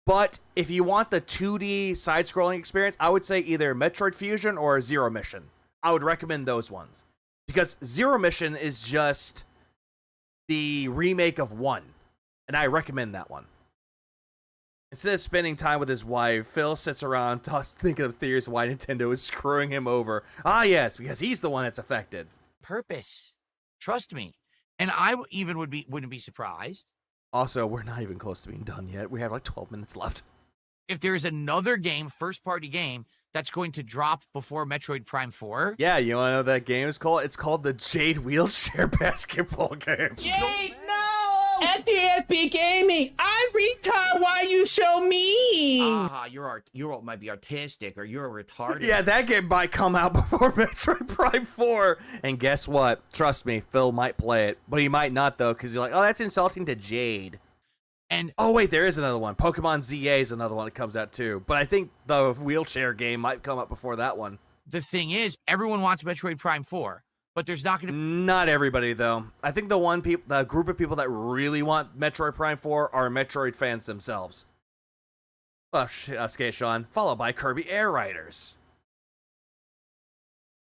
But if you want the 2D side-scrolling experience, I would say either Metroid Fusion or Zero Mission. I would recommend those ones. Because Zero Mission is just the remake of 1. And I recommend that one. Instead of spending time with his wife, Phil sits around thinking of theories why Nintendo is screwing him over. Ah, yes, because he's the one that's affected. Purpose. Trust me. And I even wouldn't be surprised. Also, we're not even close to being done yet. We have like 12 minutes left. If there's another game, first-party game, that's going to drop before Metroid Prime 4. Yeah, you want to know what that game is called? It's called the Jade Wheelchair Basketball Game. Jade, no! At DSP Gaming, I'm retard. Why you show me? You might be artistic or you're retarded. Yeah, that game might come out before Metroid Prime 4. And guess what? Trust me, Phil might play it, but he might not though, because you're like, oh, that's insulting to Jade. And oh wait, there is another one. Pokemon ZA is another one that comes out too. But I think the wheelchair game might come up before that one. The thing is, everyone wants Metroid Prime 4. But there's not going to... Not everybody, though. I think the group of people that really want Metroid Prime 4 are Metroid fans themselves. Oh, skate Sean. Followed by Kirby Air Riders.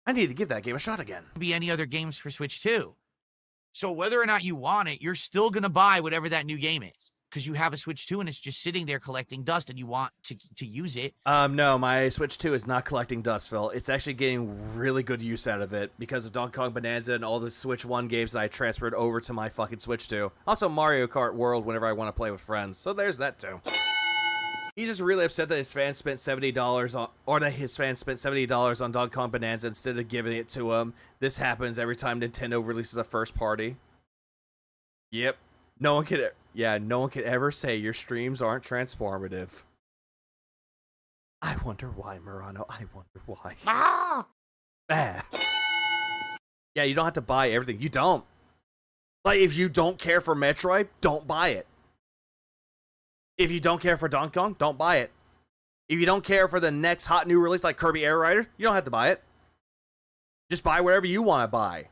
I need to give that game a shot again. Be any other games for Switch 2. So whether or not you want it, you're still going to buy whatever that new game is. Because you have a Switch 2 and it's just sitting there collecting dust and you want to use it. No, my Switch 2 is not collecting dust, Phil. It's actually getting really good use out of it because of Kong Bonanza and all the Switch 1 games that I transferred over to my fucking Switch 2. Also Mario Kart World whenever I want to play with friends. So there's that too. He's just really upset that his fans spent $70 on, or that his fans spent $70 on Donkey Kong Bonanza instead of giving it to him. This happens every time Nintendo releases a first party. Yep. No one could ever say your streams aren't transformative. I wonder why, Murano. I wonder why. Ah! Yeah, you don't have to buy everything. You don't. Like, if you don't care for Metroid, don't buy it. If you don't care for Donkey Kong, don't buy it. If you don't care for the next hot new release like Kirby Air Riders, you don't have to buy it. Just buy whatever you want to buy.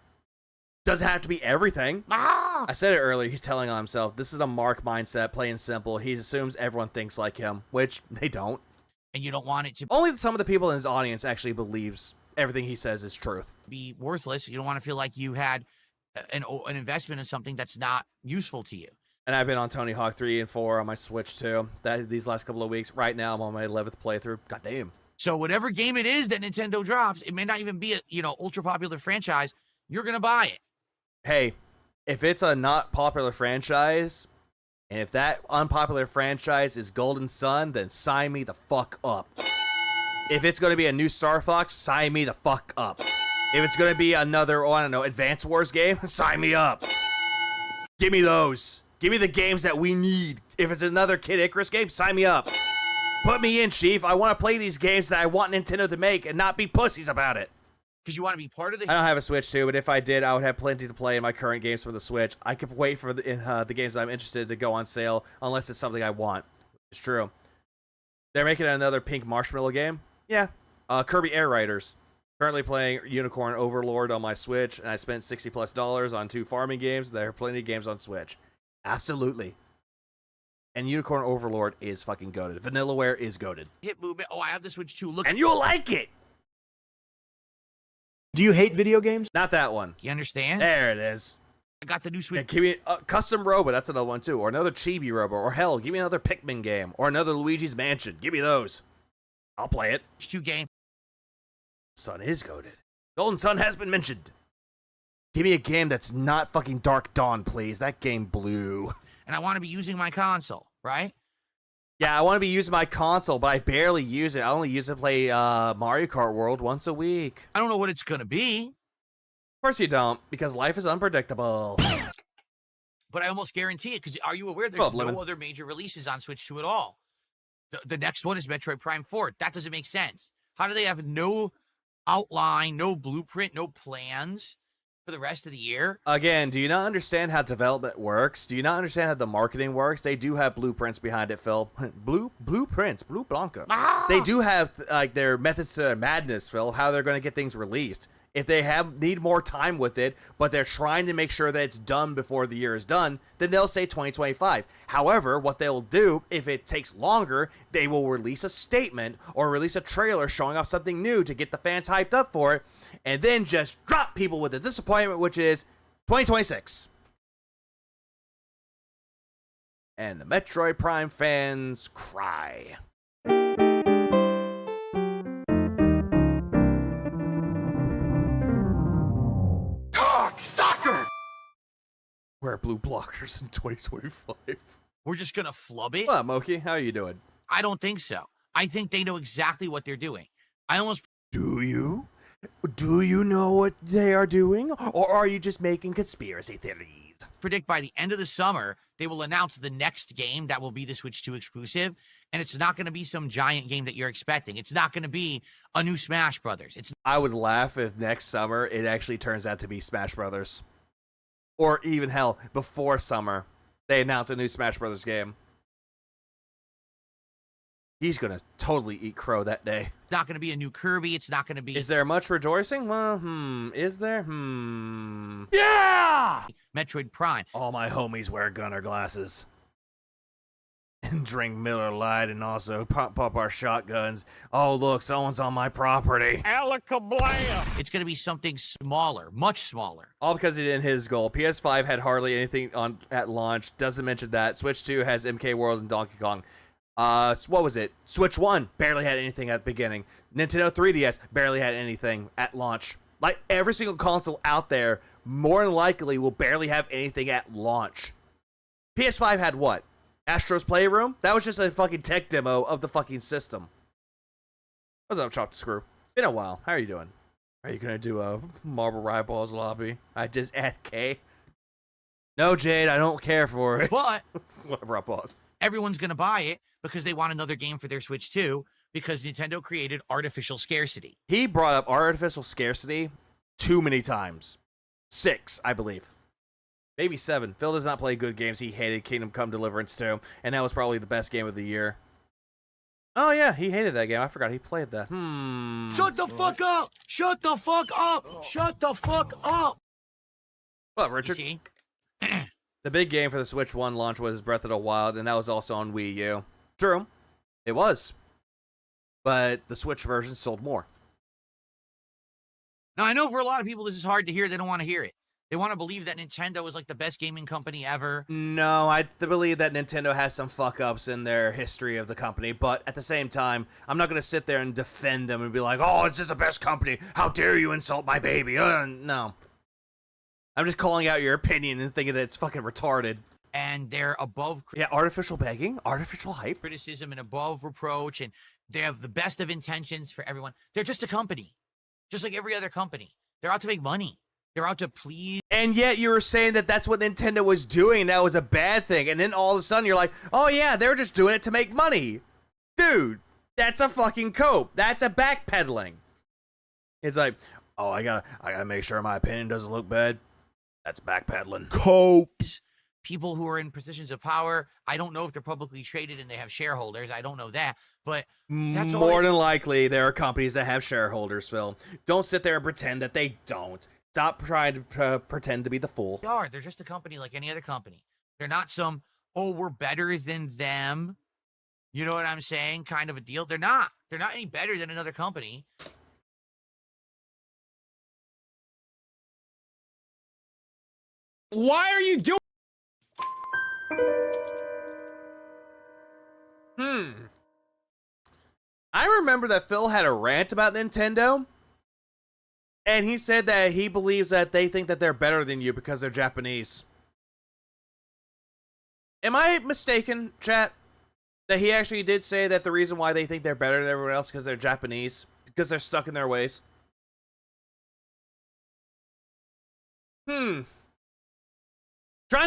Doesn't have to be everything. I said it earlier, he's telling on himself. This is a Mark mindset, plain simple. He assumes everyone thinks like him, which they don't. And you don't want it to... Only some of the people in his audience actually believes everything he says is truth. Be worthless. You don't want to feel like you had an investment in something that's not useful to you. And I've been on Tony Hawk 3 and 4 on my Switch too. These last couple of weeks. Right now, I'm on my 11th playthrough. God damn. So whatever game it is that Nintendo drops, it may not even be a ultra popular franchise. You're gonna buy it. Hey, if it's a not popular franchise, and if that unpopular franchise is Golden Sun, then sign me the fuck up. If it's going to be a new Star Fox, sign me the fuck up. If it's going to be another, Advance Wars game, sign me up. Give me those. Give me the games that we need. If it's another Kid Icarus game, sign me up. Put me in, Chief. I want to play these games that I want Nintendo to make and not be pussies about it. Because you want to be part of the... I don't have a Switch 2, but if I did, I would have plenty to play in my current games for the Switch. I could wait for the games I'm interested to go on sale, unless it's something I want. It's true. They're making another Pink Marshmallow game? Yeah. Kirby Air Riders. Currently playing Unicorn Overlord on my Switch, and I spent $60+ on 2 farming games. There are plenty of games on Switch. Absolutely. And Unicorn Overlord is fucking goated. Vanillaware is goated. Hit movement. Oh, I have the Switch 2. Look. And you'll like it! Do you hate video games? Not that one. You understand? There it is. I got the new Switch. Yeah, give me a custom robot. That's another one too, or another Chibi robot, or hell, give me another Pikmin game, or another Luigi's Mansion. Give me those. I'll play it. Switch 2 game. Sun is goated. Golden Sun has been mentioned. Give me a game that's not fucking Dark Dawn, please. That game blew. And I want to be using my console, right? Yeah, I want to be using my console, but I barely use it. I only use it to play Mario Kart World once a week. I don't know what it's going to be. Of course you don't, because life is unpredictable. But I almost guarantee it, because are you aware there's no other major releases on Switch 2 at all? The next one is Metroid Prime 4. That doesn't make sense. How do they have no outline, no blueprint, no plans for the rest of the year? Again, do you not understand how development works? Do you not understand how the marketing works? They do have blueprints behind it, Phil. Blueprints, Blue Blanca. They do have like their methods to their madness, Phil, how they're going to get things released. If they need more time with it, but they're trying to make sure that it's done before the year is done, then they'll say 2025. However, what they'll do, if it takes longer, they will release a statement or release a trailer showing off something new to get the fans hyped up for it, and then just drop people with the disappointment, which is 2026. And the Metroid Prime fans cry. Wear blue blockers in 2025. We're just going to flub it? What up, Moki? How are you doing? I don't think so. I think they know exactly what they're doing. Do you? Do you know what they are doing? Or are you just making conspiracy theories? Predict by the end of the summer, they will announce the next game that will be the Switch 2 exclusive. And it's not going to be some giant game that you're expecting. It's not going to be a new Smash Brothers. I would laugh if next summer it actually turns out to be Smash Brothers. Or even, hell, before summer, they announce a new Smash Brothers game. He's going to totally eat crow that day. It's not going to be a new Kirby. It's not going to be... Is there much rejoicing? Well, Is there? Yeah! Metroid Prime. All my homies wear gunner glasses. And drink Miller Lite and also pop our shotguns. Oh, look, someone's on my property. Alakablam! It's going to be something smaller, much smaller. All because he didn't hit his goal. PS5 had hardly anything on at launch. Doesn't mention that. Switch 2 has MK World and Donkey Kong. What was it? Switch 1 barely had anything at the beginning. Nintendo 3DS barely had anything at launch. Like, every single console out there, more than likely, will barely have anything at launch. PS5 had what? Astro's Playroom? That was just a fucking tech demo of the fucking system. What's up, Chop the Screw? Been a while. How are you doing? Are you gonna do a Marble Rivals lobby? I just add K. No, Jade, I don't care for it. But whatever, I'll pause. Everyone's gonna buy it because they want another game for their Switch 2 because Nintendo created artificial scarcity. He brought up artificial scarcity too many times. 6, I believe. Maybe 7. Phil does not play good games. He hated Kingdom Come Deliverance 2, and that was probably the best game of the year. Oh, yeah, he hated that game. I forgot he played that. Shut the fuck up! Shut the fuck up! Shut the fuck up! What, Richard? You see? The big game for the Switch 1 launch was Breath of the Wild, and that was also on Wii U. True. It was. But the Switch version sold more. Now, I know for a lot of people this is hard to hear. They don't want to hear it. They want to believe that Nintendo is like the best gaming company ever. No, I believe that Nintendo has some fuck-ups in their history of the company, but at the same time, I'm not going to sit there and defend them and be like, oh, it's just the best company. How dare you insult my baby? No. I'm just calling out your opinion and thinking that it's fucking retarded. And they're above... Yeah, artificial begging, artificial hype. Criticism and above reproach, and they have the best of intentions for everyone. They're just a company. Just like every other company. They're out to make money. They're out to please. And yet you were saying that that's what Nintendo was doing, and that was a bad thing. And then all of a sudden you're like, oh yeah, they're just doing it to make money. Dude, that's a fucking cope. That's a backpedaling. It's like, oh, I gotta make sure my opinion doesn't look bad. That's backpedaling. Cope. People who are in positions of power, I don't know if they're publicly traded and they have shareholders. I don't know that. But that's more than likely there are companies that have shareholders, Phil. Don't sit there and pretend that they don't. Stop trying to pretend to be the fool. They're just a company like any other company. They're not some, oh, we're better than them. You know what I'm saying? Kind of a deal. They're not. They're not any better than another company. Why are you doing? I remember that Phil had a rant about Nintendo, and he said that he believes that they think that they're better than you because they're Japanese. Am I mistaken, chat? That he actually did say that the reason why they think they're better than everyone else because they're Japanese? Because they're stuck in their ways? Trying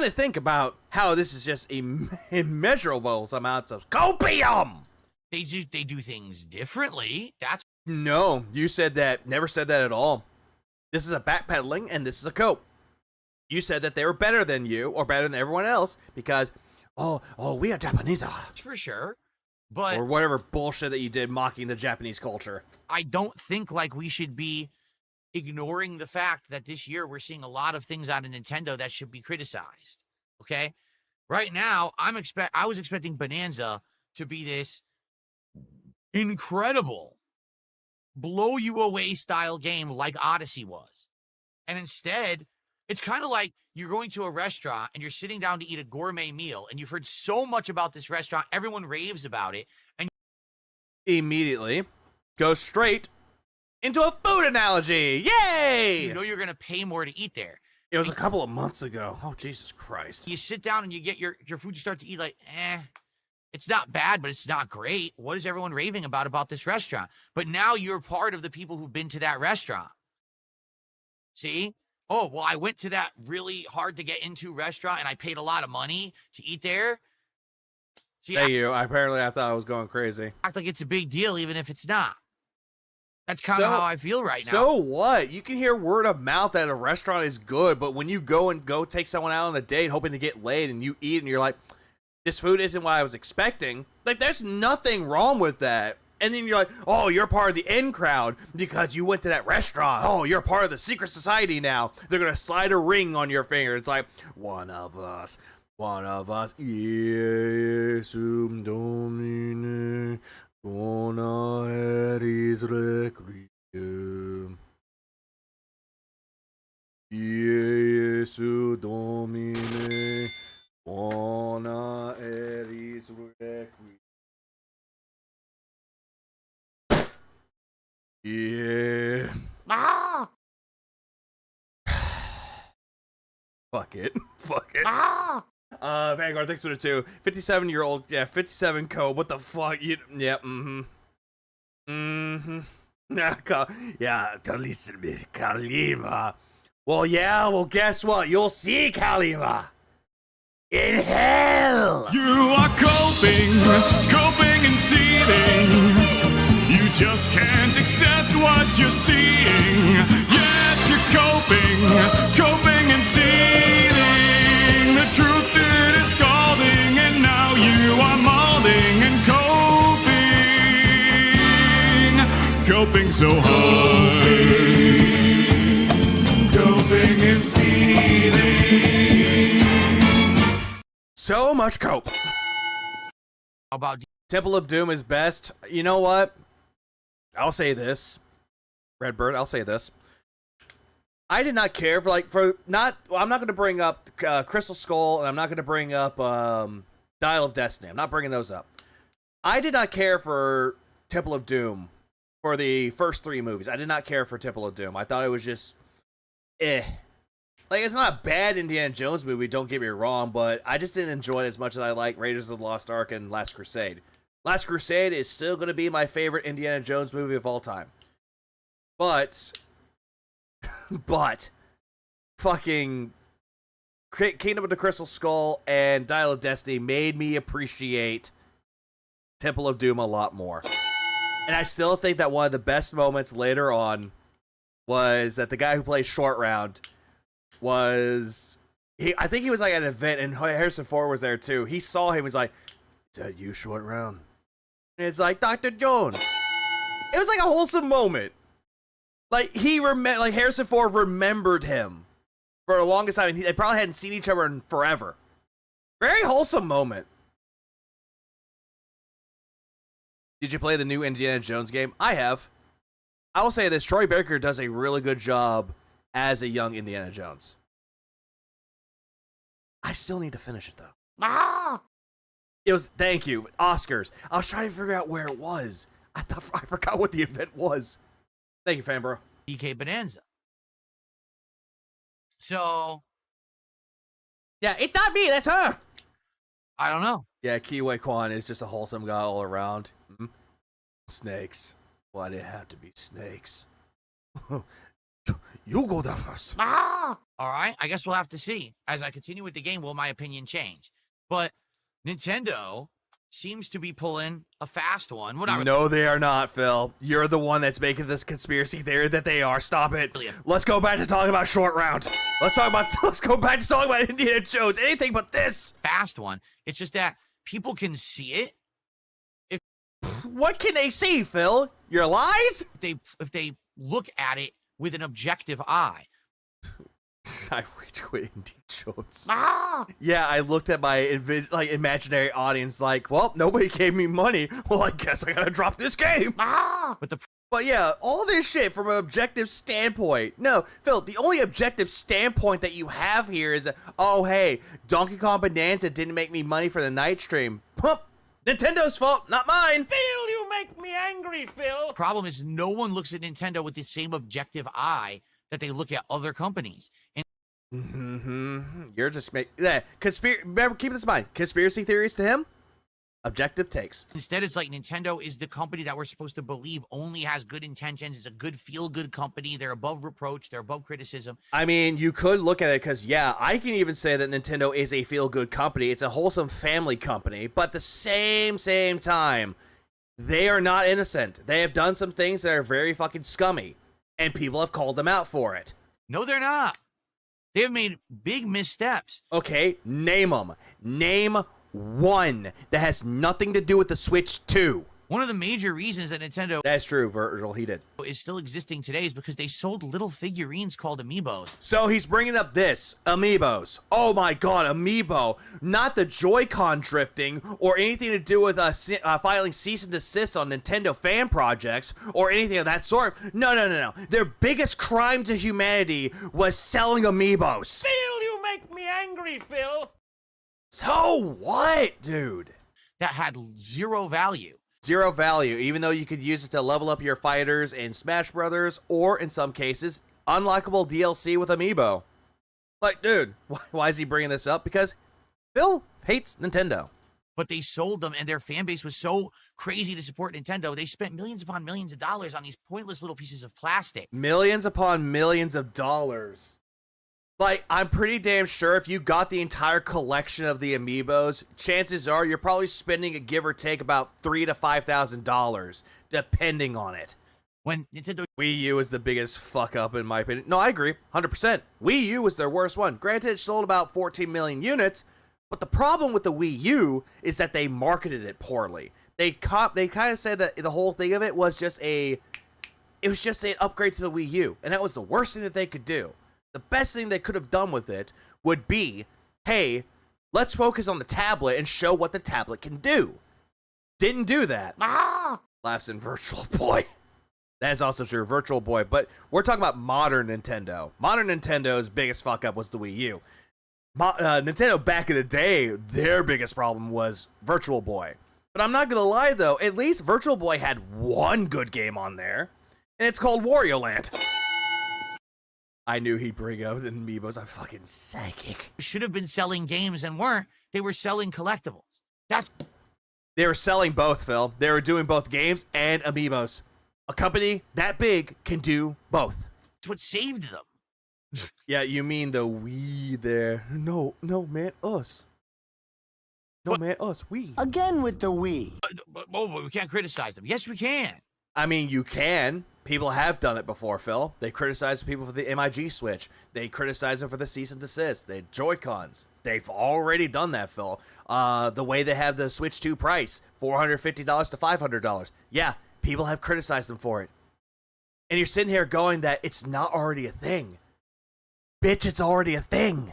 to think about how this is just immeasurable amounts of copium! They do things differently. That's No, you said that, never said that at all. This is a backpedaling, and this is a cope. You said that they were better than you, or better than everyone else, because, we are Japanese. for sure. But Or whatever bullshit that you did mocking the Japanese culture. I don't think like we should be ignoring the fact that this year we're seeing a lot of things out of Nintendo that should be criticized. Okay? Right now, I was expecting Bonanza to be this incredible blow you away style game like Odyssey was. And instead, it's kind of like you're going to a restaurant and you're sitting down to eat a gourmet meal and you've heard so much about this restaurant, everyone raves about it, and immediately go straight into a food analogy. Yay! you know you're going to pay more to eat there. It was a couple of months ago. Oh, Jesus Christ. You sit down and you get your food, you start to eat like, it's not bad, but it's not great. What is everyone raving about this restaurant? But now you're part of the people who've been to that restaurant. See? Oh, well, I went to that really hard to get into restaurant and I paid a lot of money to eat there. See, Thank you. Apparently, I thought I was going crazy. Act like it's a big deal, even if it's not. That's kind of how I feel right now. So what? You can hear word of mouth that a restaurant is good, but when you go take someone out on a date hoping to get laid and you eat and you're like, this food isn't what I was expecting. Like, there's nothing wrong with that. And then you're like, oh, you're part of the in crowd because you went to that restaurant. Oh, you're part of the secret society now. They're going to slide a ring on your finger. It's like, one of us. Iesum Domine, bona eris requiem. Iesu Domine, bona eris requiem. Yeah. Fuck it. Vanguard, thanks for the 2. 57-year-old, 57 code. What the fuck? Yeah, yeah, don't listen to me, Kalima. Well, guess what? You'll see Kalima in hell. You are coping and seething. You just can't accept what you're seeing. Yes, you're coping and seething. The truth it is scalding, and now you are molding and coping so hard. Coping and seething. So much cope. How about Temple of Doom is best. You know what? I'll say this. Redbird, I'll say this. I did not care I'm not going to bring up Crystal Skull, and I'm not going to bring up Dial of Destiny. I'm not bringing those up. I did not care for Temple of Doom for the first 3 movies. I did not care for Temple of Doom. I thought it was just Like, it's not a bad Indiana Jones movie, don't get me wrong, but I just didn't enjoy it as much as I like Raiders of the Lost Ark and Last Crusade. Last Crusade is still going to be my favorite Indiana Jones movie of all time. But fucking Kingdom of the Crystal Skull and Dial of Destiny made me appreciate Temple of Doom a lot more. And I still think that one of the best moments later on was that the guy who plays Short Round I think he was like at an event and Harrison Ford was there too. He saw him, was like, "Is that you, Short Round?" And it's like, Dr. Jones. It was like a wholesome moment. Like, like Harrison Ford remembered him for the longest time, and they probably hadn't seen each other in forever. Very wholesome moment. Did you play the new Indiana Jones game? I have. I will say this, Troy Baker does a really good job as a young Indiana Jones. I still need to finish it though. Ah! It was, thank you, Oscars. I was trying to figure out where it was. I forgot what the event was. Thank you, fan bro. DK Bonanza. So, yeah, it's not me, that's her. I don't know. Yeah, Kiwi Kwan is just a wholesome guy all around. Snakes. Why did it have to be snakes? You go down first. Ah! All right, I guess we'll have to see. As I continue with the game, will my opinion change? But Nintendo seems to be pulling a fast one. No, they are not, Phil. You're the one that's making this conspiracy theory that they are. Stop it. Let's go back to talking about Short Round. Let's go back to talking about Indiana Jones. Anything but this. Fast one. It's just that people can see it. What can they see, Phil? Your lies? If they look at it with an objective eye. I rage quit Indiana Jones. Ah! Yeah, I looked at my imaginary audience like, well, nobody gave me money. Well, I guess I gotta drop this game. Ah! But yeah, all this shit from an objective standpoint. No, Phil, the only objective standpoint that you have here is, oh, hey, Donkey Kong Bonanza didn't make me money for the night stream. Pump! Nintendo's fault, not mine. Phil, you make me angry, Phil. Problem is, no one looks at Nintendo with the same objective eye that they look at other companies. And You're just making remember, keep this in mind. Conspiracy theories to him, objective takes. Instead, it's like Nintendo is the company that we're supposed to believe only has good intentions. It's a good feel-good company. They're above reproach. They're above criticism. I mean, you could look at it because, yeah, I can even say that Nintendo is a feel-good company. It's a wholesome family company. But at the same time, they are not innocent. They have done some things that are very fucking scummy. And people have called them out for it. No, they're not. They have made big missteps. Okay, name them. Name one that has nothing to do with the Switch 2. One of the major reasons that Nintendo... That's true, Virgil, he did. ...is still existing today is because they sold little figurines called amiibos. So he's bringing up this, amiibos. Oh my god, amiibo. Not the Joy-Con drifting or anything to do with filing cease and desist on Nintendo fan projects or anything of that sort. No. Their biggest crime to humanity was selling amiibos. Phil, you make me angry, Phil. So what, dude? That had zero value. Zero value, even though you could use it to level up your fighters in Smash Brothers, or in some cases, unlockable DLC with amiibo. Like, dude, why is he bringing this up? Because Phil hates Nintendo. But they sold them, and their fan base was so crazy to support Nintendo, they spent millions upon millions of dollars on these pointless little pieces of plastic. Millions upon millions of dollars. Like, I'm pretty damn sure if you got the entire collection of the amiibos, chances are you're probably spending a give or take about $3,000 to $5,000, depending on it. When Nintendo... Wii U is the biggest fuck up in my opinion. No, I agree, 100%. Wii U was their worst one. Granted, it sold about 14 million units, but the problem with the Wii U is that they marketed it poorly. They kind of said that the whole thing of it was just an upgrade to the Wii U, and that was the worst thing that they could do. The best thing they could have done with it would be, hey, let's focus on the tablet and show what the tablet can do. Didn't do that. Laughs in Virtual Boy. That's also true, Virtual Boy. But we're talking about modern Nintendo. Modern Nintendo's biggest fuck up was the Wii U. Nintendo back in the day, their biggest problem was Virtual Boy. But I'm not going to lie, though. At least Virtual Boy had one good game on there. And it's called Wario Land. I knew he'd bring up the amiibos. I'm fucking psychic. Should have been selling games and weren't. They were selling collectibles. They were selling both, Phil. They were doing both games and amiibos. A company that big can do both. That's what saved them. Yeah, you mean the we there. No, man, us. No, man, us, we. Again with the we. But we can't criticize them. Yes, we can. I mean, you can. People have done it before, Phil. They criticize people for the MIG switch. They criticize them for the cease and desist. They Joy-Cons. They've already done that, Phil. The way they have the Switch 2 price, $450 to $500. Yeah, people have criticized them for it. And you're sitting here going that it's not already a thing. Bitch, it's already a thing.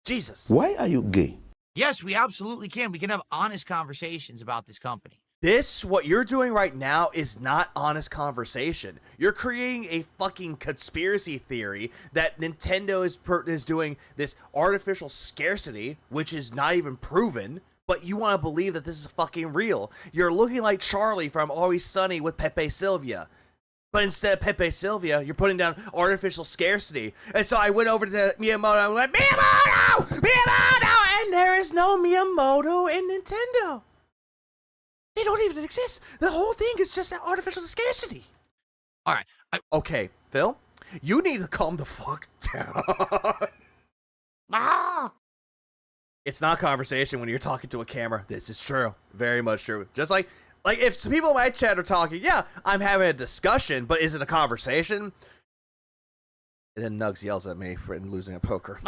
Jesus. Why are you gay? Yes, we absolutely can. We can have honest conversations about this company. What you're doing right now is not honest conversation. You're creating a fucking conspiracy theory that Nintendo is doing this artificial scarcity, which is not even proven, but you want to believe that this is fucking real. You're looking like Charlie from Always Sunny with Pepe Sylvia. But instead of Pepe Sylvia, you're putting down artificial scarcity. And so I went over to Miyamoto, I was like, Miyamoto! And there is no Miyamoto in Nintendo. They don't even exist. The whole thing is just an artificial scarcity. All right. Okay, Phil, you need to calm the fuck down. It's not conversation when you're talking to a camera. This is true. Very much true. Just like if some people in my chat are talking, yeah, I'm having a discussion, but is it a conversation? And then Nugs yells at me for losing a poker.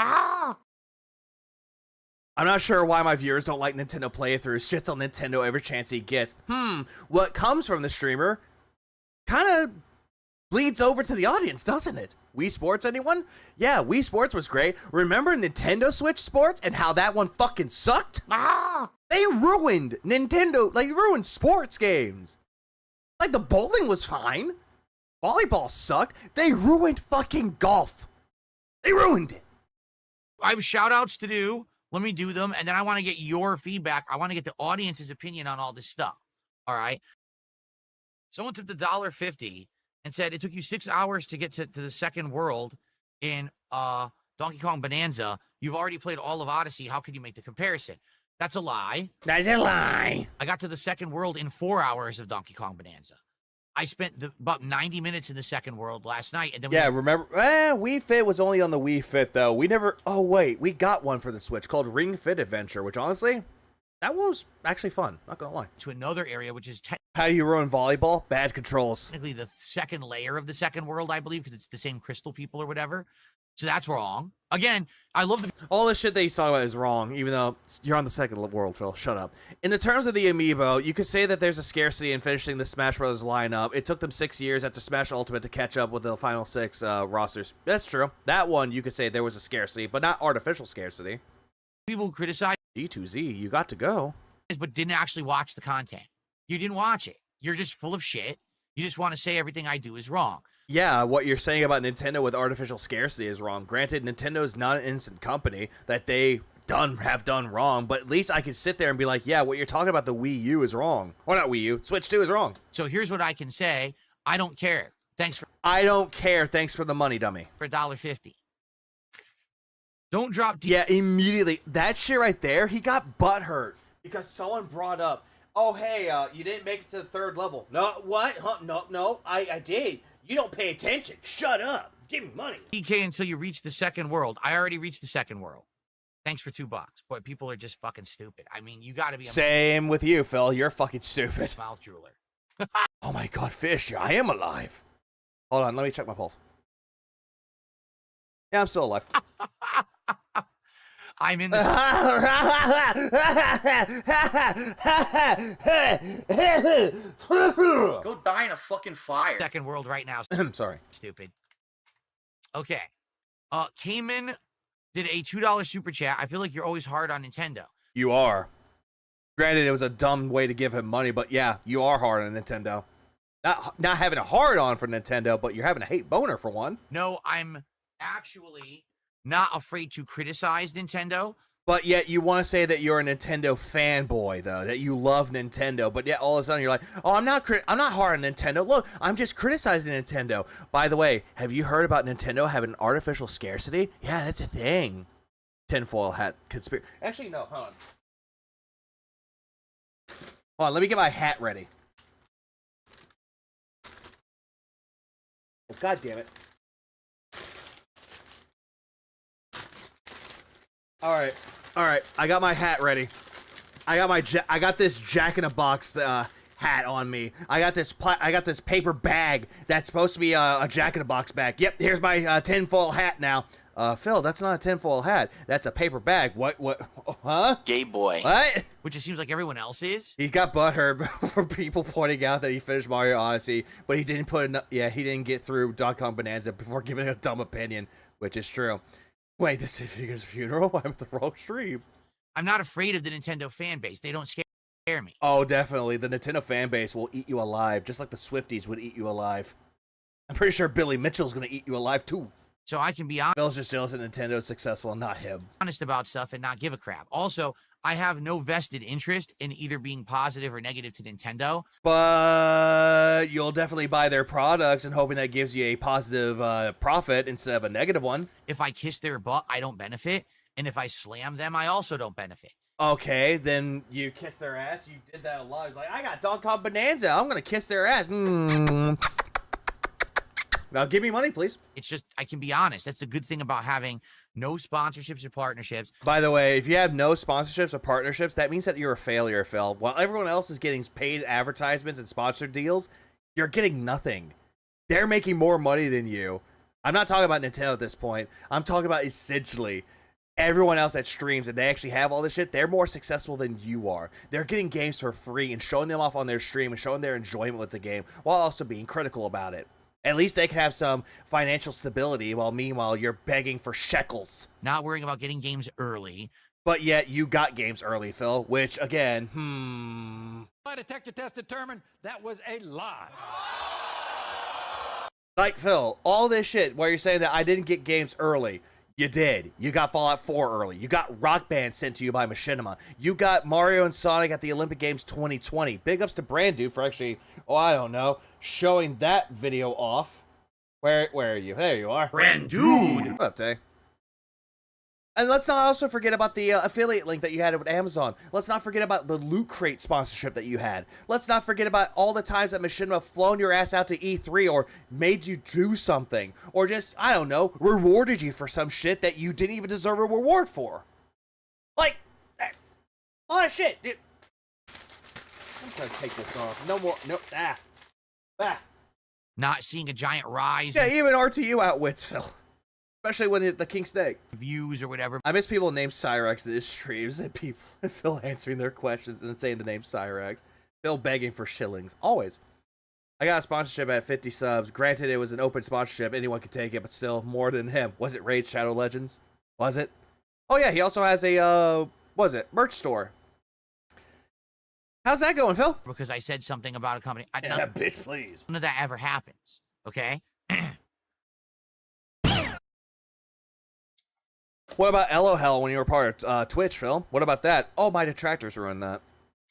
I'm not sure why my viewers don't like Nintendo playthroughs. Shits on Nintendo every chance he gets. What comes from the streamer kind of bleeds over to the audience, doesn't it? Wii Sports, anyone? Yeah, Wii Sports was great. Remember Nintendo Switch Sports and how that one fucking sucked? They ruined Nintendo, like, ruined sports games. Like, the bowling was fine. Volleyball sucked. They ruined fucking golf. They ruined it. I have shout outs to do. Let me do them, and then I want to get your feedback. I want to get the audience's opinion on all this stuff. All right? Someone took the $1.50 and said it took you 6 hours to get to the second world in Donkey Kong Bonanza. You've already played all of Odyssey. How can you make the comparison? That's a lie. That's a lie. I got to the second world in 4 hours of Donkey Kong Bonanza. I spent about 90 minutes in the second world last night. And then remember, Wii Fit was only on the Wii Fit, though. We never, we got one for the Switch called Ring Fit Adventure, which honestly, that was actually fun. Not gonna lie. To another area, which is how do you ruin volleyball? Bad controls. Technically the second layer of the second world, I believe, because it's the same crystal people or whatever. So that's wrong. Again, I love all the shit that he's talking about is wrong, even though you're on the second world, Phil. Shut up. In the terms of the amiibo, you could say that there's a scarcity in finishing the Smash Bros. Lineup. It took them 6 years after Smash Ultimate to catch up with the final 6 rosters. That's true. That one, you could say there was a scarcity, but not artificial scarcity. People who criticize D2Z, you got to go. But didn't actually watch the content. You didn't watch it. You're just full of shit. You just want to say everything I do is wrong. Yeah, what you're saying about Nintendo with artificial scarcity is wrong. Granted, Nintendo is not an innocent company that they have done wrong, but at least I can sit there and be like, yeah, what you're talking about the Wii U is wrong. Or not Wii U, Switch 2 is wrong. So here's what I can say. I don't care. I don't care. Thanks for the money, dummy. For $1.50. Don't drop. Yeah, immediately. That shit right there, he got butthurt because someone brought up, oh, hey, you didn't make it to the third level. No, what? Huh? No, I did. You don't pay attention. Shut up. Give me money. DK until you reach the second world. I already reached the second world. Thanks for $2. Boy, people are just fucking stupid. I mean, you gotta be. Same with you, Phil. You're fucking stupid. Mouth jeweler. Oh my god, Fish, I am alive. Hold on, let me check my pulse. Yeah, I'm still alive. I'm in the. Go die in a fucking fire. Second world right now. Sorry. Stupid. Okay. Cayman did a $2 super chat. I feel like you're always hard on Nintendo. You are. Granted, it was a dumb way to give him money, but yeah, you are hard on Nintendo. Not having a hard on for Nintendo, but you're having a hate boner for one. No, I'm actually not afraid to criticize Nintendo. But yet you want to say that you're a Nintendo fanboy, though, that you love Nintendo. But yet all of a sudden you're like, oh, I'm not hard on Nintendo. Look, I'm just criticizing Nintendo. By the way, have you heard about Nintendo having an artificial scarcity? Yeah, that's a thing. Tinfoil hat conspiracy. Actually, no, hold on. Hold on, let me get my hat ready. Oh, God damn it. All right. I got my hat ready. I got this Jack in a Box hat on me. I got this paper bag that's supposed to be a Jack in a Box bag. Yep, here's my tinfoil hat now. Phil, that's not a tinfoil hat. That's a paper bag. What? Huh? Gay boy. What? Which it seems like everyone else is. He got butthurt for people pointing out that he finished Mario Odyssey, but he didn't he didn't get through Kong Bonanza before giving a dumb opinion, which is true. Wait, this is Figure's funeral? I'm at the wrong stream. I'm not afraid of the Nintendo fan base. They don't scare Scare me. Oh, definitely. The Nintendo fan base will eat you alive, just like the Swifties would eat you alive. I'm pretty sure Billy Mitchell's gonna eat you alive too. So I can be Bill's just jealous that Nintendo's successful, not him. honest about stuff and not give a crap. Also, I have no vested interest in either being positive or negative to Nintendo. But you'll definitely buy their products and hoping that gives you a positive profit instead of a negative one. If I kiss their butt, I don't benefit. And if I slam them, I also don't benefit. Okay, then you kiss their ass. You did that a lot. It's like, I got Kong Bonanza. I'm going to kiss their ass. Now, give me money, please. It's just, I can be honest. That's the good thing about having no sponsorships or partnerships. By the way, if you have no sponsorships or partnerships, that means that you're a failure, Phil. While everyone else is getting paid advertisements and sponsored deals, you're getting nothing. They're making more money than you. I'm not talking about Nintendo at this point. I'm talking about essentially everyone else that streams and they actually have all this shit. They're more successful than you are. They're getting games for free and showing them off on their stream and showing their enjoyment with the game while also being critical about it. At least they can have some financial stability while meanwhile you're begging for shekels. Not worrying about getting games early. But yet you got games early, Phil, which again, My detector test determined that was a lie. Like, Phil, all this shit where you're saying that I didn't get games early. You did. You got Fallout 4 early. You got Rock Band sent to you by Machinima. You got Mario and Sonic at the Olympic Games 2020. Big ups to Brand Dude for actually, I don't know, showing that video off. Where are you? There you are. Brand Dude. What up, Tay? And let's not also forget about the affiliate link that you had with Amazon. Let's not forget about the Loot Crate sponsorship that you had. Let's not forget about all the times that Machinima flown your ass out to E3 or made you do something. Or just, I don't know, rewarded you for some shit that you didn't even deserve a reward for. Like, all that shit. Dude. I'm trying to take this off. No more. No. Not seeing a giant rise. Yeah, even RTU outwits Phil. Especially when the King Snake. Views or whatever. I miss people named Cyrex in his streams and people Phil answering their questions and saying the name Cyrex. Phil begging for shillings. Always. I got a sponsorship at 50 subs. Granted, it was an open sponsorship. Anyone could take it, but still more than him. Was it Raid Shadow Legends? Was it? Oh yeah, he also has a, merch store. How's that going, Phil? Because I said something about a company. Yeah, bitch, please. None of that ever happens. Okay? What about Elohell when you were part of Twitch, Phil? What about that? Oh, my detractors ruined that.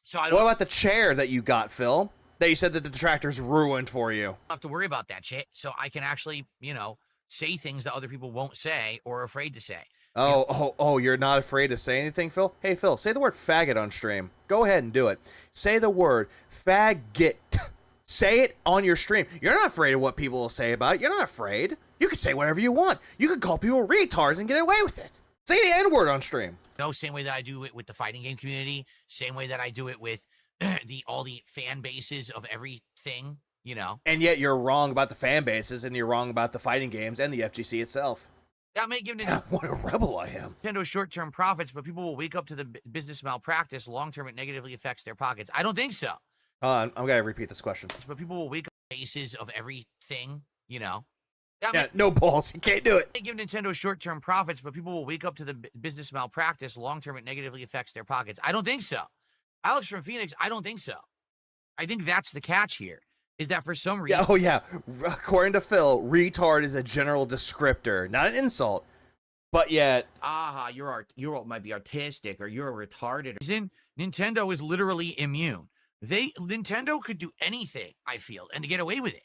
So I don't What about the chair that you got, Phil? That you said that the detractors ruined for you. have to worry about that shit. So I can actually, say things that other people won't say or are afraid to say. Oh, you're not afraid to say anything, Phil? Hey, Phil, say the word faggot on stream. Go ahead and do it. Say the word faggot. Say it on your stream. You're not afraid of what people will say about it. You're not afraid. You can say whatever you want. You can call people retards and get away with it. Say the N-word on stream. No, same way that I do it with the fighting game community. Same way that I do it with all the fan bases of everything, And yet you're wrong about the fan bases and you're wrong about the fighting games and the FGC itself. That may give What a rebel I am. Nintendo short-term profits, but people will wake up to the business malpractice. Long-term, it negatively affects their pockets. I don't think so. Hold on, I'm gonna repeat this question. But people will wake up to the bases of everything, Yeah, no balls. You can't do it. They give Nintendo short-term profits, but people will wake up to the business malpractice. Long-term, it negatively affects their pockets. I don't think so. Alex from Phoenix, I don't think so. I think that's the catch here, is that for some reason... Yeah, oh yeah, according to Phil, retard is a general descriptor, not an insult. But yet... you might be artistic, or you're retarded. Nintendo is literally immune. Nintendo could do anything, I feel, and to get away with it.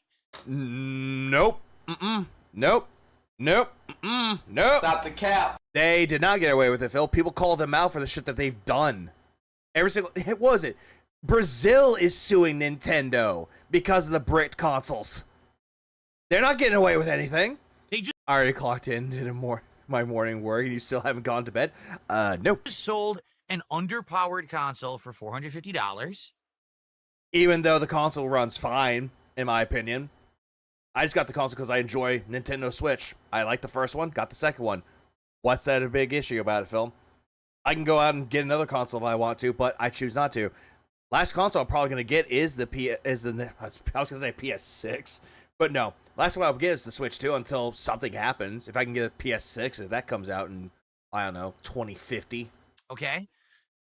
Nope. Nope. Nope. Nope. Stop the cap. They did not get away with it, Phil. People call them out for the shit that they've done. What was it? Brazil is suing Nintendo because of the bricked consoles. They're not getting away with anything. I already clocked in, did my morning work, and you still haven't gone to bed? Nope. Sold an underpowered console for $450. Even though the console runs fine, in my opinion. I just got the console because I enjoy Nintendo Switch. I like the first one, got the second one. What's that a big issue about it, Phil? I can go out and get another console if I want to, but I choose not to. Last console I'm probably gonna get is I was gonna say PS6, but no. Last one I'll get is the Switch 2 until something happens. If I can get a PS6, if that comes out in, I don't know, 2050. Okay.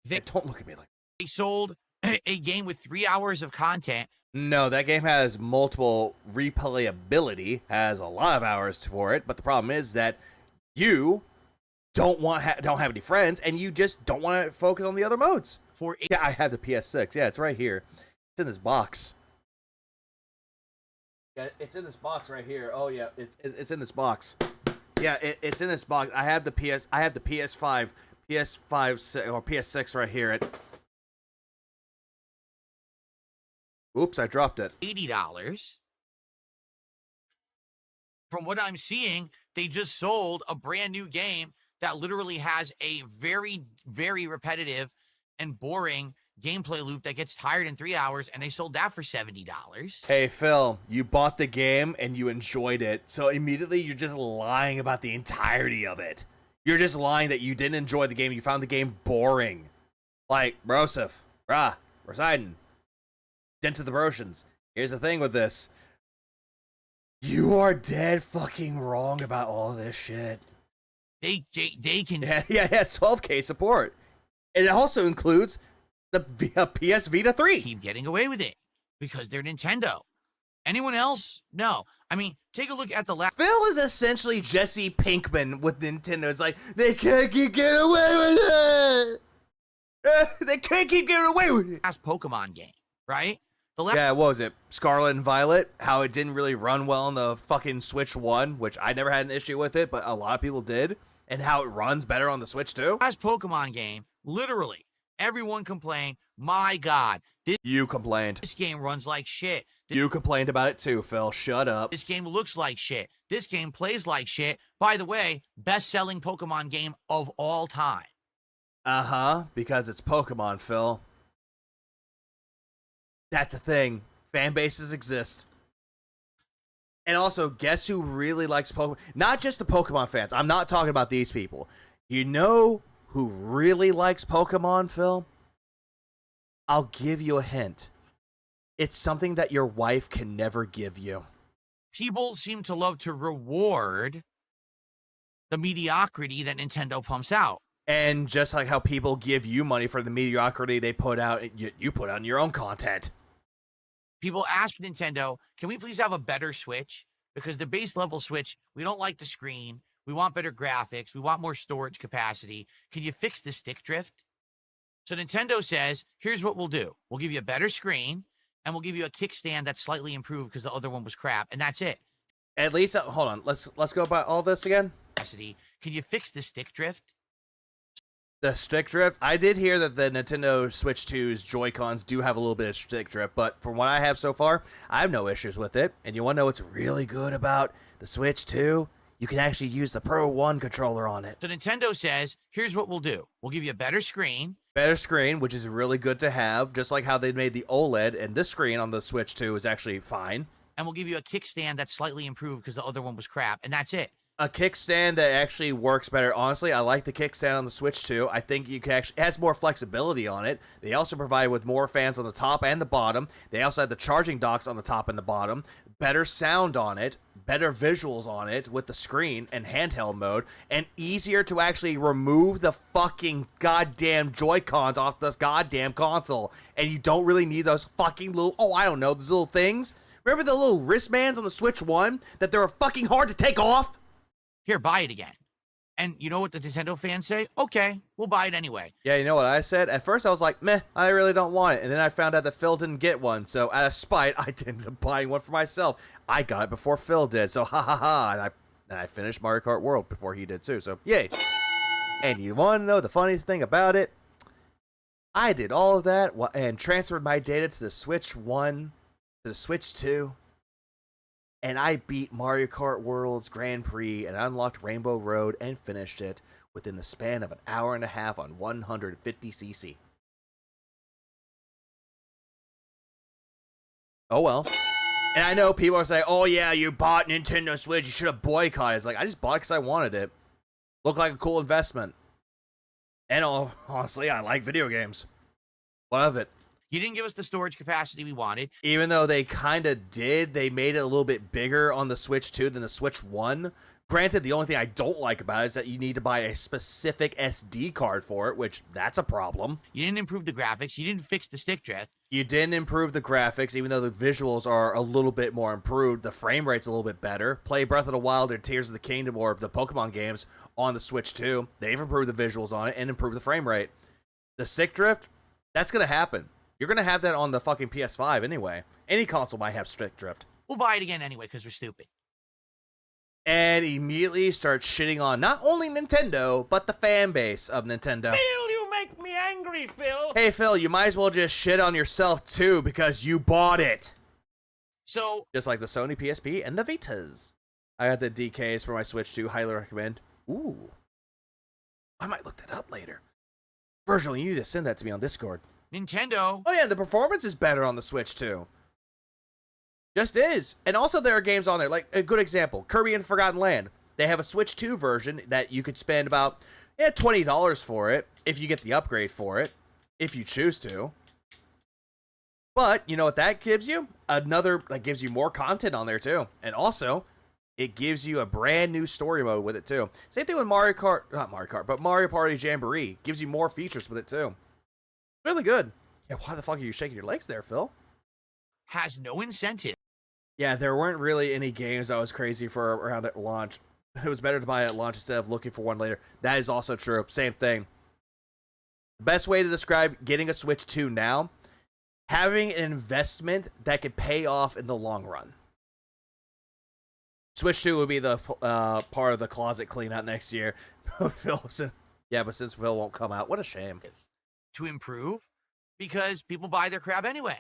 Don't look at me like They sold a game with 3 hours of content. No, that game has multiple replayability, has a lot of hours for it, but the problem is that you don't have any friends, and you just don't want to focus on the other modes. Yeah, I have the PS6. Yeah, it's right here. It's in this box. Yeah, it's in this box right here. Oh yeah, it's in this box. Yeah, it's in this box. I have the PS5, or PS6 right here. Oops, I dropped it. $80. From what I'm seeing, they just sold a brand new game that literally has a very, very repetitive and boring gameplay loop that gets tired in 3 hours, and they sold that for $70. Hey, Phil, you bought the game and you enjoyed it, so immediately you're just lying about the entirety of it. You're just lying that you didn't enjoy the game, you found the game boring. Like, Broseph, Poseidon, Dent to the Brosians. Here's the thing with this. You are dead fucking wrong about all this shit. They can... Yeah, it has 12K support. And it also includes the PS Vita 3. Keep getting away with it because they're Nintendo. Anyone else? No. I mean, take a look at the last... Phil is essentially Jesse Pinkman with Nintendo. It's like, they can't keep getting away with it. They can't keep getting away with it. Last Pokemon game, right? Yeah, what was it? Scarlet and Violet? How it didn't really run well on the fucking Switch 1, which I never had an issue with it, but a lot of people did. And how it runs better on the Switch 2. Last Pokemon game, literally, everyone complained, my God. You complained. This game runs like shit. You complained about it too, Phil. Shut up. This game looks like shit. This game plays like shit. By the way, best-selling Pokemon game of all time. Uh-huh, because it's Pokemon, Phil. That's a thing. Fan bases exist. And also, guess who really likes Pokemon? Not just the Pokemon fans. I'm not talking about these people. You know who really likes Pokemon, Phil? I'll give you a hint. It's something that your wife can never give you. People seem to love to reward the mediocrity that Nintendo pumps out. And just like how people give you money for the mediocrity they put out, you put out in your own content. People ask Nintendo, can we please have a better Switch? Because the base level Switch, we don't like the screen. We want better graphics. We want more storage capacity. Can you fix the stick drift? So Nintendo says, here's what we'll do. We'll give you a better screen, and we'll give you a kickstand that's slightly improved because the other one was crap, and that's it. At least, hold on. Let's go by all this again. Can you fix the stick drift? The stick drift? I did hear that the Nintendo Switch 2's Joy-Cons do have a little bit of stick drift, but from what I have so far, I have no issues with it. And you want to know what's really good about the Switch 2? You can actually use the Pro 1 controller on it. So Nintendo says, here's what we'll do. We'll give you a better screen. Better screen, which is really good to have, just like how they made the OLED, and this screen on the Switch 2 is actually fine. And we'll give you a kickstand that's slightly improved because the other one was crap, and that's it. A kickstand that actually works better. Honestly, I like the kickstand on the Switch 2. I think you can actually, it has more flexibility on it. They also provide with more fans on the top and the bottom. They also have the charging docks on the top and the bottom. Better sound on it, better visuals on it with the screen and handheld mode, and easier to actually remove the fucking goddamn Joy-Cons off this goddamn console. And you don't really need those fucking little, those little things. Remember the little wristbands on the Switch 1 that they were fucking hard to take off? Here, buy it again. And you know what the Nintendo fans say? Okay, we'll buy it anyway. Yeah, you know what I said? At first I was like, meh, I really don't want it. And then I found out that Phil didn't get one. So out of spite, I ended up buying one for myself. I got it before Phil did. So ha ha ha. And I finished Mario Kart World before he did too. So yay. And you want to know the funniest thing about it? I did all of that and transferred my data to the Switch 1, to the Switch 2. And I beat Mario Kart World's Grand Prix and unlocked Rainbow Road and finished it within the span of an hour and a half on 150cc. Oh well. And I know people are saying, oh yeah, you bought Nintendo Switch, you should have boycotted. It's like, I just bought it because I wanted it. Looked like a cool investment. And honestly, I like video games. What of it? You didn't give us the storage capacity we wanted. Even though they kind of did, they made it a little bit bigger on the Switch 2 than the Switch 1, Granted, the only thing I don't like about it is that you need to buy a specific SD card for it, which that's a problem. You didn't improve the graphics. You didn't fix the stick drift. You didn't improve the graphics, even though the visuals are a little bit more improved. The frame rate's a little bit better. Play Breath of the Wild or Tears of the Kingdom or the Pokemon games on the Switch too. They've improved the visuals on it and improved the frame rate. The stick drift, that's going to happen. You're going to have that on the fucking PS5 anyway. Any console might have stick drift. We'll buy it again anyway because we're stupid. And immediately start shitting on not only Nintendo, but the fan base of Nintendo. Phil, you make me angry, Phil. Hey, Phil, you might as well just shit on yourself, too, because you bought it. So, just like the Sony PSP and the Vitas. I got the DKs for my Switch 2. Highly recommend. Ooh. I might look that up later. Virgil, you need to send that to me on Discord. Nintendo. Oh, yeah, the performance is better on the Switch, too. Just is. And also there are games on there, like a good example, Kirby and Forgotten Land. They have a Switch 2 version that you could spend about $20 for it if you get the upgrade for it, if you choose to. But you know what that gives you? That gives you more content on there too. And also, it gives you a brand new story mode with it too. Same thing with Mario Kart, not Mario Kart, but Mario Party Jamboree. Gives you more features with it too. Really good. Yeah, why the fuck are you shaking your legs there, Phil? Has no incentive. Yeah, there weren't really any games I was crazy for around at launch. It was better to buy it at launch instead of looking for one later. That is also true. Same thing. Best way to describe getting a Switch 2 now, having an investment that could pay off in the long run. Switch 2 would be the part of the closet clean out next year. Yeah, but since Phil won't come out, what a shame. To improve, because people buy their crap anyway.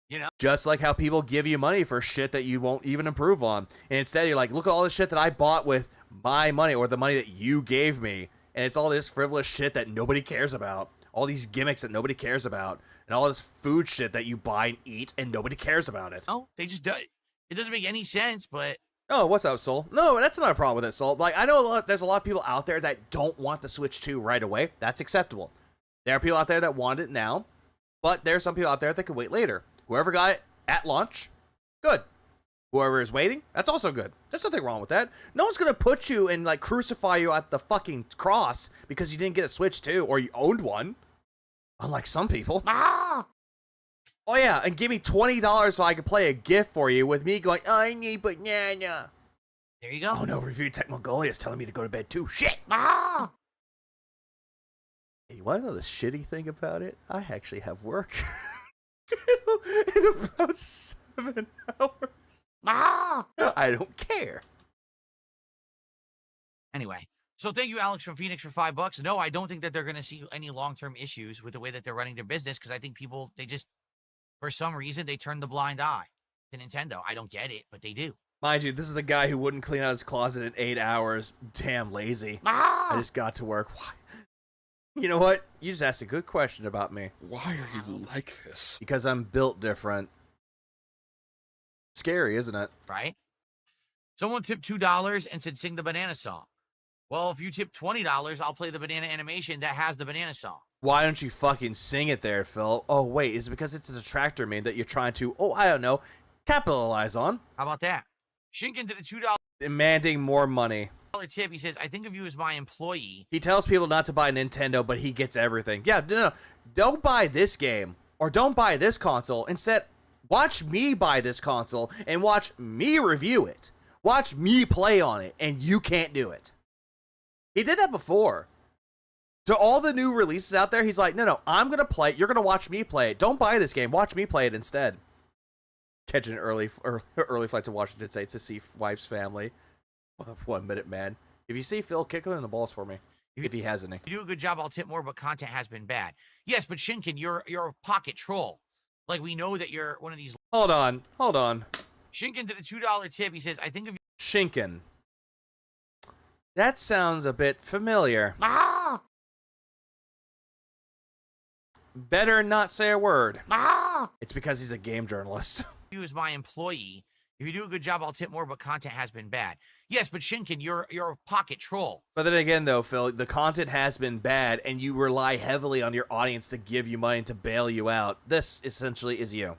You know? Just like how people give you money for shit that you won't even improve on. And instead you're like, look at all the shit that I bought with my money or the money that you gave me. And it's all this frivolous shit that nobody cares about. All these gimmicks that nobody cares about. And all this food shit that you buy and eat and nobody cares about it. Oh, they just do it. It doesn't make any sense, but... Oh, what's up, Soul? No, that's not a problem with it, Soul. Like, I know there's a lot of people out there that don't want the Switch 2 right away. That's acceptable. There are people out there that want it now. But there are some people out there that can wait later. Whoever got it at launch, good. Whoever is waiting, that's also good. There's nothing wrong with that. No one's gonna put you and like crucify you at the fucking cross because you didn't get a Switch 2 or you owned one. Unlike some people. Ah! Oh yeah, and give me $20 so I can play a gift for you with me going, I need banana. There you go. Oh no, Review Tech Mongolia is telling me to go to bed too. Shit! Ah! Hey, you wanna know the shitty thing about it? I actually have work. in about 7 hours. Ah! I don't care. Anyway, so thank you, Alex from Phoenix, for $5. No, I don't think that they're going to see any long-term issues with the way that they're running their business because I think people, they just, for some reason, they turn the blind eye to Nintendo. I don't get it, but they do. Mind you, this is the guy who wouldn't clean out his closet in 8 hours. Damn lazy. Ah! I just got to work. Why? You know what? You just asked a good question about me. Why are you like this? Because I'm built different. Scary, isn't it? Right? Someone tipped $2 and said, sing the banana song. Well, if you tip $20, I'll play the banana animation that has the banana song. Why don't you fucking sing it there, Phil? Oh, wait, is it because it's a detractor meme that you're trying to, I don't know, capitalize on? How about that? Shinkin to the $2. Demanding more money. Tip, he says, I think of you as my employee. He tells people not to buy Nintendo, but he gets everything. Yeah, no, don't buy this game or don't buy this console. Instead, watch me buy this console and watch me review it. Watch me play on it, and you can't do it. He did that before. To all the new releases out there, he's like, no, I'm going to play it. You're going to watch me play it. Don't buy this game. Watch me play it instead. Catching an early flight to Washington State to see wife's family. 1 minute, man. If you see Phil, kick him in the balls for me. If he has any. You do a good job, I'll tip more, but content has been bad. Yes, but Shinkin, you're a pocket troll. Like, we know that you're one of these... Hold on. Shinkin to the $2 tip, he says, I think of you... Shinkin. That sounds a bit familiar. Ah! Better not say a word. Ah! It's because he's a game journalist. You as my employee. If you do a good job, I'll tip more, but content has been bad. Yes, but Shinkin, you're a pocket troll. But then again, though, Phil, the content has been bad, and you rely heavily on your audience to give you money to bail you out. This, essentially, is you.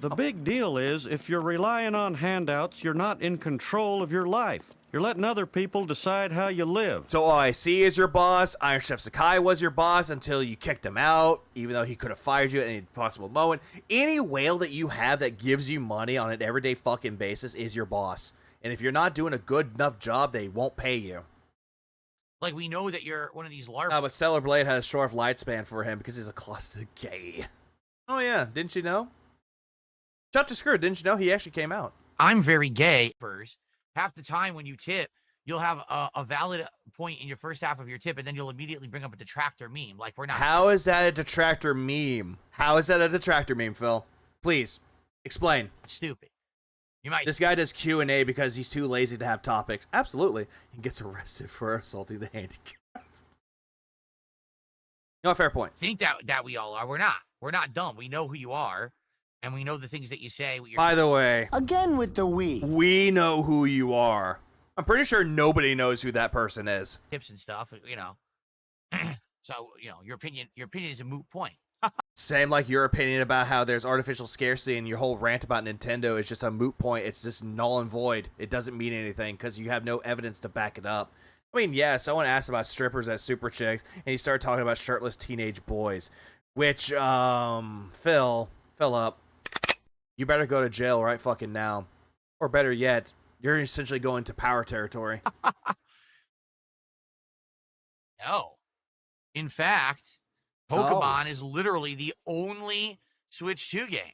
The big deal is, if you're relying on handouts, you're not in control of your life. You're letting other people decide how you live. So OIC is your boss. Iron Chef Sakai was your boss until you kicked him out, even though he could have fired you at any possible moment. Any whale that you have that gives you money on an everyday fucking basis is your boss. And if you're not doing a good enough job, they won't pay you. Like, we know that you're one of these larvae. But Stellar Blade had a short lifespan for him because he's a closeted gay. Oh yeah, didn't you know? Shut to skirt, didn't you know he actually came out? I'm very gay. Half the time when you tip, you'll have a valid point in your first half of your tip, and then you'll immediately bring up a detractor meme. Like, we're not. How is that a detractor meme? How is that a detractor meme, Phil? Please, explain. It's stupid. You might. This guy does Q&A because he's too lazy to have topics. Absolutely. He gets arrested for assaulting the handicap. No, fair point. Think that we all are. We're not. We're not dumb. We know who you are, and we know the things that you say. By the way, Again with the we know who you are. I'm pretty sure nobody knows who that person is. Tips and stuff, you know. So, you know, your opinion is a moot point. Same like your opinion about how there's artificial scarcity and your whole rant about Nintendo is just a moot point. It's just null and void. It doesn't mean anything because you have no evidence to back it up. I mean, yeah, someone asked about strippers as super chicks, and he started talking about shirtless teenage boys, which, Phil up. You better go to jail right fucking now. Or better yet, you're essentially going to power territory. No. In fact, Pokemon is literally the only Switch 2 game.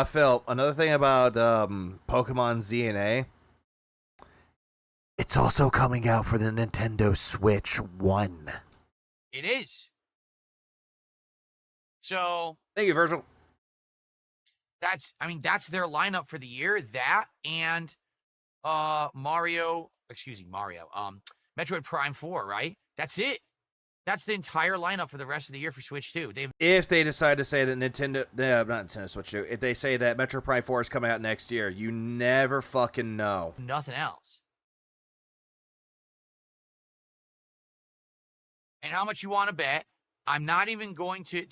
Phil, another thing about Pokemon ZNA, it's also coming out for the Nintendo Switch 1. It is. So, thank you, Virgil. That's their lineup for the year. That and Mario, Metroid Prime 4, right? That's it. That's the entire lineup for the rest of the year for Switch 2. If they decide to say that not Nintendo Switch 2, if they say that Metroid Prime 4 is coming out next year, you never fucking know. Nothing else. And how much you want to bet? I'm not even going to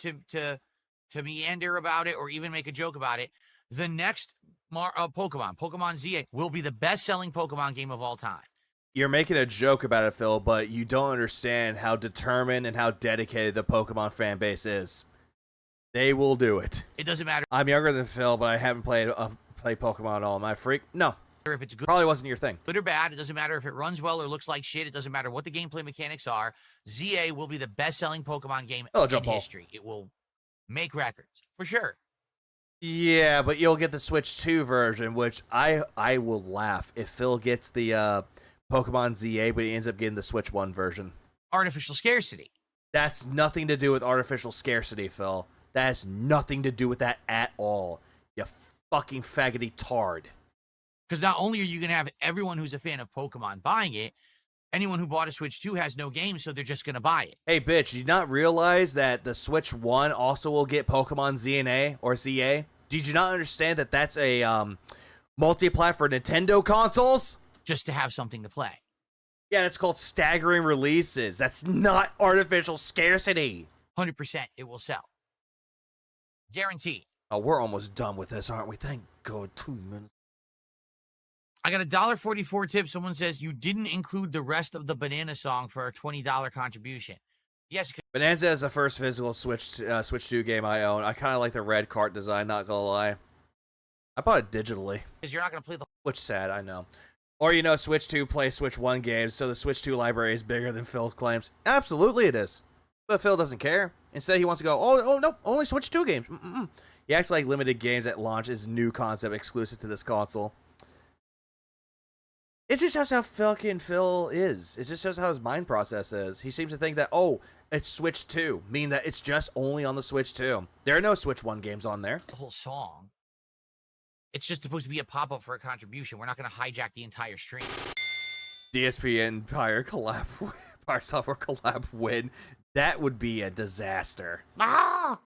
meander about it or even make a joke about it. The next Pokemon ZA, will be the best-selling Pokemon game of all time. You're making a joke about it, Phil, but you don't understand how determined and how dedicated the Pokemon fan base is. They will do it. It doesn't matter. I'm younger than Phil, but I haven't played Pokemon at all. Am I a freak? No. If it's good, probably wasn't your thing. Good or bad, it doesn't matter if it runs well or looks like shit. It doesn't matter what the gameplay mechanics are. ZA will be the best-selling Pokemon game in history. It will make records for sure. Yeah, but you'll get the Switch 2 version, which I will laugh if Phil gets the Pokemon ZA, but he ends up getting the Switch 1 version. Artificial scarcity. That's nothing to do with artificial scarcity, Phil. That has nothing to do with that at all. You fucking faggoty tard. Because not only are you going to have everyone who's a fan of Pokemon buying it, anyone who bought a Switch 2 has no game, so they're just going to buy it. Hey, bitch, did you not realize that the Switch 1 also will get Pokemon ZNA or ZA? Did you not understand that that's a multi-plat for Nintendo consoles? Just to have something to play. Yeah, that's called staggering releases. That's not artificial scarcity. 100% it will sell. Guaranteed. Oh, we're almost done with this, aren't we? Thank God, 2 minutes. I got a $1.44 tip. Someone says, you didn't include the rest of the Banana song for a $20 contribution. Yes. Bonanza is the first physical Switch 2 game I own. I kind of like the red cart design, not gonna lie. I bought it digitally. Because you're not going to play the... Which sad, I know. Or, Switch 2 plays Switch 1 games, so the Switch 2 library is bigger than Phil claims. Absolutely it is. But Phil doesn't care. Instead, he wants to go, oh no, only Switch 2 games. He acts like limited games at launch is new concept exclusive to this console. It just shows how fucking Phil is. It just shows how his mind process is. He seems to think that, it's Switch 2, meaning that it's just only on the Switch 2. There are no Switch 1 games on there. The whole song. It's just supposed to be a pop-up for a contribution. We're not going to hijack the entire stream. DSP and Pyre Software collab win. That would be a disaster. Ah!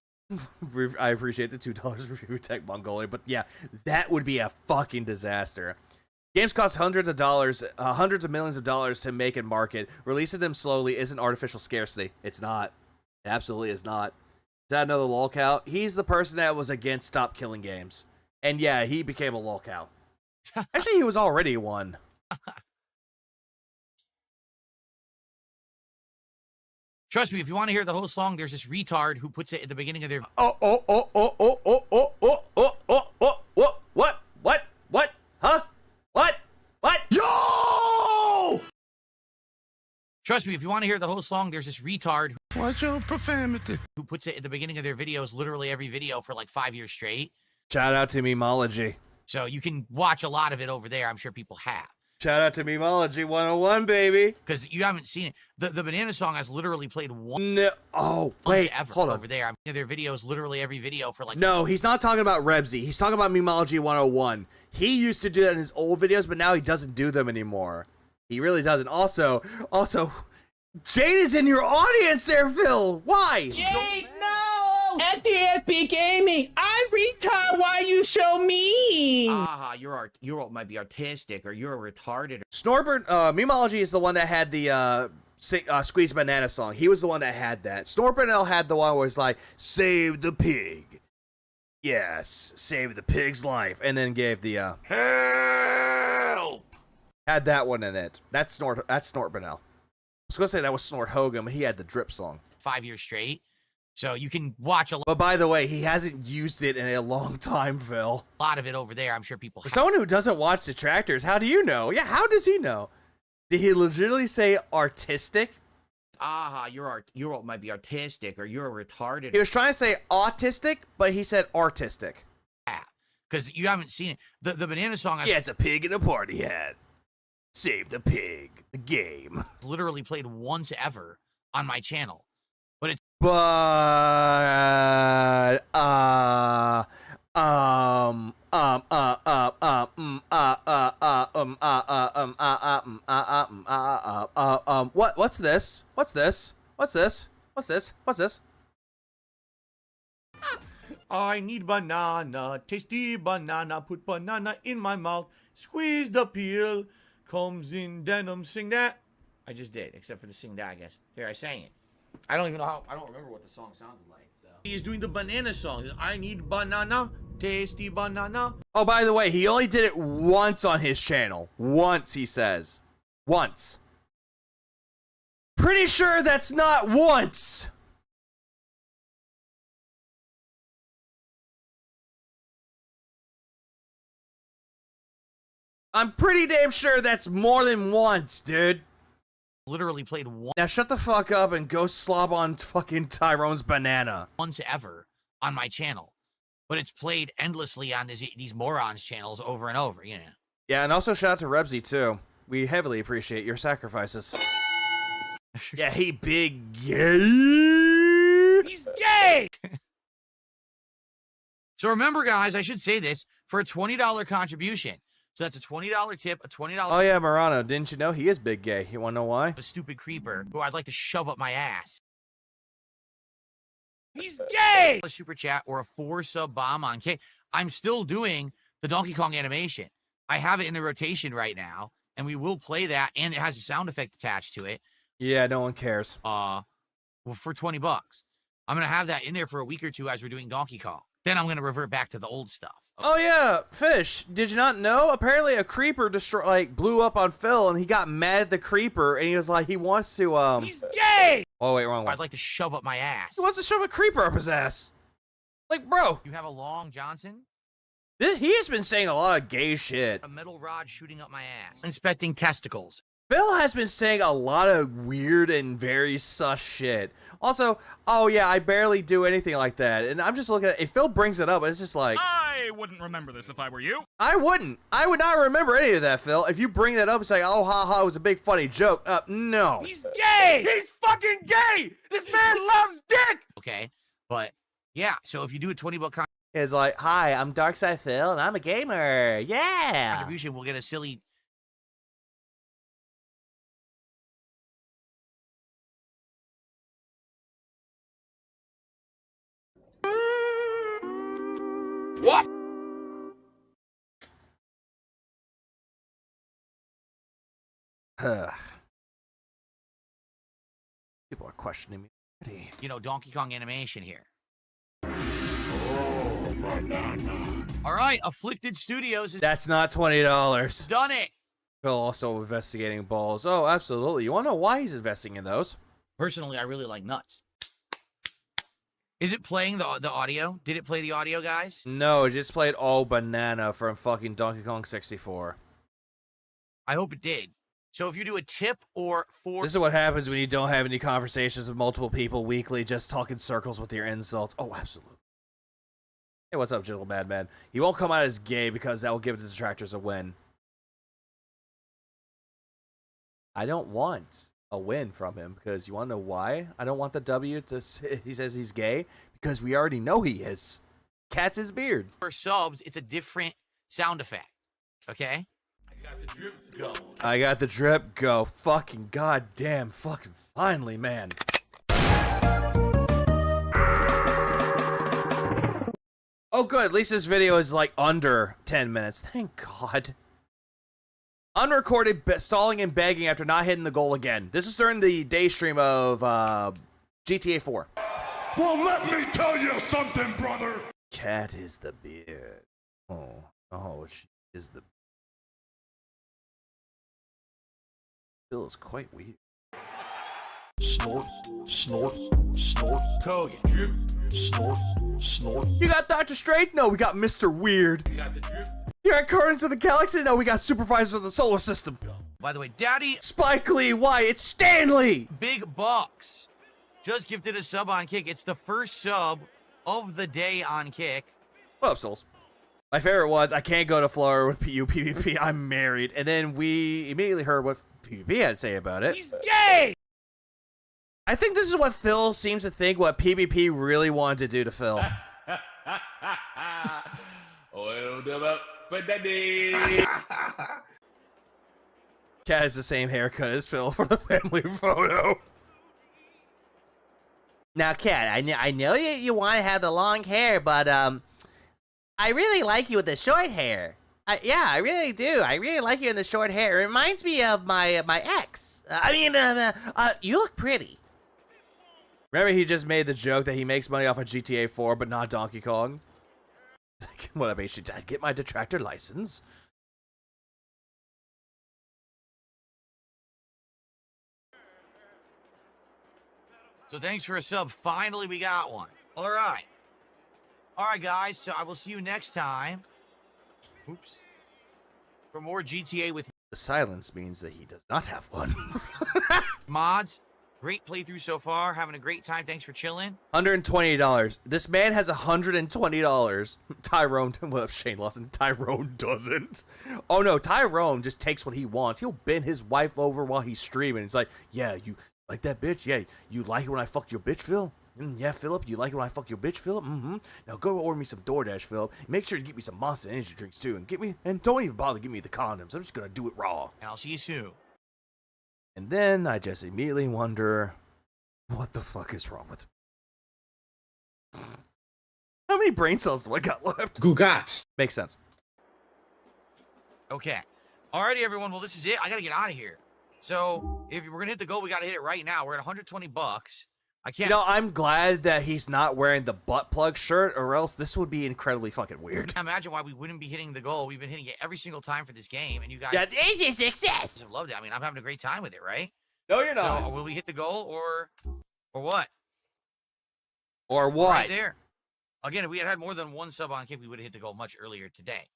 I appreciate the $2 review Tech Mongolia, but yeah, that would be a fucking disaster. Games cost hundreds of millions of dollars to make and market. Releasing them slowly isn't artificial scarcity. It's not. It absolutely is not. that another lolcow? He's the person that was against Stop Killing Games. And yeah, he became a lolcow. Actually, he was already one. Trust me, if you want to hear the whole song, there's this retard who puts it at the beginning of their... What? Huh? What? Yo! Trust me, if you want to hear the whole song, there's this retard Watch your profanity. who puts it at the beginning of their videos, literally every video for like 5 years straight. Shout out to Memology. So you can watch a lot of it over there. I'm sure people have. Shout out to Memology 101, baby. Because you haven't seen it. The Banana song has literally played once ever hold on. over there. I'm their videos, literally every video for like... No, he's not talking about Rebsy. He's talking about Memology 101. He used to do that in his old videos, but now he doesn't do them anymore. He really doesn't. Also, Jade is in your audience there, Phil. Why? Jade, no! At DSP Gaming, I'm retard. Why you show me? You might be artistic, or you're retarded. Snorbert, Memology is the one that had the Squeeze Banana song. He was the one that had that. Snorbernell had the one where it's like, save the pig. Yes, save the pig's life. And then gave the, help! Had that one in it. That's Snorbernell. I was going to say that was Snort Hogan, but he had the drip song. 5 years straight. So you can watch a But by the way, he hasn't used it in a long time, Phil. lot of it over there. I'm sure people For have. someone who doesn't watch Detractors, how do you know? Yeah, how does he know? Did he legitimately say artistic? You might be artistic, or you're retarded. He was trying to say autistic, but he said artistic. Because you haven't seen it. The Banana song has... Yeah, it's a pig in a party hat. Save the pig. The game. literally played once ever on my channel. But it's... What's this? What's this? What's this? What's this? What's this? I need banana, tasty banana, put banana in my mouth, squeeze the peel, comes in denim, sing that. I just did, except for the sing that, I guess. Here, I sang it. I don't even know how, I don't remember what the song sounded like. So. He is doing the banana song. I need banana, tasty banana. Oh, by the way, he only did it once on his channel. Once, he says. Once. Pretty sure that's not once. I'm pretty damn sure that's more than once, dude. Literally played once. Now shut the fuck up and go slob on fucking Tyrone's banana. Once ever on my channel. But it's played endlessly on these morons' channels over and over, you know. Yeah, and also shout out to Rebsy, too. We heavily appreciate your sacrifices. Yeah, he big gay. He's gay! So remember, guys, I should say this, for a $20 contribution. So that's a $20 tip, a $20... Oh, yeah, Murano, didn't you know he is big gay? You want to know why? A stupid creeper who I'd like to shove up my ass. He's gay! A super chat or a 4-sub bomb on K. I'm still doing the Donkey Kong animation. I have it in the rotation right now, and we will play that, and it has a sound effect attached to it. Yeah, no one cares. Well, for $20. I'm going to have that in there for a week or two as we're doing Donkey Kong. Then I'm going to revert back to the old stuff. Okay. Oh, yeah, Fish, did you not know? Apparently a creeper blew up on Phil, and he got mad at the creeper, and he was like, he wants to, He's gay! Oh, wait, wrong one. I'd like to shove up my ass. He wants to shove a creeper up his ass. Like, bro. You have a long Johnson? He has been saying a lot of gay shit. A metal rod shooting up my ass. Inspecting testicles. Phil has been saying a lot of weird and very sus shit. Also, oh yeah, I barely do anything like that. And I'm just looking at it. If Phil brings it up, it's just like... I wouldn't remember this if I were you. I wouldn't. I would not remember any of that, Phil. If you bring that up and say, oh, ha, it was a big funny joke. No. He's gay! He's fucking gay! This man loves dick! Okay, but yeah, so if you do a $20 it's like, hi, I'm Darkside Phil, and I'm a gamer. Yeah. contribution, we'll get a silly... What? People are questioning me. You know, Donkey Kong animation here. All right, Afflicted Studios has That's not $20. done it. Phil also investigating balls. Oh, absolutely. You want to know why he's investing in those? Personally, I really like nuts. Is it playing the audio? Did it play the audio, guys? No, it just played Oh Banana from fucking Donkey Kong 64. I hope it did. So if you do a tip or four... This is what happens when you don't have any conversations with multiple people weekly, just talking circles with your insults. Oh, absolutely. Hey, what's up, Gentle Madman? He won't come out as gay because that will give the detractors a win. I don't want a win from him because you want to know why? I don't want the W to say he says he's gay because we already know he is. Cat's his beard. For subs, it's a different sound effect. Okay? I got the drip go. I got the drip go. Fucking goddamn. Fucking finally, man. Oh, good. At least this video is like under 10 minutes. Thank God. Unrecorded stalling and begging after not hitting the goal again. This is during the day stream of GTA 4. Well, let me tell you something, brother. Cat is the beard. Oh, she is the. Feels quite weird. Snort, snort, snort. Code. Drip. Snort, snort. You got Dr. Straight? No, we got Mr. Weird. You got the drip. You got Guardians of the Galaxy? No, we got Supervisor of the Solar System. By the way, Daddy Spike Lee, why? It's Stanley! Big Box just gifted a sub on Kick. It's the first sub of the day on Kick. What up, Souls? My favorite was, I can't go to Florida with you, PvP, I'm married. And then we immediately heard what PvP had to say about it. He's gay! I think this is what Phil seems to think what PvP really wanted to do to Phil. Cat has the same haircut as Phil for the family photo. Now, Cat, I know you want to have the long hair, but I really like you with the short hair. Yeah, I really do. I really like you in the short hair. It reminds me of my ex. You look pretty. Remember, he just made the joke that he makes money off of GTA 4, but not Donkey Kong. What I basically did, get my detractor license. So thanks for a sub. Finally, we got one. All right. All right, guys. So I will see you next time. Oops. For more GTA with The silence means that he does not have one. mods. Great playthrough so far. Having a great time. Thanks for chilling. $120. This man has $120. Tyrone, what up, Shane Lawson? Tyrone doesn't. Oh no, Tyrone just takes what he wants. He'll bend his wife over while he's streaming. It's like, yeah, you like that bitch? Yeah, you like it when I fuck your bitch, Phil? Yeah, Philip, you like it when I fuck your bitch, Philip? Mm-hmm. Now go order me some DoorDash, Philip. Make sure to get me some Monster Energy drinks too, and don't even bother giving me the condoms. I'm just gonna do it raw. And I'll see you soon. And then I just immediately wonder, what the fuck is wrong with me? How many brain cells do I got left? Gugats. Makes sense. Okay. Alrighty, everyone. Well, this is it. I gotta get out of here. So if we're gonna hit the goal, we gotta hit it right now. We're at 120 bucks. I can't. You know, I'm glad that he's not wearing the butt plug shirt, or else this would be incredibly fucking weird. Imagine why we wouldn't be hitting the goal. We've been hitting it every single time for this game, and you guys. Yeah, this is success. Have loved it. I mean, I'm having a great time with it, right? No, you're not. So will we hit the goal, or what? Or what? Right there. Again, if we had had more than one sub on Kick, we would have hit the goal much earlier today.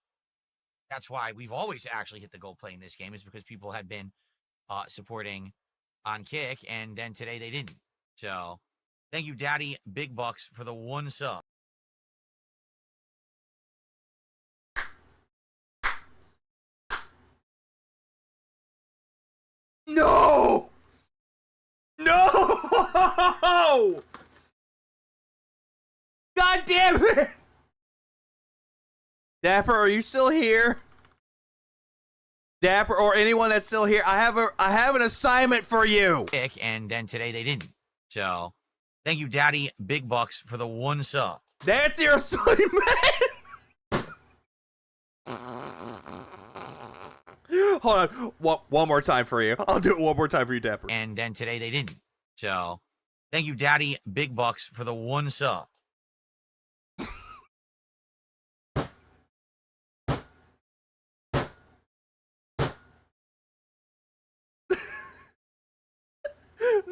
That's why we've always actually hit the goal playing this game, is because people had been supporting on Kick, and then today they didn't. So thank you, Daddy Big Bucks, for the one sub. No! No! God damn it! Dapper, are you still here? Dapper, or anyone that's still here, I have an assignment for you. And then today they didn't. So thank you, Daddy Big Bucks, for the one sub. That's your assignment. Hold on, one more time for you. I'll do it one more time for you, Dapper. And then today they didn't. So thank you, Daddy Big Bucks, for the one sub.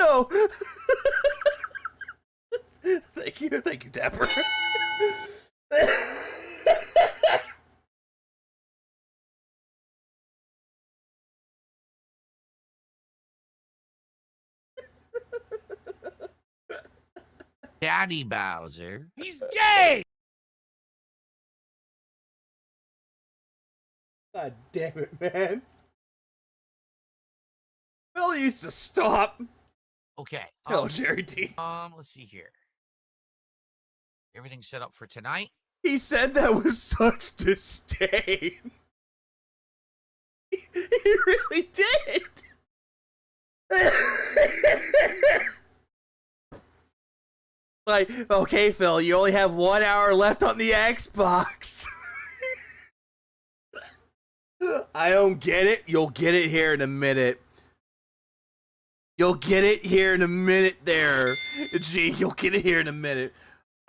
no. Thank you, Dapper. Daddy Bowser. He's gay! God damn it, man. Phil needs to stop. Okay. Oh, Jerry D. Let's see here. Everything's set up for tonight. He said that with such disdain. He really did. Like, okay, Phil, you only have 1 hour left on the Xbox. I don't get it. You'll get it here in a minute. You'll get it here in a minute there. Gee, you'll get it here in a minute.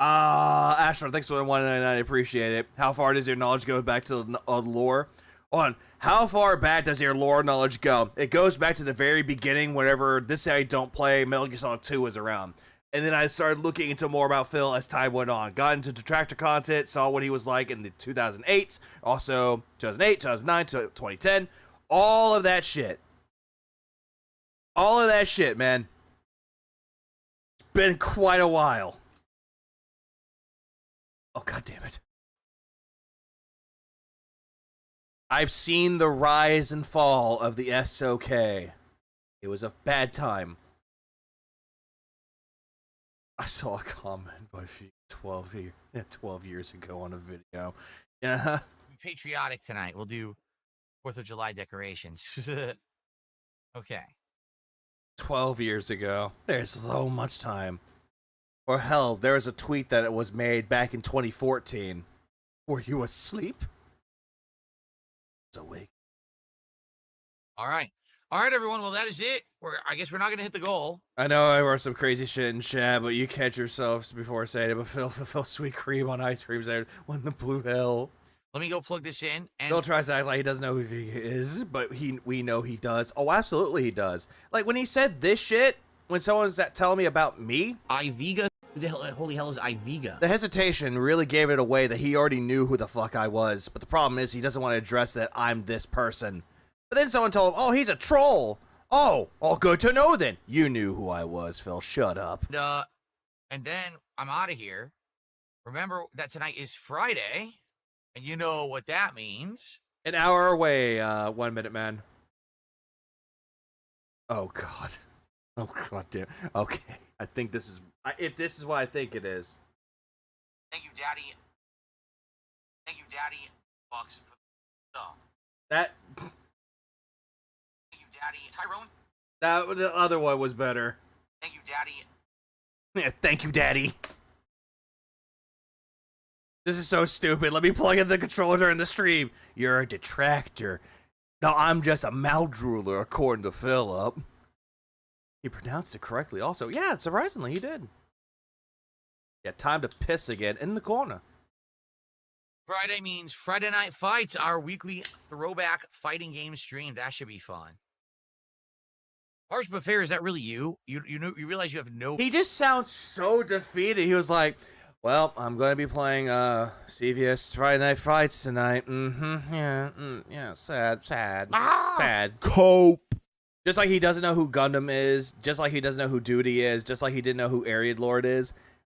Ashford, thanks for the 199. I appreciate it. How far does your knowledge go back to the lore? On how far back does your lore knowledge go? It goes back to the very beginning, whenever This I Don't Play Metal Gear Solid 2 was around. And then I started looking into more about Phil as time went on. Got into detractor content, saw what he was like in the 2008s, also 2008, 2009, 2010. All of that shit. All of that shit, man. It's been quite a while. Oh, God damn it. I've seen the rise and fall of the SOK. It was a bad time. I saw a comment by 12 years ago on a video. Yeah. Be patriotic tonight. We'll do 4th of July decorations. Okay. 12 years ago. There's so much time. Or hell, there was a tweet that it was made back in 2014. Were you asleep? It's awake. All right. All right, everyone. Well, that is it. I guess we're not going to hit the goal. I know I wrote some crazy shit in chat, but you catch yourselves before saying it. But Phil sweet cream on ice cream said, "When the blue hell." Let me go plug this in. And Phil tries to act like he doesn't know who he is, but we know he does. Oh, absolutely he does. Like when he said this shit, when someone was telling me about me. Iviga? Who the holy hell is Iviga? The hesitation really gave it away that he already knew who the fuck I was. But the problem is he doesn't want to address that I'm this person. But then someone told him, oh, he's a troll. Oh, all good to know then. You knew who I was, Phil. Shut up. And then I'm out of here. Remember that tonight is Friday, and you know what that means. An hour away, 1 minute, man. Oh, God. Oh, God damn. Okay. I think this is... if this is what I think it is. Thank you, Daddy. Thank you, Daddy. Bucks for the sub. That... Thank you, Daddy. Tyrone? The other one was better. Thank you, Daddy. Yeah, thank you, Daddy. This is so stupid. Let me plug in the controller during the stream. You're a detractor. No, I'm just a mouth drooler, according to Philip. He pronounced it correctly also. Yeah, surprisingly, he did. Yeah, time to piss again in the corner. Friday means Friday Night Fights, our weekly throwback fighting game stream. That should be fun. Harsh but fair, is that really you? You realize you have no... He just sounds so defeated. He was like, well, I'm going to be playing CVS Friday Night Fights tonight. Yeah, sad. Sad. Cope. Just like he doesn't know who Gundam is, just like he doesn't know who Duty is, just like he didn't know who Ariad Lord is.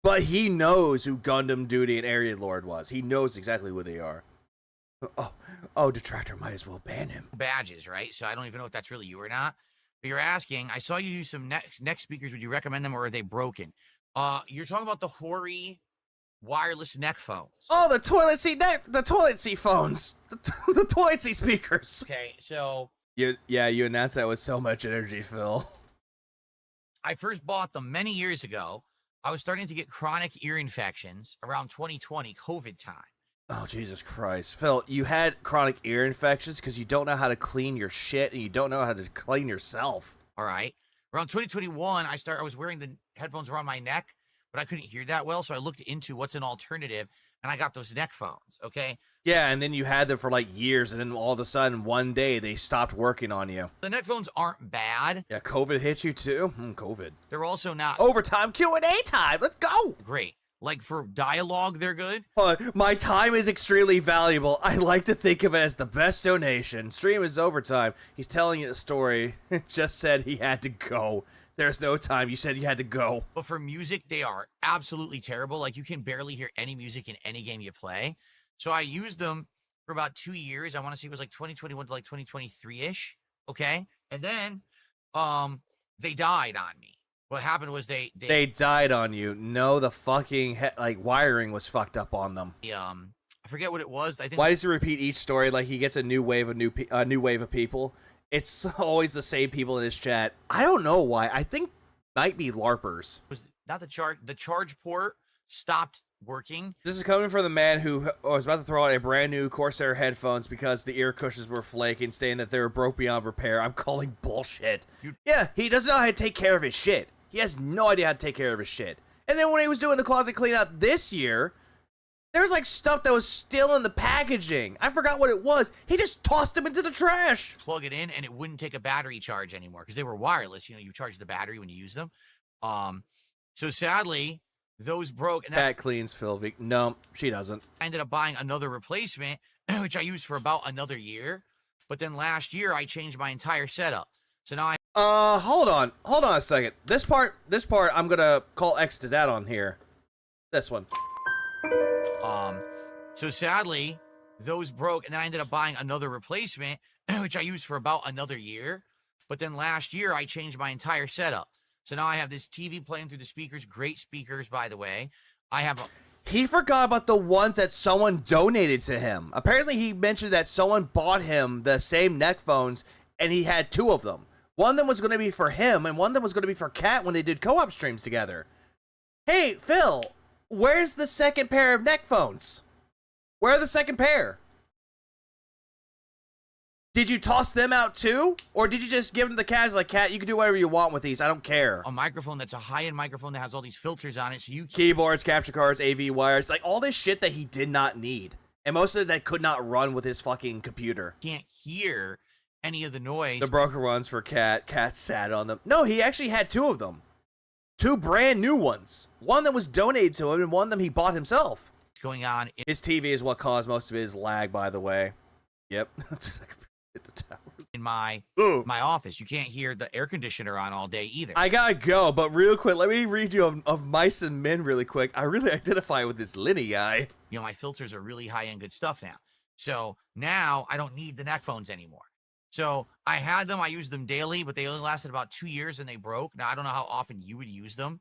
But he knows who Gundam, Duty, and Ariad Lord was. He knows exactly who they are. Oh, Detractor might as well ban him. Badges, right? So I don't even know if that's really you or not. But you're asking, I saw you use some neck speakers. Would you recommend them, or are they broken? You're talking about the Hori wireless neck phones. Oh, the toilet seat phones. The toilet seat speakers. Okay, so... You announced that with so much energy, Phil. I first bought them many years ago. I was starting to get chronic ear infections around 2020 COVID time. Oh, Jesus Christ. Phil, you had chronic ear infections because you don't know how to clean your shit and you don't know how to clean yourself. All right. Around 2021, I was wearing the headphones around my neck, but I couldn't hear that well, so I looked into what's an alternative, and I got those neck phones, okay? Yeah, and then you had them for like years, and then all of a sudden, one day, they stopped working on you. The neck phones aren't bad. Yeah, COVID hit you too? COVID. They're also not... Overtime Q&A time! Let's go! Great. Like, for dialogue, they're good. My time is extremely valuable. I like to think of it as the best donation. Stream is overtime. He's telling you a story. Just said he had to go. There's no time. You said you had to go. But for music, they are absolutely terrible. Like, you can barely hear any music in any game you play. So I used them for about 2 years. I want to say it was like 2021 to like 2023-ish. Okay. And then they died on me. What happened was they died on you. No, the fucking wiring was fucked up on them. I forget what it was. I think. Why does he repeat each story like he gets a new wave of new wave of people? It's always the same people in his chat. I don't know why. I think might be LARPers. Was not the charge. The charge port stopped working. This is coming from the man who was about to throw out a brand new Corsair headphones because the ear cushions were flaking, saying that they were broke beyond repair. I'm calling bullshit. Yeah, he doesn't know how to take care of his shit. He has no idea how to take care of his shit. And then when he was doing the closet clean out this year, there's like stuff that was still in the packaging. I forgot what it was. He just tossed them into the trash. Plug it in and it wouldn't take a battery charge anymore because they were wireless. You know, you charge the battery when you use them. So sadly, those broke. And that cleans Phil. No, she doesn't. I ended up buying another replacement, which I used for about another year. But then last year, I changed my entire setup. So now hold on a second. This part, I'm gonna call X to that on here. This one. So sadly, those broke, and then I ended up buying another replacement, which I used for about another year. But then last year, I changed my entire setup. So now I have this TV playing through the speakers. Great speakers, by the way. I have He forgot about the ones that someone donated to him. Apparently, he mentioned that someone bought him the same neck phones, and he had two of them. One of them was going to be for him, and one of them was going to be for Kat when they did co-op streams together. Hey, Phil, where's the second pair of neck phones? Where are the second pair? Did you toss them out too? Or did you just give them to the Kat? Like, Kat, you can do whatever you want with these. I don't care. A microphone that's a high-end microphone that has all these filters on it, so you... Keyboards, capture cards, AV wires, like all this shit that he did not need. And most of it that could not run with his fucking computer. Can't hear any of the noise. The broken ones for Kat. Kat sat on them. No, he actually had two of them. Two brand new ones. One that was donated to him and one of them he bought himself. What's going on? His TV is what caused most of his lag, by the way. Yep. In my office. You can't hear the air conditioner on all day either. I gotta go, but real quick, let me read you of Mice and Men really quick. I really identify with this Lenny guy. You know, my filters are really high-end good stuff now. So now I don't need the neck phones anymore. So I had them, I used them daily, but they only lasted about 2 years and they broke. Now I don't know how often you would use them.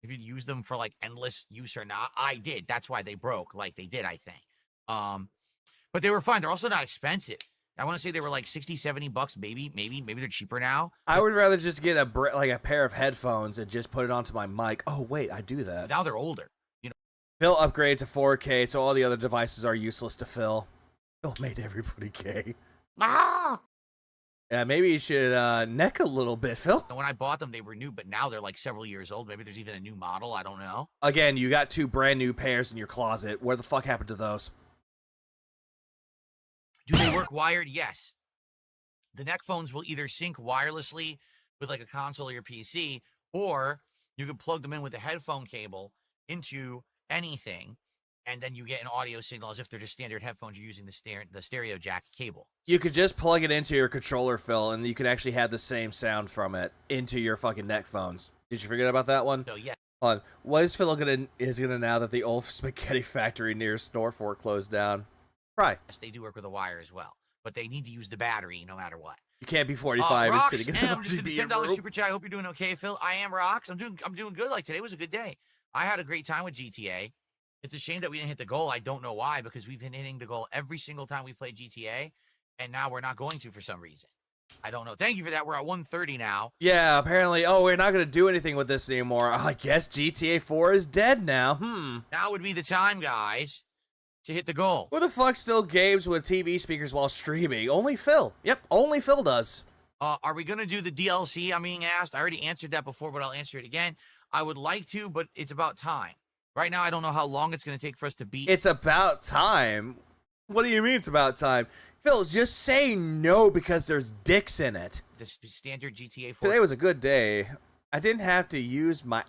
If you'd use them for like endless use or not. I did. That's why they broke like they did, I think. But they were fine. They're also not expensive. I want to say they were like 60, 70 bucks, maybe they're cheaper now. I would rather just get a pair of headphones and just put it onto my mic. Oh, wait, I do that. Now they're older. You know. Phil upgraded to 4K, so all the other devices are useless to Phil. Phil made everybody gay. Ah! Yeah, maybe you should neck a little bit, Phil. When I bought them, they were new, but now they're like several years old. Maybe there's even a new model. I don't know. Again, you got two brand new pairs in your closet. Where the fuck happened to those? Do they work wired? Yes. The neck phones will either sync wirelessly with like a console or your PC, or you can plug them in with a headphone cable into anything, and then you get an audio signal as if they're just standard headphones. You're using the stereo jack cable. You could just plug it into your controller, Phil, and you could actually have the same sound from it into your fucking neck phones. Did you forget about that one? So, yeah. Hold on. What is Phil gonna now that the old spaghetti factory near Snorfort closed down? Right. Yes, they do work with a wire as well, but they need to use the battery no matter what. You can't be 45 and sitting in the just did the $10 super chat. I hope you're doing okay, Phil. I am Rocks. I'm doing good. Like today was a good day. I had a great time with GTA. It's a shame that we didn't hit the goal. I don't know why, because we've been hitting the goal every single time we play GTA, and now we're not going to for some reason. I don't know. Thank you for that. We're at 130 now. Yeah, apparently. Oh, we're not going to do anything with this anymore. I guess GTA 4 is dead now. Now would be the time, guys, to hit the goal. Who the fuck still games with TV speakers while streaming? Only Phil. Yep, only Phil does. Are we going to do the DLC? I'm being asked. I already answered that before, but I'll answer it again. I would like to, but it's about time. Right now, I don't know how long it's going to take for us to beat. It's about time. What do you mean it's about time? Phil, just say no because there's dicks in it. The standard GTA 4 Today was a good day. I didn't have to use my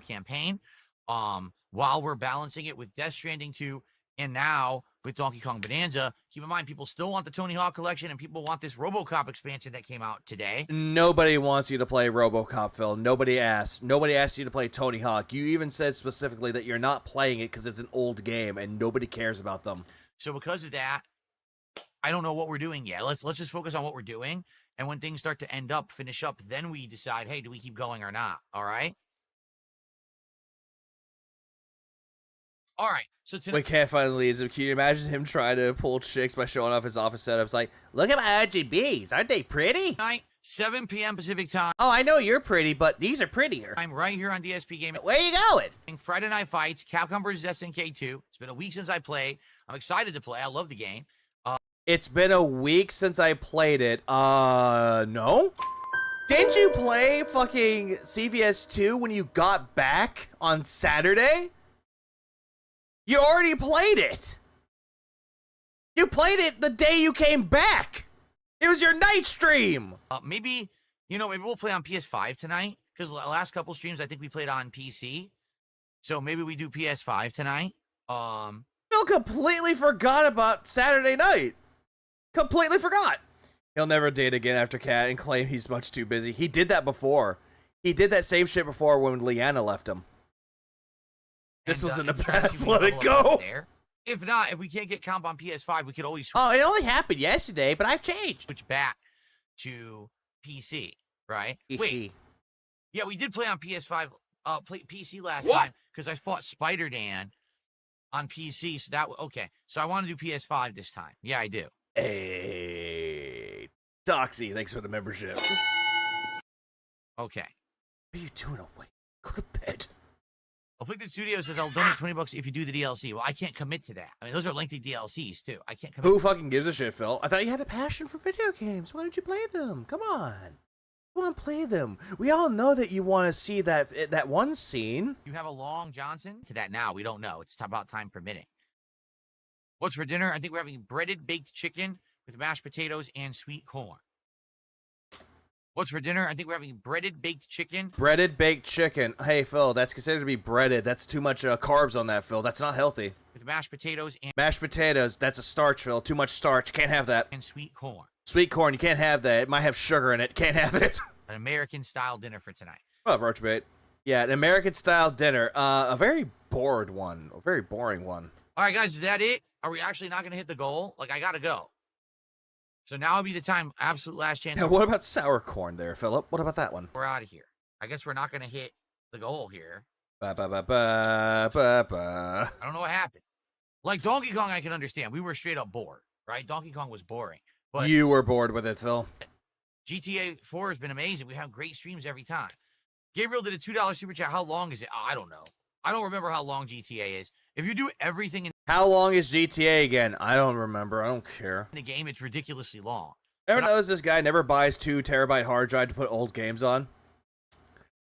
campaign. While we're balancing it with Death Stranding 2 and now with Donkey Kong Bonanza, keep in mind people still want the Tony Hawk collection and people want this RoboCop expansion that came out today. Nobody wants you to play RoboCop, Phil. Nobody asked. Nobody asked you to play Tony Hawk. You even said specifically that you're not playing it because it's an old game and nobody cares about them. So because of that, I don't know what we're doing yet. Let's just focus on what we're doing. And when things start to finish up, then we decide, hey, do we keep going or not? All right? All right. So tonight, we can't find Lisa. Can you imagine him trying to pull chicks by showing off his office setups? Like, look at my RGBs. Aren't they pretty? tonight, 7 p.m. Pacific time. Oh, I know you're pretty, but these are prettier. I'm right here on DSP Gaming. Where you going? Friday Night Fights, Capcom vs. SNK 2. It's been a week since I played. I'm excited to play. I love the game. It's been a week since I played it. No? Didn't you play fucking CVS 2 when you got back on Saturday? You already played it. You played it the day you came back. It was your night stream. Maybe we'll play on PS5 tonight. Because the last couple streams, I think we played on PC. So maybe we do PS5 tonight. Phil completely forgot about Saturday night. Completely forgot. He'll never date again after Cat and claim he's much too busy. He did that before. He did that same shit before when Leanna left him. This was in the past. Let it go. If not, if we can't get comp on PS5, we could always switch. Oh, it only happened yesterday, but I've changed. Switch back to PC, right? Wait. Yeah, we did play on PS5, play PC last time because I fought Spider-Dan on PC. So that okay. So I want to do PS5 this time. Yeah, I do. Hey, Doxy, thanks for the membership. Okay. What are you doing away? Go to bed. Afflicted Studio says I'll donate $20 if you do the DLC. Well, I can't commit to that. I mean, those are lengthy DLCs too. I can't commit. Who fucking gives a shit, Phil? I thought you had a passion for video games. Why don't you play them? Come on. Come on, play them. We all know that you want to see that one scene. You have a Long Johnson? To that now, we don't know. It's about time permitting. What's for dinner? I think we're having breaded baked chicken with mashed potatoes and sweet corn. What's for dinner? I think we're having breaded baked chicken. Breaded baked chicken. Hey, Phil, that's considered to be breaded. That's too much carbs on that, Phil. That's not healthy. With mashed potatoes and... Mashed potatoes, that's a starch, Phil. Too much starch. Can't have that. And sweet corn. Sweet corn, you can't have that. It might have sugar in it. Can't have it. An American-style dinner for tonight. Oh, Roachbait. Yeah, an American-style dinner. A very bored one. A very boring one. All right, guys, is that it? Are we actually not going to hit the goal? Like, I got to go. So now would be the time, absolute last chance. Yeah, what about sour corn there, Philip? What about that one? We're out of here. I guess we're not going to hit the goal here. Ba, ba, ba, ba, ba, ba. I don't know what happened. Like Donkey Kong, I can understand. We were straight up bored, right? Donkey Kong was boring. But you were bored with it, Phil. GTA 4 has been amazing. We have great streams every time. Gabriel did a $2 super chat. How long is it? Oh, I don't know. I don't remember how long GTA is. If you do everything in how long is GTA again? I don't remember. I don't care. the game, it's ridiculously long. Ever notice this guy never buys 2 terabyte hard drive to put old games on?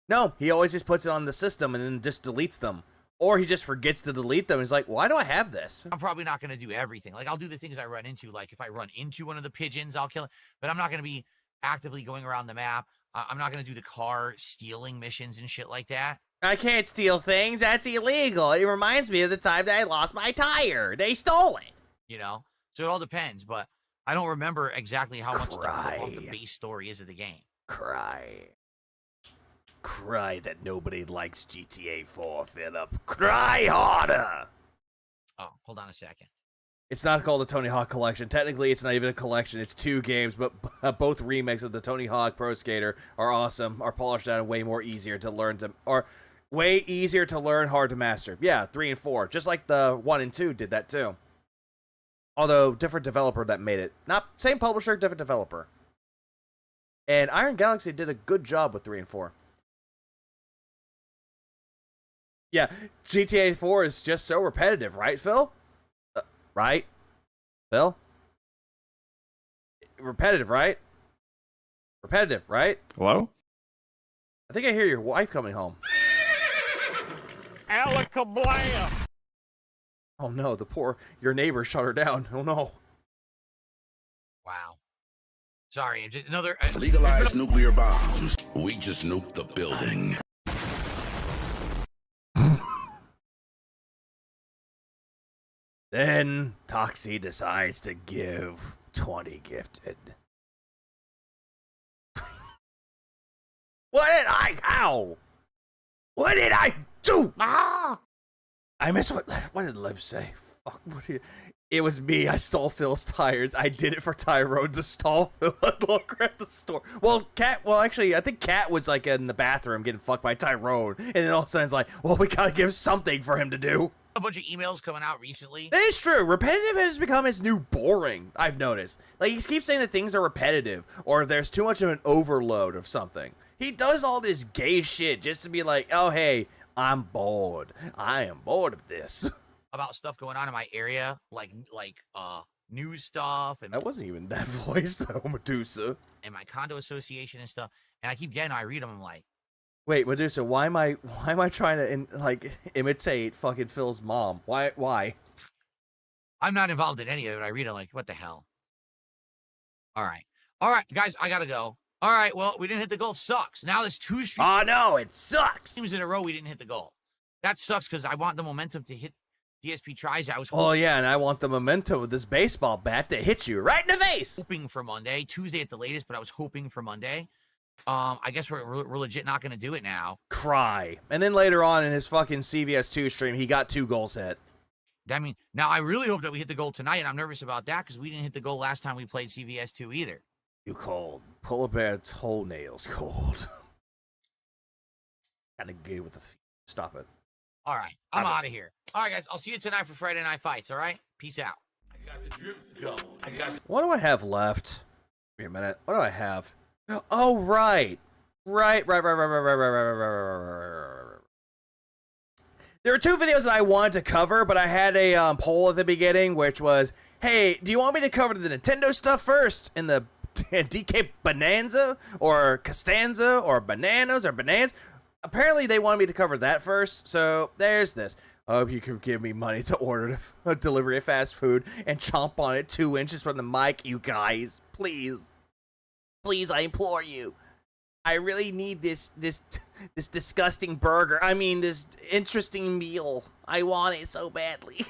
No, he always just puts it on the system and then just deletes them. Or he just forgets to delete them. He's like, why do I have this? I'm probably not going to do everything. Like, I'll do the things I run into. Like, if I run into one of the pigeons, I'll kill it. But I'm not going to be actively going around the map. I'm not going to do the car stealing missions and shit like that. I can't steal things. That's illegal. It reminds me of the time that I lost my tire. They stole it. You know? So it all depends. But I don't remember exactly how much the base story is of the game. Cry that nobody likes GTA 4, Philip. Cry harder! Oh, hold on a second. It's not called a Tony Hawk collection. Technically, it's not even a collection. It's 2 games, but both remakes of the Tony Hawk Pro Skater are awesome, are polished down and way more easier to learn way easier to learn, hard to master. Yeah, 3 and 4. Just like the 1 and 2 did that too. Although, different developer that made it. Not same publisher, different developer. And Iron Galaxy did a good job with 3 and 4. Yeah, GTA 4 is just so repetitive, right, Phil? Right? Phil? Repetitive, right? Repetitive, right? Hello? I think I hear your wife coming home. Alakablam! Oh no, your neighbor shut her down. Oh no. Wow. Sorry, just another... Legalize nuclear bombs. We just nuked the building. Then Toxie decides to give 20 gifted. How? What did I do? I miss what did Liv say? Fuck, it was me. I stole Phil's tires. I did it for Tyrone to stall Phil at the store. Well, actually, I think Kat was like in the bathroom getting fucked by Tyrone. And then all of a sudden it's like, well, we gotta give something for him to do. A bunch of emails coming out recently. That is true. Repetitive has become his new boring, I've noticed. Like, he keeps saying that things are repetitive, or there's too much of an overload of something. He does all this gay shit just to be like, oh, hey, I'm bored. I am bored of this. About stuff going on in my area, like news stuff. And that wasn't even that voice, though, Medusa. And my condo association and stuff. And I keep getting, I read them, I'm like, wait, Medusa, why am I trying to imitate fucking Phil's mom? Why? I'm not involved in any of it. I read it like, what the hell? All right, guys, I gotta go. All right, well, we didn't hit the goal. Sucks. Now there's 2 streams. Oh no, it sucks. In a row, we didn't hit the goal. That sucks because I want the momentum to hit. DSP tries. Oh yeah, and I want the momentum of this baseball bat to hit you right in the face. Hoping for Monday, Tuesday at the latest, but I was hoping for Monday. I guess we're legit not going to do it now. Cry. And then later on in his fucking CVS2 stream, he got 2 goals hit. I mean, now I really hope that we hit the goal tonight, and I'm nervous about that because we didn't hit the goal last time we played CVS2 either. You cold. Polar bear toenails cold. Kind of gay with the feet. Stop it. All right, I'm out of here. All right, guys, I'll see you tonight for Friday Night Fights, all right? Peace out. I got the drip. Go. I got the... What do I have left? Wait a minute. What do I have? Oh, right. Right. There were 2 videos that I wanted to cover, but I had a poll at the beginning, which was, hey, do you want me to cover the Nintendo stuff first in the DK Bonanza or Costanza or Bananas or Bananas? Apparently, they wanted me to cover that first, so there's this. I hope you can give me money to order a delivery of fast food and chomp on it 2 inches from the mic, you guys. Please. Please, I implore you. I really need this disgusting burger. I mean, this interesting meal. I want it so badly.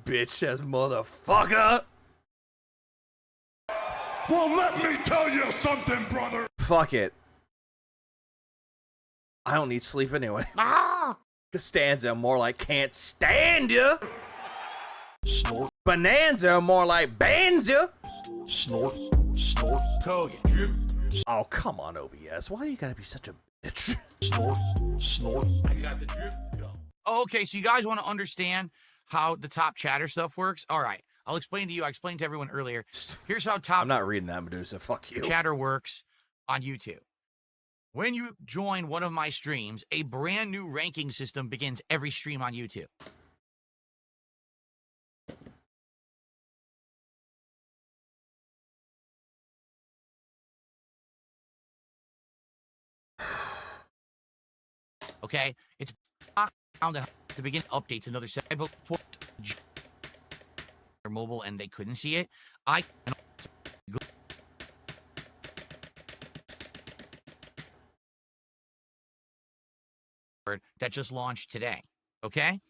Bitch ass motherfucker. Well, let me tell you something, brother. Fuck it. I don't need sleep anyway. Costanza, more like can't stand ya. Snort. Bonanza, more like banza. Snort. Snort. Code. Drip. Oh, come on, OBS. Why you gotta be such a bitch? Snort. Snort. I got the drip. Go. Okay, so you guys want to understand how the top chatter stuff works? All right, I'll explain to you. I explained to everyone earlier. Here's how top... I'm not reading that, Medusa. Fuck you. ...chatter works on YouTube. When you join one of my streams, a brand new ranking system begins every stream on YouTube. Okay, it's found to begin updates. Another cyber report mobile, and they couldn't see it. That just launched today. Okay,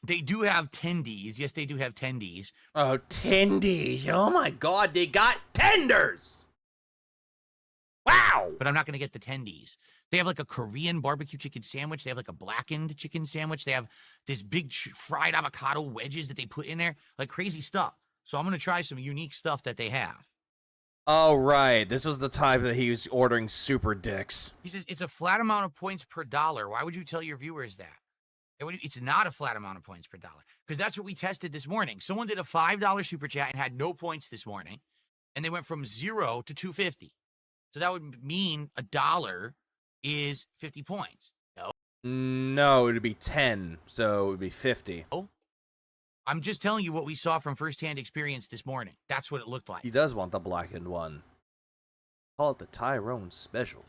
they do have tendies. Yes, they do have tendies. Oh, tendies! Oh my God, they got tenders! Wow! But I'm not going to get the tendies. They have like a Korean barbecue chicken sandwich. They have like a blackened chicken sandwich. They have this big fried avocado wedges that they put in there. Like crazy stuff. So I'm going to try some unique stuff that they have. Oh, right. This was the time that he was ordering super dicks. He says it's a flat amount of points per dollar. Why would you tell your viewers that? It's not a flat amount of points per dollar. Because that's what we tested this morning. Someone did a $5 super chat and had no points this morning. And they went from 0 to 250. So that would mean $1 is 50 points. No. No, it would be 10, so it would be 50. Oh. I'm just telling you what we saw from firsthand experience this morning. That's what it looked like. He does want the blackened one. Call it the Tyrone Special.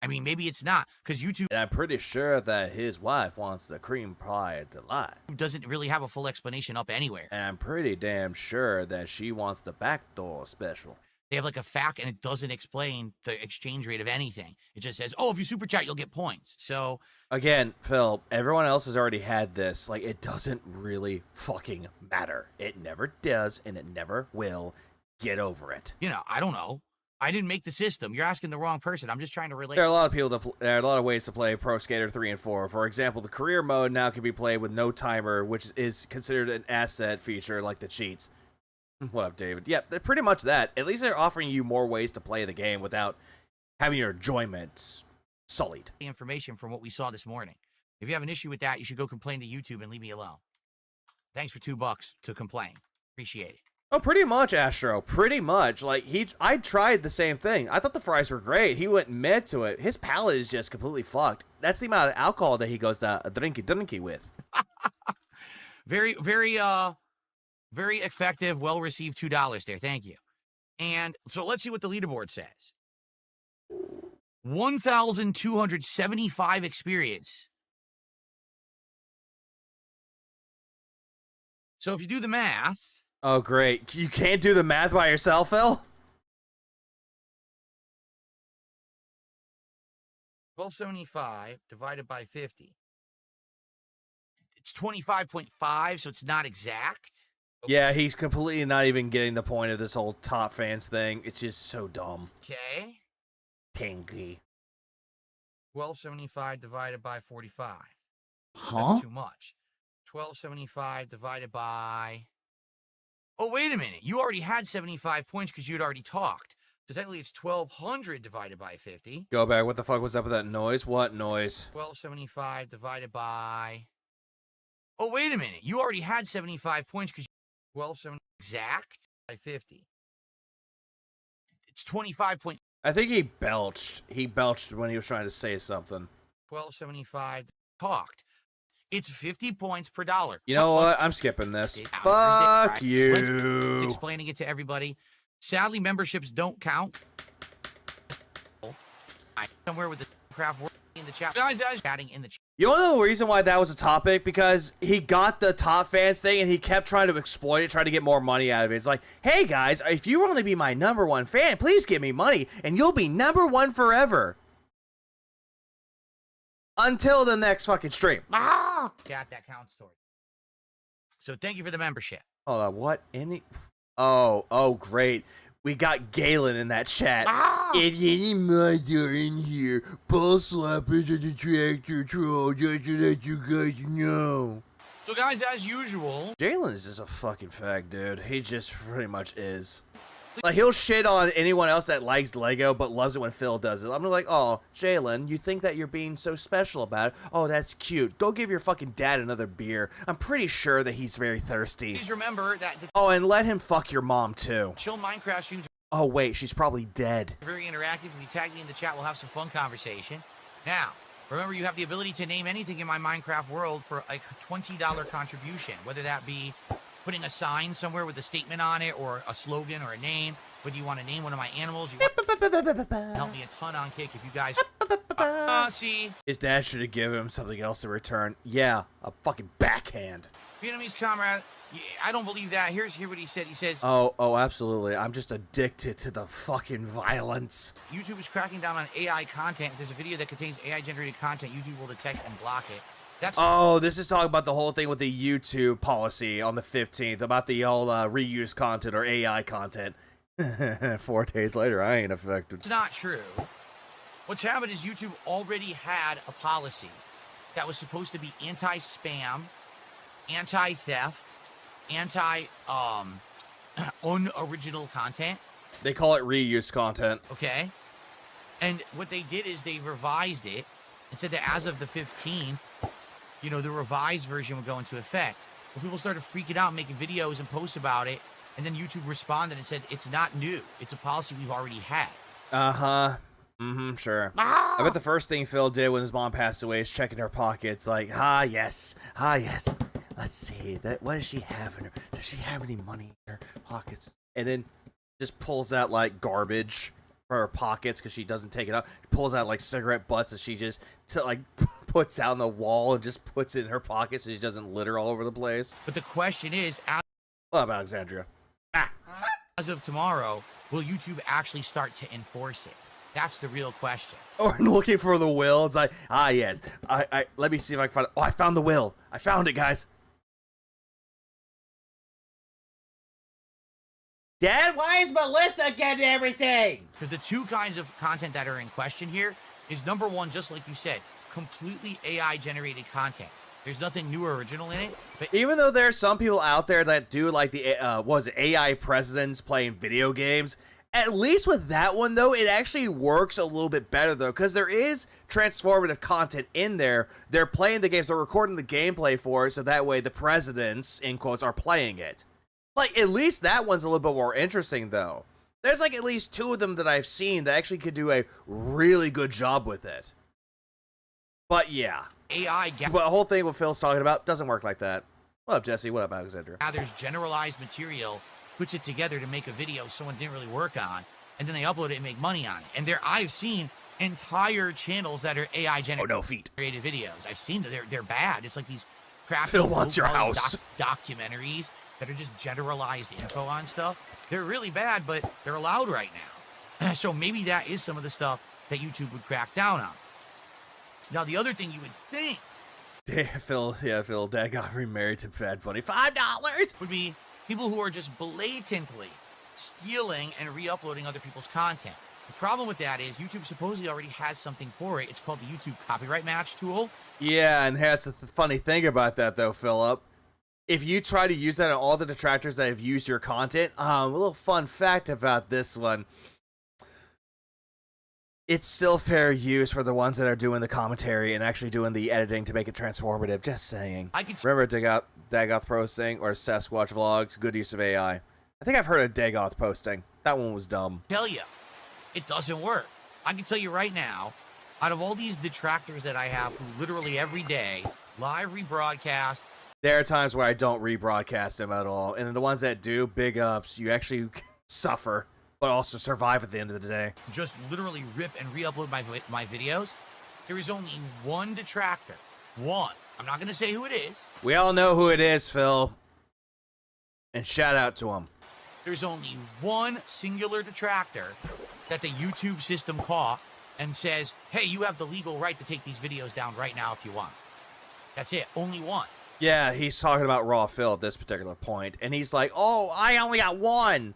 I mean, maybe it's not, because YouTube And I'm pretty sure that his wife wants the cream pie delight. doesn't really have a full explanation up anywhere. And I'm pretty damn sure that she wants the backdoor special. They have like a fact, and it doesn't explain the exchange rate of anything. It just says, oh, if you super chat, you'll get points. So Again, Phil, everyone else has already had this. Like, it doesn't really fucking matter. It never does, and it never will. Get over it. you know, I don't know. I didn't make the system. You're asking the wrong person. I'm just trying to relate. There are a lot of people there are a lot of ways to play Pro Skater 3 and 4. For example, the career mode now can be played with no timer, which is considered an asset feature like the cheats. What up, David? Yeah, they're pretty much that. At least they're offering you more ways to play the game without having your enjoyment sullied. The information from what we saw this morning. If you have an issue with that, you should go complain to YouTube and leave me alone. Thanks for $2 to complain. Appreciate it. Oh, pretty much, Astro. Pretty much. Like, I tried the same thing. I thought the fries were great. He went mad to it. His palate is just completely fucked. That's the amount of alcohol that he goes to drinky with. Very, very, very effective, well-received $2 there. Thank you. And so let's see what the leaderboard says. 1,275 experience. So if you do the math. Oh, great. You can't do the math by yourself, Phil? 1275 divided by 50. It's 25.5, so it's not exact. Okay. Yeah, he's completely not even getting the point of this whole top fans thing. It's just so dumb. Okay. Tanky. 1275 divided by 45. Huh? That's too much. 1275 divided by... Oh, wait a minute. You already had 75 points because you had already talked. So technically it's 1,200 divided by 50. Go back. What the fuck was up with that noise? What noise? 1275 divided by... Oh, wait a minute. You already had 75 points because 1270 exact by 50. It's 25 point... I think he belched. He belched when he was trying to say something. 1275 talked. It's 50 points per dollar. You know what? I'm skipping this. Fuck you. It's explaining it to everybody. Sadly, memberships don't count. Somewhere with the craft word in the chat. Guys, chatting in the chat. You know the reason why that was a topic? Because he got the top fans thing and he kept trying to exploit it, trying to get more money out of it. It's like, hey guys, if you want to be my #1 fan, please give me money and you'll be #1 forever. Until the next fucking stream. Chat, that counts towards. So thank you for the membership. Hold on, what? Oh, great. We got Galen in that chat. If any mods are in here, ball slappers are the tractor troll, just to let you guys know. So guys, as usual, Jalen is just a fucking fag, dude. He just pretty much is. Like, he'll shit on anyone else that likes Lego, but loves it when Phil does it. I'm like, oh, Jalen, you think that you're being so special about it? Oh, that's cute. Go give your fucking dad another beer. I'm pretty sure that he's very thirsty. please remember that Oh, and let him fuck your mom, too. Chill Minecraft streams Oh, wait, she's probably dead. are very interactive. If you tag me in the chat, we'll have some fun conversation. Now, remember, you have the ability to name anything in my Minecraft world for a $20 contribution, whether that be putting a sign somewhere with a statement on it or a slogan or a name. Whether you want to name one of my animals, you help me a ton on Kick if you guys see. His dad should have given him something else in return. Yeah, a fucking backhand. Vietnamese comrade, yeah, I don't believe that. Hear what he said. He says, Oh, absolutely. I'm just addicted to the fucking violence. YouTube is cracking down on AI content. If there's a video that contains AI-generated content, YouTube will detect and block it. That's Oh, this is talking about the whole thing with the YouTube policy on the 15th, about the whole reuse content or AI content. 4 days later, I ain't affected. It's not true. What's happened is YouTube already had a policy that was supposed to be anti-spam, anti-theft, unoriginal content. They call it reuse content. Okay. And what they did is they revised it and said that as of the 15th, you know, the revised version would go into effect. Well, people started freaking out, making videos and posts about it. And then YouTube responded and said, it's not new. It's a policy we've already had. Uh-huh. Mm-hmm, sure. I bet the first thing Phil did when his mom passed away is checking her pockets like, yes. Let's see. What does she have in her? Does she have any money in her pockets? And then just pulls out, like, garbage. her pockets because she doesn't take it out. She pulls out like cigarette butts that she just like puts out on the wall and just puts it in her pocket so she doesn't litter all over the place. But the question is, what up, Alexandria? As of tomorrow, will YouTube actually start to enforce it? That's the real question. Or looking for the will. It's like, yes. I let me see if I can find it. Oh, I found the will. I found it, guys. Dad, why is Melissa getting everything? Because the two kinds of content that are in question here is, number one, just like you said, completely AI-generated content. There's nothing new or original in it. But even though there are some people out there that do like the AI presidents playing video games, at least with that one though, it actually works a little bit better though, because there is transformative content in there. They're playing the games, they're recording the gameplay for it, so that way the presidents, in quotes, are playing it. Like, at least that one's a little bit more interesting, though. There's, like, at least 2 of them that I've seen that actually could do a really good job with it. But, yeah. But the whole thing what Phil's talking about doesn't work like that. What up, Jesse? What up, Alexandra? There's generalized material, puts it together to make a video someone didn't really work on, and then they upload it and make money on it. And I've seen entire channels that are AI-generated videos. I've seen that they're bad. It's like these crappy Phil wants your house. Documentaries that are just generalized info on stuff. They're really bad, but they're allowed right now. So maybe that is some of the stuff that YouTube would crack down on. Now, the other thing you would think... Phil, Dad got remarried to Bad Bunny. $5! Would be people who are just blatantly stealing and re-uploading other people's content. The problem with that is YouTube supposedly already has something for it. It's called the YouTube Copyright Match tool. Yeah, and that's the funny thing about that, though, Philip. If you try to use that on all the detractors that have used your content, a little fun fact about this one. It's still fair use for the ones that are doing the commentary and actually doing the editing to make it transformative. Just saying. Remember Dagoth posting or Sasquatch Vlogs? Good use of AI. I think I've heard of Dagoth posting. That one was dumb. Tell you, it doesn't work. I can tell you right now, out of all these detractors that I have who literally every day live rebroadcast, there are times where I don't rebroadcast them at all. And the ones that do, big ups. You actually suffer, but also survive at the end of the day. Just literally rip and re-upload my videos. There is only one detractor. One. I'm not going to say who it is. We all know who it is, Phil. And shout out to him. There's only one singular detractor that the YouTube system caught and says, hey, you have the legal right to take these videos down right now if you want. That's it. Only one. Yeah, he's talking about Raw Phil at this particular point, and he's like, oh, I only got one.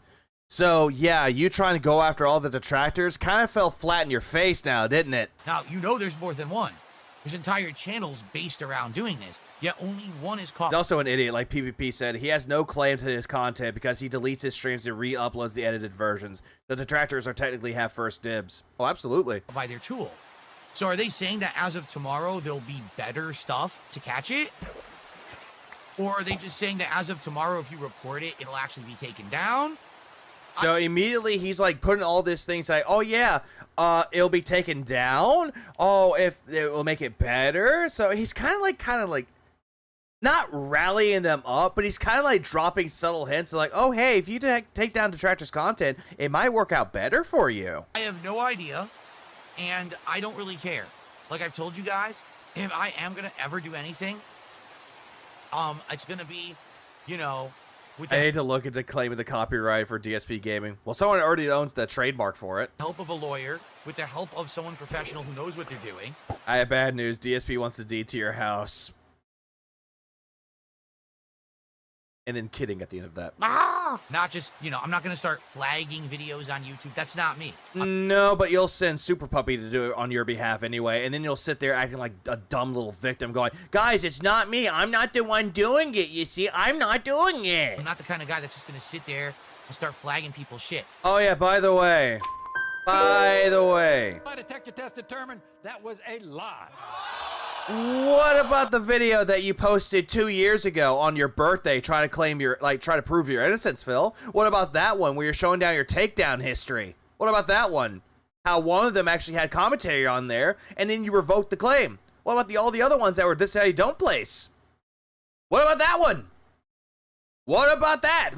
So, yeah, you trying to go after all the detractors kind of fell flat in your face now, didn't it? Now, you know there's more than one. There's entire channels based around doing this, yet only one is caught. He's also an idiot, like PvP said. He has no claim to his content because he deletes his streams and re-uploads the edited versions. The detractors are technically have first dibs. Oh, absolutely. By their tool. So are they saying that as of tomorrow, there'll be better stuff to catch it? Or are they just saying that as of tomorrow, if you report it, it'll actually be taken down? So immediately he's like putting all these things like, oh yeah, it'll be taken down. Oh, if it will make it better. So he's kind of like not rallying them up, but he's kind of like dropping subtle hints like, oh, hey, if you take down detractors content, it might work out better for you. I have no idea, and I don't really care. Like I've told you guys, if I am going to ever do anything, it's going to be, you know, with I need to look into claiming the copyright for DSP gaming. Well, someone already owns the trademark for it. Help of a lawyer, with the help of someone professional who knows what they're doing. I have bad news. DSP wants the deed to your house. And then kidding at the end of that. Not just, you know, I'm not going to start flagging videos on YouTube. That's not me. No, but you'll send Super Puppy to do it on your behalf anyway, and then you'll sit there acting like a dumb little victim going, guys, it's not me. I'm not the one doing it, you see? I'm not doing it. I'm not the kind of guy that's just going to sit there and start flagging people's shit. Oh, yeah, by the way. My detector test determined that was a lie. What about the video that you posted 2 years ago on your birthday trying to claim your, try to prove your innocence, Phil? What about that one where you're showing down your takedown history? What about that one? How one of them actually had commentary on there, and then you revoked the claim. What about all the other ones that were this how you don't place? What about that one? What about that,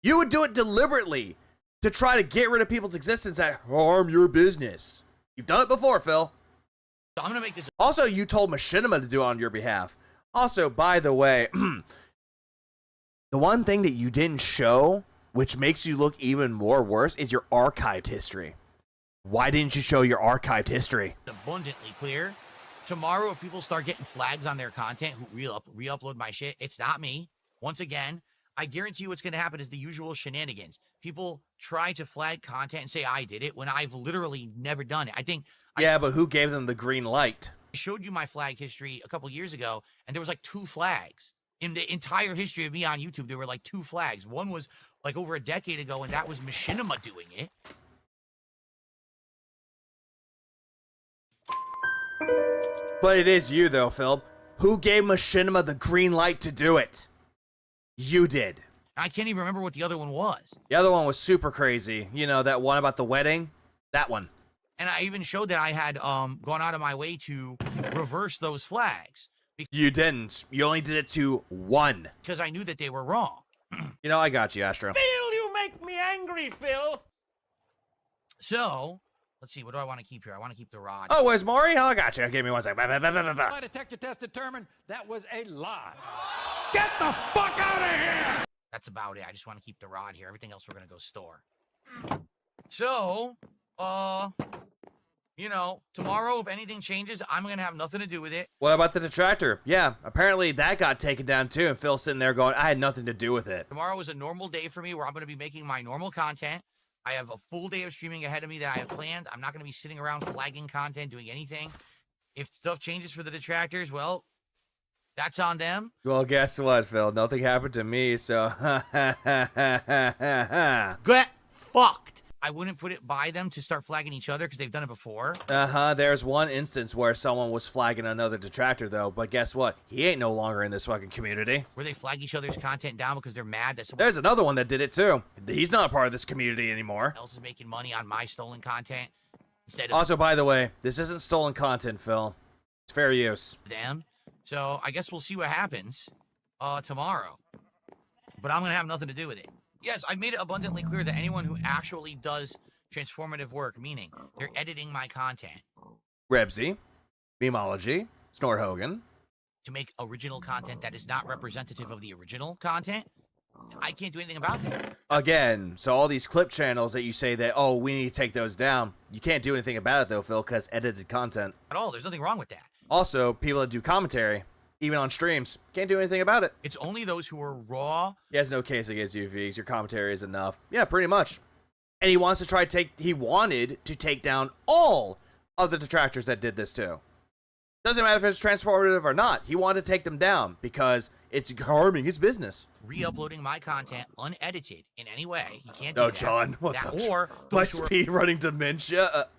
You would do it deliberately. to try to get rid of people's existence that harm your business. You've done it before, Phil. So I'm gonna make this. Also, you told Machinima to do it on your behalf. Also, by the way, the one thing that you didn't show, which makes you look even more worse, is your archived history. Why didn't you show your archived history? Abundantly clear. Tomorrow, if people start getting flags on their content who re-upload my shit, it's not me. Once again, I guarantee you what's going to happen is the usual shenanigans. People try to flag content and say I did it when I've literally never done it. I think... Yeah, but who gave them the green light? I showed you my flag history a couple years ago, and there was like 2 flags. In the entire history of me on YouTube, there were like 2 flags. One was like over a decade ago, and that was Machinima doing it. But it is you, though, Phil. Who gave Machinima the green light to do it? You did. I can't even remember what the other one was. The other one was super crazy. You know, that one about the wedding? That one. And I even showed that I had gone out of my way to reverse those flags. You didn't. You only did it to 1. Because I knew that they were wrong. You know, I got you, Astro. Phil, you make me angry, Phil. So, let's see. What do I want to keep here? I want to keep the rod. Oh, where's Maury? Oh, I got you. Give me 1 second. My detector test determined that was a lie. Get the fuck out of here! That's about it. I just want to keep the rod here. Everything else we're going to go store. So, you know, tomorrow, if anything changes, I'm going to have nothing to do with it. What about the detractor? Yeah, apparently that got taken down too, and Phil's sitting there going, I had nothing to do with it. Tomorrow is a normal day for me where I'm going to be making my normal content. I have a full day of streaming ahead of me that I have planned. I'm not going to be sitting around flagging content, doing anything. If stuff changes for the detractors, well, that's on them. Well, guess what, Phil? Nothing happened to me, so... Get fucked. I wouldn't put it by them to start flagging each other because they've done it before. There's one instance where someone was flagging another detractor, though, but guess what? He ain't no longer in this fucking community. Where they flag each other's content down because they're mad that someone... There's another one that did it, too. He's not a part of this community anymore. ...else is making money on my stolen content instead of... Also, by the way, this isn't stolen content, Phil. It's fair use. ...them. So, I guess we'll see what happens tomorrow. But I'm going to have nothing to do with it. Yes, I've made it abundantly clear that anyone who actually does transformative work, meaning they're editing my content. Rebsy, Memology, Snort Hogan. To make original content that is not representative of the original content, I can't do anything about that. Again, so all these clip channels that you say that, oh, we need to take those down. You can't do anything about it, though, Phil, because edited content. At all, there's nothing wrong with that. Also, people that do commentary, even on streams, can't do anything about it. It's only those who are raw. He has no case against UVs. Your commentary is enough. Yeah, pretty much. And he wants to try to he wanted to take down all of the detractors that did this too. Doesn't matter if it's transformative or not. He wanted to take them down because it's harming his business. Re-uploading my content unedited in any way. You can't do that. that. John, what's up? Or my speed running dementia.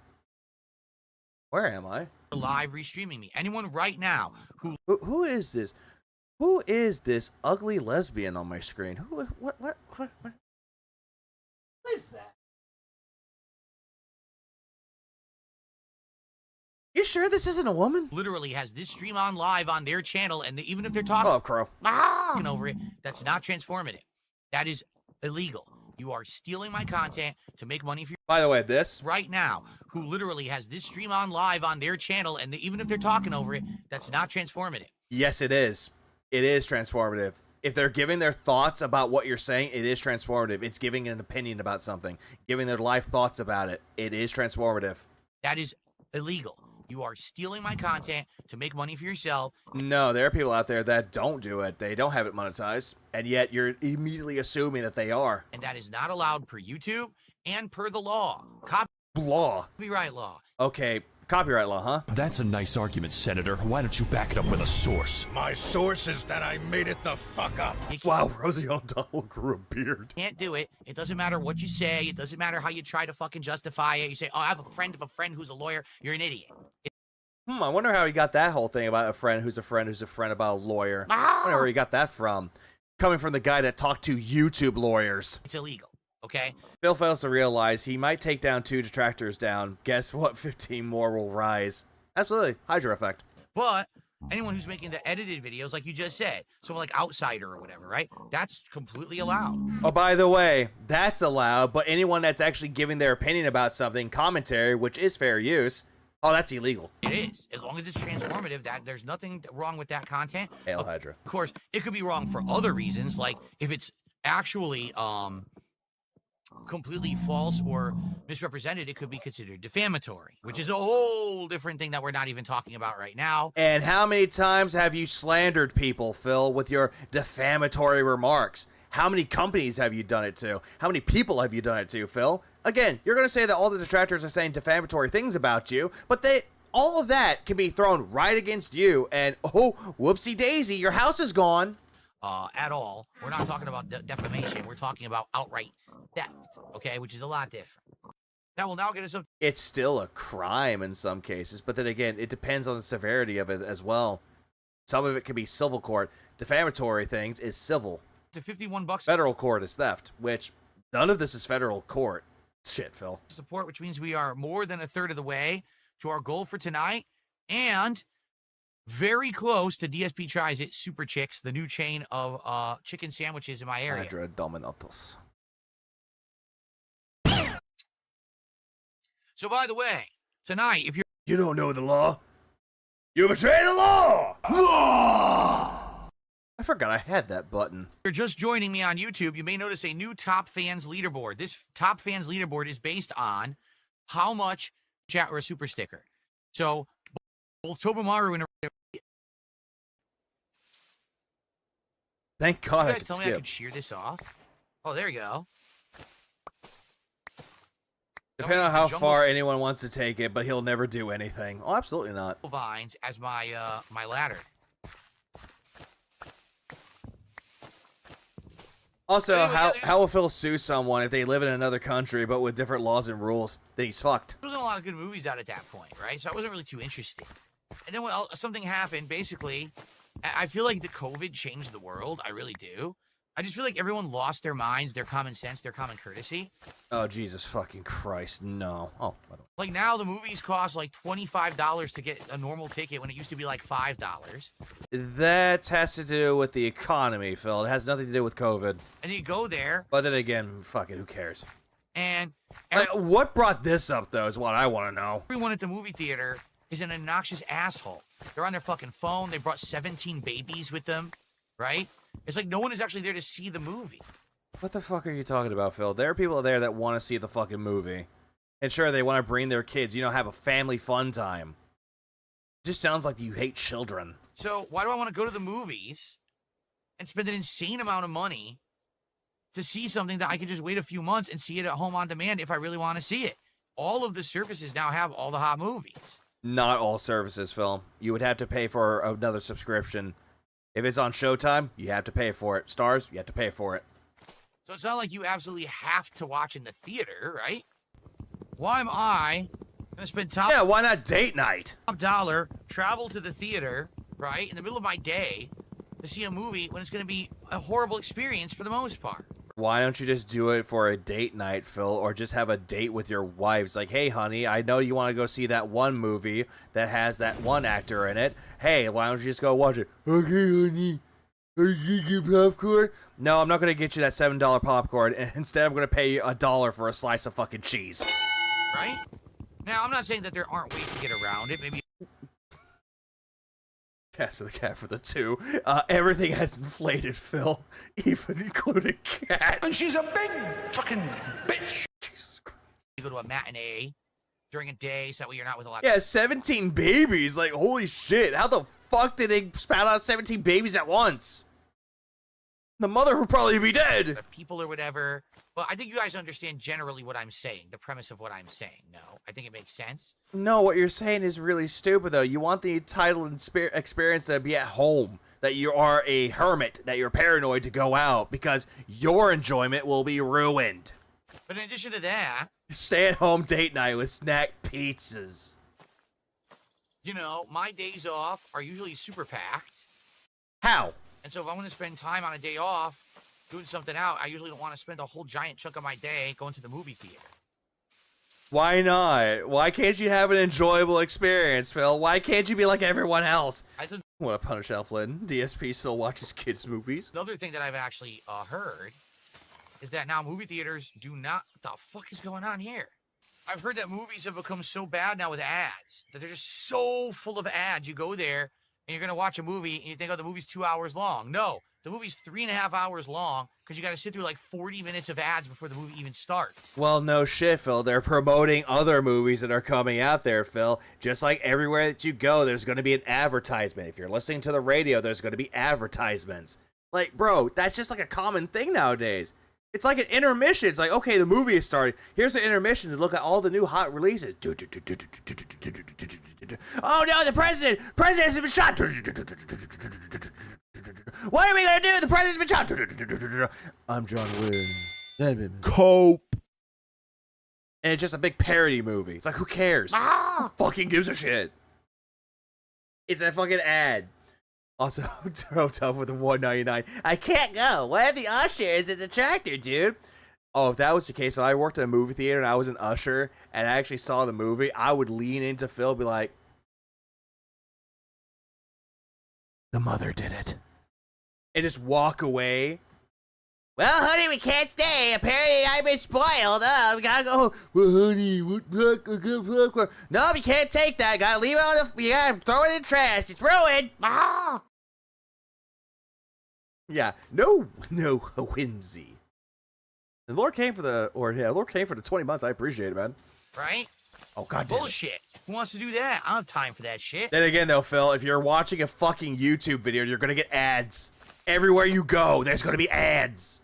Where am I? Live restreaming me. Anyone right now who is this? Who is this ugly lesbian on my screen? What is that? You sure this isn't a woman? Literally has this stream on live on their channel, and even if they're talking Crow over it, that's not transformative. That is illegal. You are stealing my content to make money for you. By the way, this right now, who literally has this stream on live on their channel, and even if they're talking over it, that's not transformative. Yes, it is. It is transformative. If they're giving their thoughts about what you're saying, it is transformative. It's giving an opinion about something, giving their life thoughts about it. It is transformative. That is illegal. You are stealing my content to make money for yourself. No, there are people out there that don't do it. They don't have it monetized, and yet you're immediately assuming that they are. And that is not allowed per YouTube and per the law. Copyright law. Okay, copyright law, huh? That's a nice argument, Senator. Why don't you back it up with a source? My source is that I made it the fuck up. Wow, Rosie O'Donnell grew a beard. Can't do it. It doesn't matter what you say. It doesn't matter how you try to fucking justify it. You say, oh, I have a friend of a friend who's a lawyer. You're an idiot. I wonder how he got that whole thing about a friend who's a friend who's a friend about a lawyer. I wonder where he got that from. Coming from the guy that talked to YouTube lawyers. It's illegal, okay? Phil fails to realize he might take down 2 detractors down. Guess what? 15 more will rise. Absolutely. Hydra effect. But Anyone who's making the edited videos, like you just said, someone like Outsider or whatever, right? That's completely allowed. Oh, by the way, that's allowed, but anyone that's actually giving their opinion about something, commentary, which is fair use, oh, that's illegal. It is. As long as it's transformative, that there's nothing wrong with that content. Hail Hydra. Of course, it could be wrong for other reasons, like if it's actually completely false or misrepresented, it could be considered defamatory, which is a whole different thing that we're not even talking about right now. And how many times have you slandered people, Phil, with your defamatory remarks? How many companies have you done it to? How many people have you done it to, Phil? Again, you're going to say that all the detractors are saying defamatory things about you, but all of that can be thrown right against you, and oh, whoopsie daisy, your house is gone. At all. We're not talking about defamation. We're talking about outright theft, okay, which is a lot different. That will now get us up. It's still a crime in some cases, but then again, it depends on the severity of it as well. Some of it can be civil court. Defamatory things is civil. To $51. Federal court is theft, which none of this is federal court. Shit, Phil. Support, which means we are more than a third of the way to our goal for tonight, and very close to DSP Tries It Super Chicks, the new chain of chicken sandwiches in my area. Hydra Dominatus. So, by the way, tonight, if you don't know the law, you betray the law! I forgot I had that button. You're just joining me on YouTube, you may notice a new Top Fans leaderboard. This Top Fans leaderboard is based on how much chat or a super sticker. So, both Tobomaru and thank God you guys tell me I could shear this off. Oh, there you go. Depending on how far anyone wants to take it, but he'll never do anything. Oh, absolutely not. Vines as my my ladder. Also, anyway, how will Phil sue someone if they live in another country but with different laws and rules? Then he's fucked. There wasn't a lot of good movies out at that point, right? So I wasn't really too interested. And then when something happened, basically, I feel like the COVID changed the world. I really do. I just feel like everyone lost their minds, their common sense, their common courtesy. Oh, Jesus fucking Christ, no. Oh, by the way. Like now the movies cost like $25 to get a normal ticket when it used to be like $5. That has to do with the economy, Phil. It has nothing to do with COVID. And you go there. But then again, fuck it, who cares? And what brought this up, though, is what I want to know. Everyone at the movie theater is an obnoxious asshole. They're on their fucking phone. They brought 17 babies with them, right? It's like no one is actually there to see the movie. What the fuck are you talking about, Phil? There are people there that want to see the fucking movie. And sure, they want to bring their kids, have a family fun time. It just sounds like you hate children. So why do I want to go to the movies and spend an insane amount of money to see something that I can just wait a few months and see it at home on demand if I really want to see it? All of the services now have all the hot movies. Not all services, Phil. You would have to pay for another subscription. If it's on Showtime, you have to pay for it. Stars, you have to pay for it. So it's not like you absolutely have to watch in the theater, right? Why am I going to spend top... Yeah, why not date night? Top dollar, travel to the theater, right, in the middle of my day to see a movie when it's going to be a horrible experience for the most part? Why don't you just do it for a date night, Phil, or just have a date with your wife? It's like, hey, honey, I know you want to go see that one movie that has that one actor in it. Hey, why don't you just go watch it? Okay, honey. Are you get popcorn? No, I'm not going to get you that $7 popcorn. Instead, I'm going to pay you $1 for a slice of fucking cheese. Right? Now, I'm not saying that there aren't ways to get around it. Maybe... Casper the Cat for the 2. Everything has inflated, Phil. Even including Cat. And she's a big fucking bitch. Jesus Christ. You go to a matinee during a day, so that way you're not with a lot of... Yeah, 17 babies. Like, holy shit. How the fuck did they spout out 17 babies at once? The mother would probably be dead. People or whatever. But I think you guys understand generally what I'm saying, the premise of what I'm saying. No, I think it makes sense. No, what you're saying is really stupid, though. You want the title and experience to be at home, that you are a hermit, that you're paranoid to go out, because your enjoyment will be ruined. But in addition to that... Stay-at-home date night with snack pizzas. You know, my days off are usually super packed. How? And so if I want to spend time on a day off doing something out, I usually don't want to spend a whole giant chunk of my day going to the movie theater. Why not? Why can't you have an enjoyable experience, Phil? Why can't you be like everyone else? Want to punish Elflin? DSP still watches kids' movies. Another thing that I've actually heard is that now movie theaters do not... What the fuck is going on here? I've heard that movies have become so bad now with ads, that they're just so full of ads. You go there, and you're going to watch a movie, and you think, oh, the movie's 2 hours long. No, the movie's 3.5 hours long, because you got to sit through like 40 minutes of ads before the movie even starts. Well, no shit, Phil. They're promoting other movies that are coming out there, Phil. Just like everywhere that you go, there's going to be an advertisement. If you're listening to the radio, there's going to be advertisements. Like, bro, that's just like a common thing nowadays. It's like an intermission. It's like, okay, the movie is starting. Here's an intermission to look at all the new hot releases. Oh no, the president has been shot. What are we gonna do? The president's been shot. I'm John Wynn. Cope. And it's just a big parody movie. It's like, who cares? Who fucking gives a shit? It's a fucking ad. Also, throw tough with the $1.99. I can't go. What if the usher is a detractor, dude? Oh, if that was the case, if I worked at a movie theater and I was an usher and I actually saw the movie, I would lean into Phil and be like, the mother did it. And just walk away. Well, honey, we can't stay. Apparently, I've been spoiled. We gotta go. Well, honey, what? No, you can't take that. Gotta leave it on the. You gotta throw it in the trash. It's ruined. Yeah, no whimsy. And Lord came for the, Lord came for the 20 months. I appreciate it, man. Right? Oh, God damn it. Bullshit. Who wants to do that? I don't have time for that shit. Then again, though, Phil, if you're watching a fucking YouTube video, you're gonna get ads. Everywhere you go, there's gonna be ads.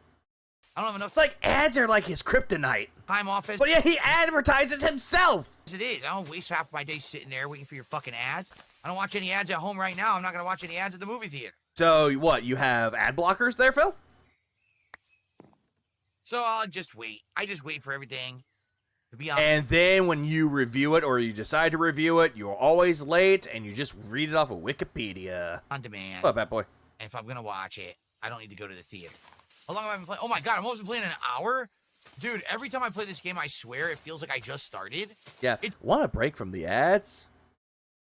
I don't have enough. It's like ads are like his kryptonite. Time off as. But yeah, he advertises himself. As it is. I don't waste half my day sitting there waiting for your fucking ads. I don't watch any ads at home right now. I'm not gonna watch any ads at the movie theater. So what? You have ad blockers there, Phil? So I'll just wait. I just wait for everything to be on. And then when you review it or you decide to review it, you're always late and you just read it off of Wikipedia. On demand. What, bad boy? And if I'm gonna watch it, I don't need to go to the theater. How long have I been playing? Oh my god, I've almost been playing an hour? Dude, every time I play this game, I swear it feels like I just started. Yeah. Want a break from the ads?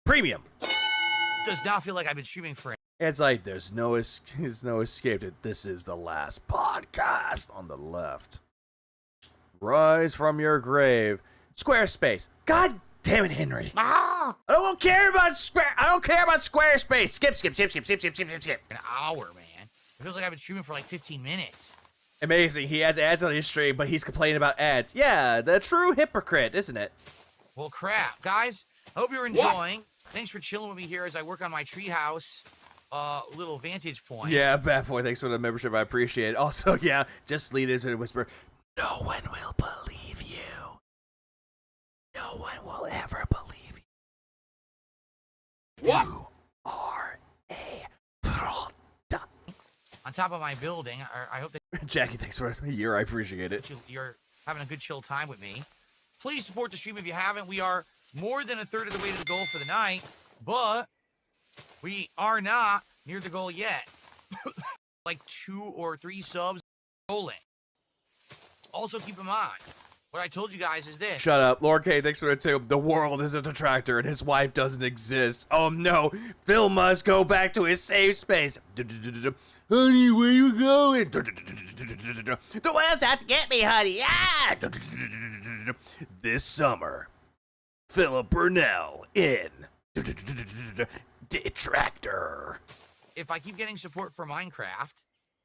Premium. Does not feel like I've been streaming for. It's like there's no escape. This is the last podcast on the left. Rise from your grave. Squarespace. God damn it, Henry. I don't care about Squarespace. Skip. An hour, man. It feels like I've been streaming for like 15 minutes. Amazing. He has ads on his stream, but he's complaining about ads. Yeah, the true hypocrite, isn't it? Well, crap. Guys, I hope you're enjoying. Thanks for chilling with me here as I work on my treehouse little vantage point. Yeah, bad boy. Thanks for the membership. I appreciate it. Also, yeah, just lead into the whisper. No one will believe you. No one will ever believe you. What? You are a fraud. On top of my building, I hope that Jackie, thanks for a year. I appreciate it. you're having a good chill time with me. Please support the stream if you haven't. We are more than a third of the way to the goal for the night, but we are not near the goal yet. Like 2 or 3 subs rolling. Also, keep in mind, what I told you guys is this. Shut up. Lord K, thanks for the tube. The world is a detractor and his wife doesn't exist. Oh no, Phil must go back to his safe space. Honey, where you going? The whales have to get me, honey. Yeah. This summer, Philip Burnell in Detractor. If I keep getting support for Minecraft,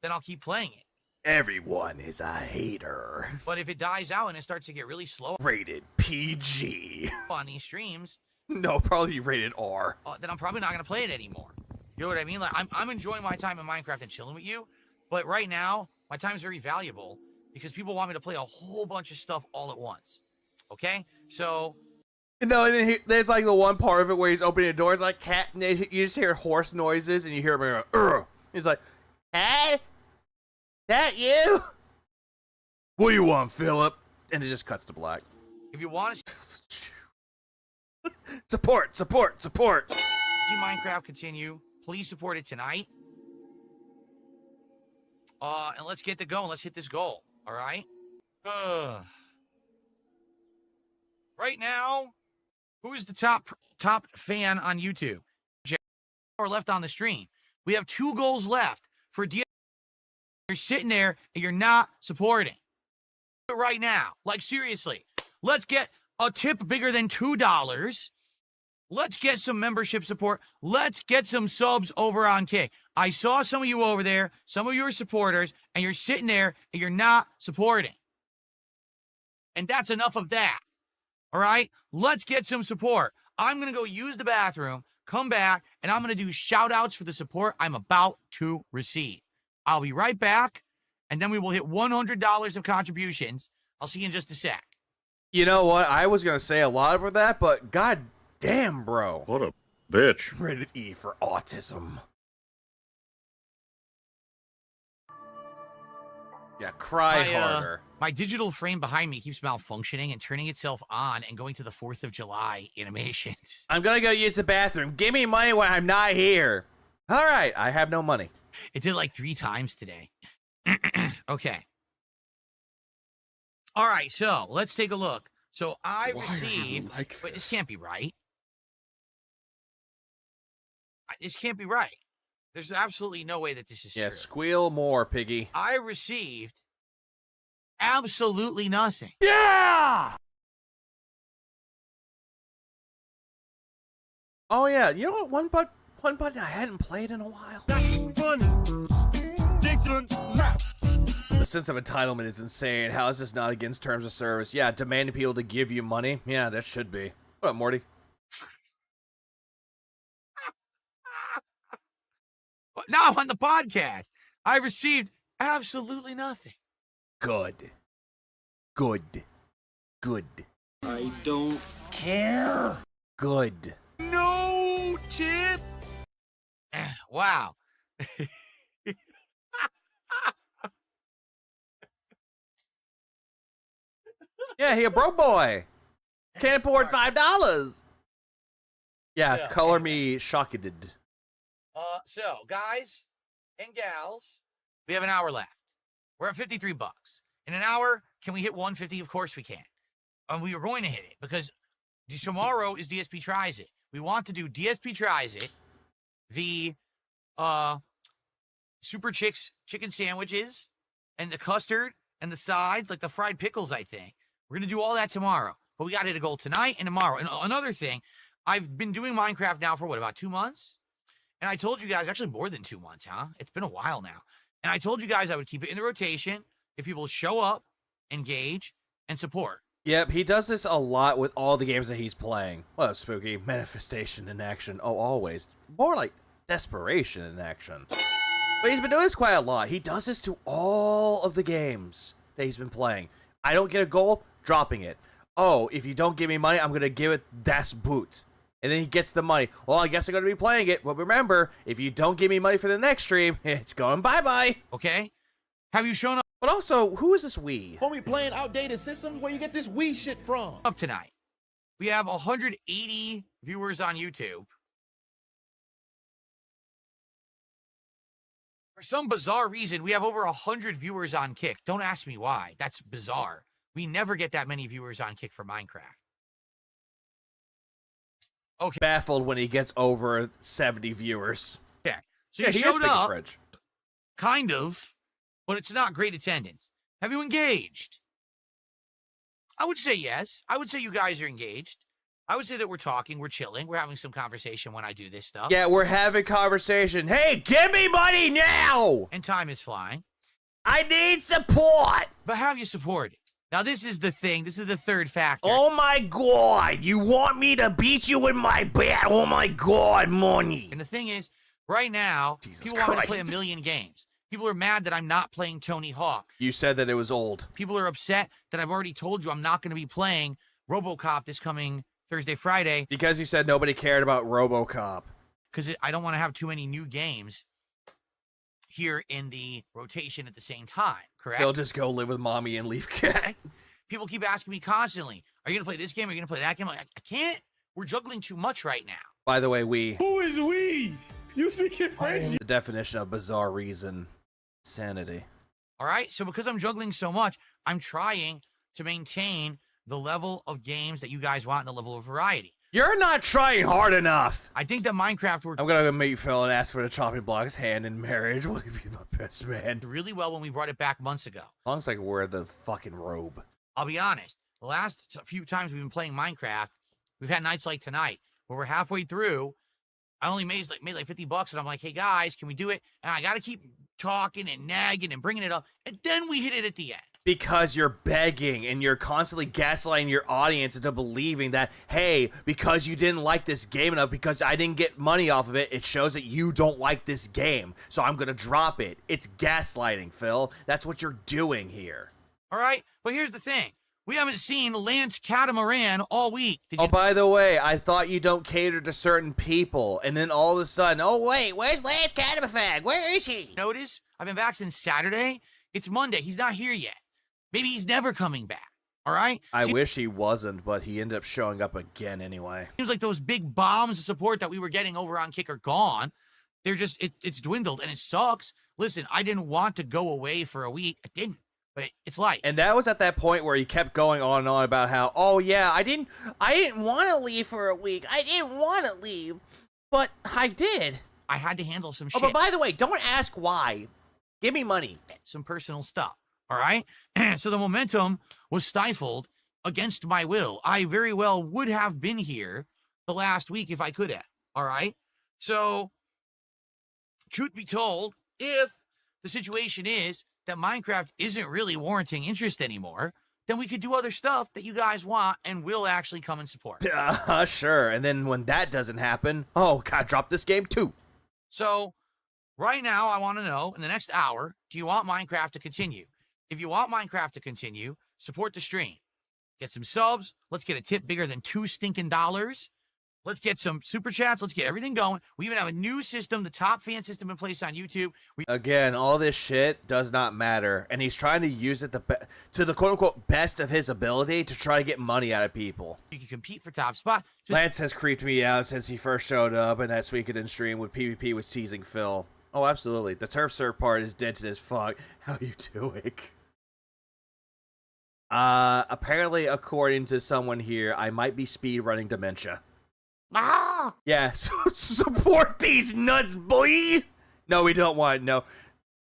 then I'll keep playing it. Everyone is a hater. But if it dies out and it starts to get really slow Rated PG. on these streams, No, probably rated R. then I'm probably not going to play it anymore. You know what I mean? Like, I'm enjoying my time in Minecraft and chilling with you, but right now, my time is very valuable because people want me to play a whole bunch of stuff all at once. Okay? So... No, and then there's like the one part of it where he's opening the doors like cat, and you just hear horse noises, and you hear him go, he's like, hey, that you? What do you want, Philip? And it just cuts to black. If you want to... Support! See Minecraft continue. Please support it tonight. And let's get the going. Let's hit this goal. All right? Right now, who is the top fan on YouTube? left on the stream. We have 2 goals left for DSP. You're sitting there and you're not supporting. Right now, like seriously, let's get a tip bigger than $2. Let's get some membership support. Let's get some subs over on Kick. I saw some of you over there. Some of you are supporters, and you're sitting there and you're not supporting. And that's enough of that. All right? Let's get some support. I'm going to go use the bathroom, come back, and I'm going to do shout-outs for the support I'm about to receive. I'll be right back, and then we will hit $100 of contributions. I'll see you in just a sec. You know what? I was going to say a lot about that, but god damn, bro. What a bitch. Rated E for autism. Yeah, cry harder. My digital frame behind me keeps malfunctioning and turning itself on and going to the 4th of July animations. I'm going to go use the bathroom. Give me money when I'm not here. All right, I have no money. It did like 3 times today. Okay. All right, so let's take a look. So I received... Wait, this can't be right. This can't be right. There's absolutely no way that this is true. Yeah, squeal more, piggy. I received absolutely nothing. Yeah! Oh, yeah. You know what? One button I hadn't played in a while. The sense of entitlement is insane. How is this not against terms of service? Yeah, demanding people to give you money. Yeah, that should be. What up, Morty? Now on the podcast, I received absolutely nothing. Good. Good. Good. I don't care. Good. No tip. Wow. Yeah, he a broke boy. Can't afford $5. Yeah, color me shocked. So, guys and gals, we have an hour left. We're at $53. In an hour, can we hit 150? Of course we can. And we are going to hit it because tomorrow is DSP Tries It. We want to do DSP Tries It, the Super Chicks chicken sandwiches, and the custard, and the sides, like the fried pickles, I think. We're going to do all that tomorrow. But we got to hit a goal tonight and tomorrow. And another thing, I've been doing Minecraft now for, what, about 2 months? And I told you guys, actually more than 2 months, huh? It's been a while now. And I told you guys I would keep it in the rotation if people show up, engage, and support. Yep, he does this a lot with all the games that he's playing. What up, Spooky? Manifestation in action. Oh, always. More like desperation in action. But he's been doing this quite a lot. He does this to all of the games that he's been playing. I don't get a goal, dropping it. Oh, if you don't give me money, I'm going to give it Das Boot. And then he gets the money. Well, I guess I'm going to be playing it. But remember, if you don't give me money for the next stream, it's going bye-bye. Okay? Have you shown up? But also, who is this we? Homie playing outdated systems? Where you get this Wii shit from? Up tonight. We have 180 viewers on YouTube. For some bizarre reason, we have over 100 viewers on Kick. Don't ask me why. That's bizarre. We never get that many viewers on Kick for Minecraft. Okay. Baffled when he gets over 70 viewers. Okay. So you showed up, kind of, but it's not great attendance. Have you engaged? I would say yes. I would say you guys are engaged. I would say that we're talking, we're chilling, we're having some conversation when I do this stuff. Yeah, we're having conversation. Hey, give me money now! And time is flying. I need support! But have you supported? Now, this is the thing. This is the third factor. Oh, my God. You want me to beat you in my bat? Oh, my God, money. And the thing is, right now, people want me to play a million games. People are mad that I'm not playing Tony Hawk. You said that it was old. People are upset that I've already told you I'm not going to be playing RoboCop this coming Thursday, Friday. Because you said nobody cared about RoboCop. Because I don't want to have too many new games here in the rotation at the same time, correct? They'll just go live with mommy and leave cat. People keep asking me constantly, are you going to play this game? Are you going to play that game? I'm like, I can't. We're juggling too much right now. By the way, we. Who is we? You speak in French. The definition of bizarre reason. Sanity. All right? So because I'm juggling so much, I'm trying to maintain the level of games that you guys want and the level of variety. You're not trying hard enough. I think that Minecraft worked I'm gonna go meet Phil and ask for the chopping block's hand in marriage. Will he be my best man? really well when we brought it back months ago. Looks like wear the fucking robe. I'll be honest. The last few times we've been playing Minecraft, we've had nights like tonight where we're halfway through. I only made like $50, and I'm like, hey guys, can we do it? And I got to keep talking and nagging and bringing it up, and then we hit it at the end. Because you're begging and you're constantly gaslighting your audience into believing that, hey, because you didn't like this game enough, because I didn't get money off of it, it shows that you don't like this game. So I'm going to drop it. It's gaslighting, Phil. That's what you're doing here. All right? But here's the thing. We haven't seen Lance Catamaran all week. Oh, by the way, I thought you don't cater to certain people. And then all of a sudden, oh, wait, where's Lance Catamaran? Where is he? Notice? I've been back since Saturday. It's Monday. He's not here yet. Maybe he's never coming back. All right? I wish he wasn't, but he ended up showing up again anyway. Seems like those big bombs of support that we were getting over on Kick are gone. They're just, it's dwindled, and it sucks. Listen, I didn't want to go away for a week. I didn't. But it's like, and that was at that point where he kept going on and on about how, oh yeah, I didn't want to leave for a week. I didn't want to leave, but I did. I had to handle some shit. Oh, but by the way, don't ask why. Give me money. Some personal stuff. All right. So the momentum was stifled against my will. I very well would have been here the last week if I could have. All right. So, truth be told, if the situation is that Minecraft isn't really warranting interest anymore, then we could do other stuff that you guys want and will actually come and support. Sure. And then when that doesn't happen, oh, God, drop this game too. So right now, I want to know, in the next hour, do you want Minecraft to continue? If you want Minecraft to continue, support the stream. Get some subs. Let's get a tip bigger than $2 stinking. Let's get some super chats. Let's get everything going. We even have a new system, the top fan system in place on YouTube. Again, all this shit does not matter. And he's trying to use it to the quote-unquote best of his ability to try to get money out of people. You can compete for top spot. Lance has creeped me out since he first showed up in that Suikoden stream when PvP was teasing Phil. Oh, absolutely. The turf serve part is dented as fuck. How you doing? Apparently, according to someone here, I might be speedrunning dementia. Ah! Yeah, so support these nuts, boy! No, we don't want, no.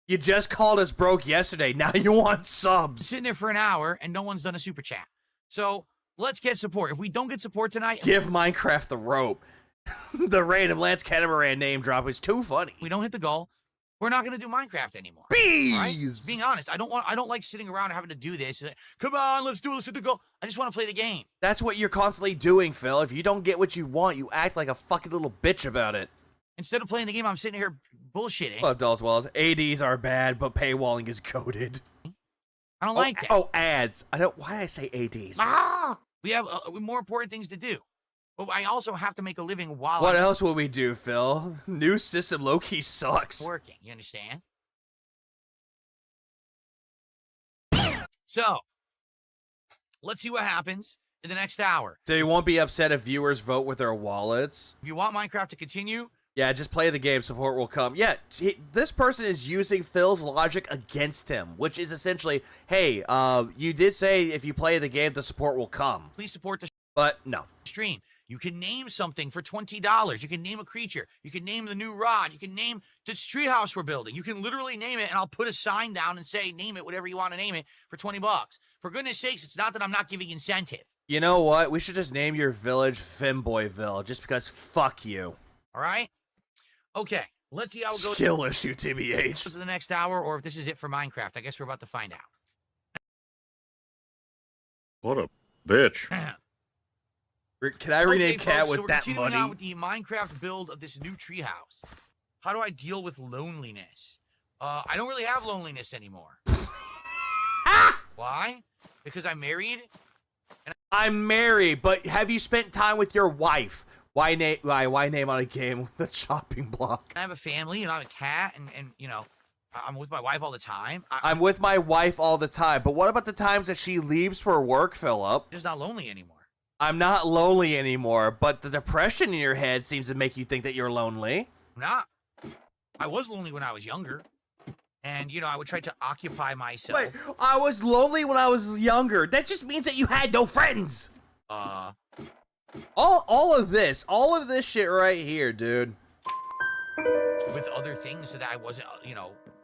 You just called us broke yesterday, now you want subs. Sitting there for an hour, and no one's done a super chat. So, let's get support. If we don't get support tonight... Give Minecraft the rope. The random Lance Catamaran name drop is too funny. We don't hit the goal. We're not going to do Minecraft anymore. Bees! Right? Being honest, I don't like sitting around and having to do this. Come on, let's do this, hit the goal. I just want to play the game. That's what you're constantly doing, Phil. If you don't get what you want, you act like a fucking little bitch about it. Instead of playing the game, I'm sitting here bullshitting. Well, Dolls Wells, ADs are bad, but paywalling is coded. I don't like that. Oh, ads. Why did I say ADs? We have more important things to do. But I also have to make a living while What else will we do, Phil? New system low-key sucks. Working, you understand? So, let's see what happens in the next hour. So you won't be upset if viewers vote with their wallets? If you want Minecraft to continue... Yeah, just play the game, support will come. Yeah, this person is using Phil's logic against him, which is essentially, hey, you did say if you play the game, the support will come. Please support the But no. Stream. You can name something for $20. You can name a creature. You can name the new rod. You can name this treehouse we're building. You can literally name it, and I'll put a sign down and say, name it whatever you want to name it for $20. For goodness sakes, it's not that I'm not giving incentive. You know what? We should just name your village Femboyville, just because fuck you. All right? Okay, let's see how it goes. Skill issue, TBH. This is the next hour, or if this is it for Minecraft. I guess we're about to find out. What a bitch. Can I rename Cat with so that we're money? Out with the Minecraft build of this new treehouse. How do I deal with loneliness? I don't really have loneliness anymore. Why? Because I'm married. I'm married, but have you spent time with your wife? Why name on a game with a chopping block? I have a family, and I have a cat, and you know, I'm with my wife all the time. I'm with my wife all the time, but what about the times that she leaves for work, Philip? I'm just not lonely anymore. I'm not lonely anymore, but the depression in your head seems to make you think that you're lonely. I'm not. I was lonely when I was younger. And, you know, I would try to occupy myself. Wait, I was lonely when I was younger. That just means that you had no friends. All of this shit right here, dude. With other things so that I wasn't,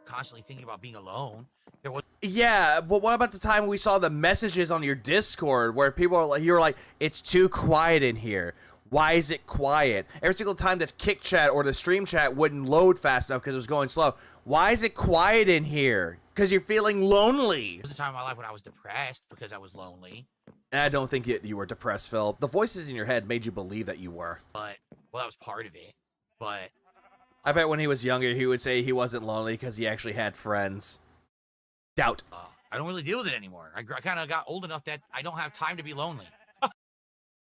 constantly thinking about being alone. There was. Yeah, but what about the time we saw the messages on your Discord where people are like, you were like, it's too quiet in here. Why is it quiet? Every single time the kick chat or the stream chat wouldn't load fast enough because it was going slow. Why is it quiet in here? Because you're feeling lonely. There was a time in my life when I was depressed because I was lonely. And I don't think you were depressed, Phil. The voices in your head made you believe that you were. But, well, that was part of it. But I bet when he was younger, he would say he wasn't lonely because he actually had friends. Doubt. I don't really deal with it anymore. I kind of got old enough that I don't have time to be lonely.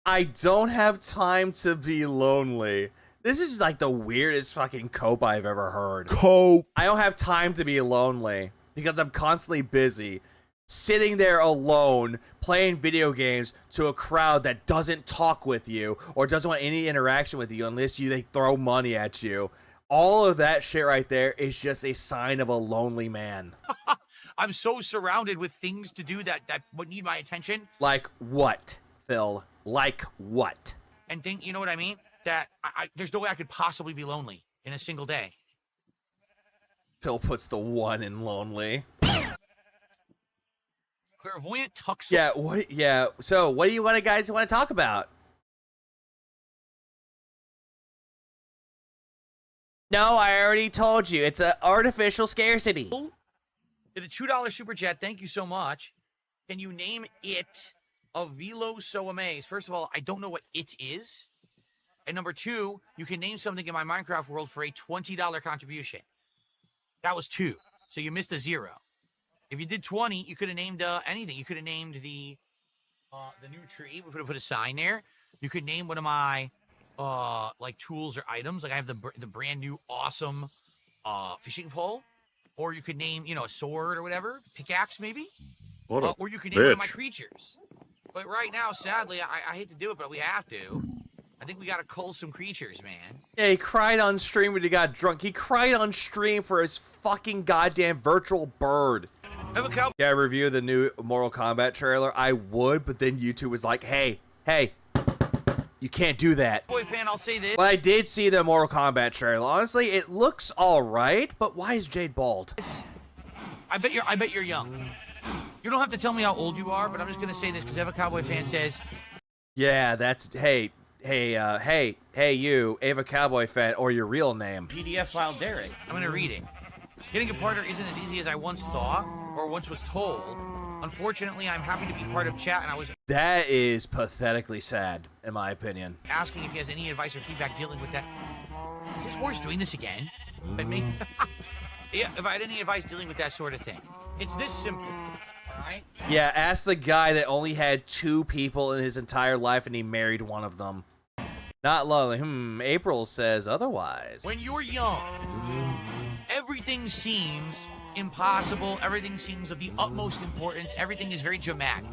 I don't have time to be lonely. This is like the weirdest fucking cope I've ever heard. Cope. I don't have time to be lonely because I'm constantly busy sitting there alone playing video games to a crowd that doesn't talk with you or doesn't want any interaction with you unless they throw money at you. All of that shit right there is just a sign of a lonely man. I'm so surrounded with things to do that would need my attention. Like what, Phil? Like what? And think, you know what I mean? That there's no way I could possibly be lonely in a single day. Phil puts the one in lonely. Clairvoyant tucks. Yeah, what? Yeah. So, what do you guys want to talk about? No, I already told you. It's an artificial scarcity. Did a $2 super chat. Thank you so much. Can you name it a Velo So Aames? First of all, I don't know what it is. And number two, you can name something in my Minecraft world for a $20 contribution. That was 2. So you missed a 0. If you did 20, you could have named anything. You could have named the new tree. We could have put a sign there. You could name one of my like tools or items. Like I have the brand new awesome fishing pole. Or you could name, a sword or whatever. Pickaxe, maybe. Or you could name one of my creatures. But right now, sadly, I hate to do it, but we have to. I think we gotta cull some creatures, man. Yeah, he cried on stream when he got drunk. He cried on stream for his fucking goddamn virtual bird. Yeah, I reviewed the new Mortal Kombat trailer. I would, but then YouTube was like, hey, you can't do that. Boy fan, I'll say this. But I did see the Mortal Kombat trailer. Honestly, it looks all right, but why is Jade bald? I bet you're young. You don't have to tell me how old you are, but I'm just gonna say this because Eva Cowboy fan says. Yeah, that's hey, you, Ava Cowboy fan, or your real name. PDF file Derek. I'm gonna read it. Getting a partner isn't as easy as I once thought or once was told. Unfortunately, I'm happy to be part of chat, and I was. That is pathetically sad, in my opinion. Asking if he has any advice or feedback dealing with that. Is this horse doing this again? But me? Yeah, if I had any advice dealing with that sort of thing. It's this simple. Alright? Yeah, ask the guy that only had 2 people in his entire life and he married one of them. Not lonely. April says otherwise. When you're young, everything seems impossible. Everything seems of the utmost importance. Everything is very dramatic.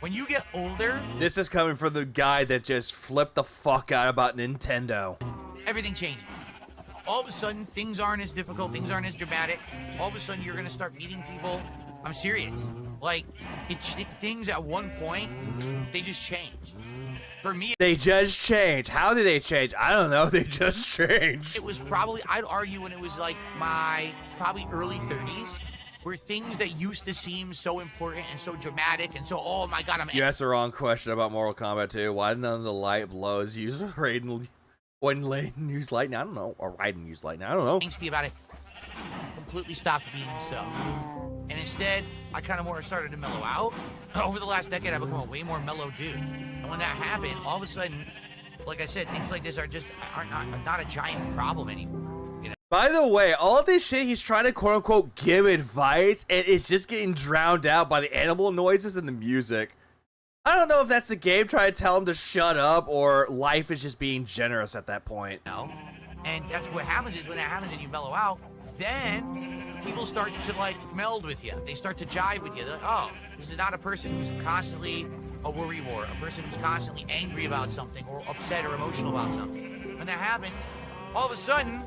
When you get older... This is coming from the guy that just flipped the fuck out about Nintendo. Everything changes. All of a sudden, things aren't as difficult. Things aren't as dramatic. All of a sudden, you're going to start meeting people. I'm serious. Like, things at one point, they just change. For me, they just change. How did they change? I don't know. They just changed. It was probably, I'd argue, when it was like my probably early 30s, where things that used to seem so important and so dramatic and so, oh my god, You asked the wrong question about Mortal Kombat 2. Why none of the light blows use Raiden when Raiden used lightning? I don't know. Or Raiden used lightning. I don't know. Angsty about it. Completely stopped being so. And instead, I kind of more started to mellow out. Over the last decade, I've become a way more mellow dude. And when that happened, all of a sudden, like I said, things like this are not a giant problem anymore. You know? By the way, all of this shit, he's trying to quote-unquote give advice, and it's just getting drowned out by the animal noises and the music. I don't know if that's the game trying to tell him to shut up, or life is just being generous at that point. No. And that's what happens is when that happens and you mellow out, then people start to like meld with you. They start to jive with you. They're like, oh, this is not a person who's constantly a worrywart, a person who's constantly angry about something or upset or emotional about something. When that happens, all of a sudden,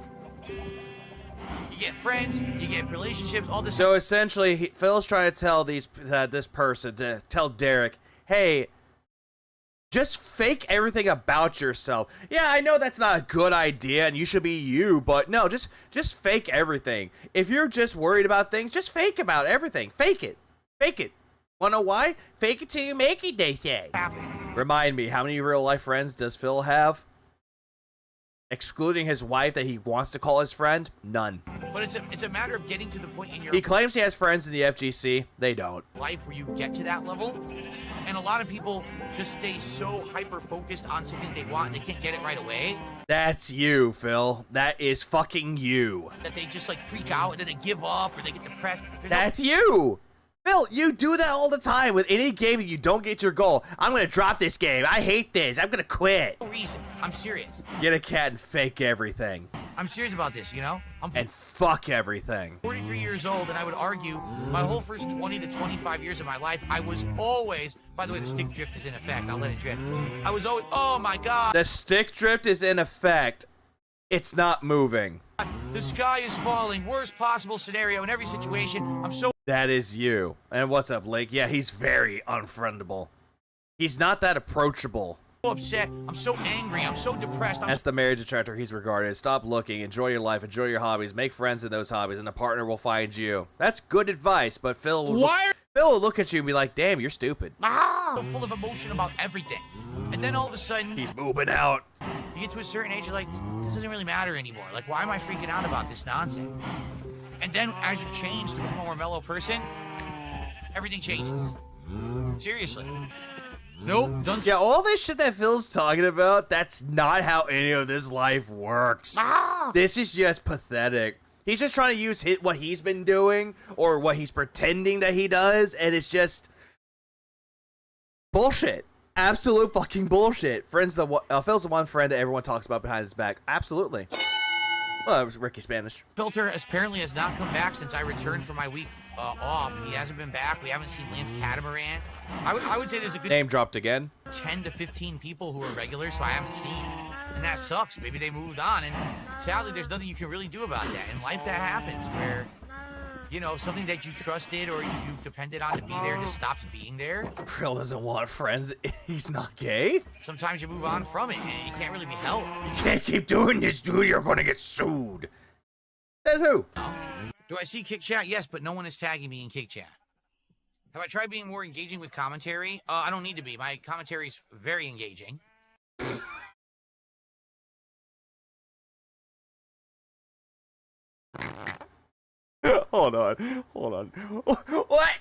you get friends, you get relationships, all this. So essentially, Phil's trying to tell this person to tell Derek, hey, Just fake everything about yourself. Yeah, I know that's not a good idea and you should be you, but no, just fake everything. If you're just worried about things, just fake about everything. Fake it. Fake it. Wanna know why? Fake it till you make it, they say. Remind me, how many real life friends does Phil have? Excluding his wife that he wants to call his friend? None. But it's a matter of getting to the point in your He claims he has friends in the FGC. They don't. life where you get to that level. And a lot of people just stay so hyper-focused on something they want and they can't get it right away. That's you, Phil. That is fucking you. That they just like freak out and then they give up or they get depressed. That's you! Phil, you do that all the time with any game that you don't get your goal. I'm gonna drop this game. I hate this. I'm gonna quit. No reason. I'm serious. Get a cat and fake everything. I'm serious about this, you know? And fuck everything. 43 years old, and I would argue my whole first 20 to 25 years of my life, I was always, by the way, the stick drift is in effect. I'll let it drift. I was always, oh my God. The stick drift is in effect. It's not moving. The sky is falling. Worst possible scenario in every situation. I'm so... That is you. And what's up, Lake? Yeah, he's very unfriendable. He's not that approachable. upset. I'm so angry. I'm so depressed. That's the marriage detractor he's regarded. Stop looking. Enjoy your life. Enjoy your hobbies. Make friends in those hobbies, and a partner will find you. That's good advice, but Phil will look at you and be like, damn, you're stupid. So full of emotion about everything. And then all of a sudden... He's moving out. You get to a certain age, you're like, this doesn't really matter anymore. Like, why am I freaking out about this nonsense? And then as you change to become a more mellow person, everything changes. Seriously. Nope. Yeah, all this shit that Phil's talking about, that's not how any of this life works. This is just pathetic. He's just trying to use what he's been doing or what he's pretending that he does, and it's just bullshit. Absolute fucking bullshit. Phil's the one friend that everyone talks about behind his back. Absolutely. Well, it was Ricky Spanish. Filter apparently has not come back since I returned from my week off. He hasn't been back. We haven't seen Lance Catamaran. I would say there's a good name dropped again. 10 to 15 people who are regulars, so I haven't seen. And that sucks. Maybe they moved on. And sadly, there's nothing you can really do about that. In life, that happens where, you know, something that you trusted or you depended on to be there just stops being there. Phil doesn't want friends. He's not gay. Sometimes you move on from it, and you can't really be helped. You can't keep doing this, dude. You're going to get sued. Says who? Do I see Kick Chat? Yes, but no one is tagging me in Kick Chat. Have I tried being more engaging with commentary? I don't need to be. My commentary is very engaging. Hold on. What?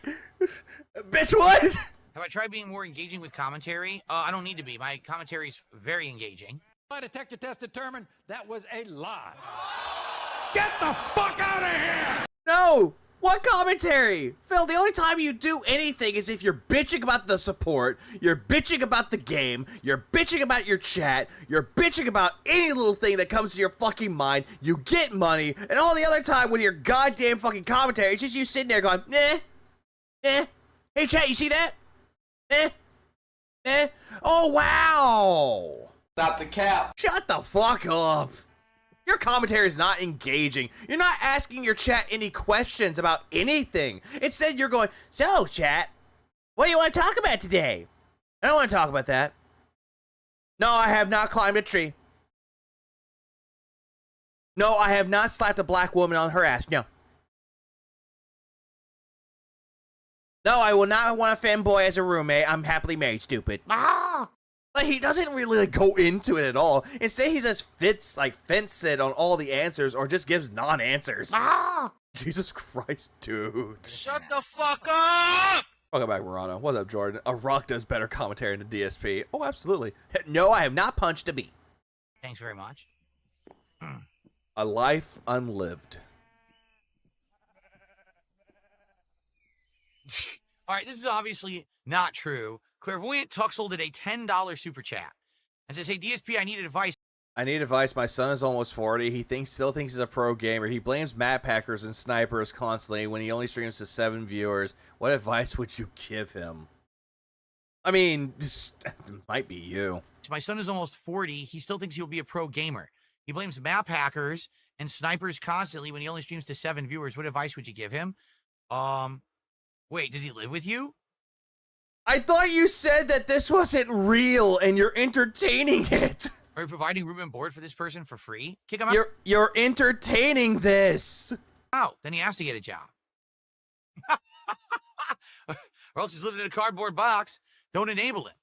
Bitch, what? Have I tried being more engaging with commentary? I don't need to be. My commentary is very engaging. My detector test determined that was a lie. Get the fuck out of here! No! What commentary? Phil, the only time you do anything is if you're bitching about the support, you're bitching about the game, you're bitching about your chat, you're bitching about any little thing that comes to your fucking mind, you get money, and all the other time with your goddamn fucking commentary, it's just you sitting there going, hey chat, you see that? Oh wow! Stop the cap. Shut the fuck up. Your commentary is not engaging. You're not asking your chat any questions about anything. Instead, you're going, so, chat, what do you want to talk about today? I don't want to talk about that. No, I have not climbed a tree. No, I have not slapped a black woman on her ass. No. No, I will not want a femboy as a roommate. I'm happily married, stupid. Like, he doesn't really go into it at all. Instead, he just fence it on all the answers or just gives non-answers. Jesus Christ, dude. Shut the fuck up! Welcome back, Morano. What's up, Jordan? A rock does better commentary than DSP. Oh, absolutely. No, I have not punched a bee. Thanks very much. A life unlived. All right, this is obviously not true. Clairvoyant Tuxel did a $10 super chat. And says, hey, DSP, I need advice. I need advice. My son is almost 40. He still thinks he's a pro gamer. He blames map packers and snipers constantly when he only streams to 7 viewers. What advice would you give him? I mean, this might be you. My son is almost 40. He still thinks he'll be a pro gamer. He blames map hackers and snipers constantly when he only streams to 7 viewers. What advice would you give him? Wait, does he live with you? I thought you said that this wasn't real and you're entertaining it. Are you providing room and board for this person for free? Kick him out. You're entertaining this. Out. Then he has to get a job. Or else he's living in a cardboard box. Don't enable it.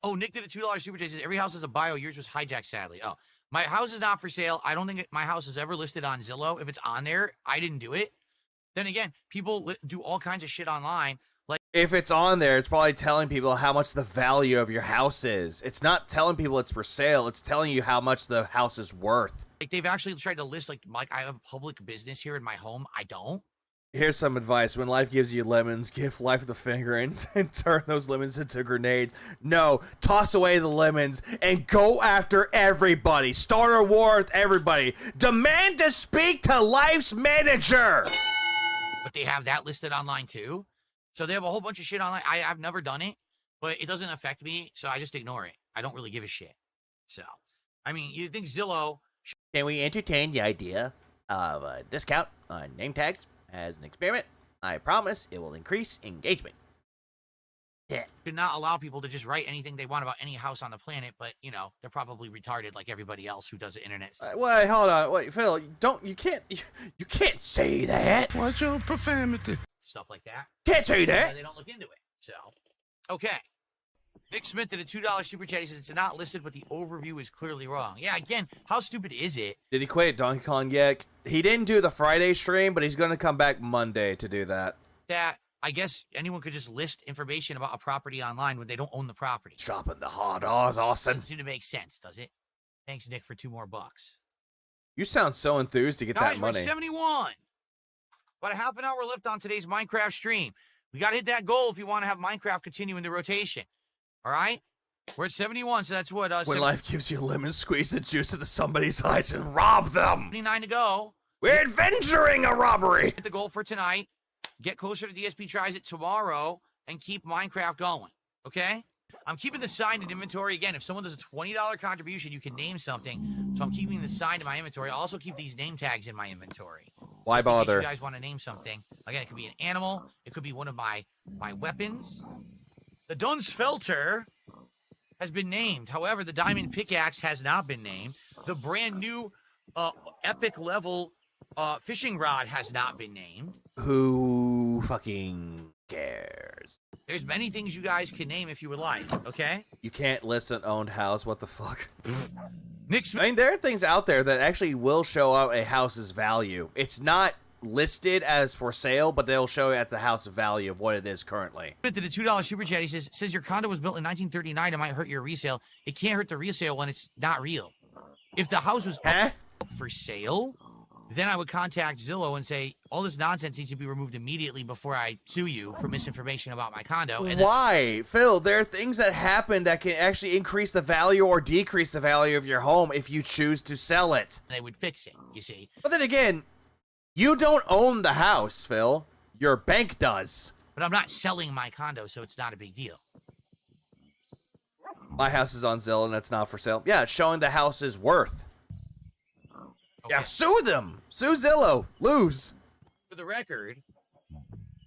Oh, Nick did a $2 super chat. Says every house has a bio. Yours was hijacked, sadly. Oh, my house is not for sale. I don't think my house is ever listed on Zillow. If it's on there, I didn't do it. Then again, people do all kinds of shit online. Like, if it's on there, it's probably telling people how much the value of your house is. It's not telling people it's for sale. It's telling you how much the house is worth. Like they've actually tried to list, like I have a public business here in my home. I don't. Here's some advice. When life gives you lemons, give life the finger and turn those lemons into grenades. No, toss away the lemons and go after everybody. Start a war with everybody. Demand to speak to life's manager. But they have that listed online too. So they have a whole bunch of shit online. I've never done it, but it doesn't affect me, so I just ignore it. I don't really give a shit. So, I mean, you think Zillow... Can we entertain the idea of a discount on name tags as an experiment? I promise it will increase engagement. Yeah. Do not allow people to just write anything they want about any house on the planet, but, you know, they're probably retarded like everybody else who does the internet stuff. Wait, hold on. Wait, Phil, you can't say that. Watch your profanity. Stuff like that. Can't say that. They don't look into it. So, okay. Nick Smith did a $2 super chat. He says it's not listed, but the overview is clearly wrong. Yeah, again, how stupid is it? Did he quit Donkey Kong yet? He didn't do the Friday stream, but he's going to come back Monday to do that. That, I guess anyone could just list information about a property online when they don't own the property. Shopping the hard R's, Austin. Doesn't seem to make sense, does it? Thanks, Nick, for $2 more. You sound so enthused to get Guys, that money. We're 71. About a half an hour left on today's Minecraft stream. We got to hit that goal if you want to have Minecraft continue in the rotation. All right? We're at 71, so that's what... when life gives you lemon, squeeze the juice into somebody's eyes and rob them. 79 to go. We're adventuring a robbery. Hit the goal for tonight. Get closer to DSP Tries It tomorrow and keep Minecraft going. Okay? I'm keeping the sign in inventory. Again, if someone does a $20 contribution, you can name something. So I'm keeping the sign in my inventory. I'll also keep these name tags in my inventory. Why bother? If you guys want to name something. Again, it could be an animal. It could be one of my weapons. The Dunsfelter has been named. However, the Diamond Pickaxe has not been named. The brand new epic level fishing rod has not been named. Who fucking cares? There's many things you guys can name if you would like, okay? You can't list an owned house. What the fuck? Nick Smith. I mean, there are things out there that actually will show out a house's value. It's not listed as for sale, but they'll show you at the house value of what it is currently. Did a $2 super chat. He says your condo was built in 1939. It might hurt your resale. It can't hurt the resale when it's not real. If the house was up for sale, then I would contact Zillow and say, all this nonsense needs to be removed immediately before I sue you for misinformation about my condo. And why? Phil, there are things that happen that can actually increase the value or decrease the value of your home if you choose to sell it. They would fix it, you see. But then again, you don't own the house, Phil. Your bank does. But I'm not selling my condo, so it's not a big deal. My house is on Zillow and it's not for sale. Yeah, it's showing the house's worth. Okay. Yeah, sue them. Sue Zillow. Lose. For the record,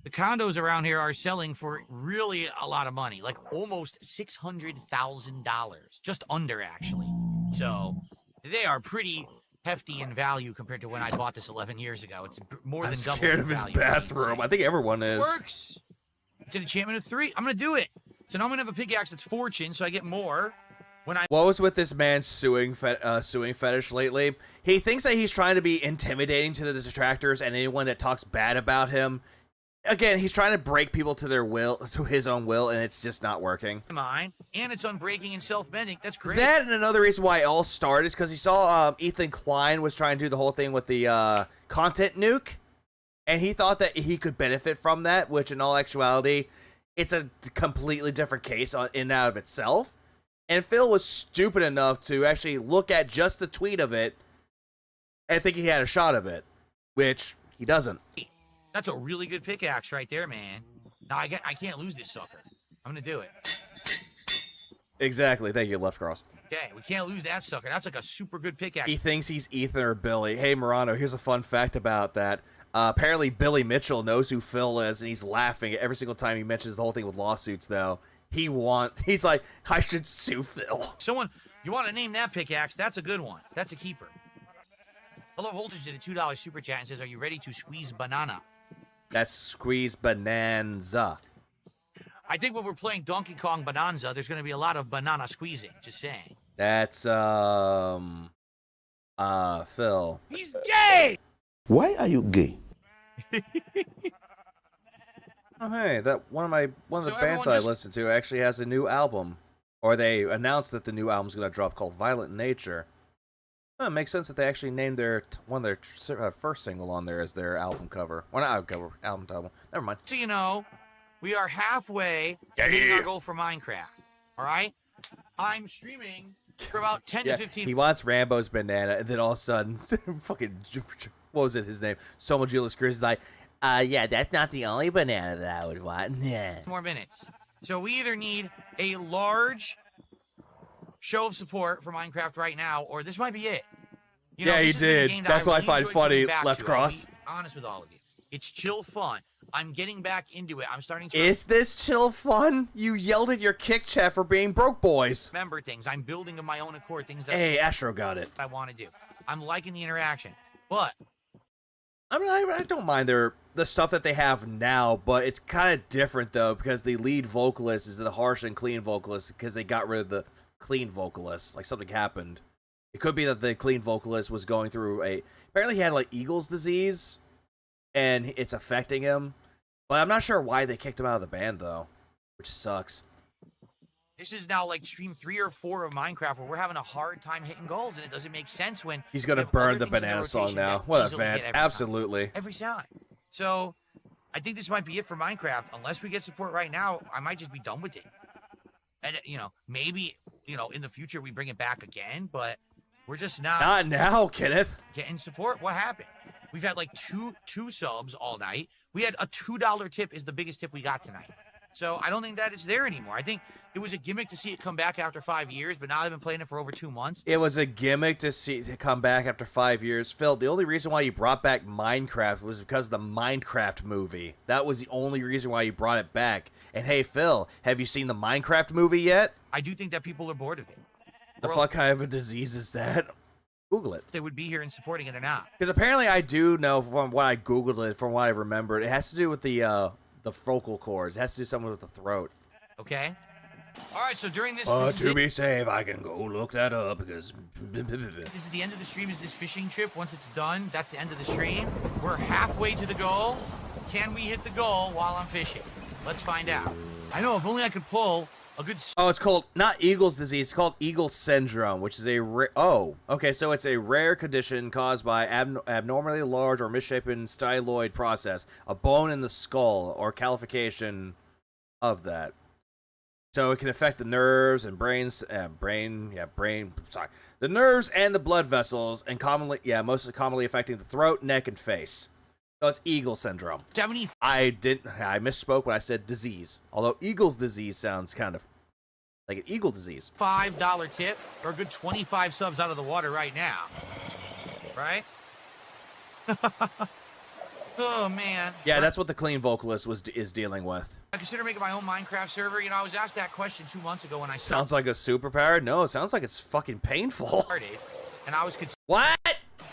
the condos around here are selling for really a lot of money, like almost $600,000, just under actually. So they are pretty hefty in value compared to when I bought this 11 years ago. It's more than double. I'm scared of his bathroom. I think everyone is. It works. It's an enchantment of 3. I'm gonna do it. So now I'm gonna have a pickaxe that's fortune, so I get more. What was with this man's suing fetish lately? He thinks that he's trying to be intimidating to the detractors and anyone that talks bad about him. Again, he's trying to break people to their will, to his own will, and it's just not working. Mine, and it's unbreaking and self-bending. That's great. That and another reason why it all started is because he saw Ethan Klein was trying to do the whole thing with the content nuke, and he thought that he could benefit from that, which in all actuality, it's a completely different case in and out of itself. And Phil was stupid enough to actually look at just the tweet of it and think he had a shot of it, which he doesn't. That's a really good pickaxe right there, man. Now I can't lose this sucker. I'm gonna do it. Exactly. Thank you, Left Cross. Okay, we can't lose that sucker. That's like a super good pickaxe. He thinks he's Ethan or Billy. Hey, Morano, here's a fun fact about that. Apparently, Billy Mitchell knows who Phil is, and he's laughing every single time he mentions the whole thing with lawsuits. Though he's like, I should sue Phil. Someone, you want to name that pickaxe? That's a good one. That's a keeper. Hello Voltage did a $2 super chat and says, "Are you ready to squeeze banana?" That's Squeeze Bonanza. I think when we're playing Donkey Kong Bonanza, there's going to be a lot of banana squeezing. Just saying. That's Phil. He's gay! Why are you gay? Oh hey, that one of the So bands everyone I just- listen to actually has a new album, or they announced that the new album's gonna drop called Violent Nature. Well, it makes sense that they actually named one of their first single on there as their album cover. Well, not cover, album title. Never mind. So you know, we are halfway to hitting our goal for Minecraft. All right, I'm streaming for about 10 to 15. He wants Rambo's banana, and then all of a sudden, fucking, what was it? His name? Soma Julius Chris is like, yeah, that's not the only banana that I would want. Yeah. More minutes. So we either need a large show of support for Minecraft right now, or this might be it. You know, Yeah, he this has been a did. game that That's what I really find enjoyed funny, coming back Left to. Cross. I'll be honest with all of you. It's chill fun. I'm getting back into it. I'm starting to Is this chill fun? You yelled at your kick chat for being broke boys. remember things. I'm building of my own accord things that Hey, Astro got it. I want to do. I'm liking the interaction. But I mean, I don't mind the stuff that they have now, but it's kind of different though because the lead vocalist is a harsh and clean vocalist because they got rid of the clean vocalist. Like something happened. It could be that the clean vocalist was going through apparently he had like Eagle's disease, and it's affecting him. But I'm not sure why they kicked him out of the band though, which sucks. this is now like stream 3 or 4 of Minecraft where we're having a hard time hitting goals, and it doesn't make sense when He's gonna we have burn other the things in banana song rotation now. that What a easily fan! hit every time. Absolutely. Every time. So I think this might be it for Minecraft. Unless we get support right now, I might just be done with it. And maybe in the future we bring it back again, but we're just Not now, Kenneth. getting support. What happened? We've had like two subs all night. We had a $2 tip is the biggest tip we got tonight. So I don't think that it's there anymore. I think it was a gimmick to see it come back after 5 years, but now they've been playing it for over 2 months. It was a gimmick to come back after 5 years. Phil, the only reason why you brought back Minecraft was because of the Minecraft movie. That was the only reason why you brought it back. And hey, Phil, have you seen the Minecraft movie yet? I do think that people are bored of it. The Or fuck kind of a disease is that? Google it. They would be here and supporting it. They're not. Because apparently I do know from what I Googled it, from what I remembered, it has to do with the vocal cords. It has to do something with the throat. Okay. All right. So during this, To be safe, I can go look that up because... this is the end of the stream. Is this fishing trip? Once it's done, that's the end of the stream. We're halfway to the goal. Can we hit the goal while I'm fishing? Let's find out. I know. If only I could pull a good. Oh, it's called not Eagle's disease. It's called Eagle syndrome, which is a okay. So it's a rare condition caused by abnormally large or misshapen styloid process, a bone in the skull, or calcification of that. So it can affect the nerves and the nerves and the blood vessels, and most commonly affecting the throat, neck, and face. So it's Eagle syndrome. 70. I misspoke when I said disease. Although Eagle's disease sounds kind of like an eagle disease. $5 tip or a good 25 subs out of the water right now. Right? Oh, man. Yeah, that's what the clean vocalist is dealing with. I consider making my own Minecraft server. I was asked that question 2 months ago when I Sounds like a superpower? No, it sounds like it's fucking painful. started. And I was What?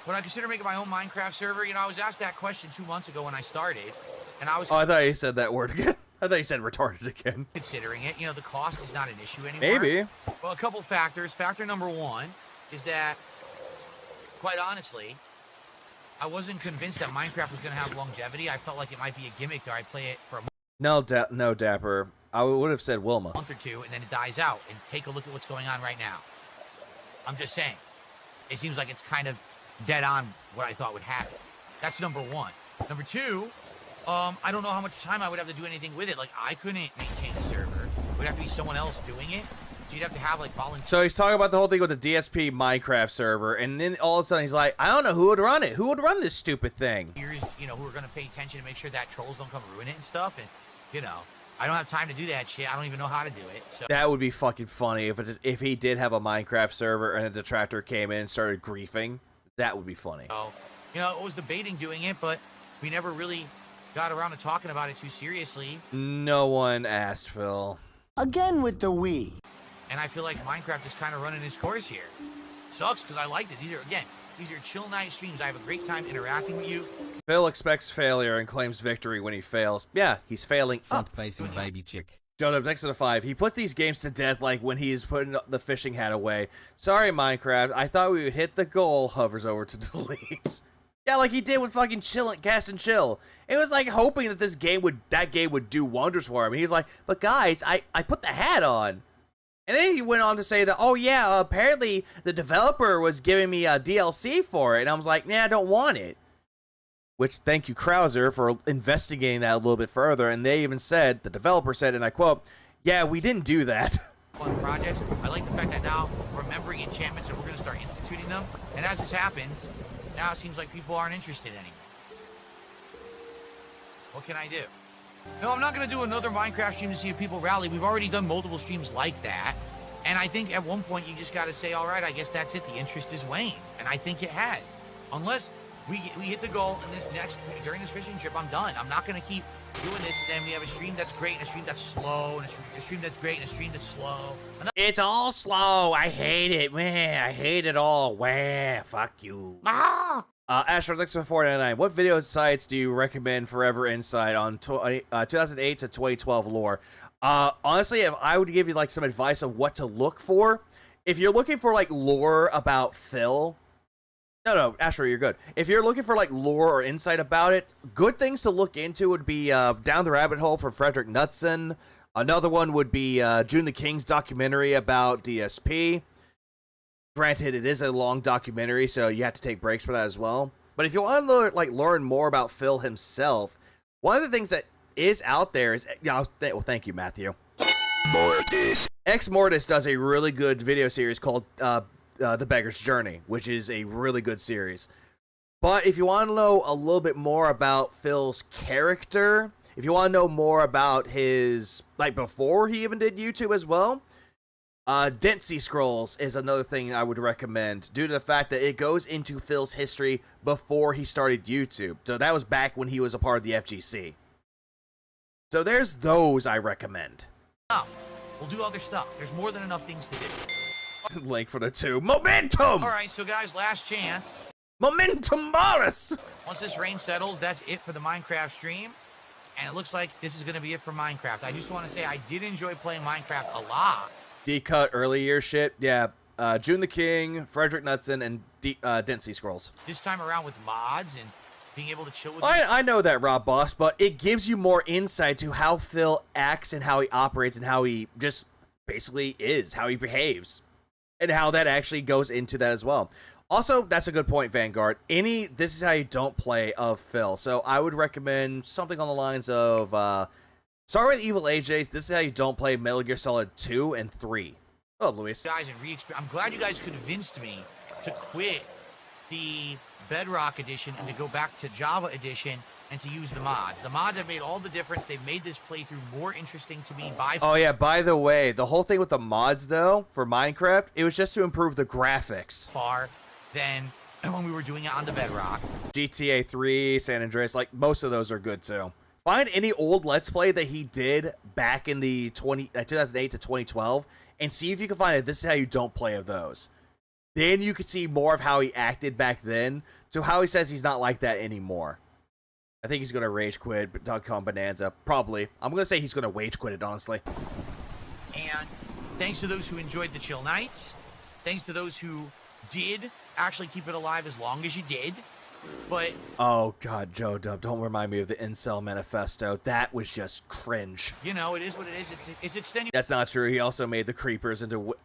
When I consider making my own Minecraft server, I was asked that question 2 months ago when I started. And I was Oh, I thought you said that word again. I thought you said retarded again. considering it. The cost is not an issue anymore. Maybe. Well, a couple factors. Factor number one is that, quite honestly, I wasn't convinced that Minecraft was going to have longevity. I felt like it might be a gimmick, or I'd play it for a No, Dapper. I would have said Wilma. month or two, and then it dies out. And take a look at what's going on right now. I'm just saying. It seems like it's kind of dead on what I thought would happen. That's number one. Number two, I don't know how much time I would have to do anything with it. Like, I couldn't maintain a server. It would have to be someone else doing it. So you'd have to have, like, volunteers. So he's talking about the whole thing with the DSP Minecraft server, and then all of a sudden he's like, I don't know who would run it. Who would run this stupid thing? Who are going to pay attention to make sure that trolls don't come ruin it and stuff. And, I don't have time to do that shit. I don't even know how to do it. So That would be fucking funny if he did have a Minecraft server and a detractor came in and started griefing. That would be funny. I was debating doing it, but We never really got around to talking about it too seriously. No one asked Phil. Again with the we. And I feel like Minecraft is kind of running its course here. Sucks because I like this. These are chill night streams. I have a great time interacting with you. Phil expects failure and claims victory when he fails. Yeah, he's failing. Front-facing baby chick. Joe, next to the 5. He puts these games to death like when he's putting the fishing hat away. Sorry, Minecraft. I thought we would hit the goal. Hovers over to delete. Yeah, like he did with fucking Cast and Chill. It was like hoping that that game would do wonders for him. He's like, but guys, I put the hat on. And then he went on to say that, oh yeah, apparently the developer was giving me a DLC for it. And I was like, nah, I don't want it. Which, thank you, Krauser, for investigating that a little bit further. And they even said, the developer said, and I quote, yeah, we didn't do that. Fun projects. I like the fact that now we're remembering enchantments and we're going to start instituting them. And as this happens, now it seems like people aren't interested anymore. What can I do? No, I'm not going to do another Minecraft stream to see if people rally. We've already done multiple streams like that. And I think at one point you just got to say, all right, I guess that's it. The interest is waned. And I think it has. Unless we hit the goal in during this fishing trip, I'm done. I'm not going to keep doing this. And then we have a stream that's great and a stream that's slow and a stream that's great and a stream that's slow. It's all slow. I hate it. Man, I hate it all. Wah, fuck you. Astro, thanks for 499. What video sites do you recommend Forever Inside on 2008 to 2012 lore? Honestly, if I would give you like some advice of what to look for, if you're looking for like lore about Phil, no, Astro, you're good. If you're looking for like lore or insight about it, good things to look into would be Down the Rabbit Hole from Frederick Knudsen. Another one would be June the King's documentary about DSP. Granted, it is a long documentary, so you have to take breaks for that as well. But if you want to learn more about Phil himself, one of the things that is out there is... well, thank you, Matthew. Mortis. Ex Mortis does a really good video series called The Beggar's Journey, which is a really good series. But if you want to know a little bit more about Phil's character, if you want to know more about his... before he even did YouTube as well... Density Scrolls is another thing I would recommend due to the fact that it goes into Phil's history before he started YouTube. So that was back when he was a part of the FGC. So there's those I recommend. Oh, we'll do other stuff. There's more than enough things to do. Link for the 2. Momentum! Alright, so guys, last chance. Momentum Morris! Once this rain settles, that's it for the Minecraft stream. And it looks like this is going to be it for Minecraft. I just want to say I did enjoy playing Minecraft a lot. D-cut early year shit, yeah. June the King, Frederick Knudsen, and Density Scrolls. This time around with mods and being able to chill with I know that, Rob Boss, but it gives you more insight to how Phil acts and how he operates and how he just basically is, how he behaves, and how that actually goes into that as well. Also, that's a good point, Vanguard. This is how you don't play of Phil. So I would recommend something on the lines of... Sorry with Evil AJs, this is how you don't play Metal Gear Solid 2 and 3. Oh, Luis. Guys, and I'm glad you guys convinced me to quit the Bedrock edition and to go back to Java edition and to use the mods. The mods have made all the difference. They've made this playthrough more interesting to me by Oh yeah, by the way, the whole thing with the mods though, for Minecraft, it was just to improve the graphics. Far than when we were doing it on the Bedrock. GTA 3, San Andreas, like most of those are good too. Find any old Let's Play that he did back in the 2008 to 2012 and see if you can find it. This is how you don't play of those. Then you could see more of how he acted back then to how he says he's not like that anymore. I think he's going to rage quit Kong Bonanza. Probably. I'm going to say he's going to rage quit it, honestly. And thanks to those who enjoyed the chill nights. Thanks to those who did actually keep it alive as long as you did. But oh god, Joe Dub, don't remind me of the Incel Manifesto. That was just cringe. You know, it is what it is. It's extending. That's not true. He also made the creepers into...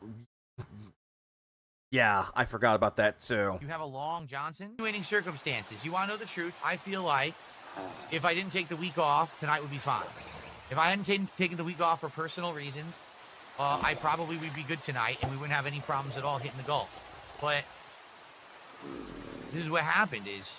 Yeah, I forgot about that too. You have a long Johnson. Extenuating circumstances. You want to know the truth? I feel like if I didn't take the week off, tonight would be fine. If I hadn't taken the week off for personal reasons, I probably would be good tonight and we wouldn't have any problems at all hitting the goal. But this is what happened is,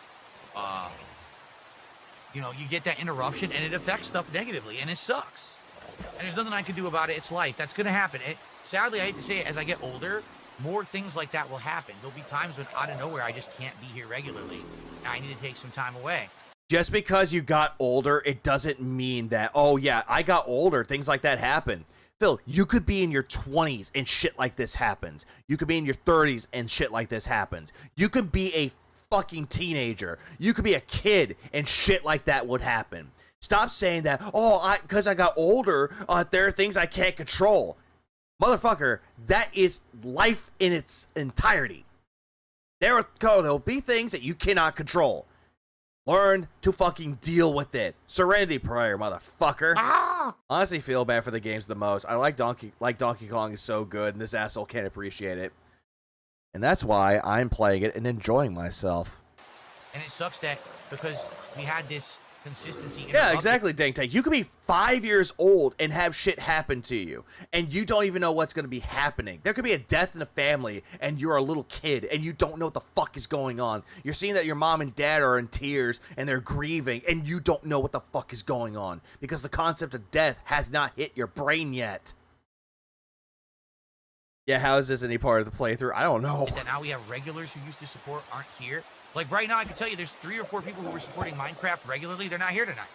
you know, you get that interruption and it affects stuff negatively and it sucks. And there's nothing I can do about it. It's life. That's going to happen. Sadly, I hate to say it, as I get older, more things like that will happen. There'll be times when out of nowhere I just can't be here regularly and I need to take some time away. Just because you got older, it doesn't mean that, oh yeah, I got older, things like that happen. Phil, you could be in your 20s and shit like this happens. You could be in your 30s and shit like this happens. You could be a fucking teenager. You could be a kid and shit like that would happen. Stop saying that, oh, because I got older, there are things I can't control. Motherfucker, that is life in its entirety. There'll be things that you cannot control. Learn to fucking deal with it. Serenity prayer, motherfucker. Honestly, feel bad for the games the most. I like Donkey Kong is so good, and this asshole can't appreciate it. And that's why I'm playing it and enjoying myself. And it sucks that because we had this consistency. Yeah, exactly, Dang Tank. You could be 5 years old and have shit happen to you, and you don't even know what's going to be happening. There could be a death in the family, and you're a little kid, and you don't know what the fuck is going on. You're seeing that your mom and dad are in tears, and they're grieving, and you don't know what the fuck is going on, because the concept of death has not hit your brain yet. Yeah, how is this any part of the playthrough? I don't know. That now we have regulars who used to support aren't here. Like right now, I can tell you there's 3 or 4 people who were supporting Minecraft regularly. They're not here tonight.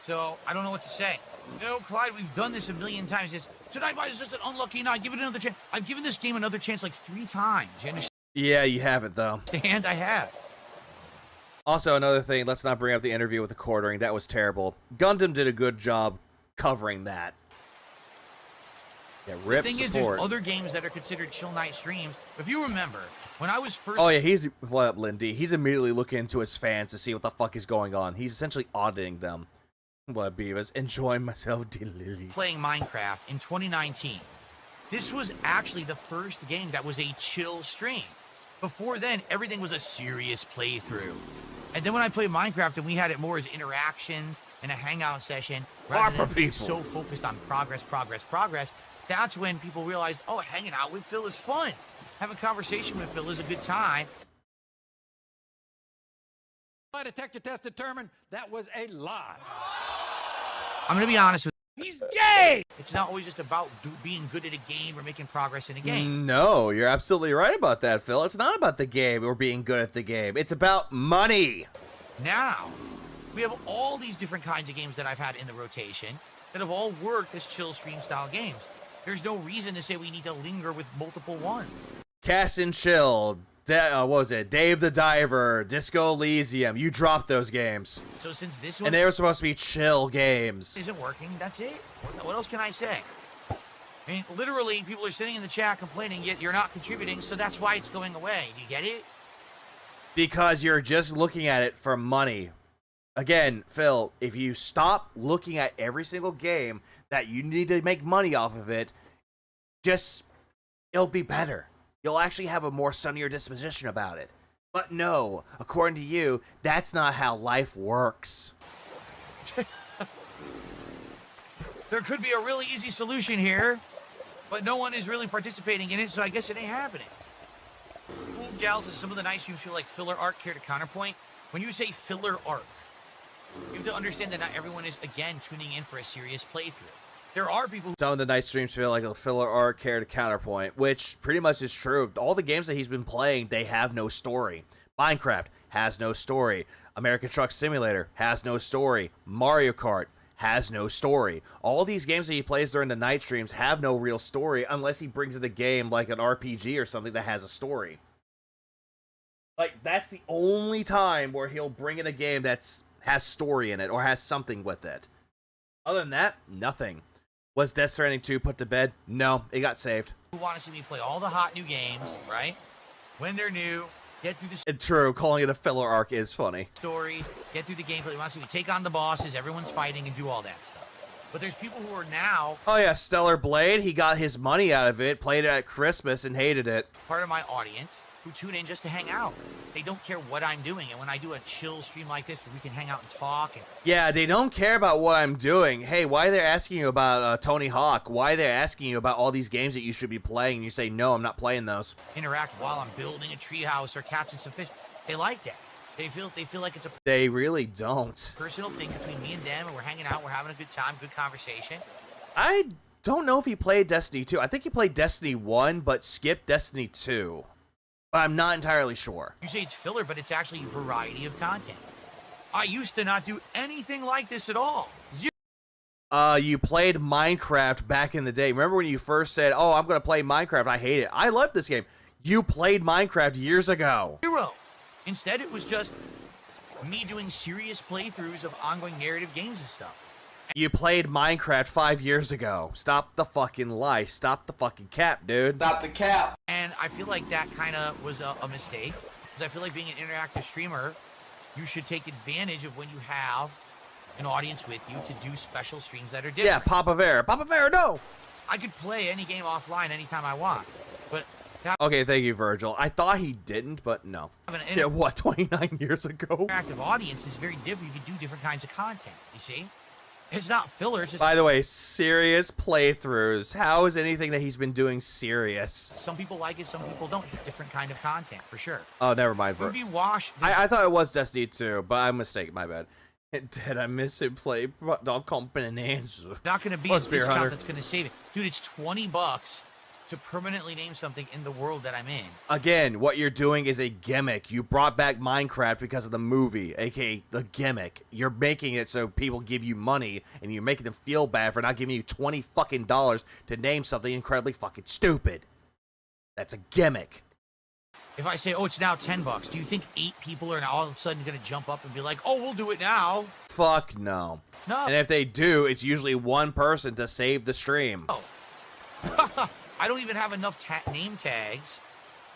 So I don't know what to say. No, Clyde, we've done this a million times. Tonight is just an unlucky night. Give it another chance. I've given this game another chance like 3 times. You understand? Yeah, you haven't, though. And I have. Also, another thing, let's not bring up the interview with the quartering. That was terrible. Gundam did a good job covering that. Yeah, rip The thing is, there's other games that are considered chill night streams. If you remember, when I was first... Oh, yeah, what up, Lindy? He's immediately looking into his fans to see what the fuck is going on. He's essentially auditing them. What up, Beavis? Enjoying myself, dear Lily. Playing Minecraft in 2019. This was actually the first game that was a chill stream. Before then, everything was a serious playthrough. And then when I played Minecraft and we had it more as interactions and a hangout session, rather than being so focused on progress, that's when people realized, oh, hanging out with Phil is fun. Having a conversation with Phil is a good time. My detector test determined that was a lie. I'm going to be honest with you. He's gay! It's not always just about being good at a game or making progress in a game. No, you're absolutely right about that, Phil. It's not about the game or being good at the game. It's about money. Now, we have all these different kinds of games that I've had in the rotation that have all worked as chill stream style games. There's no reason to say we need to linger with multiple ones. Cast and Chill, what was it? Dave the Diver, Disco Elysium. You dropped those games. So since this one... And they were supposed to be chill games. ...isn't working, that's it. What else can I say? I mean, literally, people are sitting in the chat complaining, yet you're not contributing, so that's why it's going away. Do you get it? Because you're just looking at it for money. Again, Phil, if you stop looking at every single game that you need to make money off of it, it'll be better. You'll actually have a more sunnier disposition about it. But no, according to you, that's not how life works. There could be a really easy solution here, but no one is really participating in it, so I guess it ain't happening. Cool gals, and some of the nice streams feel like filler arc. Care to counterpoint? When you say filler arc, you have to understand that not everyone is, again, tuning in for a serious playthrough. There are people who... Some of the night streams feel like a filler arc, care to counterpoint, which pretty much is true. All the games that he's been playing, they have no story. Minecraft has no story. American Truck Simulator has no story. Mario Kart has no story. All these games that he plays during the night streams have no real story unless he brings in a game like an RPG or something that has a story. Like, that's the only time where he'll bring in a game that's has story in it or has something with it. Other than that, nothing. Was Death Stranding 2 put to bed? No, it got saved. Who want to see me play all the hot new games, right? When they're new, get through the True, calling it a filler arc is funny. Stories, get through the gameplay. You want to see me take on the bosses, everyone's fighting, and do all that stuff. But there's people who are now... Oh yeah, Stellar Blade, he got his money out of it, played it at Christmas, and hated it. Part of my audience who tune in just to hang out. They don't care what I'm doing, and when I do a chill stream like this where we can hang out and talk... Yeah, they don't care about what I'm doing. Hey, why are they asking you about Tony Hawk? Why are they asking you about all these games that you should be playing? And you say, no, I'm not playing those. Interact while I'm building a treehouse or catching some fish. They like that. They feel like it's a... They really don't. ...personal thing between me and them, and we're hanging out, we're having a good time, good conversation. I don't know if he played Destiny 2. I think he played Destiny 1, but skipped Destiny 2. I'm not entirely sure. You say it's filler, but it's actually a variety of content. I used to not do anything like this at all. You played Minecraft back in the day. Remember when you first said, oh, I'm going to play Minecraft, I hate it. I love this game. You played Minecraft years ago. Zero. Instead, it was just me doing serious playthroughs of ongoing narrative games and stuff. You played Minecraft 5 years ago. Stop the fucking lie. Stop the fucking cap, dude. Stop the cap. And I feel like that kind of was a mistake, because I feel like being an interactive streamer, you should take advantage of when you have an audience with you to do special streams that are different. Yeah, Papa Vera. Papa Vera, no! I could play any game offline anytime I want, but... Okay, thank you, Virgil. I thought he didn't, but no. Yeah, what, 29 years ago? Interactive audience is very different. You can do different kinds of content, you see? It's not filler, it's just... By the way, serious playthroughs. How is anything that he's been doing serious? Some people like it, some people don't. It's a different kind of content, for sure. Oh, never mind. Movie Wash... I thought it was Destiny 2, but I'm mistaken. My bad. Did I miss it? Play Kong Bonanza. Not going to be a discount that's going to save it. Dude, it's $20 to permanently name something in the world that I'm in. Again, what you're doing is a gimmick. You brought back Minecraft because of the movie, aka the gimmick. You're making it so people give you money, and you're making them feel bad for not giving you $20 fucking to name something incredibly fucking stupid. That's a gimmick. If I say, oh, it's now $10, do you think 8 people are now all of a sudden going to jump up and be like, oh, we'll do it now? Fuck no. No. And if they do, it's usually one person to save the stream. Oh. I don't even have enough name tags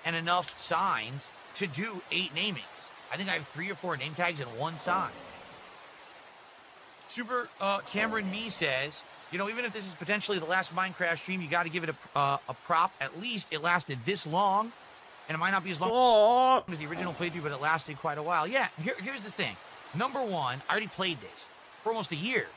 and enough signs to do 8 namings. I think I have 3 or 4 name tags and 1 sign. Super Cameron Me says, you know, even if this is potentially the last Minecraft stream, you got to give it a prop. At least it lasted this long. And it might not be as long as the original playthrough, but it lasted quite a while. Yeah, here's the thing. Number one, I already played this for almost a year.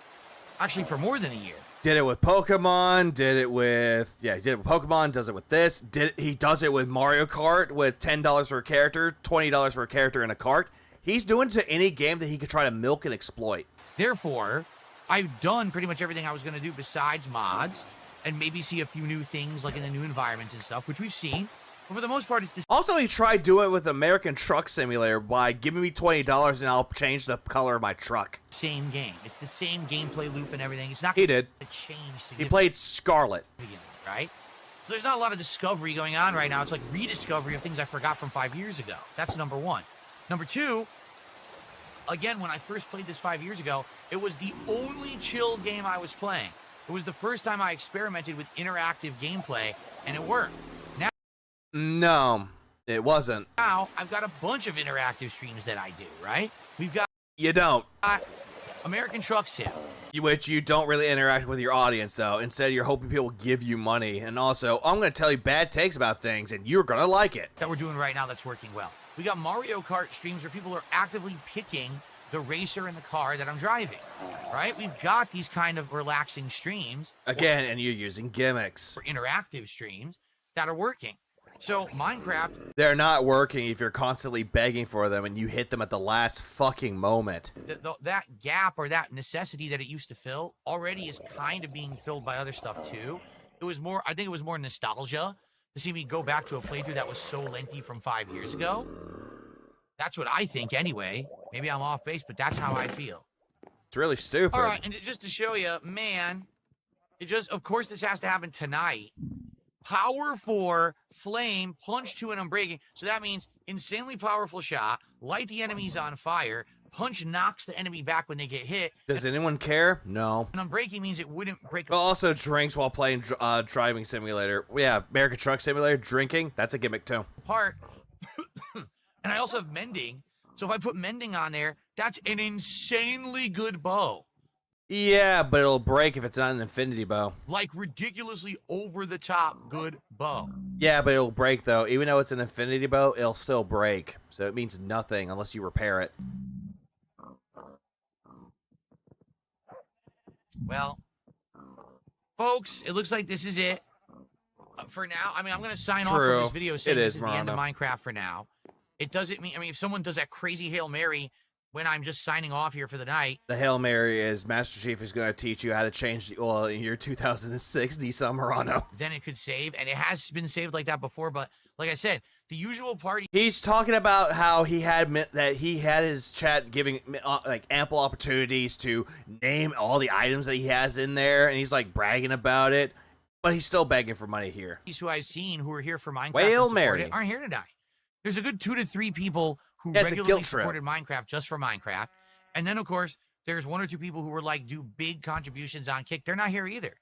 Actually, for more than a year. Did it with Pokemon, did it with... Yeah, he did it with Pokemon, does it with this. He does it with Mario Kart with $10 for a character, $20 for a character in a cart. He's doing it to any game that he could try to milk and exploit. Therefore, I've done pretty much everything I was going to do besides mods, and maybe see a few new things like in the new environments and stuff, which we've seen. But for the most part, it's this. Also, he tried doing it with American Truck Simulator by giving me $20 and I'll change the color of my truck. Same game. It's the same gameplay loop and everything. It's not. He did. Change. He played Scarlet. Right. So there's not a lot of discovery going on right now. It's like rediscovery of things I forgot from 5 years ago. That's number one. Number two. Again, when I first played this 5 years ago, it was the only chill game I was playing. It was the first time I experimented with interactive gameplay, and it worked. No, it wasn't. Now, I've got a bunch of interactive streams that I do, right? We've got... You don't. American Truck Sim. Which you don't really interact with your audience, though. Instead, you're hoping people give you money. And also, I'm going to tell you bad takes about things, and you're going to like it. That we're doing right now that's working well. We got Mario Kart streams where people are actively picking the racer in the car that I'm driving, right? We've got these kind of relaxing streams. Again, and you're using gimmicks. For interactive streams that are working. So, Minecraft... They're not working if you're constantly begging for them and you hit them at the last fucking moment. That gap or that necessity that it used to fill already is kind of being filled by other stuff, too. It was more... I think it was more nostalgia to see me go back to a playthrough that was so lengthy from 5 years ago. That's what I think, anyway. Maybe I'm off base, but that's how I feel. It's really stupid. All right, and just to show you, man, of course this has to happen tonight. Power 4, flame, punch 2, and unbreaking. So that means insanely powerful shot, light the enemies on fire, punch knocks the enemy back when they get hit. Does anyone care? No. And unbreaking means it wouldn't break. But also drinks while playing driving simulator. Yeah, American Truck Simulator, drinking, that's a gimmick too. Apart. And I also have mending. So if I put mending on there, that's an insanely good bow. Yeah, but it'll break if it's not an infinity bow. Like ridiculously over the top good bow. Yeah, but it'll break though. Even though it's an infinity bow, it'll still break. So it means nothing unless you repair it. Well, folks, it looks like this is it. For now, I mean, I'm going to sign off from this video saying this is the end of Minecraft for now. It doesn't mean, I mean, if someone does that crazy Hail Mary when I'm just signing off here for the night. The Hail Mary is Master Chief is going to teach you how to change the oil in your 2006 Nissan Murano. Then it could save, and it has been saved like that before, but like I said, the usual party. He's talking about how he had his chat giving like ample opportunities to name all the items that he has in there, and he's like bragging about it, but he's still begging for money here. Who I've seen who are here for Minecraft Hail and support Mary it aren't here tonight. There's a good 2 to 3 people who Yeah, it's a regularly guilt trip. supported Minecraft just for Minecraft. And then, of course, there's 1 or 2 people who were like, do big contributions on Kick. They're not here either.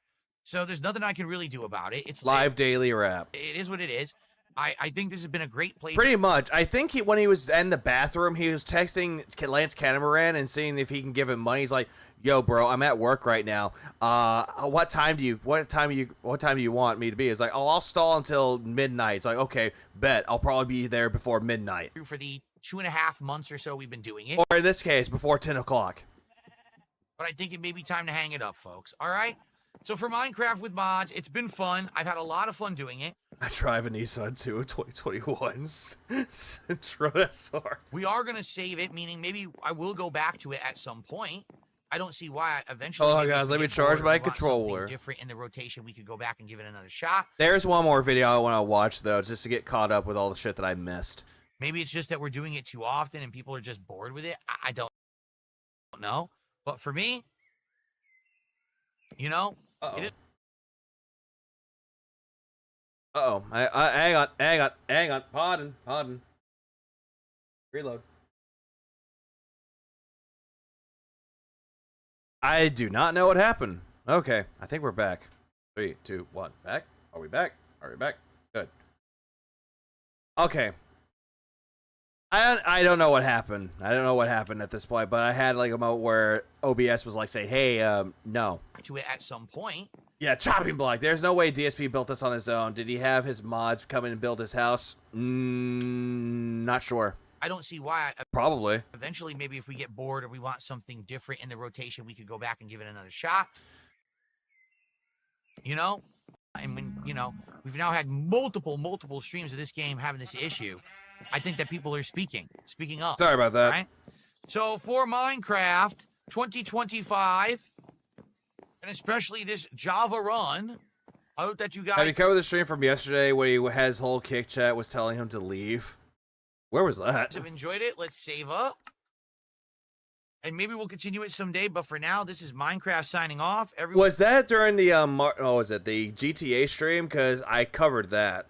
So there's nothing I can really do about it. It's Live daily rap. It is what it is. I think this has been a great play. Pretty much. I think when he was in the bathroom, he was texting Lance Catamaran and seeing if he can give him money. He's like, "Yo, bro, I'm at work right now. What time do you want me to be?" It's like, "Oh, I'll stall until midnight." It's like, "Okay, bet. I'll probably be there before midnight." For the 2.5 months or so we've been doing it. Or in this case, before 10 o'clock. But I think it may be time to hang it up, folks. All right? So for Minecraft with mods, it's been fun. I've had a lot of fun doing it. I drive a Nissan 2021 Sentra SR. We are going to save it, meaning maybe I will go back to it at some point. I don't see why eventually. Oh, God, let me charge my controller. Different in the rotation, we could go back and give it another shot. There's one more video I want to watch, though, just to get caught up with all the shit that I missed. Maybe it's just that we're doing it too often and people are just bored with it. I don't know. But for me, you know, it is. Uh-oh. Hang on. Pardon. Reload. I do not know what happened. Okay, I think we're back. 3, 2, 1. Back? Are we back? Good. Okay. I don't know what happened. I don't know what happened at this point, but I had like a moment where OBS was like saying, "Hey, no." To it at some point. Yeah, chopping block. There's no way DSP built this on his own. Did he have his mods come in and build his house? Not sure. I don't see why. Probably. Eventually, maybe if we get bored or we want something different in the rotation, we could go back and give it another shot. You know? And when, you know, we've now had multiple streams of this game having this issue. I think that people are speaking up. Sorry about that. Right? So for Minecraft 2025, and especially this Java run, I hope that you guys... Have you covered the stream from yesterday where he has his whole kick chat was telling him to leave? Where was that? Have enjoyed it. Let's save up. And maybe we'll continue it someday, but for now, this is Minecraft signing off. Everyone, was that during the, was it the GTA stream? Because I covered that.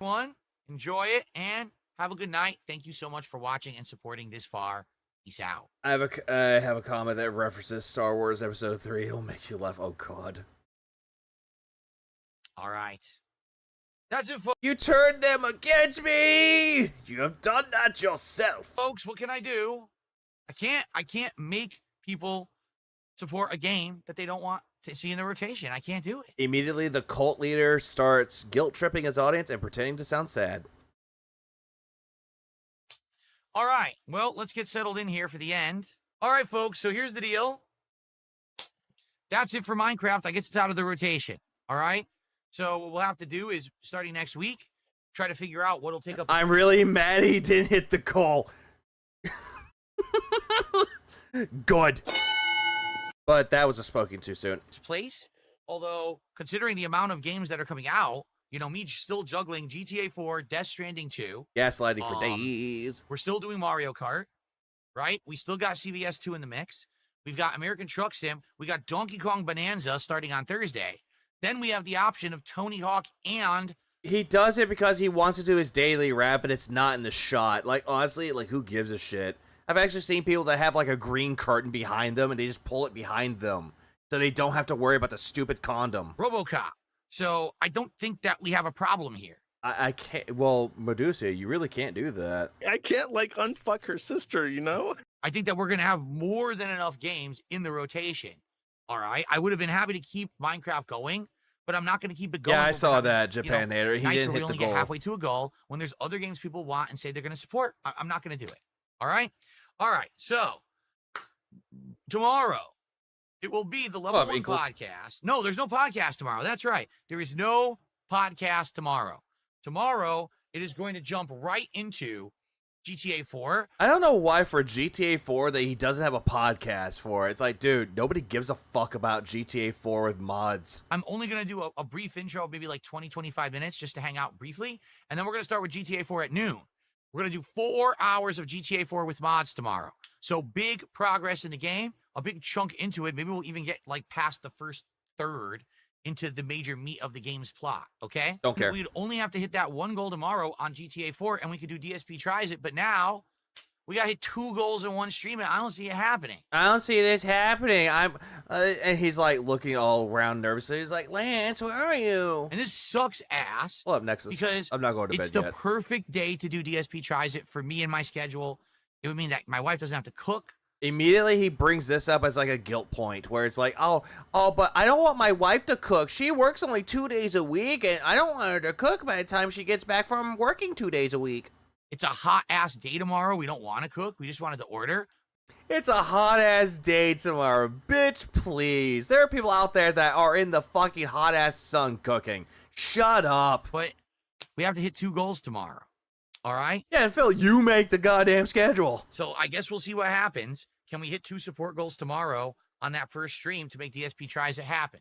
Enjoy it, and have a good night. Thank you so much for watching and supporting this far. Peace out. I have a comment that references Star Wars Episode 3. It'll make you laugh. Oh, God. All right. That's it, folks. You turned them against me! You have done that yourself. Folks, what can I do? I can't make people support a game that they don't want to see in the rotation. I can't do it. Immediately, the cult leader starts guilt-tripping his audience and pretending to sound sad. All right. Well, let's get settled in here for the end. All right, folks. So here's the deal. That's it for Minecraft. I guess it's out of the rotation. All right. So what we'll have to do is, starting next week, try to figure out what'll take up. I'm really mad he didn't hit the goal. Good. But that was a spoken too soon. Place. Although, considering the amount of games that are coming out, you know, me still juggling GTA 4, Death Stranding 2. Gaslighting for days. We're still doing Mario Kart, right? We still got CVS 2 in the mix. We've got American Truck Sim. We got Donkey Kong Bonanza starting on Thursday. Then we have the option of Tony Hawk and... He does it because he wants to do his daily rap, and it's not in the shot. Like, honestly, like, who gives a shit? I've actually seen people that have, like, a green curtain behind them, and they just pull it behind them. So they don't have to worry about the stupid condom. RoboCop. So I don't think that we have a problem here. I can't... Well, Medusa, you really can't do that. I can't, like, unfuck her sister, you know? I think that we're going to have more than enough games in the rotation. All right? I would have been happy to keep Minecraft going, but I'm not going to keep it going. Yeah, I saw that, Japanator. He didn't hit the goal. Get halfway to a goal when there's other games people want and say they're going to support. I'm not going to do it. All right? All right. So, tomorrow, it will be the Level 1 podcast. No, there's no podcast tomorrow. That's right. There is no podcast tomorrow. Tomorrow, it is going to jump right into GTA 4. I don't know why for GTA 4 that he doesn't have a podcast for. It's like, dude, nobody gives a fuck about GTA 4 with mods. I'm only going to do a brief intro, maybe like 20, 25 minutes just to hang out briefly. And then we're going to start with GTA 4 at noon. We're going to do 4 hours of GTA 4 with mods tomorrow. So big progress in the game, a big chunk into it. Maybe we'll even get like past the first third into the major meat of the game's plot, okay? Don't care. We'd only have to hit that 1 goal tomorrow on GTA 4, and we could do DSP Tries It, but now we got to hit 2 goals in one stream, and I don't see it happening. I don't see this happening. And he's like looking all around nervously. He's like, Lance, where are you? And this sucks ass. Well, up next, because I'm not going to bed it's the yet. perfect day to do DSP Tries It for me and my schedule. It would mean that my wife doesn't have to cook. Immediately, he brings this up as like a guilt point where it's like, oh, but I don't want my wife to cook. She works only 2 days a week, and I don't want her to cook by the time she gets back from working 2 days a week. It's a hot-ass day tomorrow. We don't want to cook. We just wanted to order. It's a hot-ass day tomorrow. Bitch, please. There are people out there that are in the fucking hot-ass sun cooking. Shut up. But we have to hit 2 goals tomorrow. All right? Yeah, and Phil, you make the goddamn schedule. So I guess we'll see what happens. Can we hit 2 support goals tomorrow on that first stream to make DSP Tries It happen?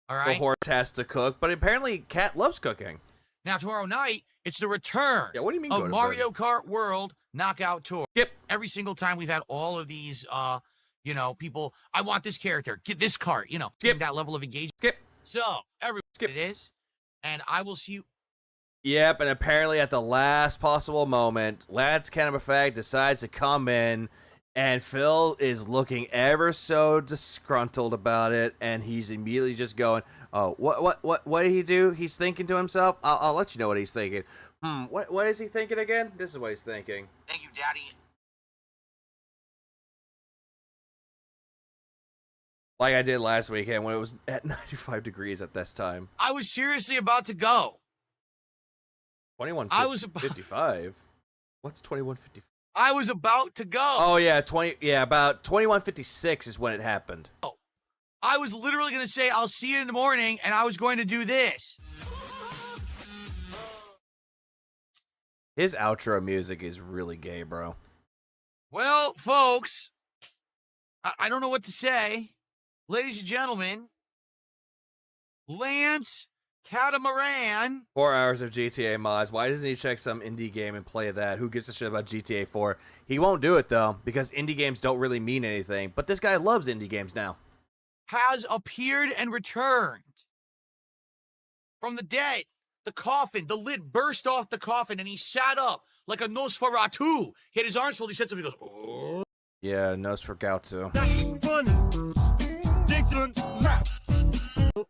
All right? The horse has to cook, but apparently Cat loves cooking. Now, tomorrow night, it's the return what do you mean, go of to Mario Kart World Knockout Tour. Yep. Every single time we've had all of these, people, I want this character, get this cart, get that level of engagement. Skip. So, everyone, it is. And I will see you. Yep, and apparently at the last possible moment, Lads Canabafag decides to come in, and Phil is looking ever so disgruntled about it, and he's immediately just going, oh, what did he do? He's thinking to himself? I'll let you know what he's thinking. What is he thinking again? This is what he's thinking. Thank you, Daddy. Like I did last weekend when it was at 95 degrees at this time. I was seriously about to go. 21:55. What's 21:55? I was about to go. Oh yeah, about 21:56 is when it happened. Oh, I was literally going to say I'll see you in the morning, and I was going to do this. His outro music is really gay, bro. Well, folks, I don't know what to say. Ladies and gentlemen, Lance Catamaran. 4 hours of GTA mods. Why doesn't he check some indie game and play that? Who gives a shit about GTA 4? He won't do it, though, because indie games don't really mean anything. But this guy loves indie games now. Has appeared and returned from the dead. The coffin, the lid burst off the coffin, and he sat up like a Nosferatu. He had his arms folded. He said something. He goes, oh. Yeah, Nosferatu.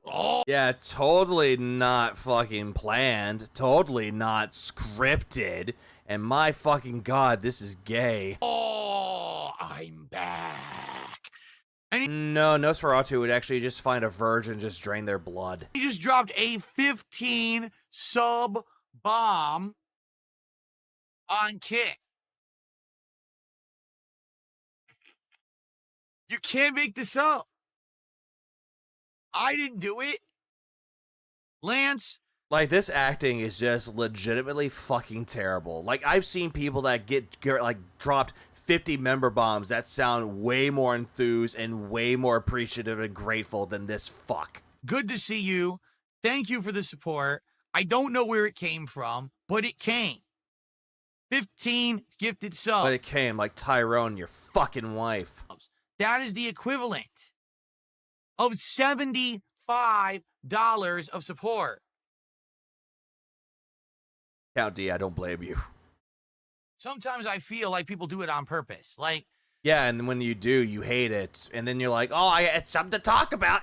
Oh. Yeah, totally not fucking planned. Totally not scripted. And my fucking god, this is gay. Oh, I'm back. And no, Nosferatu would actually just find a virgin and just drain their blood. He just dropped a 15 sub bomb on Kit. You can't make this up. I didn't do it. Lance. Like, this acting is just legitimately fucking terrible. Like, I've seen people that get like, dropped 50 member bombs that sound way more enthused and way more appreciative and grateful than this fuck. Good to see you. Thank you for the support. I don't know where it came from, but it came. 15 gifted subs. But it came like Tyrone, your fucking wife. That is the equivalent of $75 of support. Count D, I don't blame you. Sometimes I feel like people do it on purpose. Like, yeah, and when you do, you hate it. And then you're like, oh, I had something to talk about.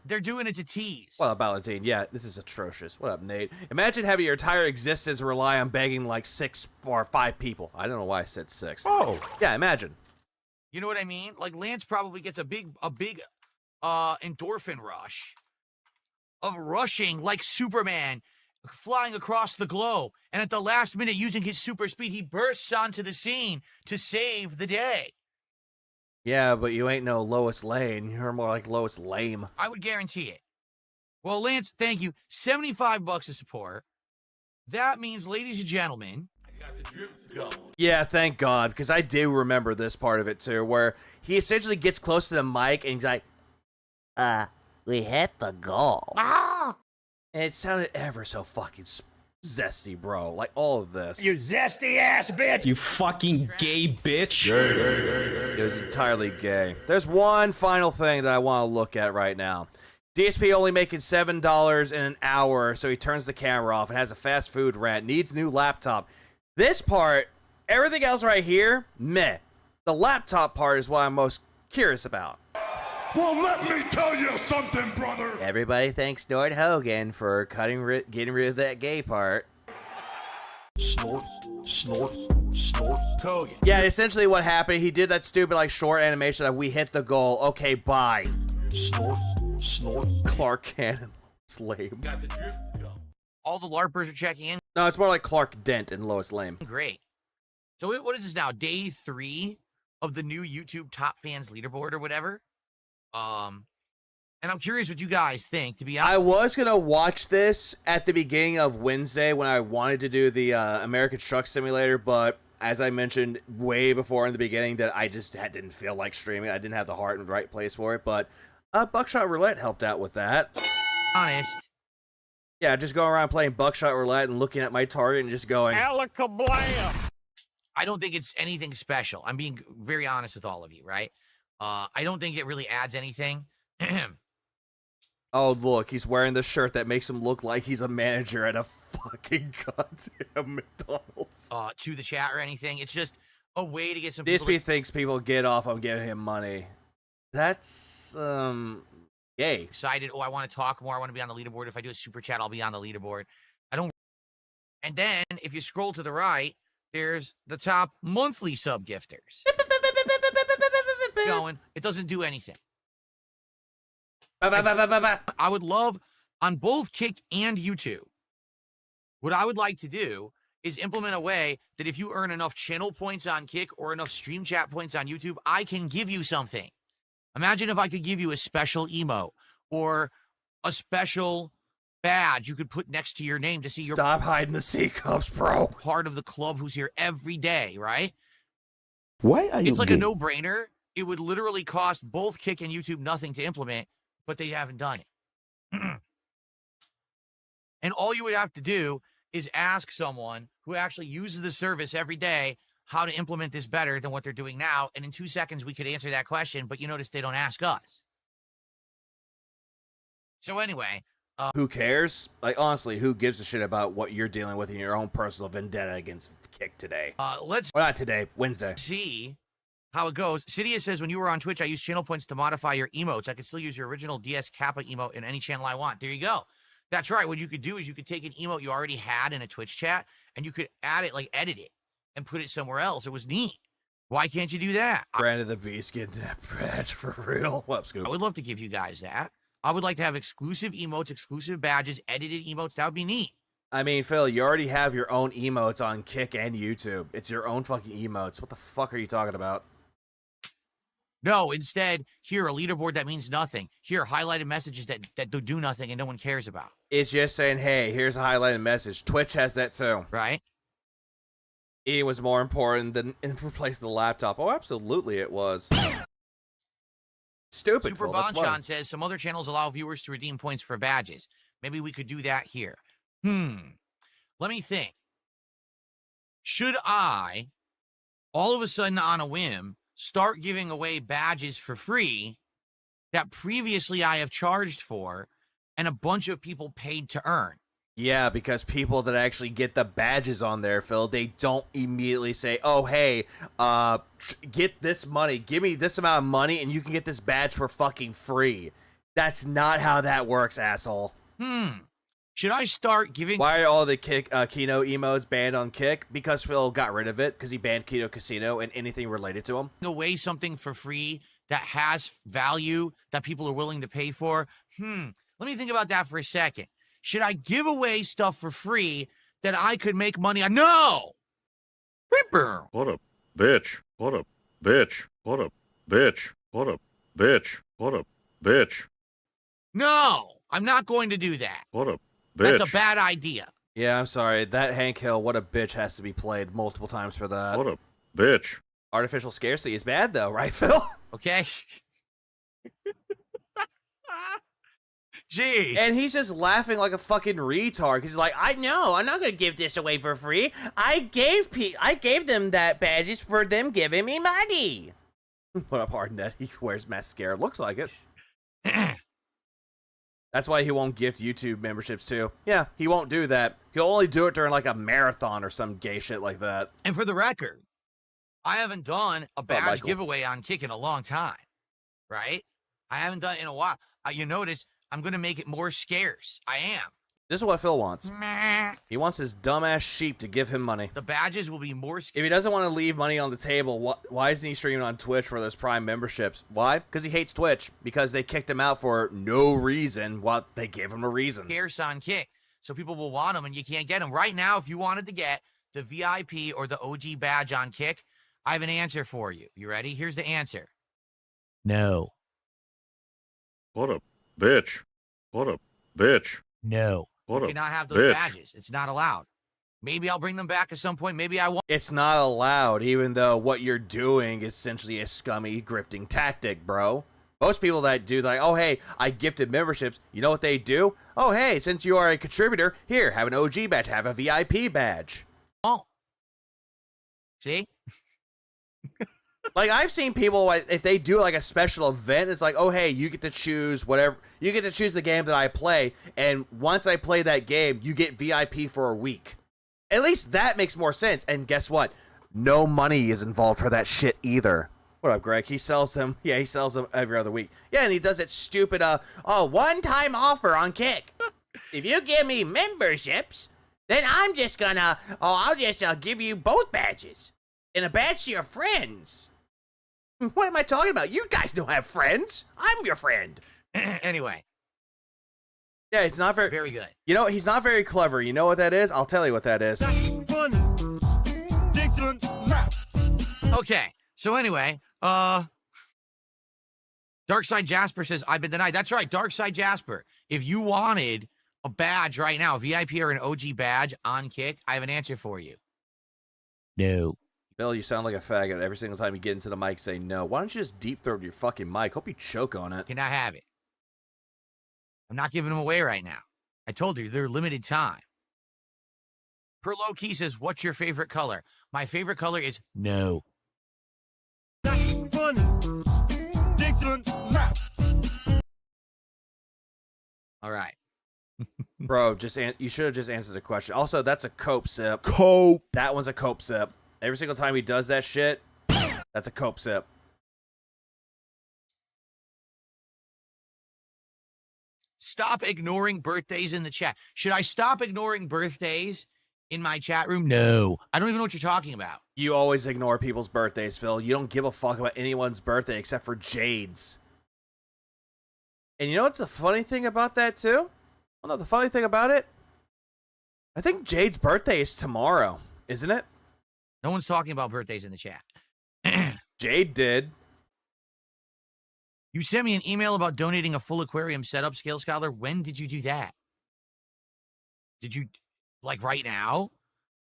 They're doing it to tease. Well, Ballantine, yeah, this is atrocious. What up, Nate? Imagine having your entire existence rely on begging like 6 or 5 people. I don't know why I said 6. Oh. Yeah, imagine. You know what I mean? Like, Lance probably gets a big endorphin rush of rushing like Superman, flying across the globe, and at the last minute, using his super speed, he bursts onto the scene to save the day. Yeah, but you ain't no Lois Lane. You're more like Lois Lame. I would guarantee it. Well, Lance, thank you. $75 of support. That means, ladies and gentlemen, Yeah, thank God, because I do remember this part of it too, where he essentially gets close to the mic and he's like, we hit the goal. And it sounded ever so fucking zesty, bro. Like, all of this. You zesty ass bitch! You fucking gay bitch! It was entirely gay. There's one final thing that I want to look at right now. DSP only making $7 in an hour, so he turns the camera off and has a fast food rant. Needs new laptop. This part, everything else right here, meh. The laptop part is what I'm most curious about. Well, let me tell you something, brother. Everybody thanks Nord Hogan for getting rid of that gay part. Snort, snort, snort. Hogan. Yeah, essentially what happened, he did that stupid like short animation of we hit the goal. Okay, bye. Snort, snort. Clark Cannon. It's lame. All the LARPers are checking in. No, it's more like Clark Dent and Lois Lame. Great. So what is this now? Day 3 of the new YouTube Top Fans leaderboard or whatever? And I'm curious what you guys think, to be honest. I was going to watch this at the beginning of Wednesday when I wanted to do the American Truck Simulator, but as I mentioned way before in the beginning that I just didn't feel like streaming. I didn't have the heart in the right place for it, but Buckshot Roulette helped out with that. Honest. Yeah, just going around playing Buckshot Roulette and looking at my target and just going, Alakablam! I don't think it's anything special. I'm being very honest with all of you, right? I don't think it really adds anything. Oh, look, he's wearing the shirt that makes him look like he's a manager at a fucking goddamn McDonald's. To the chat or anything. It's just a way to get some DSP thinks people get off on giving him money. That's, gay. Excited. Oh, I want to talk more. I want to be on the leaderboard. If I do a super chat, I'll be on the leaderboard. I don't. And then if you scroll to the right, there's the top monthly sub gifters. Going. It doesn't do anything. I would love on both Kick and YouTube. What I would like to do is implement a way that if you earn enough channel points on Kick or enough stream chat points on YouTube, I can give you something. Imagine if I could give you a special emote or a special badge you could put next to your name to see your Stop hiding the C cups, bro. Part of the club who's here every day, right? Why are you It's like gay? a no-brainer. It would literally cost both Kick and YouTube nothing to implement, but they haven't done it. And all you would have to do is ask someone who actually uses the service every day how to implement this better than what they're doing now. And in 2 seconds, we could answer that question, but you notice they don't ask us. So anyway. Who cares? Like, honestly, who gives a shit about what you're dealing with in your own personal vendetta against Kick today? Let's Well, not today, Wednesday. see how it goes. Cydia says, when you were on Twitch, I used channel points to modify your emotes. I could still use your original DS Kappa emote in any channel I want. There you go. That's right. What you could do is you could take an emote you already had in a Twitch chat, and you could add it, like edit it, and put it somewhere else. It was neat. Why can't you do that? Brandon the Beast getting that badge for real. What up, Scoop? I would love to give you guys that. I would like to have exclusive emotes, exclusive badges, edited emotes. That would be neat. I mean, Phil, you already have your own emotes on Kick and YouTube. It's your own fucking emotes. What the fuck are you talking about? No, instead, here, a leaderboard that means nothing. Here, highlighted messages that do nothing and no one cares about. It's just saying, hey, here's a highlighted message. Twitch has that too. Right? It was more important than replace the laptop. Oh, absolutely it was. Stupid. Super Phil, that's Bonchan why. says some other channels allow viewers to redeem points for badges. Maybe we could do that here. Let me think. Should I, all of a sudden on a whim, start giving away badges for free that previously I have charged for and a bunch of people paid to earn? Yeah, because people that actually get the badges on there, Phil, they don't immediately say, oh, hey, get this money. Give me this amount of money and you can get this badge for fucking free. That's not how that works, asshole. Should I start giving... Why are all the Kick, Kino emotes banned on Kick? Because Phil got rid of it, because he banned Kino Casino and anything related to him. away something for free that has value that people are willing to pay for? Let me think about that for a second. Should I give away stuff for free that I could make money on? No! Ripper! What a bitch. What a bitch. What a bitch. What a bitch. What a bitch. No! I'm not going to do that. What a bitch. That's a bad idea. Yeah, I'm sorry. That Hank Hill, what a bitch, has to be played multiple times for that. What a bitch. Artificial scarcity is bad, though, right, Phil? Okay. Gee. And he's just laughing like a fucking retard. He's like, I know, I'm not gonna give this away for free. I gave them that badges for them giving me money. What up, Hardnet? He wears mascara. Looks like it. That's why he won't gift YouTube memberships too. Yeah, he won't do that. He'll only do it during like a marathon or some gay shit like that. And for the record, I haven't done a badge Michael. giveaway on Kick in a long time, right? I haven't done it in a while. You notice I'm going to make it more scarce. I am. This is what Phil wants. He wants his dumbass sheep to give him money. The badges will be more If he doesn't want to leave money on the table, why isn't he streaming on Twitch for those Prime memberships? Why? Because he hates Twitch. Because they kicked him out for no reason. Well, they gave him a reason. scarce on Kick. So people will want them and you can't get them. Right now, if you wanted to get the VIP or the OG badge on Kick, I have an answer for you. You ready? Here's the answer. No. What a bitch. What a bitch. No. What You a cannot have those bitch. badges. It's not allowed. Maybe I'll bring them back at some point. Maybe I won't. It's not allowed, even though what you're doing is essentially a scummy grifting tactic, bro. Most people that do, like, oh, hey, I gifted memberships, you know what they do? Oh, hey, since you are a contributor, here, have an OG badge, have a VIP badge. Oh. See? Like, I've seen people, if they do, like, a special event, it's like, oh, hey, you get to choose whatever, you get to choose the game that I play, and once I play that game, you get VIP for a week. At least that makes more sense, and guess what? No money is involved for that shit either. What up, Greg? He sells them, yeah, he sells them every other week. Yeah, and he does that stupid, one-time offer on Kick. If you give me memberships, then I'm just gonna, I'll just give you both badges. And a badge to your friends. What am I talking about? You guys don't have friends. I'm your friend. Anyway. Yeah, it's not very... Very good. You know, he's not very clever. You know what that is? I'll tell you what that is. Okay. So anyway, Darkside Jasper says, I've been denied. That's right, Darkside Jasper. If you wanted a badge right now, VIP or an OG badge on Kick, I have an answer for you. No. Bill, you sound like a faggot every single time you get into the mic say no. Why don't you just deep throat your fucking mic? Hope you choke on it. Can I have it? I'm not giving them away right now. I told you, they're limited time. Per Low Key says, what's your favorite color? My favorite color is no. All right. Bro, you should have just answered the question. Also, that's a cope sip. Cope. That one's a cope sip. Every single time he does that shit, that's a cope sip. Stop ignoring birthdays in the chat. Should I stop ignoring birthdays in my chat room? No. I don't even know what you're talking about. You always ignore people's birthdays, Phil. You don't give a fuck about anyone's birthday except for Jade's. And you know what's the funny thing about that, too? Well, no, the funny thing about it? I think Jade's birthday is tomorrow, isn't it? No one's talking about birthdays in the chat. Jade did. You sent me an email about donating a full aquarium setup, Scale Scholar. When did you do that? Did you, like, right now?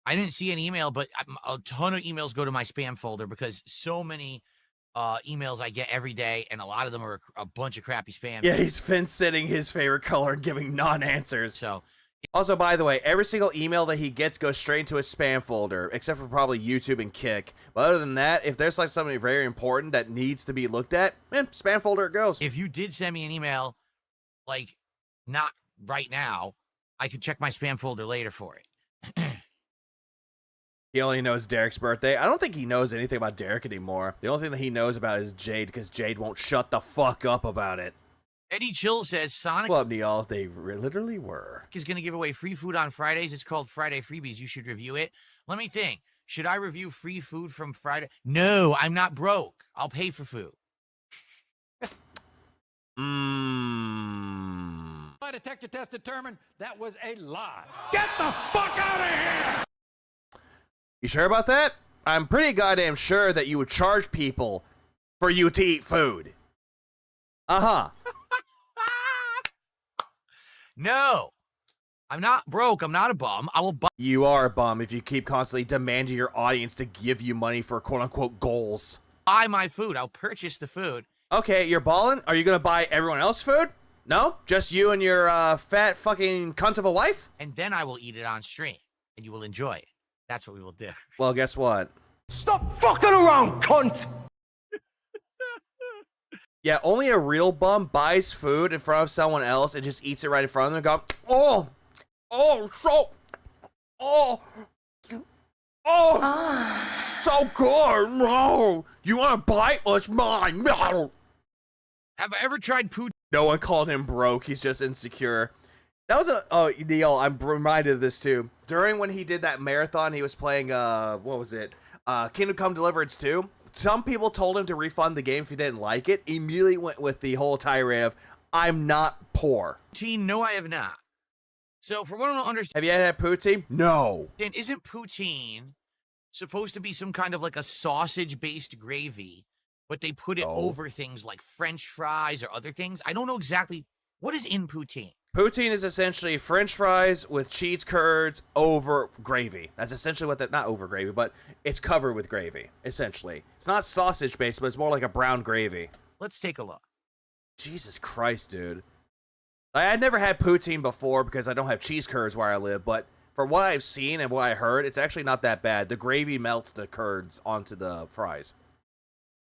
I didn't see an email, but a ton of emails go to my spam folder because so many emails I get every day, and a lot of them are a bunch of crappy spam. Yeah, he's fin-sitting his favorite color and giving non-answers. So, also, by the way, every single email that he gets goes straight into his spam folder, except for probably YouTube and Kick. But other than that, if there's like something very important that needs to be looked at, spam folder it goes. If you did send me an email, like, not right now, I could check my spam folder later for it. He only knows Derek's birthday. I don't think he knows anything about Derek anymore. The only thing that he knows about is Jade, because Jade won't shut the fuck up about it. Eddie Chill says Sonic Well, y'all, they literally were. is going to give away free food on Fridays. It's called Friday Freebies. You should review it. Let me think. Should I review free food from Friday? No, I'm not broke. I'll pay for food. My detector test determined that was a lie. Get the fuck out of here! You sure about that? I'm pretty goddamn sure that you would charge people for you to eat food. Uh-huh. No. I'm not broke. I'm not a bum. I will buy. You are a bum if you keep constantly demanding your audience to give you money for quote-unquote goals. Buy my food. I'll purchase the food. Okay, you're balling? Are you gonna buy everyone else food? No? Just you and your fat fucking cunt of a wife? And then I will eat it on stream. And you will enjoy it. That's what we will do. Well, guess what? Stop fucking around, cunt! Yeah, only a real bum buys food in front of someone else and just eats it right in front of them and go, oh, so good. No, you want a bite? Well, it's mine. No. Have I ever tried poutine? No one called him broke. He's just insecure. That was a deal. I'm reminded of this too. During when he did that marathon, he was playing what was it? Kingdom Come Deliverance 2. Some people told him to refund the game if he didn't like it. He immediately went with the whole tirade of, I'm not poor. Poutine? No, I have not. So, for what I don't understand... Have you had poutine? No. Isn't poutine supposed to be some kind of like a sausage-based gravy, but they put it over things like French fries or other things? I don't know exactly... What is in poutine? Poutine is essentially French fries with cheese curds over gravy. That's essentially what that, not over gravy, but it's covered with gravy, essentially. It's not sausage based, but it's more like a brown gravy. Let's take a look. Jesus Christ, dude. I had never had poutine before because I don't have cheese curds where I live, but from what I've seen and what I heard, it's actually not that bad. The gravy melts the curds onto the fries.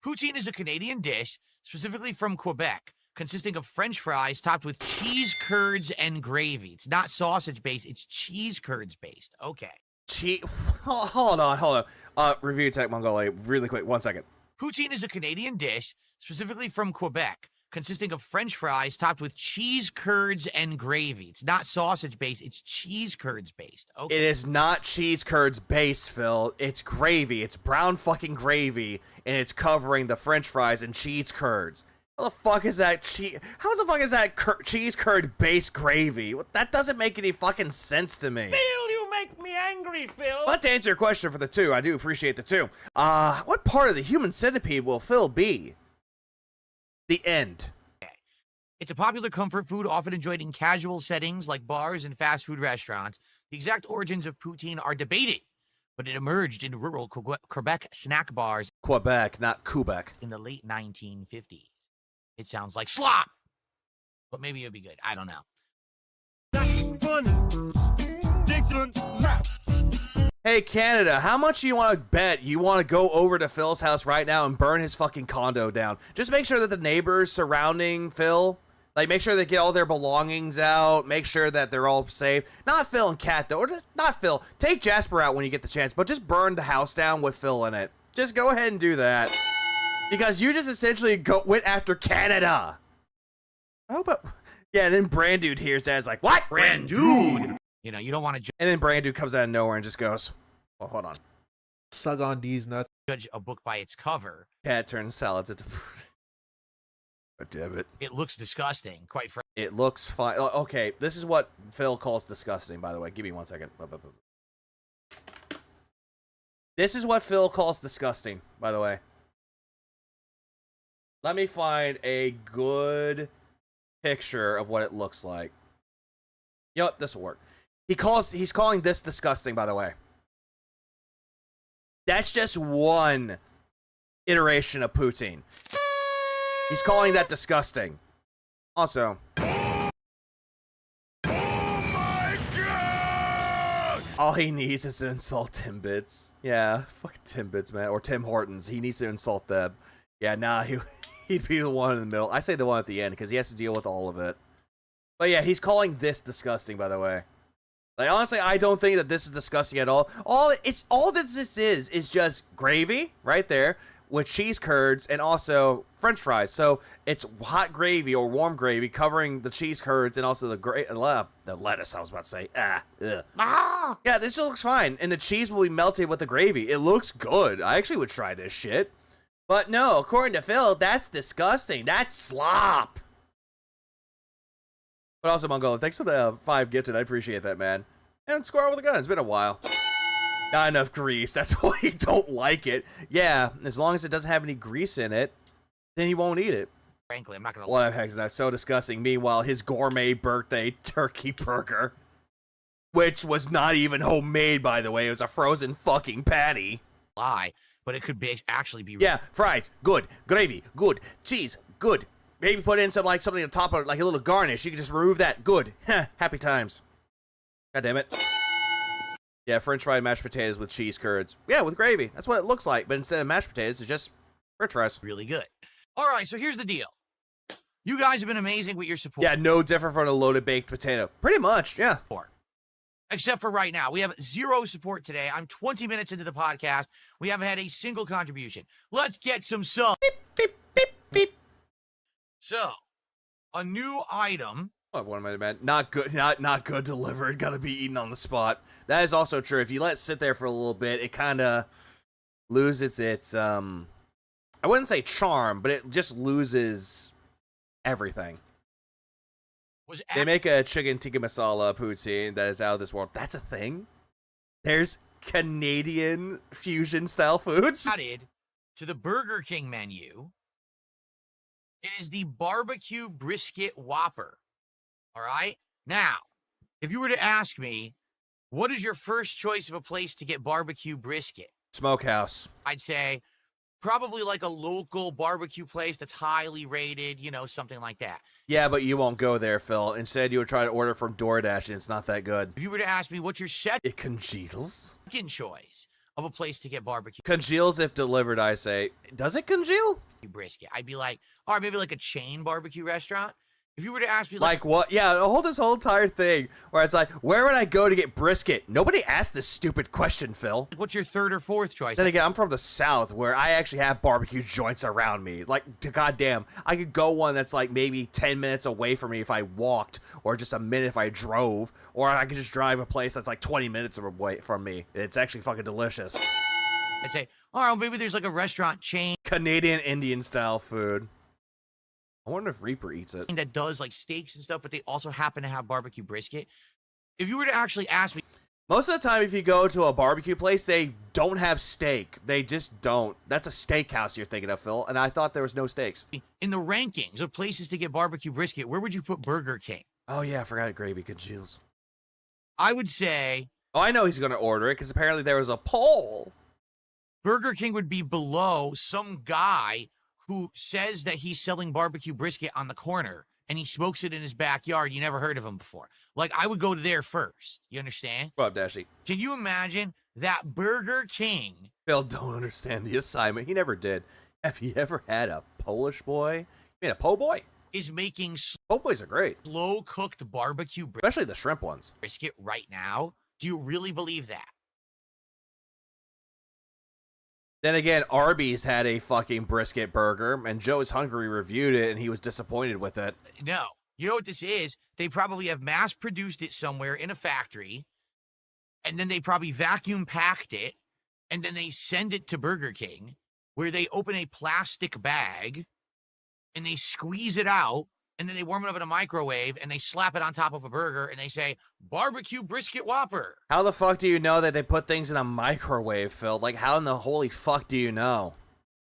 Poutine is a Canadian dish, specifically from Quebec, consisting of French fries topped with cheese curds and gravy. It's not sausage-based, it's cheese curds-based. Okay. Hold on. Review Tech Mongolia, really quick, 1 second. Poutine is a Canadian dish, specifically from Quebec, consisting of French fries topped with cheese curds and gravy. It's not sausage-based, it's cheese curds-based. Okay. It is not cheese curds-based, Phil. It's gravy. It's brown fucking gravy, and it's covering the French fries and cheese curds. How the fuck is that How the fuck is that cheese curd based gravy? That doesn't make any fucking sense to me. Phil, you make me angry, Phil. But to answer your question for the two, I do appreciate the two. What part of the human centipede will Phil be? The end. It's a popular comfort food often enjoyed in casual settings like bars and fast food restaurants. The exact origins of poutine are debated, but it emerged in rural Quebec snack bars. Quebec, not Quebec. In the late 1950s. It sounds like slop, but maybe it'll be good. I don't know. Hey, Canada, how much do you want to bet you want to go over to Phil's house right now and burn his fucking condo down? Just make sure that the neighbors surrounding Phil, like, make sure they get all their belongings out, make sure that they're all safe. Not Phil and Kat, though, or just, not Phil. Take Jasper out when you get the chance, but just burn the house down with Phil in it. Just go ahead and do that. Because you just essentially went after Canada. I hope yeah, then Brandude hears that. It's like, what? Brandude! You know, you don't want to and then Brandude comes out of nowhere and just goes, well, hold on. Suck on these nuts. Judge a book by its cover. Cat turns salads into fruit. God damn it. It looks disgusting, quite frankly. It looks fine. Okay, this is what Phil calls disgusting, by the way. Give me 1 second. This is what Phil calls disgusting, by the way. Let me find a good picture of what it looks like. You know what? This will work. He's calling this disgusting, by the way. That's just one iteration of poutine. He's calling that disgusting. Also. Oh my God! All he needs is to insult Timbits. Yeah, fuck Timbits, man. Or Tim Hortons. He needs to insult them. Yeah, nah, he'd be the one in the middle. I say the one at the end because he has to deal with all of it. But yeah, he's calling this disgusting, by the way. Like, honestly, I don't think that this is disgusting at all. All that this is just gravy right there with cheese curds and also French fries. So it's hot gravy or warm gravy covering the cheese curds and also the lettuce. I was about to say, Yeah, this looks fine, and the cheese will be melted with the gravy. It looks good. I actually would try this shit. But no, according to Phil, that's disgusting. That's slop. But also, Mongolian, thanks for the 5 gifted. I appreciate that, man. And Squirrel with a gun. It's been a while. Not enough grease. That's why you don't like it. Yeah, as long as it doesn't have any grease in it, then he won't eat it. Frankly, I'm not going to What the heck is that? So disgusting. Meanwhile, his gourmet birthday turkey burger. Which was not even homemade, by the way. It was a frozen fucking patty. Lie, but it could be actually be. Yeah, fries, good. Gravy, good. Cheese, good. Maybe put in something on top of it, like a little garnish. You can just remove that. Good. Happy times. God damn it. Yeah, French fried mashed potatoes with cheese curds. Yeah, with gravy. That's what it looks like. But instead of mashed potatoes, it's just French fries. Really good. All right, so here's the deal. You guys have been amazing with your support. Yeah, no different from a loaded baked potato. Pretty much, yeah. Except for right now. We have 0 support today. I'm 20 minutes into the podcast. We haven't had a single contribution. Let's get some sub. Beep, beep, beep, beep. So, a new item. Oh, what am I mad? Not good, not good delivered. Gotta be eaten on the spot. That is also true. If you let it sit there for a little bit, it kind of loses its, I wouldn't say charm, but it just loses everything. They make a chicken tikka masala poutine that is out of this world. That's a thing? There's Canadian fusion style foods? Added to the Burger King menu. It is the barbecue brisket Whopper. All right? Now, if you were to ask me, what is your first choice of a place to get barbecue brisket? Smokehouse. I'd say probably like a local barbecue place that's highly rated, you know, something like that. Yeah, but you won't go there, Phil. Instead, you would try to order from DoorDash, and it's not that good. If you were to ask me what's your second It congeals? choice of a place to get barbecue Congeals if delivered, I say. Does it congeal? brisket, I'd be like, all right, maybe like a chain barbecue restaurant. If you were to ask me, Like what? Yeah, this whole entire thing where it's like, where would I go to get brisket? Nobody asked this stupid question, Phil. What's your third or fourth choice? Then again, I'm from the South where I actually have barbecue joints around me. Like, goddamn, I could go one that's like maybe 10 minutes away from me if I walked, or just a minute if I drove, or I could just drive a place that's like 20 minutes away from me. It's actually fucking delicious. I'd say, all right, well, maybe there's like a restaurant chain. Canadian Indian style food. I wonder if Reaper eats it. That does like steaks and stuff, but they also happen to have barbecue brisket. If you were to actually ask me, most of the time, if you go to a barbecue place, they don't have steak. They just don't. That's a steakhouse you're thinking of, Phil, and I thought there was no steaks. In the rankings of places to get barbecue brisket, where would you put Burger King? Oh, yeah, I forgot gravy congeals. I would say... Oh, I know he's going to order it, because apparently there was a poll. Burger King would be below some guy who says that he's selling barbecue brisket on the corner, and he smokes it in his backyard. You never heard of him before. Like, I would go there first. You understand? What up, Dashy? Can you imagine that Burger King... Phil don't understand the assignment. He never did. Have you ever had a Polish boy? I mean, a po' boy? Is making po' boys are great. Slow-cooked barbecue especially the shrimp ones. Brisket right now? Do you really believe that? Then again, Arby's had a fucking brisket burger, and Joe is Hungry reviewed it, and he was disappointed with it. No. You know what this is? They probably have mass-produced it somewhere in a factory, and then they probably vacuum-packed it, and then they send it to Burger King, where they open a plastic bag, and they squeeze it out, and then they warm it up in a microwave, and they slap it on top of a burger, and they say, barbecue brisket Whopper. How the fuck do you know that they put things in a microwave, Phil? Like, how in the holy fuck do you know?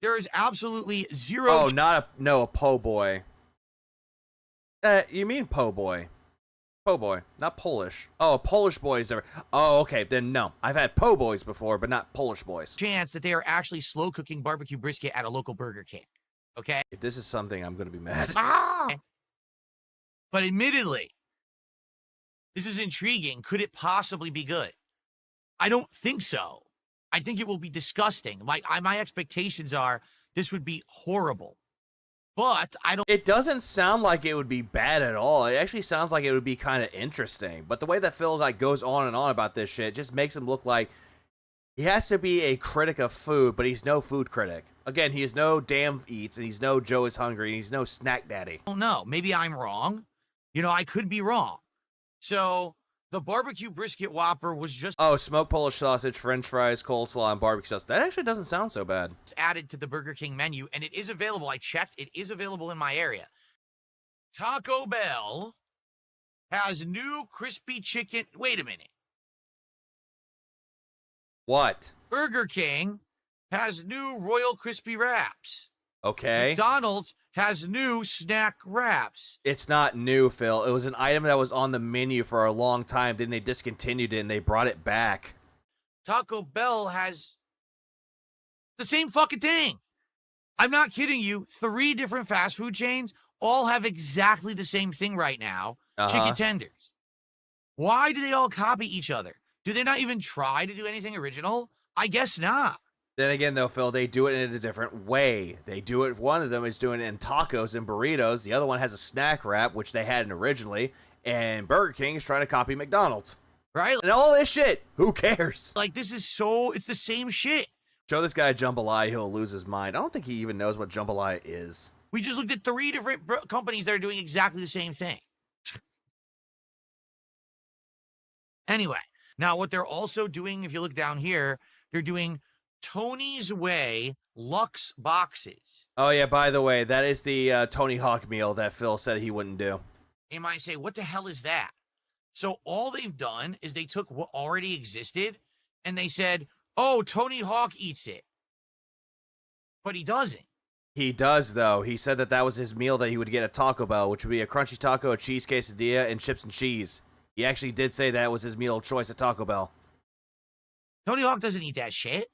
There is absolutely zero... Oh, a po' boy. You mean po' boy. Po' boy, not Polish. Oh, a Polish boy is there. Oh, okay, then no. I've had po' boys before, but not Polish boys. Chance that they are actually slow-cooking barbecue brisket at a local Burger King. Okay? If this is something, I'm going to be mad. But admittedly, this is intriguing. Could it possibly be good? I don't think so. I think it will be disgusting. My expectations are this would be horrible. But I don't... It doesn't sound like it would be bad at all. It actually sounds like it would be kind of interesting. But the way that Phil goes on and on about this shit just makes him look like he has to be a critic of food, but he's no food critic. Again, he is no damn eats, and he's no Joe is Hungry, and he's no snack daddy. I don't know. Maybe I'm wrong. You know, I could be wrong. So, the barbecue brisket Whopper was just... Oh, smoked Polish sausage, french fries, coleslaw, and barbecue sauce. That actually doesn't sound so bad. Added to the Burger King menu, and it is available. I checked. It is available in my area. Taco Bell has new crispy chicken... Wait a minute. What? Burger King has new Royal Crispy Wraps. Okay. McDonald's has new snack wraps. It's not new, Phil. It was an item that was on the menu for a long time. Then they discontinued it and they brought it back. Taco Bell has the same fucking thing. I'm not kidding you. 3 different fast food chains all have exactly the same thing right now. Chicken tenders. Why do they all copy each other? Do they not even try to do anything original? I guess not. Then again, though, Phil, they do it in a different way. They do it. One of them is doing it in tacos and burritos. The other one has a snack wrap, which they hadn't originally. And Burger King is trying to copy McDonald's. Right? And all this shit. Who cares? Like, this is it's the same shit. Show this guy jambalaya, he'll lose his mind. I don't think he even knows what jambalaya is. We just looked at 3 different companies that are doing exactly the same thing. Anyway, now what they're also doing, if you look down here, they're doing Tony's Way Lux boxes. Oh, yeah, by the way, that is the Tony Hawk meal that Phil said he wouldn't do. You might say, what the hell is that? So all they've done is they took what already existed and they said, oh, Tony Hawk eats it. But he doesn't. He does, though. He said that was his meal that he would get at Taco Bell, which would be a crunchy taco, a cheese quesadilla, and chips and cheese. He actually did say that was his meal of choice at Taco Bell. Tony Hawk doesn't eat that shit.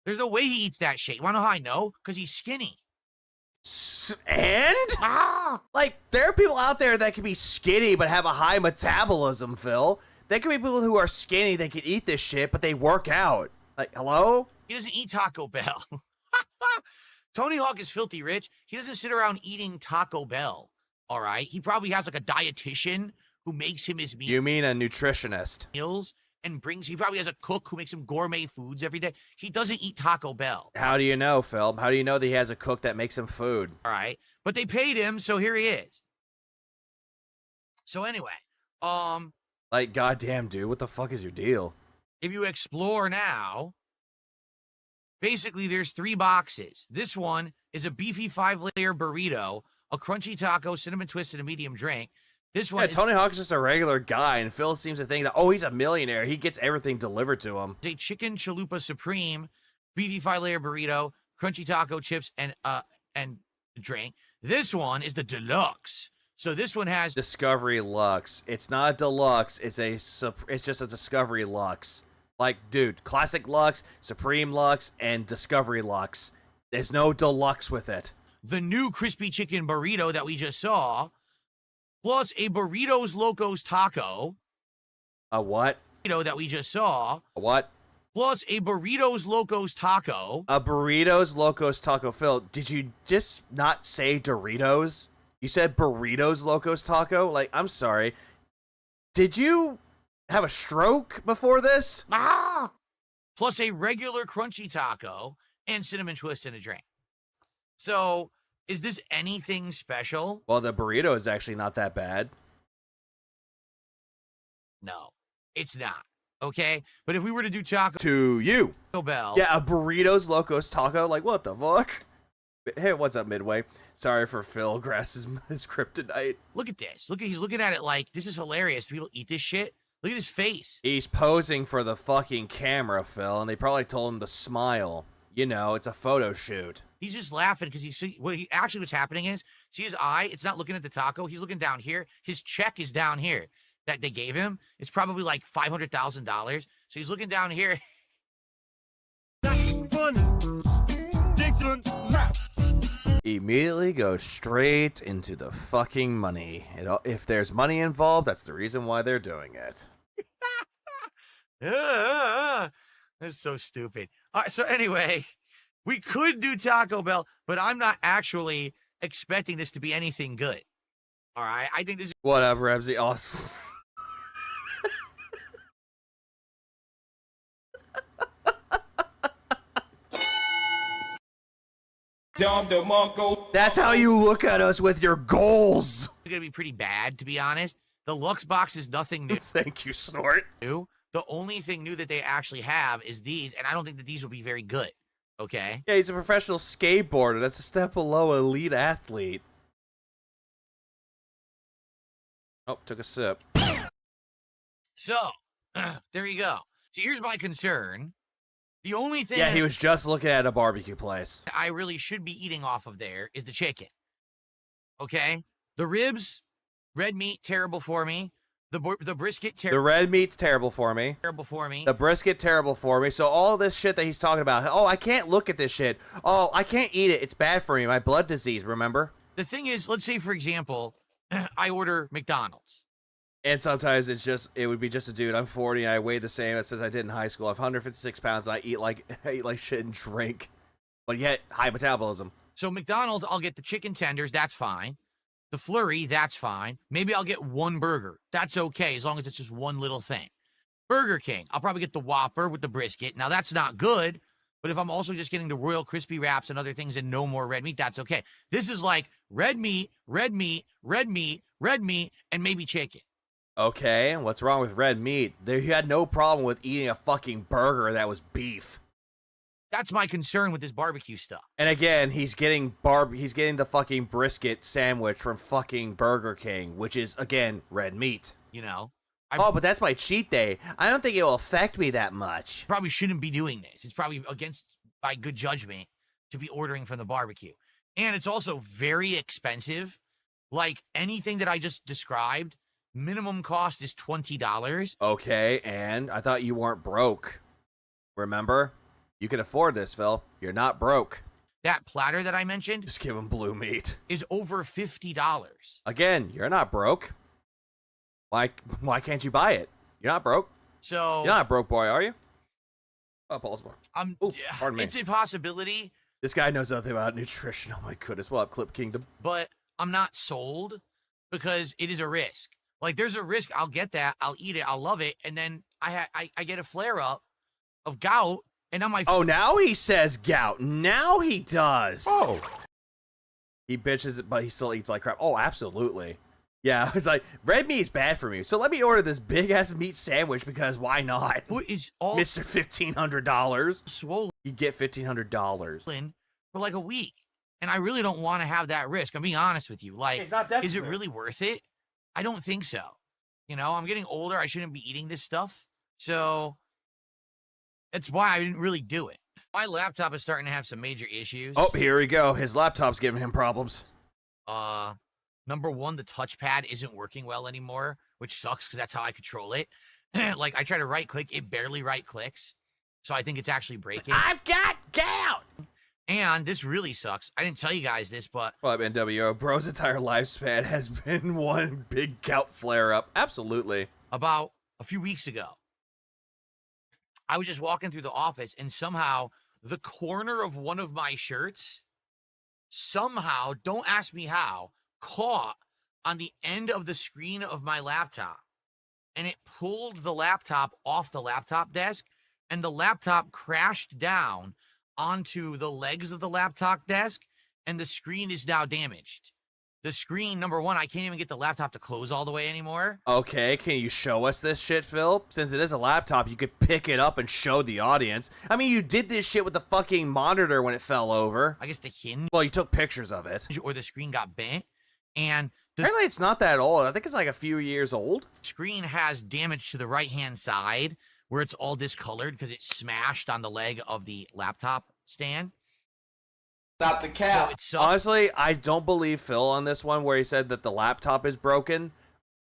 There's no way he eats that shit. You want to know how I know? Because he's skinny. And? Like, there are people out there that can be skinny but have a high metabolism, Phil. There can be people who are skinny that can eat this shit, but they work out. Like, hello? He doesn't eat Taco Bell. Tony Hawk is filthy rich. He doesn't sit around eating Taco Bell, all right? He probably has like a dietitian who makes him his meals. You mean a nutritionist? And he probably has a cook who makes him gourmet foods every day. He doesn't eat Taco Bell. How do you know, Phil? How do you know that he has a cook that makes him food? All right. But they paid him, so here he is. So anyway, like, goddamn, dude, what the fuck is your deal? If you explore now, basically there's 3 boxes. This one is a beefy 5-layer burrito, a crunchy taco, cinnamon twist, and a medium drink. This one, Tony Hawk's just a regular guy, and Phil seems to think that, oh, he's a millionaire. He gets everything delivered to him. It's a chicken chalupa supreme, beefy 5-layer burrito, crunchy taco chips, and drink. This one is the deluxe. So this one has Discovery Lux. It's not a deluxe. It's just a Discovery Lux. Like, dude, Classic Lux, Supreme Lux, and Discovery Lux. There's no deluxe with it. The new crispy chicken burrito that we just saw, plus a Burritos Locos taco. A what? Burrito that we just saw. A what? Plus a Burritos Locos taco. A Burritos Locos taco. Phil, did you just not say Doritos? You said Burritos Locos taco? Like, I'm sorry. Did you have a stroke before this? Plus a regular crunchy taco and cinnamon twist and a drink. So, is this anything special? Well, the burrito is actually not that bad. No, it's not. Okay? But if we were to do Taco Bell. Yeah, a Burritos Locos taco? Like, what the fuck? Hey, what's up, Midway? Sorry for Phil Grass's his kryptonite. Look at this. He's looking at it like, this is hilarious. People eat this shit. Look at his face. He's posing for the fucking camera, Phil, and they probably told him to smile. You know, it's a photo shoot. He's just laughing because what's happening is, see his eye? It's not looking at the taco. He's looking down here. His check is down here that they gave him. It's probably like $500,000. So he's looking down here. Immediately go straight into the fucking money. If there's money involved, that's the reason why they're doing it. That's so stupid. All right, so anyway, we could do Taco Bell, but I'm not actually expecting this to be anything good. All right, I think this is... Whatever, Ramsey. Awesome. That's how you look at us with your goals. It's going to be pretty bad, to be honest. The Lux box is nothing new. Thank you, Snort. The only thing new that they actually have is these, and I don't think that these will be very good. Okay? Yeah, he's a professional skateboarder. That's a step below elite athlete. Oh, took a sip. So, there you go. So here's my concern. The only thing... Yeah, he was just looking at a barbecue place. I really should be eating off of there is the chicken. Okay? The ribs, red meat, terrible for me. The brisket, the red meat's terrible for me. Terrible for me. The brisket, terrible for me. So all this shit that he's talking about, oh, I can't look at this shit. Oh, I can't eat it. It's bad for me. My blood disease, remember? The thing is, let's say, for example, I order McDonald's. And sometimes it would be just a dude. I'm 40 and I weigh the same as I did in high school. I have 156 pounds and I eat like shit and drink. But yet, high metabolism. So McDonald's, I'll get the chicken tenders. That's fine. The flurry, that's fine. Maybe I'll get one burger. That's okay, as long as it's just one little thing. Burger King, I'll probably get the Whopper with the brisket. Now, that's not good, but if I'm also just getting the Royal Crispy Wraps and other things and no more red meat, that's okay. This is like red meat, red meat, red meat, red meat, and maybe chicken. Okay, and what's wrong with red meat? He had no problem with eating a fucking burger that was beef. That's my concern with this barbecue stuff. And again, he's getting the fucking brisket sandwich from fucking Burger King, which is, again, red meat. You know? Oh, but that's my cheat day. I don't think it will affect me that much. Probably shouldn't be doing this. It's probably against my good judgment to be ordering from the barbecue. And it's also very expensive. Like anything that I just described, minimum cost is $20. Okay, and I thought you weren't broke. Remember? You can afford this, Phil. You're not broke. That platter that I mentioned, just give him blue meat, is over $50. Again, you're not broke. Why can't you buy it? You're not broke. So you're not a broke boy, are you? Oh, possible. Pardon me. It's a possibility. This guy knows nothing about nutrition. Oh my goodness. Well, Clip Kingdom. But I'm not sold because it is a risk. Like there's a risk. I'll get that. I'll eat it. I'll love it. And then I get a flare up of gout. And on my oh, now he says gout. Now he does. Oh. He bitches it, but he still eats like crap. Oh, absolutely. Yeah, it's like, red meat is bad for me. So let me order this big-ass meat sandwich because why not? What is all... Mr. $1,500. Swollen. You get $1,500. For like a week. And I really don't want to have that risk. I'm being honest with you. Like, is it really worth it? I don't think so. You know, I'm getting older. I shouldn't be eating this stuff. So... that's why I didn't really do it. My laptop is starting to have some major issues. Oh, here we go. His laptop's giving him problems. Number one, the touchpad isn't working well anymore, which sucks because that's how I control it. Like, I try to right-click, it barely right-clicks. So I think it's actually breaking. I've got gout! And this really sucks. I didn't tell you guys this, but... well, NWO, bro's entire lifespan has been one big gout flare-up. Absolutely. About a few weeks ago, I was just walking through the office and somehow the corner of one of my shirts somehow, don't ask me how, caught on the end of the screen of my laptop. And it pulled the laptop off the laptop desk and the laptop crashed down onto the legs of the laptop desk and the screen is now damaged. The screen, number one, I can't even get the laptop to close all the way anymore. Okay, can you show us this shit, Phil? Since it is a laptop, you could pick it up and show the audience. I mean, you did this shit with the fucking monitor when it fell over. I guess the hinge. Well, you took pictures of it. Or the screen got bent. And apparently it's not that old. I think it's like a few years old. The screen has damage to the right-hand side where it's all discolored because it smashed on the leg of the laptop stand. Stop the cap. So honestly, I don't believe Phil on this one where he said that the laptop is broken.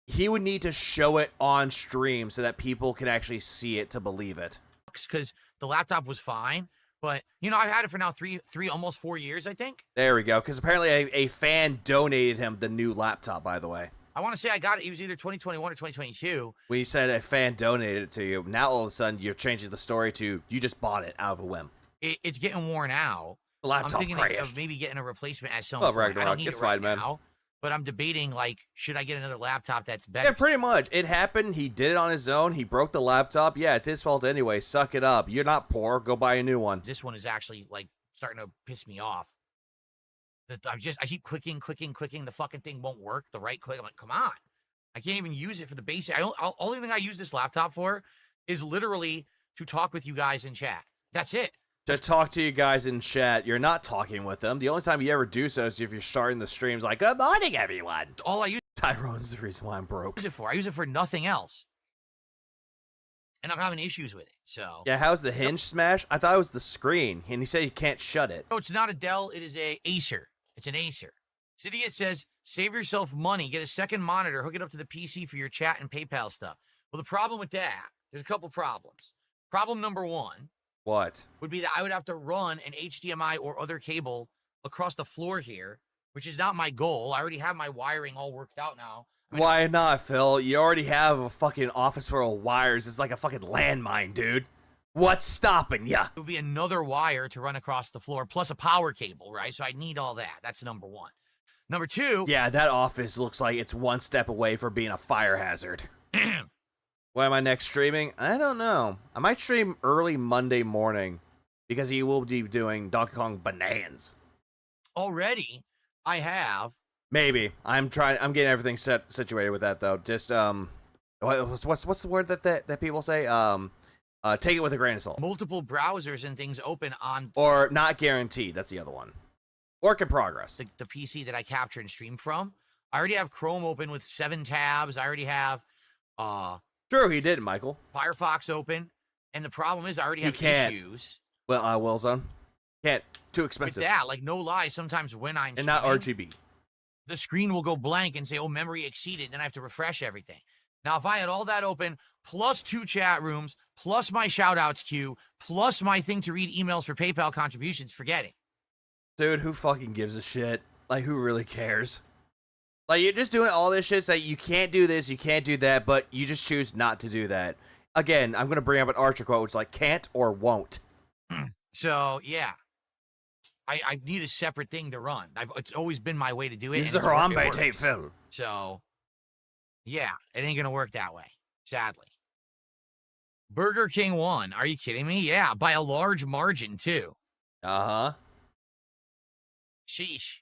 He would need to show it on stream so that people can actually see it to believe it. Because the laptop was fine, but, you know, I've had it for now three, almost 4 years, I think. There we go, because apparently a fan donated him the new laptop, by the way. I want to say I got it. It was either 2021 or 2022. When you said a fan donated it to you, now all of a sudden you're changing the story to you just bought it out of a whim. It's getting worn out. The laptop I'm thinking crashed. of maybe getting a replacement at some Oh, point. Ragnarok, I don't need it's it right fine, man. now, but I'm debating, like, should I get another laptop that's better? Yeah, pretty much. It happened. He did it on his own. He broke the laptop. Yeah, it's his fault anyway. Suck it up. You're not poor. Go buy a new one. This one is actually, like, starting to piss me off. I keep clicking. The fucking thing won't work. The right click. I'm like, come on. I can't even use it for the basic. Only thing I use this laptop for is literally to talk with you guys in chat. That's it. To talk to you guys in chat. You're not talking with them. The only time you ever do so is if you're starting the streams like, good morning, everyone. All I use Tyrone's the reason why I'm broke. I use it for nothing else. and I'm having issues with it. So Yeah, how's the hinge smash? I thought it was the screen, and he said you can't shut it. no, it's not a Dell. It is a Acer. It's an Acer. Cydia says, save yourself money. Get a second monitor. Hook it up to the PC for your chat and PayPal stuff. Well, the problem with that, there's a couple problems. Problem number one What? would be that I would have to run an HDMI or other cable across the floor here, which is not my goal. I already have my wiring all worked out now. Why not, Phil? You already have a fucking office full of wires. It's like a fucking landmine, dude. What's stopping ya? It would be another wire to run across the floor, plus a power cable, right? So I need all that. That's number one. Number two. Yeah, that office looks like it's one step away from being a fire hazard. When am I next streaming? I don't know. I might stream early Monday morning because he will be doing Donkey Kong Bonanza. Already, I have. Maybe. I'm getting everything situated with that though. Just what's the word that people say? Take it with a grain of salt. Multiple browsers and things open on. Or not guaranteed. That's the other one. Work in progress. The PC that I capture and stream from. I already have Chrome open with 7 tabs. I already have. True, he did, Michael. Firefox open, and the problem is I already have issues. Well, Willzone can't. Too expensive. With that, like no lie, sometimes when I'm and not RGB, the screen will go blank and say, "Oh, memory exceeded." Then I have to refresh everything. Now, if I had all that open, plus 2 chat rooms, plus my shoutouts queue, plus my thing to read emails for PayPal contributions, forget it. Dude, who fucking gives a shit? Like, who really cares? Like, you're just doing all this shit. That you can't do this, you can't do that, but you just choose not to do that. Again, I'm gonna bring up an Archer quote, which is like, "Can't or won't." So yeah. I need a separate thing to run. It's always been my way to do it. This is a Harambe tape, Phil. So, yeah, it ain't going to work that way, sadly. Burger King won. Are you kidding me? Yeah, by a large margin, too. Uh-huh. Sheesh.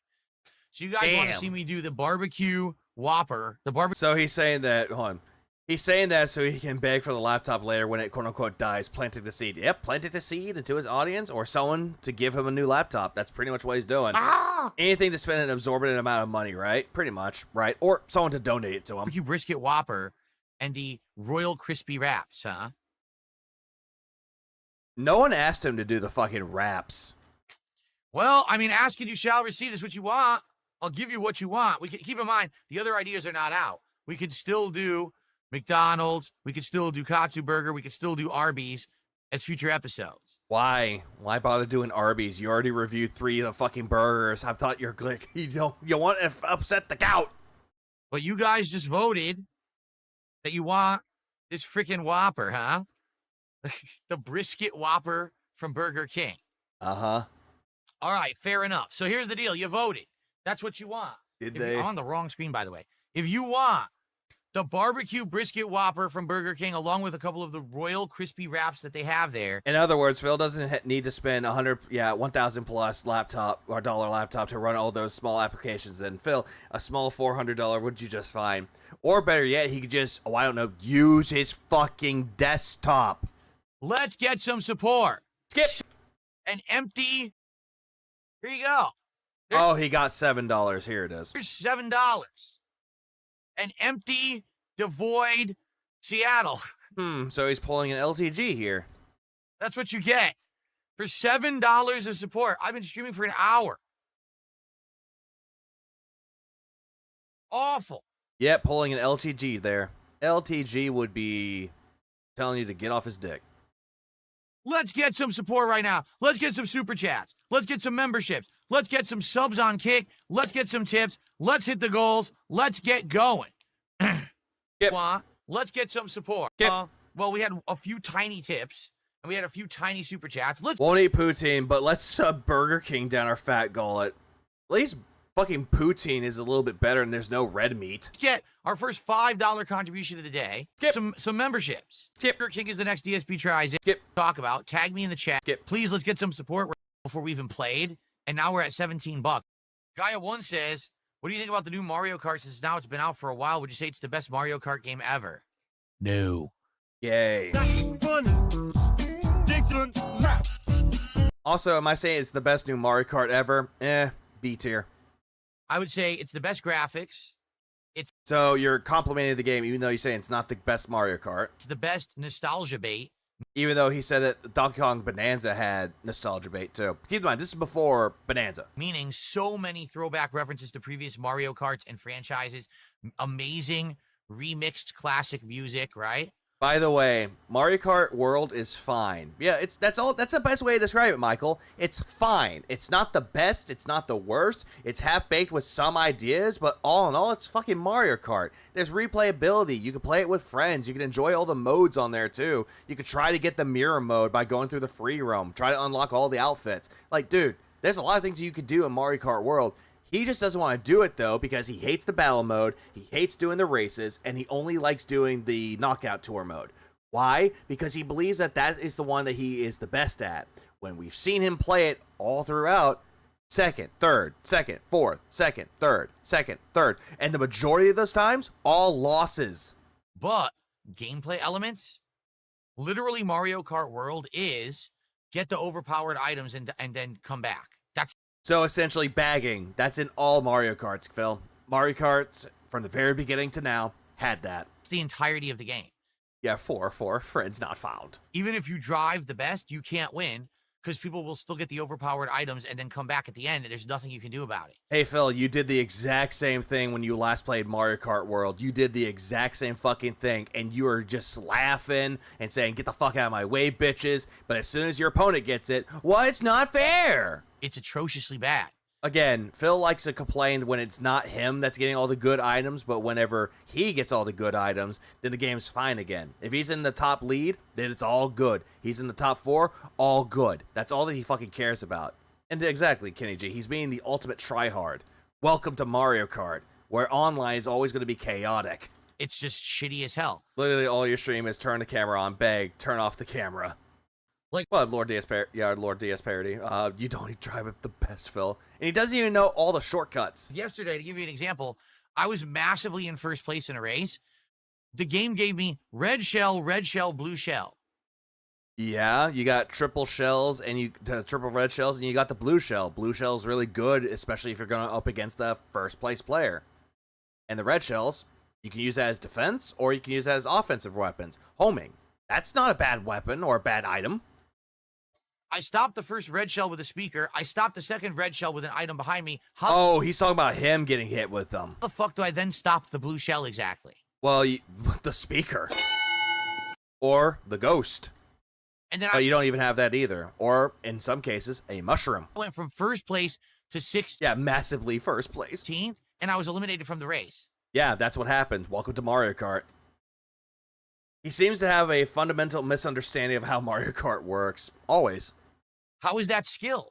So you guys want to see me do the barbecue Whopper? So he's saying that, hold on. He's saying that so he can beg for the laptop later when it quote-unquote dies, planting the seed. Yep, planted the seed into his audience or someone to give him a new laptop. That's pretty much what he's doing. Anything to spend an absorbent amount of money, right? Pretty much, right? Or someone to donate it to him. Barbecue brisket Whopper and the Royal Crispy Wraps, huh? No one asked him to do the fucking wraps. Well, I mean, ask and you shall receive is what you want. I'll give you what you want. We can keep in mind, the other ideas are not out. We could still do McDonald's, we could still do Katsu Burger, we could still do Arby's as future episodes. Why? Why bother doing Arby's? You already reviewed 3 of the fucking burgers. I thought you're like, you want to upset the gout. But you guys just voted that you want this freaking Whopper, huh? The brisket Whopper from Burger King. Uh-huh. All right, fair enough. So here's the deal. You voted. That's what you want. Did they? I'm on the wrong screen, by the way. If you want the barbecue brisket Whopper from Burger King, along with a couple of the Royal Crispy Wraps that they have there. In other words, Phil doesn't need to spend 1,000 plus laptop or dollar laptop to run all those small applications. And Phil, a small $400 would do just fine. Or better yet, he could just, I don't know, use his fucking desktop. Let's get some support. Skip. An empty. Here you go. Oh, he got $7. Here it is. Here's $7. An empty, devoid Seattle. So he's pulling an LTG here. That's what you get for $7 of support. I've been streaming for an hour. Awful. Yep, pulling an LTG there. LTG would be telling you to get off his dick. Let's get some support right now. Let's get some super chats. Let's get some memberships. Let's get some subs on Kick. Let's get some tips. Let's hit the goals. Let's get going. Yep. Let's get some support. Yep. Well, we had a few tiny tips, and we had a few tiny super chats. Won't eat poutine, but let's sub Burger King down our fat gullet. At least fucking poutine is a little bit better and there's no red meat. Get our first $5 contribution of the day. Get some memberships. Burger King is the next DSP tries. Talk about. Tag me in the chat. Please, let's get some support before we even played. And now we're at $17. Gaia1 says, what do you think about the new Mario Kart since now it's been out for a while? Would you say it's the best Mario Kart game ever? No. Yay. Also, am I saying it's the best new Mario Kart ever? B tier. I would say it's the best graphics. It's So you're complimenting the game, even though you're saying it's not the best Mario Kart. It's the best nostalgia bait. Even though he said that Donkey Kong Bonanza had nostalgia bait too. Keep in mind, this is before Bonanza. Meaning so many throwback references to previous Mario Karts and franchises. Amazing remixed classic music, right? By the way, Mario Kart World is fine. Yeah, that's the best way to describe it, Michael. It's fine. It's not the best, it's not the worst. It's half-baked with some ideas, but all in all, it's fucking Mario Kart. There's replayability. You can play it with friends. You can enjoy all the modes on there too. You can try to get the mirror mode by going through the free roam. Try to unlock all the outfits. Like, dude, there's a lot of things you could do in Mario Kart World. He just doesn't want to do it, though, because he hates the battle mode, he hates doing the races, and he only likes doing the knockout tour mode. Why? Because he believes that that is the one that he is the best at. When we've seen him play it all throughout, second, third, second, fourth, second, third, and the majority of those times, all losses. But gameplay elements, literally Mario Kart World is get the overpowered items and then come back. That's So essentially bagging, that's in all Mario Karts, Phil. Mario Karts, from the very beginning to now, had that. the entirety of the game. Yeah, 4 friends not found. Even if you drive the best, you can't win because people will still get the overpowered items and then come back at the end and there's nothing you can do about it. Hey, Phil, you did the exact same thing when you last played Mario Kart World. You did the exact same fucking thing, and you were just laughing and saying, get the fuck out of my way, bitches. But as soon as your opponent gets it, well, it's not fair. It's atrociously bad. Again, Phil likes to complain when it's not him that's getting all the good items, but whenever he gets all the good items, then the game's fine again. If he's in the top lead, then it's all good. He's in the top 4, all good. That's all that he fucking cares about. And exactly, Kenny G, he's being the ultimate tryhard. Welcome to Mario Kart, where online is always going to be chaotic. It's just shitty as hell. Literally all your stream is turn the camera on, beg, turn off the camera. Like, well, Lord DS Parody. You don't even drive it the best, Phil. And he doesn't even know all the shortcuts. Yesterday, to give you an example, I was massively in first place in a race. The game gave me red shell, blue shell. Yeah, you got triple shells and triple red shells, and you got the blue shell. Blue shell is really good, especially if you're going up against the first place player. And the red shells, you can use that as defense, or you can use that as offensive weapons. Homing. That's not a bad weapon or a bad item. I stopped the first red shell with a speaker. I stopped the second red shell with an item behind me. Oh, he's talking about him getting hit with them. How the fuck do I then stop the blue shell exactly? Well, the speaker. Or the ghost. And then you don't even have that either. Or, in some cases, a mushroom. I went from first place to 16th. Yeah, massively first place. And I was eliminated from the race. Yeah, that's what happened. Welcome to Mario Kart. He seems to have a fundamental misunderstanding of how Mario Kart works. Always. How is that skill?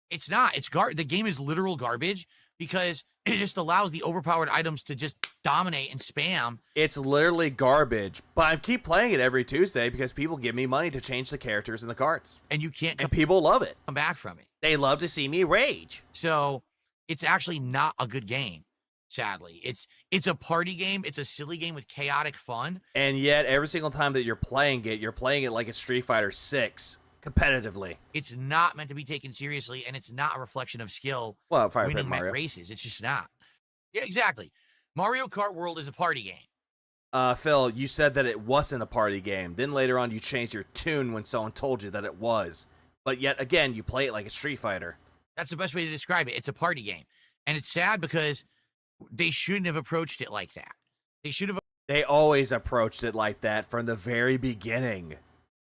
It's not. It's the game is literal garbage because it just allows the overpowered items to just dominate and spam. It's literally garbage, but I keep playing it every Tuesday because people give me money to change the characters in the carts. And you can't. And people love it. Come back from it. They love to see me rage. So it's actually not a good game. Sadly, it's a party game. It's a silly game with chaotic fun. And yet, every single time that you're playing it like it's Street Fighter 6 competitively. It's not meant to be taken seriously, and it's not a reflection of skill. Well, winning Mario races, it's just not. Yeah, exactly. Mario Kart World is a party game. Phil, you said that it wasn't a party game. Then later on, you changed your tune when someone told you that it was. But yet again, you play it like a Street Fighter. That's the best way to describe it. It's a party game, and it's sad because they shouldn't have approached it like that. They always approached it like that from the very beginning.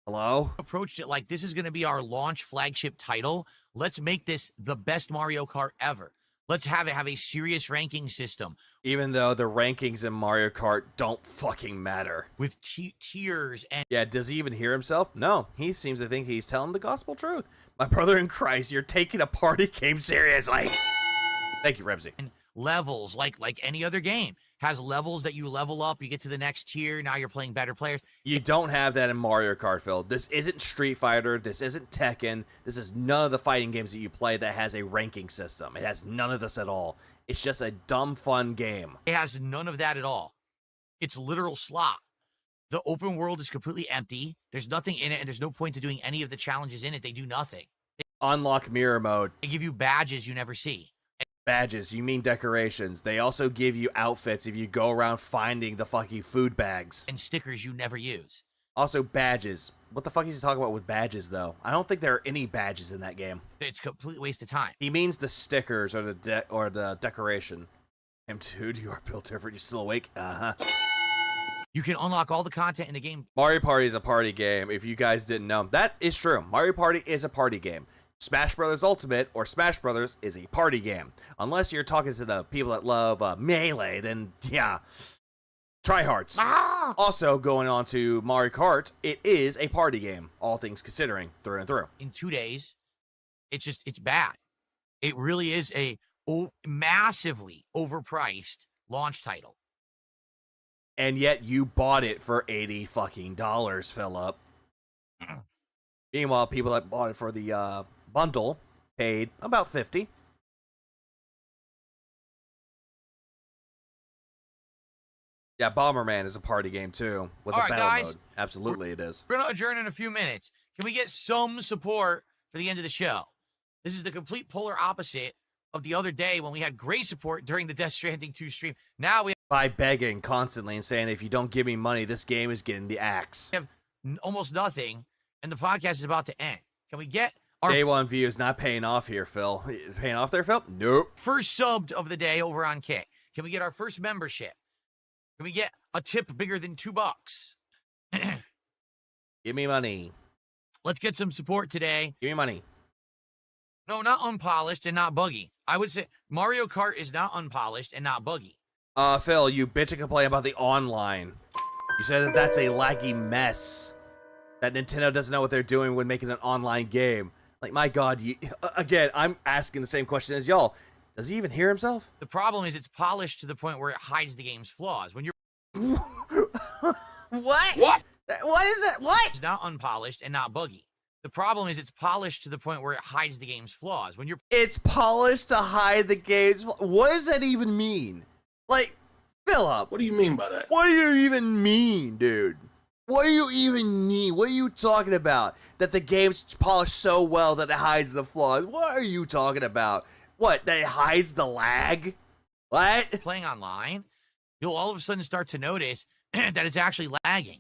Hello? Approached it like this is going to be our launch flagship title. Let's make this the best Mario Kart ever. Let's have it have a serious ranking system. Even though the rankings in Mario Kart don't fucking matter. With tiers and... Yeah, does he even hear himself? No, he seems to think he's telling the gospel truth. My brother in Christ, you're taking a party game seriously. Thank you, Rebsy. And levels, like any other game. Has levels that you level up, you get to the next tier, now you're playing better players. You don't have that in Mario Kart, Phil. This isn't Street Fighter, this isn't Tekken, this is none of the fighting games that you play that has a ranking system. It has none of this at all. It's just a dumb, fun game. It has none of that at all. It's literal slop. The open world is completely empty. There's nothing in it, and there's no point to doing any of the challenges in it. They do nothing. Unlock mirror mode. They give you badges you never see. Badges, you mean decorations. They also give you outfits if you go around finding the fucking food bags. And stickers you never use. Also, badges. What the fuck is he talking about with badges, though? I don't think there are any badges in that game. It's a complete waste of time. He means the stickers or the decoration. Dude, you are built different. You're still awake? Uh-huh. You can unlock all the content in the game. Mario Party is a party game, if you guys didn't know. That is true. Mario Party is a party game. Smash Brothers Ultimate or Smash Brothers is a party game. Unless you're talking to the people that love Melee, then yeah, tryhards. Also, going on to Mario Kart, it is a party game, all things considering, through and through. In 2 days, it's bad. It really is a massively overpriced launch title. And yet you bought it for $80 fucking dollars, Philip. Meanwhile, people that bought it for the bundle paid about $50. Yeah, Bomberman is a party game too with a battle mode. Absolutely, it is. We're gonna adjourn in a few minutes. Can we get some support for the end of the show? This is the complete polar opposite of the other day when we had great support during the Death Stranding 2 stream. Now we by begging constantly and saying, if you don't give me money, this game is getting the axe. have almost nothing, and the podcast is about to end. Can we get our Day one view is not paying off here, Phil. Is it paying off there, Phil? Nope. first subbed of the day over on Kick? Can we get our first membership? Can we get a tip bigger than $2? Give me money. Let's get some support today. Give me money. No, not unpolished and not buggy. I would say Mario Kart is not unpolished and not buggy. Phil, you bitch and complain about the online. You said that that's a laggy mess. That Nintendo doesn't know what they're doing when making an online game. Like, my God, again, I'm asking the same question as y'all. Does he even hear himself? The problem is it's polished to the point where it hides the game's flaws. When you're What? What is it? What? It's not unpolished and not buggy. The problem is it's polished to the point where it hides the game's flaws. When you're It's polished to hide the game's. What does that even mean? Like, Philip. What do you mean by that? What do you even mean, dude? What do you even mean? What are you talking about? That the game's polished so well that it hides the flaws? What are you talking about? What, that it hides the lag? What? playing online, you'll all of a sudden start to notice that it's actually lagging.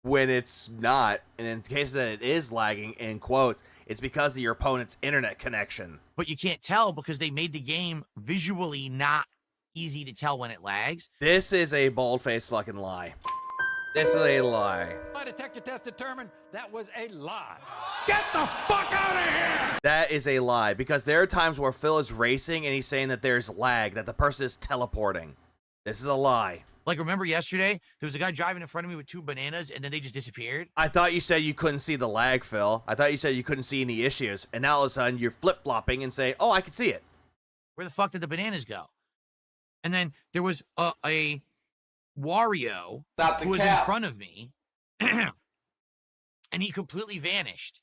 When it's not, and in case that it is lagging, in quotes, it's because of your opponent's internet connection. But you can't tell because they made the game visually not easy to tell when it lags. This is a bald-faced fucking lie. This is a lie. My detector test determined that was a lie. Get the fuck out of here! That is a lie, because there are times where Phil is racing and he's saying that there's lag, that the person is teleporting. This is a lie. Like, remember yesterday, there was a guy driving in front of me with 2 bananas, and then they just disappeared? I thought you said you couldn't see the lag, Phil. I thought you said you couldn't see any issues, and now all of a sudden you're flip-flopping and say, oh, I can see it. Where the fuck did the bananas go? And then there was a Wario who was in front of me, and he completely vanished.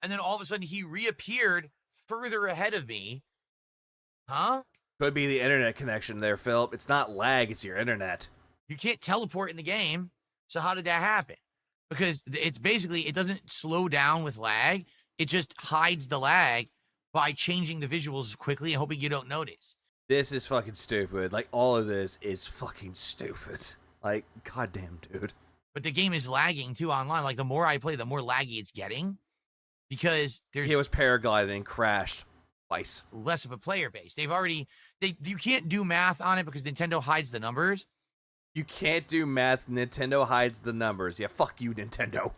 And then all of a sudden he reappeared further ahead of me. Huh? Could be the internet connection there, Phil. It's not lag, it's your internet. You can't teleport in the game. So how did that happen? Because it's basically, it doesn't slow down with lag. It just hides the lag by changing the visuals quickly and hoping you don't notice. This is fucking stupid. Like, all of this is fucking stupid. Like, goddamn, dude. But the game is lagging, too, online. Like, the more I play, the more laggy it's getting. Because there's... It was paragliding and crashed twice. Less of a player base. They've already... You can't do math on it because Nintendo hides the numbers. You can't do math. Nintendo hides the numbers. Yeah, fuck you, Nintendo.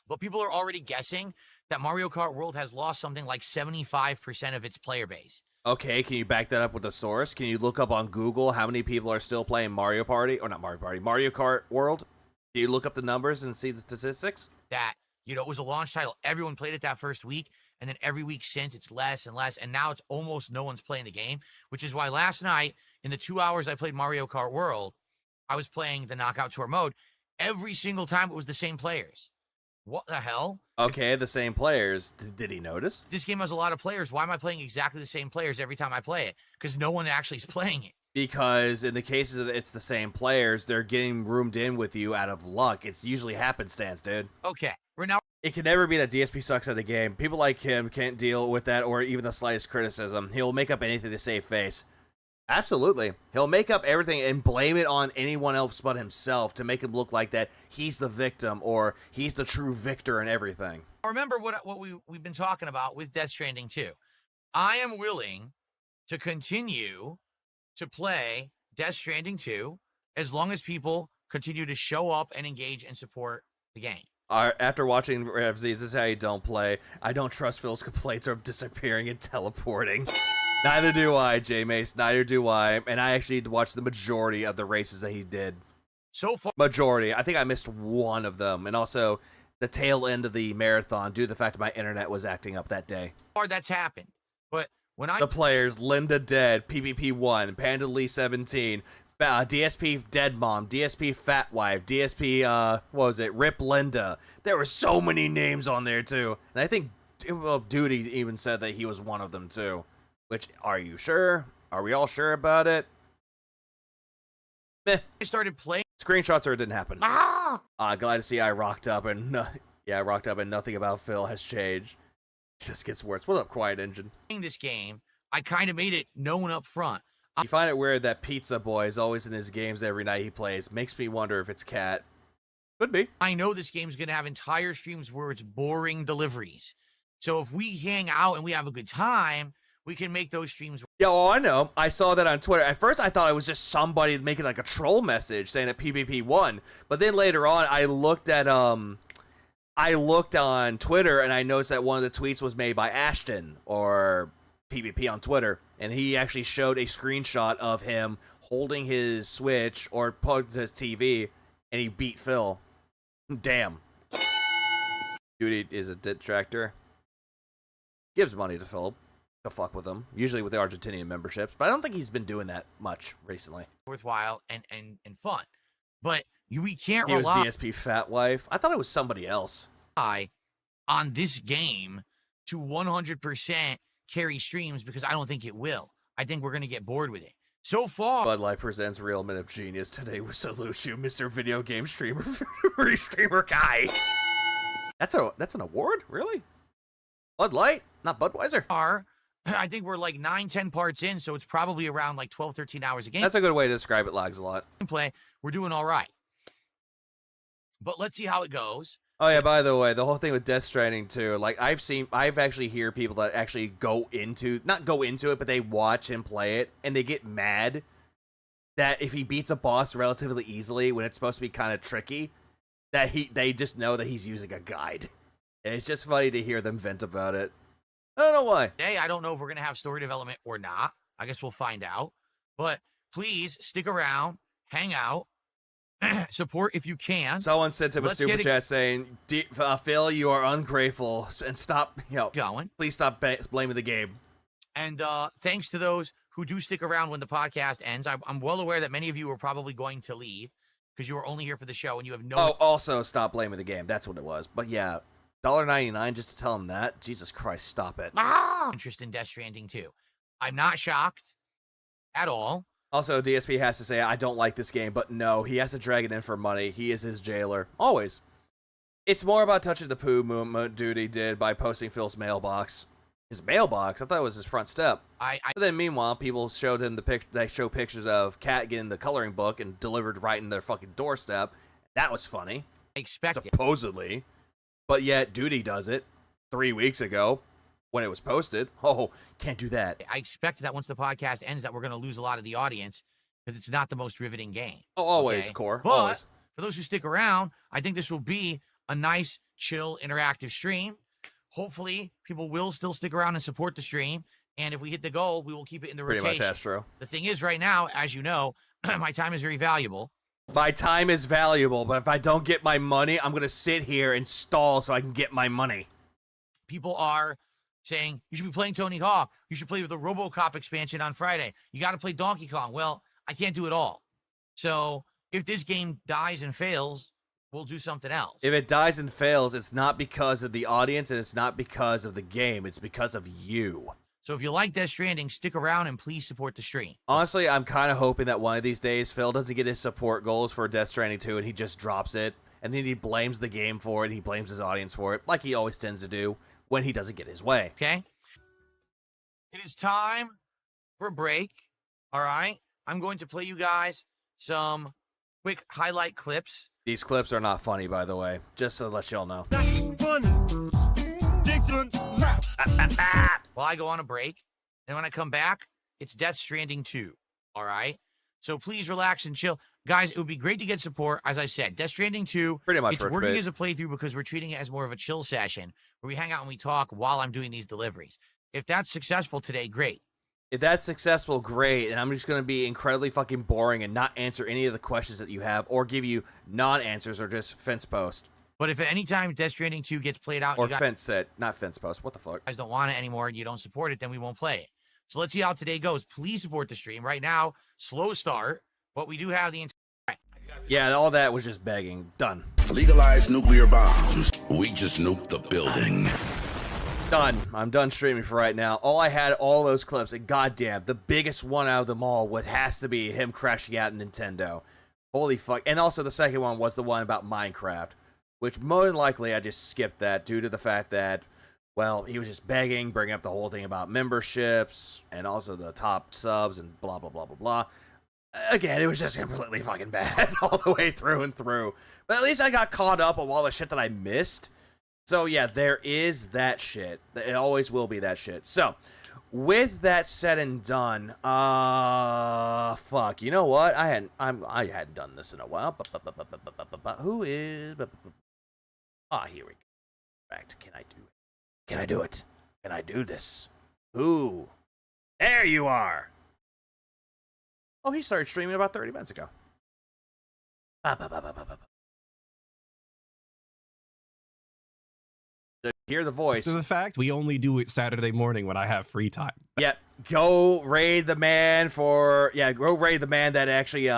But people are already guessing that Mario Kart World has lost something like 75% of its player base. Okay, can you back that up with a source? Can you look up on Google how many people are still playing Mario Party? Or not Mario Party, Mario Kart World? Can you look up the numbers and see the statistics? That, you know, it was a launch title. Everyone played it that first week. And then every week since, it's less and less. And now it's almost no one's playing the game. Which is why last night, in the 2 hours I played Mario Kart World, I was playing the Knockout Tour mode. Every single time it was the same players. What the hell? Okay, the same players. Did he notice? This game has a lot of players. Why am I playing exactly the same players every time I play it? Because no one actually is playing it. Because in the cases that it's the same players, they're getting roomed in with you out of luck. It's usually happenstance, dude. Okay, we're now It can never be that DSP sucks at a game. People like him can't deal with that or even the slightest criticism. He'll make up anything to save face. Absolutely. He'll make up everything and blame it on anyone else but himself to make him look like that he's the victim or he's the true victor in everything. Remember what we've been talking about with Death Stranding 2. I am willing to continue to play Death Stranding 2 as long as people continue to show up and engage and support the game. After watching Revsies, this is how you don't play. I don't trust Phil's complaints of disappearing and teleporting. Neither do I, J-Mace. Neither do I. And I actually watched the majority of the races that he did. So far. Majority. I think I missed one of them. And also the tail end of the marathon due to the fact that my internet was acting up that day. Far that's happened. But when The players, Linda Dead, PvP1, Panda Lee 17, DSP Dead Mom, DSP Fat Wife, DSP, what was it, Rip Linda. There were so many names on there, too. And I think Duty even said that he was one of them, too. Which, are you sure? Are we all sure about it? Meh. I started playing. Screenshots or it didn't happen. Glad to see I rocked up and, nothing about Phil has changed. It just gets worse. What's up, Quiet Engine? This game, I kind of made it known up front. You find it weird that Pizza Boy is always in his games every night he plays. Makes me wonder if it's Cat. Could be. I know this game's going to have entire streams where it's boring deliveries. So if we hang out and we have a good time, we can make those streams. Yeah, well, I know. I saw that on Twitter. At first, I thought it was just somebody making like a troll message saying that PvP won. But then later on, I looked on Twitter and I noticed that one of the tweets was made by Ashton or PvP on Twitter, and he actually showed a screenshot of him holding his Switch or plugged to his TV, and he beat Phil. Damn. Duty is a detractor. Gives money to Phil to fuck with him, usually with the Argentinian memberships, but I don't think he's been doing that much recently. Worthwhile and fun. But we can't He was rely DSP Fat Wife. I thought it was somebody else. On this game to 100% carry streams because I don't think it will. I think we're going to get bored with it. So far, Bud Light presents Real Men of Genius. Today we salute you, Mr. Video Game Streamer, Streamer Guy. That's an award? Really? Bud Light? Not Budweiser? I think we're like 9-10 parts in, so it's probably around like 12-13 hours a game. That's a good way to describe it. Lags a lot. Play. We're doing all right. But let's see how it goes. Oh yeah, by the way, the whole thing with Death Stranding too, like I've actually hear people that actually not go into it, but they watch him play it, and they get mad that if he beats a boss relatively easily when it's supposed to be kind of tricky, that they just know that he's using a guide. And it's just funny to hear them vent about it. I don't know why. Today, I don't know if we're going to have story development or not. I guess we'll find out. But please stick around, hang out, support if you can. Someone sent him a super chat saying, Phil, you are ungrateful, and stop, going. Please stop blaming the game. And thanks to those who do stick around when the podcast ends. I'm well aware that many of you are probably going to leave because you are only here for the show and you have no... Oh, also stop blaming the game. That's what it was. But yeah, $1.99 just to tell him that? Jesus Christ, stop it. Interest in Death Stranding 2. I'm not shocked at all. Also, DSP has to say, I don't like this game, but no, he has to drag it in for money. He is his jailer. Always. It's more about touching the poo movement Duty did by posting Phil's mailbox. His mailbox? I thought it was his front step. But then meanwhile, people showed him they show pictures of Kat getting the coloring book and delivered right in their fucking doorstep. That was funny. Supposedly. But yet, Duty does it 3 weeks ago. When it was posted. Oh, can't do that. I expect that once the podcast ends that we're going to lose a lot of the audience because it's not the most riveting game. Oh, always, okay? Core. But always. For those who stick around, I think this will be a nice, chill, interactive stream. Hopefully, people will still stick around and support the stream. And if we hit the goal, we will keep it in the rotation. Pretty much, Astro. The thing is, right now, as you know, my time is very valuable. My time is valuable, but if I don't get my money, I'm going to sit here and stall so I can get my money. People are saying, you should be playing Tony Hawk. You should play with the RoboCop expansion on Friday. You got to play Donkey Kong. Well, I can't do it all. So if this game dies and fails, we'll do something else. If it dies and fails, it's not because of the audience and it's not because of the game. It's because of you. So if you like Death Stranding, stick around and please support the stream. Honestly, I'm kind of hoping that one of these days, Phil doesn't get his support goals for Death Stranding 2 and he just drops it. and then he blames the game for it. He blames his audience for it, like he always tends to do when he doesn't get his way. Okay? It is time for a break. All right? I'm going to play you guys some quick highlight clips. These clips are not funny, by the way, just to let y'all know. While I go on a break, and when I come back, it's Death Stranding 2. All right? So please relax and chill. Guys, it would be great to get support. As I said, Death Stranding 2, pretty much it's working as a playthrough because we're treating it as more of a chill session where we hang out and we talk while I'm doing these deliveries. If that's successful today, great. If that's successful, great. And I'm just going to be incredibly fucking boring and not answer any of the questions that you have or give you non-answers or just fence post. But if at any time Death Stranding 2 gets played out... Or fence set, not fence post. What the fuck? You guys don't want it anymore and you don't support it, then we won't play it. So let's see how today goes. Please support the stream. Right now, slow start, but we do have the... Yeah, all that was just begging. Done. Legalize nuclear bombs. We just nuked the building. Done. I'm done streaming for right now. All those clips, and goddamn, the biggest one out of them all has to be him crashing out in Nintendo. Holy fuck. And also the second one was the one about Minecraft, which more than likely I just skipped that due to the fact that, well, he was just begging, bringing up the whole thing about memberships and also the top subs and blah, blah, blah, blah, blah. Again, it was just completely fucking bad all the way through and through. But at least I got caught up on all the shit that I missed. So yeah, there is that shit. It always will be that shit. So, with that said and done, fuck. You know what? I hadn't done this in a while. Who is? Here we go. Fact, can I do it? Can I do it? Can I do this? Who? There you are. Oh, he started streaming about 30 minutes ago. To hear the voice. To the fact we only do it Saturday morning when I have free time. Yeah, go raid the man that actually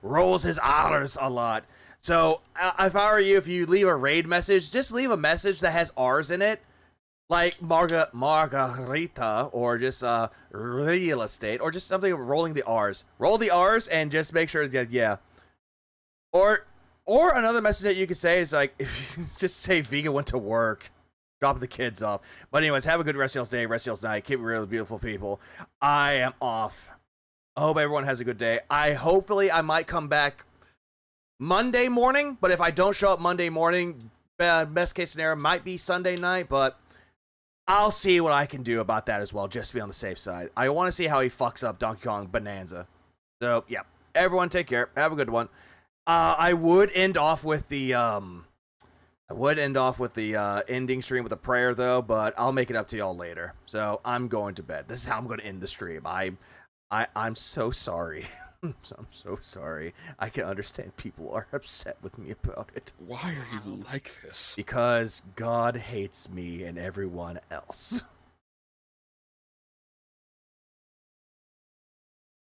rolls his R's a lot. So if I were you, if you leave a raid message, just leave a message that has R's in it. Like Margarita, or just real estate, or just something rolling the R's. Roll the R's and just make sure that, yeah. Or another message that you could say is like, if you just say Vega went to work. Drop the kids off. But anyways, have a good rest of y'all's day, rest of y'all's night. Keep it real, beautiful people. I am off. I hope everyone has a good day. Hopefully I might come back Monday morning, but if I don't show up Monday morning, best case scenario might be Sunday night, but I'll see what I can do about that as well, just to be on the safe side. I want to see how he fucks up Donkey Kong Bonanza. So, yeah. Everyone take care. Have a good one. I would end off with the ending stream with a prayer, though, but I'll make it up to y'all later. So, I'm going to bed. This is how I'm going to end the stream. I'm so sorry. I'm so sorry. I can understand people are upset with me about it. Why are you like this? Because God hates me and everyone else.